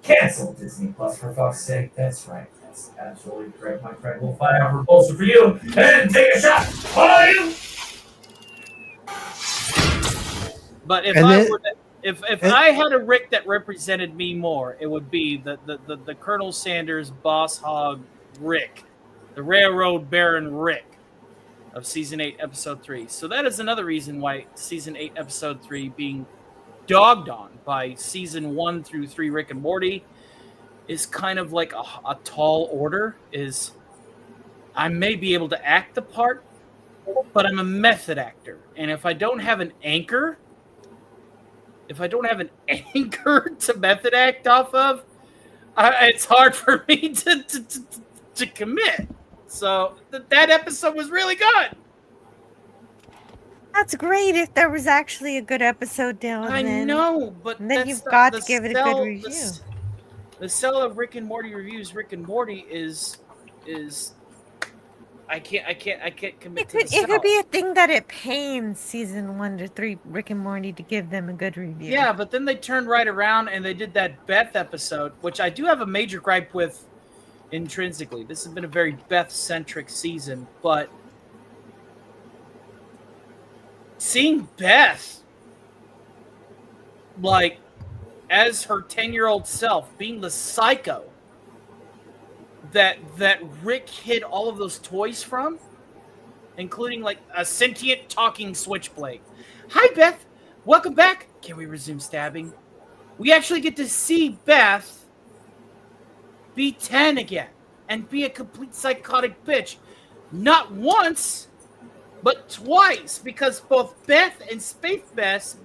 cancel Disney Plus for fuck's sake. That's right. That's absolutely correct, my friend. We'll find out repulsor for you and take a shot on you. But if I had a Rick that represented me more, it would be the Colonel Sanders Boss Hog Rick, the Railroad Baron Rick of season 8 episode 3. So that is another reason why season 8 episode 3 being dogged on by season 1 through 3 Rick and Morty is kind of like a tall order. Is I may be able to act the part, but I'm a method actor, and if I don't have an anchor to method act off of, it's hard for me to commit. So that episode was really good. That's great if there was actually a good episode down I then. know, but then you've got to give it a good review. The sell of Rick and Morty reviews, Rick and Morty is I can't commit to the It could be a thing that it pains season 1 to 3 Rick and Morty to give them a good review. Yeah, but then they turned right around and they did that Beth episode, which I do have a major gripe with intrinsically. This has been a very Beth-centric season, but seeing Beth, like, as her 10-year-old self, being the psycho that Rick hid all of those toys from, including, like, a sentient talking switchblade. Hi, Beth. Welcome back. Can we resume stabbing? We actually get to see Beth be 10 again and be a complete psychotic bitch. Not once, but twice, because both Beth and Space Beth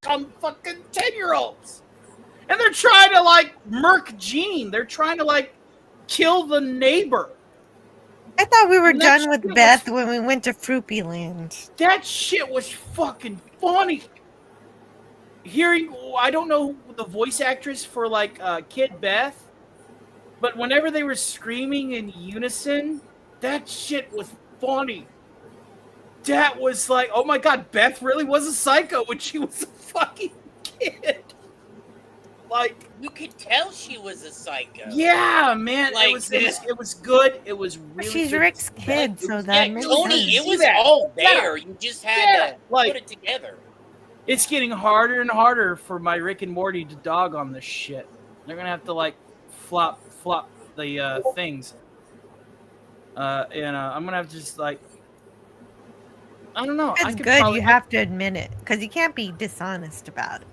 on fucking 10-year-olds. And they're trying to like murk Gene. They're trying to like kill the neighbor. I thought we were And that done with shit Beth when we went to Fruity Land. That shit was fucking funny. Hearing, I don't know the voice actress for like Kid Beth, but whenever they were screaming in unison, that shit was funny. That was like, oh my god, Beth really was a psycho when she was a fucking kid. Like, you could tell she was a psycho. Yeah, man, Like, it was good. It was really. She's good. Rick's kid, so that makes Tony, sense. it was all there. You just had to like, put it together. It's getting harder and harder for my Rick and Morty to dog on this shit. They're gonna have to like flop the things, and I'm gonna have to just like, I don't know. It's good. You have to admit it because you can't be dishonest about it.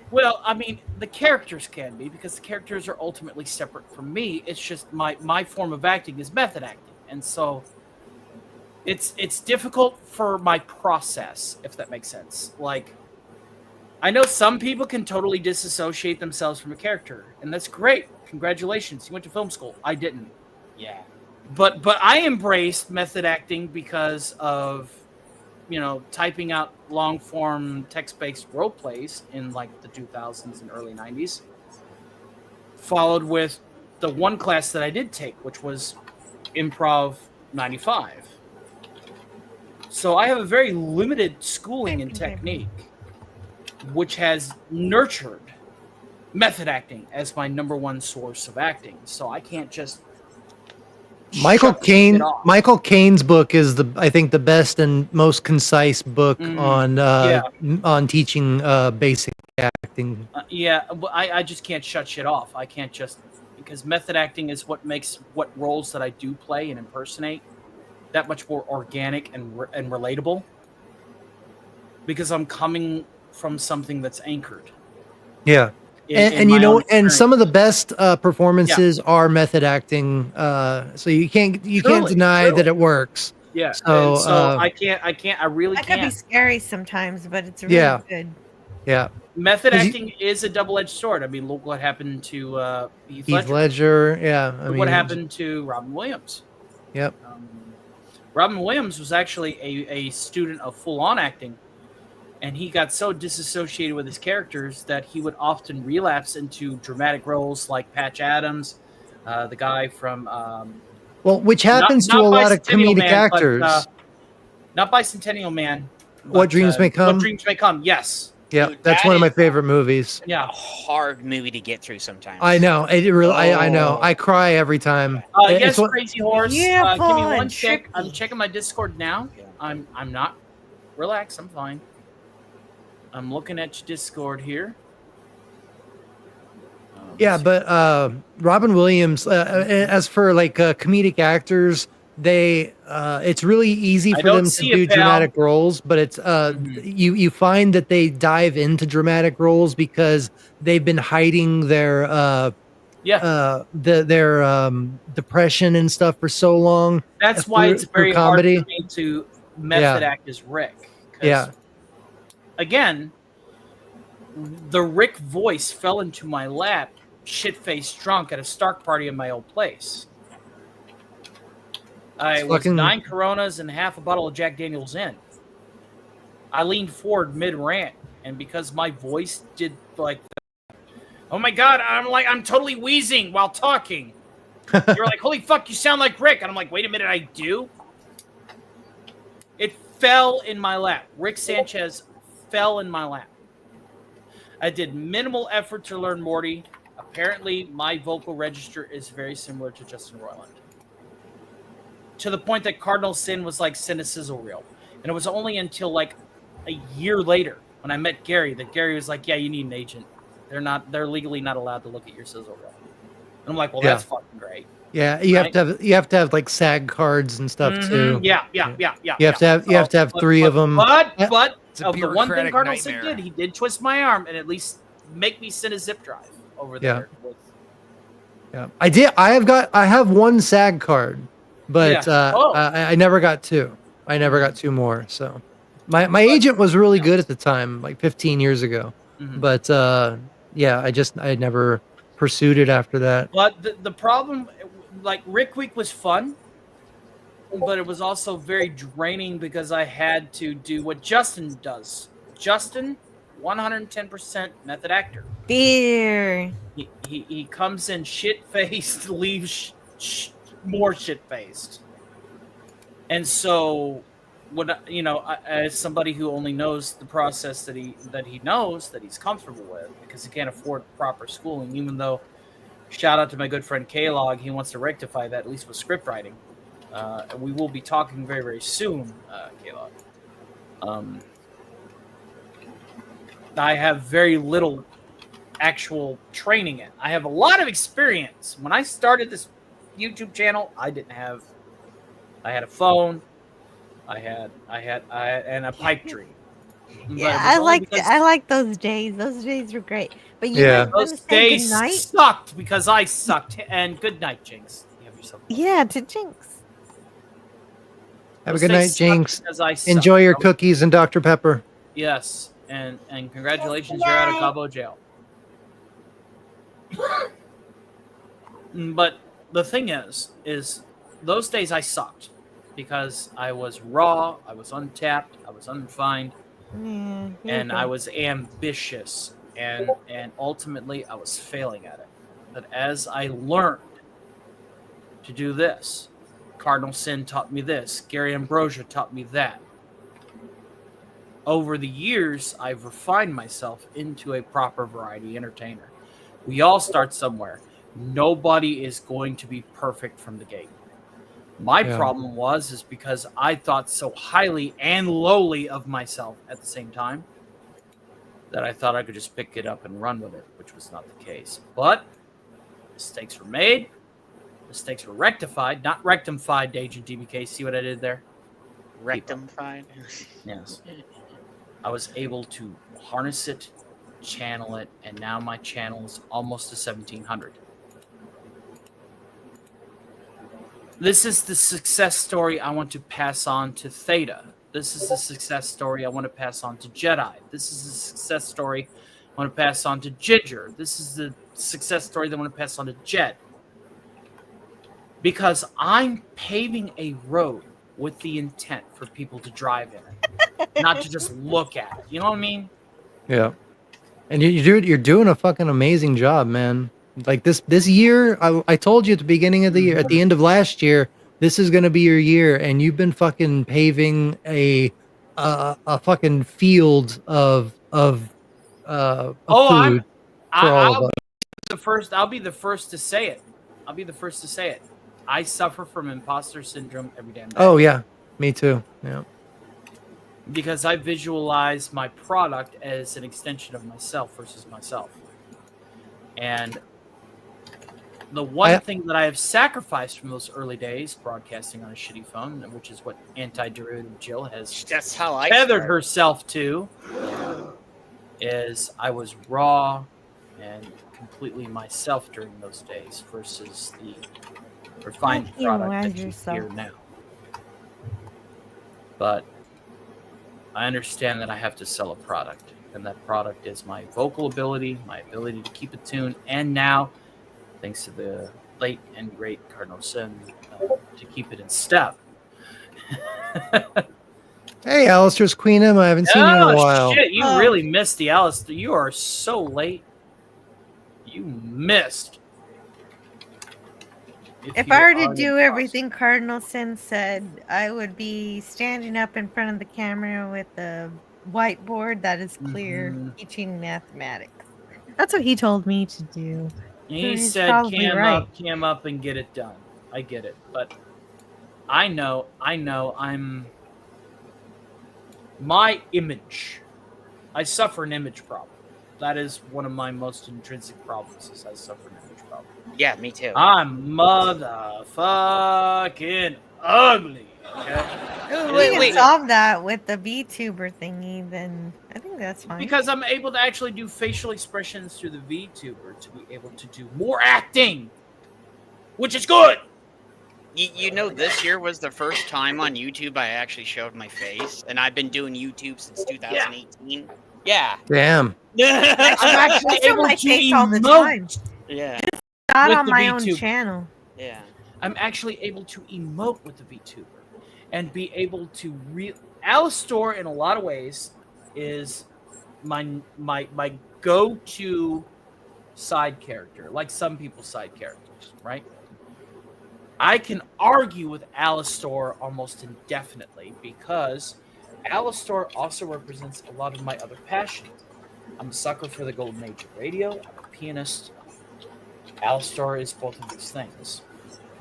Well, I mean, the characters can be because the characters are ultimately separate from me. It's just my form of acting is method acting, and so it's difficult for my process, if that makes sense. Like, I know some people can totally disassociate themselves from a character, and that's great. Congratulations, you went to film school. I didn't. Yeah. But I embraced method acting because of, you know, typing out long form text-based role plays in like the 2000s and early 90s, followed with the one class that I did take, which was Improv 95. So I have a very limited schooling in technique, which has nurtured method acting as my number one source of acting. So I can't just Michael Caine's book is I think the best and most concise book on teaching basic acting. But I just can't shut shit off. I can't just, because method acting is what makes what roles that I do play and impersonate that much more organic and relatable, because I'm coming from something that's anchored. Yeah. And you know, and some of the best performances are method acting. So you can't deny that it works. Yeah. So, I really That can't. can be scary sometimes, but it's really good. Yeah. Method acting is a double-edged sword. I mean, look what happened to Heath Ledger. Yeah. Look what happened to Robin Williams. Yep. Robin Williams was actually a student of full-on acting. And he got so disassociated with his characters that he would often relapse into dramatic roles like Patch Adams, the guy from... which happens to a lot of comedic actors. Not Bicentennial Man. What Dreams May Come? What Dreams May Come, yes. Yeah, that's one of my favorite movies. Yeah, a hard movie to get through sometimes. I know. I know. I cry every time. Yes, Crazy Horse. Give me one sec. I'm checking my Discord now. Yeah. I'm not... Relax, I'm fine. I'm looking at your Discord here. Yeah, but Robin Williams, as for like comedic actors, it's really easy for them to do dramatic roles, but it's you find that they dive into dramatic roles because they've been hiding their their depression and stuff for so long. That's why it's very hard for me to method act as Rick. Yeah. Again, the Rick voice fell into my lap, shit-faced drunk at a Stark party in my old place. I was 9 Coronas and half a bottle of Jack Daniels in. I leaned forward mid-rant, and because my voice did like, oh my god, I'm totally wheezing while talking. You're like, holy fuck, you sound like Rick. And I'm like, wait a minute, I do? It fell in my lap. Rick Sanchez fell in my lap. I did minimal effort to learn Morty. Apparently, my vocal register is very similar to Justin Roiland. To the point that Cardinal Sin was like Sin a Sizzle Reel. And it was only until like a year later when I met Gary that Gary was like, yeah, you need an agent. They're legally not allowed to look at your sizzle reel. And I'm like, well, that's fucking great. Yeah, you have to have like SAG cards and stuff too. Yeah. You have to have 3 of them. But of the one thing Cardinal Sin did, he did twist my arm and at least make me send a zip drive over there. Yeah, I have 1 SAG card, but I never got 2. I never got 2 more. So My agent was really good at the time, like 15 years ago. Mhm. But yeah, I never pursued it after that. But the problem, like Rick Week was fun, but it was also very draining because I had to do what Justin does. Justin, 110% method actor. Beer. He comes in shit faced, leaves more shit faced, and so when as somebody who only knows the process that he knows that he's comfortable with because he can't afford proper schooling, even though shout out to my good friend K-Log, he wants to rectify that at least with script writing. We will be talking very, very soon, K-Log. I have very little actual training in. I have a lot of experience. When I started this YouTube channel, I had a phone, I had and a pipe dream. Yeah, I like those days. Those days were great. But you Yeah. guys want Those to say days goodnight? sucked because I sucked. And good night, Jinx. You have yourself. Yeah, to Jinx. Have a Those good days night, sucked Jinx. because I sucked. Enjoy your cookies and Dr. Pepper. Yes, and congratulations, you're out of Cabo jail. But the thing is those days I sucked because I was raw, I was untapped, I was unrefined, and I was ambitious, and ultimately I was failing at it. But as I learned to do this, Cardinal Sin taught me this, Gary Ambrosia taught me that. Over the years, I've refined myself into a proper variety entertainer. We all start somewhere. Nobody is going to be perfect from the gate. My problem is because I thought so highly and lowly of myself at the same time that I thought I could just pick it up and run with it, which was not the case. But mistakes were made. Mistakes were rectified, not rectified, Agent DBK. See what I did there? Rectified? Yes. I was able to harness it, channel it, and now my channel is almost to 1,700. This is the success story I want to pass on to Theta. This is the success story I want to pass on to Jedi. This is the success story I want to pass on to Ginger. This is the success story that I want to pass on to Jet. Because I'm paving a road with the intent for people to drive in it, not to just look at it. You know what I mean? Yeah. And you're doing a fucking amazing job, man. Like this year, I told you at the beginning of the year, at the end of last year, this is gonna be your year, and you've been fucking paving a fucking field of food for all of us. I'll be the first to say it. I'll be the first to say it. I suffer from imposter syndrome every damn day. Oh yeah, me too. Yeah. Because I visualize my product as an extension of myself versus myself. And the one thing that I have sacrificed from those early days, broadcasting on a shitty phone, which is what anti-derivative Jill has tethered herself to, is I was raw and completely myself during those days versus the refined product that you hear now. But I understand that I have to sell a product, and that product is my vocal ability, my ability to keep a tune, and now, thanks to the late and great Cardinal Sin, to keep it in step. Hey, Alistair's Queen M. I haven't seen you in a while. Shit, you really missed the Alistair. You are so late. You missed. If I were to do everything Cardinal Sin said, I would be standing up in front of the camera with a whiteboard that is clear, teaching mathematics. That's what he told me to do. He said, cam up and get it done. I get it. But I know, my image. I suffer an image problem. That is one of my most intrinsic problems, is I suffer an image problem. Yeah, me too. I'm motherfucking ugly. Okay? We can solve that with the VTuber thingy, then I think that's fine. Because I'm able to actually do facial expressions through the VTuber to be able to do more acting, which is good. You know, this year was the first time on YouTube I actually showed my face, and I've been doing YouTube since 2018. Yeah. Damn. I'm actually I show able my to face all the time. emote. Yeah. Not with on the my own VTuber. channel. Yeah. I'm actually able to emote with the VTuber and be able to Alistor in a lot of ways is my go-to side character, like some people's side characters, right? I can argue with Alistor almost indefinitely because Alistor also represents a lot of my other passions. I'm a sucker for the golden age of radio. I'm a pianist. Alistor is both of these things.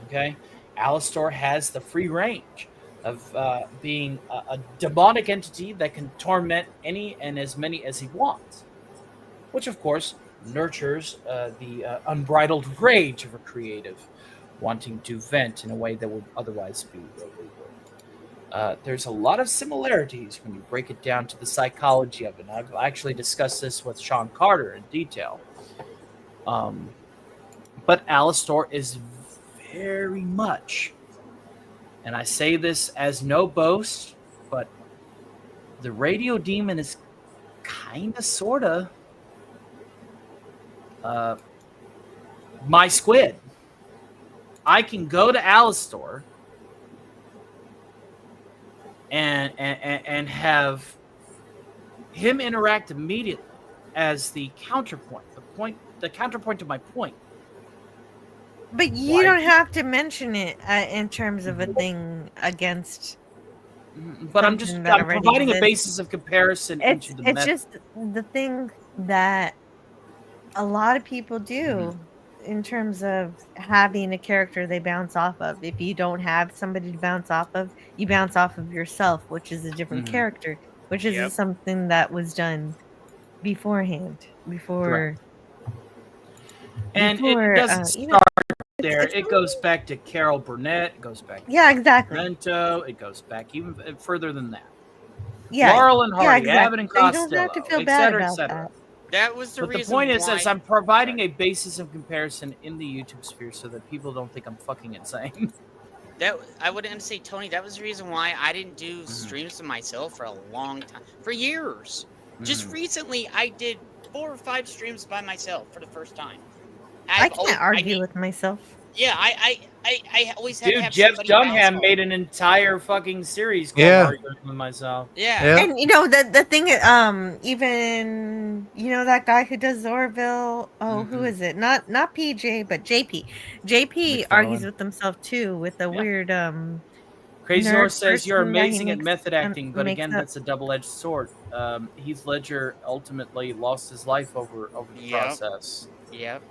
Okay? Alistor has the free range of being a demonic entity that can torment any and as many as he wants, which of course nurtures the unbridled rage of a creative wanting to vent in a way that would otherwise be illegal. There's a lot of similarities when you break it down to the psychology of it. And I've actually discussed this with Sean Carter in detail. But Alistor is very much, and I say this as no boast, but the radio demon is kind of, sort of, my squid. I can go to Alistor and have him interact immediately as the counterpoint, the counterpoint to my point. But you don't have to mention it in terms of a thing against. But I'm providing a basis of comparison into the It's method. just the thing that a lot of people do in terms of having a character they bounce off of. If you don't have somebody to bounce off of, you bounce off of yourself, which is a different character, which is something that was done beforehand, before. And it doesn't start there. It goes back to Carol Burnett. It goes back to exactly. Brento. It goes back even further than that. Yeah, Laurel and Hardy, exactly. Abbott and So you Costello, don't have to feel et bad cetera, about et cetera. that. That was the But the reason point is, why... I'm providing a basis of comparison in the YouTube sphere so that people don't think I'm fucking insane. That I wouldn't say, Tony, that was the reason why I didn't do streams to myself for a long time. For years. Just recently, I did 4 or 5 streams by myself for the first time. I can't argue with myself. Yeah, I always had to Dude, have Jeff somebody bounce Dunham off. made an entire fucking series called Yeah. Arguing with Myself. Yeah. And you know the thing, even that guy who does Zorville. Oh, who is it? Not PJ, but JP. JP argues with himself too with the weird Crazy nerd Horse says you're person that he amazing at makes- method acting, but makes again, up. that's a double-edged sword. Heath Ledger ultimately lost his life over the process. Yep.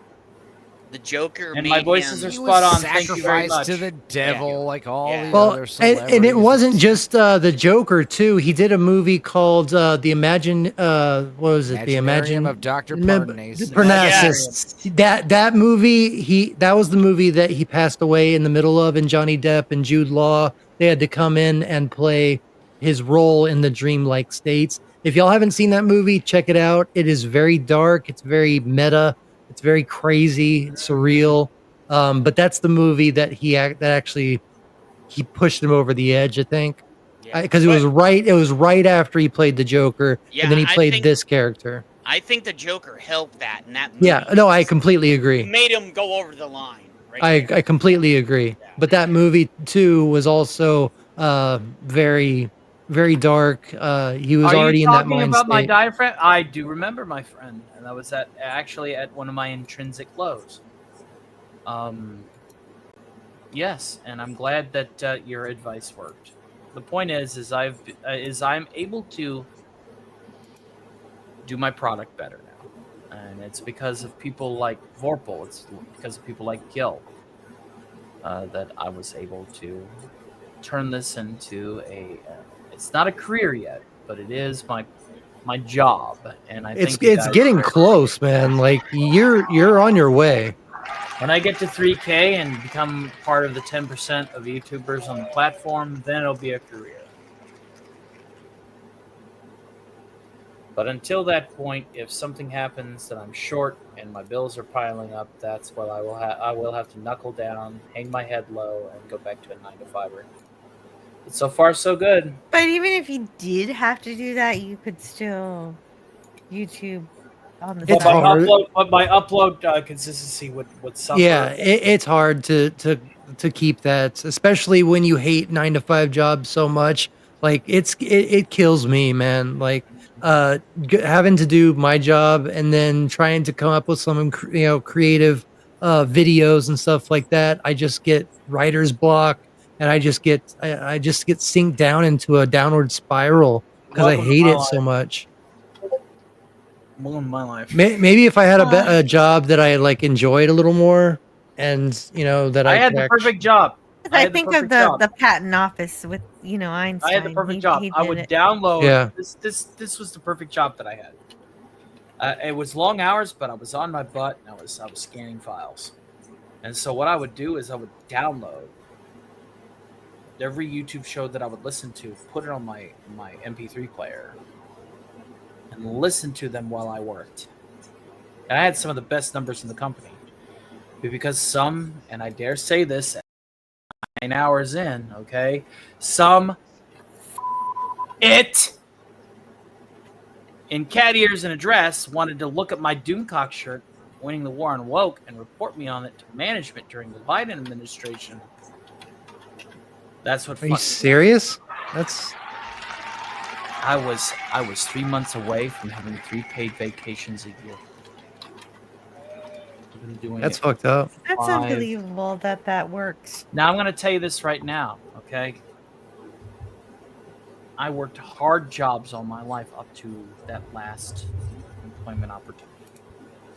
The Joker And made my voices him... are spot on. Thank you very Sacrificed much. to the devil, like all the Well, other celebrities. and it wasn't just the Joker too. He did a movie called The Imagine. What was it? The Imagine of Dr. Parnassus. Parnassus. That movie. That was the movie that he passed away in the middle of, and Johnny Depp and Jude Law. They had to come in and play his role in the dreamlike states. If y'all haven't seen that movie, check it out. It is very dark. It's very meta. It's very crazy, surreal. But that's the movie that he pushed him over the edge, I think, because it was right after he played the Joker, and then he I played think- this character. I think the Joker helped that in that movie. Yeah, no, I completely agree. Made him go over the line. I completely agree. But that movie too was also very, very dark. He was already in that mind about my state. diaphragm? I do remember, my friend, and that was actually at one of my intrinsic lows. Yes, and I'm glad that your advice worked. The point is I'm able to do my product better now, and it's because of people like Vorpal. It's because of people like Gil that I was able to turn this into a. It's not a career yet, but it is my job, and I think It's getting close, man. Like you're on your way. When I get to 3K and become part of the 10% of YouTubers on the platform, then it'll be a career. But until that point, if something happens that I'm short and my bills are piling up, that's what I will have to knuckle down, hang my head low, and go back to a 9-to-5er. But so far, so good. But even if you did have to do that, you could still YouTube on the But side. my upload consistency would suffer. Yeah, it's hard to keep that, especially when you hate 9 to 5 jobs so much. Like it kills me, man. Like having to do my job and then trying to come up with some creative videos and stuff like that. I just get writer's block, and I just get synced down into a downward spiral because I Welcome to hate my it so life. much. Welcome to my life. Maybe if I had a job that I like enjoyed a little more, and that I I had could the perfect job. I think of the patent office with Einstein. I had the perfect job. He I did would it. download. Yeah. This was the perfect job that I had. It was long hours, but I was on my butt and I was scanning files. And so what I would do is I would download every YouTube show that I would listen to, put it on my MP3 player, and listen to them while I worked. And I had some of the best numbers in the company. But because some, and I dare say this, 9 hours in, okay, some in cat ears and a dress wanted to look at my Doomcock shirt, winning the war on woke, and report me on it to management during the Biden administration. That's what. Are you serious? That's. I was 3 months away from having 3 paid vacations a year. I've been doing That's it fucked up. That's unbelievable that works. Now I'm going to tell you this right now, okay? I worked hard jobs all my life up to that last employment opportunity.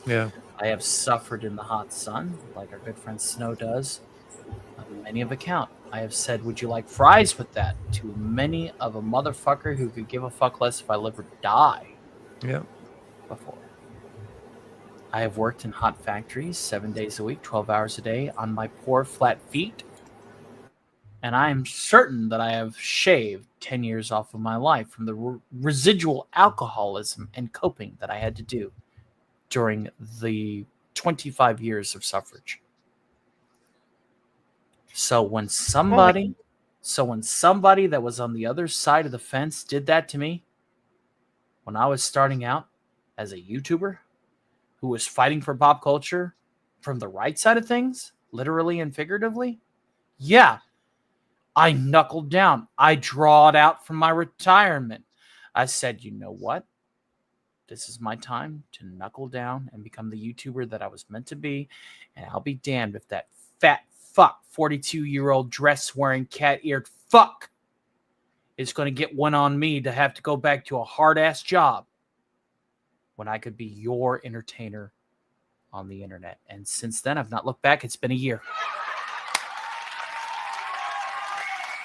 Yeah. I have suffered in the hot sun, like our good friend Snow does, on many of account. I have said, would you like fries with that? To many of a motherfucker who could give a fuck less if I live or die. Yeah. Before. I have worked in hot factories 7 days a week, 12 hours a day on my poor flat feet. And I am certain that I have shaved 10 years off of my life from the residual alcoholism and coping that I had to do during the 25 years of suffrage. So when somebody that was on the other side of the fence did that to me, when I was starting out as a YouTuber who was fighting for pop culture from the right side of things, literally and figuratively, yeah, I knuckled down. I drawed out from my retirement. I said, you know what? This is my time to knuckle down and become the YouTuber that I was meant to be. And I'll be damned if that fat fuck, 42-year-old dress-wearing, cat-eared fuck is going to get one on me to have to go back to a hard-ass job when I could be your entertainer on the internet. And since then, I've not looked back. It's been a year.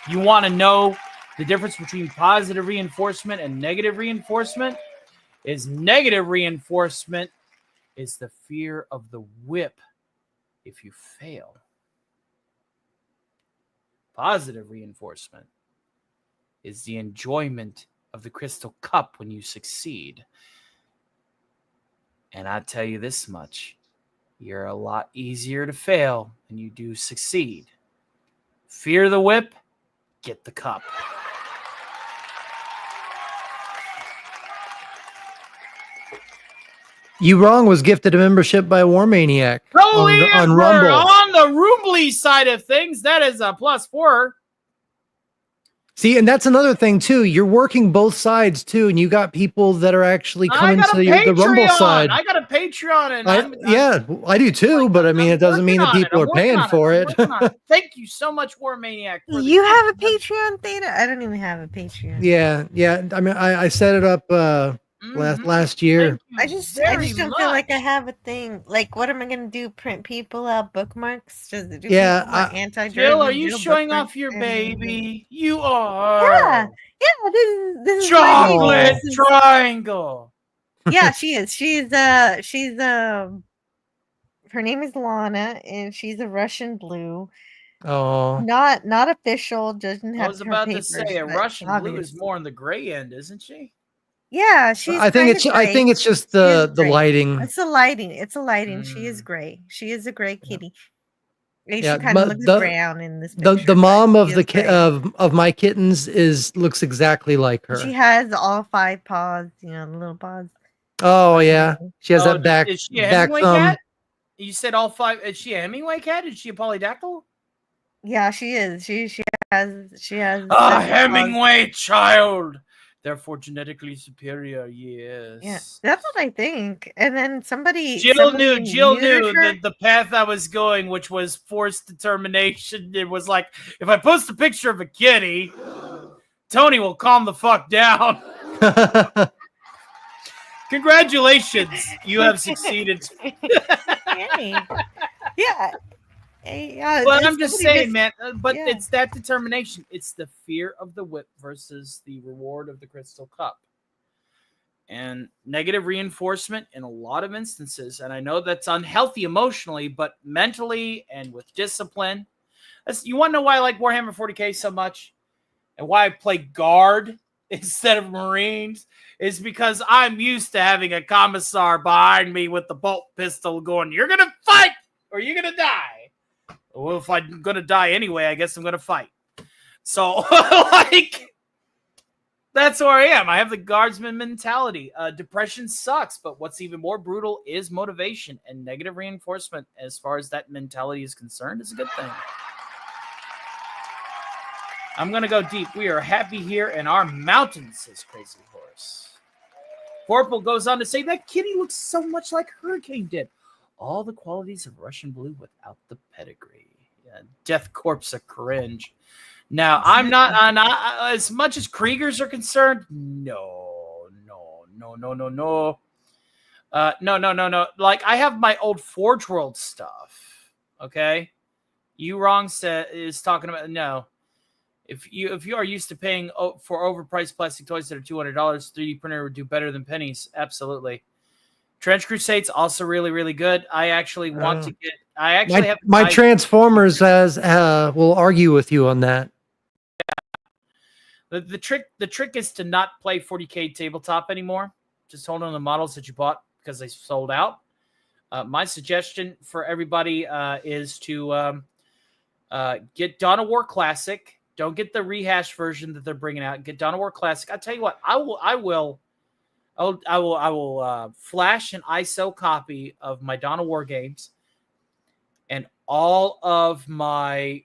You want to know the difference between positive reinforcement and negative reinforcement? Is negative reinforcement is the fear of the whip if you fail. Positive reinforcement is the enjoyment of the crystal cup when you succeed. And I tell you this much, you're a lot easier to fail than you do succeed. Fear the whip, get the cup. You Wrong was gifted a membership by War Maniac on Rumble. On the Rumbly side of things, that is a +4. See, and that's another thing too. You're working both sides too, and you got people that are actually coming to the Rumble side. I got a Patreon, and I do too. But I mean, it doesn't mean that people are paying for it. Thank you so much, War Maniac. You have a Patreon, Theta? I don't even have a Patreon. Yeah. I mean, I set it up last year. I just don't feel like I have a thing. Like, what am I gonna do? Print people out bookmarks? Does it do Jill, are you showing off your baby? You are. Yeah. This is chocolate triangle. Yeah, she is. She's her name is Lana, and she's a Russian blue. Oh, not official. Doesn't have. I was about to say a Russian blue is more on the gray end, isn't she? Yeah, she's. I think it's. I think it's just the lighting. It's the lighting. It's the lighting. She is gray. She is a gray kitty. And Yeah, she kind of looks the brown in this picture. the mom of she the is gray. of my kittens looks exactly like her. She has all 5 paws. You know, the little paws. Oh yeah, she has that back Is she a back Hemingway thumb. cat? You said all 5. Is she a Hemingway cat? Is she a polydactyl? Yeah, she is. She has. A 7 paws. Hemingway child. Therefore, genetically superior. Yes. Yeah, that's what I think. And then somebody Jill knew neutered her. the path I was going, which was forced determination. It was like, if I post a picture of a kitty, Tony will calm the fuck down. Congratulations, you have succeeded. Yeah. Well, I'm just saying, man. But it's that determination. It's the fear of the whip versus the reward of the crystal cup. And negative reinforcement in a lot of instances. And I know that's unhealthy emotionally, but mentally and with discipline. You want to know why I like Warhammer 40K so much? And why I play guard instead of Marines? Is because I'm used to having a commissar behind me with the bolt pistol going, you're going to fight or you're going to die. Well, if I'm going to die anyway, I guess I'm going to fight. So, that's where I am. I have the guardsman mentality. Depression sucks, but what's even more brutal is motivation, and negative reinforcement, as far as that mentality is concerned, is a good thing. I'm going to go deep. We are happy here in our mountains, says Crazy Horse. Vorpal goes on to say, that kitty looks so much like Hurricane did. All the qualities of Russian blue without the pedigree. Yeah, Death Corpse a cringe. Now, I'm not as much as Kriegers are concerned. No. No. Like, I have my old Forge World stuff. Okay, you wrong is talking about no. If you are used to paying for overpriced plastic toys that are $200, 3D printer would do better than pennies. Absolutely. Trench Crusade's also really, really good. I actually want to get. I actually have my Transformers will argue with you on that. Yeah. The trick is to not play 40K tabletop anymore. Just hold on to the models that you bought because they sold out. My suggestion for everybody is to get Dawn of War Classic. Don't get the rehash version that they're bringing out. Get Dawn of War Classic. I tell you what, I will flash an ISO copy of my Dawn of War games and all of my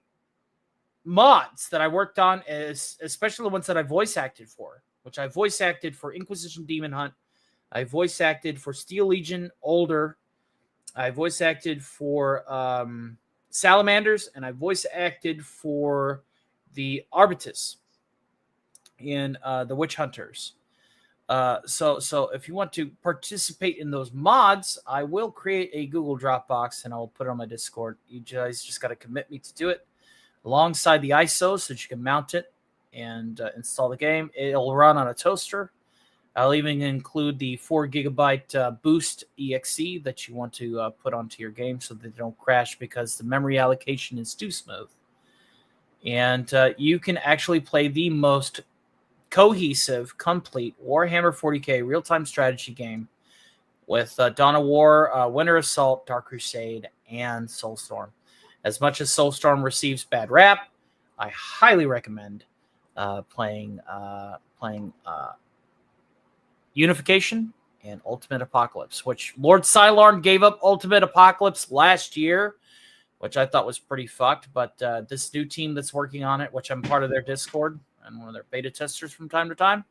mods that I worked on, especially the ones that I voice acted for, which I voice acted for Inquisition Demon Hunt. I voice acted for Steel Legion Older. I voice acted for Salamanders, and I voice acted for the Arbitus in the Witch Hunters. So if you want to participate in those mods, I will create a Google Dropbox and I'll put it on my Discord. You guys just got to commit me to do it alongside the ISO so that you can mount it and install the game. It'll run on a toaster. I'll even include the 4 gigabyte boost EXE that you want to put onto your game so that they don't crash because the memory allocation is too smooth. And you can actually play the most cohesive, complete Warhammer 40K real-time strategy game with Dawn of War, Winter Assault, Dark Crusade, and Soulstorm. As much as Soulstorm receives bad rap, I highly recommend playing Unification and Ultimate Apocalypse, which Lord Cylorn gave up Ultimate Apocalypse last year, which I thought was pretty fucked. But this new team that's working on it, which I'm part of their Discord and one of their beta testers from time to time,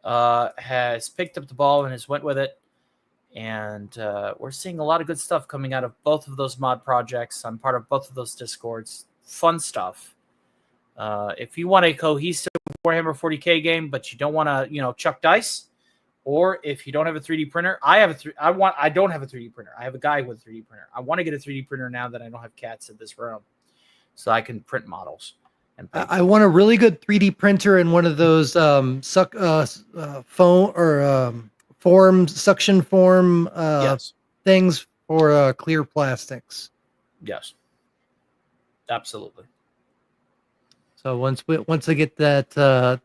has picked up the ball and has went with it. And we're seeing a lot of good stuff coming out of both of those mod projects. I'm part of both of those Discords. Fun stuff. If you want a cohesive Warhammer 40K game, but you don't want to, chuck dice, or if you don't have a 3D printer, I don't have a 3D printer. I have a guy with a 3D printer. I want to get a 3D printer now that I don't have cats in this room, so I can print models. And I want a really good 3D printer and one of those foam or suction form yes. things for clear plastics. Yes, absolutely. So once I get that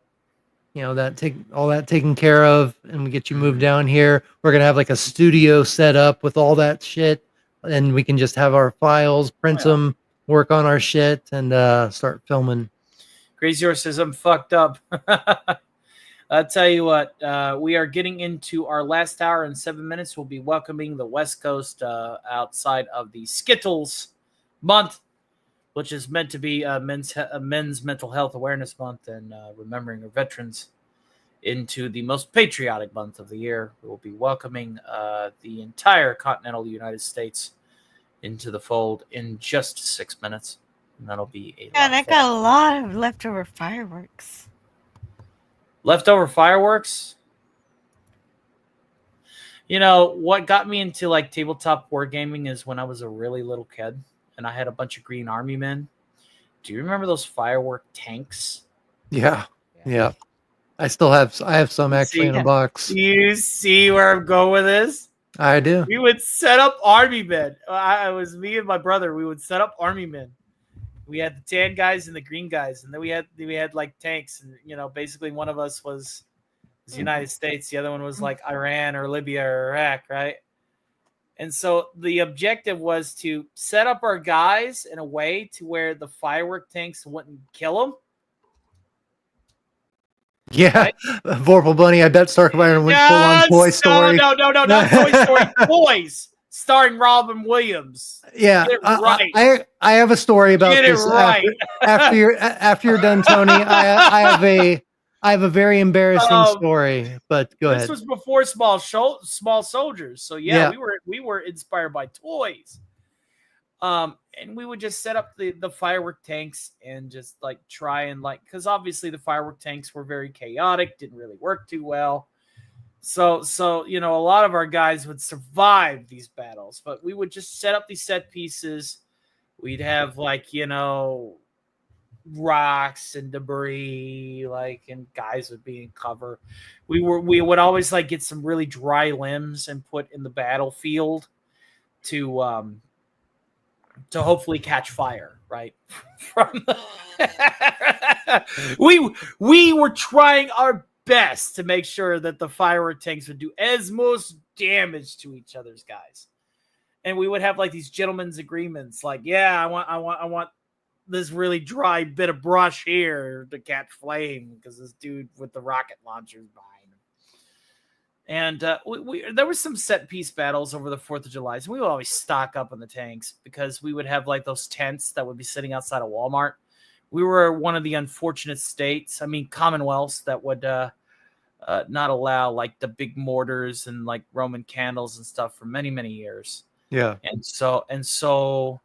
take all that taken care of, and we get you moved down here. We're gonna have like a studio set up with all that shit, and we can just have our files, print them, work on our shit, and start filming. Crazy Horse says I'm fucked up. I'll tell you what, we are getting into our last hour in 7 minutes. We'll be welcoming the West Coast outside of the Skittles month, which is meant to be men's mental health awareness month and remembering our veterans, into the most patriotic month of the year. We will be welcoming the entire continental United States into the fold in just 6 minutes. And that'll be a And I got a lot of leftover fireworks. Leftover fireworks? You know, what got me into like tabletop wargaming is when I was a really little kid and I had a bunch of Green Army men. Do you remember those firework tanks? Yeah. I have some actually in a box. You see where I'm going with this? I do. We would set up army men. I was me and my brother. We would set up army men. We had the tan guys and the green guys, and then we had like tanks, and basically one of us was the United States, the other one was like Iran or Libya or Iraq, right? And so the objective was to set up our guys in a way to where the firework tanks wouldn't kill them. Yeah, right? Vorpal Bunny. I bet Starkfire went full on Toy Story. No, not Toy Story. Toys, starring Robin Williams. Yeah, right. I have a story about Get this. It right. After you're done, Tony, I have a very embarrassing story. But go ahead. This was before Small Soldiers, so yeah. we were inspired by toys. And we would just set up the firework tanks and just like try and because obviously the firework tanks were very chaotic, didn't really work too well. So a lot of our guys would survive these battles, but we would just set up these set pieces. We'd have rocks and debris, and guys would be in cover. We would always get some really dry limbs and put in the battlefield to hopefully catch fire, right? We were trying our best to make sure that the firework tanks would do as most damage to each other's guys, and we would have these gentlemen's agreements, I want this really dry bit of brush here to catch flame because this dude with the rocket launcher is behind him. And there was some set piece battles over the 4th of July. So we would always stock up on the tanks because we would have those tents that would be sitting outside of Walmart. We were one of the unfortunate states, commonwealths, that would not allow the big mortars and Roman candles and stuff for many, many years. Yeah. And so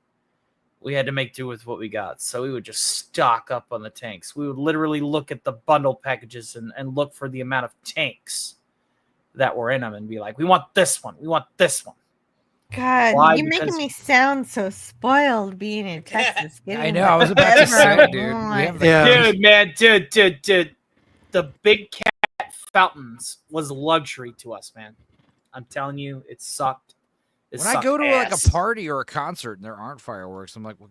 we had to make do with what we got. So we would just stock up on the tanks. We would literally look at the bundle packages and look for the amount of tanks that were in them and be like, we want this one. We want this one. God, Why? you're making me sound so spoiled being in Texas. I know. I was about to say, dude. Dude. The big cat fountains was luxury to us, man. I'm telling you, it sucked. When I go to a party or a concert and there aren't fireworks, I'm like, well,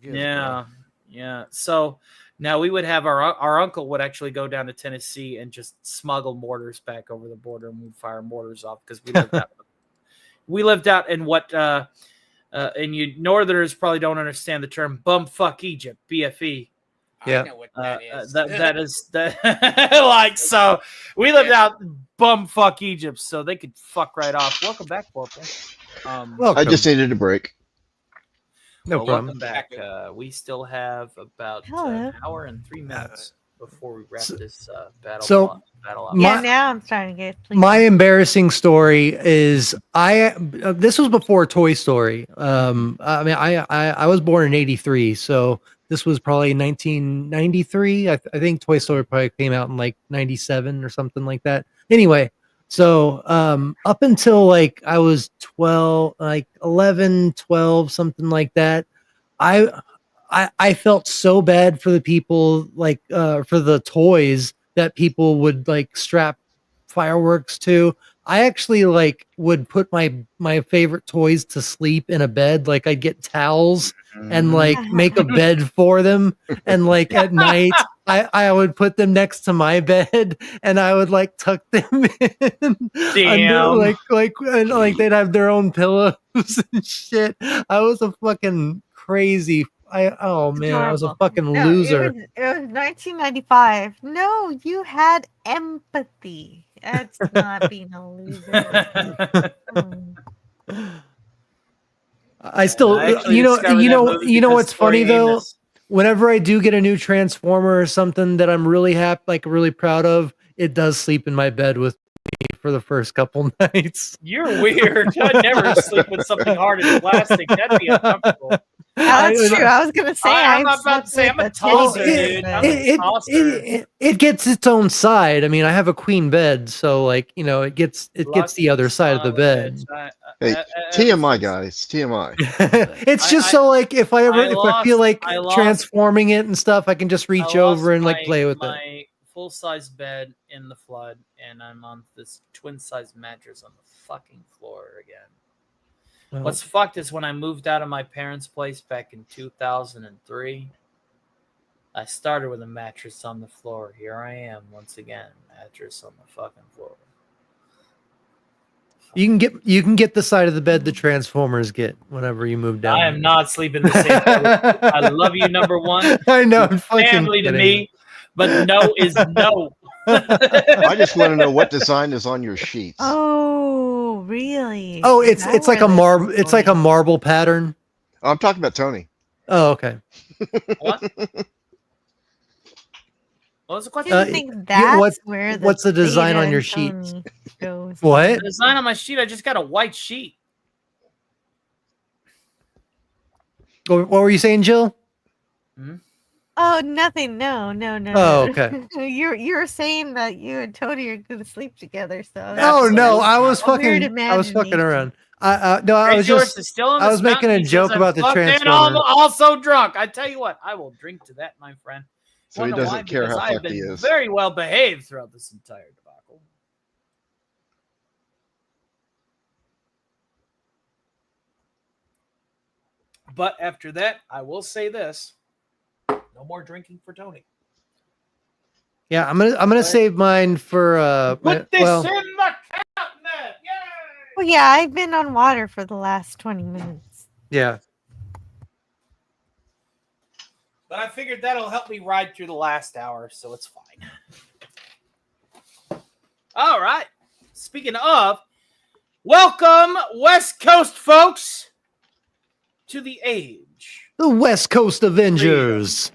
yeah. So now we would have our uncle would actually go down to Tennessee and just smuggle mortars back over the border, and we'd fire mortars off because we lived out in what and you Northerners probably don't understand the term bumfuck Egypt, BFE. Yeah, I know what that is. That is so we lived out bumfuck Egypt, so they could fuck right off. Welcome back, Corporal. I just needed a break. No problem. Welcome back. We still have about an hour and 3 minutes before we wrap this battle up. Now I'm starting to get pleased. My embarrassing story is this was before Toy Story. I was born in '83, so this was probably 1993. I think Toy Story probably came out in '97 or something like that. Anyway, so up until I was 12, 11, 12, something like that, I felt so bad for the people for the toys that people would strap fireworks to. I actually would put my favorite toys to sleep in a bed. I'd get towels and make a bed for them, and at night I would put them next to my bed, and I would like tuck them in under, like they'd have their own pillows and shit. I was a fucking crazy. Oh man, I was a fucking No, loser. It was 1995. No, you had empathy. That's not being a loser. I still, I actually discovered that movie you know because what's funny Tori though? Amos- Whenever I do get a new Transformer or something that I'm really happy, like really proud of, it does sleep in my bed with me for the first couple nights. You're weird. I'd never sleep with something hard as plastic. That'd be uncomfortable. That's true. I was gonna say I'm I've about to say I'm a slept with tosser, teddy bears dude. in I'm bed. a tosser. It gets its own side. I mean, I have a queen bed, so like it gets the other side of the bed. Hey, TMI guys, TMI. It's just so like if I feel like I lost- transforming it and stuff, I can just reach over and like play with it. my full-size bed in the flood, and I'm on this twin-size mattress on the fucking floor again. Oh. What's fucked is when I moved out of my parents' place back in 2003, I started with a mattress on the floor. Here I am once again, mattress on the fucking floor. You can get the side of the bed the Transformers get whenever you move down. I am not sleeping the same bed. I love you, number one. I know, You're I'm fucking family to kidding. me, but no is no. I just want to know what design is on your sheets. Oh, really? Oh, Is that it's like where a this marble. is It's like a marble pattern. I'm talking about Tony. Oh, okay. What? What was the question? Do you think that's where what's the design Theta on your and sheets? Tony goes? What? The design on my sheet, I just got a white sheet. What were you saying, Jill? Oh, nothing. No. Oh, okay. You're saying that you and Tony are going to sleep together. So Oh no, I was a weird fucking around. No, I Great was George just is still on I this was making mountain. a He says, joke "I'm about the fucked and Transformer. also drunk. I tell you what, I will drink to that, my friend. So he Wanna know doesn't why? care Because how I have fucked he been is. very well behaved throughout this entire debacle. But after that, I will say this: no more drinking for Tony. Yeah, I'm gonna save mine for Put this well, in the cabinet. Well, yeah, I've been on water for the last 20 minutes. yeah. But I figured that'll help me ride through the last hour, so it's fine. All right. Speaking of, welcome, West Coast folks, to the age. The West Coast Avengers.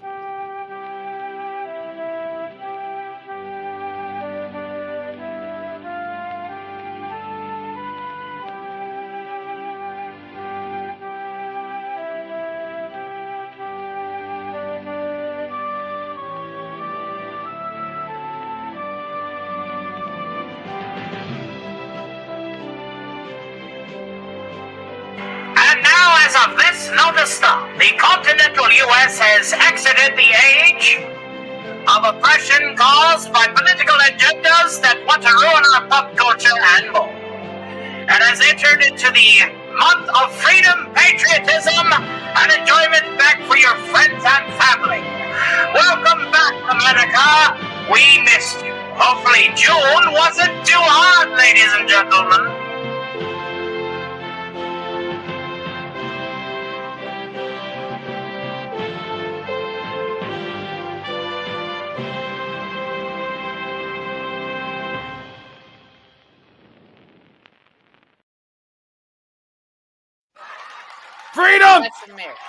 And now, as of this notice stop, the continental U.S. has exited the age of oppression caused by political agendas that want to ruin our pop culture and more, and has entered into the month of freedom, patriotism, and enjoyment back for your friends and family. Welcome back, America. We missed you. Hopefully June wasn't too hard, ladies and gentlemen. Freedom! That's America.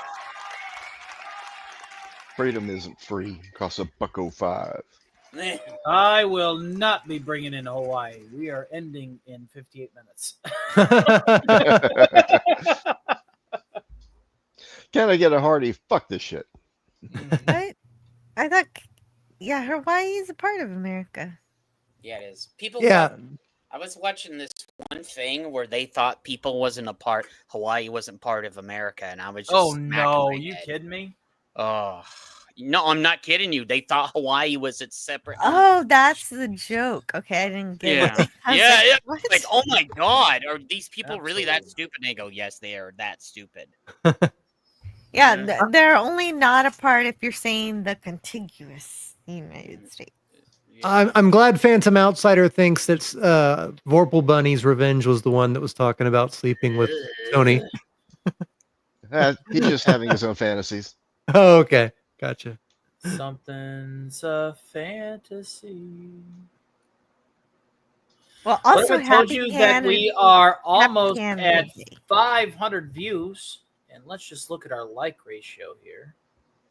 Freedom isn't free. Costs $1.05. I will not be bringing in Hawaii. We are ending in 58 minutes. Can I get a hearty? Fuck this shit. I thought, yeah, Hawaii is a part of America. Yeah, it is. People. Yeah. thought- I was watching this one thing where they thought Hawaii wasn't part of America, and I was just. Oh smacking no, my you head. kidding me? Oh no, I'm not kidding you. They thought Hawaii was its separate. Oh, that's the joke. Okay, I didn't get Yeah, it. I was yeah, yeah. what? Like, oh my god, are these people really that stupid? And they go, yes, they are that stupid. Yeah, they're only not a part if you're saying the contiguous the United States. I'm glad Phantom Outsider thinks that Vorpal Bunny's Revenge was the one that was talking about sleeping with Tony. He's just having his own fantasies. Oh, okay. Gotcha. Something's a fantasy. Well, What also, if I told Happy you that Canada we Day. are Happy almost Canada at Day. 500 views? And let's just look at our like ratio here.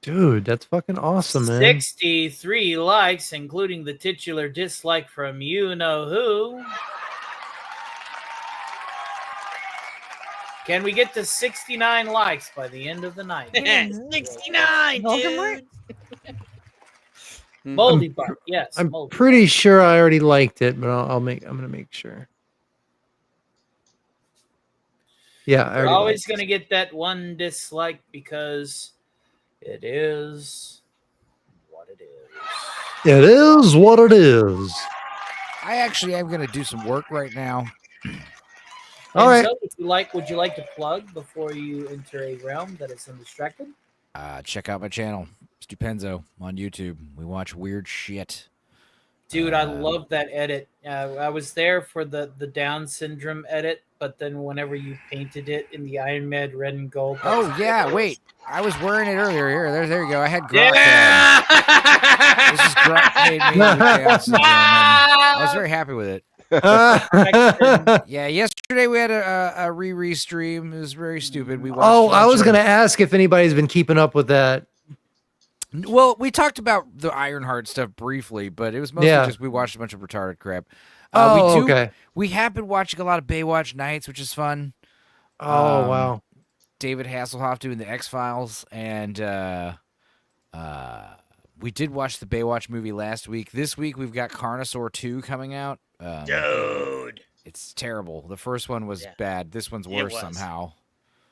Dude, that's fucking awesome, man. 63 likes, including the titular dislike from you know who. Can we get to 69 likes by the end of the night? 69, Voldemort? dude. Moldy Butt, yes. I'm Moldy pretty sure I already liked it, but I'm gonna make sure. Yeah, I You're already always liked going to get that one dislike because it is what it is. it. It is what it is. I actually am going to do some work right now. All right. Enzo, would you like to plug before you enter a realm that is undistracted? Check out my channel, Stupenzo, on YouTube. We watch weird shit. Dude, I love that edit. I was there for the Down syndrome edit, but then whenever you painted it in the Iron Man red and gold. Oh, yeah, wait. I was wearing it earlier. Here, there you go. I had Grok. This is Grok paid me with Chaos Syndrome, and I was very happy with it. Yeah, yesterday we had a re stream. It was very stupid. We watched I was gonna ask if anybody's been keeping up with that. Well, we talked about the Ironheart stuff briefly, but it was mostly just we watched a bunch of retarded crap. Okay. We have been watching a lot of Baywatch Nights, which is fun. Oh, wow. David Hasselhoff doing the X-Files, and we did watch the Baywatch movie last week. This week we've got Carnosaur 2 coming out. Dude. It's terrible. The first one was bad. This one's worse somehow.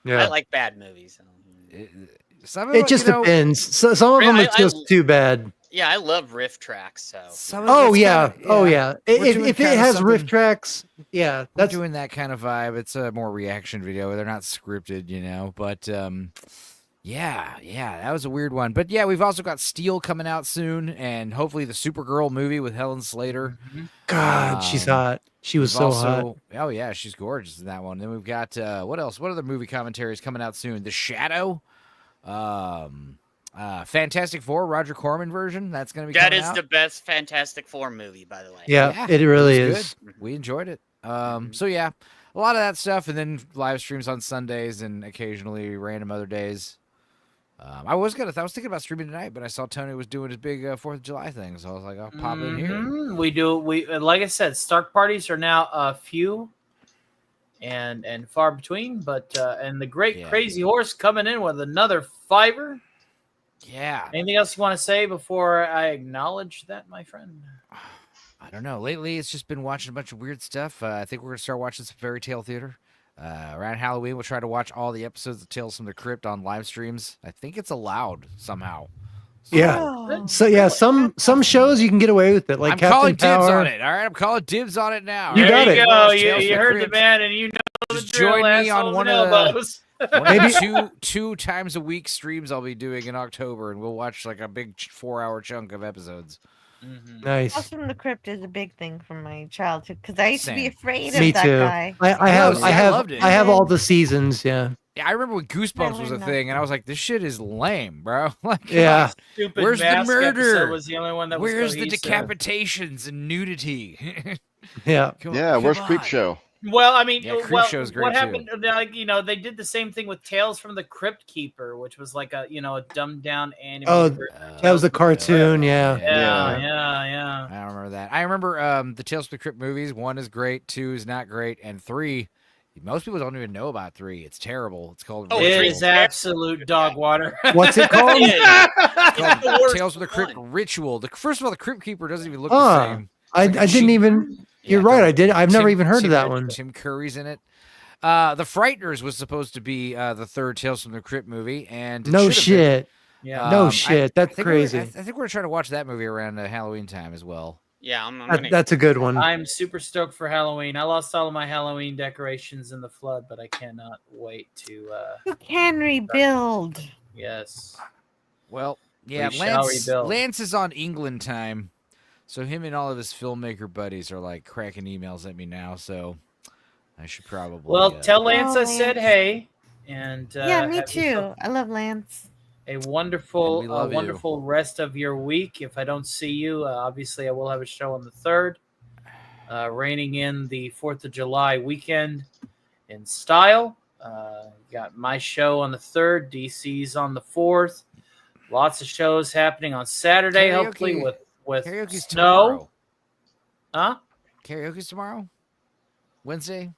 I like bad movies. It just depends. Some of them are just too bad. Yeah, I love riff tracks. So. Oh yeah. If it has riff tracks, yeah, that's doing that kind of vibe. It's a more reaction video. They're not scripted, you know. But yeah, that was a weird one. But yeah, we've also got Steel coming out soon, and hopefully the Supergirl movie with Helen Slater. God, she's hot. She was so hot. Oh yeah, she's gorgeous in that one. Then we've got what else? What other movie commentaries coming out soon? The Shadow. Fantastic Four, Roger Corman version. That's going to be coming out. The best Fantastic Four movie, by the way. Yeah, it really is. Good. We enjoyed it. So yeah, a lot of that stuff, and then live streams on Sundays and occasionally random other days. I was thinking about streaming tonight, but I saw Tony was doing his big 4th of July thing, so I was like, I'll pop in here. We like I said, Stark parties are now few and far between, but and the great Crazy Horse coming in with another $5. Yeah. Anything else you want to say before I acknowledge that, my friend? I don't know. Lately, it's just been watching a bunch of weird stuff. I think we're going to start watching some Fairy Tale Theater. Around Halloween, we'll try to watch all the episodes of Tales from the Crypt on live streams. I think it's allowed somehow. So some shows you can get away with it. Like I'm Captain calling dibs Power. on it. All right, I'm calling dibs on it now. You got it. You heard the man, and you know just the drill. Join me on one of Maybe two times a week streams I'll be doing in October, and we'll watch like a big 4-hour chunk of episodes. Nice. Tales from the Crypt is a big thing from my childhood because I used to be afraid Me of that too. guy. I have all the seasons. Yeah. Yeah, I remember when Goosebumps was a thing, and I was like, "This shit is lame, bro." Like, yeah. Stupid where's the Mask murder? episode was the only one that was Where's the cohesive. decapitations and nudity? Yeah. Where's Creepshow? Well, I mean, Creepshow's great what too. happened? Like, they did the same thing with Tales from the Crypt Keeper, which was like a dumbed down anime. Oh, that was the cartoon. Yeah. Yeah. I don't remember that. I remember the Tales from the Crypt movies. 1 is great, 2 is not great, and 3. Most people don't even know about 3. It's terrible. It's called. It is absolute dog water. What's it called? It's called Tales from the Crypt Ritual. First of all, the Crypt Keeper doesn't even look the same. I didn't even. You're right. I did. I've never even heard of that one. Tim Curry's in it. The Frighteners was supposed to be the 3rd Tales from the Crypt movie, and no shit. Yeah. No shit. That's crazy. I think we're trying to watch that movie around Halloween time as well. Yeah, that's a good one. I'm super stoked for Halloween. I lost all of my Halloween decorations in the flood, but I cannot wait to. You can rebuild. Yes. Well, Yeah, We shall Lance. rebuild. Lance is on England time, so him and all of his filmmaker buddies are like cracking emails at me now. So I should probably. Well, tell Lance Oh, I said Lance. hey, and Yeah, me have yourself too. I love Lance. a And wonderful, we love you. wonderful rest of your week. If I don't see you, obviously I will have a show on the 3rd, reining in the 4th of July weekend in style. Got my show on the 3rd, DC's on the 4th. Lots of shows happening on Saturday, hopefully with karaoke's snow. tomorrow. Huh? Karaoke's tomorrow? Wednesday?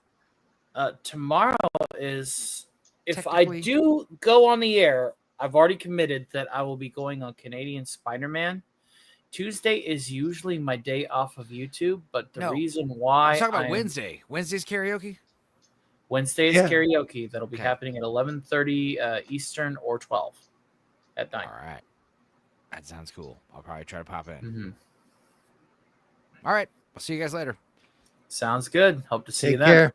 Tomorrow is, if I do go on the air, I've already committed that I will be going on Canadian Spider-Man. Tuesday is usually my day off of YouTube, but the reason why I'm talking about Wednesday. Wednesday's karaoke? Wednesday is Yeah. karaoke. That'll be happening at 11:30 Eastern or 12 at night. All right. That sounds cool. I'll probably try to pop in. Mm-hmm. All right. I'll see you guys later. Sounds good. Hope to see you Take then. care.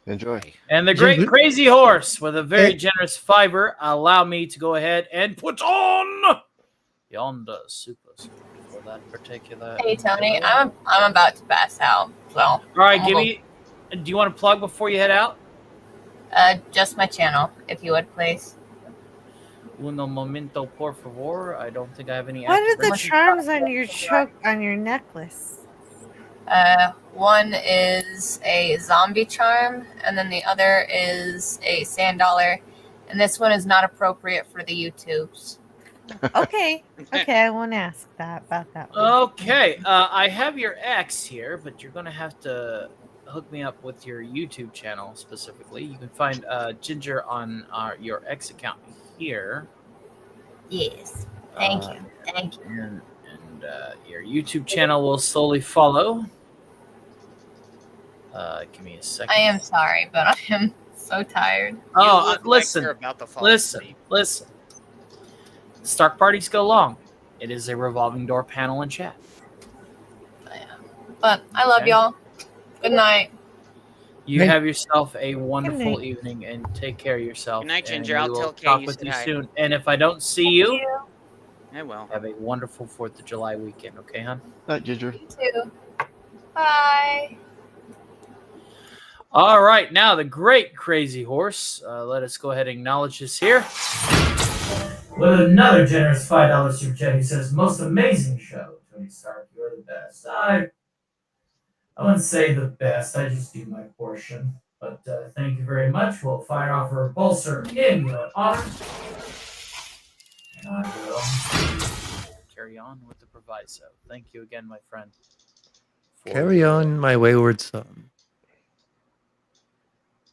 Enjoy. And the great crazy horse with a very generous fiber allow me to go ahead and put on yonder super for that particular. Hey Tony, I'm about to pass out. So all right, give me. Do you want to plug before you head out? Just my channel, if you would, please. Uno momento, por favor. I don't think I have any. What are the activation. charms on your on your necklace? One is a zombie charm, and then the other is a sand dollar, and this one is not appropriate for the YouTubes. Okay, I won't ask about that one. Okay, I have your X here, but you're gonna have to hook me up with your YouTube channel specifically. You can find Ginger on your X account here. Yes, thank you. And your YouTube channel will slowly follow. Give me a second. I am sorry, but I am so tired. Oh, listen. Listen. Stark parties go long. It is a revolving door panel and chat. But I love y'all. Good night. You Hey. have yourself a wonderful night. evening and take care of yourself. Good night, and Ginger. we I'll will tell Kay talk you with said you hi. soon. And if I don't see you, I will. have a wonderful 4th of July weekend. Okay, hon? Night, Ginger. You too. Bye. All right, now the great crazy horse. Let us go ahead and acknowledge this here. With another generous $5 super chat, he says, "Most amazing show, Tony Stark. You're the best." I wouldn't say the best. I just do my portion. But thank you very much. We'll fire off our bolster in your honor. And I will Carry on with the proviso. Thank you again, my friend. Carry on, my wayward son.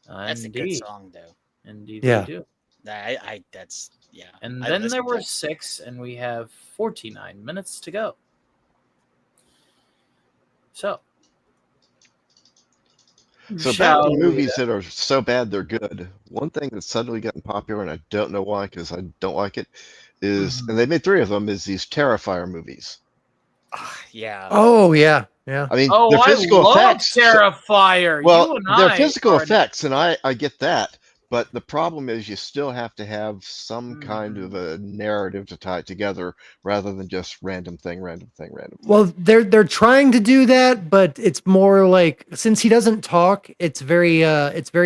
That's a good Indeed. song, though. Indeed, Yeah. we do. That's yeah. And I then listened there were to it. 6, and we have 49 minutes to go. So So back shall to we, movies that are so bad they're good. One thing that's suddenly gotten popular, and I don't know why, because I don't like it, is, and they made 3 of them, is these Terrifier movies. Yeah. Oh yeah, yeah. I mean, Oh, their I physical love effects. Terrifier. Well, You and they're I physical are- effects, and I get that. But the problem is you still have to have some kind of a narrative to tie it together rather than just random thing. Well, they're trying to do that, but it's more like since he doesn't talk, it's very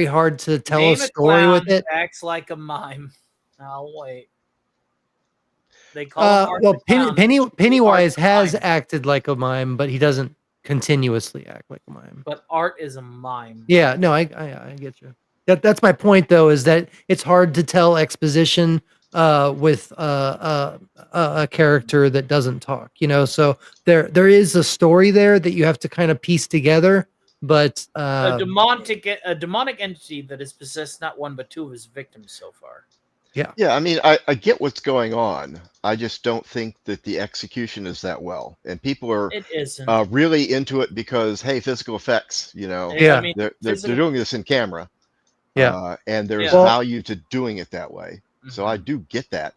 hard to tell Name a story clown with it. who acts like a mime. I'll wait. They call him Art Well, the Clown. Pennywise has acted like a mime, but he doesn't continuously act like a mime. But Art is a mime. Yeah, no, I get you. That's my point, though, is that it's hard to tell exposition with a character that doesn't talk. You know, so there is a story there that you have to kind of piece together. But A demonic entity that has possessed not one but 2 of his victims so far. Yeah, I mean, I get what's going on. I just don't think that the execution is that well, and people are It isn't. really into it because hey, physical effects. You know, Yeah. I mean, they're physical- doing this in camera. Yeah. And there's Yeah. value to doing it that way. So I do get that.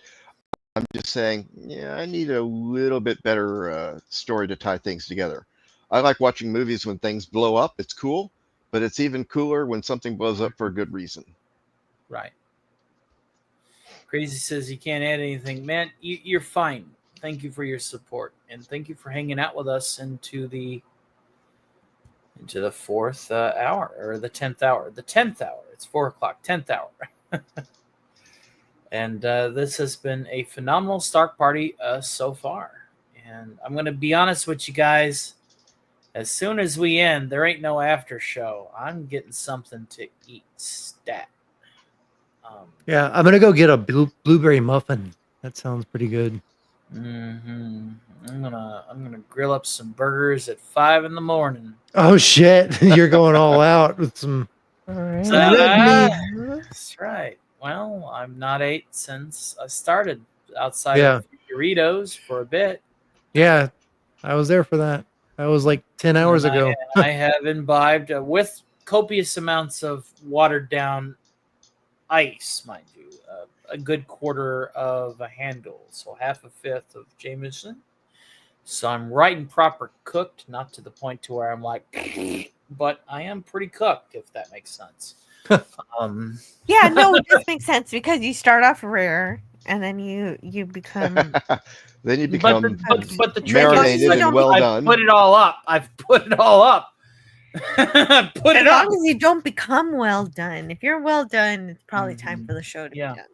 I'm just saying, yeah, I need a little bit better story to tie things together. I like watching movies when things blow up. It's cool, but it's even cooler when something blows up for a good reason. Right. Crazy says you can't add anything. Man, you're fine. thank you for your support, and thank you for hanging out with us into the 4th hour, or the 10th hour. The 10th hour. It's 4 o'clock. 10th hour. And this has been a phenomenal Stark Party so far. And I'm going to be honest with you guys. As soon as we end, there ain't no after show. I'm getting something to eat stat. Yeah, I'm gonna go get a blueberry muffin. That sounds pretty good. I'm gonna grill up some burgers at 5 in the morning. Oh shit, you're going all out with some. That's right. Well, I'm not 8 since I started outside of Doritos for a bit. Yeah, I was there for that. That was like 10 hours ago. I have imbibed with copious amounts of watered down ice, mind you, a good quarter of a handle, so half a fifth of Jameson. So I'm right and proper cooked, not to the point to where I'm like, but I am pretty cooked, if that makes sense. Yeah, no, it does make sense because you start off rare and then you become. Then you become but the trick marinated is, and well I've done. put it all up. I've put it all up. As long as you don't become well done. If you're well done, it's probably time for the show to be done.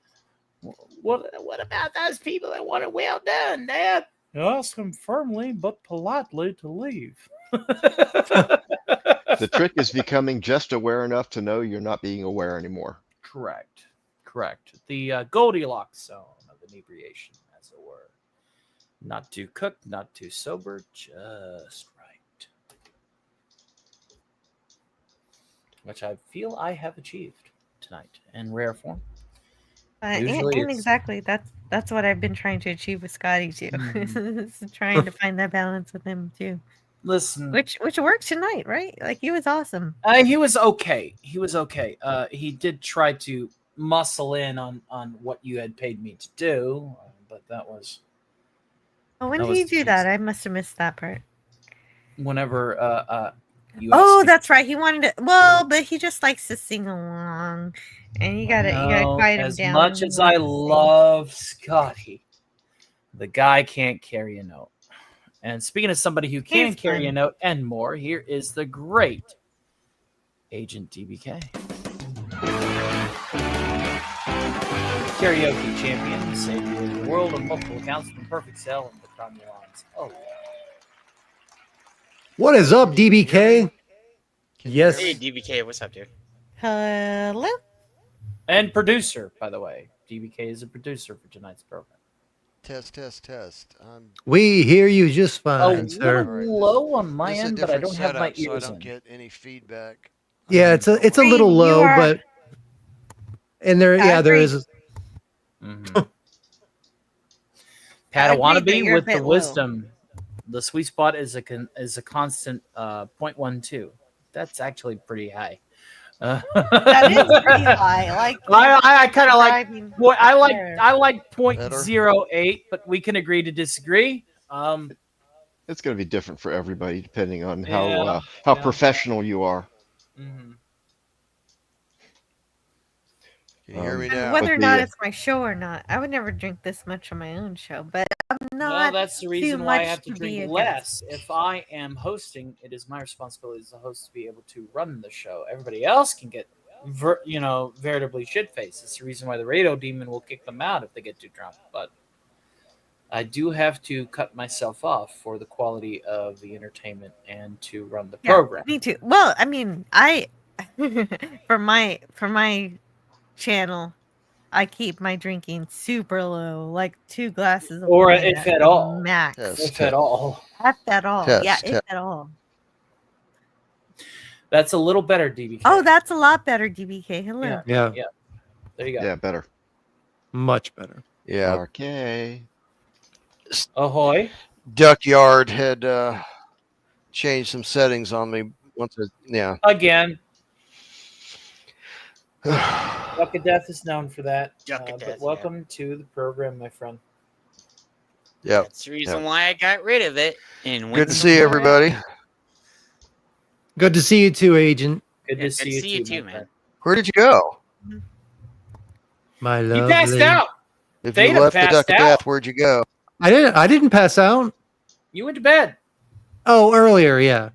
What about those people that want it well done, Dad? Ask them firmly but politely to leave. The trick is becoming just aware enough to know you're not being aware anymore. Correct. The Goldilocks zone of inebriation, as it were. Not too cooked, not too sober, just right. Which I feel I have achieved tonight in rare form. And exactly, that's what I've been trying to achieve with Scotty too. Trying to find that balance with him too. Listen, which worked tonight, right? Like he was awesome. He was okay. He did try to muscle in on what you had paid me to do, but that was. Oh, when did he do that? I must have missed that part. Whenever you. Oh, that's right. He wanted to. Well, but he just likes to sing along, and you gotta quiet him down. As much as I love Scotty, the guy can't carry a note. And speaking of somebody who can carry a note and more, here is the great Agent DBK. Karaoke champion, savior of the world on multiple accounts from Perfect Cell and Patron lines. Oh, yeah. What is up, DBK? Yes. Hey, DBK, what's up, dude? Hello. And producer, by the way. DBK is a producer for tonight's program. Test. We hear you just fine, a sir. little low on my end, but I don't have my ears so I don't in. get any feedback. Yeah, it's a little low, but and there there is. Padawannabe with the wisdom. The sweet spot is a constant 0.12. That's actually pretty high. That is pretty high. Like I kind of like. Boy, I like 0.08, but we can agree to disagree. It's going to be different for everybody depending on how professional you are. Can you hear me now? Whether or not it's my show or not, I would never drink this much on my own show. But I'm not. Well, that's the reason too why I much have to be drink against. less. If I am hosting, it is my responsibility as a host to be able to run the show. Everybody else can get, veritably shit-faced. It's the reason why the radio demon will kick them out if they get too drunk. But I do have to cut myself off for the quality of the entertainment and to run the program. Me too. Well, I mean, I for my channel, I keep my drinking super low, like 2 glasses of Or wine if at all. max. If at all. If at all. Test. If at all. That's a little better, DBK. Oh, that's a lot better, DBK. Hello. Yeah. There you go. Yeah, better. Much better. Yeah. Okay. Ahoy. Duckyard had changed some settings on me once. Again. Duck of Death is known for that. But welcome to the program, my friend. Yeah. That's the reason why I got rid of it. And Good to see everybody. Good to see you too, Agent. Good to see you too, man. Where did you go? My You lovely. passed out. If Theta you left the passed Duck of out. Death, where'd you go? I didn't pass out. You went to bed. Oh, earlier, yeah.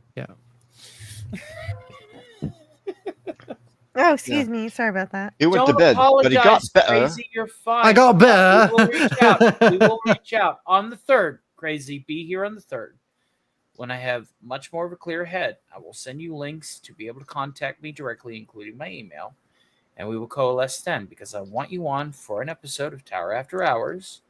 Oh, excuse me. Sorry about that. He went to Don't bed, but he got apologize, better. Crazy. You're fine. I got better. We will reach out. We will reach out on the 3rd. Crazy, be here on the 3rd. When I have much more of a clear head, I will send you links to be able to contact me directly, including my email, and we will coalesce then, because I want you on for an episode of Tower After Hours.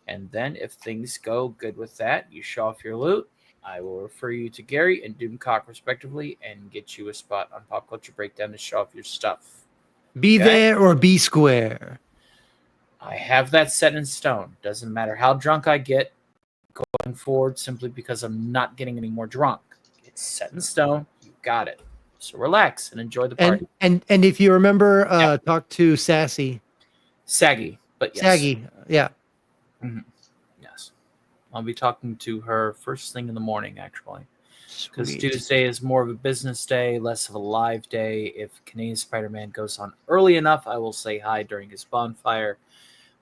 And then if things go good with that, you show off your loot, I will refer you to Gary and Doomcock respectively and get you a spot on Pop Culture Breakdown to show off your stuff. Be there or be square. I have that set in stone. Doesn't matter how drunk I get going forward, simply because I'm not getting any more drunk. It's set in stone. You got it. So relax and enjoy the party. And if you remember, talk to Saggy, but yes. Saggy, yeah. Mhm. Yes. I'll be talking to her first thing in the morning, actually. Because Sweet. Tuesday is more of a business day, less of a live day. If Canadian Spider-Man goes on early enough, I will say hi during his bonfire.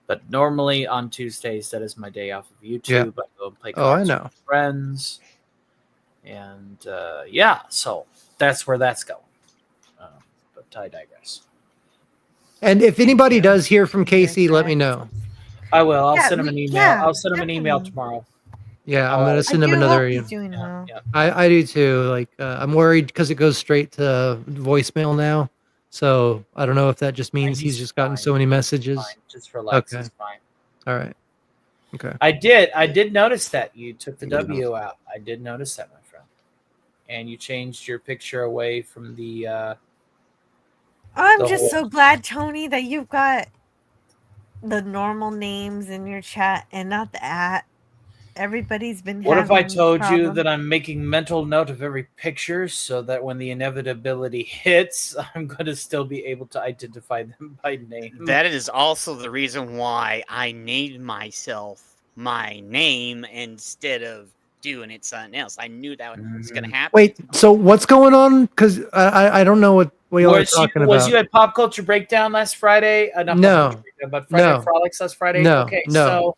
But normally on Tuesdays, that is my day off of YouTube. Yeah. I go and play Oh, I cards know. with friends. And so that's where that's going. But I digress. And if anybody does hear from Casey, let me know. I will. I'll Yeah, send him an email. yeah, I'll send him an email tomorrow. Yeah, I'm gonna send him another. He's doing well. I do too. Like I'm worried because it goes straight to voicemail now. So I don't know if that just means he's just gotten so many messages. Just relax. Okay. It's fine. All right. Okay. I did notice that you took the W out. I did notice that, my friend. And you changed your picture away from the. I'm the just whole- so glad, Tony, that you've got the normal names in your chat and not the @ Everybody's been. What if I having told you problems. that I'm making mental note of every picture so that when the inevitability hits, I'm going to still be able to identify them by name? That is also the reason why I named myself my name instead of doing it something else. I knew that was going to happen. Wait. So what's going on? Because I don't know what y'all are talking about. Was you at Pop Culture Breakdown last Friday? Not No. Pop Culture Breakdown, but Friday No. Frolics last Friday? No. Okay, No. so...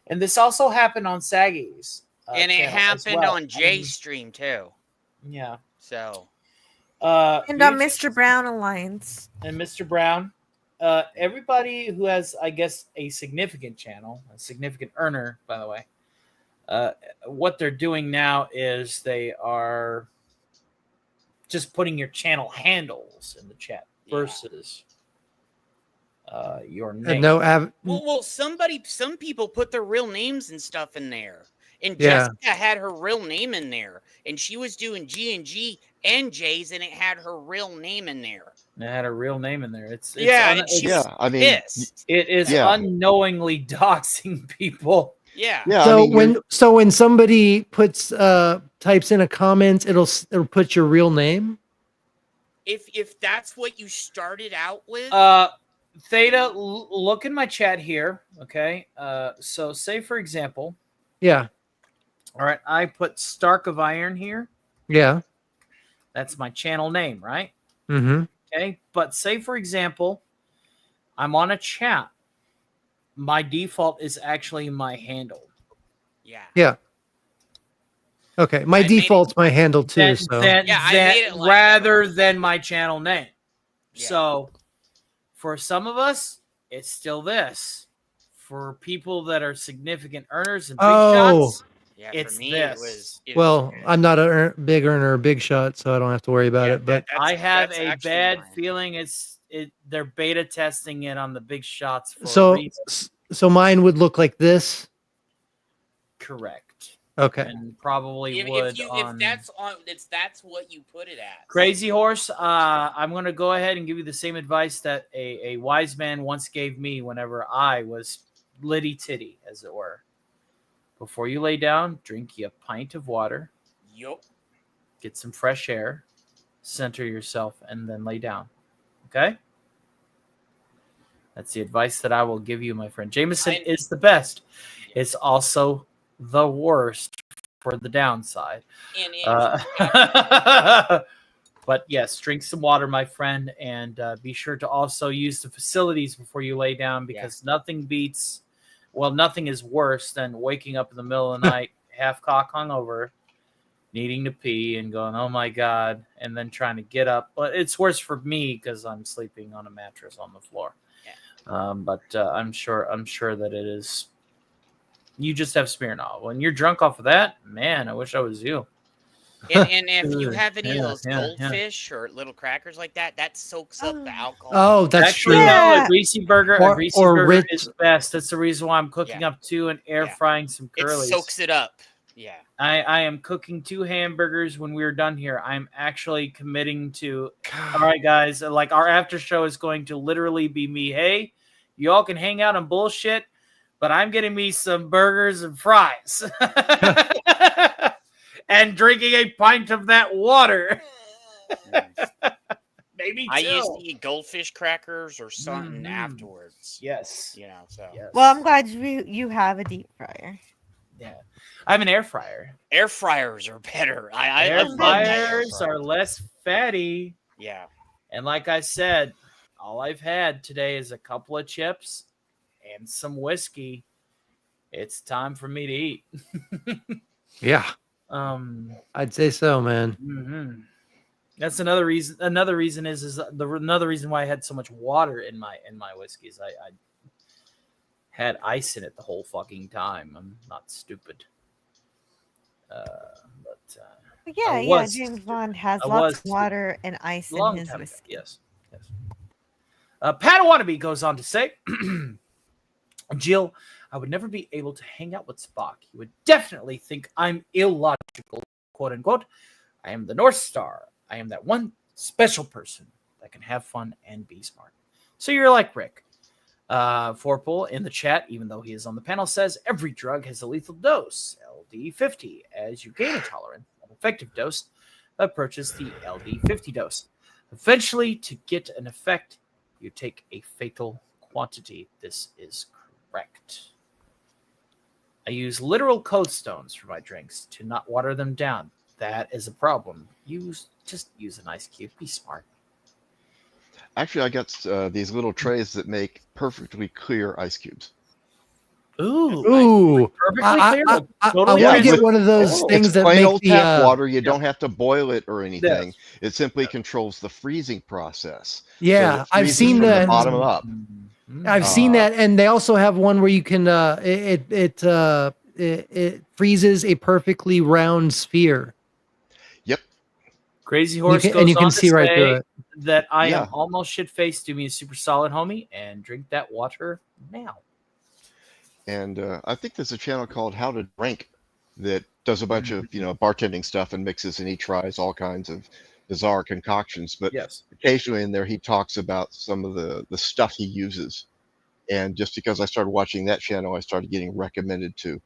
And this also happened on Saggy's. And it channel as happened well. on Jay's stream, too. Yeah. So... and on Mr. Brown Alliance. And Mr. Brown. Everybody who has, I guess, a significant channel, a significant earner, by the way, what they're doing now is they are just putting your channel handles in the chat versus your name. Well, some people put their real names and stuff in there. And Yeah. Jessica had her real name in there. And she was doing G&G and J's, and it had her real name in there. It had a real name in there. It's and she's pissed. It is unknowingly doxing people. Yeah. So when somebody puts types in a comment, it'll put your real name. If that's what you started out with, Theta, look in my chat here. Okay. So say for example. Yeah. All right. I put Stark of Iron here. Yeah. That's my channel name, right? Mm-hmm. Okay. But say for example, I'm on a chat. My default is actually my handle. Yeah. Okay. My default's my handle too. Rather than my channel name. So for some of us, it's still this. For people that are significant earners and big shots, it's this. I'm not a big earner or big shot, so I don't have to worry about it. But I have a bad feeling they're beta testing it on the big shots for a so reason. so mine would look like this. Correct. Okay. And probably if that's what you put it at. Crazy Horse, I'm going to go ahead and give you the same advice that a wise man once gave me whenever I was litty titty, as it were. Before you lay down, drink you a pint of water. Yup. Get some fresh air, center yourself, and then lay down. Okay? That's the advice that I will give you, my friend. Jameson is the best. It's also the worst for the downside. But yes, drink some water, my friend, and be sure to also use the facilities before you lay down, because nothing beats Well, nothing is worse than waking up in the middle of the night, half cock hungover, needing to pee and going, oh my God, and then trying to get up. But it's worse for me because I'm sleeping on a mattress on the floor. But I'm sure that it is. You just have Smirnoff. When you're drunk off of that, man, I wish I was you. And if you have any of Yeah, those yeah, goldfish or little crackers like that, that soaks up the alcohol. Oh, that's Actually, true. no, a greasy burger, Or Ritz. is best. That's the reason why I'm cooking up 2 and air frying some curlies. It soaks it up. Yeah. I am cooking 2 hamburgers when we're done here. I'm actually committing to, all right, guys, like our after show is going to literally be me. Hey, you all can hang out and bullshit, but I'm getting me some burgers and fries and drinking a pint of that water. Maybe I used to eat goldfish crackers or something afterwards. Yes. You know, so. Yes. Well, I'm glad you have a deep fryer. Yeah. I have an air fryer. Air fryers are better. Air fryers are less fatty. Yeah. And like I said, all I've had today is a couple of chips and some whiskey. It's time for me to eat. Yeah. I'd say so, man. Mm-hmm. That's another reason. Another reason is another reason why I had so much water in my whiskeys. I had ice in it the whole fucking time. I'm not stupid. Yeah, James Bond has lots of water and ice in his whiskey. Yes. Pat Wannabe goes on to say, Jill, I would never be able to hang out with Spock. He would definitely think I'm illogical, quote unquote. I am the North Star. I am that one special person that can have fun and be smart. So you're like Rick. Forpole in the chat, even though he is on the panel, says every drug has a lethal dose, LD50. As you gain a tolerance, an effective dose approaches the LD50 dose. Eventually, to get an effect, you take a fatal quantity. This is correct. I use literal code stones for my drinks to not water them down. That is a problem. Just use an ice cube. Be smart. Actually, I got these little trays that make perfectly clear ice cubes. Ooh. I want to get one of those things that plain make old the tap water. You don't have to boil it or anything. It simply controls the freezing process. Yeah, so I've seen from that. the bottom up. I've seen that, and they also have one where you can it freezes a perfectly round sphere. Yep. Crazy Horse you goes can on see to right say through it. that I am almost shit-faced. Do me a super solid, homie, and drink that water now. And I think there's a channel called How to Drink that does a bunch of bartending stuff and mixes, and he tries all kinds of bizarre concoctions. But occasionally in there he talks about some of the stuff he uses. And just because I started watching that channel, I started getting recommended to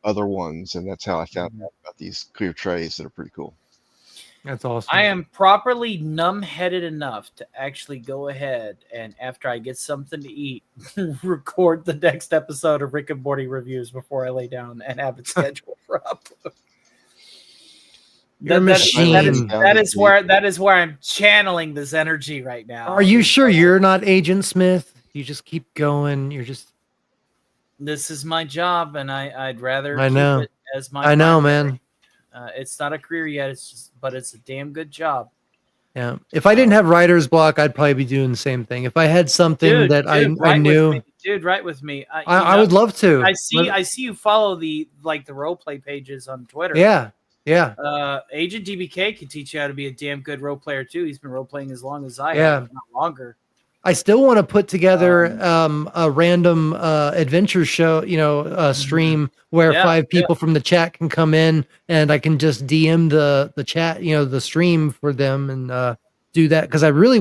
other ones, and that's how I found out about these clear trays that are pretty cool. That's awesome. I am properly numb-headed enough to actually go ahead and, after I get something to eat, record the next episode of Rick and Morty reviews before I lay down and have it scheduled for upload. You're a machine. That is where I'm channeling this energy right now. Are you sure you're not Agent Smith? You just keep going. You're just. This is my job, and I'd rather I keep know. it as my. I know, primary. man. It's not a career yet. But it's a damn good job. Yeah. If I didn't have writer's block, I'd probably be doing the same thing. If I had something that I knew, right with me. I would love to. I see you follow the role play pages on Twitter. Yeah. Agent DBK can teach you how to be a damn good role player too. He's been role playing as long as I Yeah. have, if not longer. I still want to put together a random adventure show, stream where 5 people from the chat can come in, and I can just DM the chat, the stream for them, and do that, because I really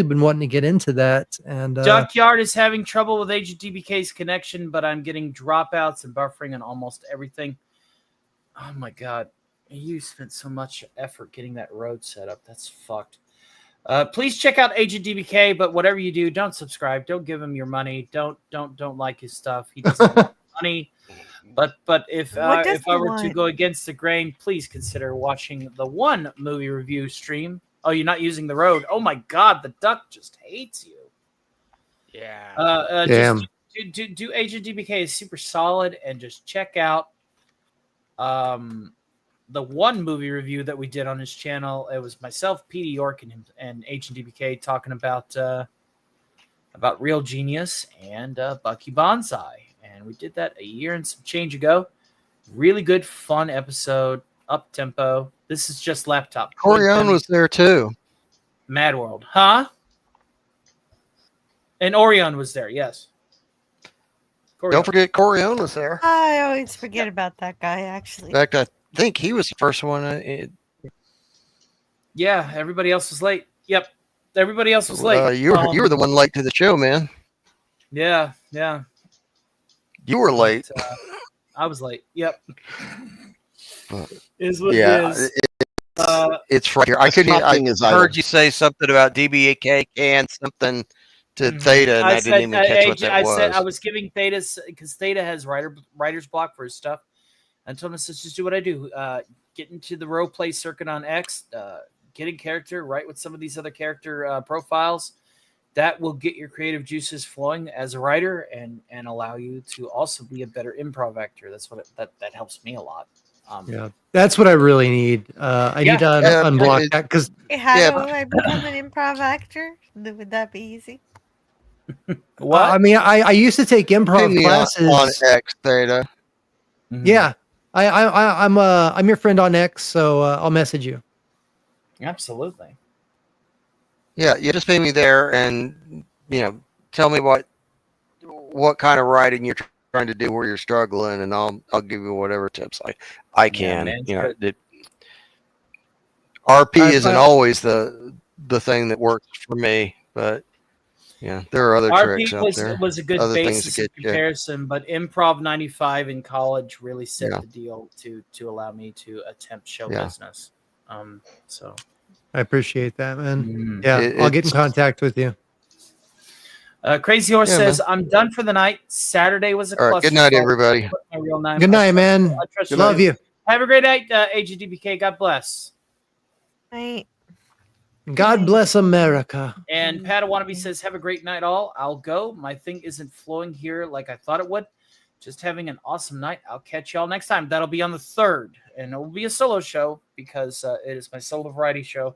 been wanting to get into that. And Duckyard is having trouble with Agent DBK's connection, but I'm getting dropouts and buffering on almost everything. Oh my god, you spent so much effort getting that road set up. That's fucked. Please check out Agent DBK, but whatever you do, don't subscribe. Don't give him your money. Don't like his stuff. He doesn't want money. But if I were to go against the grain, please consider watching the one movie review stream. Oh, you're not using the road. Oh my god, the duck just hates you. Yeah. Damn. do Agent DBK is super solid, and just check out the one movie review that we did on his channel. It was myself, Petey York, and Agent DBK talking about Real Genius and Bucky Bonsai, and we did that a year and some change ago. Really good, fun episode, up tempo. This is just laptop. Corion was there too. Mad World, huh? And Orion was there, yes. Don't forget Corion was there. I always forget about that guy, actually. In fact, I think he was the first one. Yeah, everybody else was late. Yep, everybody else was late. You were the one late to the show, man. Yeah. You were late. I was late. Yep. Is what it is. It's right here. I heard you say something about DBK and something to Theta, and I didn't even catch what that was. I was giving Theta, because Theta has writer's block for his stuff. I told him, just do what I do. Get into the role play circuit on X, get in character, write with some of these other character profiles. That will get your creative juices flowing as a writer and allow you to also be a better improv actor. That's what that helps me a lot. Yeah, that's what I really need. I need to unblock that because. How do I become an improv actor? Would that be easy? What? I mean, I used to take improv classes on X Theta. Yeah, I'm your friend on X, so I'll message you. Absolutely. Yeah, you just pay me there, and tell me what kind of writing you're trying to do, where you're struggling, and I'll give you whatever tips I can. RP isn't always the thing that works for me, but there are other tricks out there. RP was a good basis of comparison, but Improv 95 in college really set the deal to allow me to attempt show business. So I appreciate that, man. I'll get in contact with you. Crazy Horse says, I'm done for the night. Saturday was a cluster. Good night, everybody. Good night, man. Love you. Have a great night, AGDBK. God bless. Night. God bless America. And Padawannabe says, have a great night, all. I'll go. My thing isn't flowing here like I thought it would. Just having an awesome night. I'll catch y'all next time. That'll be on the 3rd. And it will be a solo show because it is my solo variety show.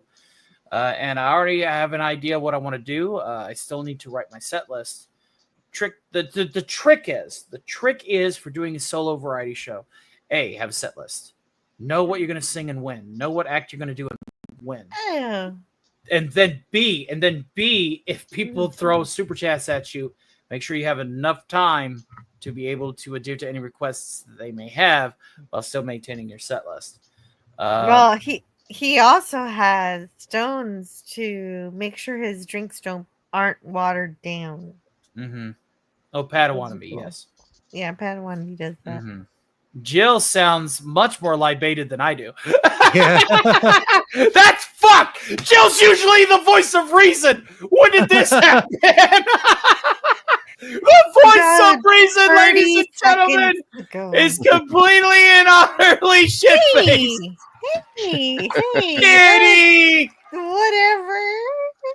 And I already have an idea what I want to do. I still need to write my set list. The trick is for doing a solo variety show. A, have a set list. Know what you're going to sing and when. Know what act you're going to do and when. Yeah. And then B, if people throw super chats at you, make sure you have enough time to be able to adhere to any requests that they may have while still maintaining your set list. Well, he also has stones to make sure his drinks aren't watered down. Mm-hmm. Oh, Padawannabe, yes. Yeah, Padawannabe does that. Mm-hmm. Jill sounds much more libated than I do. Yeah. That's fuck! Jill's usually the voice of reason. When did this happen? The voice of reason, ladies and gentlemen, is completely and utterly shit-faced. Hey, Kitty! Whatever.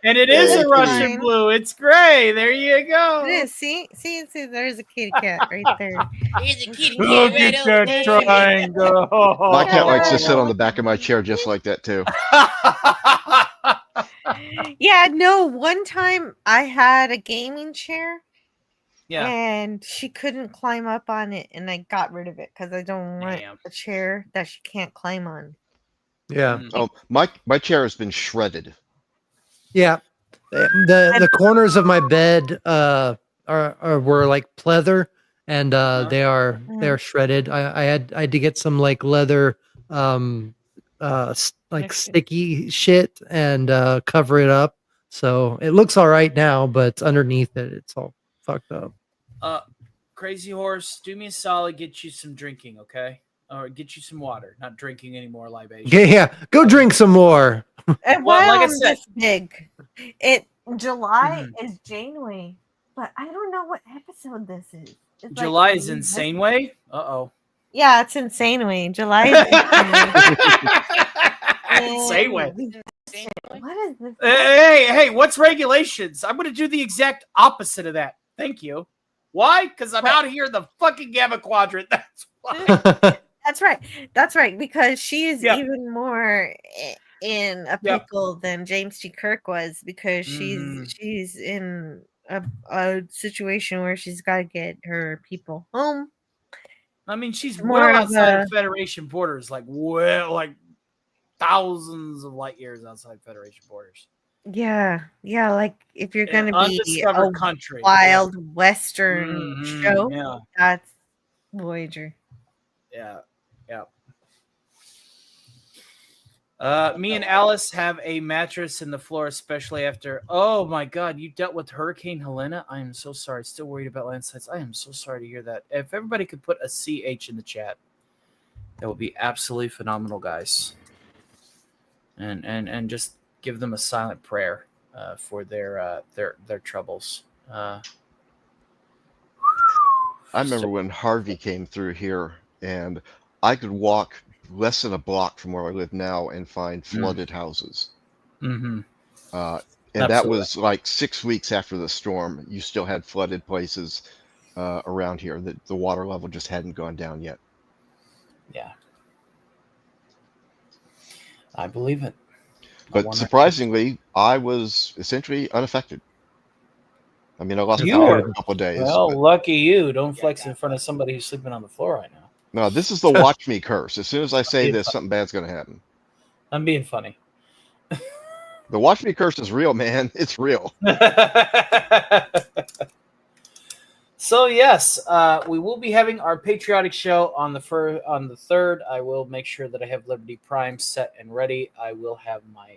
And it is a Russian blue. It's gray. There you go. It is. See, there's a kitty cat right there. There's a kitty Look at that triangle. My cat likes to sit on the back of my chair just like that too. Yeah, no, one time I had a gaming chair. Yeah. And she couldn't climb up on it, and I got rid of it because I don't want a chair that she can't climb on. Yeah. Oh, my chair has been shredded. Yeah. The corners of my bed were like pleather, and they're shredded. I had to get some like leather sticky shit and cover it up. So it looks all right now, but underneath it, it's all fucked up. Crazy Horse, do me a solid, get you some drinking, okay? Or get you some water. Not drinking anymore, libation. Yeah. Go drink some more. And Well, while like I I'm said- this big, July is Janeway, but I don't know what episode this is. It's July like is Insane Way? Uh-oh. Yeah, it's Insane Way. July is Insane Way. What is this? Hey, what's regulations? I'm going to do the exact opposite of that. Thank you. Why? Because I'm out here in the fucking Gamma Quadrant. That's why. That's right. Because she is even more in a pickle than James T. Kirk was, because she's in a situation where she's got to get her people home. I mean, she's More well of outside a- of Federation borders, like thousands of light years outside Federation borders. Yeah, like if you're Yeah, going to be undiscovered a country. wild Western Mhm, show, yeah. that's Voyager. Yeah. Me and Alice have a mattress in the floor, especially after. Oh my God, you dealt with Hurricane Helena. I am so sorry. Still worried about landslides. I am so sorry to hear that. If everybody could put a CH in the chat, that would be absolutely phenomenal, guys. And just give them a silent prayer for their troubles. I remember when Harvey came through here, and I could walk less than a block from where I live now and find flooded houses. Mm-hmm. And Absolutely. that was like 6 weeks after the storm. You still had flooded places around here. The water level just hadn't gone down yet. Yeah. I believe it. But surprisingly, I was essentially unaffected. I mean, I lost You power are for a couple of days. Well, but lucky you. Don't flex in front of somebody who's sleeping on the floor right now. no, this is the watch me curse. As soon as I say this, something bad's going to happen. I'm being funny. The watch me curse is real, man. It's real. So yes, we will be having our patriotic show on the 3rd. I will make sure that I have Liberty Prime set and ready. I will have my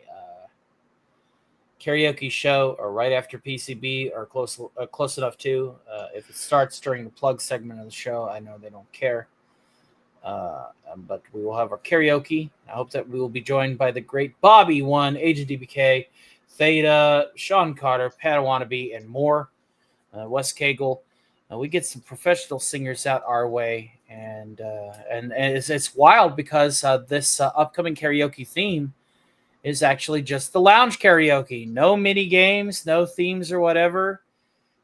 karaoke show or right after PCB or close enough to. If it starts during the plug segment of the show, I know they don't care. But we will have our karaoke. I hope that we will be joined by the great Bobby One, Agent DBK, Theta, Sean Carter, Padawannabe, and more. Wes Cagle. We get some professional singers out our way, and it's wild because this upcoming karaoke theme is actually just the lounge karaoke. No mini games, no themes or whatever.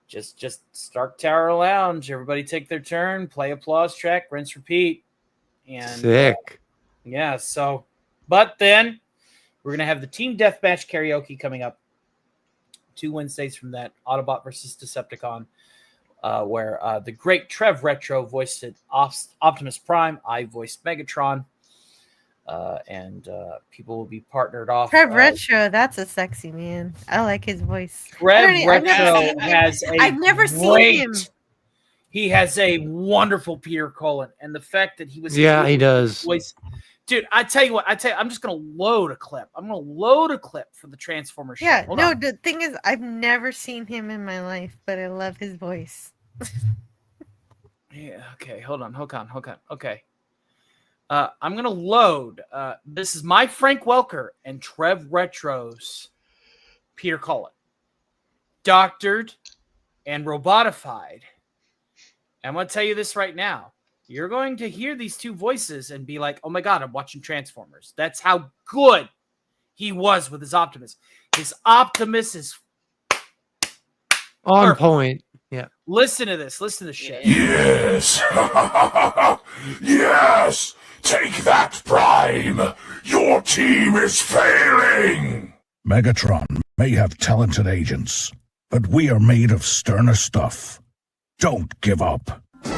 Just Stark Tower Lounge. Everybody take their turn, play applause track, rinse, repeat. And Sick. Yeah, so but then we're gonna have the team deathmatch karaoke coming up 2 Wednesdays from that, Autobot versus Decepticon, where the great Trev Retro voiced Optimus Prime. I voiced Megatron. And people will be partnered off. Trev Retro, that's a sexy man. I like his voice. Trev Retro I've never seen him. He has a wonderful Peter Cullen, and the fact that he was he does. Voice, dude, I'm just gonna load a clip. I'm gonna load a clip for the Transformers show. Yeah, Hold on. the thing is, I've never seen him in my life, but I love his voice. Yeah, okay, hold on. Okay. I'm gonna load. This is my Frank Welker and Trev Retro's Peter Cullen, doctored and robotified. I'm gonna tell you this right now. You're going to hear these two voices and be like, "Oh my God, I'm watching Transformers." That's how good he was with his Optimus. His Optimus is on perfect. point. Yeah. Listen to this. Listen to this shit. Yes. Yes. Take that, Prime. Your team is failing. Megatron may have talented agents, but we are made of sterner stuff. Don't give up. Tell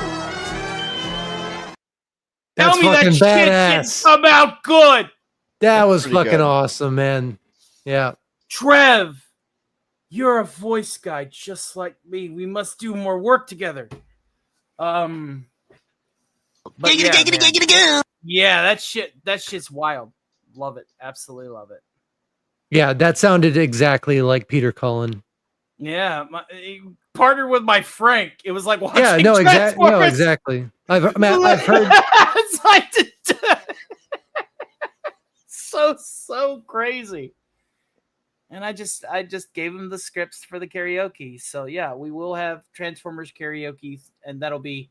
me that fucking shit badass. didn't come out good. That was pretty fucking good. awesome, man. Yeah. Trev, you're a voice guy just like me. We must do more work together. But yeah, man. Yeah, that shit's wild. Love it. Absolutely love it. Yeah, that sounded exactly like Peter Cullen. Yeah, partnered with my Frank. It was like watching exactly. I've heard. It's like so crazy. And I just gave him the scripts for the karaoke. So yeah, we will have Transformers karaoke, and that'll be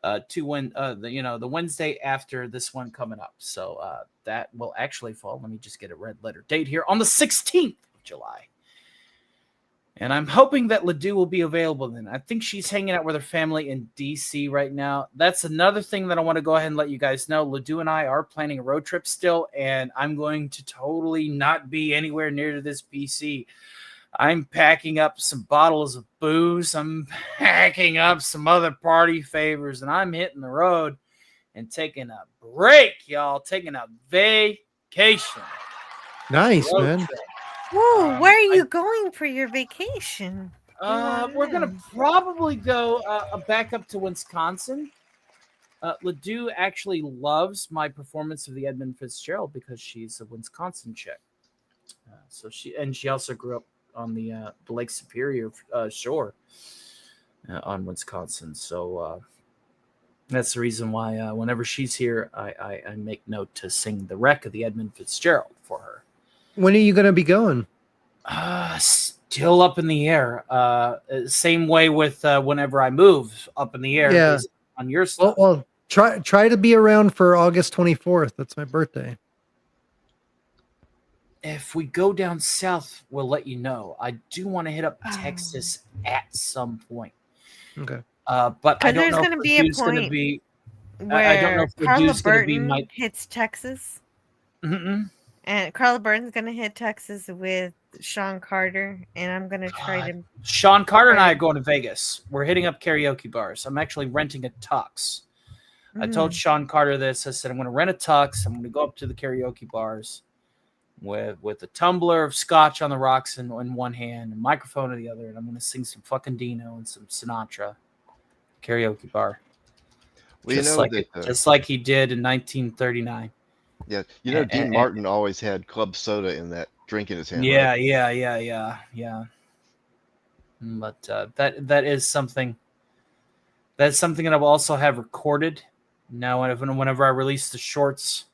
the Wednesday after this one coming up. So that will actually fall. Let me just get a red letter date here on the 16th of July. And I'm hoping that Ledoux will be available then. I think she's hanging out with her family in DC right now. That's another thing that I want to go ahead and let you guys know. Ledoux and I are planning a road trip still, and I'm going to totally not be anywhere near to this PC. I'm packing up some bottles of booze. I'm packing up some other party favors, and I'm hitting the road and taking a break, y'all. Taking a vacation. Nice, Road man. trip. Whoa, where are you going for your vacation? We're gonna probably go back up to Wisconsin. Ledoux actually loves my performance of the Edmund Fitzgerald because she's a Wisconsin chick. So she also grew up on the Lake Superior shore on Wisconsin. So that's the reason why whenever she's here, I make note to sing the wreck of the Edmund Fitzgerald for her. When are you going to be going? Still up in the air. Same way with whenever I move up in the air. Yeah. On your stuff. Well, try to be around for August 24th. That's my birthday. If we go down south, we'll let you know. I do want to hit up Texas at some point. Okay. But I don't there's know going to if be a Ledoux's going to point be. where I don't know if Carla Ledoux's going to be Burton my. hits Texas. Mm-mm. And Carla Burton's going to hit Texas with Sean Carter, and I'm going to try to... Sean Carter and I are going to Vegas. We're hitting up karaoke bars. I'm actually renting a tux. I told Sean Carter this. I said, I'm going to rent a tux. I'm going to go up to the karaoke bars with a tumbler of scotch on the rocks in one hand, a microphone in the other, and I'm going to sing some fucking Dino and some Sinatra. Karaoke bar. Well, just like he did in 1939. Yeah, Dean Martin always had club soda in that drink in his hand. Yeah, right? yeah. But that is something. That's something that I will also have recorded. Now, whenever I release the shorts,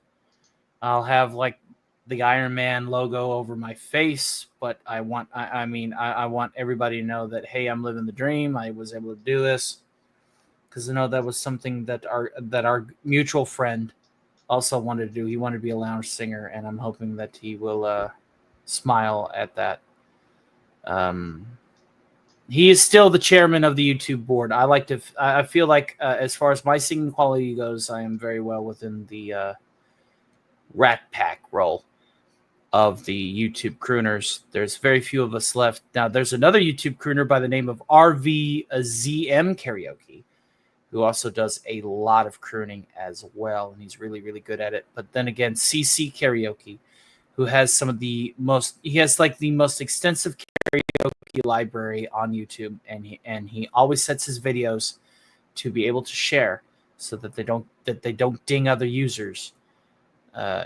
I'll have like the Iron Man logo over my face. But I want everybody to know that, hey, I'm living the dream. I was able to do this because I know that was something that our mutual friend also wanted to do. He wanted to be a lounge singer, and I'm hoping that he will smile at that. He is still the chairman of the YouTube board. I feel like as far as my singing quality goes, I am very well within the Rat Pack role of the YouTube crooners. There's very few of us left. Now, there's another YouTube crooner by the name of RVZM Karaoke, who also does a lot of crooning as well, and he's really, really good at it. But then again, CC Karaoke, who has the most extensive karaoke library on YouTube, and he always sets his videos to be able to share so that they don't ding other users.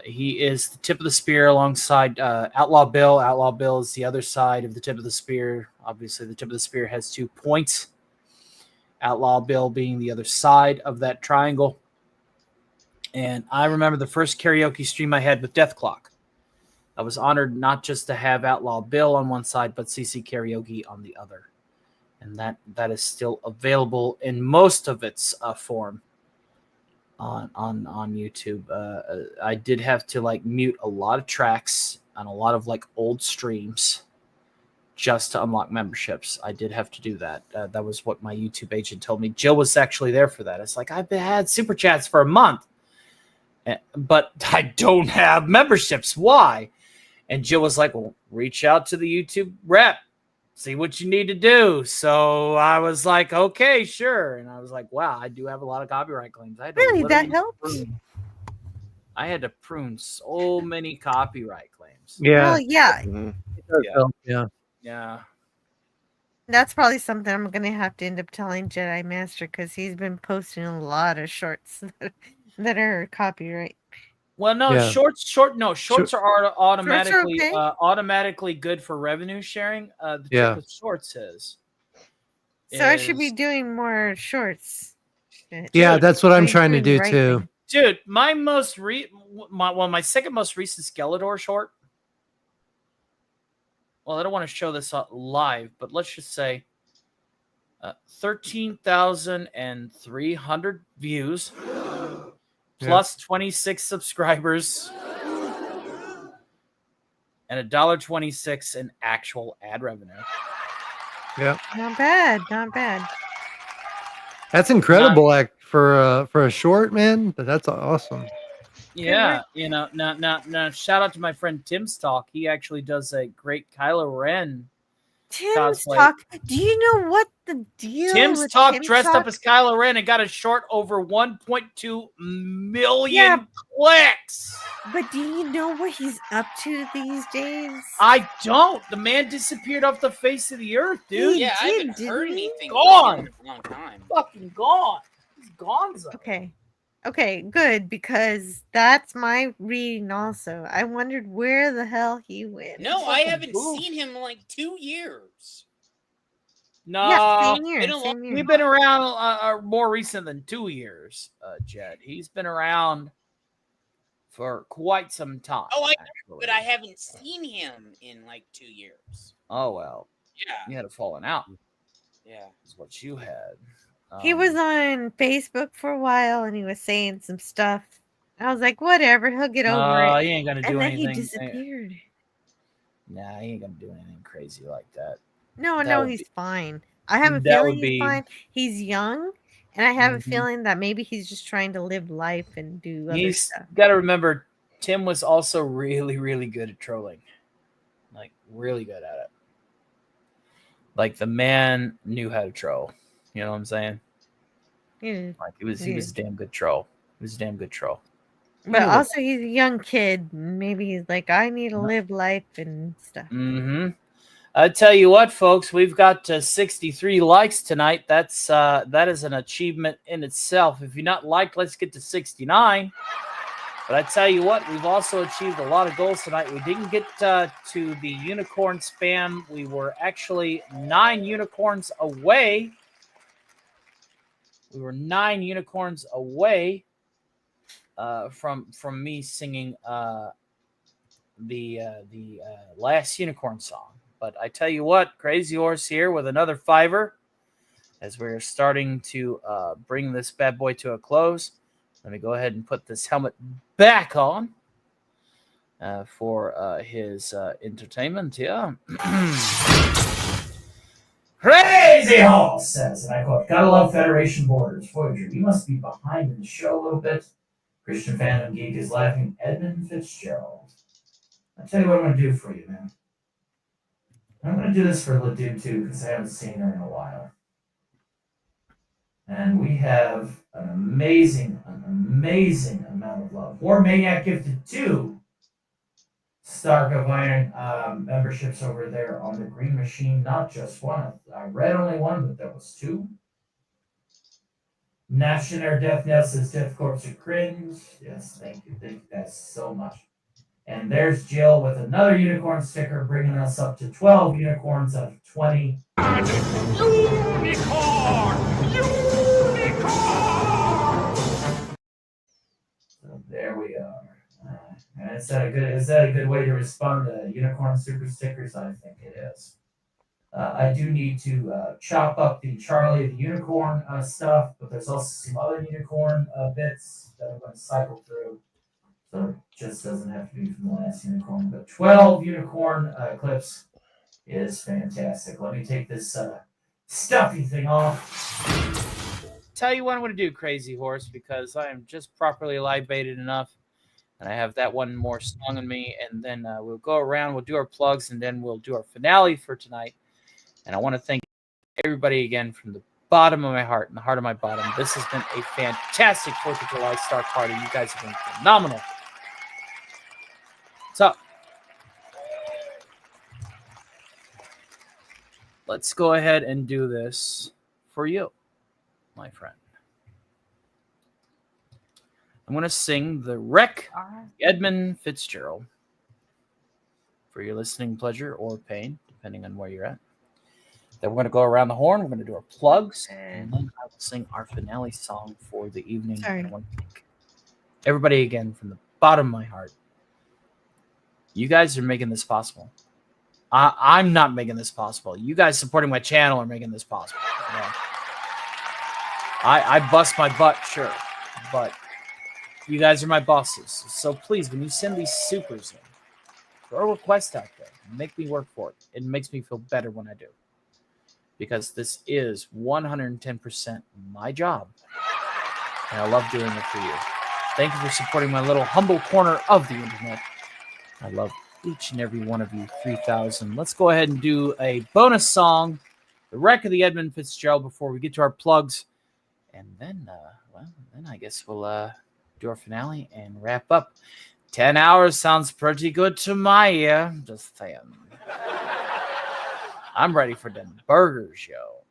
He is the tip of the spear alongside Outlaw Bill. Outlaw Bill is the other side of the tip of the spear. Obviously, the tip of the spear has 2 points. Outlaw Bill being the other side of that triangle. And I remember the first karaoke stream I had with Death Clock. I was honored not just to have Outlaw Bill on one side, but CC Karaoke on the other. And that is still available in most of its form on YouTube. I did have to mute a lot of tracks on a lot of old streams just to unlock memberships. I did have to do that. That was what my YouTube agent told me. Jill was actually there for that. It's like, I've had super chats for a month, but I don't have memberships. Why? And Jill was like, well, reach out to the YouTube rep, see what you need to do. So I was like, okay, sure. And I was like, wow, I do have a lot of copyright claims. Really, that helps? I had to prune so many copyright claims. Yeah. Well, yeah. Yeah. That's probably something I'm going to have to end up telling Jedi Master, because he's been posting a lot of shorts that are copyright. Well, no, Yeah. shorts are automatically okay? automatically good for revenue sharing. The Yeah. trick with shorts is I should be doing more shorts. Yeah, that's what I'm Like trying to doing do the right too. thing. Dude, my second most recent Skeletor short. Well, I don't want to show this live, but let's just say 13,300 views, plus 26 subscribers, and $1.26 in actual ad revenue. Yeah, Not bad. Not bad. that's incredible. Like for a short, man. That's awesome. Yeah, now shout out to my friend Tim's Talk. He actually does a great Kylo Ren Tim's cosplay. Talk. Do you know what the deal Tim's with Talk Tim's dressed Talk? up as Kylo Ren and got a short over 1.2 million Yeah. clicks. But do you know what he's up to these days? I don't. The man disappeared off the face of the earth, dude. He Yeah, I haven't did, heard didn't he? anything Gone. from him in a long time. Fucking gone. He's gonzo. Okay, good, because that's my reading also. I wondered where the hell he went. No, I haven't seen him in like 2 years. No, Yeah, same year, Been a long same year. We've been around more recent than 2 years, Jed. He's been around for quite some time. Oh, I know, actually. but I haven't seen him in like 2 years. Oh, well. Yeah. You had a falling out. Yeah. Is what you had. He was on Facebook for a while and he was saying some stuff. I was like, whatever, he'll get over it. He ain't gonna do and then anything. he disappeared. Nah, he ain't gonna do anything crazy like that. No, he's fine. I have a feeling he's fine. He's young, and I have a feeling that maybe he's just trying to live life and do other He's stuff. got to remember, Tim was also really, really good at trolling. Like, really good at it. Like, the man knew how to troll. You know what I'm saying? Yeah. Like, he was a damn good troll. He was a damn good troll. But also, he's a young kid. Maybe he's like, I need to live life and stuff. Mm-hmm. I tell you what, folks, we've got 63 likes tonight. That is an achievement in itself. If you're not liked, let's get to 69. But I tell you what, we've also achieved a lot of goals tonight. We didn't get to the unicorn spam. We were actually 9 unicorns away. We were 9 unicorns away from me singing the last unicorn song. But I tell you what, Crazy Horse here with another $5 as we're starting to bring this bad boy to a close. Let me go ahead and put this helmet back on for his entertainment here. Crazy Horse says, and I quote, gotta love Federation Borders. Voyager, you must be behind in the show a little bit. Christian Fandom Geek is laughing. Edmund Fitzgerald. I'll tell you what I'm going to do for you, man. I'm going to do this for Ledoux, too, because I haven't seen her in a while. And we have an amazing amount of love. War Maniac gifted 2 Stark of Iron memberships over there on the Green Machine. Not just one. I read only one, but there was 2. National Death Nail says Death Corpse of Cringe. Yes, thank you. Thank you guys so much. And there's Jill with another unicorn sticker, bringing us up to 12 unicorns out of 20. So there we are. And is that a good way to respond to unicorn super stickers? I think it is. I do need to chop up the Charlie the Unicorn stuff, but there's also some other unicorn bits that I'm going to cycle through. So it just doesn't have to be from the last unicorn. But 12 unicorn clips is fantastic. Let me take this stuffy thing off. Tell you what I'm going to do, Crazy Horse, because I am just properly libated enough. And I have that one more song in me. And then we'll go around, we'll do our plugs, and then we'll do our finale for tonight. And I want to thank everybody again from the bottom of my heart and the heart of my bottom. This has been a fantastic 4th of July Star Party. You guys have been phenomenal. So let's go ahead and do this for you, my friend. I'm going to sing the Wreck Edmund Fitzgerald for your listening pleasure or pain, depending on where you're at. Then we're going to go around the horn. We're going to do our plugs, and then I will sing our finale song for the evening. Sorry. And I want to thank everybody again from the bottom of my heart. You guys are making this possible. I'm not making this possible. You guys supporting my channel are making this possible. You know? I bust my butt, sure, but you guys are my bosses. So please, when you send these supers in, throw a request out there. Make me work for it. It makes me feel better when I do. because this is 110% my job. And I love doing it for you. Thank you for supporting my little humble corner of the internet. I love each and every one of you, 3,000. Let's go ahead and do a bonus song, The Wreck of the Edmund Fitzgerald, before we get to our plugs. And then, then I guess we'll do our finale and wrap up. 10 hours sounds pretty good to my ear. Just saying. I'm ready for the burger show.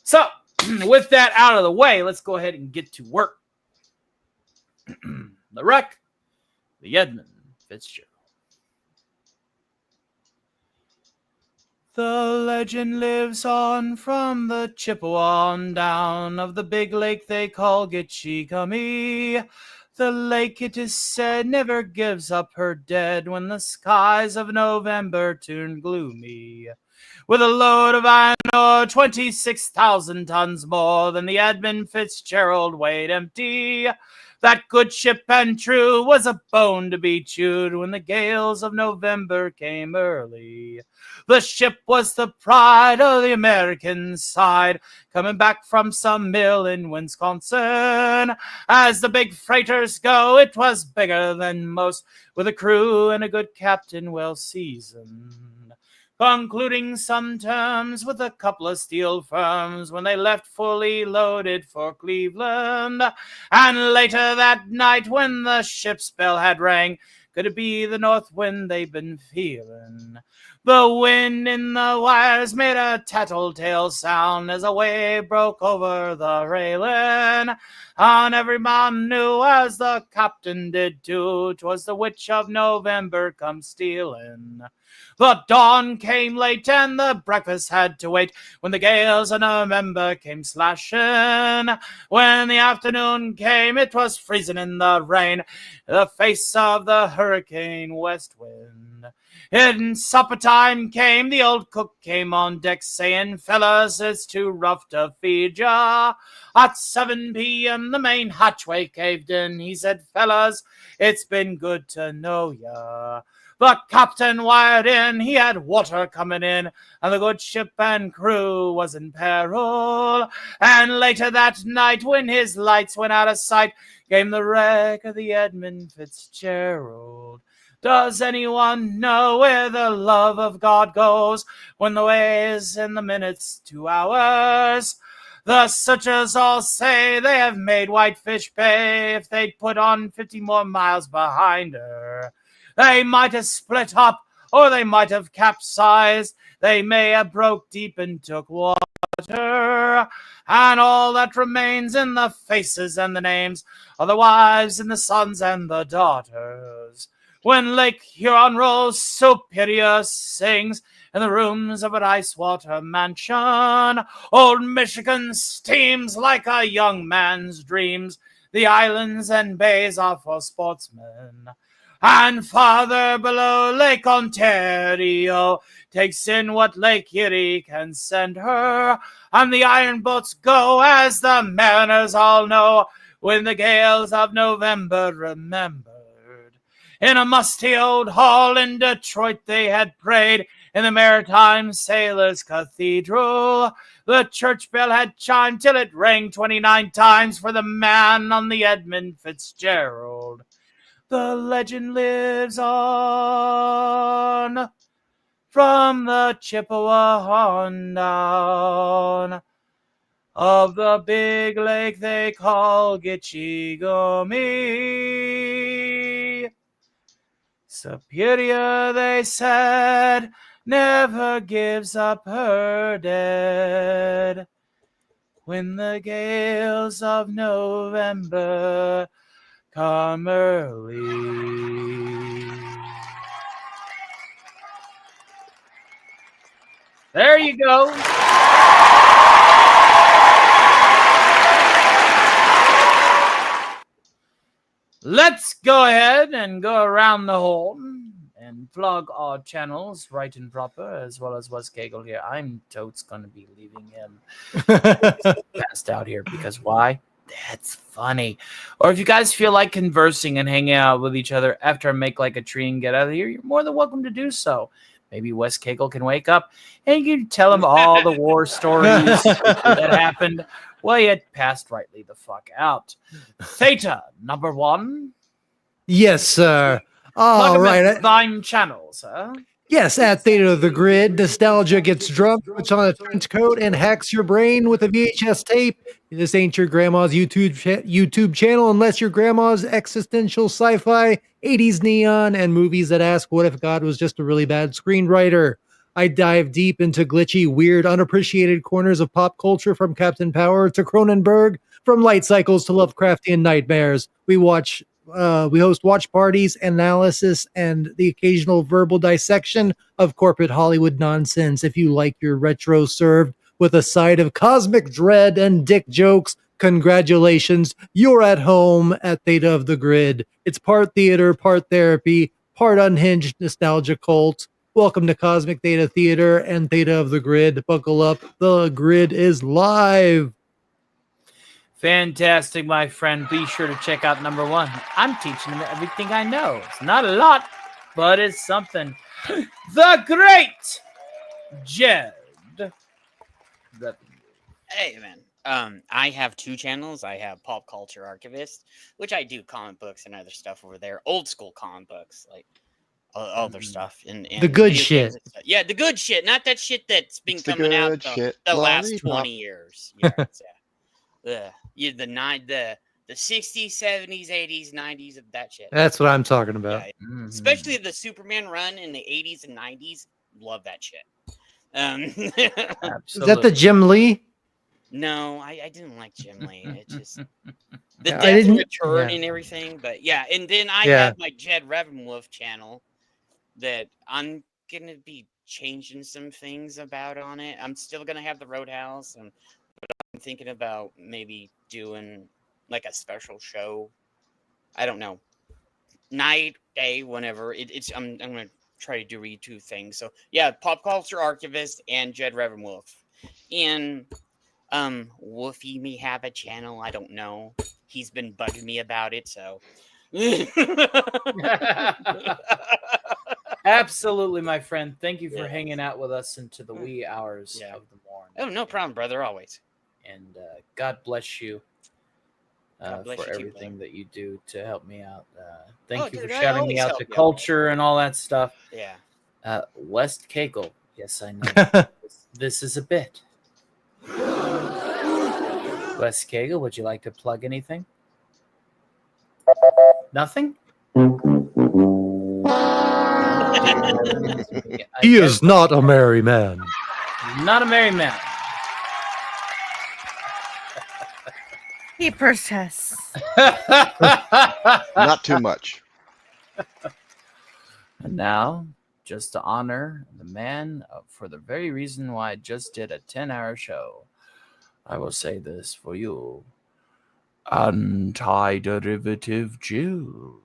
So, with that out of the way, let's go ahead and get to work. The Wreck, the Edmund Fitzgerald. The legend lives on from the Chippewa on down of the big lake they call Gitchigami. The lake, it is said, never gives up her dead when the skies of November turn gloomy. With a load of iron ore, 26,000 tons more than the Edmund Fitzgerald weighed empty. That good ship and true was a bone to be chewed when the gales of November came early. The ship was the pride of the American side, coming back from some mill in Wisconsin. As the big freighters go, it was bigger than most, with a crew and a good captain well seasoned. Concluding some terms with a couple of steel firms when they left fully loaded for Cleveland. And later that night when the ship's bell had rang, could it be the north wind they've been feeling? The wind in the wires made a tattletale sound as a wave broke over the railing. And every man knew, as the captain did too, 'twas the witch of November come stealing. The dawn came late and the breakfast had to wait when the gales of November came slashing. When the afternoon came, it was freezing in the rain, the face of the hurricane west wind. In supper time came, the old cook came on deck saying, "Fellas, it's too rough to feed ya." At 7 p.m. the main hatchway caved in. He said, "Fellas, it's been good to know ya." The captain wired in, he had water coming in, and the good ship and crew was in peril. And later that night, when his lights went out of sight, came the wreck of the Edmund Fitzgerald. Does anyone know where the love of God goes when the way is in the minutes 2 hours? The searchers all say they have made Whitefish Bay if they'd put on 50 more miles behind her. They might have split up, or they might have capsized. They may have broke deep and took water. And all that remains in the faces and the names are the wives and the sons and the daughters. When Lake Huron rolls, Superior sings in the rooms of an ice-water mansion. Old Michigan steams like a young man's dreams. The islands and bays are for sportsmen. And farther below, Lake Ontario takes in what Lake Erie can send her. And the iron boats go, as the mariners all know, when the gales of November remembered. In a musty old hall in Detroit they had prayed, in the Maritime Sailors' Cathedral. The church bell had chimed till it rang 29 times for the man on the Edmund Fitzgerald. The legend lives on from the Chippewa on down of the big lake they call Gitchigami. Superior, they said, never gives up her dead when the gales of November come early. There you go. Let's go ahead and go around the horn and plug our channels right and proper, as well as Wes Cagle here. I'm totes going to be leaving him passed out here because why? That's funny. Or if you guys feel like conversing and hanging out with each other after I make like a tree and get out of here, you're more than welcome to do so. maybe Wes Cagle can wake up and you tell him all the war stories that happened. Well, you passed rightly the fuck out. Theta, number 1. Yes, sir. Plug All 'em right. at thine channels, huh? Yes, at Theta of the Grid, nostalgia gets drunk, puts on a trench coat, and hacks your brain with a VHS tape. This ain't your grandma's YouTube channel unless your grandma's existential sci-fi, 80s neon, and movies that ask what if God was just a really bad screenwriter. I dive deep into glitchy, weird, unappreciated corners of pop culture from Captain Power to Cronenberg, from light cycles to Lovecraftian nightmares. We host watch parties, analysis, and the occasional verbal dissection of corporate Hollywood nonsense. If you like your retro served with a side of cosmic dread and dick jokes, congratulations, you're at home at Theta of the Grid. It's part theater, part therapy, part unhinged nostalgia cult. Welcome to Cosmic Theta Theater and Theta of the Grid. Buckle up, the grid is live. Fantastic, my friend. Be sure to check out number 1. I'm teaching him everything I know. It's not a lot, but it's something. The great Jed. Hey, man. I have 2 channels. I have Pop Culture Archivist, which I do comic books and other stuff over there. Old school comic books, like other stuff. And The good video shit. games and stuff. Yeah, the good shit. Not that shit that's been It's the coming out good shit. the last Lollipop. 20 years. Yeah, yeah, the 60s, 70s, 80s, 90s of that shit. That's what I'm talking about. Yeah, especially the Superman run in the 80s and 90s. Love that shit. Is that the Jim Lee? No, I didn't like Jim Lee. It just the Yeah, I Death didn't- Return yeah. and everything. But yeah, and then I Yeah. have my Jed Revenwolf channel that I'm gonna be changing some things about on it. I'm still gonna have the Roadhouse, but I'm thinking about maybe doing like a special show. I don't know, night, day, whenever. I'm gonna try to do 2 things. So yeah, Pop Culture Archivist and Jed Revenwolf. And Wolfie may have a channel. I don't know. He's been bugging me about it, so Absolutely, my friend. Thank you for hanging out with us into the wee hours of the morning. Oh, no problem, brother. Always. And God bless you God bless for you too, everything that you do to help me out. Thank Oh, you dude, for I shouting me always out help to you out, culture and all that stuff. Yeah. West Cagle. Yes, I know. This is a bit. West Cagle, would you like to plug anything? Nothing? He is not a merry man. Not a merry man. He protests. Not too much. And now, just to honor the man for the very reason why I just did a 10-hour show, I will say this for you. Anti-derivative Jew.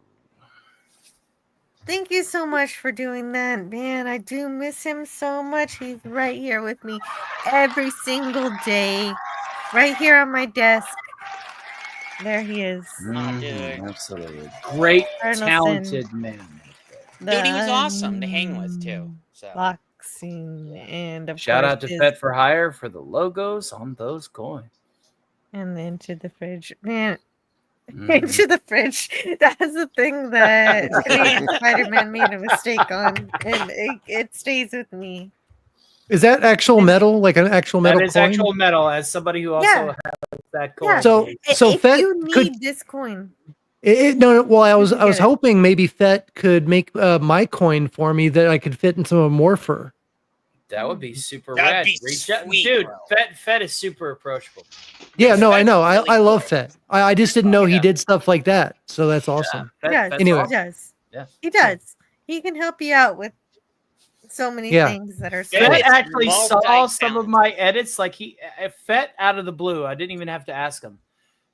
Thank you so much for doing that, man. I do miss him so much. He's right here with me every single day, right here on my desk. There he is. Absolutely. Great, Arnoldson. talented man. Dude, he was awesome to hang with, too. So. Boxing, and of Shout course out to his- Pet for Hire for the logos on those coins. and Into the Fridge. Man, Into the Fridge. That's the thing that Spider-Man made a mistake on, and it stays with me. Is that actual metal? Like an actual metal That is coin? actual metal. As somebody who also Yeah. has that coin. Yeah. So if Fett you need could this coin, no. Well, I was You can get it. hoping maybe Fett could make my coin for me that I could fit into a morpher. That would be super That'd rad. be Reach out, sweet, dude. bro. Fett is super approachable. Yeah, no, I know. really I love Fett. I just didn't know he did stuff like that. So that's awesome. yes, Anyway. he does. Yeah. He does. He can help you out with so many Yeah. things that are so Fett actually saw multi-talented. some of my edits. Like Fett out of the blue. I didn't even have to ask him.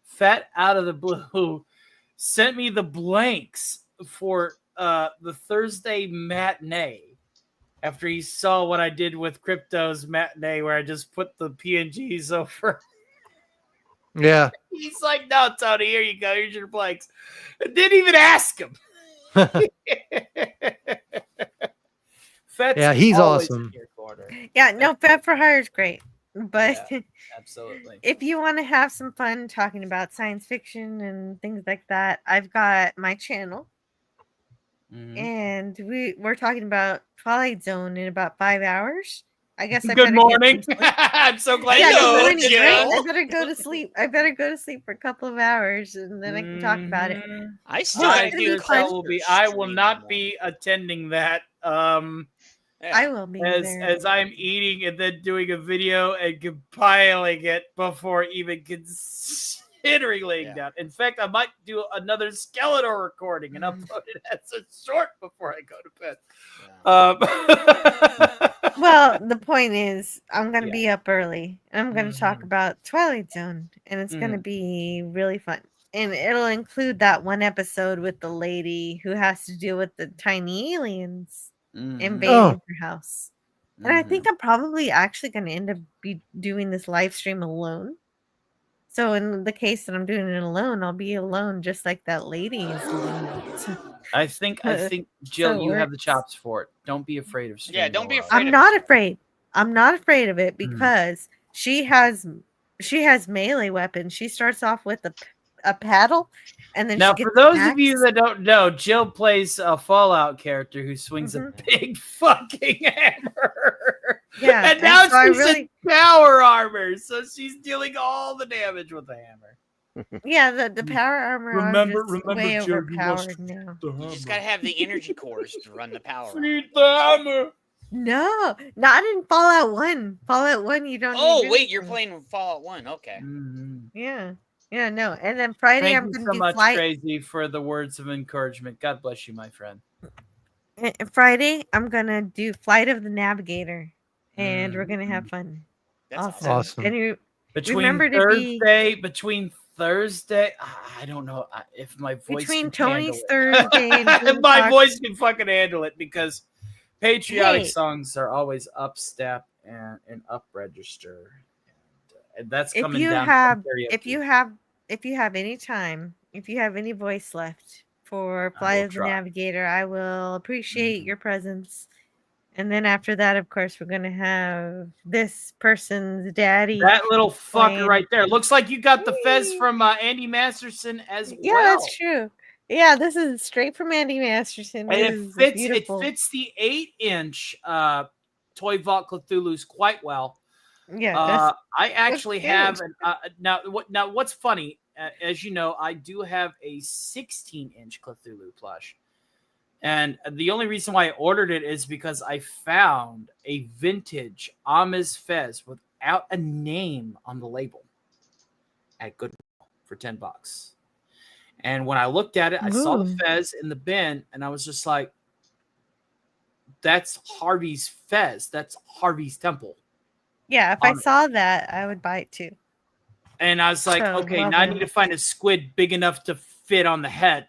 Fett out of the blue sent me the blanks for the Thursday matinee. After he saw what I did with Crypto's matinee, where I just put the PNGs over. Yeah. He's like, "No, Tony, here you go. Here's your blanks." I didn't even ask him. Fet's Yeah, he's always awesome. in your corner. Yeah, no, Fed for Hire is great. But Absolutely. if you want to have some fun talking about science fiction and things like that, I've got my channel. And we're talking about Twilight Zone in about 5 hours. I guess I Good better morning. get some sleep. I'm so glad Yeah, you good know, morning, Jill. right? I better go to sleep. I better go to sleep for a couple of hours and then I can talk about it. I still I gotta do will be. I will not be attending that. I will be there. As I'm eating and then doing a video and compiling it before even considering laying down. In fact, I might do another Skeletor recording and upload it as a short before I go to bed. Well, the point is, I'm going to be up early and I'm going to talk about Twilight Zone, and it's going to be really fun. And it'll include that one episode with the lady who has to deal with the tiny aliens invading her house. And I think I'm probably actually going to end up doing this live stream alone. So in the case that I'm doing it alone, I'll be alone just like that lady is alone. I think Jill, So it you have the works. chops for it. Don't be afraid of streaming. Yeah, don't be alone. afraid I'm of not afraid. I'm not afraid of it because she has melee weapons. She starts off with a paddle, and then Now, she for gets those an of you axe. that don't know, Jill plays a Fallout character who swings a big fucking hammer. Yeah, and now so I she's really- in power armor, so she's dealing all the damage with the hammer. Yeah, the power armor Remember, is way Jill, you overpowered now. You just gotta have the energy cores to run the power. Feed the hammer. No, not in Fallout 1. Fallout 1, you don't. Oh need wait, you're anything. playing Fallout 1. Okay. Yeah, yeah, no. And then Friday, Thank I'm you going so to do much, flight. Crazy, for the words of encouragement. God bless you, my friend. Friday, I'm gonna do Flight of the Navigator, and we're gonna have fun. That's awesome. And you Between remember to be Thursday, I don't know if my voice between can Tony's handle it. Thursday and If my Boombox- voice can fucking handle it, because patriotic Hey. songs are always up step and up register, and that's if coming you down have from karaoke. if you have any time, if you have any voice left for I Flight will of the try. Navigator, I will appreciate your presence. And then after that, of course, we're gonna have this person's daddy. That little fucker playing. right there looks like you got the fez from Andy Masterson as Yeah, well. that's true. Yeah, this is straight from Andy Masterson. And This is beautiful. it fits the 8-inch Toy Vault Cthulhu's quite well. Yeah, I actually good. have now. What's funny, as you know, I do have a 16-inch Cthulhu plush, and the only reason why I ordered it is because I found a vintage Amiz Fez without a name on the label at Goodwill for $10. And when I looked at it, I saw the Ooh. Fez in the bin, and I was just like, "That's Harvey's Fez. That's Harvey's Temple." Yeah, if I saw that, I would buy it too. And I was like, So, okay, well now I done. need to find a squid big enough to fit on the head.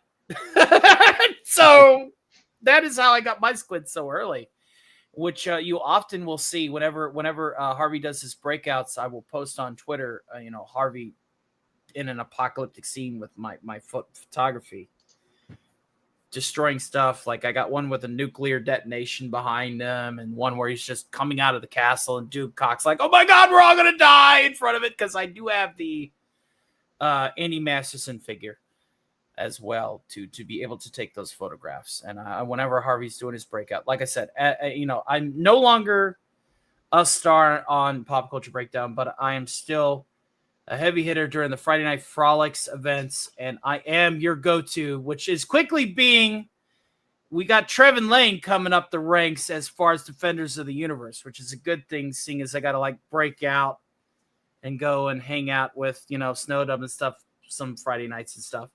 So that is how I got my squid so early, which you often will see whenever Harvey does his breakouts. I will post on Twitter, Harvey in an apocalyptic scene with my photography, destroying stuff. Like I got one with a nuclear detonation behind him, and one where he's just coming out of the castle, and Duke Cock's like, "Oh my God, we're all gonna die" in front of it, because I do have the Andy Masterson figure as well to be able to take those photographs. And whenever Harvey's doing his breakout, like I said, I'm no longer a star on Pop Culture Breakdown, but I am still a heavy hitter during the Friday Night Frolics events, and I am your go-to, which is quickly being, we got Trevin Lane coming up the ranks as far as Defenders of the Universe, which is a good thing, seeing as I got to break out and go and hang out with, Snowdub and stuff some Friday nights and stuff.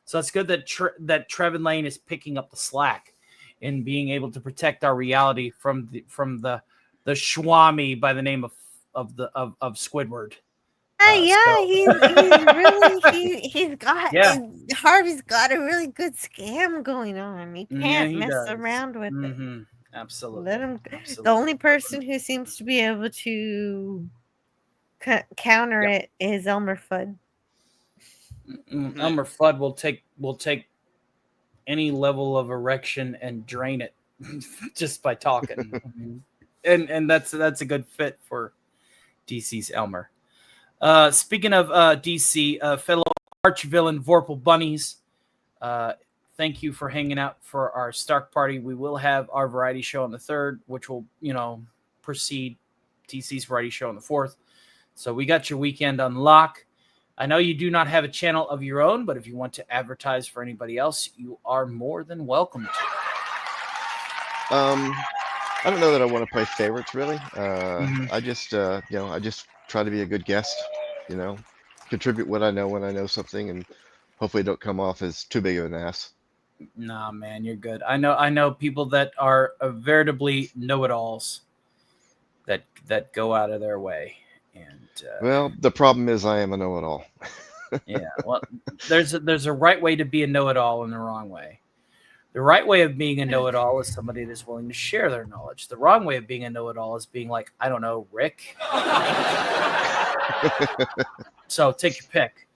So it's good that that Trevin Lane is picking up the slack in being able to protect our reality from the Schwami by the name of Squidward. He's really he's got Yeah. Harvey's got a really good scam going on. He can't he mess does. around with it. Absolutely. Let him. Absolutely. The only person who seems to be able to counter it is Elmer Fudd. Elmer Fudd will take any level of erection and drain it just by talking. and that's a good fit for DC's Elmer. Speaking of DC, fellow arch-villain Vorpal Bunnies, thank you for hanging out for our Stark Party. We will have our variety show on the 3rd, which will, precede DC's variety show on the 4th. So we got your weekend on lock. I know you do not have a channel of your own, but if you want to advertise for anybody else, you are more than welcome to. I don't know that I want to play favorites really. I just I just try to be a good guest, contribute what I know when I know something, and hopefully don't come off as too big of an ass. Nah, man, you're good. I know people that are veritably know-it-alls that go out of their way. And well, the problem is I am a know-it-all. yeah, well, there's a right way to be a know-it-all and the wrong way. The right way of being a know-it-all is somebody that's willing to share their knowledge. The wrong way of being a know-it-all is being like, I don't know, Rick. So take your pick.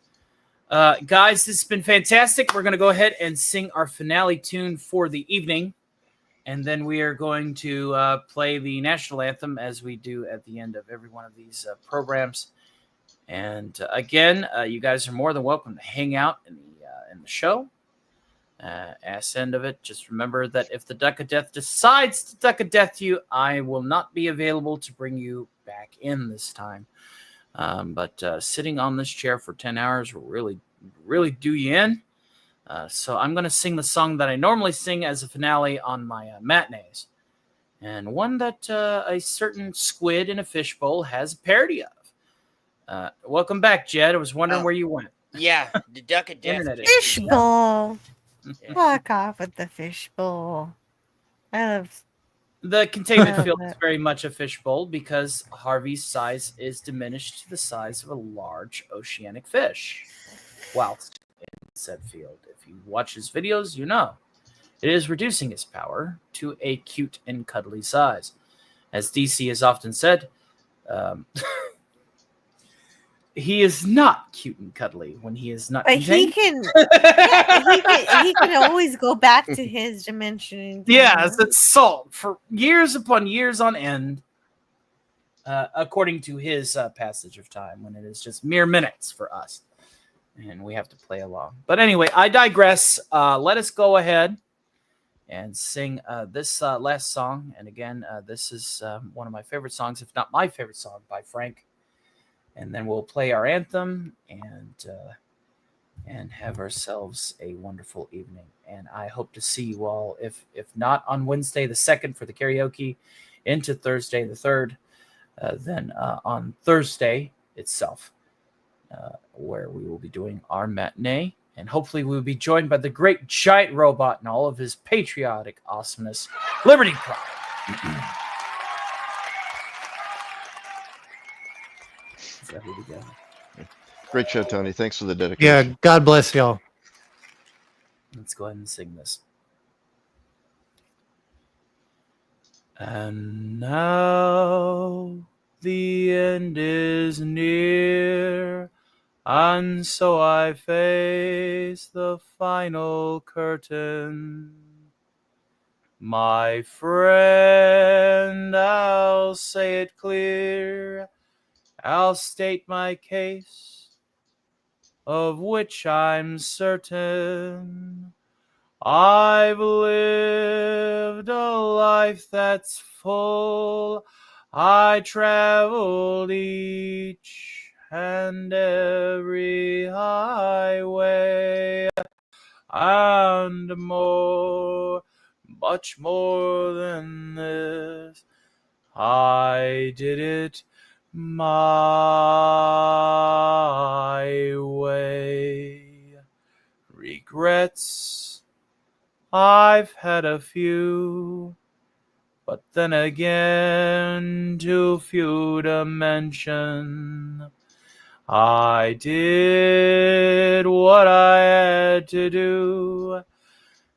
Guys, this has been fantastic. We're going to go ahead and sing our finale tune for the evening. And then we are going to play the national anthem as we do at the end of every one of these programs. And again, you guys are more than welcome to hang out in the show. Ass end of it, just remember that if the Duck of Death decides to Duck of Death you, I will not be available to bring you back in this time. But sitting on this chair for 10 hours will really do you in. So I'm going to sing the song that I normally sing as a finale on my matinees, and one that a certain squid in a fishbowl has a parody of. Welcome back, Jed. I was wondering where you went. Yeah, the Duck of Death. Fishbowl. Fuck off with the fishbowl. I love the containment field is very much a fishbowl because Harvey's size is diminished to the size of a large oceanic fish whilst in said field. If you watch his videos, you know it is reducing his power to a cute and cuddly size. As DC has often said, he is not cute and cuddly when he is not. But contained. he can always go back to his dimension. Yes, it's salt for years upon years on end, according to his passage of time, when it is just mere minutes for us, and we have to play along. But anyway, I digress. Let us go ahead and sing this last song. And again, this is one of my favorite songs, if not my favorite song, by Frank. And then we'll play our anthem and have ourselves a wonderful evening. And I hope to see you all, if not on Wednesday the 2nd for the karaoke, into Thursday the 3rd, then on Thursday itself, where we will be doing our matinee. And hopefully we will be joined by the great giant robot and all of his patriotic awesomeness, Liberty Pride. Great show, Tony. Thanks for the dedication. Yeah, God bless y'all. Let's go ahead and sing this. And now the end is near, and so I face the final curtain. My friend, I'll say it clear, I'll state my case, of which I'm certain. I've lived a life that's full. I traveled each and every highway, and more, much more than this. I did it my way. Regrets, I've had a few, but then again too few to mention. I did what I had to do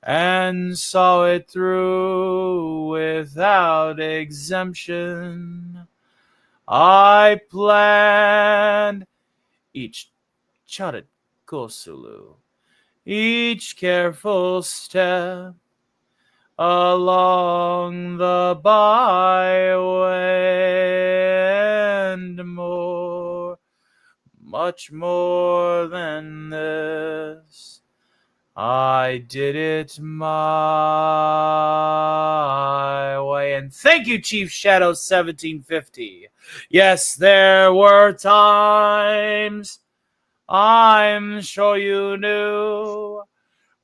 and saw it through without exemption. I planned each charted course, each careful step. along the byway, and more, much more than this. I did it my way. And thank you, Chief Shadow 1750. Yes, there were times, I'm sure you knew,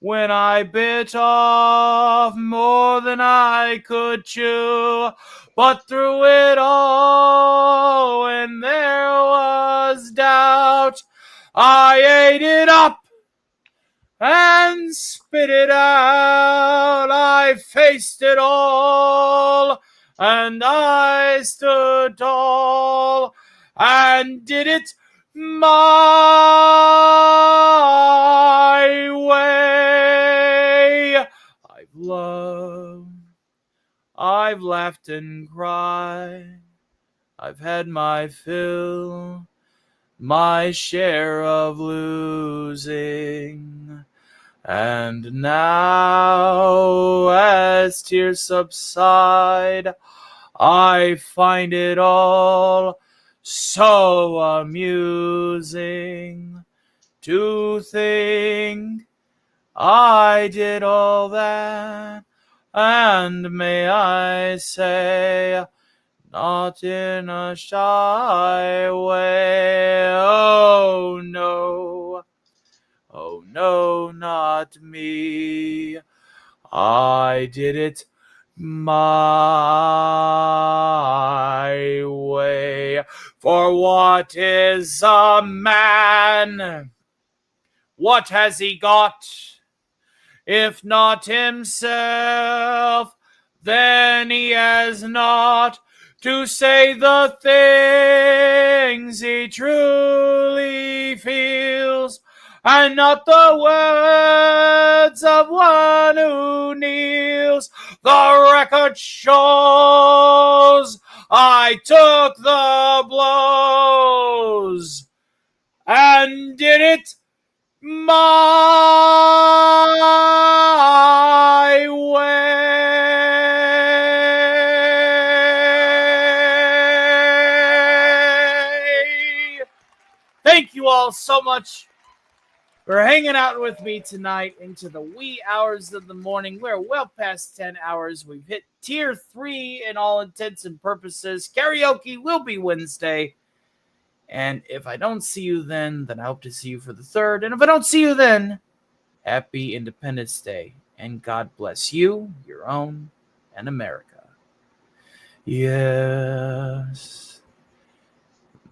when I bit off more than I could chew. But through it all, when there was doubt, I ate it up and spit it out. I faced it all, and I stood tall and did it my way. I've loved, I've laughed and cried, I've had my fill, my share of losing. And now, as tears subside, I find it all so amusing to think I did all that, and may I say, not in a shy way. Oh no, oh no, not me. I did it my way. For what is a man? What has he got? If not himself, then he has not to say the things he truly feels, and not the words of one who kneels. The record shows I took the blows and did it my way. Thank you all so much for hanging out with me tonight into the wee hours of the morning. We're well past 10 hours. We've hit tier 3 in all intents and purposes. Karaoke will be Wednesday. And if I don't see you then I hope to see you for the 3rd. And if I don't see you then, happy Independence Day. And God bless you, your own, and America. Yes,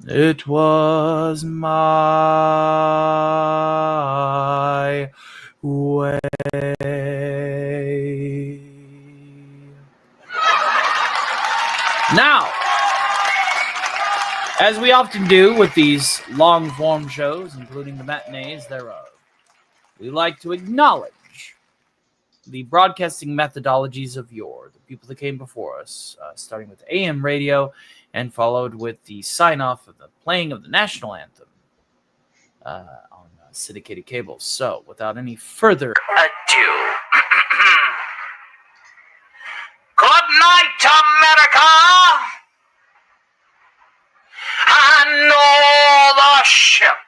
it was my way. Now, as we often do with these long-form shows, including the matinees thereof, we like to acknowledge the broadcasting methodologies of yore, the people that came before us, starting with AM radio and followed with the sign-off of the playing of the national anthem on syndicated cable. So, without any further adieu. Good night, America! And all the ships